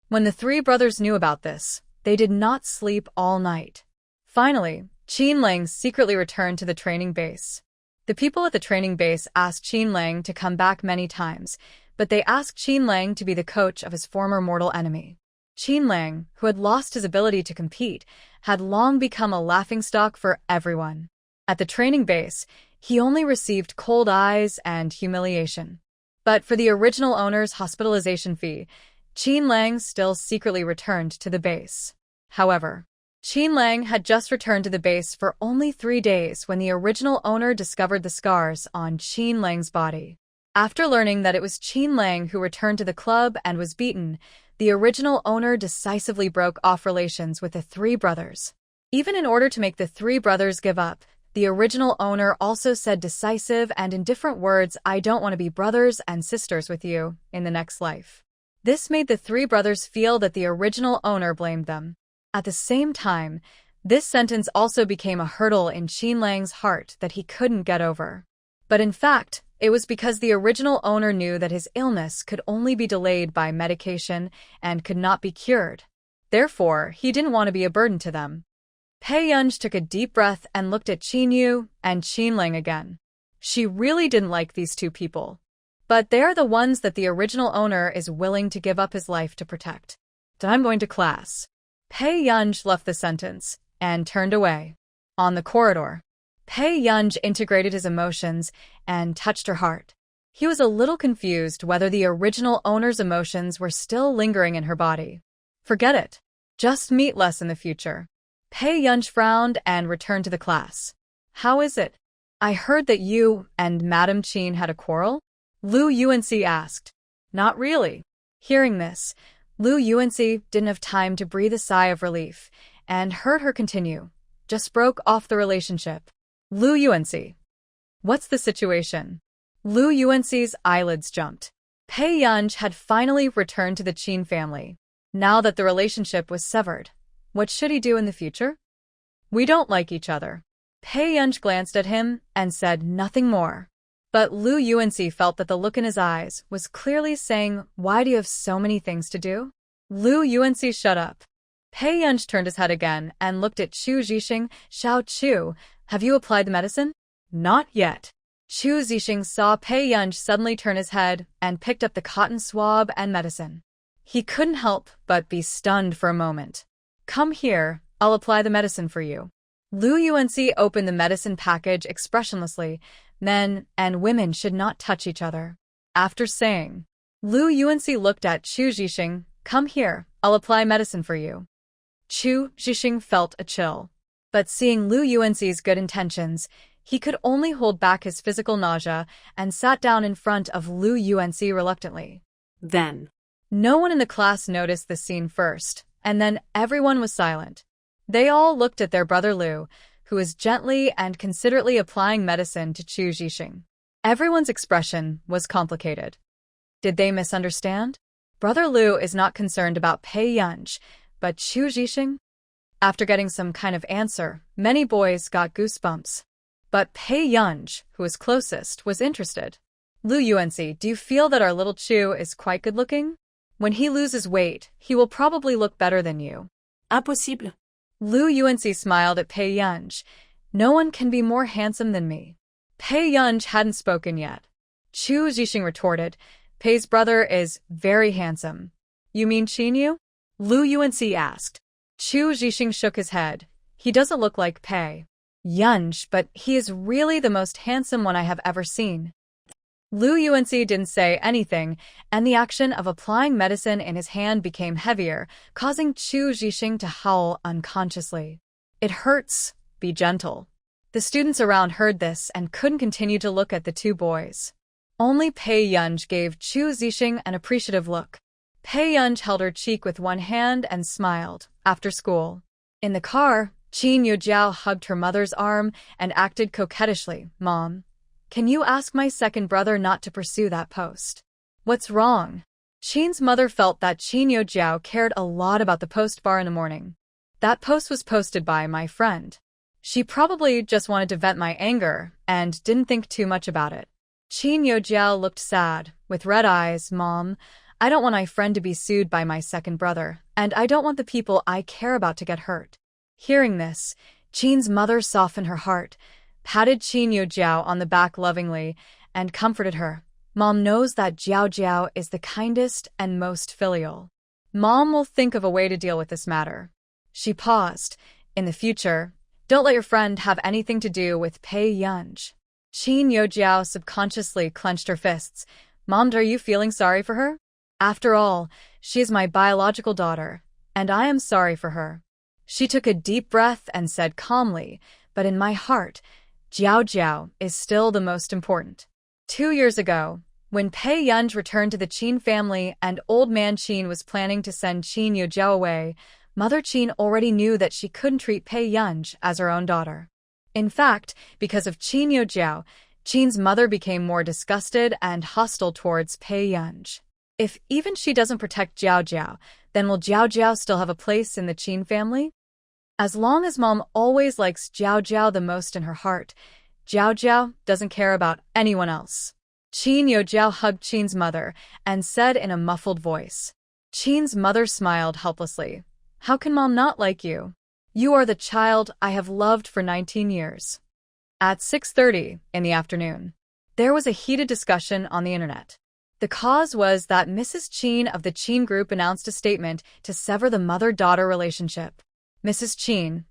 When the 3 brothers knew about this, they did not sleep all night. Finally, Qin Lang secretly returned to the training base. The people at the training base asked Qin Lang to come back many times, but they asked Qin Lang to be the coach of his former mortal enemy. Qin Lang, who had lost his ability to compete, had long become a laughingstock for everyone. At the training base, he only received cold eyes and humiliation. But for the original owner's hospitalization fee, Qin Lang still secretly returned to the base. However, Qin Lang had just returned to the base for only 3 days when the original owner discovered the scars on Qin Lang's body. After learning that it was Qin Lang who returned to the club and was beaten, the original owner decisively broke off relations with the 3 brothers. Even in order to make the 3 brothers give up, the original owner also said decisive and in different words, "I don't want to be brothers and sisters with you in the next life." This made the 3 brothers feel that the original owner blamed them. At the same time, this sentence also became a hurdle in Qin Lang's heart that he couldn't get over. But in fact, it was because the original owner knew that his illness could only be delayed by medication and could not be cured. Therefore, he didn't want to be a burden to them. Pei Yun took a deep breath and looked at Qin Yu and Qin Lang again. She really didn't like these 2 people. But they are the ones that the original owner is willing to give up his life to protect. "I'm going to class." Pei Yun left the sentence and turned away. On the corridor, Pei Yun integrated his emotions and touched her heart. He was a little confused whether the original owner's emotions were still lingering in her body. "Forget it. Just meet less in the future." Pei Yun frowned and returned to the class. "How is it? I heard that you and Madam Qin had a quarrel?" Lu Yuanci asked. "Not really." Hearing this, Lu Yuanci didn't have time to breathe a sigh of relief and heard her continue. "Just broke off the relationship." "Lu Yuanci, what's the situation?" Lu Yuanci's eyelids jumped. Pei Yun had finally returned to the Qin family. Now that the relationship was severed, what should he do in the future? "We don't like each other." Pei Yun glanced at him and said nothing more. But Lu Yuanci felt that the look in his eyes was clearly saying, "Why do you have so many things to do?" Lu Yuanci shut up. Pei Yun turned his head again and looked at Chu Zixing. "Xiao Chu, have you applied the medicine?" "Not yet." Chu Zixing saw Pei Yun suddenly turn his head and picked up the cotton swab and medicine. He couldn't help but be stunned for a moment. "Come here, I'll apply the medicine for you." Lu Yuanci opened the medicine package expressionlessly. Men and women should not touch each other. After saying, Lu Yuanci looked at Chu Zixing. "Come here, I'll apply medicine for you." Chu Zixing felt a chill. But seeing Lu Yuanci's good intentions, he could only hold back his physical nausea and sat down in front of Lu Yuanci reluctantly. Then, no one in the class noticed the scene first, and then everyone was silent. They all looked at their brother Lu, who was gently and considerately applying medicine to Chu Zixing. Everyone's expression was complicated. Did they misunderstand? Brother Lu is not concerned about Pei Yun, but Chu Zixing? After getting some kind of answer, many boys got goosebumps. But Pei Yunj, who was closest, was interested. Lu Yuanci, do you feel that our little Chu is quite good-looking? When he loses weight, he will probably look better than you. Impossible. Lu Yuanci smiled at Pei Yunj. No one can be more handsome than me. Pei Yunj hadn't spoken yet. Chu Zhixing retorted, Pei's brother is very handsome. You mean Qinyu? Lu Yuanci asked. Chu Zhixing shook his head. He doesn't look like Pei Yunj, but he is really the most handsome one I have ever seen. Lu Yuanci didn't say anything, and the action of applying medicine in his hand became heavier, causing Chu Zhixing to howl unconsciously. It hurts. Be gentle. The students around heard this and couldn't continue to look at the two boys. Only Pei Yunj gave Chu Zhixing an appreciative look. Pei Yunj held her cheek with one hand and smiled. After school. In the car, Qin Yujiao hugged her mother's arm and acted coquettishly. Mom, can you ask my second brother not to pursue that post? What's wrong? Qin's mother felt that Qin Yujiao cared a lot about the post bar in the morning. That post was posted by my friend. She probably just wanted to vent my anger and didn't think too much about it. Qin Yujiao looked sad, with red eyes. Mom, I don't want my friend to be sued by my second brother, and I don't want the people I care about to get hurt. Hearing this, Qin's mother softened her heart, patted Qin Yujiao on the back lovingly, and comforted her. Mom knows that Jiao Jiao is the kindest and most filial. Mom will think of a way to deal with this matter. She paused. In the future, don't let your friend have anything to do with Pei Yunj. Qin Yujiao subconsciously clenched her fists. Mom, are you feeling sorry for her? After all, she is my biological daughter, and I am sorry for her. She took a deep breath and said calmly, but in my heart, Jiao Jiao is still the most important. 2 years ago, when Pei Yunj returned to the Qin family and old man Qin was planning to send Qin Yujiao away, Mother Qin already knew that she couldn't treat Pei Yunj as her own daughter. In fact, because of Qin Yujiao, Qin's mother became more disgusted and hostile towards Pei Yunj. If even she doesn't protect Jiao Jiao, then will Jiao Jiao still have a place in the Qin family? As long as Mom always likes Jiao Jiao the most in her heart, Jiao Jiao doesn't care about anyone else. Qin Yujiao hugged Qin's mother and said in a muffled voice. Qin's mother smiled helplessly. How can Mom not like you? You are the child I have loved for 19 years. At 6:30 in the afternoon, there was a heated discussion on the internet. The cause was that Mrs. Qin of the Qin Group announced a statement to sever the mother-daughter relationship. Mrs. Qin,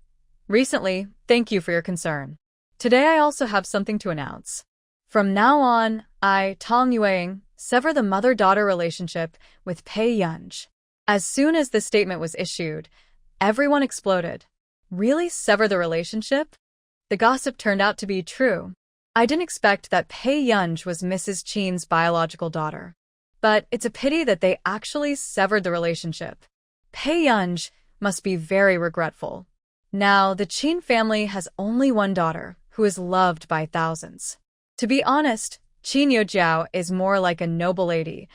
recently, thank you for your concern. Today I also have something to announce. From now on, I, Tang Yueying, sever the mother-daughter relationship with Pei Yunj. As soon as this statement was issued, everyone exploded. Really sever the relationship? The gossip turned out to be true. I didn't expect that Pei Yunj was Mrs. Qin's biological daughter. But it's a pity that they actually severed the relationship. Pei Yunj must be very regretful. Now, the Qin family has only one daughter, who is loved by thousands. To be honest, Qin Yujiao is more like a noble lady.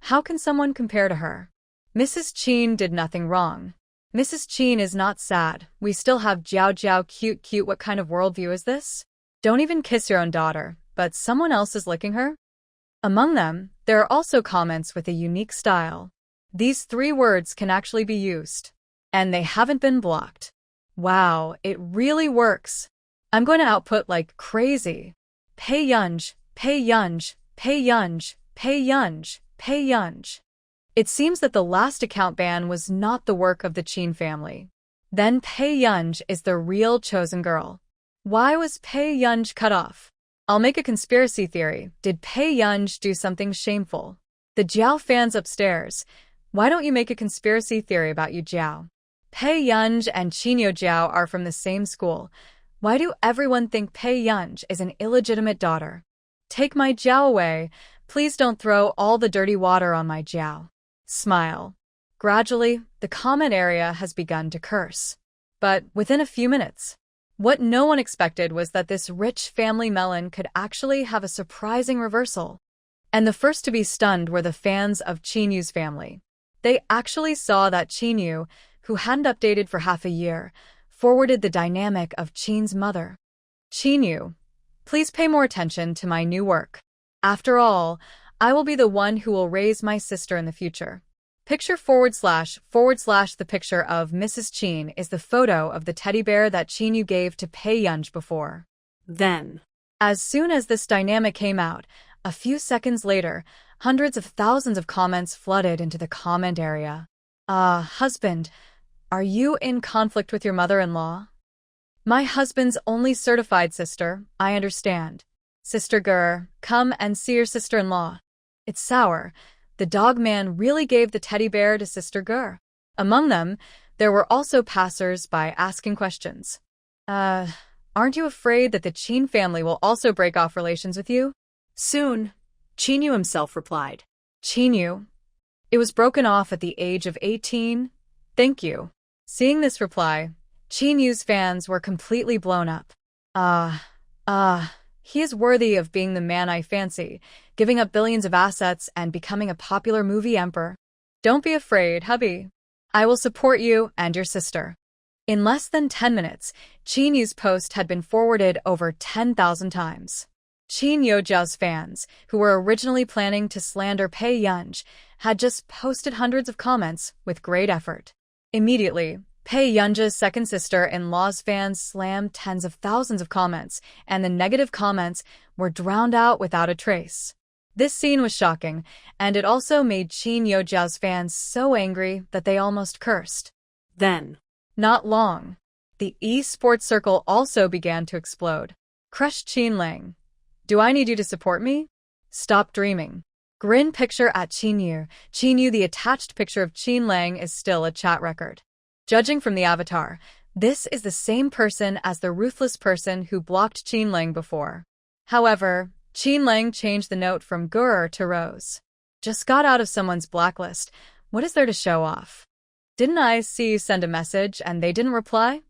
How can someone compare to her? Mrs. Qin did nothing wrong. Mrs. Qin is not sad. We still have Jiao Jiao cute. What kind of worldview is this? Don't even kiss your own daughter, but someone else is licking her? Among them, there are also comments with a unique style. These 3 words can actually be used. And they haven't been blocked. Wow, it really works. I'm going to output like crazy. Pei Yunj, Pei Yunj, Pei Yunj, Pei Yunj, Pei Yunj. It seems that the last account ban was not the work of the Qin family. Then Pei Yunj is the real chosen girl. Why was Pei Yunj cut off? I'll make a conspiracy theory. Did Pei Yunj do something shameful? The Jiao fans upstairs, why don't you make a conspiracy theory about you, Jiao? Pei Yunj and Qin Yujiao are from the same school. Why do everyone think Pei Yunj is an illegitimate daughter? Take my Jiao away. Please don't throw all the dirty water on my Jiao. Smile. Gradually, the comment area has begun to curse. But within a few minutes, what no one expected was that this rich family melon could actually have a surprising reversal. And the first to be stunned were the fans of Qinyu's family. They actually saw that Qinyu, who hadn't updated for half a year, forwarded the dynamic of Qin's mother. Qinyu, Please pay more attention to my new work. After all, I will be the one who will raise my sister in the future. Picture / the picture of Mrs. Chin is the photo of the teddy bear that Chin gave to Pei Yunj before. Then, As soon as this dynamic came out, a few seconds later, hundreds of thousands of comments flooded into the comment area. Husband, are you in conflict with your mother-in-law? My husband's only certified sister, I understand. Sister Gur, come and see your sister-in-law. It's sour. The dog man really gave the teddy bear to Sister Gur. Among them, there were also passers-by asking questions. Aren't you afraid that the Chin family will also break off relations with you? soon, Chinyu himself replied. Chinyu. It was broken off at the age of 18. Thank you. Seeing this reply, Chinyu's fans were completely blown up. He is worthy of being the man I fancy, giving up billions of assets and becoming a popular movie emperor. Don't be afraid, hubby. I will support you and your sister. In less than 10 minutes, Chinyu's post had been forwarded over 10,000 times. Chin Yojiao's fans, who were originally planning to slander Pei Yunj, had just posted hundreds of comments with great effort. Immediately, Pei Yunja's second sister-in-law's fans slammed tens of thousands of comments, and the negative comments were drowned out without a trace. This scene was shocking, and it also made Chin Yojiao's fans so angry that they almost cursed. Then, Not long, the e-sports circle also began to explode. Crush Chin Lang. Do I need you to support me? Stop dreaming. Grin picture at Chinyu. Chinyu, the attached picture of Chin Lang is still a chat record. Judging from the avatar, this is the same person as the ruthless person who blocked Chin Lang before. However, Chin Lang changed the note from Gur to Rose. Just got out of someone's blacklist. What is there to show off? Didn't I see you send a message and they didn't reply?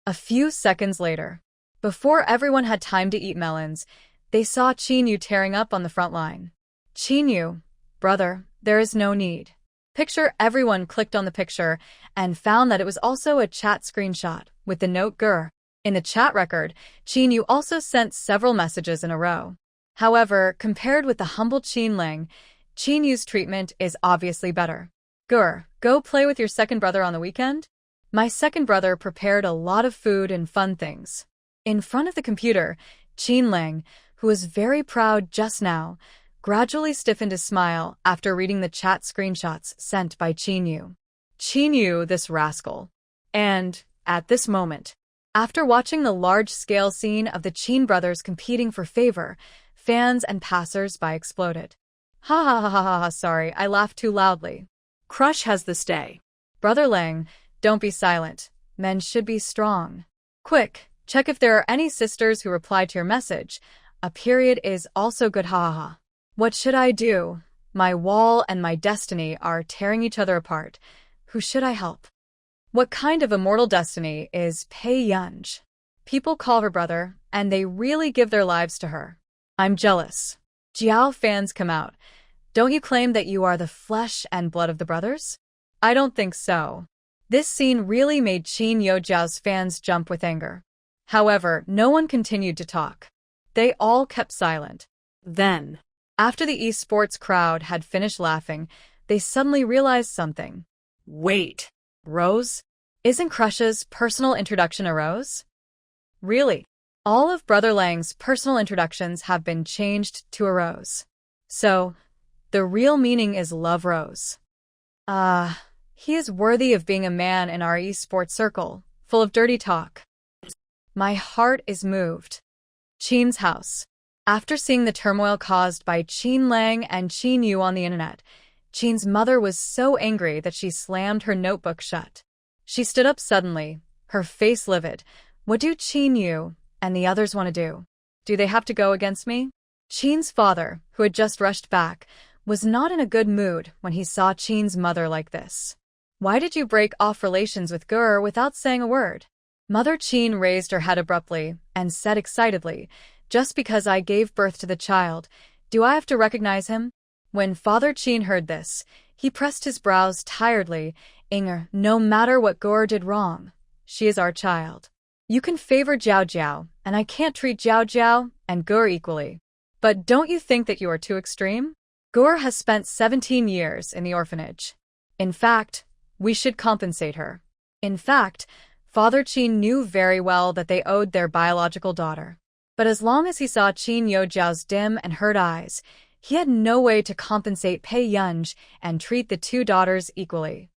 A few seconds later, before everyone had time to eat melons, they saw Chinyu tearing up on the front line. Chinyu, brother, there is no need. Picture. Everyone clicked on the picture and found that it was also a chat screenshot with the note Gur. In the chat record, Chinyu also sent several messages in a row. However, compared with the humble Chin Lang, Chinyu's treatment is obviously better. Gur, go play with your second brother on the weekend? My second brother prepared a lot of food and fun things. In front of the computer, Chin Lang, who was very proud just now, gradually stiffened his smile after reading the chat screenshots sent by Chinyu. Chinyu, this rascal. And, at this moment, after watching the large-scale scene of the Chin brothers competing for favor, fans and passers-by exploded. Ha ha ha ha ha, sorry, I laughed too loudly. Crush has this day. Brother Lang, don't be silent. Men should be strong. Quick, check if there are any sisters who replied to your message. A period is also good, ha ha ha. What should I do? My wall and my destiny are tearing each other apart. Who should I help? What kind of immortal destiny is Pei Yunj? People call her brother, and they really give their lives to her. I'm jealous. Jiao fans come out. Don't you claim that you are the flesh and blood of the brothers? I don't think so. This scene really made Chin Yojiao's fans jump with anger. However, no one continued to talk. They all kept silent. Then, After the esports crowd had finished laughing, they suddenly realized something. wait. Rose? Isn't Crush's personal introduction a rose? Really? All of Brother Lang's personal introductions have been changed to a rose. So, the real meaning is Love Rose. He is worthy of being a man in our esports circle, full of dirty talk. My heart is moved. Chin's house. After seeing the turmoil caused by Chin Lang and Chin Yu on the internet, Chin's mother was so angry that she slammed her notebook shut. She stood up suddenly, her face livid. What do Chin Yu and the others want to do? Do they have to go against me? Chin's father, who had just rushed back, was not in a good mood when he saw Chin's mother like this. Why did you break off relations with Gur without saying a word? Mother Chin raised her head abruptly and said excitedly, just because I gave birth to the child, do I have to recognize him? When Father Chin heard this, he pressed his brows tiredly. Inger, no matter what Gur did wrong, she is our child. You can favor Jiao Jiao, and I can't treat Jiao Jiao and Gur equally. But don't you think that you are too extreme? Gur has spent 17 years in the orphanage. In fact, we should compensate her. In fact, Father Qin knew very well that they owed their biological daughter. But as long as he saw Qin Youjiao's dim and hurt eyes, he had no way to compensate Pei Yunj and treat the two daughters equally.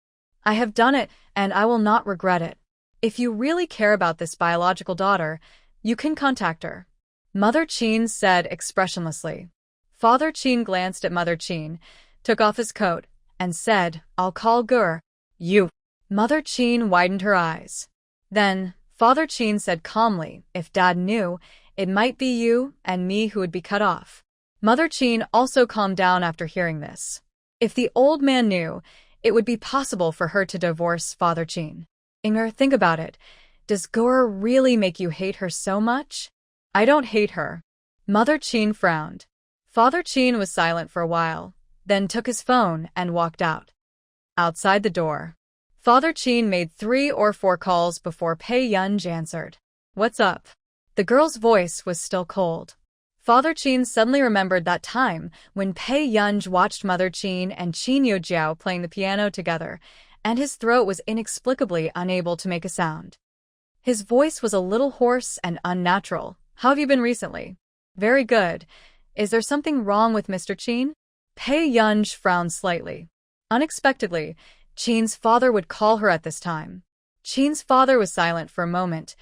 I have done it, and I will not regret it. If you really care about this biological daughter, you can contact her. Mother Qin said expressionlessly. Father Qin glanced at Mother Qin, took off his coat, and said, I'll call Gur. You. Mother Qin widened her eyes. Then, Father Qin said calmly, if Dad knew, it might be you and me who would be cut off. Mother Qin also calmed down after hearing this. If the old man knew, it would be possible for her to divorce Father Qin. Inger, think about it. Does Gur really make you hate her so much? I don't hate her. Mother Qin frowned. Father Qin was silent for a while, then took his phone and walked out. Outside the door, Father Qin made 3 or 4 calls before Pei Yunj answered. What's up? The girl's voice was still cold. Father Qin suddenly remembered that time when Pei Yunj watched Mother Qin and Qin Youjiao playing the piano together, and his throat was inexplicably unable to make a sound. His voice was a little hoarse and unnatural. How have you been recently? Very good. Is there something wrong with Mr. Qin? Pei Yunj frowned slightly. Unexpectedly, Qin's father would call her at this time. Qin's father was silent for a moment.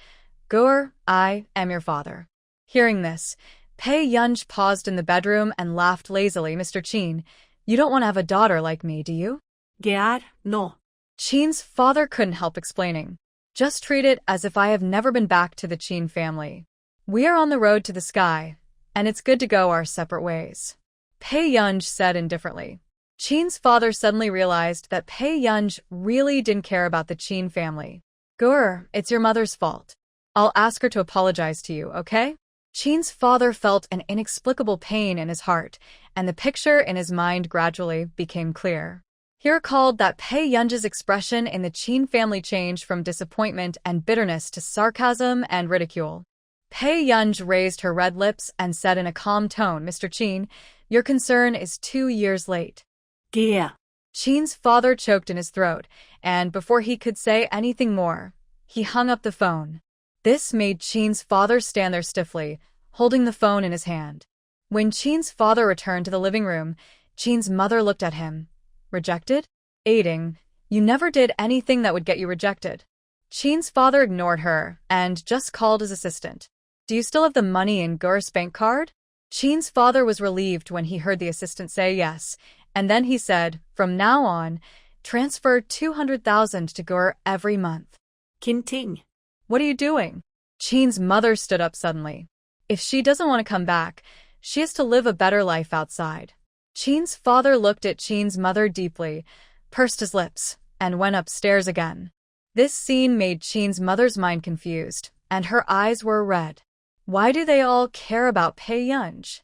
Gur, I am your father. Hearing this, Pei Yunj paused in the bedroom and laughed lazily. Mr. Qin, you don't want to have a daughter like me, do you? Dad, no. Qin's father couldn't help explaining. Just treat it as if I have never been back to the Qin family. We are on the road to the sky, and it's good to go our separate ways. Pei Yunj said indifferently. Qin's father suddenly realized that Pei Yunj really didn't care about the Qin family. Gur, it's your mother's fault. I'll ask her to apologize to you, okay? Qin's father felt an inexplicable pain in his heart, and the picture in his mind gradually became clear. He recalled that Pei Yunj's expression in the Qin family changed from disappointment and bitterness to sarcasm and ridicule. Pei Yunj raised her red lips and said in a calm tone, Mr. Qin, your concern is 2 years late. Yeah. Qin's father choked in his throat, and before he could say anything more, he hung up the phone. This made Qin's father stand there stiffly, holding the phone in his hand. When Qin's father returned to the living room, Qin's mother looked at him. Rejected? Aiding. You never did anything that would get you rejected. Qin's father ignored her and just called his assistant. Do you still have the money in Gur's bank card? Qin's father was relieved when he heard the assistant say yes, and then he said, from now on, transfer 200,000 to Gur every month. Kinting. What are you doing? Qin's mother stood up suddenly. If she doesn't want to come back, she has to live a better life outside. Qin's father looked at Qin's mother deeply, pursed his lips, and went upstairs again. This scene made Qin's mother's mind confused, and her eyes were red. Why do they all care about Pei Yunj?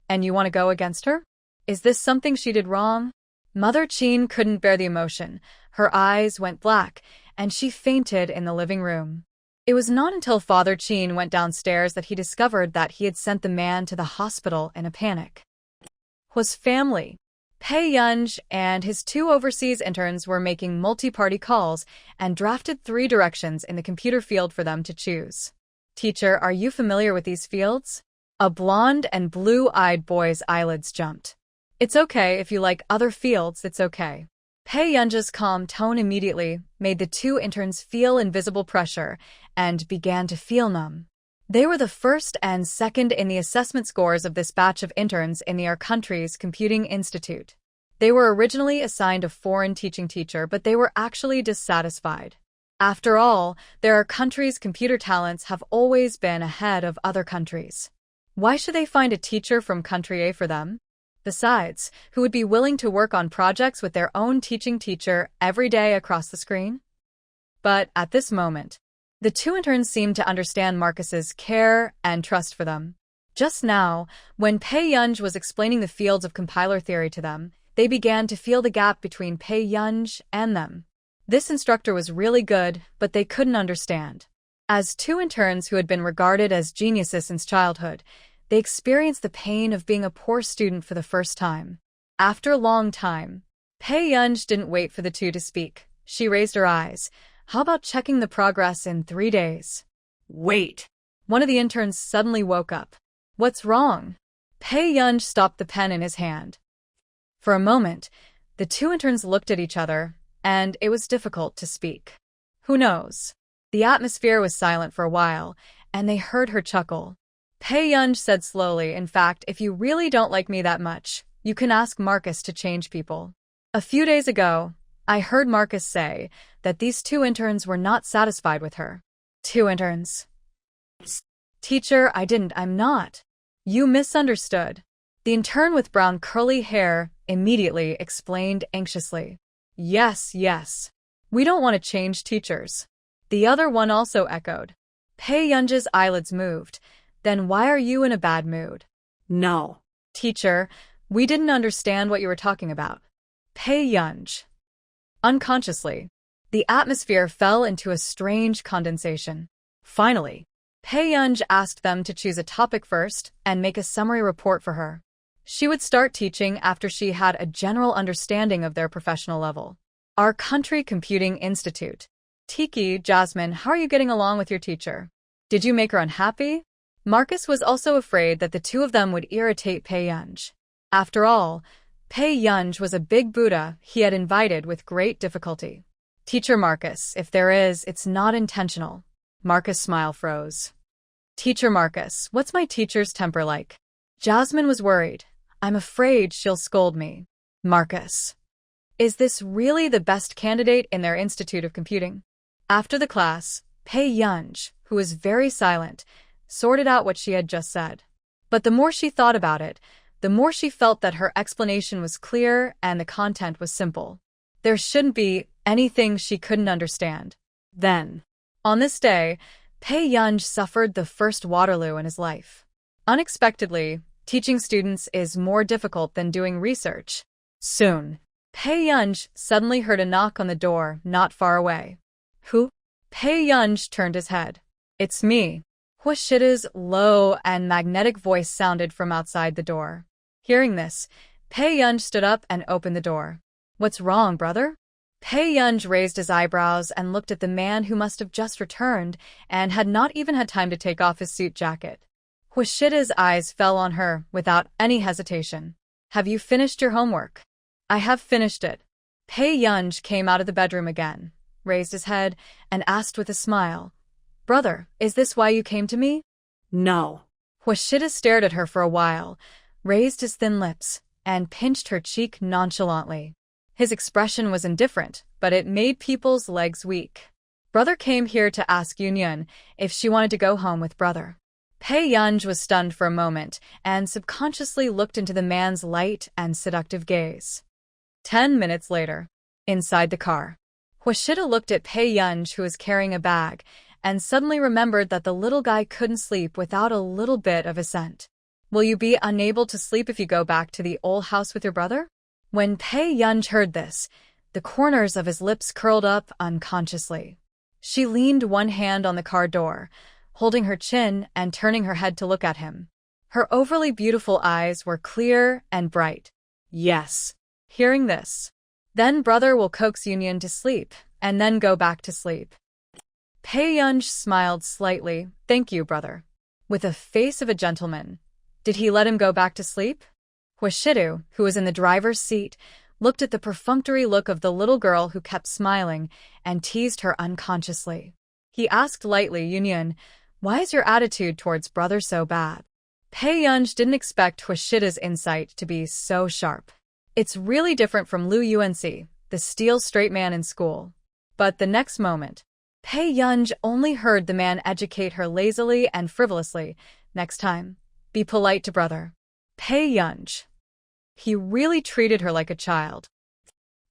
And you want to go against her? Is this something she did wrong? Mother Qin couldn't bear the emotion. Her eyes went black, and she fainted in the living room. It was not until Father Qin went downstairs that he discovered that he had sent the man to the hospital in a panic. His family. Pei Yunj and his 2 overseas interns were making multi-party calls and drafted 3 directions in the computer field for them to choose. Teacher, are you familiar with these fields? A blonde and blue-eyed boy's eyelids jumped. It's okay if you like other fields, it's okay. Pei Yunj's calm tone immediately made the 2 interns feel invisible pressure and began to feel numb. They were the first and second in the assessment scores of this batch of interns in our country's computing institute. They were originally assigned a foreign teaching teacher, but they were actually dissatisfied. After all, our country's computer talents have always been ahead of other countries. Why should they find a teacher from country A for them? Besides, who would be willing to work on projects with their own teaching teacher every day across the screen? But at this moment, the 2 interns seemed to understand Marcus's care and trust for them. Just now, when Pei Yunj was explaining the fields of compiler theory to them, they began to feel the gap between Pei Yunj and them. This instructor was really good, but they couldn't understand. As two interns who had been regarded as geniuses since childhood, they experienced the pain of being a poor student for the first time. After a long time, Pei Yunj didn't wait for the two to speak. She raised her eyes. How about checking the progress in 3 days? Wait. One of the interns suddenly woke up. What's wrong? Pei Yunj stopped the pen in his hand. For a moment, the two interns looked at each other, and it was difficult to speak. Who knows? The atmosphere was silent for a while, and they heard her chuckle. Pei Yunj said slowly, in fact, if you really don't like me that much, you can ask Marcus to change people. A few days ago, I heard Marcus say that these two interns were not satisfied with her. Two interns. Teacher, I'm not. You misunderstood. The intern with brown curly hair immediately explained anxiously. Yes. We don't want to change teachers. The other one also echoed. Pei Yunj's eyelids moved. Then why are you in a bad mood? No. Teacher, we didn't understand what you were talking about. Pei Yunj. Unconsciously, the atmosphere fell into a strange condensation. Finally, Pei Yunj asked them to choose a topic first and make a summary report for her. She would start teaching after she had a general understanding of their professional level. Our Country Computing Institute. Tiki, Jasmine, how are you getting along with your teacher? Did you make her unhappy? Marcus was also afraid that the two of them would irritate Pei Yunj. After all, Pei Yunj was a big Buddha he had invited with great difficulty. Teacher Marcus, if there is, it's not intentional. Marcus' smile froze. Teacher Marcus, what's my teacher's temper like? Jasmine was worried. I'm afraid she'll scold me. Marcus. Is this really the best candidate in their Institute of Computing? After the class, Pei Yunj, who was very silent, sorted out what she had just said. But the more she thought about it, the more she felt that her explanation was clear and the content was simple. There shouldn't be anything she couldn't understand. Then, on this day, Pei Yunj suffered the first Waterloo in his life. Unexpectedly, teaching students is more difficult than doing research. Soon, Pei Yunj suddenly heard a knock on the door not far away. Who? Pei Yunj turned his head. It's me. Huashida's low and magnetic voice sounded from outside the door. Hearing this, Pei Yunj stood up and opened the door. What's wrong, brother? Pei Yunj raised his eyebrows and looked at the man who must have just returned and had not even had time to take off his suit jacket. Huashida's eyes fell on her without any hesitation. Have you finished your homework? I have finished it. Pei Yunj came out of the bedroom again, raised his head, and asked with a smile, Brother, is this why you came to me? No. Huashida stared at her for a while, raised his thin lips, and pinched her cheek nonchalantly. His expression was indifferent, but it made people's legs weak. Brother came here to ask Yunyun if she wanted to go home with brother. Pei Yunj was stunned for a moment and subconsciously looked into the man's light and seductive gaze. 10 minutes later, inside the car, Huashida looked at Pei Yunj, who was carrying a bag, and suddenly remembered that the little guy couldn't sleep without a little bit of a scent. Will you be unable to sleep if you go back to the old house with your brother? When Pei Yunj heard this, the corners of his lips curled up unconsciously. She leaned one hand on the car door, holding her chin and turning her head to look at him. Her overly beautiful eyes were clear and bright. Yes. Hearing this. Then brother will coax Yunyun to sleep, and then go back to sleep. Pei Yunj smiled slightly. Thank you, brother. With a face of a gentleman. Did he let him go back to sleep? Huashidu, who was in the driver's seat, looked at the perfunctory look of the little girl who kept smiling and teased her unconsciously. He asked lightly, Yunyun, why is your attitude towards brother so bad? Pei Yunj didn't expect Huashida's insight to be so sharp. It's really different from Lu Yuanxi, the steel straight man in school. But the next moment, Pei Yunj only heard the man educate her lazily and frivolously. Next time, be polite to brother. Pei Yunj. He really treated her like a child.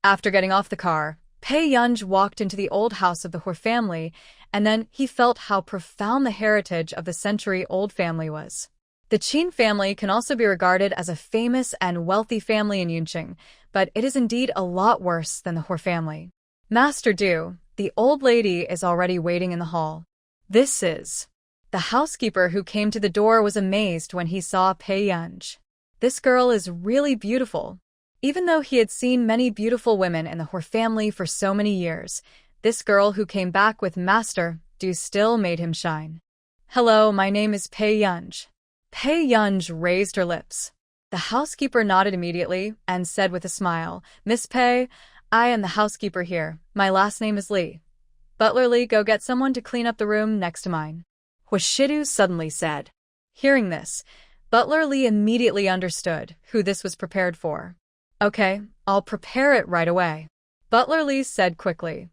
After getting off the car, Pei Yunj walked into the old house of the Hur family, and then he felt how profound the heritage of the century-old family was. The Qin family can also be regarded as a famous and wealthy family in Yunqing, but it is indeed a lot worse than the Hur family. Master Du, the old lady, is already waiting in the hall. This is. The housekeeper who came to the door was amazed when he saw Pei Yunj. This girl is really beautiful. Even though he had seen many beautiful women in the Hor family for so many years, this girl who came back with Master Du still made him shine. Hello, my name is Pei Yunj. Pei Yunj raised her lips. The housekeeper nodded immediately and said with a smile, Miss Pei, I am the housekeeper here. My last name is Li. Butler Li, go get someone to clean up the room next to mine. Hwashidu suddenly said. Hearing this, Butler Li immediately understood who this was prepared for. Okay, I'll prepare it right away. Butler Li said quickly.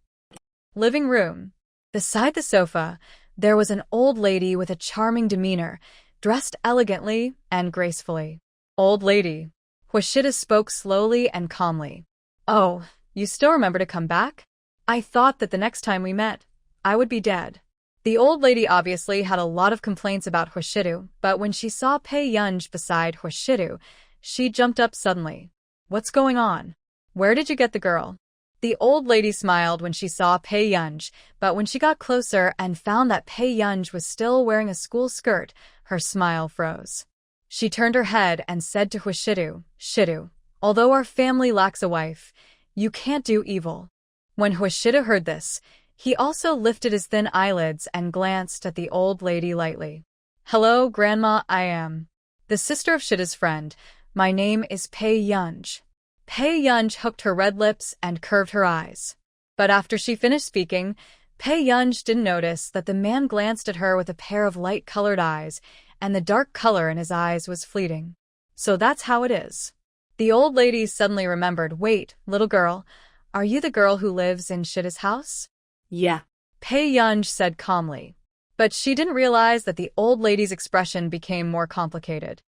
Living room. Beside the sofa, there was an old lady with a charming demeanor, dressed elegantly and gracefully. Old lady. Hwashidu spoke slowly and calmly. Oh, you still remember to come back? I thought that the next time we met, I would be dead. The old lady obviously had a lot of complaints about Hwashidu, but when she saw Pei Yunj beside Hwashidu, she jumped up suddenly. What's going on? Where did you get the girl? The old lady smiled when she saw Pei Yunj, but when she got closer and found that Pei Yunj was still wearing a school skirt, her smile froze. She turned her head and said to Hwashidu, Shidu, although our family lacks a wife, you can't do evil. When Hwashidu heard this, he also lifted his thin eyelids and glanced at the old lady lightly. Hello, Grandma, I am the sister of Shida's friend. My name is Pei Yunj. Pei Yunj hooked her red lips and curved her eyes. But after she finished speaking, Pei Yunj didn't notice that the man glanced at her with a pair of light-colored eyes, and the dark color in his eyes was fleeting. So that's how it is. The old lady suddenly remembered, wait, little girl, are you the girl who lives in Shida's house? Yeah. Pei Yunj said calmly. But she didn't realize that the old lady's expression became more complicated.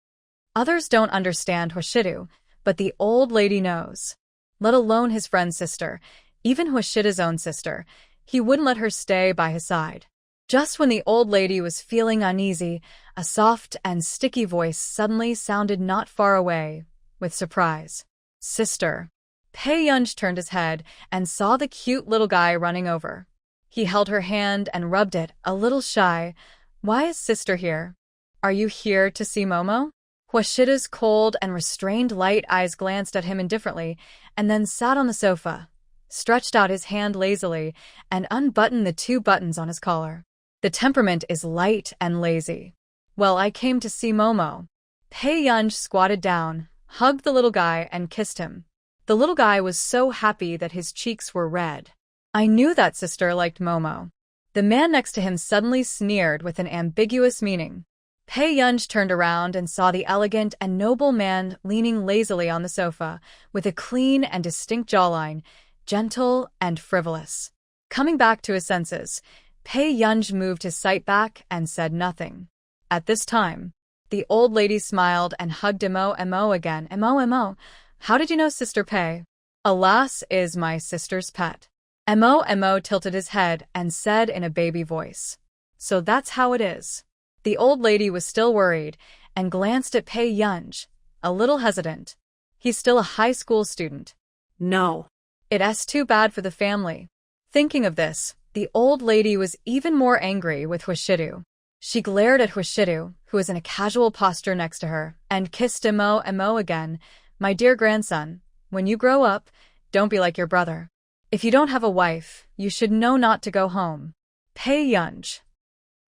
Others don't understand Hwashidu, but the old lady knows. Let alone his friend's sister, even Hwashida's own sister, he wouldn't let her stay by his side. Just when the old lady was feeling uneasy, a soft and sticky voice suddenly sounded not far away, with surprise. Sister. Pei Yunj turned his head and saw the cute little guy running over. He held her hand and rubbed it, a little shy. Why is sister here? Are you here to see Momo? Hwashida's cold and restrained light eyes glanced at him indifferently and then sat on the sofa, stretched out his hand lazily, and unbuttoned the 2 buttons on his collar. The temperament is light and lazy. Well, I came to see Momo. Pei Yunj squatted down, hugged the little guy, and kissed him. The little guy was so happy that his cheeks were red. I knew that sister liked Momo. The man next to him suddenly sneered with an ambiguous meaning. Pei Yunj turned around and saw the elegant and noble man leaning lazily on the sofa, with a clean and distinct jawline, gentle and frivolous. Coming back to his senses, Pei Yunj moved his sight back and said nothing. At this time, the old lady smiled and hugged Mo again. Mo. How did you know Sister Pei? Alas is my sister's pet. Mo tilted his head and said in a baby voice. So that's how it is. The old lady was still worried and glanced at Pei Yunj, a little hesitant. He's still a high school student. No. It's too bad for the family. Thinking of this, the old lady was even more angry with Hwashidu. She glared at Hwashidu, who was in a casual posture next to her, and kissed Mo again. My dear grandson, when you grow up, don't be like your brother. If you don't have a wife, you should know not to go home. Pei Yunj.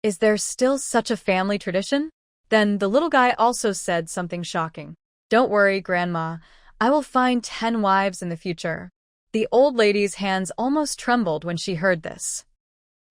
Is there still such a family tradition? Then the little guy also said something shocking. Don't worry, Grandma. I will find 10 wives in the future. The old lady's hands almost trembled when she heard this.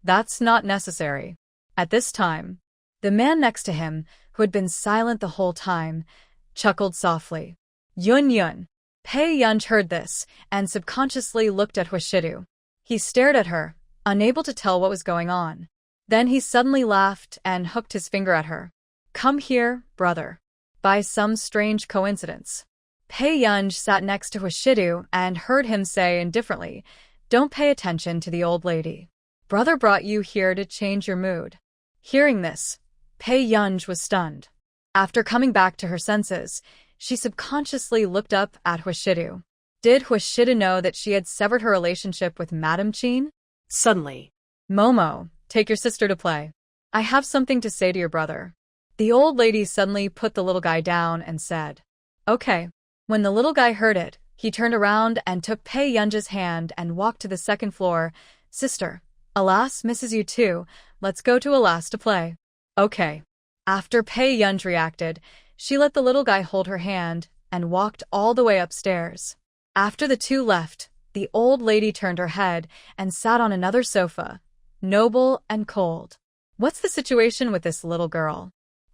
That's not necessary. At this time, the man next to him, who had been silent the whole time, chuckled softly. Yun. Pei Yunj heard this and subconsciously looked at Hwashidu. He stared at her, unable to tell what was going on. Then he suddenly laughed and hooked his finger at her. Come here, brother. By some strange coincidence, Pei Yunj sat next to Hwashidu and heard him say indifferently, Don't pay attention to the old lady. Brother brought you here to change your mood. Hearing this, Pei Yunj was stunned. After coming back to her senses, she subconsciously looked up at Hwashidu. Did Hwashidu know that she had severed her relationship with Madame Chin? Suddenly, Momo, take your sister to play. I have something to say to your brother. The old lady suddenly put the little guy down and said, Okay. When the little guy heard it, he turned around and took Pei Yun's hand and walked to the second floor. Sister, Alas misses you too. Let's go to Alas to play. Okay. After Pei Yun reacted, she let the little guy hold her hand and walked all the way upstairs. After the two left, the old lady turned her head and sat on another sofa, noble and cold. What's the situation with this little girl?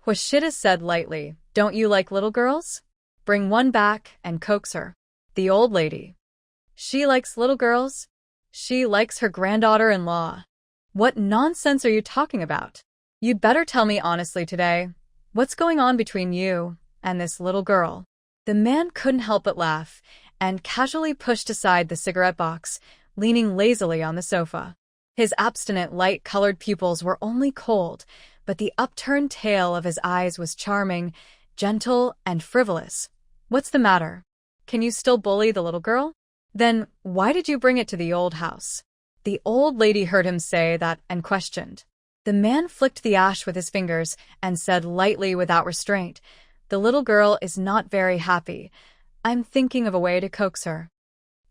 Huashida said lightly, Don't you like little girls? Bring one back and coax her. The old lady. She likes little girls? She likes her granddaughter-in-law. What nonsense are you talking about? You'd better tell me honestly today. What's going on between you and this little girl? The man couldn't help but laugh and casually pushed aside the cigarette box, leaning lazily on the sofa. His abstinent light-colored pupils were only cold, but the upturned tail of his eyes was charming, gentle, and frivolous. What's the matter? Can you still bully the little girl? Then why did you bring it to the old house? The old lady heard him say that and questioned. The man flicked the ash with his fingers and said lightly without restraint, The little girl is not very happy. I'm thinking of a way to coax her.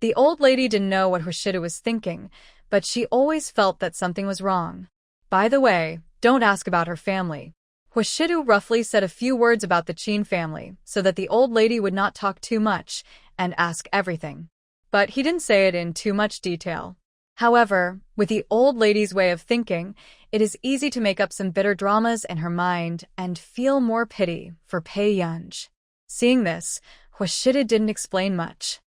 The old lady didn't know what Huashida was thinking, but she always felt that something was wrong. By the way, don't ask about her family. Huashida roughly said a few words about the Qin family so that the old lady would not talk too much and ask everything. But he didn't say it in too much detail. However, with the old lady's way of thinking, it is easy to make up some bitter dramas in her mind and feel more pity for Pei Yun. Seeing this, Huashida didn't explain much.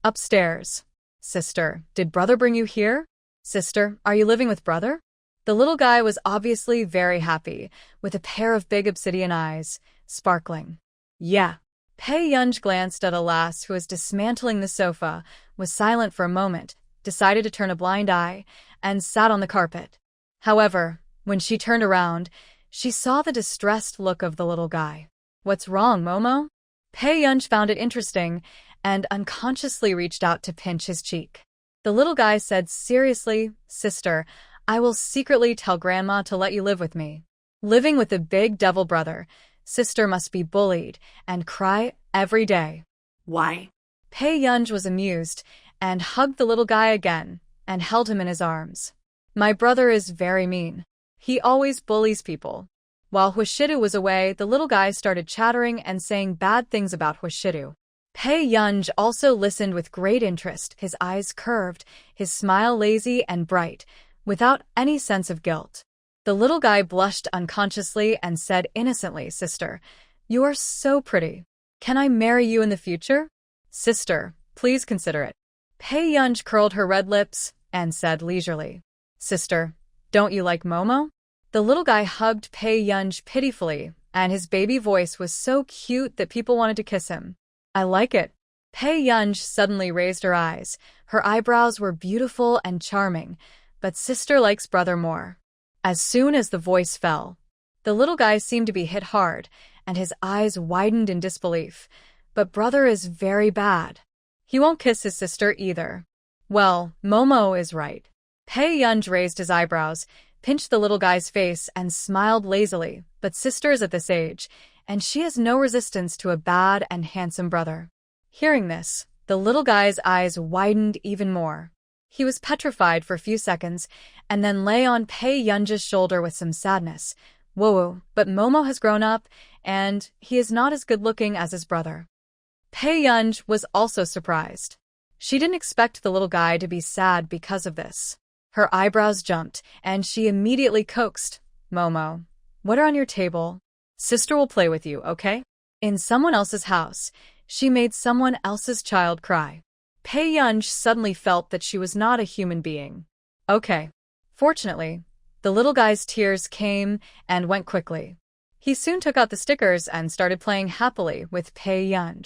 Upstairs. Sister, did brother bring you here? Sister, are you living with brother? The little guy was obviously very happy, with a pair of big obsidian eyes, sparkling. Yeah. Pei Yun glanced at Alas, who was dismantling the sofa, was silent for a moment, decided to turn a blind eye, and sat on the carpet. However, when she turned around, she saw the distressed look of the little guy. What's wrong, Momo? Pei Yun found it interesting and unconsciously reached out to pinch his cheek. The little guy said seriously, Sister, I will secretly tell Grandma to let you live with me. Living with a big devil brother, Sister must be bullied and cry every day. Why? Pei Yun was amused and hugged the little guy again and held him in his arms. My brother is very mean. He always bullies people. While Huashida was away, the little guy started chattering and saying bad things about Huashida. Pei Yun also listened with great interest, his eyes curved, his smile lazy and bright, without any sense of guilt. The little guy blushed unconsciously and said innocently, Sister, you are so pretty. Can I marry you in the future? Sister, please consider it. Pei Yun curled her red lips and said leisurely, Sister, don't you like Momo? The little guy hugged Pei Yun pitifully, and his baby voice was so cute that people wanted to kiss him. I like it. Pei Yun suddenly raised her eyes. Her eyebrows were beautiful and charming, but Sister likes brother more. As soon as the voice fell, the little guy seemed to be hit hard, and his eyes widened in disbelief. But brother is very bad. He won't kiss his sister either. Well, Momo is right. Pei Yun raised his eyebrows, pinched the little guy's face, and smiled lazily, but sister is at this age, and she has no resistance to a bad and handsome brother. Hearing this, the little guy's eyes widened even more. He was petrified for a few seconds, and then lay on Pei Yun's shoulder with some sadness. Whoa, but Momo has grown up, and he is not as good-looking as his brother. Pei Yun was also surprised. She didn't expect the little guy to be sad because of this. Her eyebrows jumped, and she immediately coaxed, Momo, what are on your table? Sister will play with you, okay? In someone else's house, she made someone else's child cry. Pei Yun suddenly felt that she was not a human being. Okay. Fortunately, the little guy's tears came and went quickly. He soon took out the stickers and started playing happily with Pei Yun.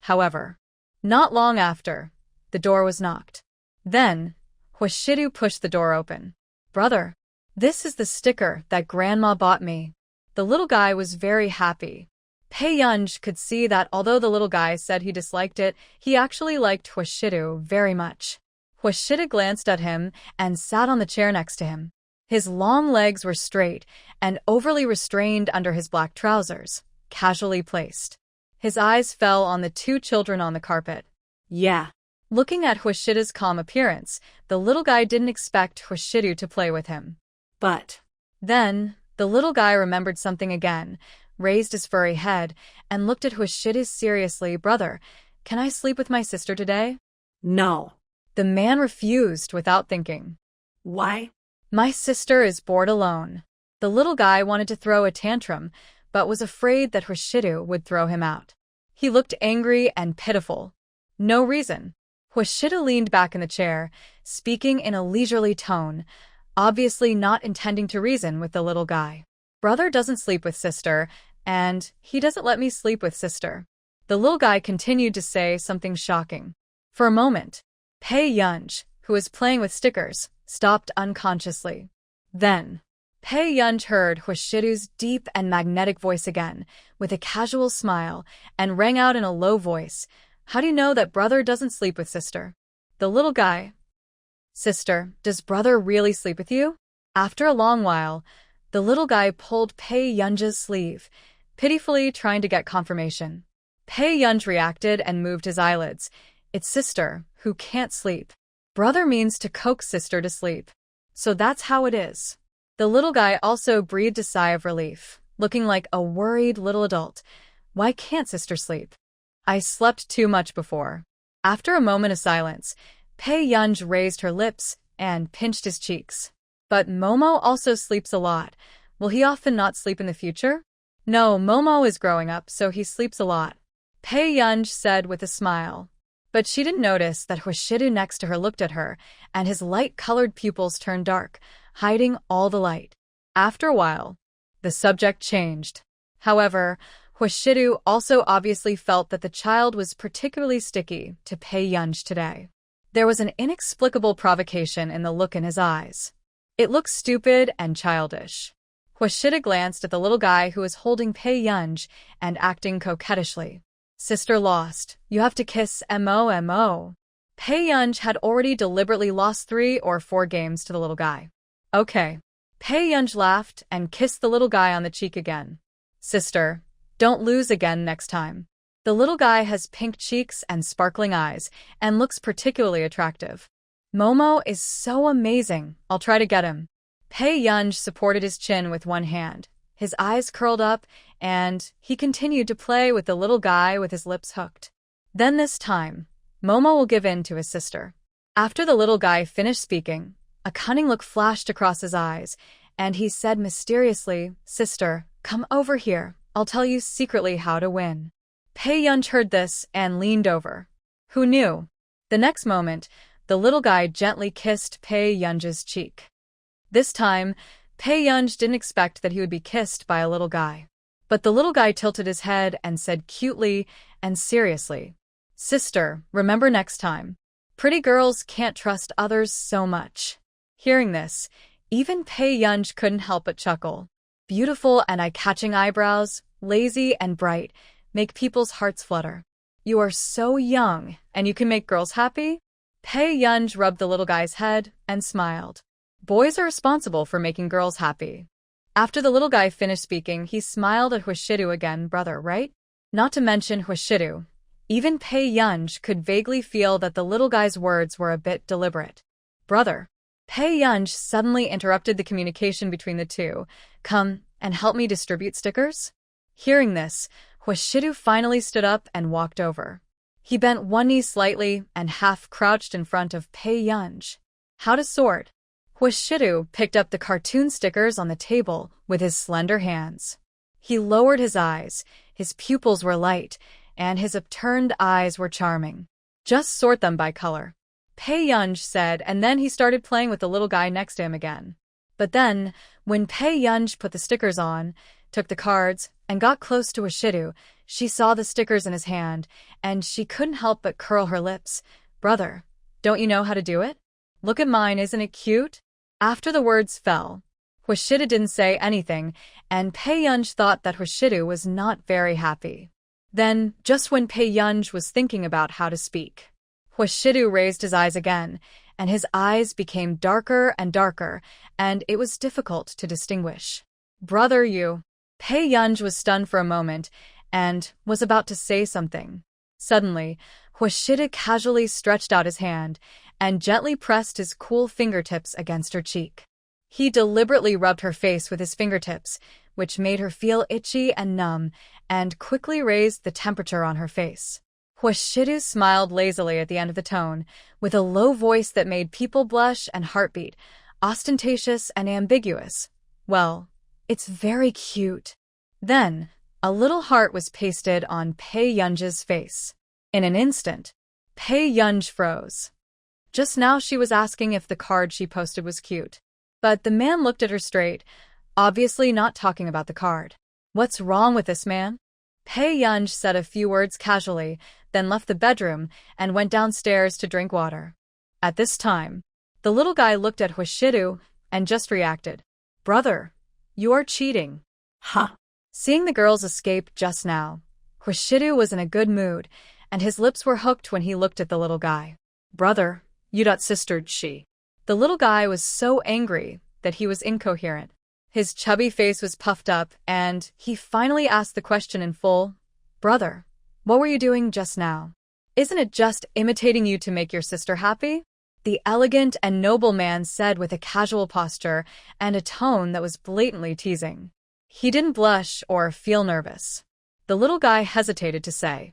However, not long after, the door was knocked. Then, Huashida pushed the door open. Brother, this is the sticker that Grandma bought me. The little guy was very happy. Pei Yun could see that although the little guy said he disliked it, he actually liked Huashida very much. Huashida glanced at him and sat on the chair next to him. His long legs were straight and overly restrained under his black trousers, casually placed. His eyes fell on the two children on the carpet. Yeah. Looking at Hoshida's calm appearance, the little guy didn't expect Hoshidu to play with him. But Then, the little guy remembered something again, raised his furry head, and looked at Hoshidu seriously. Brother, can I sleep with my sister today? no. The man refused without thinking. Why? My sister is bored alone. The little guy wanted to throw a tantrum, but was afraid that Hoshidu would throw him out. He looked angry and pitiful. No reason. Hoshidu leaned back in the chair, speaking in a leisurely tone, obviously not intending to reason with the little guy. Brother doesn't sleep with sister, and he doesn't let me sleep with sister. The little guy continued to say something shocking. For a moment, Pei Yunj, who was playing with stickers, stopped unconsciously. Then, Pei Yunj heard Hoshidu's deep and magnetic voice again, with a casual smile, and rang out in a low voice, "How do you know that brother doesn't sleep with sister?" The little guy. Sister, does brother really sleep with you? After a long while, the little guy pulled Pei Yunj's sleeve, pitifully trying to get confirmation. Pei Yunj reacted and moved his eyelids. It's sister, who can't sleep. Brother means to coax sister to sleep. So that's how it is. The little guy also breathed a sigh of relief, looking like a worried little adult. Why can't sister sleep? I slept too much before. After a moment of silence, Pei Yunj raised her lips and pinched his cheeks. But Momo also sleeps a lot. Will he often not sleep in the future? No, Momo is growing up, so he sleeps a lot. Pei Yunj said with a smile. But she didn't notice that Hoshidu next to her looked at her, and his light-colored pupils turned dark, hiding all the light. After a while, the subject changed. However, Hoshidu also obviously felt that the child was particularly sticky to Pei Yunj today. There was an inexplicable provocation in the look in his eyes. It looked stupid and childish. Hoshidu glanced at the little guy who was holding Pei Yunj and acting coquettishly. Sister lost. You have to kiss Mo. Pei Yunj had already deliberately lost 3 or 4 games to the little guy. Okay. Pei Yunj laughed and kissed the little guy on the cheek again. Sister, don't lose again next time. The little guy has pink cheeks and sparkling eyes and looks particularly attractive. Momo is so amazing. I'll try to get him. Pei Yunj supported his chin with one hand. His eyes curled up, and he continued to play with the little guy with his lips hooked. Then this time, Momo will give in to his sister. After the little guy finished speaking, a cunning look flashed across his eyes, and he said mysteriously, "Sister, come over here. I'll tell you secretly how to win." Pei Yunj heard this and leaned over. Who knew? The next moment, the little guy gently kissed Pei Yunj's cheek. This time, Pei Yunj didn't expect that he would be kissed by a little guy. But the little guy tilted his head and said cutely and seriously, "Sister, remember next time. Pretty girls can't trust others so much." Hearing this, even Pei Yunj couldn't help but chuckle. Beautiful and eye-catching eyebrows, lazy and bright, make people's hearts flutter. You are so young, and you can make girls happy? Pei Yunj rubbed the little guy's head and smiled. Boys are responsible for making girls happy. After the little guy finished speaking, he smiled at Hoshidu again. Brother, right? Not to mention Hoshidu. Even Pei Yunj could vaguely feel that the little guy's words were a bit deliberate. Brother. Pei Yunj suddenly interrupted the communication between the two. Come and help me distribute stickers? Hearing this, Hoshidu finally stood up and walked over. He bent one knee slightly and half crouched in front of Pei Yunj. How to sort? Hoshidu picked up the cartoon stickers on the table with his slender hands. He lowered his eyes, his pupils were light, and his upturned eyes were charming. Just sort them by color, Pei Yunj said, and then he started playing with the little guy next to him again. But then, when Pei Yunj put the stickers on, took the cards, and got close to Hoshidu, she saw the stickers in his hand, and she couldn't help but curl her lips. Brother, don't you know how to do it? Look at mine, isn't it cute? After the words fell, Hoshidu didn't say anything, and Pei Yunj thought that Hoshidu was not very happy. Then, just when Pei Yunj was thinking about how to speak, Hoshidu raised his eyes again, and his eyes became darker and darker, and it was difficult to distinguish. "Brother, you." Pei Yunj was stunned for a moment and was about to say something. Suddenly, Huashida casually stretched out his hand and gently pressed his cool fingertips against her cheek. He deliberately rubbed her face with his fingertips, which made her feel itchy and numb, and quickly raised the temperature on her face. Huashidu smiled lazily at the end of the tone, with a low voice that made people blush and heartbeat, ostentatious and ambiguous. "Well, it's very cute." Then, a little heart was pasted on Pei Yunj's face. In an instant, Pei Yunj froze. Just now she was asking if the card she posted was cute. But the man looked at her straight, obviously not talking about the card. "What's wrong with this man?" Pei Yunj said a few words casually, then left the bedroom and went downstairs to drink water. At this time, the little guy looked at Huashidu and just reacted. "Brother, you are cheating." Ha! Seeing the girls escape just now, Huashidu was in a good mood, and his lips were hooked when he looked at the little guy. "Brother, you dot sistered she." The little guy was so angry that he was incoherent. His chubby face was puffed up, and he finally asked the question in full. "Brother, what were you doing just now? Isn't it just imitating you to make your sister happy?" The elegant and noble man said with a casual posture and a tone that was blatantly teasing. He didn't blush or feel nervous. The little guy hesitated to say.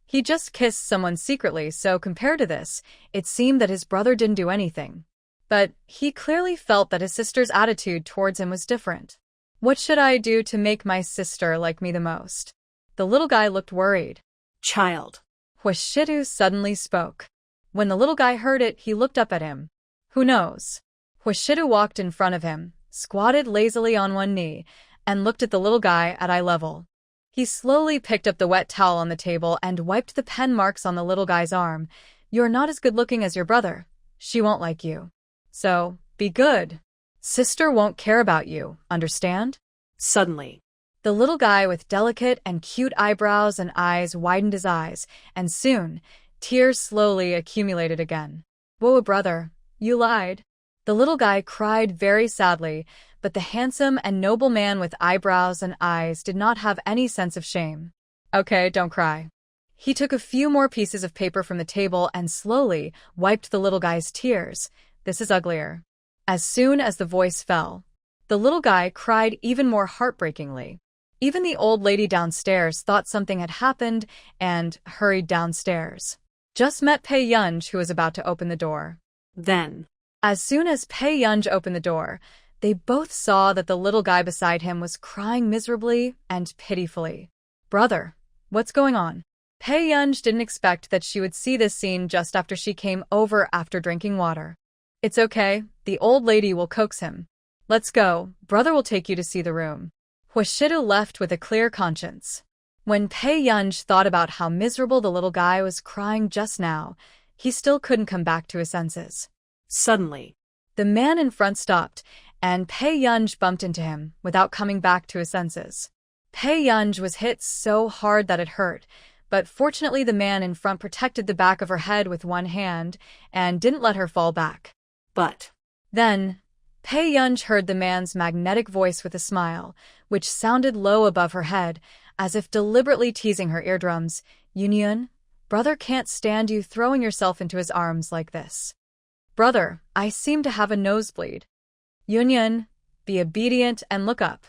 He just kissed someone secretly, so compared to this, it seemed that his brother didn't do anything. But he clearly felt that his sister's attitude towards him was different. "What should I do to make my sister like me the most?" The little guy looked worried. "Child." Huashidu suddenly spoke. When the little guy heard it, he looked up at him. "Who knows?" Huashidu walked in front of him, squatted lazily on one knee, and looked at the little guy at eye level. He slowly picked up the wet towel on the table and wiped the pen marks on the little guy's arm. "You're not as good-looking as your brother. She won't like you. So, be good. Sister won't care about you, understand?" Suddenly, the little guy with delicate and cute eyebrows and eyes widened his eyes, and soon, tears slowly accumulated again. "Whoa, brother, you lied." The little guy cried very sadly, but the handsome and noble man with eyebrows and eyes did not have any sense of shame. "Okay, don't cry." He took a few more pieces of paper from the table and slowly wiped the little guy's tears. "This is uglier." As soon as the voice fell, the little guy cried even more heartbreakingly. Even the old lady downstairs thought something had happened and hurried downstairs. Just met Pei Yunj, who was about to open the door. Then, as soon as Pei Yunj opened the door, they both saw that the little guy beside him was crying miserably and pitifully. "Brother, what's going on?" Pei Yunj didn't expect that she would see this scene just after she came over after drinking water. "It's okay, the old lady will coax him. Let's go, brother will take you to see the room." Huashidu left with a clear conscience. When Pei Yunj thought about how miserable the little guy was crying just now, he still couldn't come back to his senses. Suddenly, the man in front stopped, and Pei Yunj bumped into him without coming back to his senses. Pei Yunj was hit so hard that it hurt, but fortunately the man in front protected the back of her head with one hand and didn't let her fall back. But then, Pei Yunj heard the man's magnetic voice with a smile, which sounded low above her head, as if deliberately teasing her eardrums. "Yunyun, brother can't stand you throwing yourself into his arms like this. Brother, I seem to have a nosebleed. Yunyun, be obedient and look up."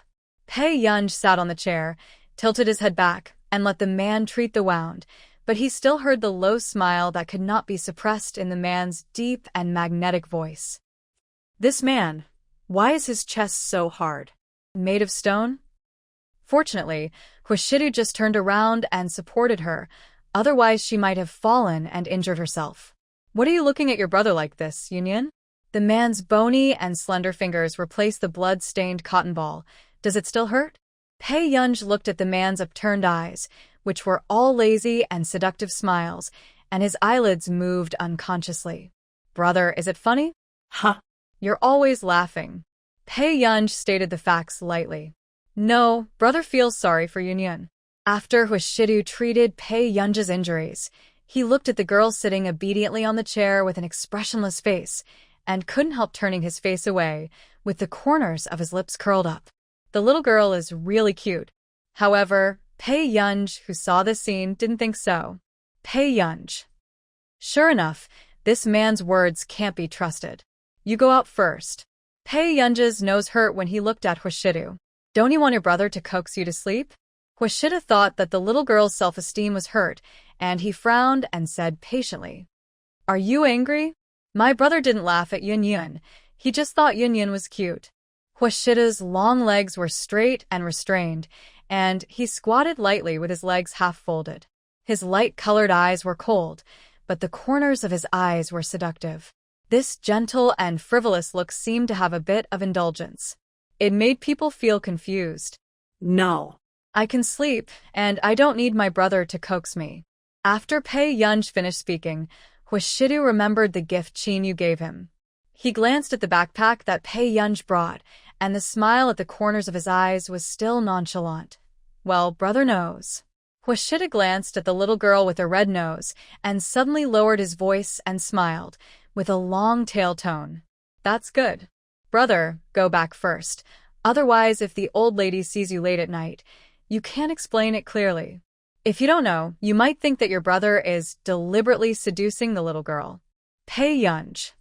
Pei Yunj sat on the chair, tilted his head back, and let the man treat the wound, but he still heard the low smile that could not be suppressed in the man's deep and magnetic voice. "This man, why is his chest so hard? Made of stone?" Fortunately, Huashidu just turned around and supported her, otherwise she might have fallen and injured herself. "What are you looking at your brother like this, Yunyun?" The man's bony and slender fingers replaced the blood-stained cotton ball. "Does it still hurt?" Pei Yunj looked at the man's upturned eyes, which were all lazy and seductive smiles, and his eyelids moved unconsciously. "Brother, is it funny?" "Huh. You're always laughing." Pei Yunj stated the facts lightly. "No, brother feels sorry for Yunyun." After Huashidu treated Pei Yunj's injuries, He looked at the girl sitting obediently on the chair with an expressionless face, and couldn't help turning his face away, with the corners of his lips curled up. The little girl is really cute. However, Pei Yunj, who saw this scene, didn't think so. Pei Yunj. Sure enough, this man's words can't be trusted. You go out first. Pei Yunj's nose hurt when he looked at Huashidu. Don't you want your brother to coax you to sleep? Huashidu thought that the little girl's self-esteem was hurt, and he frowned and said patiently, Are you angry? My brother didn't laugh at Yun Yun. He just thought Yun Yun was cute. Huashidu's long legs were straight and restrained, and he squatted lightly with his legs half folded. His light-colored eyes were cold, but the corners of his eyes were seductive. This gentle and frivolous look seemed to have a bit of indulgence. It made people feel confused. No. I can sleep, and I don't need my brother to coax me. After Pei Yunj finished speaking, Huashidu remembered the gift Qin Yu gave him. He glanced at the backpack that Pei Yunj brought, and the smile at the corners of his eyes was still nonchalant. Well, brother knows. Huashidu glanced at the little girl with a red nose, and suddenly lowered his voice and smiled, with a long-tail tone. That's good. Brother, go back first. Otherwise, if the old lady sees you late at night, you can't explain it clearly. If you don't know, you might think that your brother is deliberately seducing the little girl. Pei Yunj.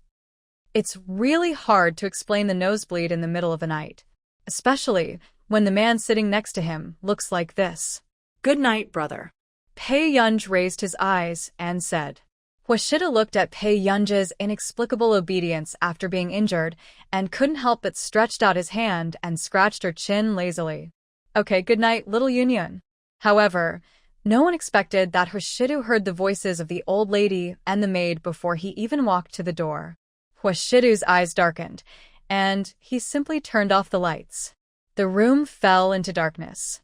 It's really hard to explain the nosebleed in the middle of the night, especially when the man sitting next to him looks like this. Good night, brother. Pei Yunj raised his eyes and said. Huashidu looked at Pei Yunj's inexplicable obedience after being injured and couldn't help but stretched out his hand and scratched her chin lazily. Okay, good night, little Yun Yun. However, no one expected that Huashidu heard the voices of the old lady and the maid before he even walked to the door. Huashidu's eyes darkened, and he simply turned off the lights. The room fell into darkness.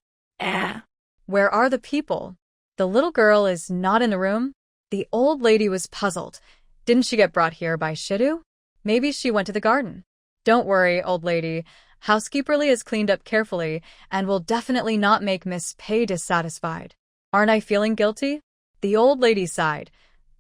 Where are the people? The little girl is not in the room? The old lady was puzzled. Didn't she get brought here by Shidu? Maybe she went to the garden. Don't worry, old lady. Housekeeperly is cleaned up carefully and will definitely not make Miss Pei dissatisfied. Aren't I feeling guilty? The old lady sighed.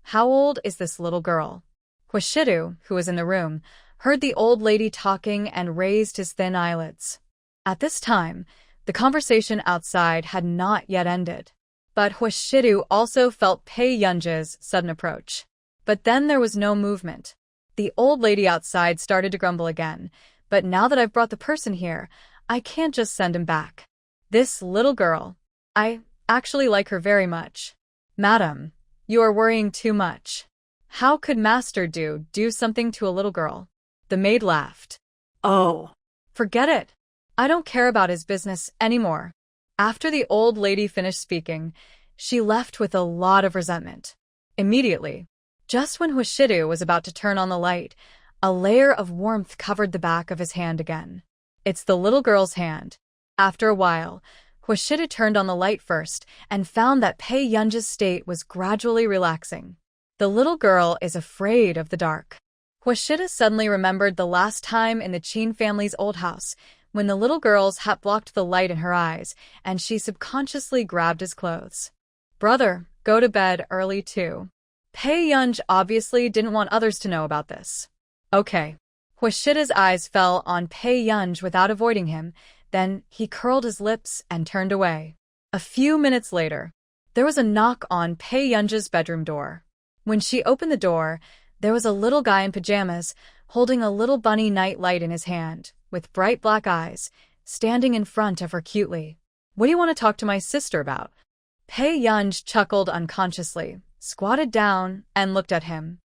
How old is this little girl? Huashidu, who was in the room, heard the old lady talking and raised his thin eyelids. At this time, the conversation outside had not yet ended. But Huashidu also felt Pei Yunj's sudden approach. But then there was no movement. The old lady outside started to grumble again, but now that I've brought the person here, I can't just send him back. This little girl, I actually like her very much. Madam, you are worrying too much. How could Master do something to a little girl? The maid laughed. Oh. Forget it. I don't care about his business anymore. After the old lady finished speaking, she left with a lot of resentment. Immediately, just when Huashidu was about to turn on the light, a layer of warmth covered the back of his hand again. It's the little girl's hand. After a while, Huashidu turned on the light first and found that Pei Yunj's state was gradually relaxing. The little girl is afraid of the dark. Huashidu suddenly remembered the last time in the Qin family's old house, when the little girl's hat blocked the light in her eyes, and she subconsciously grabbed his clothes. Brother, go to bed early too. Pei Yunj obviously didn't want others to know about this. Okay. Huashidu's eyes fell on Pei Yunj without avoiding him, then he curled his lips and turned away. A few minutes later, there was a knock on Pei Yunj's bedroom door. When she opened the door, there was a little guy in pajamas, holding a little bunny night light in his hand, with bright black eyes, standing in front of her cutely. What do you want to talk to my sister about? Pei Yunj chuckled unconsciously, squatted down, and looked at him.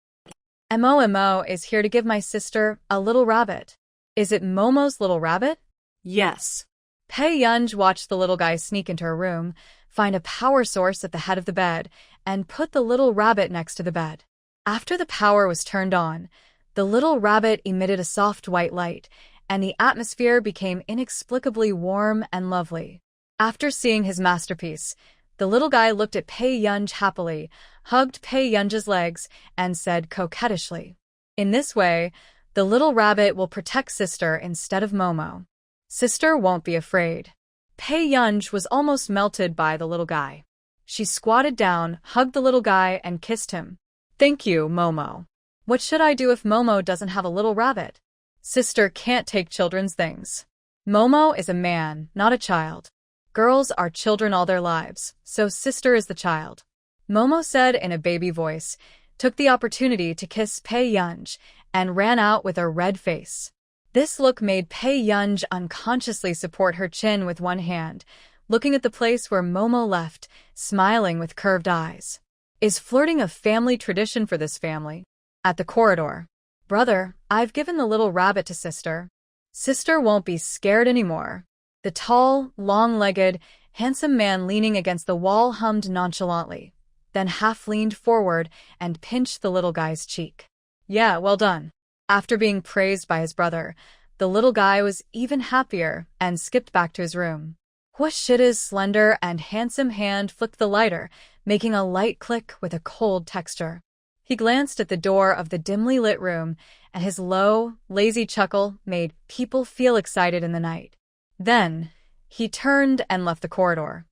Mo is here to give my sister a little rabbit. Is it Momo's little rabbit? Yes. Pei Yunj watched the little guy sneak into her room, find a power source at the head of the bed, and put the little rabbit next to the bed. After the power was turned on, the little rabbit emitted a soft white light, and the atmosphere became inexplicably warm and lovely. After seeing his masterpiece, the little guy looked at Pei Yunj happily, hugged Pei Yunj's legs, and said coquettishly, In this way, the little rabbit will protect sister instead of Momo. Sister won't be afraid. Pei Yunj was almost melted by the little guy. She squatted down, hugged the little guy, and kissed him. Thank you, Momo. What should I do if Momo doesn't have a little rabbit? Sister can't take children's things. Momo is a man, not a child. Girls are children all their lives, so sister is the child. Momo said in a baby voice, took the opportunity to kiss Pei Yunj, and ran out with a red face. This look made Pei Yunj unconsciously support her chin with one hand, looking at the place where Momo left, smiling with curved eyes. Is flirting a family tradition for this family? At the corridor. Brother, I've given the little rabbit to sister. Sister won't be scared anymore. The tall, long-legged, handsome man leaning against the wall hummed nonchalantly, then half leaned forward and pinched the little guy's cheek. Yeah, well done. After being praised by his brother, the little guy was even happier and skipped back to his room. Huashida's slender and handsome hand flicked the lighter, making a light click with a cold texture. He glanced at the door of the dimly lit room, and his low, lazy chuckle made people feel excited in the night. Then, he turned and left the corridor.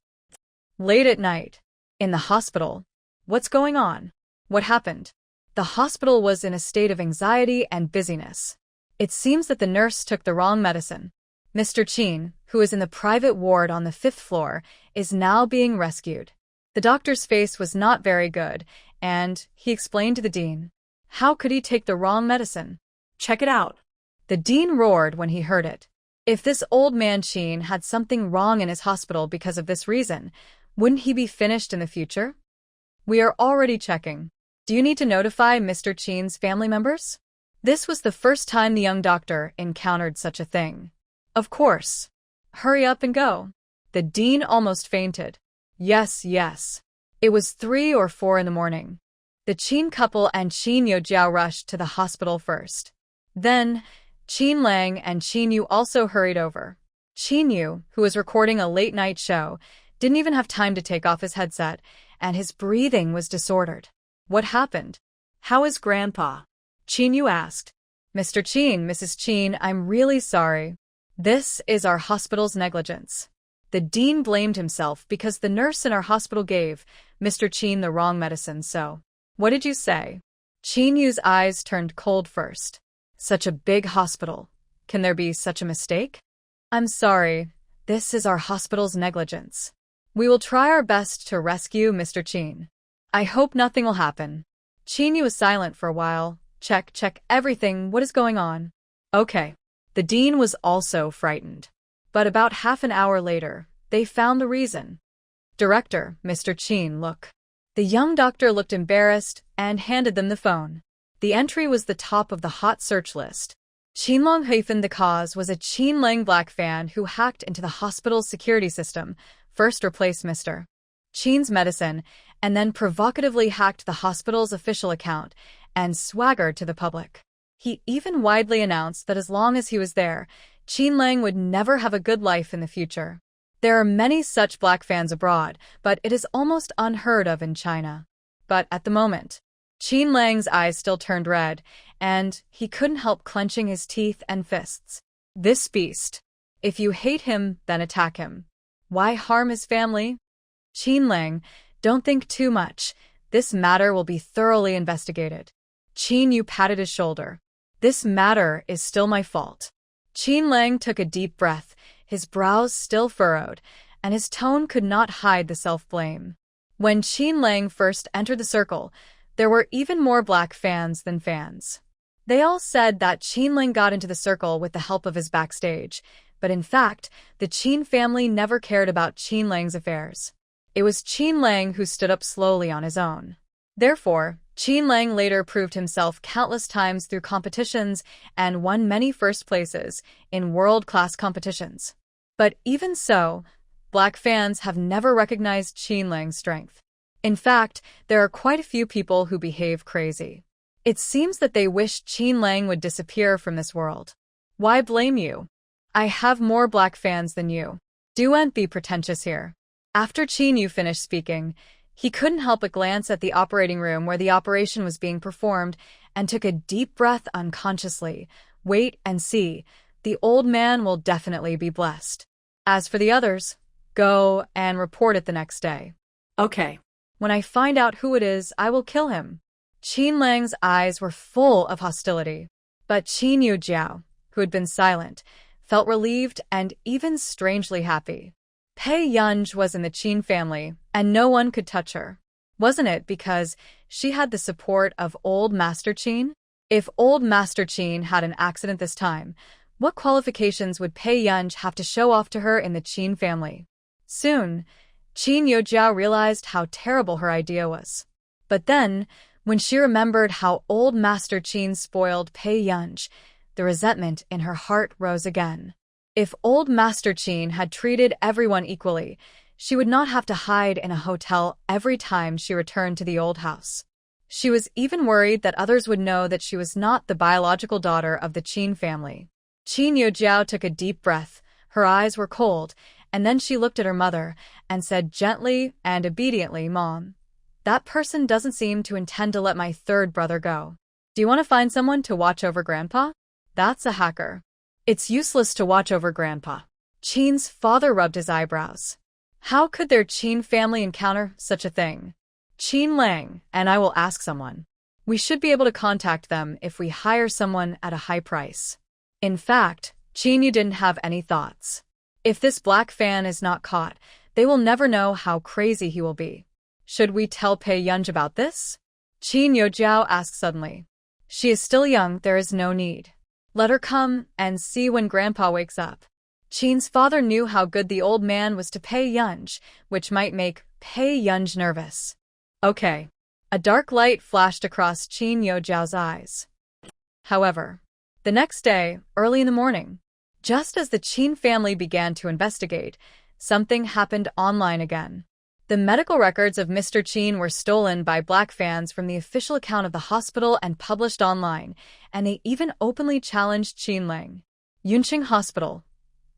Late at night, in the hospital. What's going on? What happened? The hospital was in a state of anxiety and busyness. It seems that the nurse took the wrong medicine. Mr. Chin, who is in the private ward on the 5th floor, is now being rescued. The doctor's face was not very good, and he explained to the dean. How could he take the wrong medicine? Check it out. The dean roared when he heard it. If this old man Chin had something wrong in his hospital because of this reason, wouldn't he be finished in the future? We are already checking. Do you need to notify Mr. Chin's family members? This was the first time the young doctor encountered such a thing. Of course. Hurry up and go. The dean almost fainted. Yes, yes. It was 3 or 4 in the morning. The Chin couple and Qin Yojiao rushed to the hospital first. Then, Qin Lang and Qin Yu also hurried over. Qin Yu, who was recording a late-night show, didn't even have time to take off his headset, and his breathing was disordered. What happened? How is Grandpa? Qin Yu asked. Mr. Qin, Mrs. Qin, I'm really sorry. This is our hospital's negligence. The dean blamed himself because the nurse in our hospital gave Mr. Qin the wrong medicine, so. What did you say? Qin Yu's eyes turned cold first. Such a big hospital. Can there be such a mistake? I'm sorry. This is our hospital's negligence. We will try our best to rescue Mr. Qin. I hope nothing will happen. Qin Yu was silent for a while. Check everything. What is going on? Okay. The dean was also frightened. But about half an hour later, they found the reason. Director, Mr. Qin, look. The young doctor looked embarrassed and handed them the phone. The entry was the top of the hot search list. Qinlong hyphen the cause was a Qin Lang black fan who hacked into the hospital's security system, first replaced Mr. Qin's medicine, and then provocatively hacked the hospital's official account and swaggered to the public. He even widely announced that as long as he was there, Qin Lang would never have a good life in the future. There are many such black fans abroad, but it is almost unheard of in China. But at the moment, Qin Lang's eyes still turned red, and he couldn't help clenching his teeth and fists. This beast. If you hate him, then attack him. Why harm his family? Qin Lang, don't think too much. This matter will be thoroughly investigated. Qin Yu patted his shoulder. This matter is still my fault. Qin Lang took a deep breath, his brows still furrowed, and his tone could not hide the self-blame. When Qin Lang first entered the circle, there were even more black fans than fans. They all said that Qin Lang got into the circle with the help of his backstage, but in fact, the Qin family never cared about Qin Lang's affairs. It was Qin Lang who stood up slowly on his own. Therefore, Qin Lang later proved himself countless times through competitions and won many first places in world-class competitions. But even so, black fans have never recognized Qin Lang's strength. In fact, there are quite a few people who behave crazy. It seems that they wish Qin Lang would disappear from this world. Why blame you? I have more black fans than you. Don't be pretentious here. After Qin Yu finished speaking, he couldn't help but glance at the operating room where the operation was being performed and took a deep breath unconsciously. Wait and see. The old man will definitely be blessed. As for the others, go and report it the next day. Okay. When I find out who it is, I will kill him. Qin Lang's eyes were full of hostility. But Qin Yujiao, who had been silent, felt relieved and even strangely happy. Pei Yunj was in the Qin family, and no one could touch her. Wasn't it because she had the support of old Master Qin? If old Master Qin had an accident this time, what qualifications would Pei Yunj have to show off to her in the Qin family? Soon, Qin Yujiao realized how terrible her idea was. But then, when she remembered how old Master Qin spoiled Pei Yunj, the resentment in her heart rose again. If old Master Qin had treated everyone equally, she would not have to hide in a hotel every time she returned to the old house. She was even worried that others would know that she was not the biological daughter of the Qin family. Qin Yujiao took a deep breath. Her eyes were cold, and then she looked at her mother and said gently and obediently, "Mom, that person doesn't seem to intend to let my third brother go. Do you want to find someone to watch over Grandpa? That's a hacker." "It's useless to watch over Grandpa." Qin's father rubbed his eyebrows. How could their Qin family encounter such a thing? "Qin Lang and I will ask someone. We should be able to contact them if we hire someone at a high price." In fact, Qin Yu didn't have any thoughts. If this black fan is not caught, they will never know how crazy he will be. "Should we tell Pei Yunj about this?" Qin Yujiao asked suddenly. "She is still young, there is no need. Let her come and see when Grandpa wakes up." Qin's father knew how good the old man was to Pei Yunj, which might make Pei Yunj nervous. Okay. A dark light flashed across Qin Yujiao's eyes. However, the next day, early in the morning, just as the Qin family began to investigate, something happened online again. The medical records of Mr. Qin were stolen by black fans from the official account of the hospital and published online, and they even openly challenged Qin Lang. "Yunqing Hospital,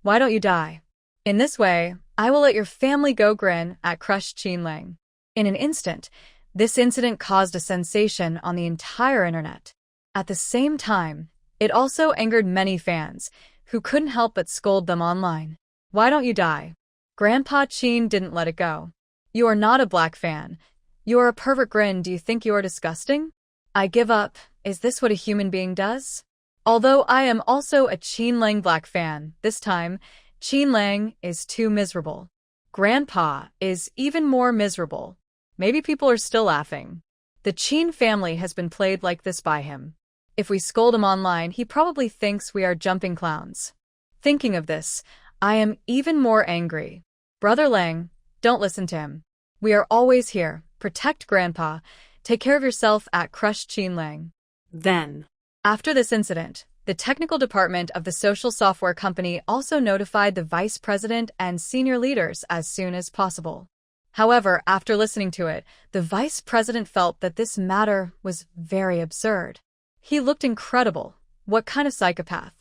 why don't you die? In this way, I will let your family go," grin at crushed Qin Lang. In an instant, this incident caused a sensation on the entire internet. At the same time, it also angered many fans, who couldn't help but scold them online. "Why don't you die?" Grandpa Qin didn't let it go. "You are not a black fan. You are a pervert." Grin. "Do you think you are disgusting?" "I give up. Is this what a human being does?" Although I am also a Qin Lang black fan, this time, Qin Lang is too miserable. Grandpa is even more miserable. Maybe people are still laughing. The Qin family has been played like this by him. If we scold him online, he probably thinks we are jumping clowns. Thinking of this, I am even more angry. Brother Lang, don't listen to him. We are always here. Protect Grandpa. Take care of yourself at crushed Qin Lang. Then, after this incident, the technical department of the social software company also notified the vice president and senior leaders as soon as possible. However, after listening to it, the vice president felt that this matter was very absurd. He looked incredible. What kind of psychopath?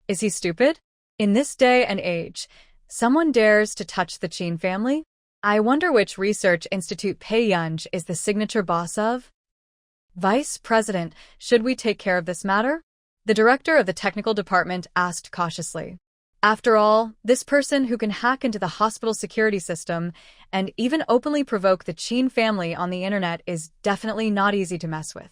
Is he stupid? In this day and age, someone dares to touch the Qin family? I wonder which research institute Pei Yunj is the signature boss of? "Vice President, should we take care of this matter?" The director of the technical department asked cautiously. After all, this person who can hack into the hospital security system and even openly provoke the Qin family on the internet is definitely not easy to mess with.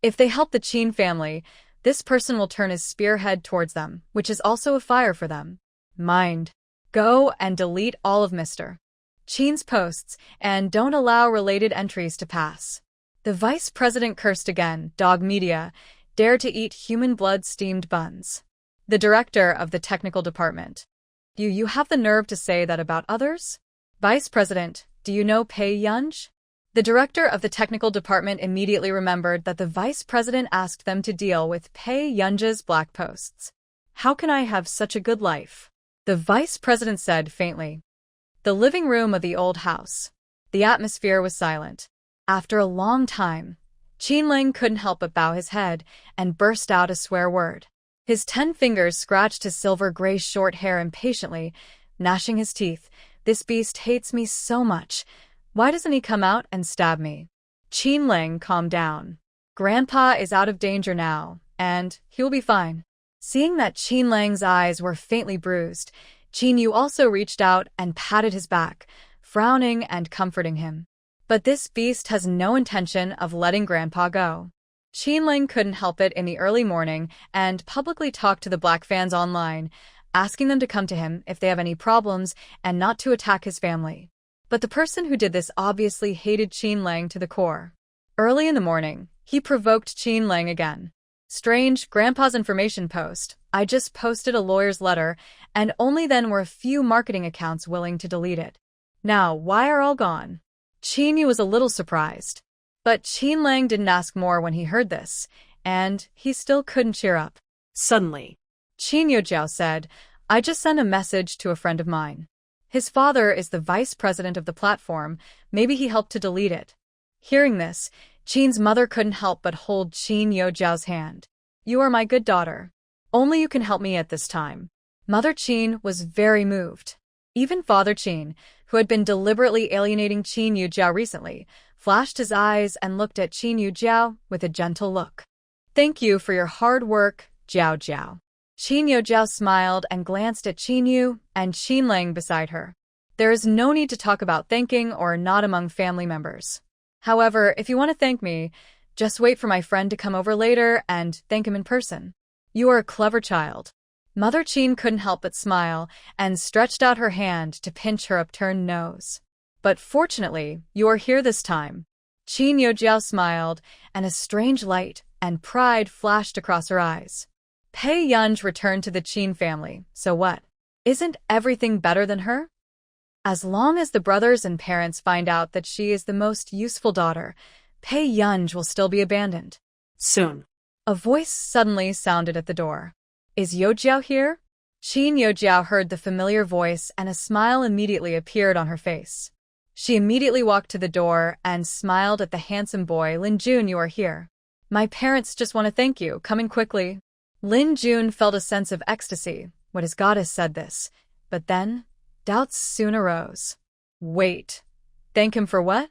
If they help the Qin family, this person will turn his spearhead towards them, which is also a fire for them. Mind. Go and delete all of Mr. Qin's posts, and don't allow related entries to pass. The vice president cursed again. Dog media, dare to eat human blood steamed buns. The director of the technical department. You have the nerve to say that about others? Vice President, do you know Pei Yunj? The director of the technical department immediately remembered that the vice president asked them to deal with Pei Yunj's black posts. "How can I have such a good life?" the vice president said faintly. The living room of the old house. The atmosphere was silent. After a long time, Qin Lang couldn't help but bow his head and burst out a swear word. His 10 fingers scratched his silver-gray short hair impatiently, gnashing his teeth. "This beast hates me so much. Why doesn't he come out and stab me?" Qin Lang calmed down. "Grandpa is out of danger now, and he'll be fine." Seeing that Qin Lang's eyes were faintly bruised, Qin Yu also reached out and patted his back, frowning and comforting him. But this beast has no intention of letting Grandpa go. Qinling couldn't help it in the early morning and publicly talked to the Black fans online, asking them to come to him if they have any problems and not to attack his family. But the person who did this obviously hated Qinling to the core. Early in the morning, he provoked Qinling again. Strange, Grandpa's information post. I just posted a lawyer's letter, and only then were a few marketing accounts willing to delete it. Now, why are all gone? Qinyu was a little surprised. But Qinling didn't ask more when he heard this, and he still couldn't cheer up. Suddenly, Qinyu Jiao said, I just sent a message to a friend of mine. His father is the vice president of the platform. Maybe he helped to delete it. Hearing this, Qin's mother couldn't help but hold Qinyu Jiao's hand. You are my good daughter. Only you can help me at this time. Mother Qin was very moved. Even Father Qin, who had been deliberately alienating Qinyu Jiao recently, flashed his eyes and looked at Qinyu Jiao with a gentle look. Thank you for your hard work, Jiao Jiao. Qinyu Jiao smiled and glanced at Qinyu and Qinling beside her. There is no need to talk about thanking or not among family members. However, if you want to thank me, just wait for my friend to come over later and thank him in person. You are a clever child. Mother Qin couldn't help but smile and stretched out her hand to pinch her upturned nose. But fortunately, you are here this time. Qinyu Jiao smiled, and a strange light and pride flashed across her eyes. Pei Yunj returned to the Qin family, so what? Isn't everything better than her? As long as the brothers and parents find out that she is the most useful daughter, Pei Yunj will still be abandoned. Soon. A voice suddenly sounded at the door. Is Yojiao here? Qin Yojiao heard the familiar voice and a smile immediately appeared on her face. She immediately walked to the door and smiled at the handsome boy. Lin Jun, you are here. My parents just want to thank you. Come in quickly. Lin Jun felt a sense of ecstasy when his goddess said this, but then doubts soon arose. Wait. Thank him for what?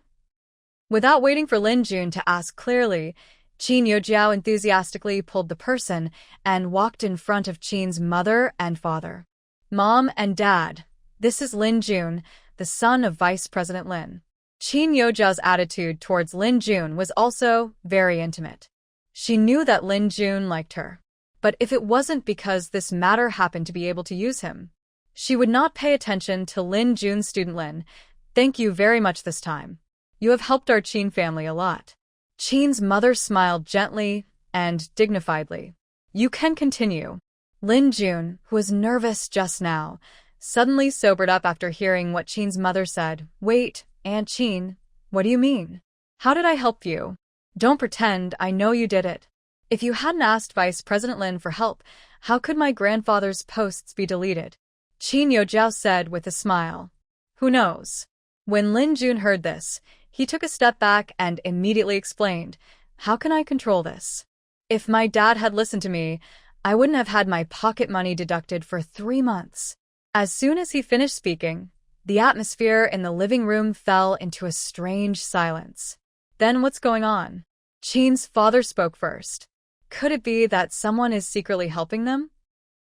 Without waiting for Lin Jun to ask clearly, Qin Yojiao enthusiastically pulled the person and walked in front of Qin's mother and father. Mom and Dad, this is Lin Jun, the son of Vice President Lin. Qin Yojiao's attitude towards Lin Jun was also very intimate. She knew that Lin Jun liked her. But if it wasn't because this matter happened to be able to use him, she would not pay attention to Lin Jun's student Lin. Thank you very much this time. You have helped our Qin family a lot. Qin's mother smiled gently and dignifiedly. You can continue. Lin Jun, who was nervous just now, suddenly sobered up after hearing what Qin's mother said. Wait, Aunt Qin, what do you mean? How did I help you? Don't pretend I know you did it. If you hadn't asked Vice President Lin for help, how could my grandfather's posts be deleted? Qin Yojiao said with a smile. Who knows? When Lin Jun heard this, he took a step back and immediately explained, how can I control this? If my dad had listened to me, I wouldn't have had my pocket money deducted for 3 months. As soon as he finished speaking, the atmosphere in the living room fell into a strange silence. Then what's going on? Qin's father spoke first. Could it be that someone is secretly helping them?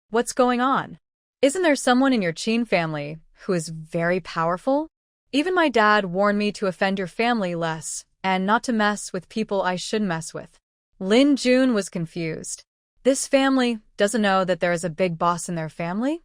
What's going on? Isn't there someone in your Qin family who is very powerful? Even my dad warned me to offend your family less and not to mess with people I shouldn't mess with. Lin Jun was confused. This family doesn't know that there is a big boss in their family?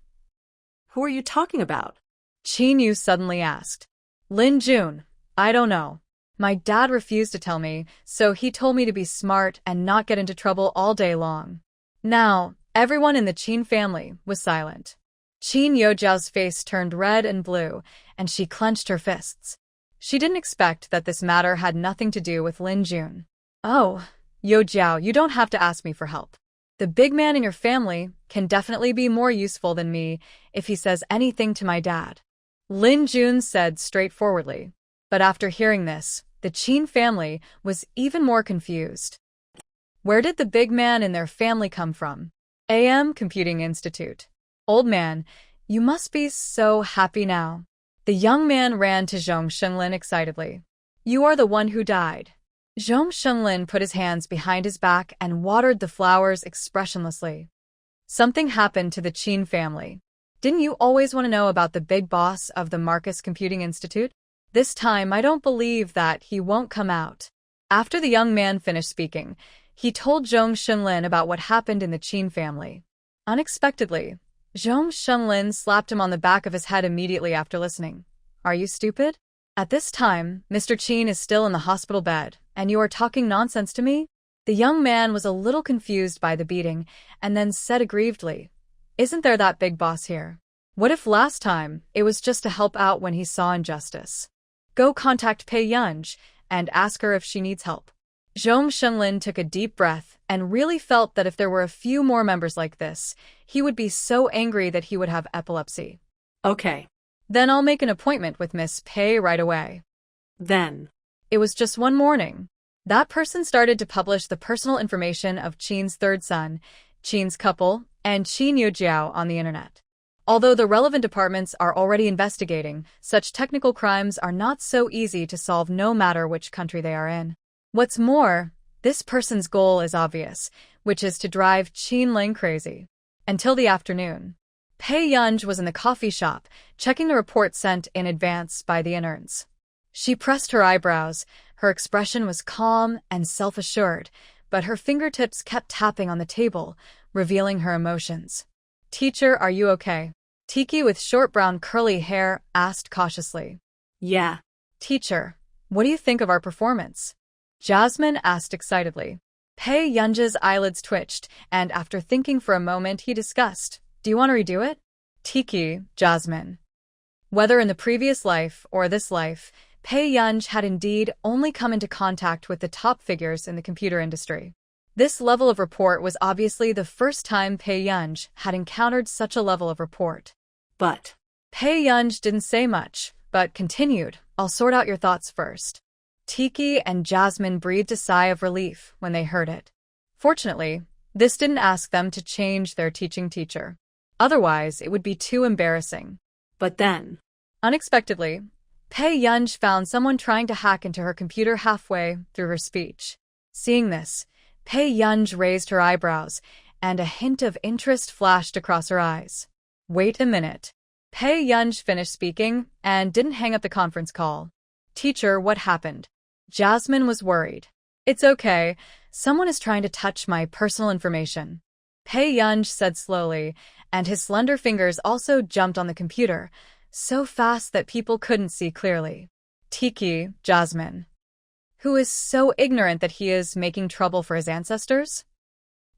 Who are you talking about? Qin Yu suddenly asked. Lin Jun, I don't know. My dad refused to tell me, so he told me to be smart and not get into trouble all day long. Now, everyone in the Qin family was silent. Qin Yojiao's face turned red and blue, and she clenched her fists. She didn't expect that this matter had nothing to do with Lin Jun. Oh, Yojiao, you don't have to ask me for help. The big man in your family can definitely be more useful than me if he says anything to my dad. Lin Jun said straightforwardly. But after hearing this, the Qin family was even more confused. Where did the big man in their family come from? AM Computing Institute. Old man, you must be so happy now. The young man ran to Zhong Shenlin excitedly. You are the one who died. Zhong Shenlin put his hands behind his back and watered the flowers expressionlessly. Something happened to the Qin family. Didn't you always want to know about the big boss of the Marcus Computing Institute? This time I don't believe that he won't come out. After the young man finished speaking, he told Zhong Shunlin about what happened in the Qin family. Unexpectedly, Zhong Shunlin slapped him on the back of his head immediately after listening. Are you stupid? At this time, Mr. Qin is still in the hospital bed, and you are talking nonsense to me? The young man was a little confused by the beating, and then said aggrievedly, Isn't there that big boss here? What if last time it was just to help out when he saw injustice? Go contact Pei Yunj and ask her if she needs help. Zhong Shunlin took a deep breath and really felt that if there were a few more members like this, he would be so angry that he would have epilepsy. Okay. Then I'll make an appointment with Miss Pei right away. Then. It was just one morning. That person started to publish the personal information of Qin's third son, Qin's couple, and Qin Yujiao on the internet. Although the relevant departments are already investigating, such technical crimes are not so easy to solve no matter which country they are in. What's more, this person's goal is obvious, which is to drive Qin Ling crazy. Until the afternoon, Pei Yunj was in the coffee shop, checking the report sent in advance by the interns. She pressed her eyebrows. Her expression was calm and self-assured, but her fingertips kept tapping on the table, revealing her emotions. Teacher, are you okay? Tiki with short brown curly hair asked cautiously. Yeah. Teacher, what do you think of our performance? Jasmine asked excitedly. Pei Yunj's eyelids twitched, and after thinking for a moment he discussed, Do you want to redo it? Tiki, Jasmine. Whether in the previous life or this life, Pei Yunj had indeed only come into contact with the top figures in the computer industry. This level of report was obviously the first time Pei Yunj had encountered such a level of report. But Pei Yunj didn't say much, but continued, I'll sort out your thoughts first. Tiki and Jasmine breathed a sigh of relief when they heard it. Fortunately, this didn't ask them to change their teaching teacher. Otherwise, it would be too embarrassing. But then, unexpectedly, Pei Yunj found someone trying to hack into her computer halfway through her speech. Seeing this, Pei Yunj raised her eyebrows, and a hint of interest flashed across her eyes. Wait a minute. Pei Yunj finished speaking and didn't hang up the conference call. Teacher, what happened? Jasmine was worried. It's okay. Someone is trying to touch my personal information. Pei Yunj said slowly, and his slender fingers also jumped on the computer, so fast that people couldn't see clearly. Tiki, Jasmine. Who is so ignorant that he is making trouble for his ancestors?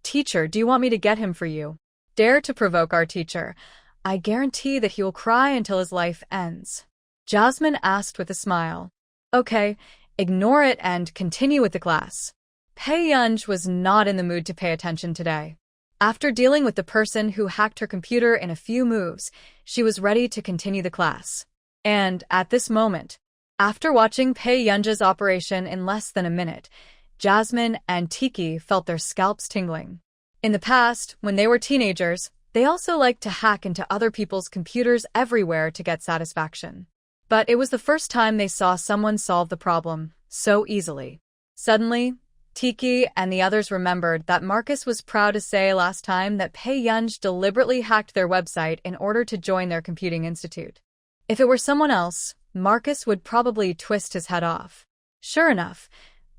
Teacher, do you want me to get him for you? Dare to provoke our teacher. I guarantee that he will cry until his life ends. Jasmine asked with a smile. Okay, ignore it and continue with the class. Pei Yunj was not in the mood to pay attention today. After dealing with the person who hacked her computer in a few moves, she was ready to continue the class. And at this moment, after watching Pei Yunj's operation in less than a minute, Jasmine and Tiki felt their scalps tingling. In the past, when they were teenagers, they also liked to hack into other people's computers everywhere to get satisfaction. But it was the first time they saw someone solve the problem so easily. Suddenly, Tiki and the others remembered that Marcus was proud to say last time that Pei Yunj deliberately hacked their website in order to join their computing institute. If it were someone else, Marcus would probably twist his head off. Sure enough,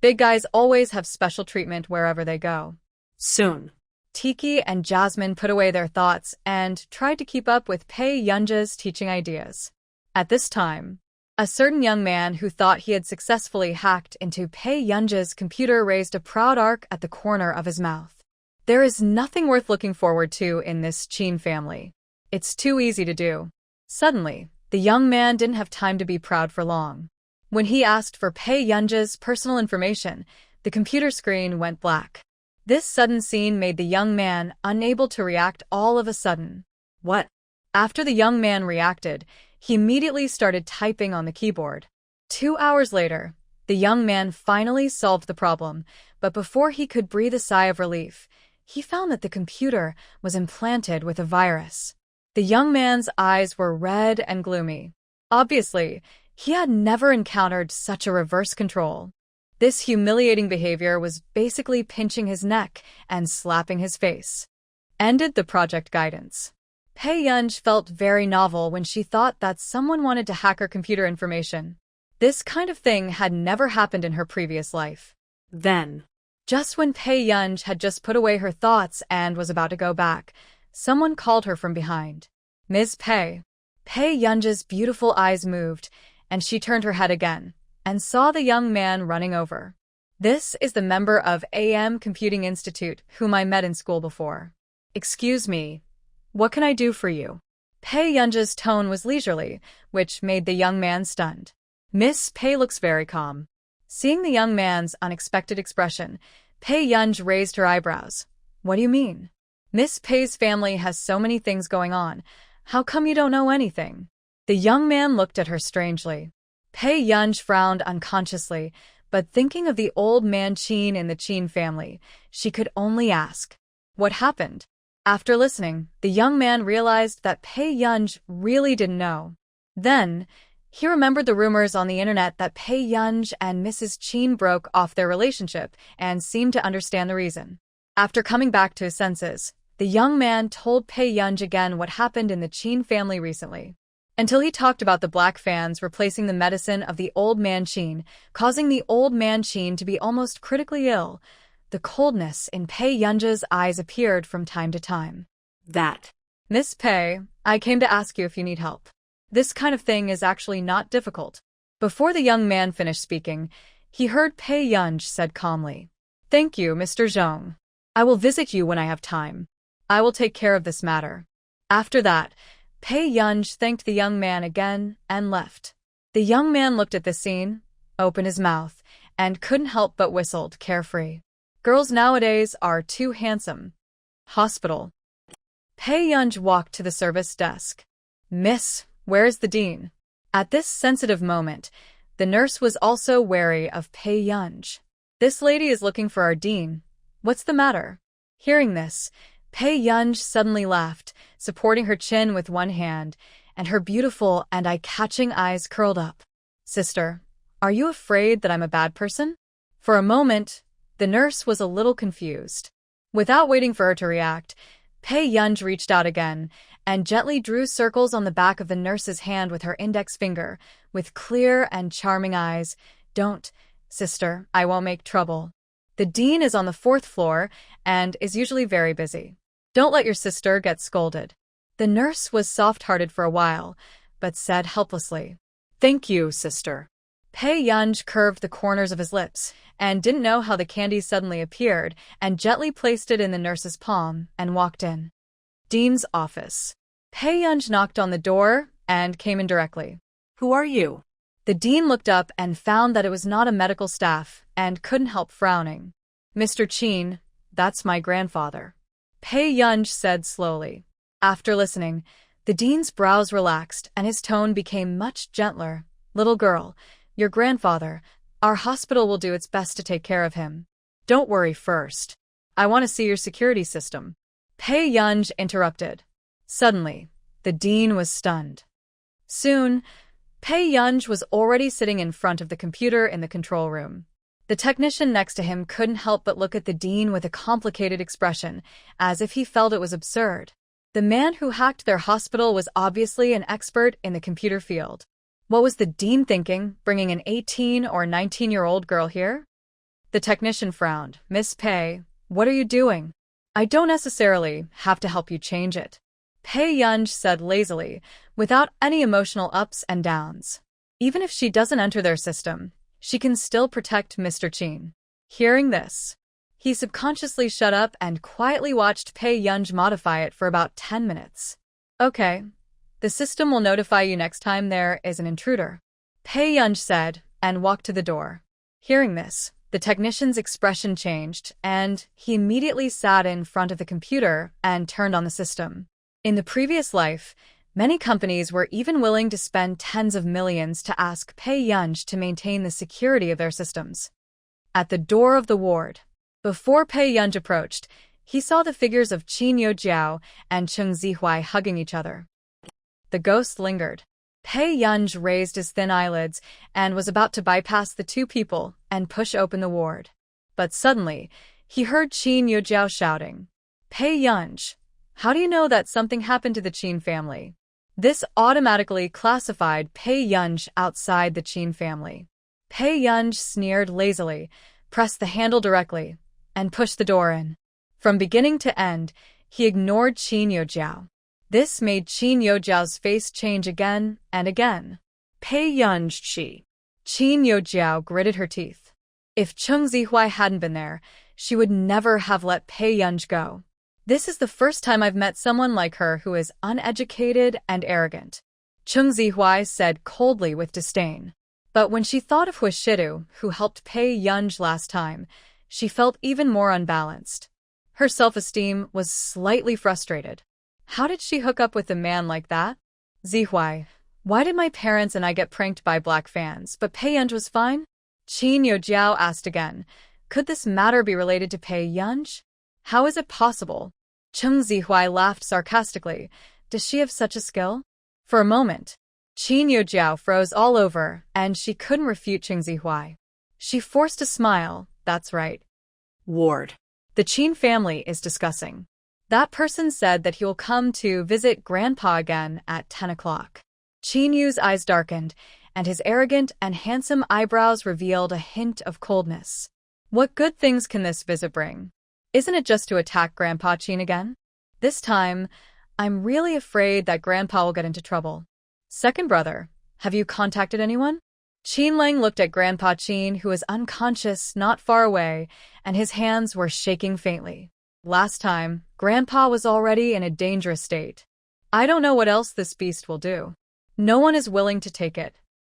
big guys always have special treatment wherever they go. Soon, Tiki and Jasmine put away their thoughts and tried to keep up with Pei Yunj's teaching ideas. At this time, a certain young man who thought he had successfully hacked into Pei Yunj's computer raised a proud arc at the corner of his mouth. There is nothing worth looking forward to in this Qin family. It's too easy to do. Suddenly, the young man didn't have time to be proud for long. When he asked for Pei Yunj's personal information, the computer screen went black. This sudden scene made the young man unable to react all of a sudden. What? After the young man reacted, he immediately started typing on the keyboard. 2 hours later, the young man finally solved the problem, but before he could breathe a sigh of relief, he found that the computer was implanted with a virus. The young man's eyes were red and gloomy. Obviously, he had never encountered such a reverse control. This humiliating behavior was basically pinching his neck and slapping his face. Ended the project guidance. Pei Yunj felt very novel when she thought that someone wanted to hack her computer information. This kind of thing had never happened in her previous life. Then, Just when Pei Yunj had just put away her thoughts and was about to go back, someone called her from behind. Ms. Pei. Pei Yunj's beautiful eyes moved, and she turned her head again, and saw the young man running over. This is the member of AM Computing Institute whom I met in school before. Excuse me, what can I do for you? Pei Yunj's tone was leisurely, which made the young man stunned. Miss Pei looks very calm. Seeing the young man's unexpected expression, Pei Yunj raised her eyebrows. What do you mean? Miss Pei's family has so many things going on. How come you don't know anything? The young man looked at her strangely. Pei Yunj frowned unconsciously, but thinking of the old man Qin in the Qin family, she could only ask, what happened? After listening, the young man realized that Pei Yunj really didn't know. Then, he remembered the rumors on the internet that Pei Yunj and Mrs. Qin broke off their relationship and seemed to understand the reason. After coming back to his senses, the young man told Pei Yunj again what happened in the Qin family recently. Until he talked about the black fans replacing the medicine of the old man Qin, causing the old man Qin to be almost critically ill. The coldness in Pei Yunj's eyes appeared from time to time. that. Miss Pei, I came to ask you if you need help. This kind of thing is actually not difficult. Before the young man finished speaking, he heard Pei Yunj said calmly, Thank you, Mr. Zhong. I will visit you when I have time. I will take care of this matter. After that, Pei Yunj thanked the young man again and left. The young man looked at the scene, opened his mouth, and couldn't help but whistled carefree. Girls nowadays are too handsome. Hospital. Pei Yunj walked to the service desk. Miss, where is the dean? At this sensitive moment, the nurse was also wary of Pei Yunj. This lady is looking for our dean. What's the matter? Hearing this, Pei Yunj suddenly laughed, supporting her chin with one hand, and her beautiful and eye-catching eyes curled up. Sister, are you afraid that I'm a bad person? For a moment, the nurse was a little confused. Without waiting for her to react, Pei Yunj reached out again and gently drew circles on the back of the nurse's hand with her index finger, with clear and charming eyes. Don't, sister, I won't make trouble. The dean is on the 4th floor and is usually very busy. Don't let your sister get scolded. The nurse was soft-hearted for a while, but said helplessly, Thank you, sister. Pei Yunj curved the corners of his lips and didn't know how the candy suddenly appeared and gently placed it in the nurse's palm and walked in. Dean's office. Pei Yunj knocked on the door and came in directly. Who are you? The dean looked up and found that it was not a medical staff and couldn't help frowning. Mr. Qin, that's my grandfather. Pei Yunj said slowly. After listening, the dean's brows relaxed and his tone became much gentler. Little girl, your grandfather, our hospital will do its best to take care of him. Don't worry first. I want to see your security system. Pei Yunj interrupted. Suddenly, the dean was stunned. Soon, Pei Yunj was already sitting in front of the computer in the control room. The technician next to him couldn't help but look at the dean with a complicated expression, as if he felt it was absurd. The man who hacked their hospital was obviously an expert in the computer field. What was the dean thinking, bringing an 18 or 19-year-old girl here? The technician frowned. Miss Pei, what are you doing? I don't necessarily have to help you change it. Pei Yunj said lazily, without any emotional ups and downs. Even if she doesn't enter their system, she can still protect Mr. Qin. Hearing this, he subconsciously shut up and quietly watched Pei Yunj modify it for about 10 minutes. Okay. The system will notify you next time there is an intruder, Pei Yunj said, and walked to the door. Hearing this, the technician's expression changed, and he immediately sat in front of the computer and turned on the system. In the previous life, many companies were even willing to spend tens of millions to ask Pei Yunj to maintain the security of their systems. At the door of the ward, before Pei Yunj approached, he saw the figures of Qin Youjiao and Cheng Zihuai hugging each other. The ghost lingered. Pei Yunj raised his thin eyelids and was about to bypass the two people and push open the ward. But suddenly, he heard Qin Youjiao shouting, Pei Yunj, how do you know that something happened to the Qin family? This automatically classified Pei Yunj outside the Qin family. Pei Yunj sneered lazily, pressed the handle directly, and pushed the door in. From beginning to end, he ignored Qin Yojiao. This made Qin Yojiao's face change again and again. Pei Yunj chi. Qin Yojiao gritted her teeth. If Cheng Zihuai hadn't been there, she would never have let Pei Yunj go. This is the first time I've met someone like her who is uneducated and arrogant, Cheng Zihuai said coldly with disdain. But when she thought of Hui Shidu, who helped Pei Yunj last time, she felt even more unbalanced. Her self-esteem was slightly frustrated. How did she hook up with a man like that? Zihuai, why did my parents and I get pranked by black fans, but Pei Yunj was fine? Qin Yojiao asked again. Could this matter be related to Pei Yunj? How is it possible? Cheng Zihuai laughed sarcastically. Does she have such a skill? For a moment, Qin Yojiao froze all over, and she couldn't refute Cheng Zihuai. She forced a smile. That's right. Ward. The Qin family is discussing. That person said that he will come to visit Grandpa again at 10 o'clock. Qin Yu's eyes darkened, and his arrogant and handsome eyebrows revealed a hint of coldness. What good things can this visit bring? Isn't it just to attack Grandpa Qin again? This time, I'm really afraid that Grandpa will get into trouble. Second brother, have you contacted anyone? Qin Lang looked at Grandpa Qin, who was unconscious not far away, and his hands were shaking faintly. Last time, Grandpa was already in a dangerous state. I don't know what else this beast will do. No one is willing to take it.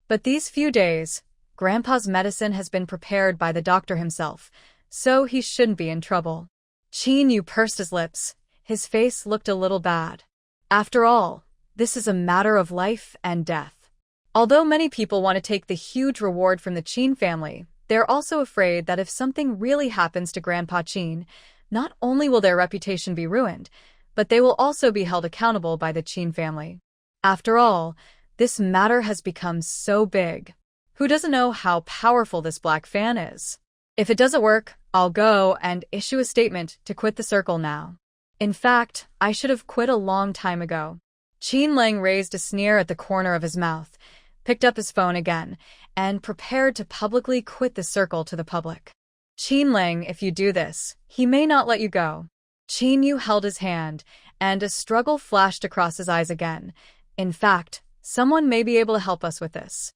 But these few days, Grandpa's medicine has been prepared by the doctor himself, so he shouldn't be in trouble. Qin Yu pursed his lips. His face looked a little bad. After all, this is a matter of life and death. Although many people want to take the huge reward from the Qin family, they're also afraid that if something really happens to Grandpa Qin, not only will their reputation be ruined, but they will also be held accountable by the Qin family. After all, this matter has become so big. Who doesn't know how powerful this black fan is? If it doesn't work, I'll go and issue a statement to quit the circle now. In fact, I should have quit a long time ago. Qin Lang raised a sneer at the corner of his mouth, picked up his phone again, and prepared to publicly quit the circle to the public. Qin Lang, if you do this, he may not let you go. Qin Yu held his hand, and a struggle flashed across his eyes again. In fact, someone may be able to help us with this.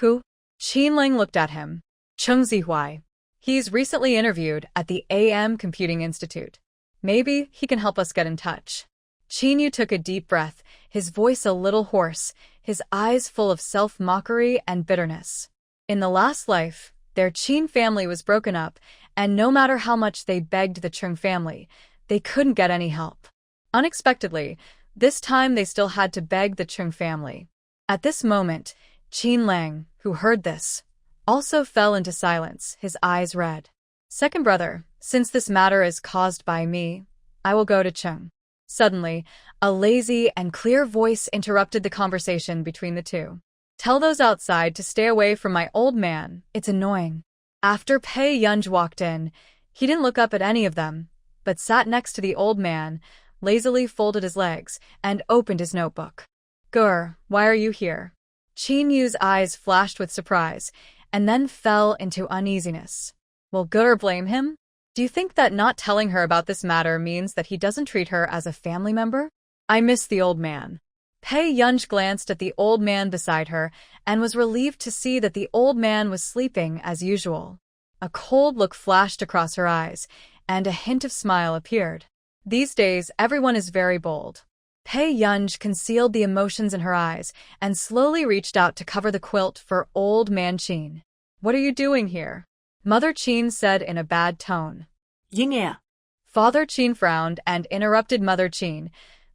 Who? Qin Lang looked at him. Cheng Zihuai. He's recently interviewed at the AM Computing Institute. Maybe he can help us get in touch. Qin Yu took a deep breath, his voice a little hoarse, his eyes full of self-mockery and bitterness. In the last life, their Qin family was broken up, and no matter how much they begged the Cheng family, they couldn't get any help. Unexpectedly, this time they still had to beg the Cheng family. At this moment, Qin Lang, who heard this, also fell into silence, his eyes red. Second brother, since this matter is caused by me, I will go to Cheng. Suddenly, a lazy and clear voice interrupted the conversation between the two. Tell those outside to stay away from my old man, it's annoying. After Pei Yunj walked in, he didn't look up at any of them, but sat next to the old man, lazily folded his legs, and opened his notebook. Gur, why are you here? Qin Yu's eyes flashed with surprise, and then fell into uneasiness. Will Gur blame him? Do you think that not telling her about this matter means that he doesn't treat her as a family member? I miss the old man. Pei Yunj glanced at the old man beside her and was relieved to see that the old man was sleeping as usual. A cold look flashed across her eyes, and a hint of smile appeared. These days, everyone is very bold. Pei Yunj concealed the emotions in her eyes and slowly reached out to cover the quilt for old man Qin. What are you doing here? Mother Qin said in a bad tone. Yingya. Father Qin frowned and interrupted Mother Qin.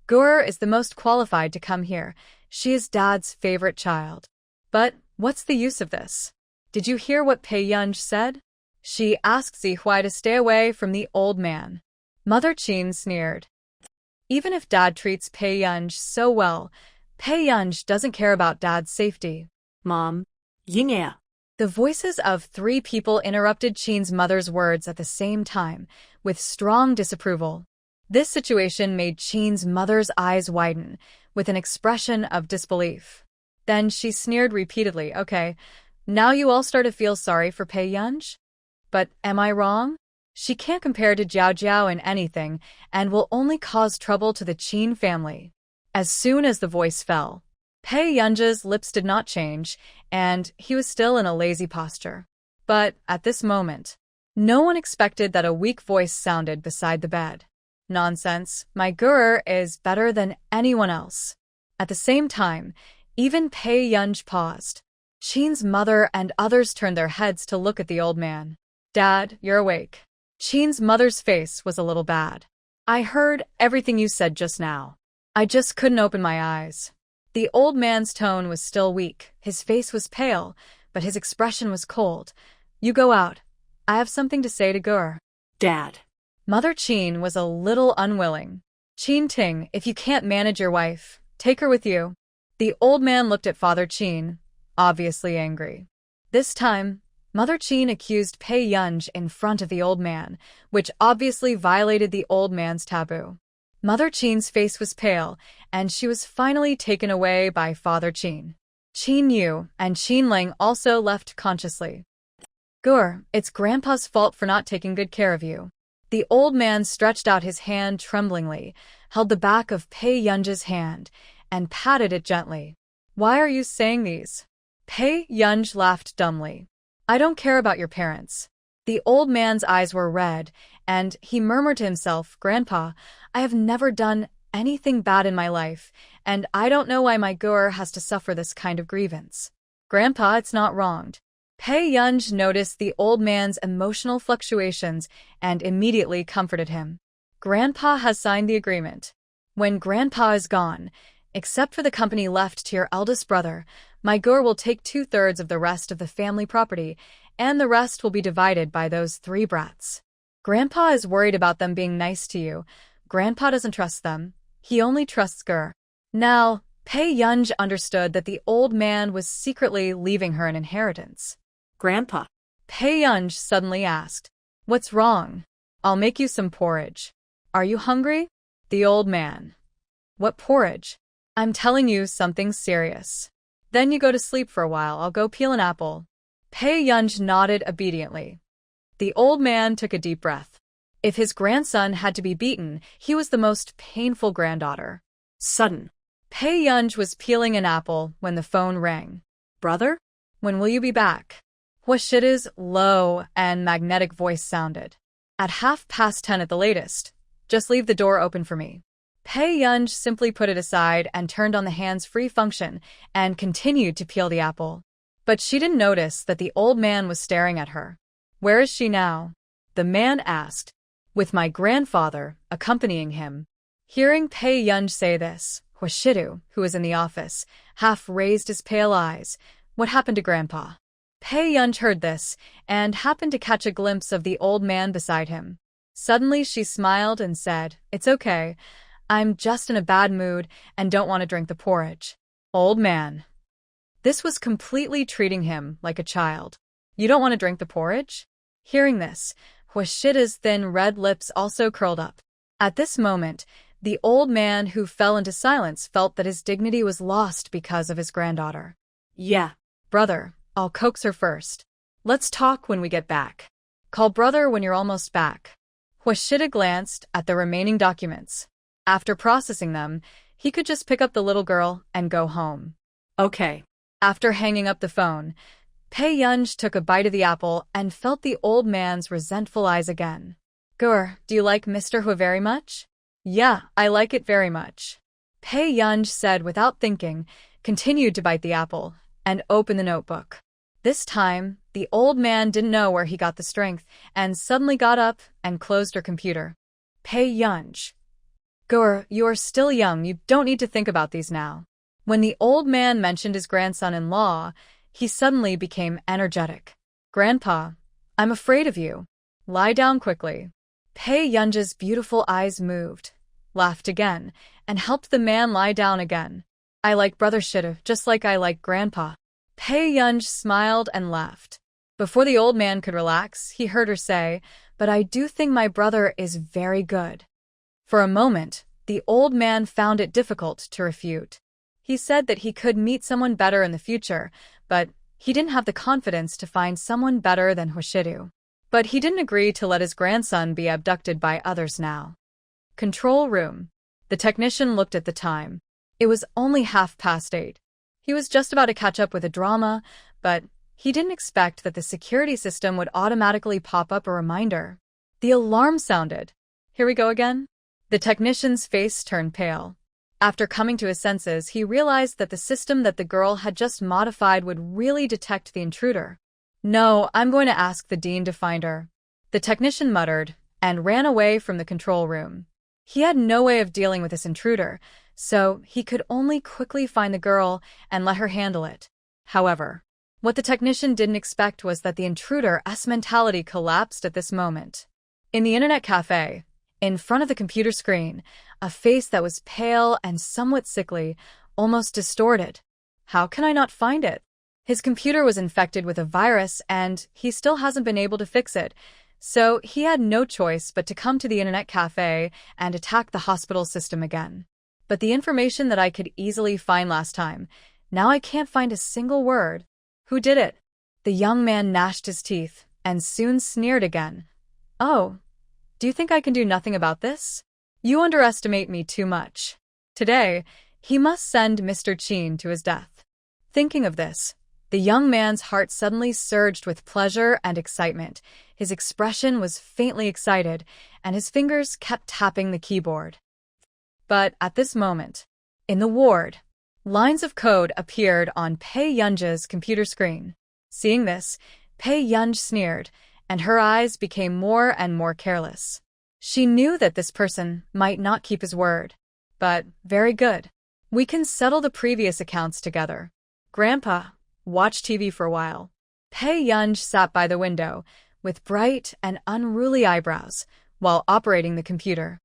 Gur is the most qualified to come here. She is Dad's favorite child. But what's the use of this? Did you hear what Pei Yunj said? She asked Zihuai to stay away from the old man. Mother Qin sneered. Even if Dad treats Pei Yunj so well, Pei Yunj doesn't care about Dad's safety. Mom. Yingya. The voices of three people interrupted Qin's mother's words at the same time, with strong disapproval. This situation made Qin's mother's eyes widen. with an expression of disbelief. Then she sneered repeatedly. Okay, now you all start to feel sorry for Pei Yunj? But am I wrong? She can't compare to Jiao Jiao in anything and will only cause trouble to the Qin family. As soon as the voice fell, Pei Yunj's lips did not change, and he was still in a lazy posture. But at this moment, no one expected that a weak voice sounded beside the bed. Nonsense, my guru is better than anyone else. At the same time, even Pei Yunj paused. Qin's mother and others turned their heads to look at the old man. Dad, you're awake. Qin's mother's face was a little bad. I heard everything you said just now. I just couldn't open my eyes. The old man's tone was still weak, his face was pale, but his expression was cold. You go out. I have something to say to Gur. Dad. Mother Qin was a little unwilling. Qin Ting, if you can't manage your wife, take her with you. The old man looked at Father Qin, obviously angry. This time, Mother Qin accused Pei Yunj in front of the old man, which obviously violated the old man's taboo. Mother Qin's face was pale, and she was finally taken away by Father Qin. Qin Yu and Qin Ling also left consciously. Gur, it's Grandpa's fault for not taking good care of you. The old man stretched out his hand tremblingly, held the back of Pei Yunj's hand, and patted it gently. Why are you saying these? Pei Yunj laughed dumbly. I don't care about your parents. The old man's eyes were red, and he murmured to himself, Grandpa, I have never done anything bad in my life, and I don't know why my Gur has to suffer this kind of grievance. Grandpa, it's not wronged. Pei Yunj noticed the old man's emotional fluctuations and immediately comforted him. Grandpa has signed the agreement. When Grandpa is gone, except for the company left to your eldest brother, my Gur will take 2/3 of the rest of the family property, and the rest will be divided by those 3 brats. Grandpa is worried about them being nice to you. Grandpa doesn't trust them. He only trusts Gur. Now, Pei Yunj understood that the old man was secretly leaving her an inheritance. Grandpa. Pei Yunj suddenly asked, What's wrong? I'll make you some porridge. Are you hungry? The old man. What porridge? I'm telling you something serious. Then you go to sleep for a while. I'll go peel an apple. Pei Yunj nodded obediently. The old man took a deep breath. If his grandson had to be beaten, he was the most painful granddaughter. Sudden. Pei Yunj was peeling an apple when the phone rang. Brother? When will you be back? Huashida's low and magnetic voice sounded. At 10:30 at the latest. Just leave the door open for me. Pei Yunj simply put it aside and turned on the hands-free function and continued to peel the apple. But she didn't notice that the old man was staring at her. Where is she now? The man asked, with my grandfather accompanying him. Hearing Pei Yunj say this, Huashidu, who was in the office, half raised his pale eyes. What happened to Grandpa? Pei Yunj heard this and happened to catch a glimpse of the old man beside him. Suddenly she smiled and said, It's okay. I'm just in a bad mood and don't want to drink the porridge. Old man. This was completely treating him like a child. You don't want to drink the porridge? Hearing this, Huashida's thin red lips also curled up. At this moment, the old man who fell into silence felt that his dignity was lost because of his granddaughter. Yeah. Brother, I'll coax her first. Let's talk when we get back. Call brother when you're almost back. Huashida glanced at the remaining documents. After processing them, he could just pick up the little girl and go home. Okay. After hanging up the phone, Pei Yunj took a bite of the apple and felt the old man's resentful eyes again. Gur, do you like Mr. Hu very much? Yeah, I like it very much. Pei Yunj said without thinking, continued to bite the apple, and open the notebook. This time, the old man didn't know where he got the strength and suddenly got up and closed her computer. Pei Yunj. Gur, you are still young, you don't need to think about these now. When the old man mentioned his grandson-in-law, he suddenly became energetic. Grandpa, I'm afraid of you. Lie down quickly. Pei Yunj's beautiful eyes moved, laughed again, and helped the man lie down again. I like Brother Shida just like I like Grandpa. Pei Yunj smiled and laughed. Before the old man could relax, he heard her say, But I do think my brother is very good. For a moment, the old man found it difficult to refute. He said that he could meet someone better in the future, but he didn't have the confidence to find someone better than Hoshiru. But he didn't agree to let his grandson be abducted by others now. Control room. The technician looked at the time. It was only 8:30. He was just about to catch up with a drama, but he didn't expect that the security system would automatically pop up a reminder. The alarm sounded. Here we go again? The technician's face turned pale. After coming to his senses, he realized that the system that the girl had just modified would really detect the intruder. No, I'm going to ask the dean to find her. The technician muttered and ran away from the control room. He had no way of dealing with this intruder, so he could only quickly find the girl and let her handle it. However, what the technician didn't expect was that the intruder's mentality collapsed at this moment. In the internet cafe, in front of the computer screen, a face that was pale and somewhat sickly, almost distorted. How can I not find it? His computer was infected with a virus and he still hasn't been able to fix it, so he had no choice but to come to the internet cafe and attack the hospital system again. But the information that I could easily find last time, now I can't find a single word. Who did it? The young man gnashed his teeth and soon sneered again. Oh, do you think I can do nothing about this? You underestimate me too much. Today, he must send Mr. Chin to his death. Thinking of this, the young man's heart suddenly surged with pleasure and excitement. His expression was faintly excited, and his fingers kept tapping the keyboard. But at this moment, in the ward, lines of code appeared on Pei Yunja's computer screen. Seeing this, Pei Yunj sneered, and her eyes became more and more careless. She knew that this person might not keep his word. But very good. We can settle the previous accounts together. Grandpa, watch TV for a while. Pei Yunj sat by the window, with bright and unruly eyebrows, while operating the computer.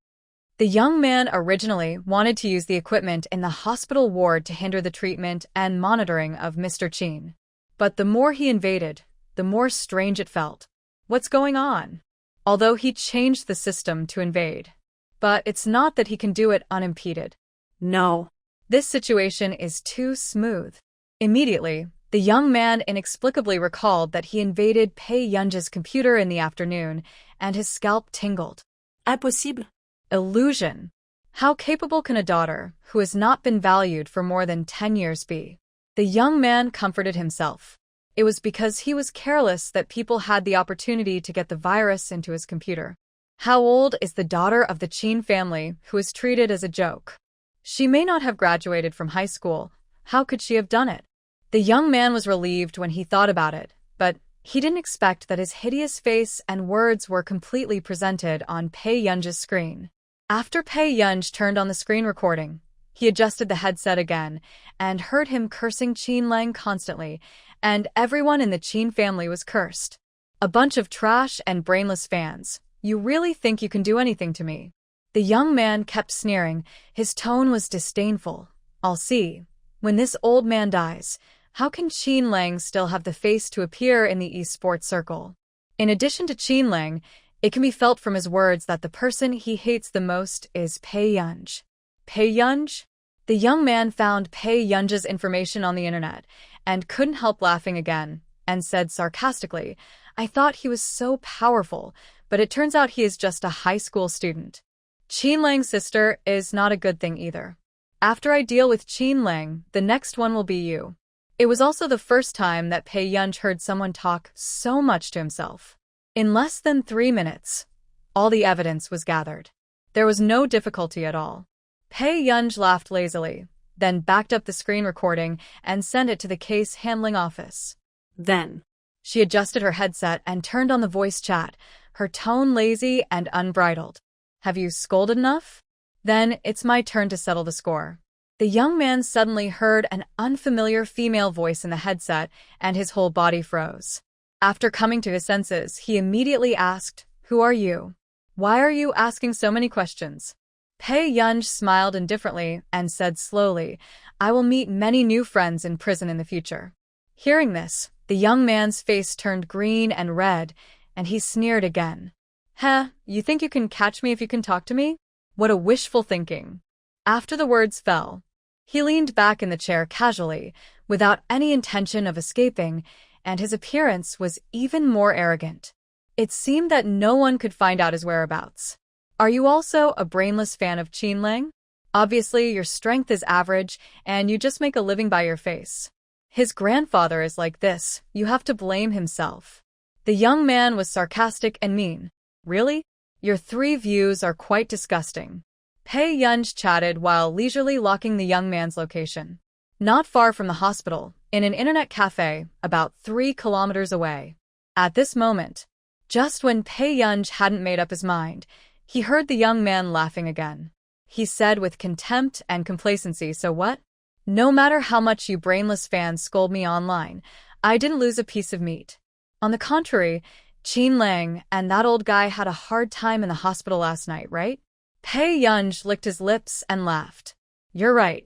The young man originally wanted to use the equipment in the hospital ward to hinder the treatment and monitoring of Mr. Chin. But the more he invaded, the more strange it felt. What's going on? Although he changed the system to invade. But it's not that he can do it unimpeded. No. This situation is too smooth. Immediately, the young man inexplicably recalled that he invaded Pei Yunja's computer in the afternoon, and his scalp tingled. Impossible. Illusion. How capable can a daughter, who has not been valued for more than 10 years be? The young man comforted himself. It was because he was careless that people had the opportunity to get the virus into his computer. How old is the daughter of the Chin family who is treated as a joke? She may not have graduated from high school. How could she have done it? The young man was relieved when he thought about it, but he didn't expect that his hideous face and words were completely presented on Pei Yunja's screen. After Pei Yunj turned on the screen recording, he adjusted the headset again and heard him cursing Chin Lang constantly, and everyone in the Chin family was cursed. A bunch of trash and brainless fans. You really think you can do anything to me? The young man kept sneering. His tone was disdainful. I'll see. When this old man dies, how can Chin Lang still have the face to appear in the esports circle? In addition to Chin Lang, it can be felt from his words that the person he hates the most is Pei Yunj. Pei Yunj? The young man found Pei Yunja's information on the internet and couldn't help laughing again, and said sarcastically, I thought he was so powerful, but it turns out he is just a high school student. Chin Lang's sister is not a good thing either. After I deal with Chin Lang, the next one will be you. It was also the first time that Pei Yunj heard someone talk so much to himself. In less than 3 minutes, all the evidence was gathered. There was no difficulty at all. Pei Yunj laughed lazily, then backed up the screen recording and sent it to the case handling office. Then, she adjusted her headset and turned on the voice chat, her tone lazy and unbridled. Have you scolded enough? Then it's my turn to settle the score. The young man suddenly heard an unfamiliar female voice in the headset, and his whole body froze. After coming to his senses, he immediately asked, Who are you? Why are you asking so many questions? Pei Yunj smiled indifferently and said slowly, I will meet many new friends in prison in the future. Hearing this, the young man's face turned green and red, and he sneered again. Heh, you think you can catch me if you can talk to me? What a wishful thinking. After the words fell, he leaned back in the chair casually, without any intention of escaping, and his appearance was even more arrogant. It seemed that no one could find out his whereabouts. Are you also a brainless fan of Qin Lang? Obviously, your strength is average, and you just make a living by your face. His grandfather is like this, you have to blame himself. The young man was sarcastic and mean. Really? Your three views are quite disgusting. Pei Yunj chatted while leisurely locking the young man's location. Not far from the hospital, in an internet cafe, about 3 kilometers away. At this moment, just when Pei Yunj hadn't made up his mind, he heard the young man laughing again. He said with contempt and complacency, so what? No matter how much you brainless fans scold me online, I didn't lose a piece of meat. On the contrary, Qin Lang and that old guy had a hard time in the hospital last night, right? Pei Yunj licked his lips and laughed. You're right.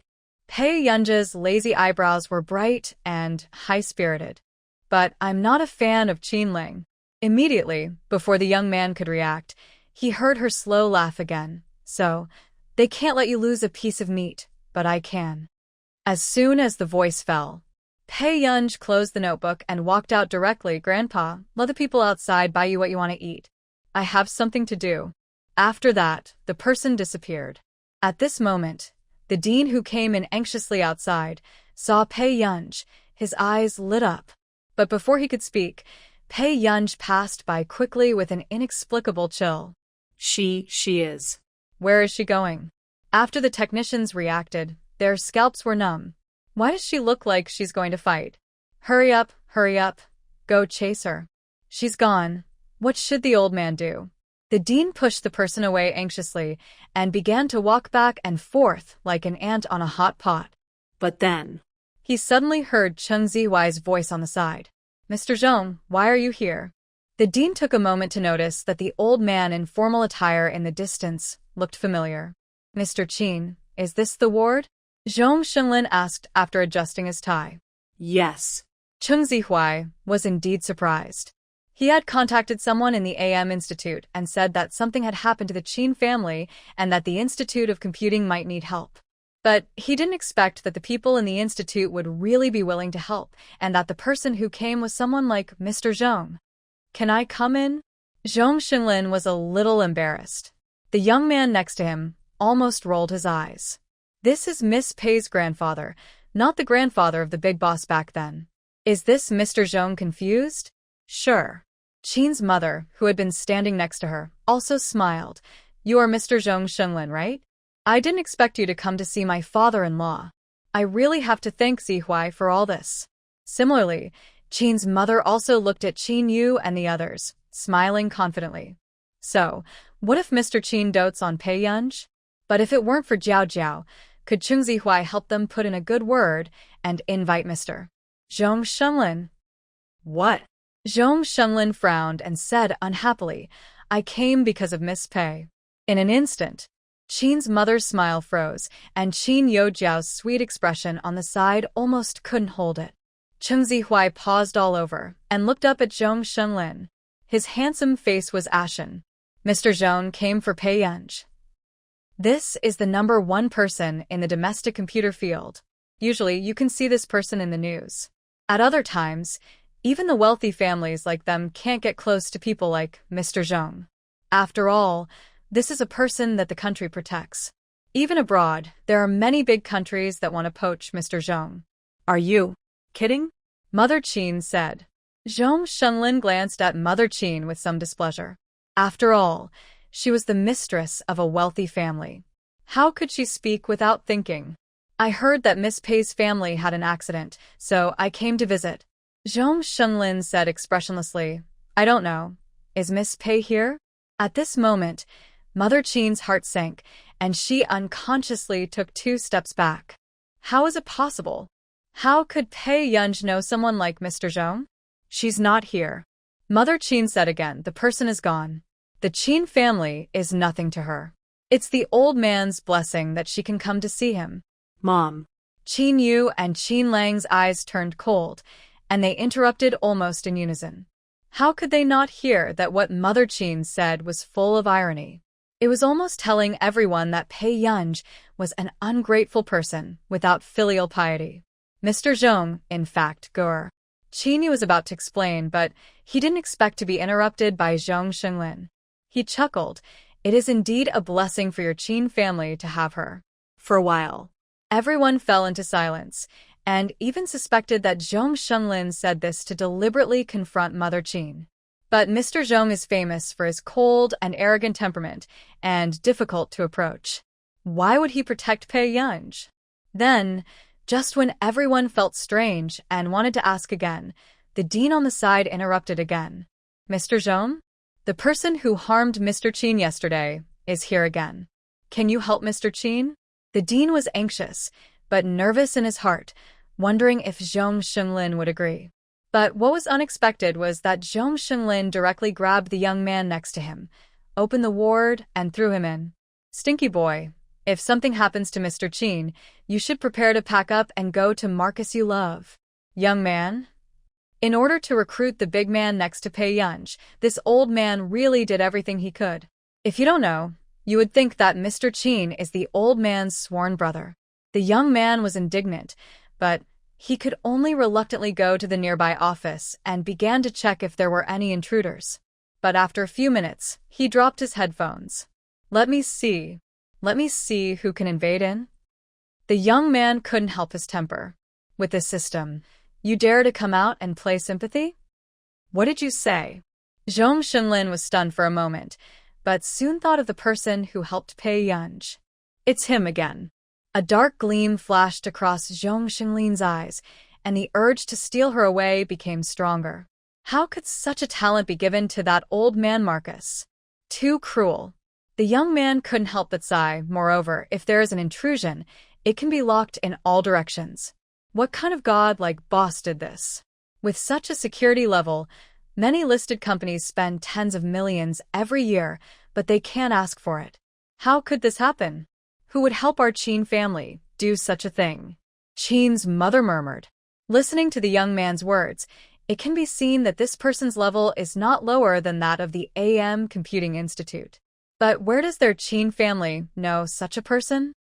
Pei Yunj's lazy eyebrows were bright and high-spirited. But I'm not a fan of Qin Lang. Immediately, before the young man could react, he heard her slow laugh again. So, they can't let you lose a piece of meat, but I can. As soon as the voice fell, Pei Yunj closed the notebook and walked out directly. Grandpa, let the people outside buy you what you want to eat. I have something to do. After that, the person disappeared. At this moment, the dean who came in anxiously outside saw Pei Yunj. His eyes lit up. But before he could speak, Pei Yunj passed by quickly with an inexplicable chill. She is. Where is she going? After the technicians reacted, their scalps were numb. Why does she look like she's going to fight? Hurry up, go chase her. She's gone. What should the old man do? The dean pushed the person away anxiously and began to walk back and forth like an ant on a hot pot. But then, he suddenly heard Cheng Zihuai's voice on the side. Mr. Zhong, why are you here? The dean took a moment to notice that the old man in formal attire in the distance looked familiar. Mr. Qin, is this the ward? Zhong Shenlin asked after adjusting his tie. Yes. Cheng Zihuai was indeed surprised. He had contacted someone in the AM Institute and said that something had happened to the Qin family and that the Institute of Computing might need help. But he didn't expect that the people in the Institute would really be willing to help and that the person who came was someone like Mr. Zhong. Can I come in? Zhong Shenlin was a little embarrassed. The young man next to him almost rolled his eyes. This is Miss Pei's grandfather, not the grandfather of the big boss back then. Is this Mr. Zhong confused? Sure. Qin's mother, who had been standing next to her, also smiled. You are Mr. Zhong Shenlin, right? I didn't expect you to come to see my father-in-law. I really have to thank Zihuai for all this. Similarly, Qin's mother also looked at Qin Yu and the others, smiling confidently. So, what if Mr. Qin dotes on Pei Yunj? But if it weren't for Jiao Jiao, could Cheng Zihuai help them put in a good word and invite Mr. Zhong Shenlin? What? Zhong Shenlin frowned and said unhappily, I came because of Miss Pei. In an instant, Qin's mother's smile froze, and Qin Youjiao's sweet expression on the side almost couldn't hold it. Cheng Zihuai paused all over and looked up at Zhong Shenlin. His handsome face was ashen. Mr. Zhong came for Pei Yunj. This is the #1 person in the domestic computer field. Usually, you can see this person in the news. At other times, even the wealthy families like them can't get close to people like Mr. Zhong. After all, this is a person that the country protects. Even abroad, there are many big countries that want to poach Mr. Zhong. Are you kidding? Mother Qin said. Zhong Shenlin glanced at Mother Qin with some displeasure. After all, she was the mistress of a wealthy family. How could she speak without thinking? I heard that Miss Pei's family had an accident, so I came to visit. Zhong Shenlin said expressionlessly, I don't know. Is Miss Pei here? At this moment, Mother Qin's heart sank, and she unconsciously took 2 steps back. How is it possible? How could Pei Yunj know someone like Mr. Zhong? She's not here. Mother Qin said again, the person is gone. The Qin family is nothing to her. It's the old man's blessing that she can come to see him. Mom. Qin Yu and Qin Lang's eyes turned cold, and they interrupted almost in unison. How could they not hear that what Mother Qin said was full of irony? It was almost telling everyone that Pei Yunj was an ungrateful person without filial piety. Mr. Zhong, in fact, Qin was about to explain, but he didn't expect to be interrupted by Zhong Xinglin. He chuckled. It is indeed a blessing for your Qin family to have her. For a while, everyone fell into silence, and even suspected that Zhong Xinglin said this to deliberately confront Mother Qin. But Mr. Zhong is famous for his cold and arrogant temperament and difficult to approach. Why would he protect Pei Yunj? Then, just when everyone felt strange and wanted to ask again, the dean on the side interrupted again. Mr. Zhong? The person who harmed Mr. Qin yesterday is here again. Can you help Mr. Qin? The dean was anxious, but nervous in his heart, wondering if Zhong Xinglin would agree. But what was unexpected was that Zhong Xinglin directly grabbed the young man next to him, opened the ward, and threw him in. Stinky boy, if something happens to Mr. Qin, you should prepare to pack up and go to Marcus you love. Young man? In order to recruit the big man next to Pei Yunj, this old man really did everything he could. If you don't know, you would think that Mr. Qin is the old man's sworn brother. The young man was indignant, but he could only reluctantly go to the nearby office and began to check if there were any intruders. But after a few minutes, he dropped his headphones. Let me see who can invade in. The young man couldn't help his temper. With this system, you dare to come out and play sympathy? What did you say? Zhong Xinlin was stunned for a moment, but soon thought of the person who helped Pei Yunj. It's him again. A dark gleam flashed across Zhong Xinglin's eyes, and the urge to steal her away became stronger. How could such a talent be given to that old man Marcus? Too cruel. The young man couldn't help but sigh. Moreover, if there is an intrusion, it can be locked in all directions. What kind of godlike boss did this? With such a security level, many listed companies spend tens of millions every year, but they can't ask for it. How could this happen? Who would help our Qin family do such a thing? Qin's mother murmured. Listening to the young man's words, it can be seen that this person's level is not lower than that of the AM Computing Institute. But where does their Qin family know such a person?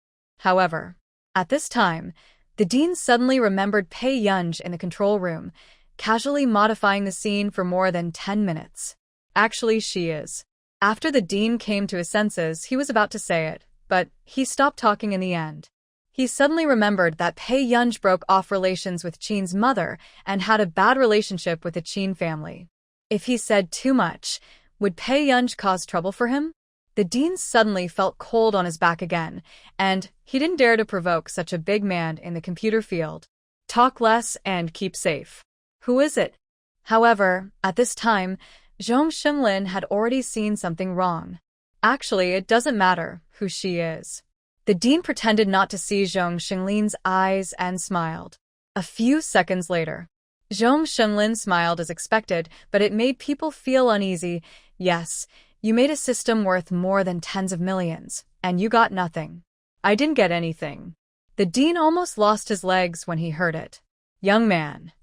However, at this time, the dean suddenly remembered Pei Yunj in the control room, casually modifying the scene for more than 10 minutes. Actually, she is. After the dean came to his senses, he was about to say it, but he stopped talking in the end. He suddenly remembered that Pei Yunj broke off relations with Qin's mother and had a bad relationship with the Qin family. If he said too much, would Pei Yunj cause trouble for him? The dean suddenly felt cold on his back again, and he didn't dare to provoke such a big man in the computer field. Talk less and keep safe. Who is it? However, at this time, Zhong Xinlin had already seen something wrong. Actually, it doesn't matter who she is. The dean pretended not to see Zhong Xinlin's eyes and smiled. A few seconds later, Zhong Xinlin smiled as expected, but it made people feel uneasy. Yes, you made a system worth more than tens of millions, and you got nothing. I didn't get anything. The dean almost lost his legs when he heard it. Young man.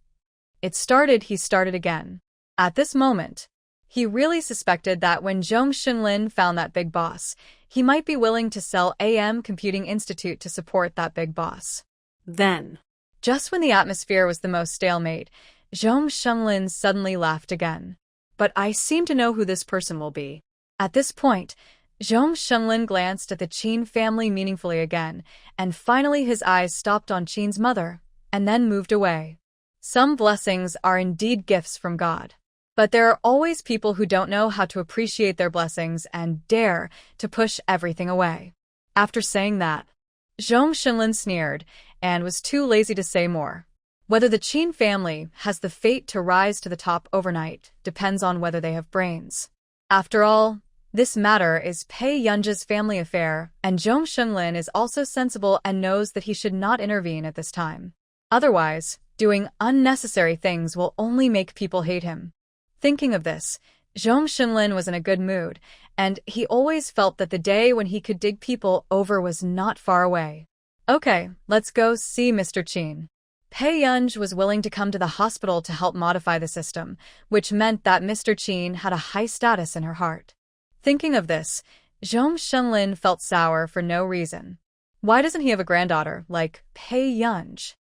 He started again. At this moment, he really suspected that when Zhong Xinlin found that big boss, he might be willing to sell AM Computing Institute to support that big boss. Then, just when the atmosphere was the most stalemate, Zhong Xinlin suddenly laughed again. But I seem to know who this person will be. At this point, Zhong Xinlin glanced at the Qin family meaningfully again, and finally his eyes stopped on Qin's mother, and then moved away. Some blessings are indeed gifts from God. But there are always people who don't know how to appreciate their blessings and dare to push everything away. After saying that, Zhong Xinlin sneered and was too lazy to say more. Whether the Qin family has the fate to rise to the top overnight depends on whether they have brains. After all, this matter is Pei Yunj's family affair, and Zhong Xinlin is also sensible and knows that he should not intervene at this time. Otherwise, doing unnecessary things will only make people hate him. Thinking of this, Zhong Xinlin was in a good mood, and he always felt that the day when he could dig people over was not far away. Okay, let's go see Mr. Qin. Pei Yunj was willing to come to the hospital to help modify the system, which meant that Mr. Qin had a high status in her heart. Thinking of this, Zhong Shenlin felt sour for no reason. Why doesn't he have a granddaughter like Pei Yunj?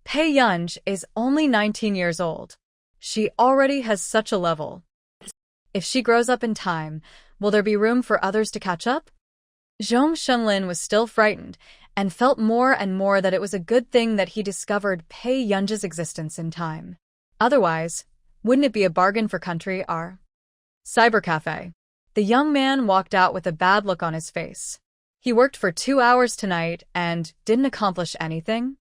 Pei Yunj is only 19 years old. She already has such a level. If she grows up in time, will there be room for others to catch up? Zhong Shenlin was still frightened and felt more and more that it was a good thing that he discovered Pei Yunj's existence in time. Otherwise, wouldn't it be a bargain for country R? Cybercafe. The young man walked out with a bad look on his face. He worked for 2 hours tonight and didn't accomplish anything.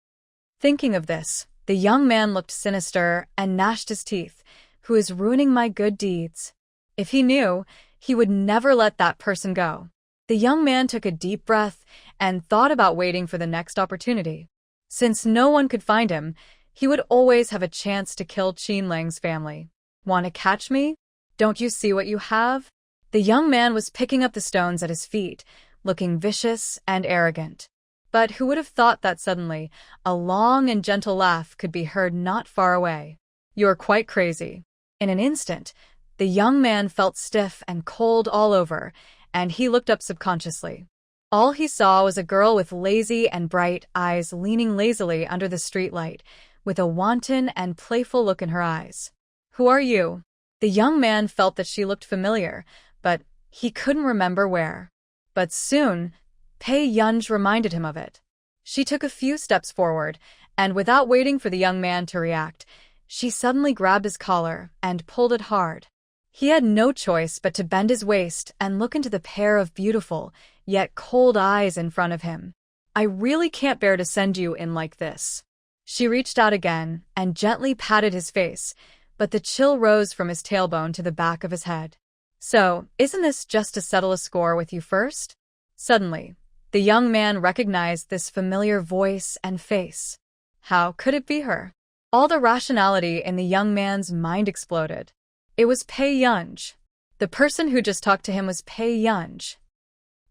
Thinking of this, the young man looked sinister and gnashed his teeth. Who is ruining my good deeds? If he knew, he would never let that person go. The young man took a deep breath and thought about waiting for the next opportunity. Since no one could find him, he would always have a chance to kill Qin Lang's family. Want to catch me? Don't you see what you have? The young man was picking up the stones at his feet, looking vicious and arrogant. But who would have thought that suddenly a long and gentle laugh could be heard not far away? You're quite crazy. In an instant, the young man felt stiff and cold all over, and he looked up subconsciously. All he saw was a girl with lazy and bright eyes leaning lazily under the streetlight, with a wanton and playful look in her eyes. Who are you? The young man felt that she looked familiar, but he couldn't remember where. But soon, Pei Yunj reminded him of it. She took a few steps forward, and without waiting for the young man to react, she suddenly grabbed his collar and pulled it hard. He had no choice but to bend his waist and look into the pair of beautiful, yet cold eyes in front of him. I really can't bear to send you in like this. She reached out again and gently patted his face, but the chill rose from his tailbone to the back of his head. So, isn't this just to settle a score with you first? Suddenly, the young man recognized this familiar voice and face. How could it be her? All the rationality in the young man's mind exploded. It was Pei Yunj. The person who just talked to him was Pei Yunj.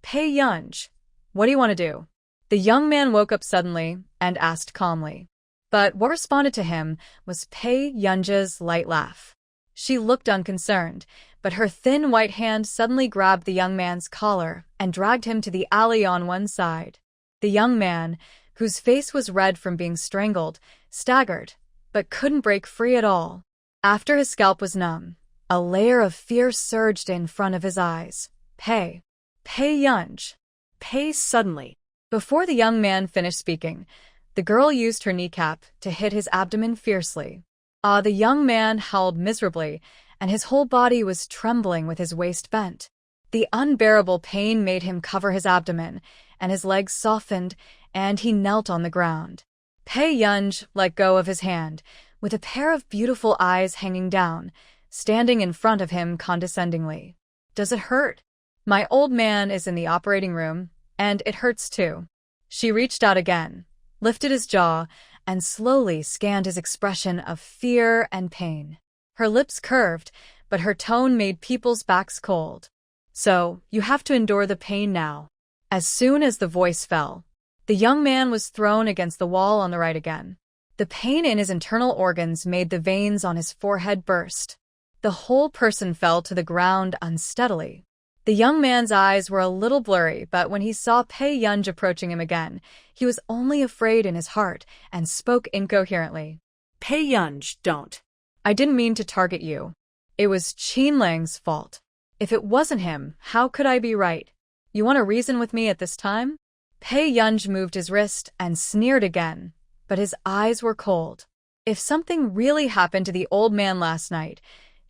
Pei Yunj, what do you want to do? The young man woke up suddenly and asked calmly. But what responded to him was Pei Yunj's light laugh. She looked unconcerned, but her thin white hand suddenly grabbed the young man's collar and dragged him to the alley on one side. The young man, whose face was red from being strangled, staggered, but couldn't break free at all. After his scalp was numb, a layer of fear surged in front of his eyes. Pei Yunj. Pei suddenly. Before the young man finished speaking, the girl used her kneecap to hit his abdomen fiercely. The young man howled miserably, and his whole body was trembling with his waist bent. The unbearable pain made him cover his abdomen, and his legs softened, and he knelt on the ground. Pei Yunj let go of his hand, with a pair of beautiful eyes hanging down, standing in front of him condescendingly. Does it hurt? My old man is in the operating room, and it hurts too. She reached out again, lifted his jaw, and slowly scanned his expression of fear and pain. Her lips curved, but her tone made people's backs cold. So, you have to endure the pain now. As soon as the voice fell, the young man was thrown against the wall on the right again. The pain in his internal organs made the veins on his forehead burst. The whole person fell to the ground unsteadily. The young man's eyes were a little blurry, but when he saw Pei Yunj approaching him again, he was only afraid in his heart and spoke incoherently. Pei Yunj, don't. I didn't mean to target you. It was Qin Lang's fault. If it wasn't him, how could I be right? You want to reason with me at this time? Pei Yunj moved his wrist and sneered again, but his eyes were cold. If something really happened to the old man last night,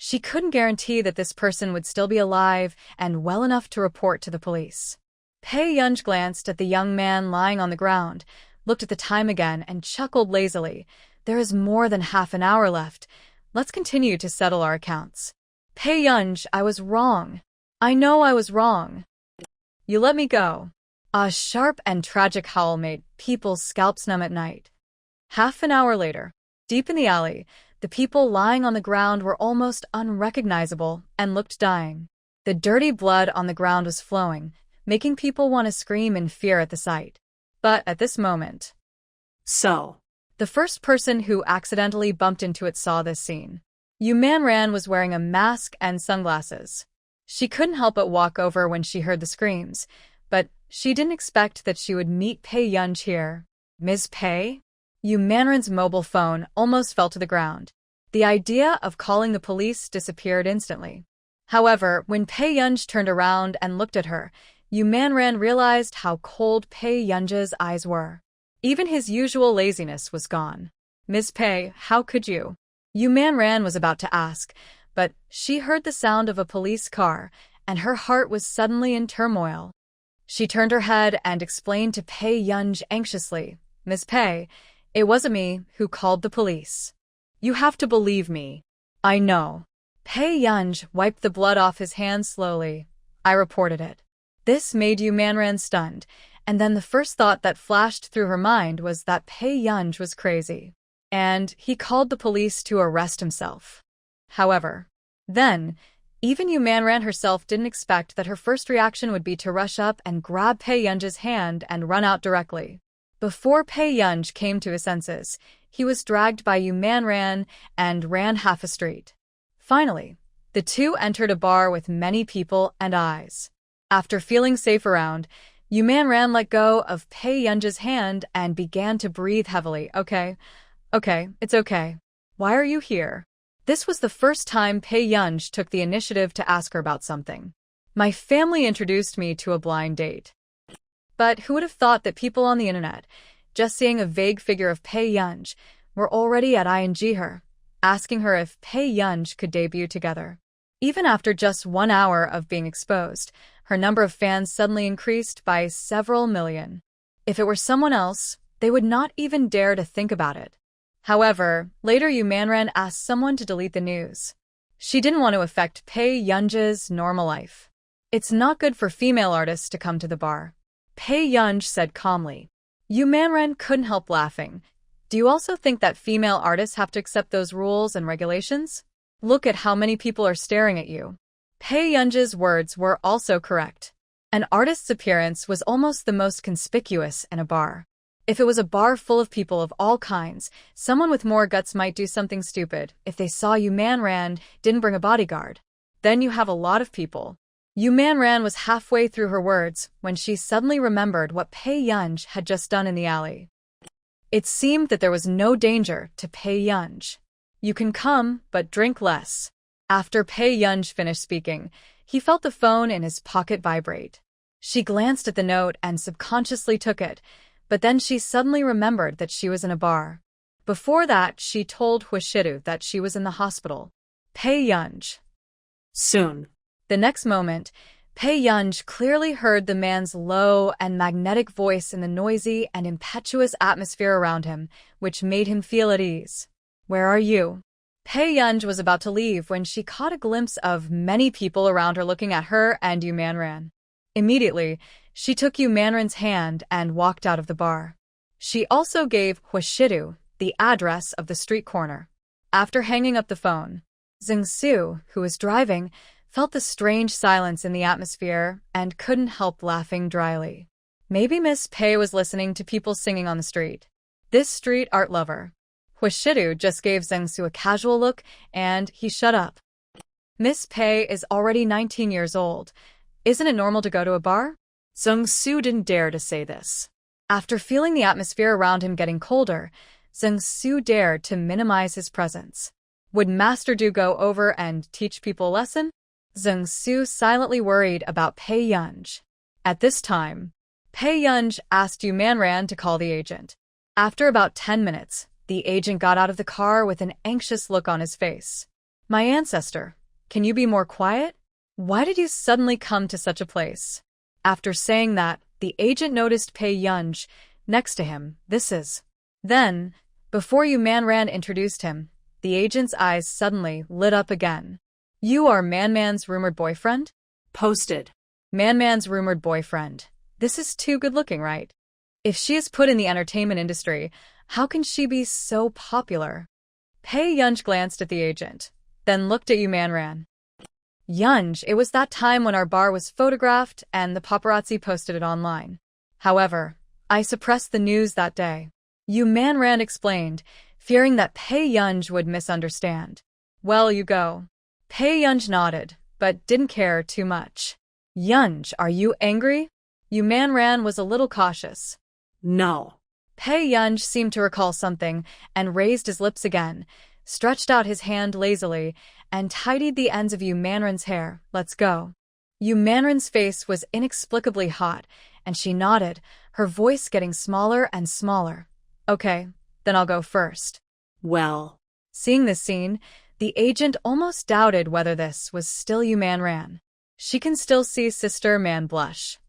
she couldn't guarantee that this person would still be alive and well enough to report to the police. Pei Yunj glanced at the young man lying on the ground, looked at the time again, and chuckled lazily. There is more than half an hour left. Let's continue to settle our accounts. Pei Yunj, I was wrong. I know I was wrong. You let me go. A sharp and tragic howl made people's scalps numb at night. Half an hour later, deep in the alley, the people lying on the ground were almost unrecognizable and looked dying. The dirty blood on the ground was flowing, making people want to scream in fear at the sight. But at this moment, the first person who accidentally bumped into it saw this scene. Yu Manran was wearing a mask and sunglasses. She couldn't help but walk over when she heard the screams, but she didn't expect that she would meet Pei Yunj here. Ms. Pei? Yu Manran's mobile phone almost fell to the ground. The idea of calling the police disappeared instantly. However, when Pei Yunj turned around and looked at her, Yu Manran realized how cold Pei Yunj's eyes were. Even his usual laziness was gone. Ms. Pei, how could you? Yu Manran was about to ask, but she heard the sound of a police car, and her heart was suddenly in turmoil. She turned her head and explained to Pei Yunj anxiously, Ms. Pei, it wasn't me who called the police. You have to believe me. I know. Pei Yunj wiped the blood off his hands slowly. I reported it. This made Yu Manran stunned, and then the first thought that flashed through her mind was that Pei Yunj was crazy, and he called the police to arrest himself. However, then, even Yu Manran herself didn't expect that her first reaction would be to rush up and grab Pei Yunj's hand and run out directly. Before Pei Yunj came to his senses, he was dragged by Yu Manran and ran half a street. Finally, the two entered a bar with many people and eyes. After feeling safe around, Yu Manran let go of Pei Yunj's hand and began to breathe heavily. Okay, it's okay. Why are you here? This was the first time Pei Yunj took the initiative to ask her about something. My family introduced me to a blind date. But who would have thought that people on the internet, just seeing a vague figure of Pei Yunj, were already at ING her, asking her if Pei Yunj could debut together. Even after just 1 hour of being exposed, her number of fans suddenly increased by several million. If it were someone else, they would not even dare to think about it. However, later Yu Manran asked someone to delete the news. She didn't want to affect Pei Yunj's normal life. It's not good for female artists to come to the bar. Pei Yunj said calmly. Yu Manran couldn't help laughing. Do you also think that female artists have to accept those rules and regulations? Look at how many people are staring at you. Pei Yunj's words were also correct. An artist's appearance was almost the most conspicuous in a bar. If it was a bar full of people of all kinds, someone with more guts might do something stupid if they saw Yu Manran didn't bring a bodyguard. Then you have a lot of people. Yu Manran was halfway through her words when she suddenly remembered what Pei Yunj had just done in the alley. It seemed that there was no danger to Pei Yunj. You can come, but drink less. After Pei Yunj finished speaking, he felt the phone in his pocket vibrate. She glanced at the note and subconsciously took it, but then she suddenly remembered that she was in a bar. Before that, she told Huishidu that she was in the hospital. Pei Yunj. Soon. The next moment, Pei Yunj clearly heard the man's low and magnetic voice in the noisy and impetuous atmosphere around him, which made him feel at ease. Where are you? Pei Yunj was about to leave when she caught a glimpse of many people around her looking at her and Yu Manran. Immediately, she took Yu Manran's hand and walked out of the bar. She also gave Huishidu the address of the street corner. After hanging up the phone, Zhengsu, who was driving, felt the strange silence in the atmosphere and couldn't help laughing dryly. Maybe Miss Pei was listening to people singing on the street. This street art lover. Huishidu just gave Zhengsu a casual look, and he shut up. Miss Pei is already 19 years old. Isn't it normal to go to a bar? Zhengsu didn't dare to say this. After feeling the atmosphere around him getting colder, Zhengsu dared to minimize his presence. Would Master Du go over and teach people a lesson? Zhengsu silently worried about Pei Yunj. At this time, Pei Yunj asked Yu Manran to call the agent. After about 10 minutes, the agent got out of the car with an anxious look on his face. My ancestor, can you be more quiet? Why did you suddenly come to such a place? After saying that, the agent noticed Pei Yunj next to him. Then, before Yu Manran introduced him, the agent's eyes suddenly lit up again. You are Man's rumored boyfriend? Posted. Man's rumored boyfriend. This is too good-looking, right? If she is put in the entertainment industry, how can she be so popular? Pei Yunj glanced at the agent, then looked at Yu Manran. Yunj, it was that time when our bar was photographed and the paparazzi posted it online. However, I suppressed the news that day. Yu Manran explained, fearing that Pei Yunj would misunderstand. Well, you go. Pei Yunj nodded, but didn't care too much. Yunj, are you angry? Yu Manran was a little cautious. No. Pei Yunj seemed to recall something and raised his lips again, stretched out his hand lazily, and tidied the ends of Yu Manran's hair. Let's go. Yu Manran's face was inexplicably hot, and she nodded, her voice getting smaller and smaller. Okay, then I'll go first. Well. Seeing this scene, the agent almost doubted whether this was still Yu Manran. She can still see Sister Man blush.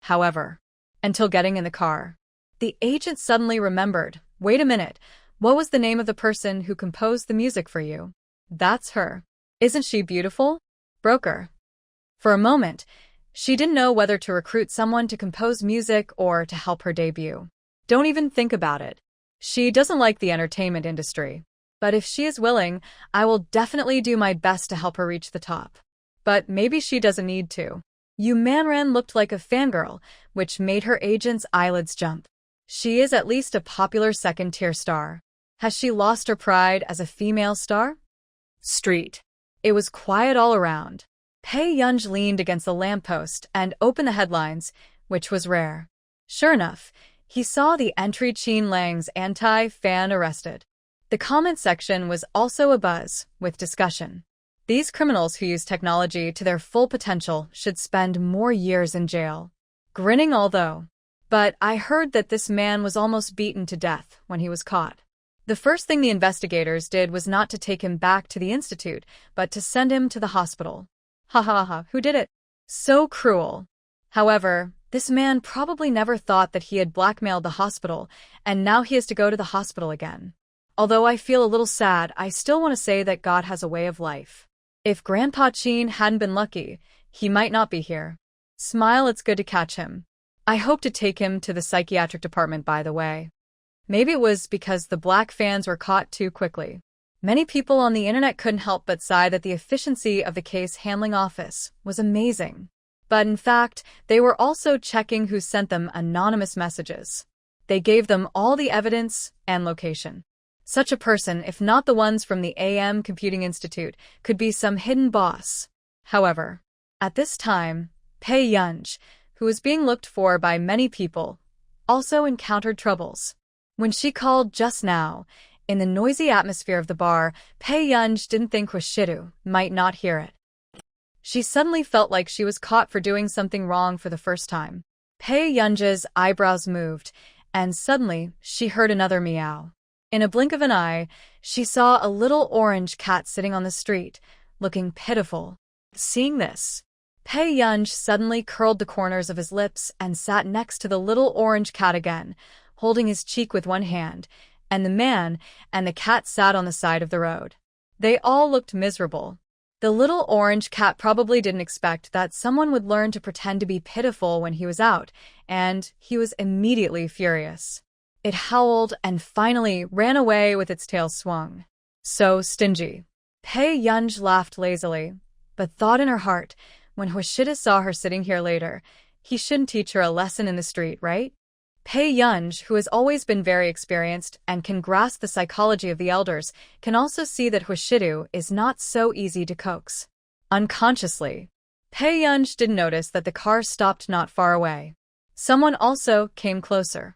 However, until getting in the car, the agent suddenly remembered, wait a minute, what was the name of the person who composed the music for you? That's her. Isn't she beautiful? Broker. For a moment, she didn't know whether to recruit someone to compose music or to help her debut. Don't even think about it. She doesn't like the entertainment industry. But if she is willing, I will definitely do my best to help her reach the top. But maybe she doesn't need to. Yu Manran looked like a fangirl, which made her agent's eyelids jump. She is at least a popular second-tier star. Has she lost her pride as a female star? Street. It was quiet all around. Pei Yunj leaned against the lamppost and opened the headlines, which was rare. Sure enough, he saw the entry Qin Lang's anti-fan arrested. The comment section was also abuzz with discussion. These criminals who use technology to their full potential should spend more years in jail. Grinning although. But I heard that this man was almost beaten to death when he was caught. The first thing the investigators did was not to take him back to the institute, but to send him to the hospital. Ha ha ha, who did it? So cruel. However, this man probably never thought that he had blackmailed the hospital, and now he has to go to the hospital again. Although I feel a little sad, I still want to say that God has a way of life. If Grandpa Qin hadn't been lucky, he might not be here. Smile, it's good to catch him. I hope to take him to the psychiatric department, by the way. Maybe it was because the black fans were caught too quickly. Many people on the internet couldn't help but sigh that the efficiency of the case handling office was amazing. But in fact, they were also checking who sent them anonymous messages. They gave them all the evidence and location. Such a person, if not the ones from the AM Computing Institute, could be some hidden boss. However, at this time, Pei Yunj, who was being looked for by many people, also encountered troubles. When she called just now, in the noisy atmosphere of the bar, Pei Yunj didn't think Hoshidu might not hear it. She suddenly felt like she was caught for doing something wrong for the first time. Pei Yunj's eyebrows moved, and suddenly she heard another meow. In a blink of an eye, she saw a little orange cat sitting on the street, looking pitiful. Seeing this, Pei Yunj suddenly curled the corners of his lips and sat next to the little orange cat again, holding his cheek with one hand, and the man and the cat sat on the side of the road. They all looked miserable. The little orange cat probably didn't expect that someone would learn to pretend to be pitiful when he was out, and he was immediately furious. It howled and finally ran away with its tail swung. So stingy. Pei Yunj laughed lazily, but thought in her heart, when Hoshida saw her sitting here later, he shouldn't teach her a lesson in the street, right? Pei Yunj, who has always been very experienced and can grasp the psychology of the elders, can also see that Hoshidu is not so easy to coax. Unconsciously, Pei Yunj didn't notice that the car stopped not far away. Someone also came closer.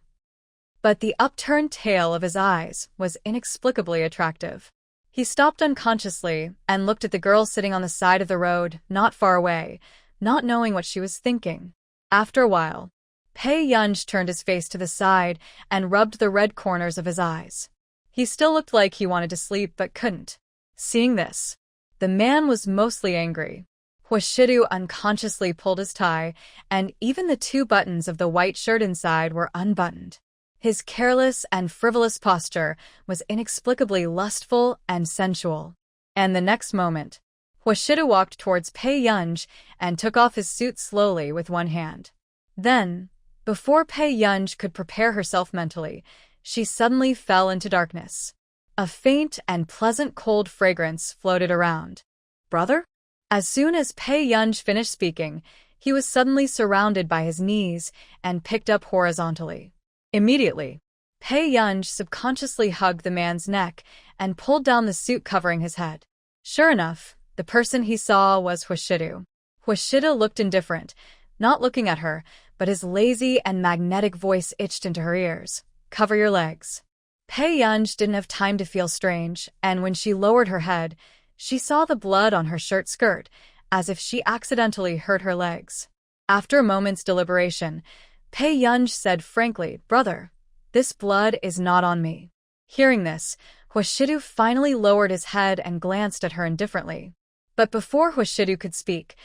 But the upturned tail of his eyes was inexplicably attractive. He stopped unconsciously and looked at the girl sitting on the side of the road, not far away, not knowing what she was thinking. After a while, Pei Yunj turned his face to the side and rubbed the red corners of his eyes. He still looked like he wanted to sleep but couldn't. Seeing this, the man was mostly angry. Hoshidu unconsciously pulled his tie, and even the 2 buttons of the white shirt inside were unbuttoned. His careless and frivolous posture was inexplicably lustful and sensual. And the next moment, Hoshidu walked towards Pei Yunj and took off his suit slowly with one hand. Then, before Pei Yunj could prepare herself mentally, she suddenly fell into darkness. A faint and pleasant cold fragrance floated around. Brother? As soon as Pei Yunj finished speaking, he was suddenly surrounded by his knees and picked up horizontally. Immediately, Pei Yunj subconsciously hugged the man's neck and pulled down the suit covering his head. Sure enough, The person he saw was Hwashidu. Hwashidu looked indifferent, not looking at her, but his lazy and magnetic voice itched into her ears. Cover your legs. Pei Yunj didn't have time to feel strange, and when she lowered her head, she saw the blood on her shirt skirt, as if she accidentally hurt her legs. After a moment's deliberation, Pei Yunj said frankly, "Brother, this blood is not on me." Hearing this, Hwashidu finally lowered his head and glanced at her indifferently. But before Hwashidu could speak,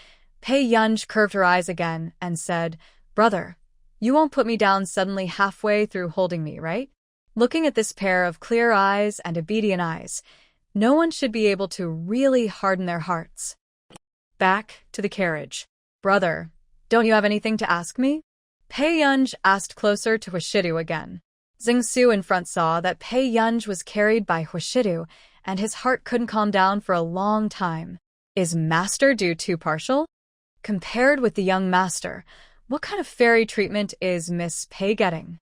Pei Yunj curved her eyes again and said, "Brother, you won't put me down suddenly halfway through holding me, right?" Looking at this pair of clear eyes and obedient eyes, no one should be able to really harden their hearts. Back to the carriage. "Brother, don't you have anything to ask me?" Pei Yunj asked closer to Hwashidu again. Xingsu in front saw that Pei Yunj was carried by Hwashidu, and his heart couldn't calm down for a long time. Is Master Du too partial? Compared with the young master, what kind of fairy treatment is Miss Pei getting?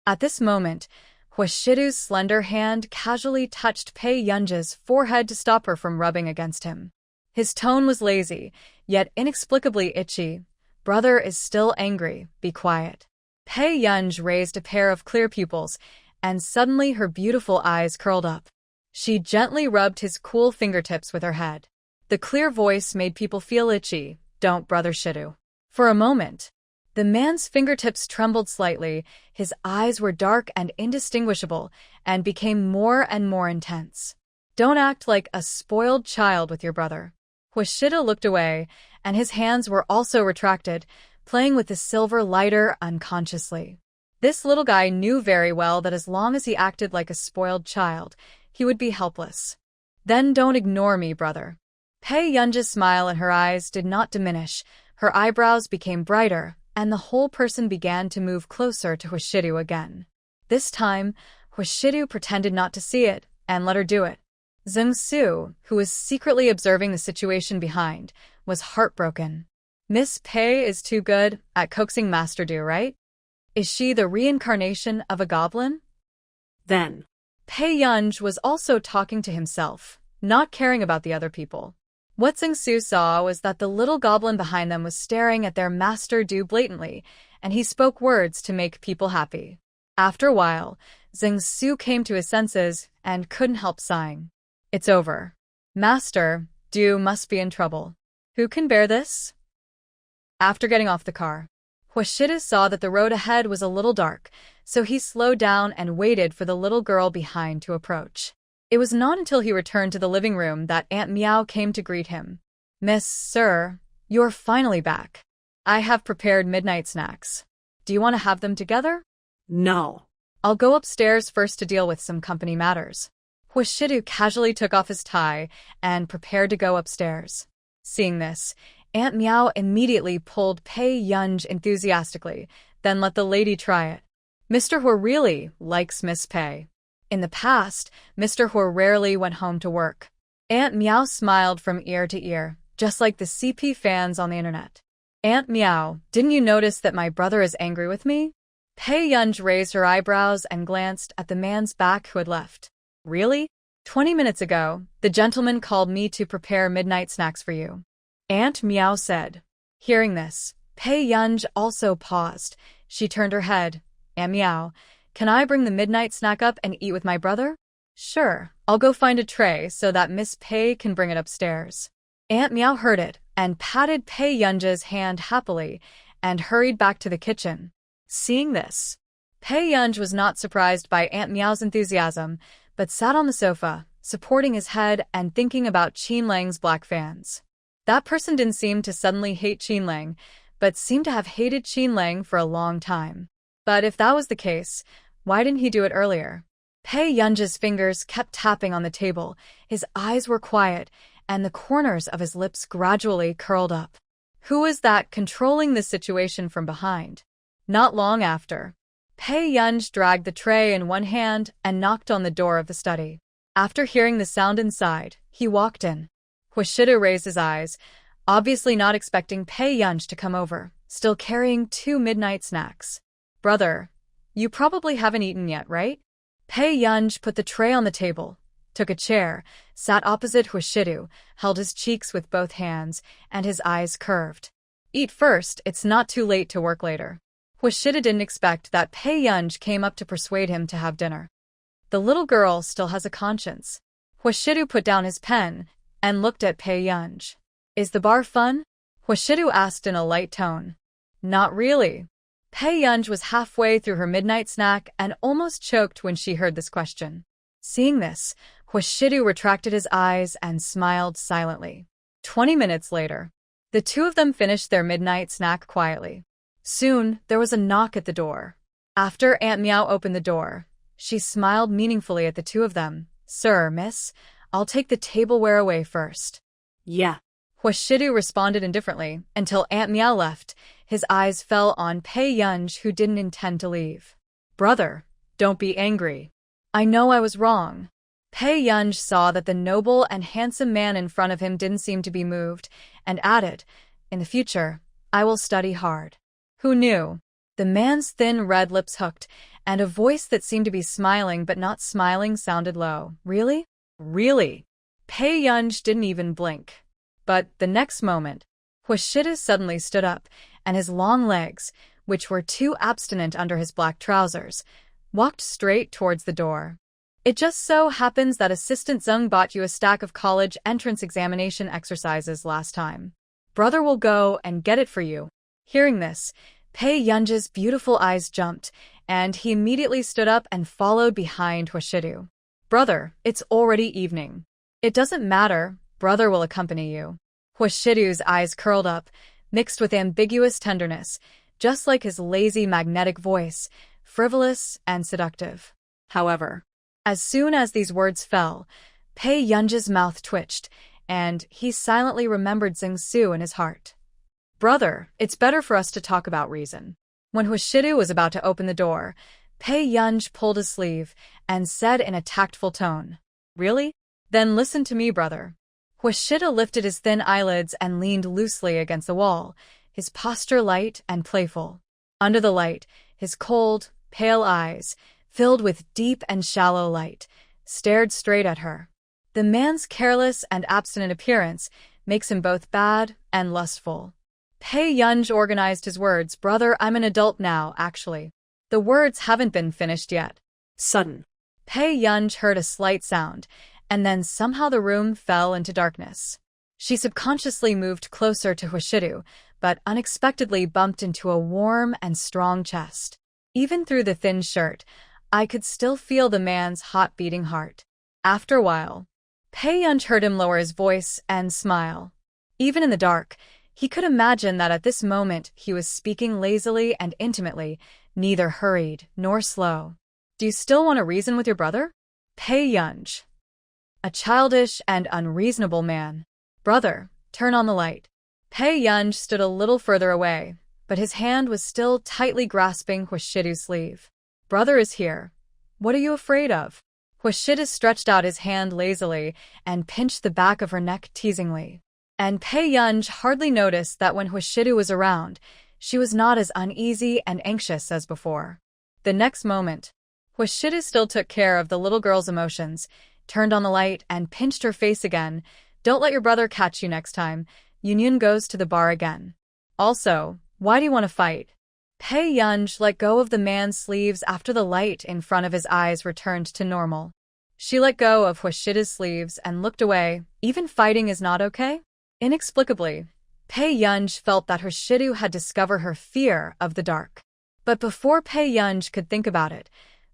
At this moment, Hwashidu's slender hand casually touched Pei Yunj's forehead to stop her from rubbing against him. His tone was lazy, yet inexplicably itchy. "Brother is still angry, be quiet." Pei Yunj raised a pair of clear pupils, and suddenly her beautiful eyes curled up. She gently rubbed his cool fingertips with her head. The clear voice made people feel itchy. "Don't, Brother Shidu." For a moment, the man's fingertips trembled slightly, his eyes were dark and indistinguishable, and became more and more intense. "Don't act like a spoiled child with your brother." Hwashidu looked away, and his hands were also retracted, playing with the silver lighter unconsciously. This little guy knew very well that as long as he acted like a spoiled child, he would be helpless. "Then don't ignore me, brother." Pei Yunj's smile in her eyes did not diminish, her eyebrows became brighter, and the whole person began to move closer to Hwashidu again. This time, Hwashidu pretended not to see it, and let her do it. Xingsu, who was secretly observing the situation behind, was heartbroken. Miss Pei is too good at coaxing Master Du, right? Is she the reincarnation of a goblin? Then, Pei Yunj was also talking to himself, not caring about the other people. What Xingsu saw was that the little goblin behind them was staring at their Master Du blatantly, and he spoke words to make people happy. After a while, Xingsu came to his senses and couldn't help sighing. "It's over. Master Du must be in trouble. Who can bear this?" After getting off the car, Hwashidu saw that the road ahead was a little dark, so he slowed down and waited for the little girl behind to approach. It was not until he returned to the living room that Aunt Meow came to greet him. Sir, you're finally back. I have prepared midnight snacks. Do you want to have them together?" No. "I'll go upstairs first to deal with some company matters." Hwashidu casually took off his tie and prepared to go upstairs. Seeing this, Aunt Meow immediately pulled Pei Yunj enthusiastically, then let the lady try it. Mr. Hua really likes Miss Pei. In the past, Mr. Hua rarely went home to work. Aunt Meow smiled from ear to ear, just like the CP fans on the internet. "Aunt Meow, didn't you notice that my brother is angry with me?" Pei Yunj raised her eyebrows and glanced at the man's back who had left. "Really? 20 minutes ago, the gentleman called me to prepare midnight snacks for you," Aunt Meow said. Hearing this, Pei Yunj also paused. She turned her head. "Aunt Meow, can I bring the midnight snack up and eat with my brother?" "Sure, I'll go find a tray so that Miss Pei can bring it upstairs." Aunt Meow heard it and patted Pei Yunj's hand happily and hurried back to the kitchen. Seeing this, Pei Yunj was not surprised by Aunt Meow's enthusiasm, but sat on the sofa, supporting his head and thinking about Qin Lang's black fans. That person didn't seem to suddenly hate Qin Lang, but seemed to have hated Qin Lang for a long time. But if that was the case, why didn't he do it earlier? Pei Yunj's fingers kept tapping on the table, his eyes were quiet, and the corners of his lips gradually curled up. Who was that controlling the situation from behind? Not long after, Pei Yunj dragged the tray in one hand and knocked on the door of the study. After hearing the sound inside, he walked in. Hwashidu raised his eyes, obviously not expecting Pei Yunj to come over, still carrying 2 midnight snacks. "Brother, you probably haven't eaten yet, right?" Pei Yunj put the tray on the table, took a chair, sat opposite Huishidu, held his cheeks with both hands, and his eyes curved. Eat first, it's not too late to work later. Huishidu didn't expect that Pei Yunj came up to persuade him to have dinner. The little girl still has a conscience. Huishidu put down his pen and looked at Pei Yunj. Is the bar fun? Huishidu asked in a light tone. Not really. Pei Yunj was halfway through her midnight snack and almost choked when she heard this question. Seeing this, Huishidu retracted his eyes and smiled silently. 20 minutes later, the two of them finished their midnight snack quietly. Soon, there was a knock at the door. After Aunt Meow opened the door, she smiled meaningfully at the two of them. Sir, miss, I'll take the tableware away first. Yeah. Huishidu responded indifferently until Aunt Meow left. His eyes fell on Pei Yunj, who didn't intend to leave. Brother, don't be angry. I know I was wrong. Pei Yunj saw that the noble and handsome man in front of him didn't seem to be moved, and added, in the future, I will study hard. Who knew? The man's thin red lips hooked, and a voice that seemed to be smiling but not smiling sounded low. Really? Really? Pei Yunj didn't even blink. But the next moment, Huishidu suddenly stood up, and his long legs, which were too abstinent under his black trousers, walked straight towards the door. It just so happens that Assistant Zeng bought you a stack of college entrance examination exercises last time. Brother will go and get it for you. Hearing this, Pei Yunj's beautiful eyes jumped, and he immediately stood up and followed behind Huishidu. Brother, it's already evening. It doesn't matter, brother will accompany you. Huishidu's eyes curled up, mixed with ambiguous tenderness, just like his lazy magnetic voice, frivolous and seductive. However, as soon as these words fell, Pei Yunj's mouth twitched, and he silently remembered Zeng Su in his heart. Brother, it's better for us to talk about reason. When Huishidu was about to open the door, Pei Yunj pulled his sleeve and said in a tactful tone, Really? Then listen to me, brother. Huishidu lifted his thin eyelids and leaned loosely against the wall, his posture light and playful. Under the light, his cold, pale eyes, filled with deep and shallow light, stared straight at her. The man's careless and abstinent appearance makes him both bad and lustful. Pei Yunj organized his words. Brother, I'm an adult now, actually. The words haven't been finished yet. Sudden. Pei Yunj heard a slight sound, and then somehow the room fell into darkness. She subconsciously moved closer to Huishidu, but unexpectedly bumped into a warm and strong chest. Even through the thin shirt, I could still feel the man's hot beating heart. After a while, Pei Yunj heard him lower his voice and smile. Even in the dark, he could imagine that at this moment he was speaking lazily and intimately, neither hurried nor slow. Do you still want to reason with your brother? Pei Yunj. A childish and unreasonable man. Brother, turn on the light. Pei Yunj stood a little further away, but his hand was still tightly grasping Huishidu's sleeve. Brother is here. What are you afraid of? Huishidu stretched out his hand lazily and pinched the back of her neck teasingly. And Pei Yunj hardly noticed that when Huishidu was around, she was not as uneasy and anxious as before. The next moment, Huishidu still took care of the little girl's emotions, turned on the light, and pinched her face again. Don't let your brother catch you next time. Yunyun goes to the bar again. Also, why do you want to fight? Pei Yunj let go of the man's sleeves after the light in front of his eyes returned to normal. She let go of Huishidu's sleeves and looked away. Even fighting is not okay? Inexplicably, Pei Yunj felt that Huishidu had discovered her fear of the dark. But before Pei Yunj could think about it,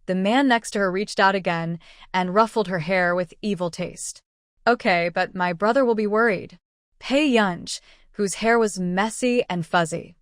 the man next to her reached out again and ruffled her hair with evil taste. Okay, but my brother will be worried. Pei Yunj, whose hair was messy and fuzzy.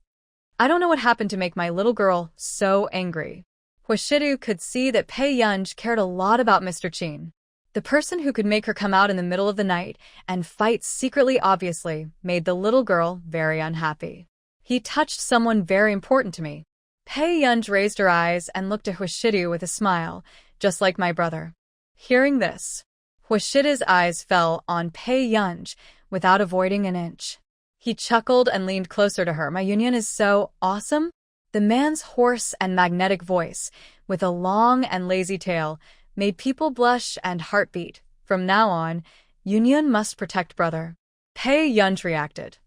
I don't know what happened to make my little girl so angry. Huishidu could see that Pei Yunj cared a lot about Mr. Qin. The person who could make her come out in the middle of the night and fight secretly obviously made the little girl very unhappy. He touched someone very important to me. Pei Yunj raised her eyes and looked at Huishidu with a smile, just like my brother. Hearing this, Huishidu's eyes fell on Pei Yunj without avoiding an inch. He chuckled and leaned closer to her. My union is so awesome. The man's hoarse and magnetic voice, with a long and lazy tail, made people blush and heartbeat. From now on, Yun must protect brother. Pei Yun reacted.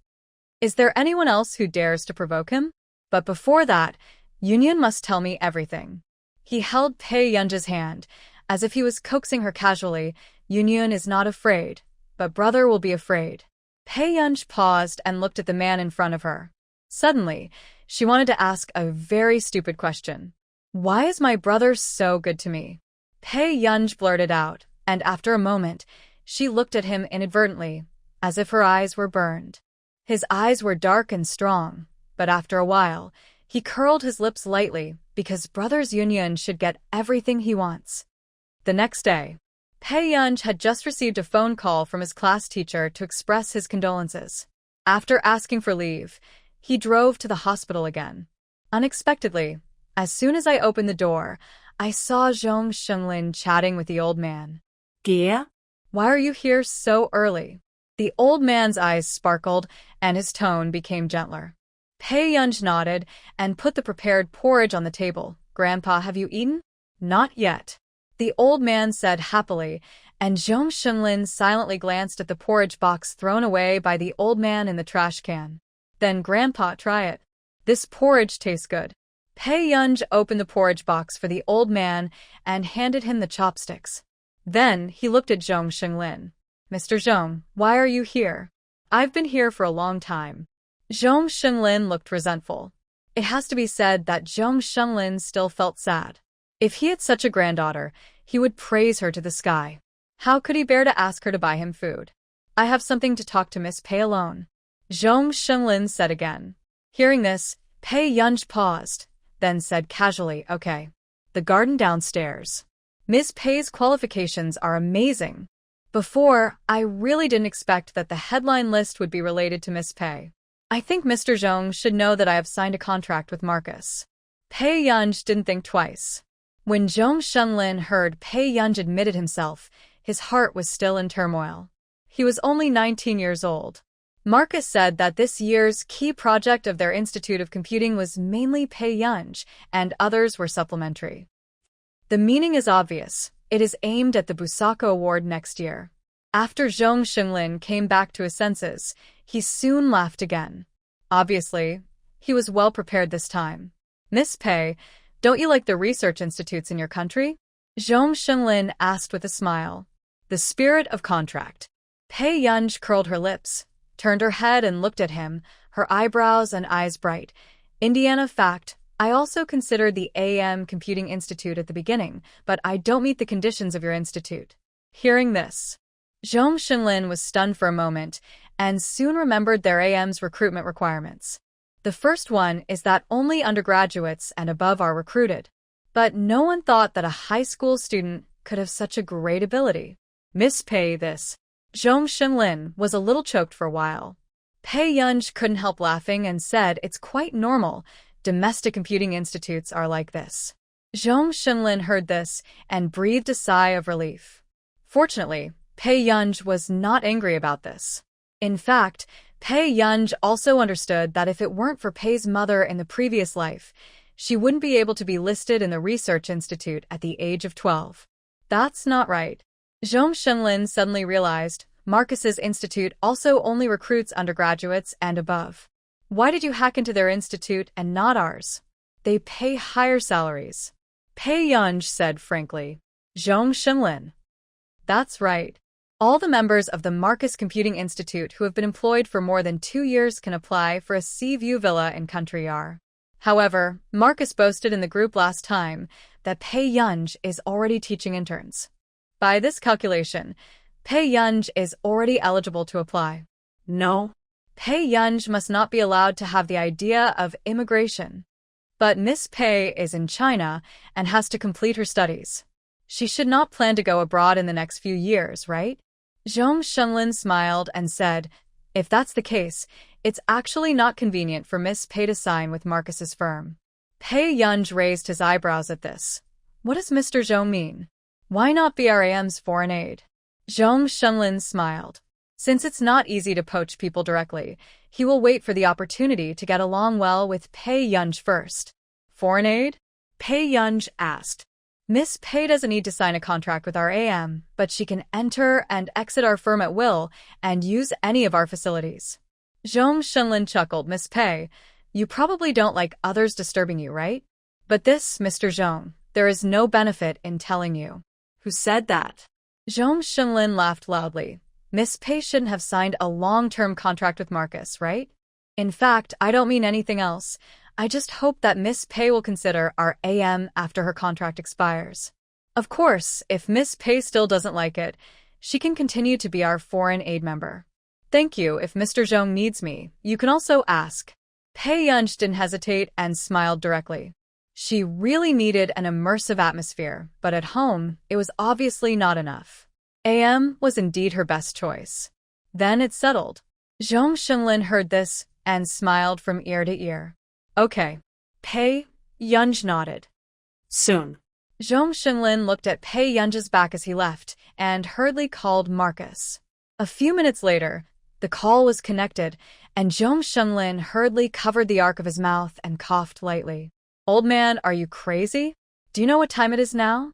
Is there anyone else who dares to provoke him? But before that, Yun must tell me everything. He held Pei Yun's hand, as if he was coaxing her casually. Yun is not afraid, but brother will be afraid. Pei Yun paused and looked at the man in front of her. Suddenly, she wanted to ask a very stupid question. Why is my brother so good to me? Pei Yun blurted out, and after a moment, she looked at him inadvertently, as if her eyes were burned. His eyes were dark and strong, but after a while, he curled his lips lightly because brother's Yun should get everything he wants. The next day, Pei Yun had just received a phone call from his class teacher to express his condolences. After asking for leave, he drove to the hospital again. Unexpectedly, as soon as I opened the door, I saw Zhong Shenglin chatting with the old man. Yeah? Why are you here so early? The old man's eyes sparkled, and his tone became gentler. Pei Yun nodded and put the prepared porridge on the table. Grandpa, have you eaten? Not yet. The old man said happily, and Zhong Shenglin silently glanced at the porridge box thrown away by the old man in the trash can. Then Grandpa, try it. This porridge tastes good. Pei Yun opened the porridge box for the old man and handed him the chopsticks. Then he looked at Zhong Shenglin. Mr. Zhong, why are you here? I've been here for a long time. Zhong Shenglin looked resentful. It has to be said that Zhong Shenglin still felt sad. If he had such a granddaughter, he would praise her to the sky. How could he bear to ask her to buy him food? I have something to talk to Miss Pei alone. Zhong Shenglin said again. Hearing this, Pei Yun paused, then said casually, okay. The garden downstairs. Miss Pei's qualifications are amazing. Before, I really didn't expect that the headline list would be related to Miss Pei. I think Mr. Zhong should know that I have signed a contract with Marcus. Pei Yun didn't think twice. When Zhong Shenglin heard Pei Yun admitted himself, his heart was still in turmoil. He was only 19 years old. Marcus said that this year's key project of their Institute of Computing was mainly Pei Yun, and others were supplementary. The meaning is obvious. It is aimed at the Busako Award next year. After Zhong Shenglin came back to his senses, he soon laughed again. Obviously, he was well prepared this time. Miss Pei, don't you like the research institutes in your country? Zhong Shenglin asked with a smile. The spirit of contract. Pei Yun curled her lips, turned her head and looked at him, her eyebrows and eyes bright. Indiana fact. I also considered the AM Computing Institute at the beginning, but I don't meet the conditions of your institute. Hearing this, Zhong Shenglin was stunned for a moment and soon remembered their AM's recruitment requirements. The first one is that only undergraduates and above are recruited. But no one thought that a high school student could have such a great ability. Miss Pei, this. Zhong Shenglin was a little choked for a while. Pei Yun couldn't help laughing and said it's quite normal. Domestic computing institutes are like this. Zhong Shenglin heard this and breathed a sigh of relief. Fortunately, Pei Yun was not angry about this. In fact, Pei Yun also understood that if it weren't for Pei's mother in the previous life, she wouldn't be able to be listed in the research institute at the age of 12. That's not right. Zhong Shenglin suddenly realized Marcus's institute also only recruits undergraduates and above. Why did you hack into their institute and not ours? They pay higher salaries. Pei Yun said frankly. Zhong Shenglin. That's right. All the members of the Marcus Computing Institute who have been employed for more than 2 years can apply for a sea view villa in Country R. However, Marcus boasted in the group last time that Pei Yun is already teaching interns. By this calculation, Pei Yun is already eligible to apply. No. Pei Yun must not be allowed to have the idea of immigration. But Miss Pei is in China and has to complete her studies. She should not plan to go abroad in the next few years, right? Zhong Shenglin smiled and said, if that's the case, it's actually not convenient for Miss Pei to sign with Marcus's firm. Pei Yun raised his eyebrows at this. What does Mr. Zhong mean? Why not BRAM's foreign aid? Zhong Shenglin smiled. Since it's not easy to poach people directly, he will wait for the opportunity to get along well with Pei Yun first. Foreign aid? Pei Yun asked. Miss Pei doesn't need to sign a contract with our AM, but she can enter and exit our firm at will and use any of our facilities. Zhong Shunlin chuckled. Miss Pei, you probably don't like others disturbing you, right? But this, Mr. Zhong, there is no benefit in telling you. Who said that? Zhong Shunlin laughed loudly. Miss Pei shouldn't have signed a long-term contract with Marcus, right? In fact, I don't mean anything else. I just hope that Miss Pei will consider our AM after her contract expires. Of course, if Miss Pei still doesn't like it, she can continue to be our foreign aid member. Thank you. If Mr. Zhong needs me, you can also ask. Pei Yunj didn't hesitate and smiled directly. She really needed an immersive atmosphere, but at home, it was obviously not enough. AM was indeed her best choice. Then it settled. Zhong Shunlin heard this and smiled from ear to ear. Okay. Pei Yunj nodded. Soon. Zhong Shunlin looked at Pei Yunj's back as he left and hurriedly called Marcus. A few minutes later, the call was connected, and Zhong Shunlin hurriedly covered the arc of his mouth and coughed lightly. Old man, are you crazy? Do you know what time it is now?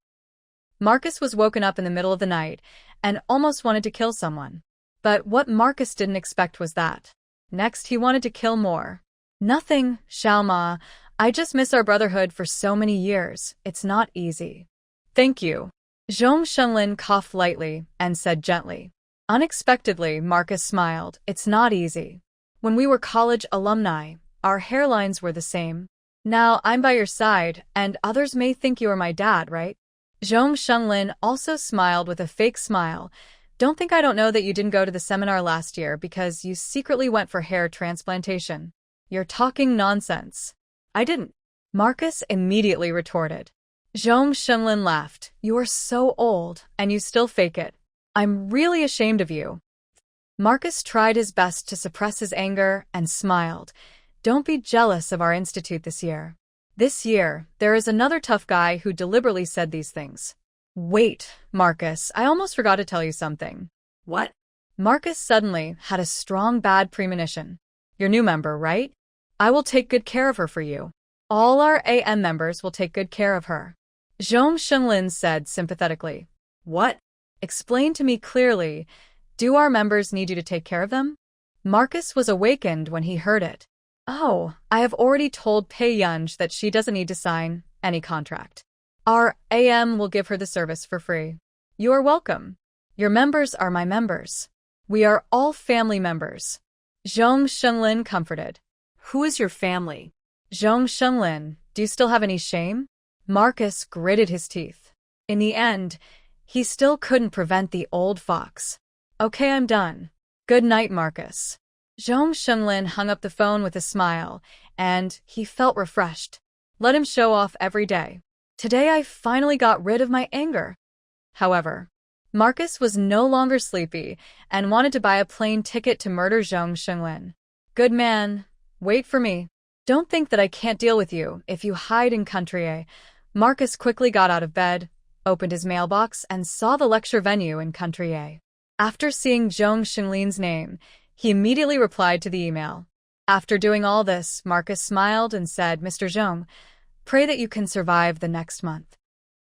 Marcus was woken up in the middle of the night and almost wanted to kill someone. But what Marcus didn't expect was that. Next, he wanted to kill more. Nothing, Xiaoma. I just miss our brotherhood for so many years. It's not easy. Thank you. Zhong Shunlin coughed lightly and said gently. Unexpectedly, Marcus smiled. It's not easy. When we were college alumni, our hairlines were the same. Now I'm by your side, and others may think you are my dad, right? Zhong Shunlin also smiled with a fake smile. Don't think I don't know that you didn't go to the seminar last year because you secretly went for hair transplantation. You're talking nonsense. I didn't. Marcus immediately retorted. Zhong Shunlin laughed. You are so old, and you still fake it. I'm really ashamed of you. Marcus tried his best to suppress his anger and smiled. Don't be jealous of our institute this year. This year, there is another tough guy who deliberately said these things. Wait, Marcus, I almost forgot to tell you something. What? Marcus suddenly had a strong bad premonition. Your new member, right? I will take good care of her for you. All our AM members will take good care of her. Zhong Shunlin said sympathetically. What? Explain to me clearly. Do our members need you to take care of them? Marcus was awakened when he heard it. Oh, I have already told Pei Yunj that she doesn't need to sign any contract. Our AM will give her the service for free. You are welcome. Your members are my members. We are all family members. Zhong Shunlin comforted. Who is your family? Zhong Shunlin, do you still have any shame? Marcus gritted his teeth. In the end, he still couldn't prevent the old fox. Okay, I'm done. Good night, Marcus. Zhong Shunlin hung up the phone with a smile, and he felt refreshed. Let him show off every day. Today I finally got rid of my anger. However, Marcus was no longer sleepy and wanted to buy a plane ticket to murder Zhong Shunlin. Good man, wait for me. Don't think that I can't deal with you if you hide in Country A. Marcus quickly got out of bed, opened his mailbox, and saw the lecture venue in Country A. After seeing Zhong Shunlin's name, he immediately replied to the email. After doing all this, Marcus smiled and said, Mr. Zhong, pray that you can survive the next month.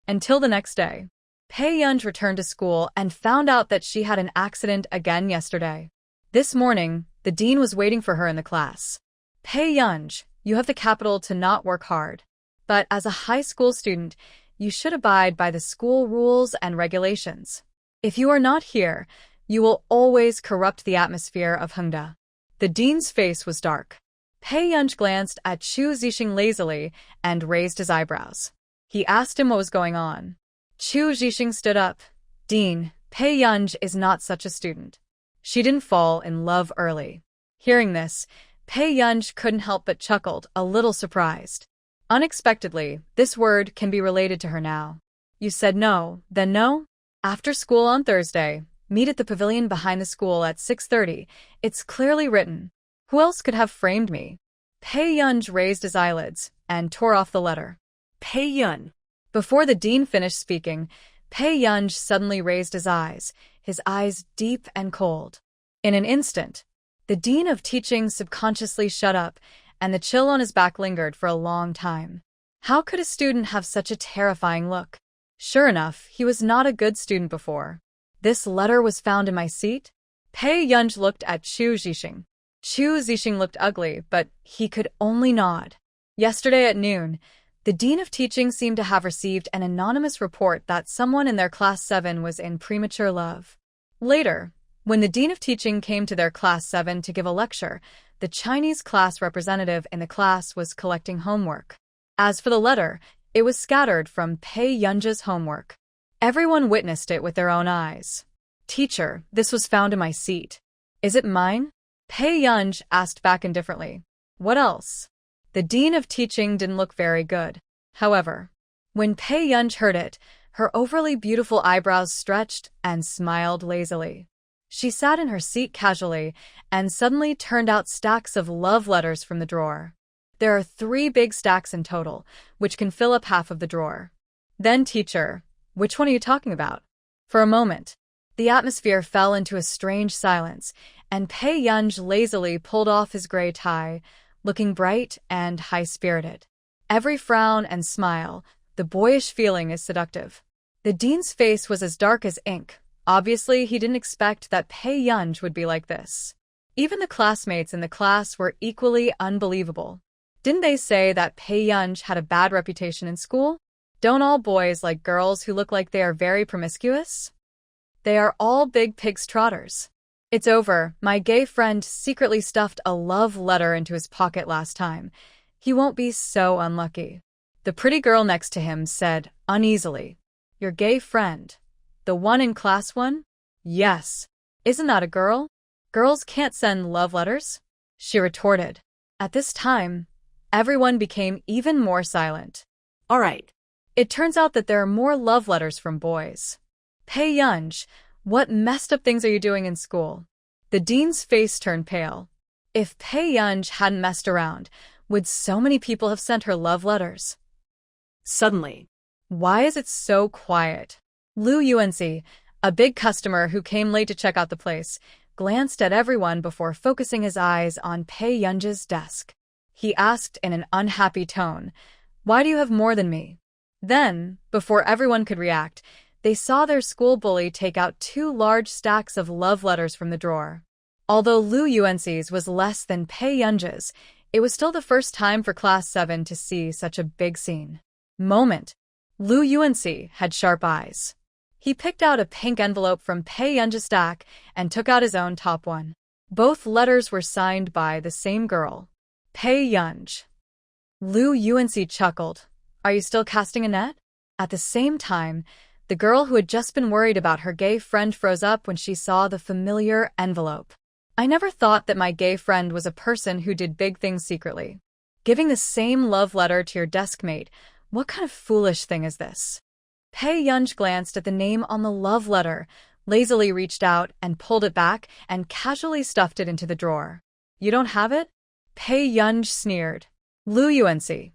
Until the next day, Pei Yunj returned to school and found out that she had an accident again yesterday. This morning, the dean was waiting for her in the class. Pei Yunj, you have the capital to not work hard. But as a high school student, you should abide by the school rules and regulations. If you are not here, you will always corrupt the atmosphere of Hengda. The dean's face was dark. Pei Yunj glanced at Chu Zixing lazily and raised his eyebrows. He asked him what was going on. Chu Zixing stood up. Dean, Pei Yunj is not such a student. She didn't fall in love early. Hearing this, Pei Yunj couldn't help but chuckled, a little surprised. Unexpectedly, this word can be related to her now. You said no, then no? After school on Thursday, meet at the pavilion behind the school at 6:30. It's clearly written. Who else could have framed me? Pei Yunj raised his eyelids and tore off the letter. Pei Yun. Before the dean finished speaking, Pei Yunj suddenly raised his eyes deep and cold. In an instant, the dean of teaching subconsciously shut up, and the chill on his back lingered for a long time. How could a student have such a terrifying look? Sure enough, he was not a good student before. This letter was found in my seat? Pei Yunj looked at Chu Zixing. Chu Zixing looked ugly, but he could only nod. Yesterday at noon, the Dean of Teaching seemed to have received an anonymous report that someone in their Class 7 was in premature love. Later, when the Dean of Teaching came to their Class 7 to give a lecture, the Chinese class representative in the class was collecting homework. As for the letter, it was scattered from Pei Yunj's homework. Everyone witnessed it with their own eyes. Teacher, this was found in my seat. Is it mine? Pei Yunj asked back indifferently. What else? The Dean of Teaching didn't look very good. However, when Pei Yunj heard it, her overly beautiful eyebrows stretched and smiled lazily. She sat in her seat casually and suddenly turned out stacks of love letters from the drawer. There are 3 big stacks in total, which can fill up half of the drawer. Then, teacher, which one are you talking about? For a moment, the atmosphere fell into a strange silence, and Pei Yunj lazily pulled off his gray tie, looking bright and high-spirited. Every frown and smile, the boyish feeling is seductive. The dean's face was as dark as ink. Obviously, he didn't expect that Pei Yunj would be like this. Even the classmates in the class were equally unbelievable. Didn't they say that Pei Yunj had a bad reputation in school? Don't all boys like girls who look like they are very promiscuous? They are all big pig's trotters. It's over. My gay friend secretly stuffed a love letter into his pocket last time. He won't be so unlucky. The pretty girl next to him said uneasily. Your gay friend? The one in class 1? Yes. Isn't that a girl? Girls can't send love letters? She retorted. At this time, everyone became even more silent. All right. It turns out that there are more love letters from boys. Pei Yunj, what messed up things are you doing in school? The dean's face turned pale. If Pei Yunj hadn't messed around, would so many people have sent her love letters? Suddenly. Why is it so quiet? Lu Yuanxi, a big customer who came late to check out the place, glanced at everyone before focusing his eyes on Pei Yunj's desk. He asked in an unhappy tone, Why do you have more than me? Then, before everyone could react, they saw their school bully take out 2 large stacks of love letters from the drawer. Although Lu Yuanxi's was less than Pei Yunj's, it was still the first time for Class 7 to see such a big scene. Moment. Lu Yuanxi had sharp eyes. He picked out a pink envelope from Pei Yunj's stack and took out his own top one. Both letters were signed by the same girl, Pei Yunj. Lu Yuanxi chuckled. Are you still casting a net? At the same time, the girl who had just been worried about her gay friend froze up when she saw the familiar envelope. I never thought that my gay friend was a person who did big things secretly. Giving the same love letter to your deskmate, what kind of foolish thing is this? Pei Yunj glanced at the name on the love letter, lazily reached out and pulled it back and casually stuffed it into the drawer. You don't have it? Pei Yunj sneered. Lu Yuanxi.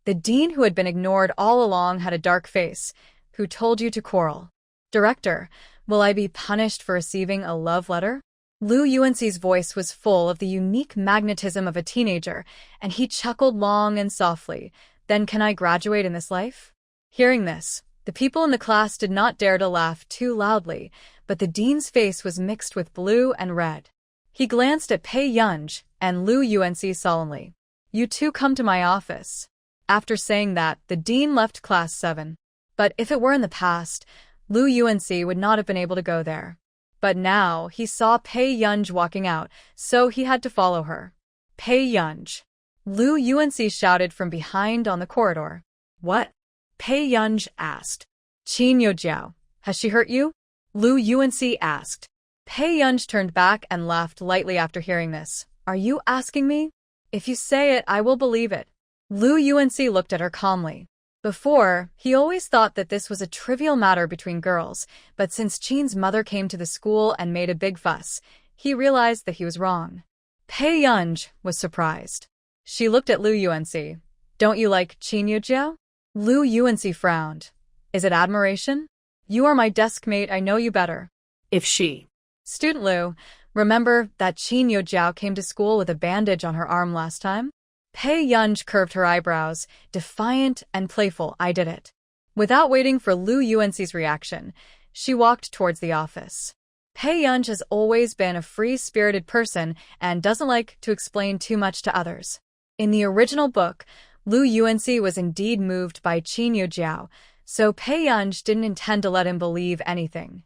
The dean who had been ignored all along had a dark face. Who told you to quarrel? Director, will I be punished for receiving a love letter? Lu Yuanxi's voice was full of the unique magnetism of a teenager, and he chuckled long and softly. Then can I graduate in this life? Hearing this, the people in the class did not dare to laugh too loudly, but the dean's face was mixed with blue and red. He glanced at Pei Yunj and Lu Yuanxi solemnly. You two come to my office. After saying that, the dean left Class 7. But if it were in the past, Lu Yuanxi would not have been able to go there. But now he saw Pei Yunj walking out, so he had to follow her. Pei Yunj. Lu Yuanxi shouted from behind on the corridor. What? Pei Yunj asked. Qin Youjiao, has she hurt you? Lu Yuanxi asked. Pei Yunj turned back and laughed lightly after hearing this. Are you asking me? If you say it, I will believe it. Lu Yuanxi looked at her calmly. Before, he always thought that this was a trivial matter between girls, but since Qin's mother came to the school and made a big fuss, he realized that he was wrong. Pei Yunj was surprised. She looked at Lu Yuanxi. Don't you like Qin Youjiao? Lu Yuanxi frowned. Is it admiration? You are my desk mate, I know you better. If she. Student Lu, remember that Qin Youjiao came to school with a bandage on her arm last time? Pei Yunj curved her eyebrows, defiant and playful. I did it. Without waiting for Lu Yuanxi's reaction, she walked towards the office. Pei Yunj has always been a free-spirited person and doesn't like to explain too much to others. In the original book, Lu Yuanxi was indeed moved by Qin Yujiao, so Pei Yunj didn't intend to let him believe anything.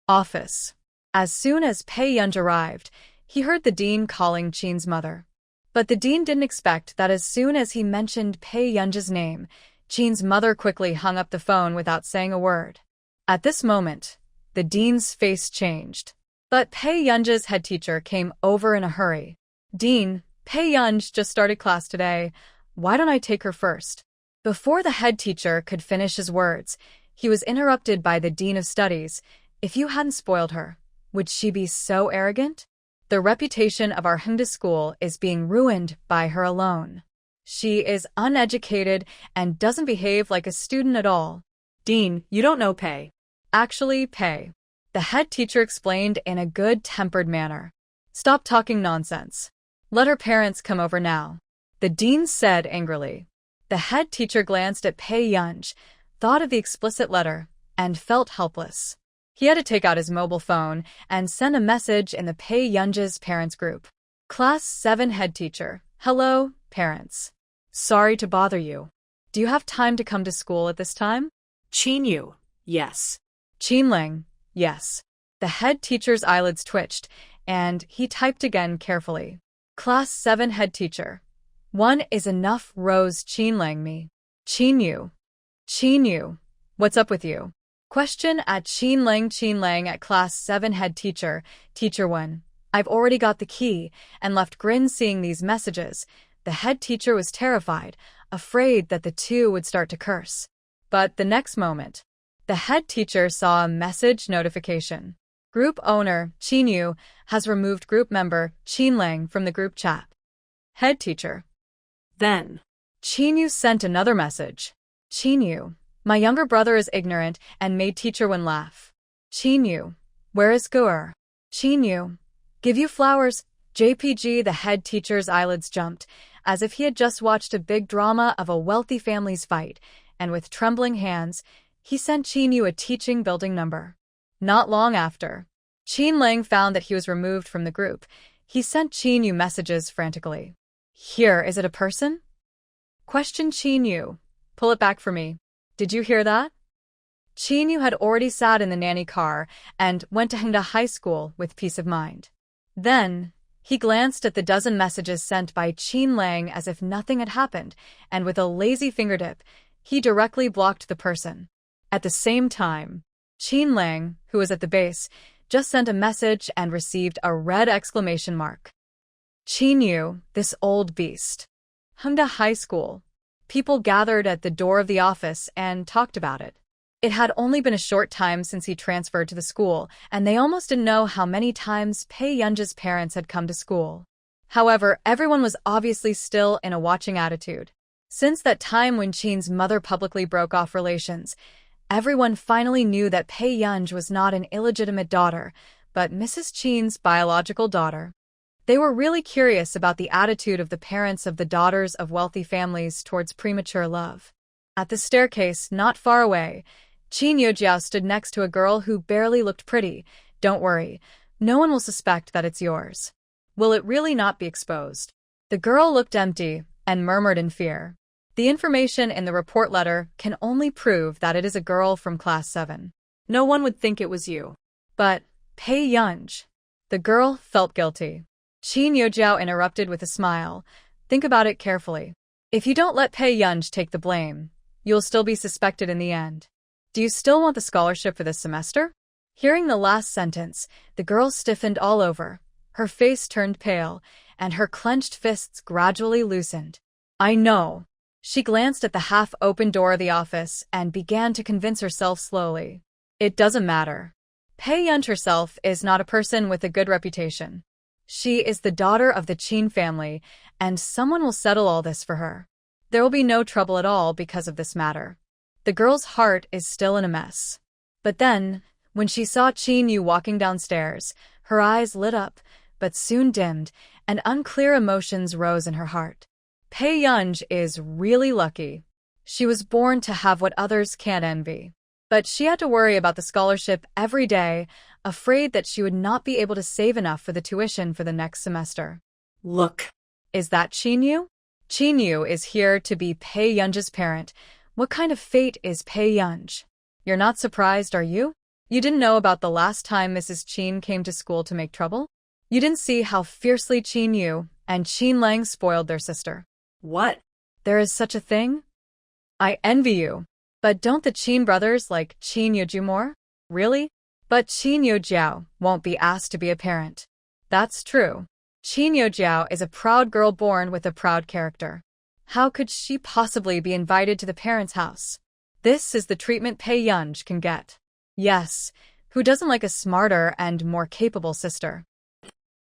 Office. As soon as Pei Yunj arrived, he heard the dean calling Qin's mother. But the dean didn't expect that as soon as he mentioned Pei Yunj's name, Qin's mother quickly hung up the phone without saying a word. At this moment, the dean's face changed. But Pei Yunj's head teacher came over in a hurry. "Dean, Pei Yunj just started class today. Why don't I take her first?" Before the head teacher could finish his words, he was interrupted by the dean of studies. "If you hadn't spoiled her, would she be so arrogant? The reputation of our Hengda school is being ruined by her alone. She is uneducated and doesn't behave like a student at all." Dean, you don't know Pei. "Actually, Pei," the head teacher explained in a good-tempered manner. "Stop talking nonsense. Let her parents come over now," the dean said angrily. The head teacher glanced at Pei Yunj, thought of the explicit letter, and felt helpless. He had to take out his mobile phone and send a message in the Pei Yunj's parents group. Class 7 head teacher. "Hello, parents. Sorry to bother you. Do you have time to come to school at this time?" Qin Yu, yes. Qin Ling, yes. The head teacher's eyelids twitched, and he typed again carefully. Class 7 head teacher. "One is enough, Rose Qin Ling me. Qin Yu. Qin Yu, what's up with you?" Question at Qin Lang at class 7 head teacher. Teacher 1. "I've already got the key," and left grin seeing these messages. The head teacher was terrified, afraid that the two would start to curse. But the next moment, the head teacher saw a message notification. Group owner, Qin Yu, has removed group member, Qin Lang, from the group chat. Head teacher. Then, Qin Yu sent another message. Qin Yu, "My younger brother is ignorant," and made teacher 1 laugh. Qin Yu, "Where is Guer?" Qin Yu, "Give you flowers." JPG, the head teacher's eyelids jumped, as if he had just watched a big drama of a wealthy family's fight, and with trembling hands, he sent Qin Yu a teaching building number. Not long after, Qin Lang found that he was removed from the group. He sent Qin Yu messages frantically. "Here, is it a person?" Question Qin Yu. "Pull it back for me. Did you hear that?" Qin Yu had already sat in the nanny car and went to Hengda High School with peace of mind. Then, he glanced at the dozen messages sent by Qin Lang as if nothing had happened, and with a lazy fingertip, he directly blocked the person. At the same time, Qin Lang, who was at the base, just sent a message and received a red exclamation mark. Qin Yu, this old beast. Hengda High School. People gathered at the door of the office and talked about it. It had only been a short time since he transferred to the school, and they almost didn't know how many times Pei Yunj's parents had come to school. However, everyone was obviously still in a watching attitude. Since that time when Qin's mother publicly broke off relations, everyone finally knew that Pei Yunj was not an illegitimate daughter, but Mrs. Qin's biological daughter. They were really curious about the attitude of the parents of the daughters of wealthy families towards premature love. At the staircase, not far away, Qin Yujiao stood next to a girl who barely looked pretty. "Don't worry, no one will suspect that it's yours. Will it really not be exposed?" The girl looked empty and murmured in fear. "The information in the report letter can only prove that it is a girl from class 7. No one would think it was you." "But, Pei Yunj." The girl felt guilty. Qin Yujiao interrupted with a smile. "Think about it carefully. If you don't let Pei Yunj take the blame, you'll still be suspected in the end. Do you still want the scholarship for this semester?" Hearing the last sentence, the girl stiffened all over. Her face turned pale, and her clenched fists gradually loosened. "I know." She glanced at the half-open door of the office and began to convince herself slowly. "It doesn't matter. Pei Yunj herself is not a person with a good reputation. She is the daughter of the Qin family, and someone will settle all this for her. There will be no trouble at all because of this matter." The girl's heart is still in a mess. But then, when she saw Qin Yu walking downstairs, her eyes lit up, but soon dimmed, and unclear emotions rose in her heart. Pei Yunj is really lucky. She was born to have what others can't envy. But she had to worry about the scholarship every day, afraid that she would not be able to save enough for the tuition for the next semester. Look. Is that Chinyu? Chinyu is here to be Pei Yun's parent. What kind of fate is Pei Yun? You're not surprised, are you? You didn't know about the last time Mrs. Qin came to school to make trouble? You didn't see how fiercely Chinyu and Qin Lang spoiled their sister. What? There is such a thing? I envy you. But don't the Qin brothers like Qin Yuju more? Really? But Qin Yujiao won't be asked to be a parent. That's true. Qin Yujiao is a proud girl born with a proud character. How could she possibly be invited to the parents' house? This is the treatment Pei Yun can get. Yes, who doesn't like a smarter and more capable sister?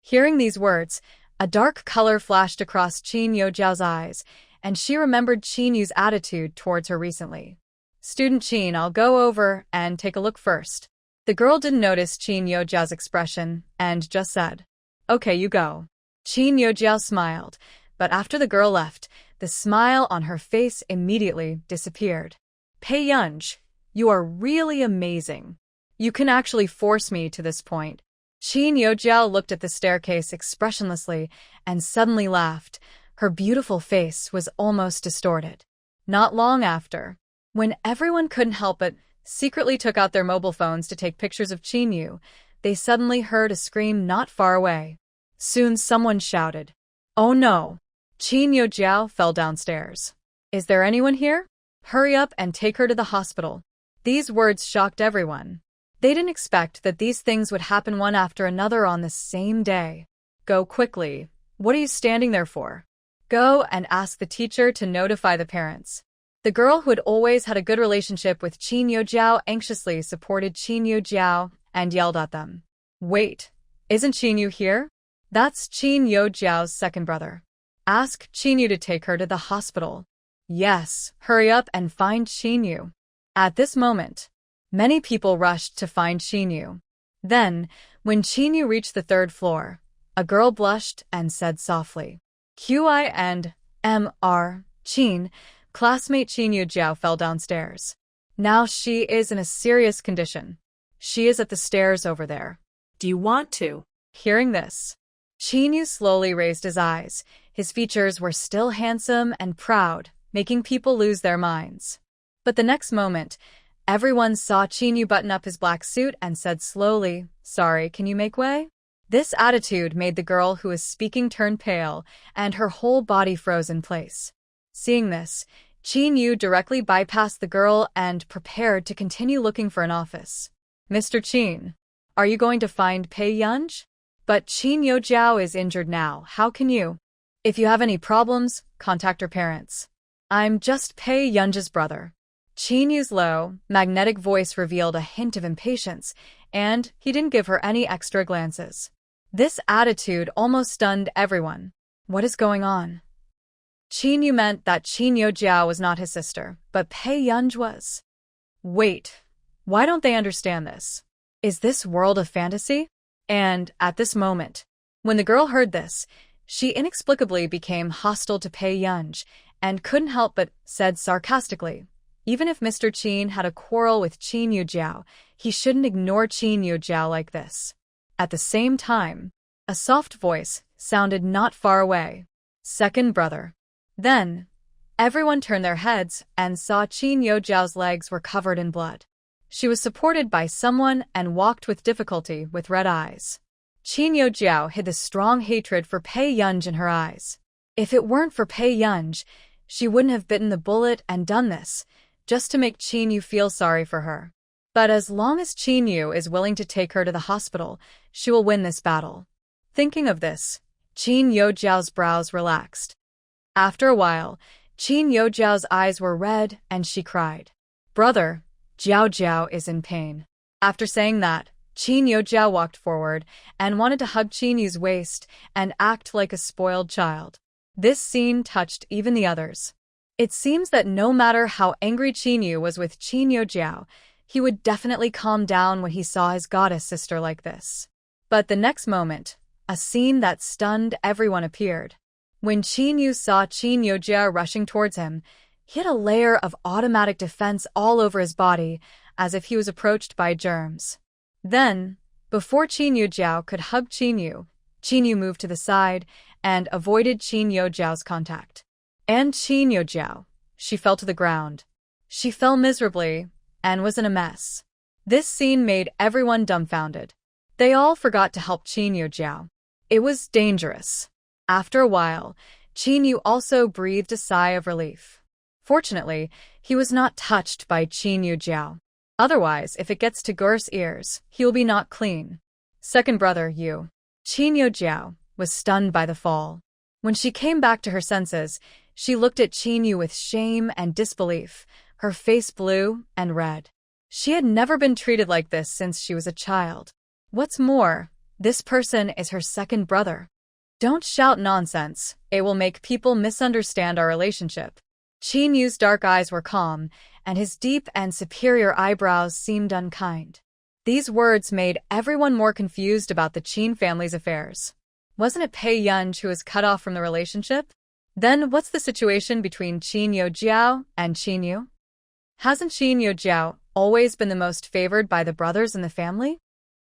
Hearing these words, a dark color flashed across Qin Yujiao's eyes, and she remembered Qin Yu's attitude towards her recently. Student Qin, I'll go over and take a look first. The girl didn't notice Qin Yujiao's expression and just said, Okay, you go. Qin Yujiao smiled, but after the girl left, the smile on her face immediately disappeared. Pei Yun, you are really amazing. You can actually force me to this point. Qin Yujiao looked at the staircase expressionlessly and suddenly laughed. Her beautiful face was almost distorted. Not long after, when everyone couldn't help but secretly took out their mobile phones to take pictures of Chinyu, they suddenly heard a scream not far away. Soon someone shouted, Oh no! Qin Yujiao fell downstairs. Is there anyone here? Hurry up and take her to the hospital. These words shocked everyone. They didn't expect that these things would happen one after another on the same day. Go quickly. What are you standing there for? Go and ask the teacher to notify the parents. The girl who had always had a good relationship with Qin Yujiao anxiously supported Qin Yujiao and yelled at them. Wait, isn't Qinyu here? That's Qin Yujiao's second brother. Ask Qinyu to take her to the hospital. Yes, hurry up and find Qinyu. At this moment, many people rushed to find Qinyu. Then, when Qinyu reached the third floor, a girl blushed and said softly, Qi and Mr. Qin, classmate Qin Yujiao fell downstairs. Now she is in a serious condition. She is at the stairs over there. Do you want to? Hearing this, Qinyu slowly raised his eyes. His features were still handsome and proud, making people lose their minds. But the next moment, everyone saw Qinyu button up his black suit and said slowly, Sorry, can you make way? This attitude made the girl who was speaking turn pale, and her whole body froze in place. Seeing this, Qinyu directly bypassed the girl and prepared to continue looking for an office. Mr. Qin, are you going to find Pei Yun? But Qin Yujiao is injured now. How can you? If you have any problems, contact her parents. I'm just Pei Yun's brother. Qinyu's low, magnetic voice revealed a hint of impatience, and he didn't give her any extra glances. This attitude almost stunned everyone. What is going on? Qinyu meant that Qin Yujiao was not his sister, but Pei Yun was. Wait, why don't they understand this? Is this world of fantasy? And at this moment, when the girl heard this, she inexplicably became hostile to Pei Yun and couldn't help but said sarcastically, even if Mr. Qin had a quarrel with Qin Yujiao, he shouldn't ignore Qin Yujiao like this. At the same time, a soft voice sounded not far away. Second brother. Then, everyone turned their heads and saw Qin Yujiao's legs were covered in blood. She was supported by someone and walked with difficulty with red eyes. Qin Yujiao hid the strong hatred for Pei Yun in her eyes. If it weren't for Pei Yun, she wouldn't have bitten the bullet and done this, just to make Qinyu feel sorry for her. But as long as Qinyu is willing to take her to the hospital, she will win this battle. Thinking of this, Qin Yujiao's brows relaxed. After a while, Qin Yujiao's eyes were red and she cried, Brother, Jiao Jiao is in pain. After saying that, Qin Yujiao walked forward and wanted to hug Qinyu's waist and act like a spoiled child. This scene touched even the others. It seems that no matter how angry Qinyu was with Qin Yujiao, he would definitely calm down when he saw his goddess sister like this. But the next moment, a scene that stunned everyone appeared. When Qinyu saw Qin Yujiao rushing towards him, He had a layer of automatic defense all over his body, as if he was approached by germs. Then, before Qin Yujiao could hug Qin Yu moved to the side and avoided Qin Yujiao's contact. And Qin Yujiao, she fell to the ground. She fell miserably and was in a mess. This scene made everyone dumbfounded. They all forgot to help Qin Yujiao. It was dangerous. After a while, Qin Yu also breathed a sigh of relief. Fortunately, he was not touched by Qin Yujiao. Otherwise, if it gets to Gur's ears, he will be not clean. Second brother, Yu. Qin Yujiao was stunned by the fall. When she came back to her senses, she looked at Qin Yu with shame and disbelief, her face blue and red. She had never been treated like this since she was a child. What's more, this person is her second brother. Don't shout nonsense, it will make people misunderstand our relationship. Qin Yu's dark eyes were calm, and his deep and superior eyebrows seemed unkind. These words made everyone more confused about the Qin family's affairs. Wasn't it Pei Yunj who was cut off from the relationship? Then what's the situation between Qin Yujiao and Qin Yu? Hasn't Qin Yujiao always been the most favored by the brothers in the family?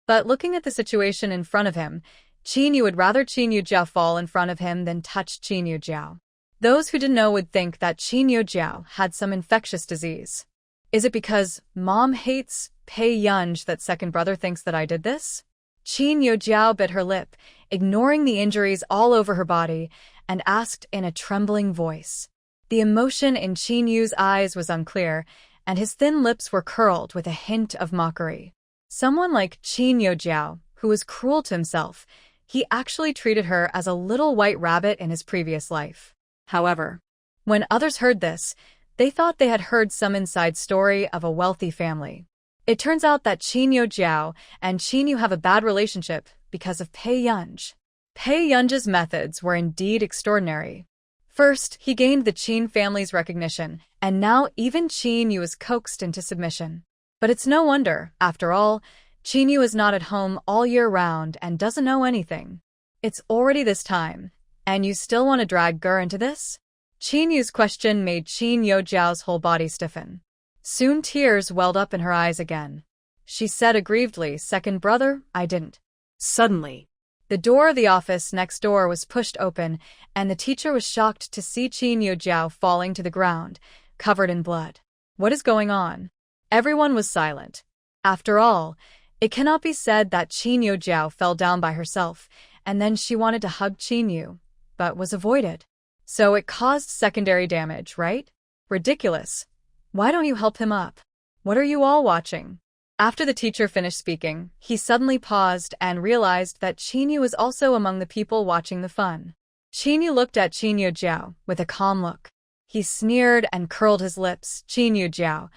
But looking at the situation in front of him, Qin Yu would rather Qin Yujiao fall in front of him than touch Qin Yujiao. Those who didn't know would think that Qin Yujiao had some infectious disease. Is it because mom hates Pei Yunj that second brother thinks that I did this? Qin Yujiao bit her lip, ignoring the injuries all over her body, and asked in a trembling voice. The emotion in Qin Yu's eyes was unclear, and his thin lips were curled with a hint of mockery. Someone like Qin Yujiao, who was cruel to himself, he actually treated her as a little white rabbit in his previous life. However, when others heard this, they thought they had heard some inside story of a wealthy family. It turns out that Qin Yujiao and Qin Yu have a bad relationship because of Pei Yunj. Pei Yunj's methods were indeed extraordinary. First, he gained the Qin family's recognition, and now even Qin Yu is coaxed into submission. But it's no wonder, after all, Qin Yu is not at home all year round and doesn't know anything. It's already this time, and you still want to drag Gur into this? Qin Yu's question made Qin Yujiao's whole body stiffen. Soon tears welled up in her eyes again. She said aggrievedly, "Second brother, I didn't." Suddenly, the door of the office next door was pushed open, and the teacher was shocked to see Qin Yujiao falling to the ground, covered in blood. What is going on? Everyone was silent. After all, it cannot be said that Qin Yujiao fell down by herself, and then she wanted to hug Qin Yu, but was avoided. So it caused secondary damage, right? Ridiculous. Why don't you help him up? What are you all watching? After the teacher finished speaking, he suddenly paused and realized that Qin Yu was also among the people watching the fun. Qin Yu looked at Qin Yujiao with a calm look. He sneered and curled his lips. "Qin Yujiao,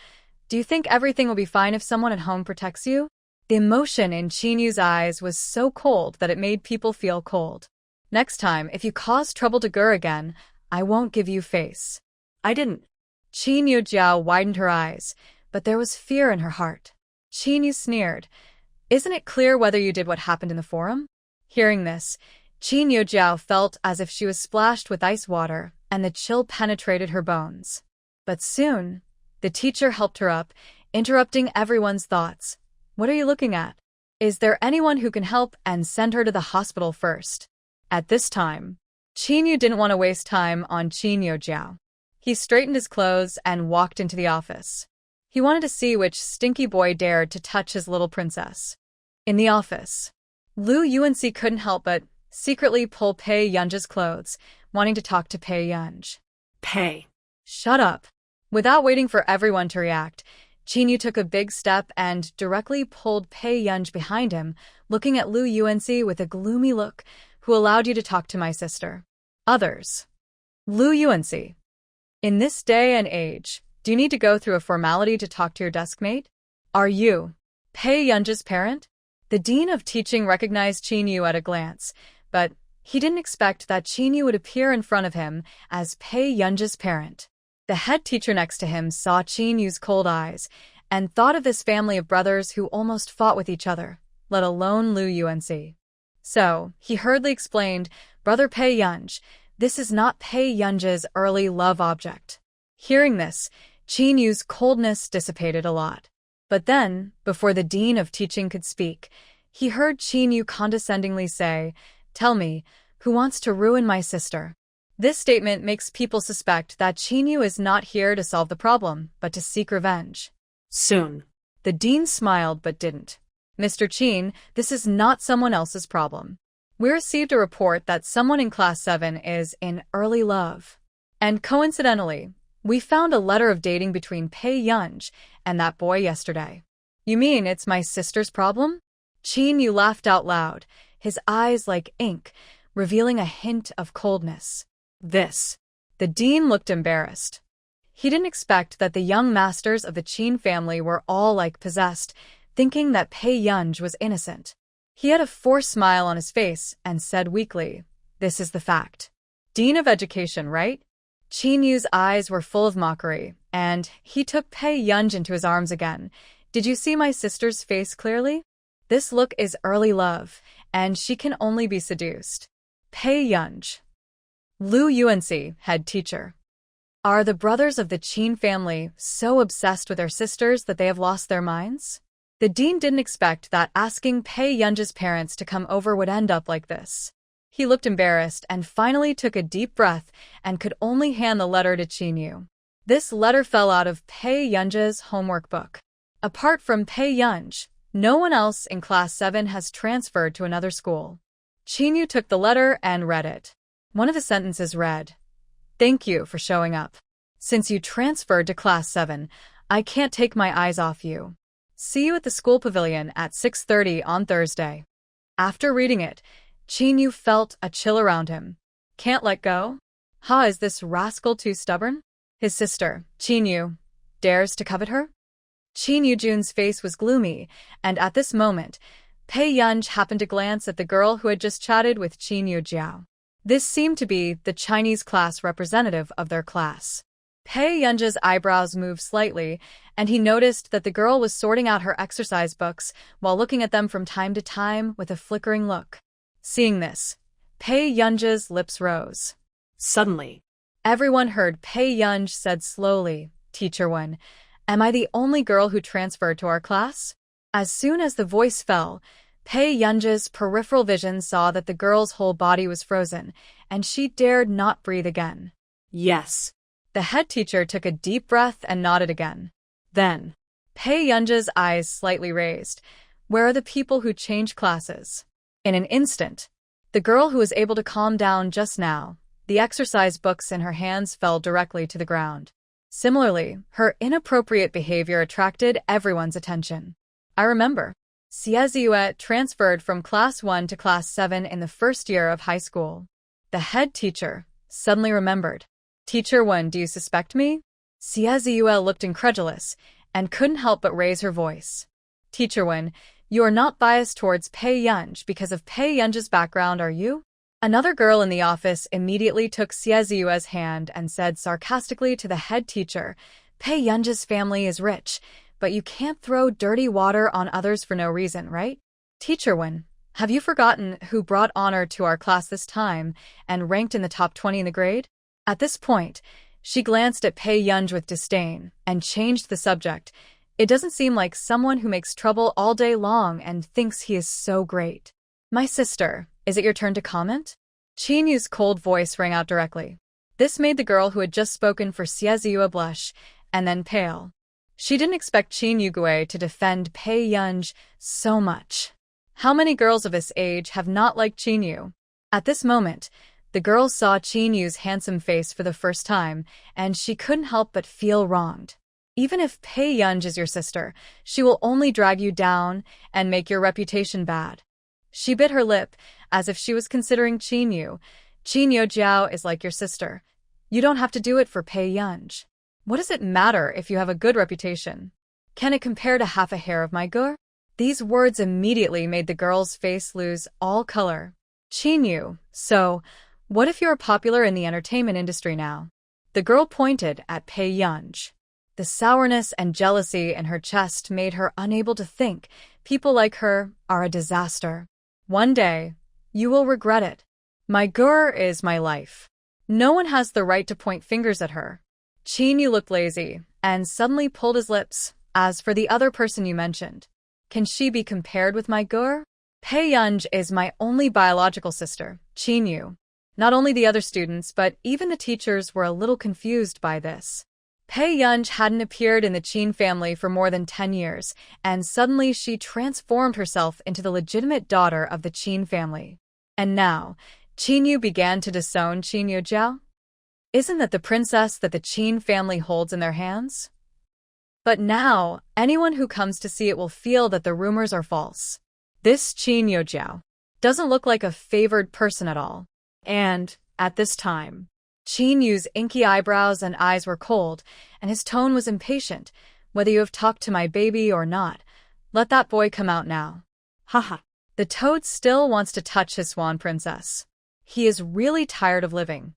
do you think everything will be fine if someone at home protects you?" The emotion in Qin Yu's eyes was so cold that it made people feel cold. "Next time, if you cause trouble to Gur again, I won't give you face." I didn't. Qin Yujiao widened her eyes, but there was fear in her heart. Qin Yu sneered. "Isn't it clear whether you did what happened in the forum?" Hearing this, Qin Yujiao felt as if she was splashed with ice water, and the chill penetrated her bones. But soon, the teacher helped her up, interrupting everyone's thoughts. "What are you looking at? Is there anyone who can help, and send her to the hospital first?" At this time, Qin Yu didn't want to waste time on Qin Yujiao. He straightened his clothes and walked into the office. He wanted to see which stinky boy dared to touch his little princess. In the office, Lu Yuanxi couldn't help but secretly pull Pei Yunj's clothes, wanting to talk to Pei Yunj. Pei. "Shut up." Without waiting for everyone to react, Qin Yu took a big step and directly pulled Pei Yunj behind him, looking at Lu Yuanxi with a gloomy look. "Who allowed you to talk to my sister?" "Others." "Lu Yuanxi, in this day and age, do you need to go through a formality to talk to your deskmate? Are you Pei Yunj's parent?" The dean of teaching recognized Qin Yu at a glance, but he didn't expect that Qin Yu would appear in front of him as Pei Yunj's parent. The head teacher next to him saw Qin Yu's cold eyes and thought of this family of brothers who almost fought with each other, let alone Lu Yuanxi. So, he hurriedly explained, "Brother Pei Yunj, this is not Pei Yunj's early love object. Hearing this, Qin Yu's coldness dissipated a lot. But then, before the dean of teaching could speak, he heard Qin Yu condescendingly say, "Tell me, who wants to ruin my sister?" This statement makes people suspect that Qin Yu is not here to solve the problem, but to seek revenge. Soon. The dean smiled but didn't. "Mr. Qin, this is not someone else's problem. We received a report that someone in Class 7 is in early love. And coincidentally, we found a letter of dating between Pei Yunj and that boy yesterday." "You mean it's my sister's problem?" Qin Yu laughed out loud, his eyes like ink, revealing a hint of coldness. "This." The dean looked embarrassed. He didn't expect that the young masters of the Qin family were all like possessed, thinking that Pei Yunj was innocent. He had a forced smile on his face and said weakly, "This is the fact." "Dean of Education, right?" Qin Yu's eyes were full of mockery, and he took Pei Yunj into his arms again. "Did you see my sister's face clearly? This look is early love, and she can only be seduced." Pei Yunj. Lu Yuanxi, head teacher. Are the brothers of the Qin family so obsessed with their sisters that they have lost their minds? The dean didn't expect that asking Pei Yunj's parents to come over would end up like this. He looked embarrassed and finally took a deep breath and could only hand the letter to Qin Yu. This letter fell out of Pei Yunj's homework book. Apart from Pei Yunj, no one else in Class 7 has transferred to another school. Qin Yu took the letter and read it. One of the sentences read, "Thank you for showing up. Since you transferred to Class 7, I can't take my eyes off you. See you at the school pavilion at 6:30 on Thursday." After reading it, Qin Yu felt a chill around him. Can't let go? Is this rascal too stubborn? His sister, Qin Yu, dares to covet her? Qin Yujun's face was gloomy, and at this moment, Pei Yunj happened to glance at the girl who had just chatted with Qin Yu Jiao. This seemed to be the Chinese class representative of their class. Pei Yunj's eyebrows moved slightly, and he noticed that the girl was sorting out her exercise books while looking at them from time to time with a flickering look. Seeing this, Pei Yunj's lips rose. Suddenly, everyone heard Pei Yunj said slowly, "Teacher Wen, am I the only girl who transferred to our class?" As soon as the voice fell, Pei Yunj's peripheral vision saw that the girl's whole body was frozen, and she dared not breathe again. "Yes." The head teacher took a deep breath and nodded again. Then, Pei Yunj's eyes slightly raised. "Where are the people who change classes?" In an instant, the girl who was able to calm down just now, the exercise books in her hands fell directly to the ground. Similarly, her inappropriate behavior attracted everyone's attention. "I remember. Xie transferred from Class 1 to Class 7 in the first year of high school." The head teacher suddenly remembered. "Teacher Wen, do you suspect me?" Xie looked incredulous and couldn't help but raise her voice. "Teacher Wen, you are not biased towards Pei Yunj because of Pei Yunj's background, are you?" Another girl in the office immediately took Xie's hand and said sarcastically to the head teacher, "Pei Yunj's family is rich, but you can't throw dirty water on others for no reason, right? Teacher Wen, have you forgotten who brought honor to our class this time and ranked in the top 20 in the grade?" At this point, she glanced at Pei Yunj with disdain and changed the subject. "It doesn't seem like someone who makes trouble all day long and thinks he is so great." "My sister, is it your turn to comment?" Qin Yu's cold voice rang out directly. This made the girl who had just spoken for Xie blush, and then pale. She didn't expect Qin Yugue to defend Pei Yunj so much. How many girls of this age have not liked Qin Yu? At this moment, the girl saw Qin Yu's handsome face for the first time, and she couldn't help but feel wronged. Even if Pei Yunj is your sister, she will only drag you down and make your reputation bad. She bit her lip, as if she was considering Qin Yu. "Qin Yu Jiao is like your sister. You don't have to do it for Pei Yunj. What does it matter if you have a good reputation? Can it compare to half a hair of my gur?" These words immediately made the girl's face lose all color. "Qin Yu, so, what if you're popular in the entertainment industry now?" The girl pointed at Pei Yunj. The sourness and jealousy in her chest made her unable to think. People like her are a disaster. One day, you will regret it. My gur is my life. No one has the right to point fingers at her. Qin Yu looked lazy and suddenly pulled his lips. As for the other person you mentioned, can she be compared with my girl? Pei Yunj is my only biological sister, Qin Yu. Not only the other students, but even the teachers were a little confused by this. Pei Yunj hadn't appeared in the Qin family for more than 10 years, and suddenly she transformed herself into the legitimate daughter of the Qin family. And now, Qin Yu began to disown Qin Yujiao? Isn't that the princess that the Qin family holds in their hands? But now, anyone who comes to see it will feel that the rumors are false. This Qin Yujiao doesn't look like a favored person at all. And, at this time, Qin Yu's inky eyebrows and eyes were cold, and his tone was impatient. Whether you have talked to my baby or not, let that boy come out now. Haha. The toad still wants to touch his swan princess. He is really tired of living.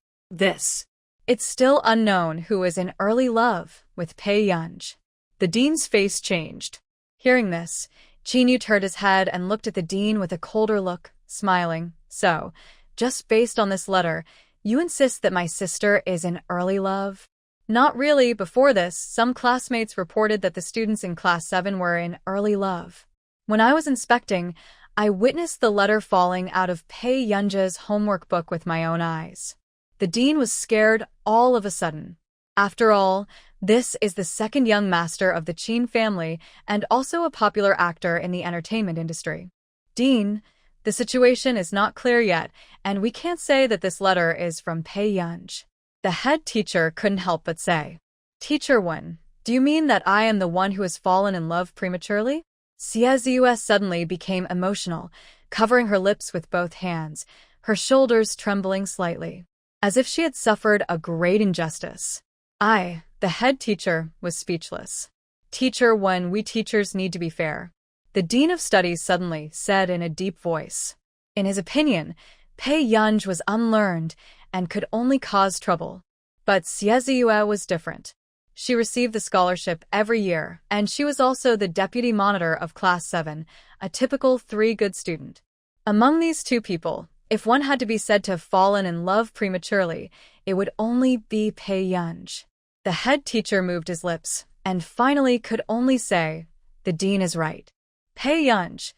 It's still unknown who is in early love with Pei Yunj. The dean's face changed. Hearing this, Qin Yu turned his head and looked at the dean with a colder look, smiling. So, just based on this letter, you insist that my sister is in early love? Not really. Before this, some classmates reported that the students in Class 7 were in early love. When I was inspecting, I witnessed the letter falling out of Pei Yunja's homework book with my own eyes. The dean was scared all of a sudden. After all, this is the second young master of the Qin family and also a popular actor in the entertainment industry. Dean, the situation is not clear yet, and we can't say that this letter is from Pei Yunj. The head teacher couldn't help but say, Teacher Wen, do you mean that I am the one who has fallen in love prematurely? Xie suddenly became emotional, covering her lips with both hands, her shoulders trembling slightly, as if she had suffered a great injustice. The head teacher, was speechless. Teacher Wen, we teachers need to be fair. The dean of studies suddenly said in a deep voice. In his opinion, Pei Yunj was unlearned and could only cause trouble. But Xie was different. She received the scholarship every year, and she was also the deputy monitor of Class 7, a typical 3-good student. Among these two people, if one had to be said to have fallen in love prematurely, it would only be Pei Yunj. The head teacher moved his lips, and finally could only say, The dean is right. Pei Yunj,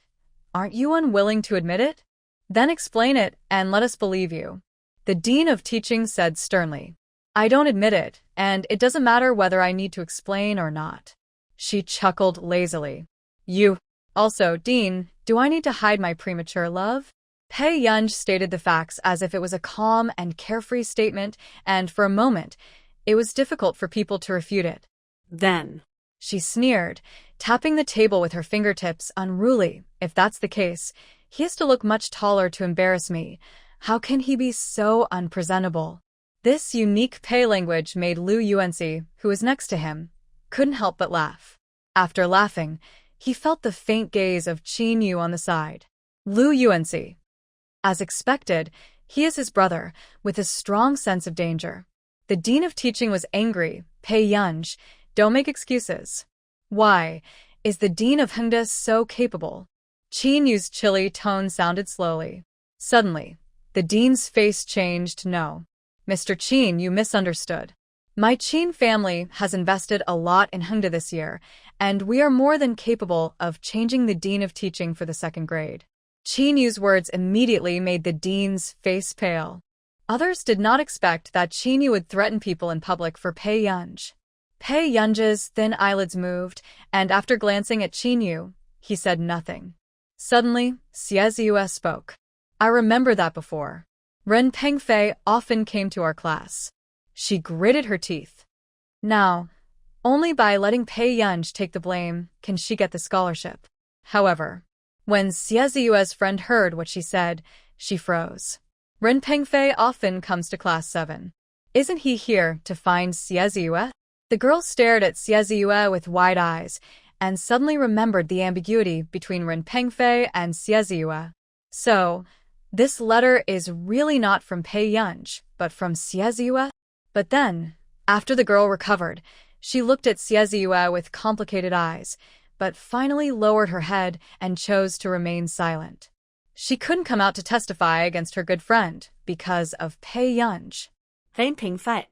aren't you unwilling to admit it? Then explain it, and let us believe you. The dean of teaching said sternly. I don't admit it, and it doesn't matter whether I need to explain or not. She chuckled lazily. Also, Dean, do I need to hide my premature love? Pei Yunj stated the facts as if it was a calm and carefree statement, and for a moment, it was difficult for people to refute it. Then, she sneered, tapping the table with her fingertips unruly. If that's the case, he has to look much taller to embarrass me. How can he be so unpresentable? This unique Pei language made Lu Yuanxi, who was next to him, couldn't help but laugh. After laughing, he felt the faint gaze of Qin Yu on the side. Lu Yuanxi. As expected, he is his brother, with a strong sense of danger. The dean of teaching was angry. Pei Yunj, don't make excuses. Why is the dean of Hengda so capable? Qin Yu's chilly tone sounded slowly. Suddenly, the dean's face changed. No. Mr. Qin, you misunderstood. My Qin family has invested a lot in Hengda this year, and we are more than capable of changing the dean of teaching for the 2nd grade. Qin Yu's words immediately made the dean's face pale. Others did not expect that Qin Yu would threaten people in public for Pei Yunj. Pei Yunj's thin eyelids moved, and after glancing at Qin Yu, he said nothing. Suddenly, Xie spoke. I remember that before. Ren Pengfei often came to our class. She gritted her teeth. Now, only by letting Pei Yunj take the blame can she get the scholarship. However, when Xie's friend heard what she said, she froze. Ren Pengfei often comes to Class 7. Isn't he here to find Xie? The girl stared at Xie with wide eyes, and suddenly remembered the ambiguity between Ren Pengfei and Xie. So, this letter is really not from Pei Yunj, but from Xie? But then, after the girl recovered, she looked at Xie with complicated eyes, but finally lowered her head and chose to remain silent. She couldn't come out to testify against her good friend because of Pei Yunj. Ren Pengfei.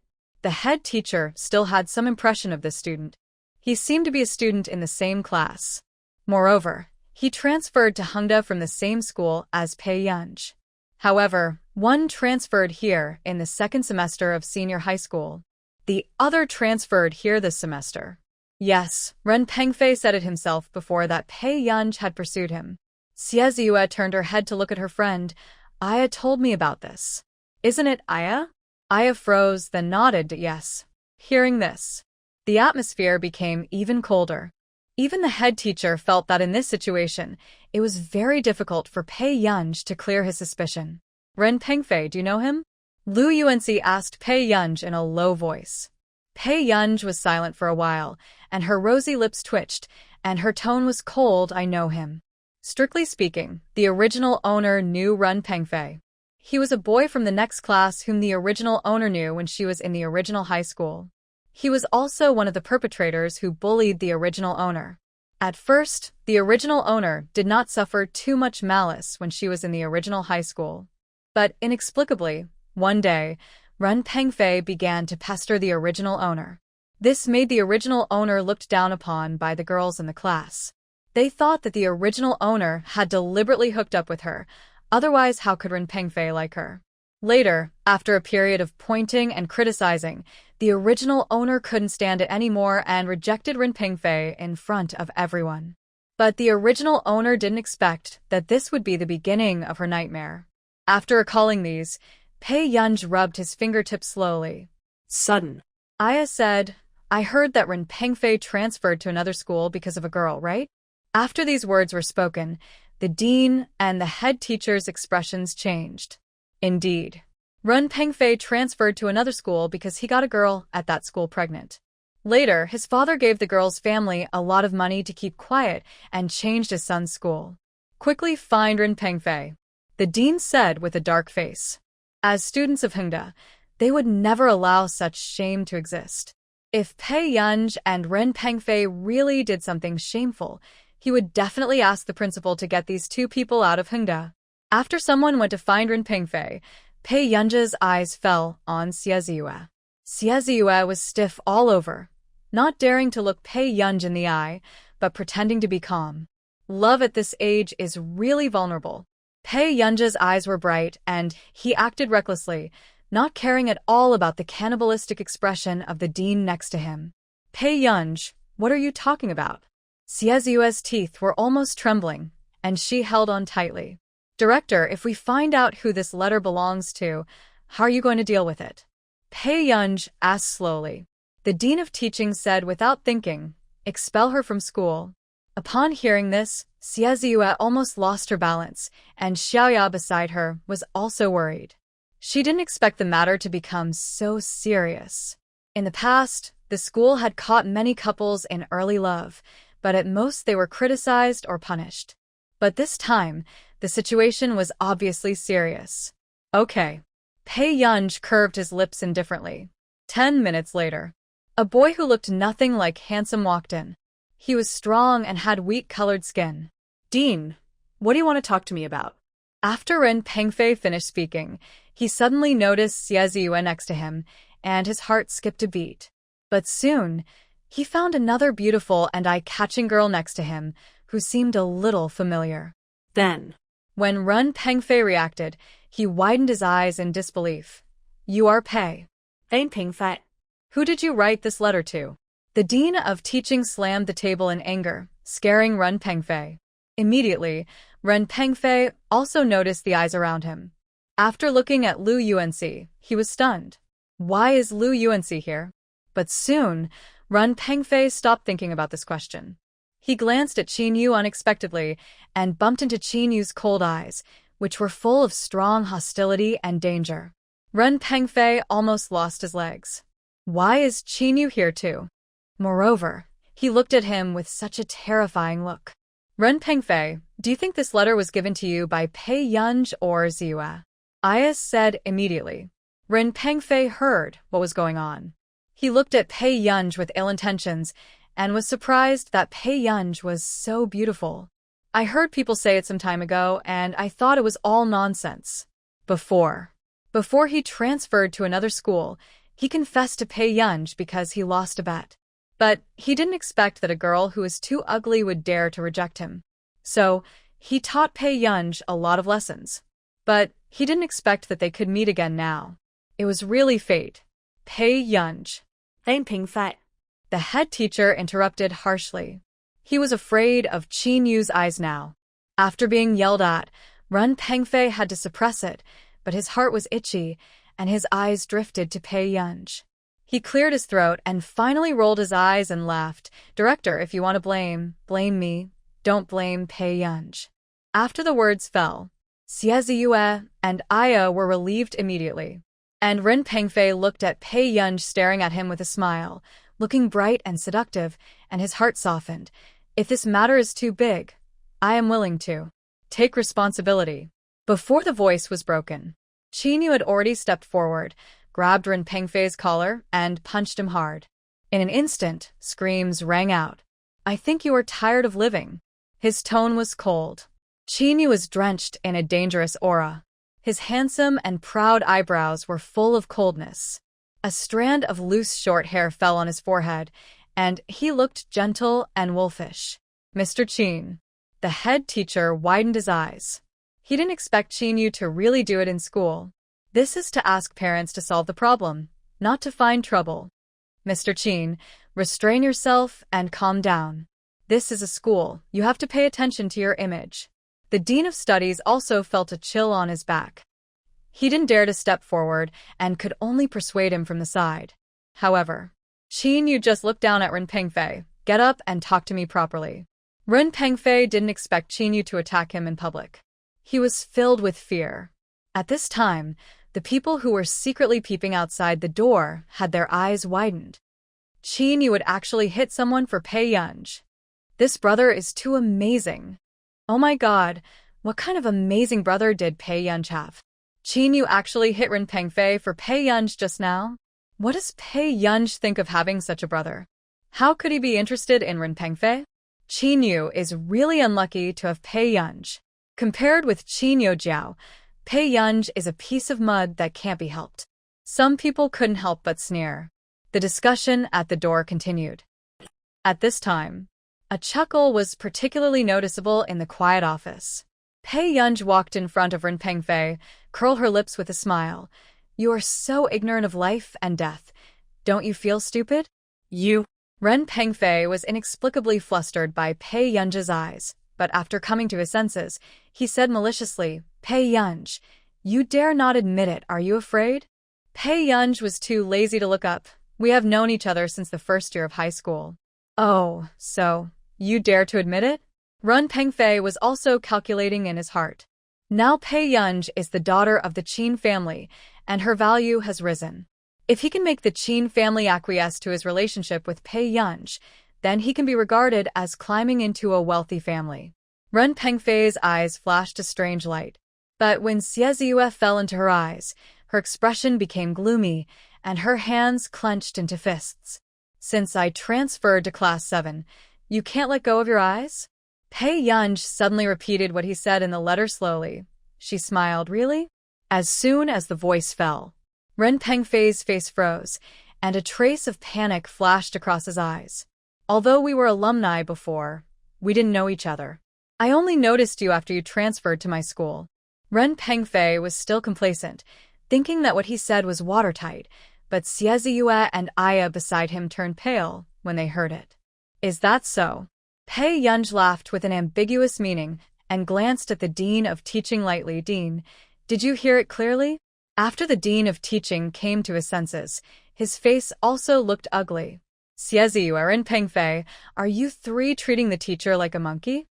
The head teacher still had some impression of this student. He seemed to be a student in the same class. Moreover, he transferred to Hongda from the same school as Pei Yunj. However, one transferred here in the second semester of senior high school. The other transferred here this semester. Yes, Ren Pengfei said it himself before that Pei Yunj had pursued him. Xie Ziyue turned her head to look at her friend. Aya told me about this. Isn't it, Aya? Aya froze, then nodded yes. Hearing this, the atmosphere became even colder. Even the head teacher felt that in this situation, it was very difficult for Pei Yunj to clear his suspicion. Ren Pengfei, do you know him? Lu Yuanxi asked Pei Yunj in a low voice. Pei Yunj was silent for a while, and her rosy lips twitched, and her tone was cold. I know him. Strictly speaking, the original owner knew Ren Pengfei. He was a boy from the next class whom the original owner knew when she was in the original high school. He was also one of the perpetrators who bullied the original owner. At first, the original owner did not suffer too much malice when she was in the original high school. But inexplicably, one day, Ren Pengfei began to pester the original owner. This made the original owner looked down upon by the girls in the class. They thought that the original owner had deliberately hooked up with her, otherwise how could Ren Pengfei like her? Later, after a period of pointing and criticizing, the original owner couldn't stand it anymore and rejected Ren Pengfei in front of everyone. But the original owner didn't expect that this would be the beginning of her nightmare. After recalling these, Pei Yunj rubbed his fingertips slowly. Sudden. Aya said, I heard that Ren Pengfei transferred to another school because of a girl, right? After these words were spoken, the dean and the head teacher's expressions changed. Indeed, Ren Pengfei transferred to another school because he got a girl at that school pregnant. Later, his father gave the girl's family a lot of money to keep quiet and changed his son's school. Quickly find Ren Pengfei, the dean said with a dark face. As students of Hongda, they would never allow such shame to exist. If Pei Yunj and Ren Pengfei really did something shameful, he would definitely ask the principal to get these two people out of Hongda. After someone went to find Ren Pengfei, Pei Yunj's eyes fell on Xie Ziyue. Xie Ziyue was stiff all over, not daring to look Pei Yunj in the eye, but pretending to be calm. Love at this age is really vulnerable. Pei Yunj's eyes were bright, and he acted recklessly, not caring at all about the cannibalistic expression of the dean next to him. Pei Yunj, what are you talking about? Xie Ziyue's teeth were almost trembling, and she held on tightly. Director, if we find out who this letter belongs to, how are you going to deal with it? Pei Yunj asked slowly. The dean of teaching said without thinking, expel her from school. Upon hearing this, Xie Ziyue almost lost her balance, and Xiaoya beside her was also worried. She didn't expect the matter to become so serious. In the past, the school had caught many couples in early love, but at most they were criticized or punished. But this time, the situation was obviously serious. Okay. Pei Yunj curved his lips indifferently. 10 minutes later, a boy who looked nothing like handsome walked in. He was strong and had wheat-colored skin. Dean, what do you want to talk to me about? After Ren Pengfei finished speaking, he suddenly noticed Xie Ziyue next to him, and his heart skipped a beat. But soon, he found another beautiful and eye-catching girl next to him, who seemed a little familiar. Then, when Ren Pengfei reacted, he widened his eyes in disbelief. You are Pei Pengfei. Who did you write this letter to? The dean of teaching slammed the table in anger, scaring Ren Pengfei. Immediately, Ren Pengfei also noticed the eyes around him. After looking at Lu Yuanxi, he was stunned. Why is Lu Yuanxi here? But soon, Ren Pengfei stopped thinking about this question. He glanced at Qin Yu unexpectedly and bumped into Qin Yu's cold eyes, which were full of strong hostility and danger. Ren Pengfei almost lost his legs. Why is Qin Yu here too? Moreover, he looked at him with such a terrifying look. Ren Pengfei, do you think this letter was given to you by Pei Yunj or Ziyue? Aya said immediately. Ren Pengfei heard what was going on. He looked at Pei Yunj with ill intentions and was surprised that Pei Yunj was so beautiful. I heard people say it some time ago, and I thought it was all nonsense. Before he transferred to another school, He confessed to Pei Yunj because he lost a bet. But he didn't expect that a girl who was too ugly would dare to reject him. So, he taught Pei Yunj a lot of lessons. But he didn't expect that they could meet again now. It was really fate. Pei Yunj. Ren Pingfei. The head teacher interrupted harshly. He was afraid of Qin Yu's eyes now. After being yelled at, Ren Pengfei had to suppress it, but his heart was itchy, and his eyes drifted to Pei Yunj. He cleared his throat and finally rolled his eyes and laughed. Director, if you want to blame me. Don't blame Pei Yunj. After the words fell, Xie Ziyue and Aya were relieved immediately. And Ren Pengfei looked at Pei Yunj staring at him with a smile, looking bright and seductive, and his heart softened. If this matter is too big, I am willing to take responsibility. Before the voice was broken, Qin Yu had already stepped forward, grabbed Ren Pengfei's collar, and punched him hard. In an instant, screams rang out. I think you are tired of living. His tone was cold. Qin Yu was drenched in a dangerous aura. His handsome and proud eyebrows were full of coldness. A strand of loose short hair fell on his forehead, and he looked gentle and wolfish. Mr. Qin. The head teacher widened his eyes. He didn't expect Qin Yu to really do it in school. This is to ask parents to solve the problem, not to find trouble. Mr. Qin, restrain yourself and calm down. This is a school. You have to pay attention to your image. The Dean of Studies also felt a chill on his back. He didn't dare to step forward and could only persuade him from the side. However, Qin Yu just looked down at Ren Pengfei. Get up and talk to me properly. Ren Pengfei didn't expect Qin Yu to attack him in public. He was filled with fear. At this time, the people who were secretly peeping outside the door had their eyes widened. Qin Yu would actually hit someone for Pei Yunj. This brother is too amazing. Oh my god, what kind of amazing brother did Pei Yunj have? Qin Yu actually hit Ren Pengfei for Pei Yunj just now? What does Pei Yunj think of having such a brother? How could he be interested in Ren Pengfei? Qin Yu is really unlucky to have Pei Yunj. Compared with Qin Yujiao, Pei Yunj is a piece of mud that can't be helped. Some people couldn't help but sneer. The discussion at the door continued. At this time, a chuckle was particularly noticeable in the quiet office. Pei Yunj walked in front of Ren Pengfei, curled her lips with a smile. You are so ignorant of life and death. Don't you feel stupid? You. Ren Pengfei was inexplicably flustered by Pei Yunj's eyes, but after coming to his senses, he said maliciously, Pei Yunj, you dare not admit it, are you afraid? Pei Yunj was too lazy to look up. We have known each other since the first year of high school. Oh, so, you dare to admit it? Ren Pengfei was also calculating in his heart. Now Pei Yunj is the daughter of the Qin family, and her value has risen. If he can make the Qin family acquiesce to his relationship with Pei Yunj, then he can be regarded as climbing into a wealthy family. Ren Pengfei's eyes flashed a strange light. But when Xie Ziyue fell into her eyes, her expression became gloomy, and her hands clenched into fists. Since I transferred to Class 7, you can't let go of your eyes? Pei Yunj suddenly repeated what he said in the letter slowly. She smiled. Really? As soon as the voice fell, Ren Pengfei's face froze, and a trace of panic flashed across his eyes. Although we were alumni before, we didn't know each other. I only noticed you after you transferred to my school. Ren Pengfei was still complacent, thinking that what he said was watertight, but Xie Ziyue and Aya beside him turned pale when they heard it. Is that so? Pei Yunj laughed with an ambiguous meaning and glanced at the Dean of Teaching lightly. Dean, did you hear it clearly? After the Dean of Teaching came to his senses, his face also looked ugly. Xie Ziyue and Pengfei, are you three treating the teacher like a monkey?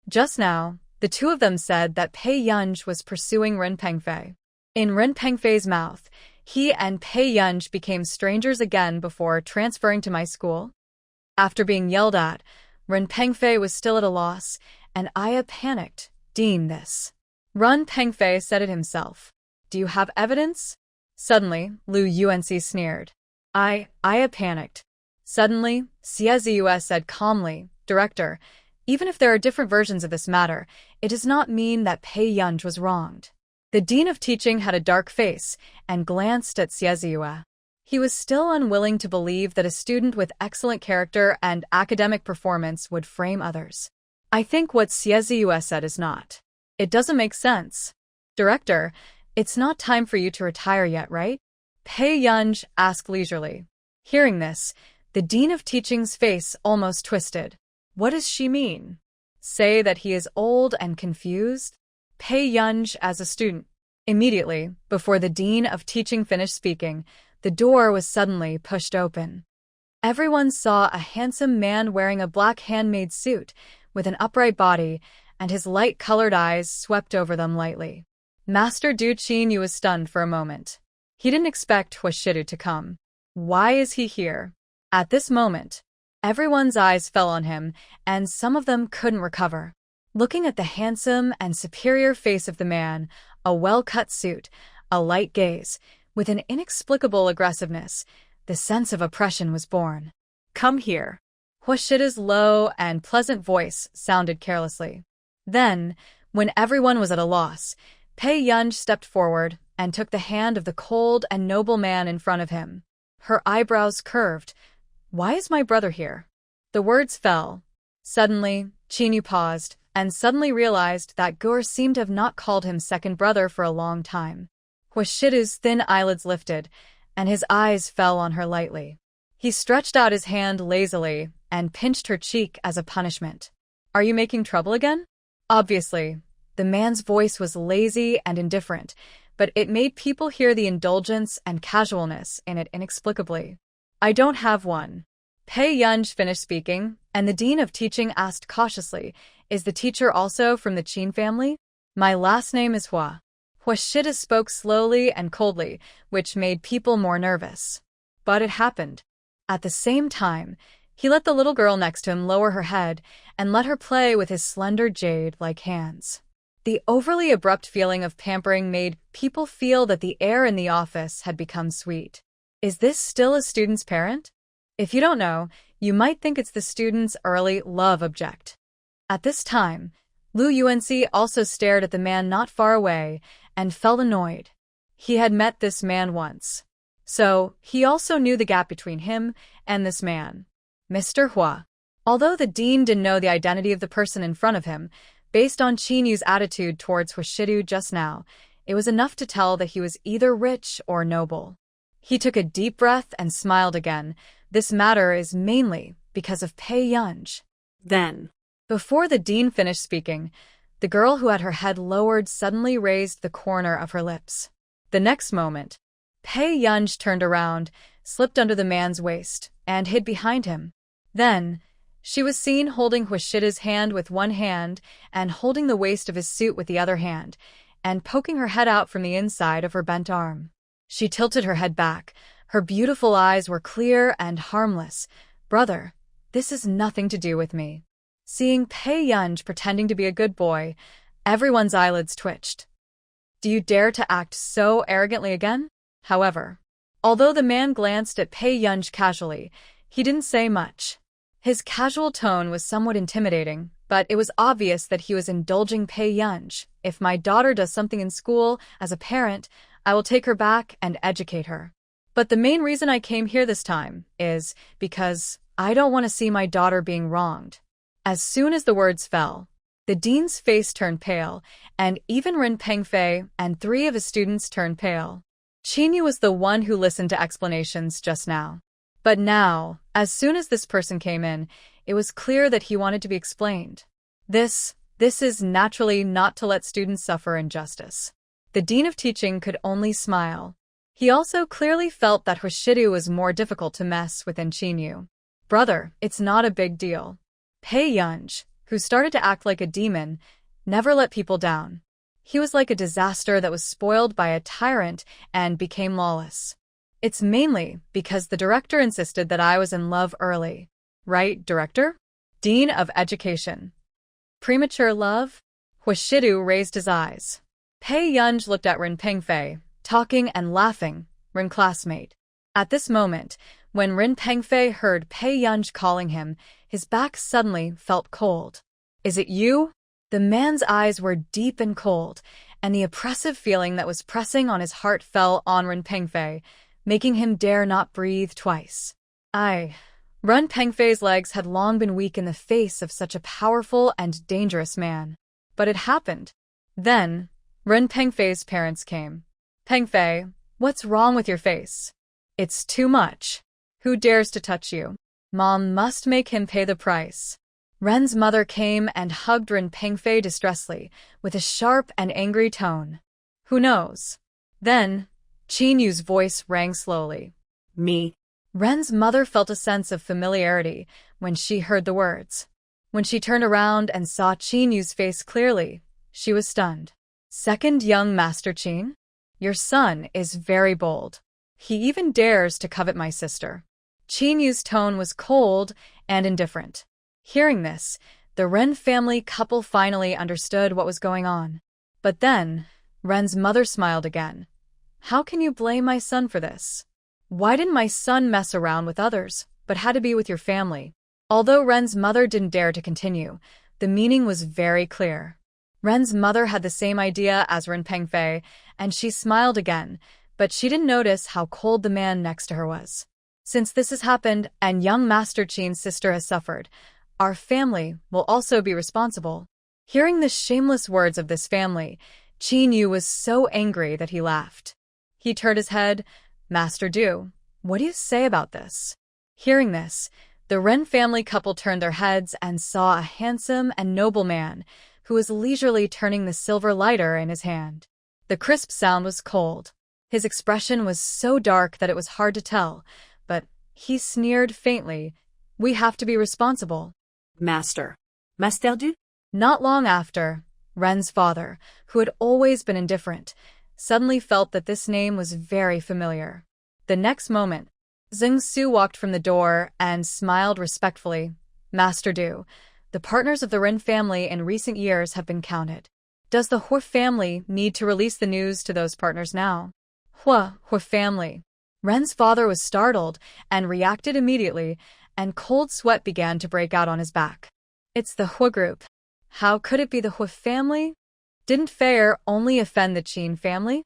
Just now, the two of them said that Pei Yunj was pursuing Ren Pengfei. In Ren Pengfei's mouth, he and Pei Yunj became strangers again before transferring to my school. After being yelled at, Ren Pengfei was still at a loss, and Aya panicked. Dean, this. Ren Pengfei said it himself. Do you have evidence? Suddenly, Lu Yuanxi sneered. Aya panicked. Suddenly, Xie Ziyue said calmly, Director, even if there are different versions of this matter, it does not mean that Pei Yunj was wronged. The Dean of Teaching had a dark face and glanced at Xie Ziyue. He was still unwilling to believe that a student with excellent character and academic performance would frame others. I think what Xieziu said is not. It doesn't make sense. Director, it's not time for you to retire yet, right? Pei Yunj asked leisurely. Hearing this, the Dean of Teaching's face almost twisted. What does she mean? Say that he is old and confused? Pei Yunj as a student. Immediately, before the Dean of Teaching finished speaking, the door was suddenly pushed open. Everyone saw a handsome man wearing a black handmade suit with an upright body, and his light-colored eyes swept over them lightly. Master Du Qinyu was stunned for a moment. He didn't expect Huashidu to come. Why is he here? At this moment, everyone's eyes fell on him, and some of them couldn't recover. Looking at the handsome and superior face of the man, a well-cut suit, a light gaze, with an inexplicable aggressiveness, the sense of oppression was born. Come here. Huashida's low and pleasant voice sounded carelessly. Then, when everyone was at a loss, Pei Yunj stepped forward and took the hand of the cold and noble man in front of him. Her eyebrows curved. Why is my brother here? The words fell. Suddenly, Qinyu paused, and suddenly realized that Gur seemed to have not called him second brother for a long time. Huashidu's thin eyelids lifted, and his eyes fell on her lightly. He stretched out his hand lazily and pinched her cheek as a punishment. Are you making trouble again? Obviously, the man's voice was lazy and indifferent, but it made people hear the indulgence and casualness in it inexplicably. I don't have one. Pei Yunj finished speaking, and the Dean of Teaching asked cautiously, is the teacher also from the Qin family? My last name is Hua. Huashida spoke slowly and coldly, which made people more nervous. But it happened. At the same time, he let the little girl next to him lower her head and let her play with his slender jade-like hands. The overly abrupt feeling of pampering made people feel that the air in the office had become sweet. Is this still a student's parent? If you don't know, you might think it's the student's early love object. At this time, Lu Yuanxi also stared at the man not far away and felt annoyed. He had met this man once. So, he also knew the gap between him and this man. Mr. Hua. Although the dean didn't know the identity of the person in front of him, based on Qinyu's attitude towards Huashidu just now, it was enough to tell that he was either rich or noble. He took a deep breath and smiled again. This matter is mainly because of Pei Yunj. Then, before the dean finished speaking, the girl who had her head lowered suddenly raised the corner of her lips. The next moment, Pei Yunj turned around, slipped under the man's waist, and hid behind him. Then, she was seen holding Huashida's hand with one hand and holding the waist of his suit with the other hand, and poking her head out from the inside of her bent arm. She tilted her head back. Her beautiful eyes were clear and harmless. Brother, this has nothing to do with me. Seeing Pei Yunj pretending to be a good boy, everyone's eyelids twitched. Do you dare to act so arrogantly again? However, although the man glanced at Pei Yunj casually, he didn't say much. His casual tone was somewhat intimidating, but it was obvious that he was indulging Pei Yunj. If my daughter does something in school, as a parent, I will take her back and educate her. But the main reason I came here this time is because I don't want to see my daughter being wronged. As soon as the words fell, the dean's face turned pale, and even Ren Pengfei and 3 of his students turned pale. Qinyu was the one who listened to explanations just now. But now, as soon as this person came in, it was clear that he wanted to be explained. This is naturally not to let students suffer injustice. The Dean of Teaching could only smile. He also clearly felt that Huashidu was more difficult to mess with than Qinyu. Brother, it's not a big deal. Pei Yunj, who started to act like a demon, never let people down. He was like a disaster that was spoiled by a tyrant and became lawless. It's mainly because the director insisted that I was in love early. Right, director? Dean of Education. Premature love? Huashidu raised his eyes. Pei Yunj looked at Ren Pengfei, talking and laughing, Ren classmate. At this moment, when Ren Pengfei heard Pei Yunj calling him, his back suddenly felt cold. Is it you? The man's eyes were deep and cold, and the oppressive feeling that was pressing on his heart fell on Ren Pengfei. making him dare not breathe twice. Ren Pengfei's legs had long been weak in the face of such a powerful and dangerous man. But it happened. Then, Ren Pengfei's parents came. "Pengfei, what's wrong with your face? It's too much. Who dares to touch you? Mom must make him pay the price." Ren's mother came and hugged Ren Pengfei distressfully, with a sharp and angry tone. "Who knows?" Then, Qin Yu's voice rang slowly. Me. Ren's mother felt a sense of familiarity when she heard the words. When she turned around and saw Qin Yu's face clearly, she was stunned. "Second young Master Qin? Your son is very bold. He even dares to covet my sister." Qin Yu's tone was cold and indifferent. Hearing this, the Ren family couple finally understood what was going on. But then, Ren's mother smiled again. "How can you blame my son for this? Why didn't my son mess around with others, but had to be with your family?" Although Ren's mother didn't dare to continue, the meaning was very clear. Ren's mother had the same idea as Ren Pengfei, and she smiled again, but she didn't notice how cold the man next to her was. "Since this has happened and young Master Qin's sister has suffered, our family will also be responsible." Hearing the shameless words of this family, Qin Yu was so angry that he laughed. He turned his head. "Master Du, what do you say about this?" Hearing this, the Ren family couple turned their heads and saw a handsome and noble man who was leisurely turning the silver lighter in his hand. The crisp sound was cold. His expression was so dark that it was hard to tell, but he sneered faintly. "We have to be responsible." Master. Master Du? Not long after, Ren's father, who had always been indifferent, suddenly felt that this name was very familiar. The next moment, Zheng Su walked from the door and smiled respectfully. "Master Du, the partners of the Ren family in recent years have been counted. Does the Hu family need to release the news to those partners now?" Hu family. Ren's father was startled and reacted immediately, and cold sweat began to break out on his back. "It's the Hu group. How could it be the Hu family? Didn't Feier only offend the Qin family?"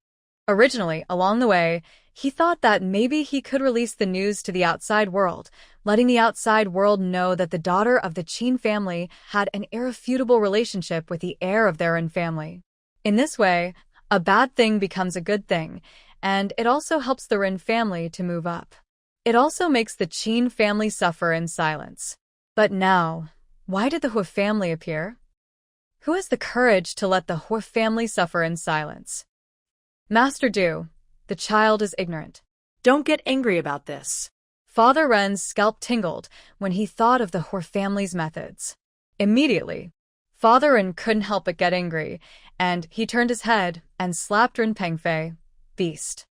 Originally, along the way, he thought that maybe he could release the news to the outside world, letting the outside world know that the daughter of the Qin family had an irrefutable relationship with the heir of their own family. In this way, a bad thing becomes a good thing, and it also helps the Ren family to move up. It also makes the Qin family suffer in silence. But now, why did the Hu family appear? Who has the courage to let the Hu family suffer in silence? "Master Du, the child is ignorant." Don't get angry about this. Father Ren's scalp tingled when he thought of the Hu family's methods. Immediately, Father Ren couldn't help but get angry, and he turned his head and slapped Ren Pengfei. "Beast.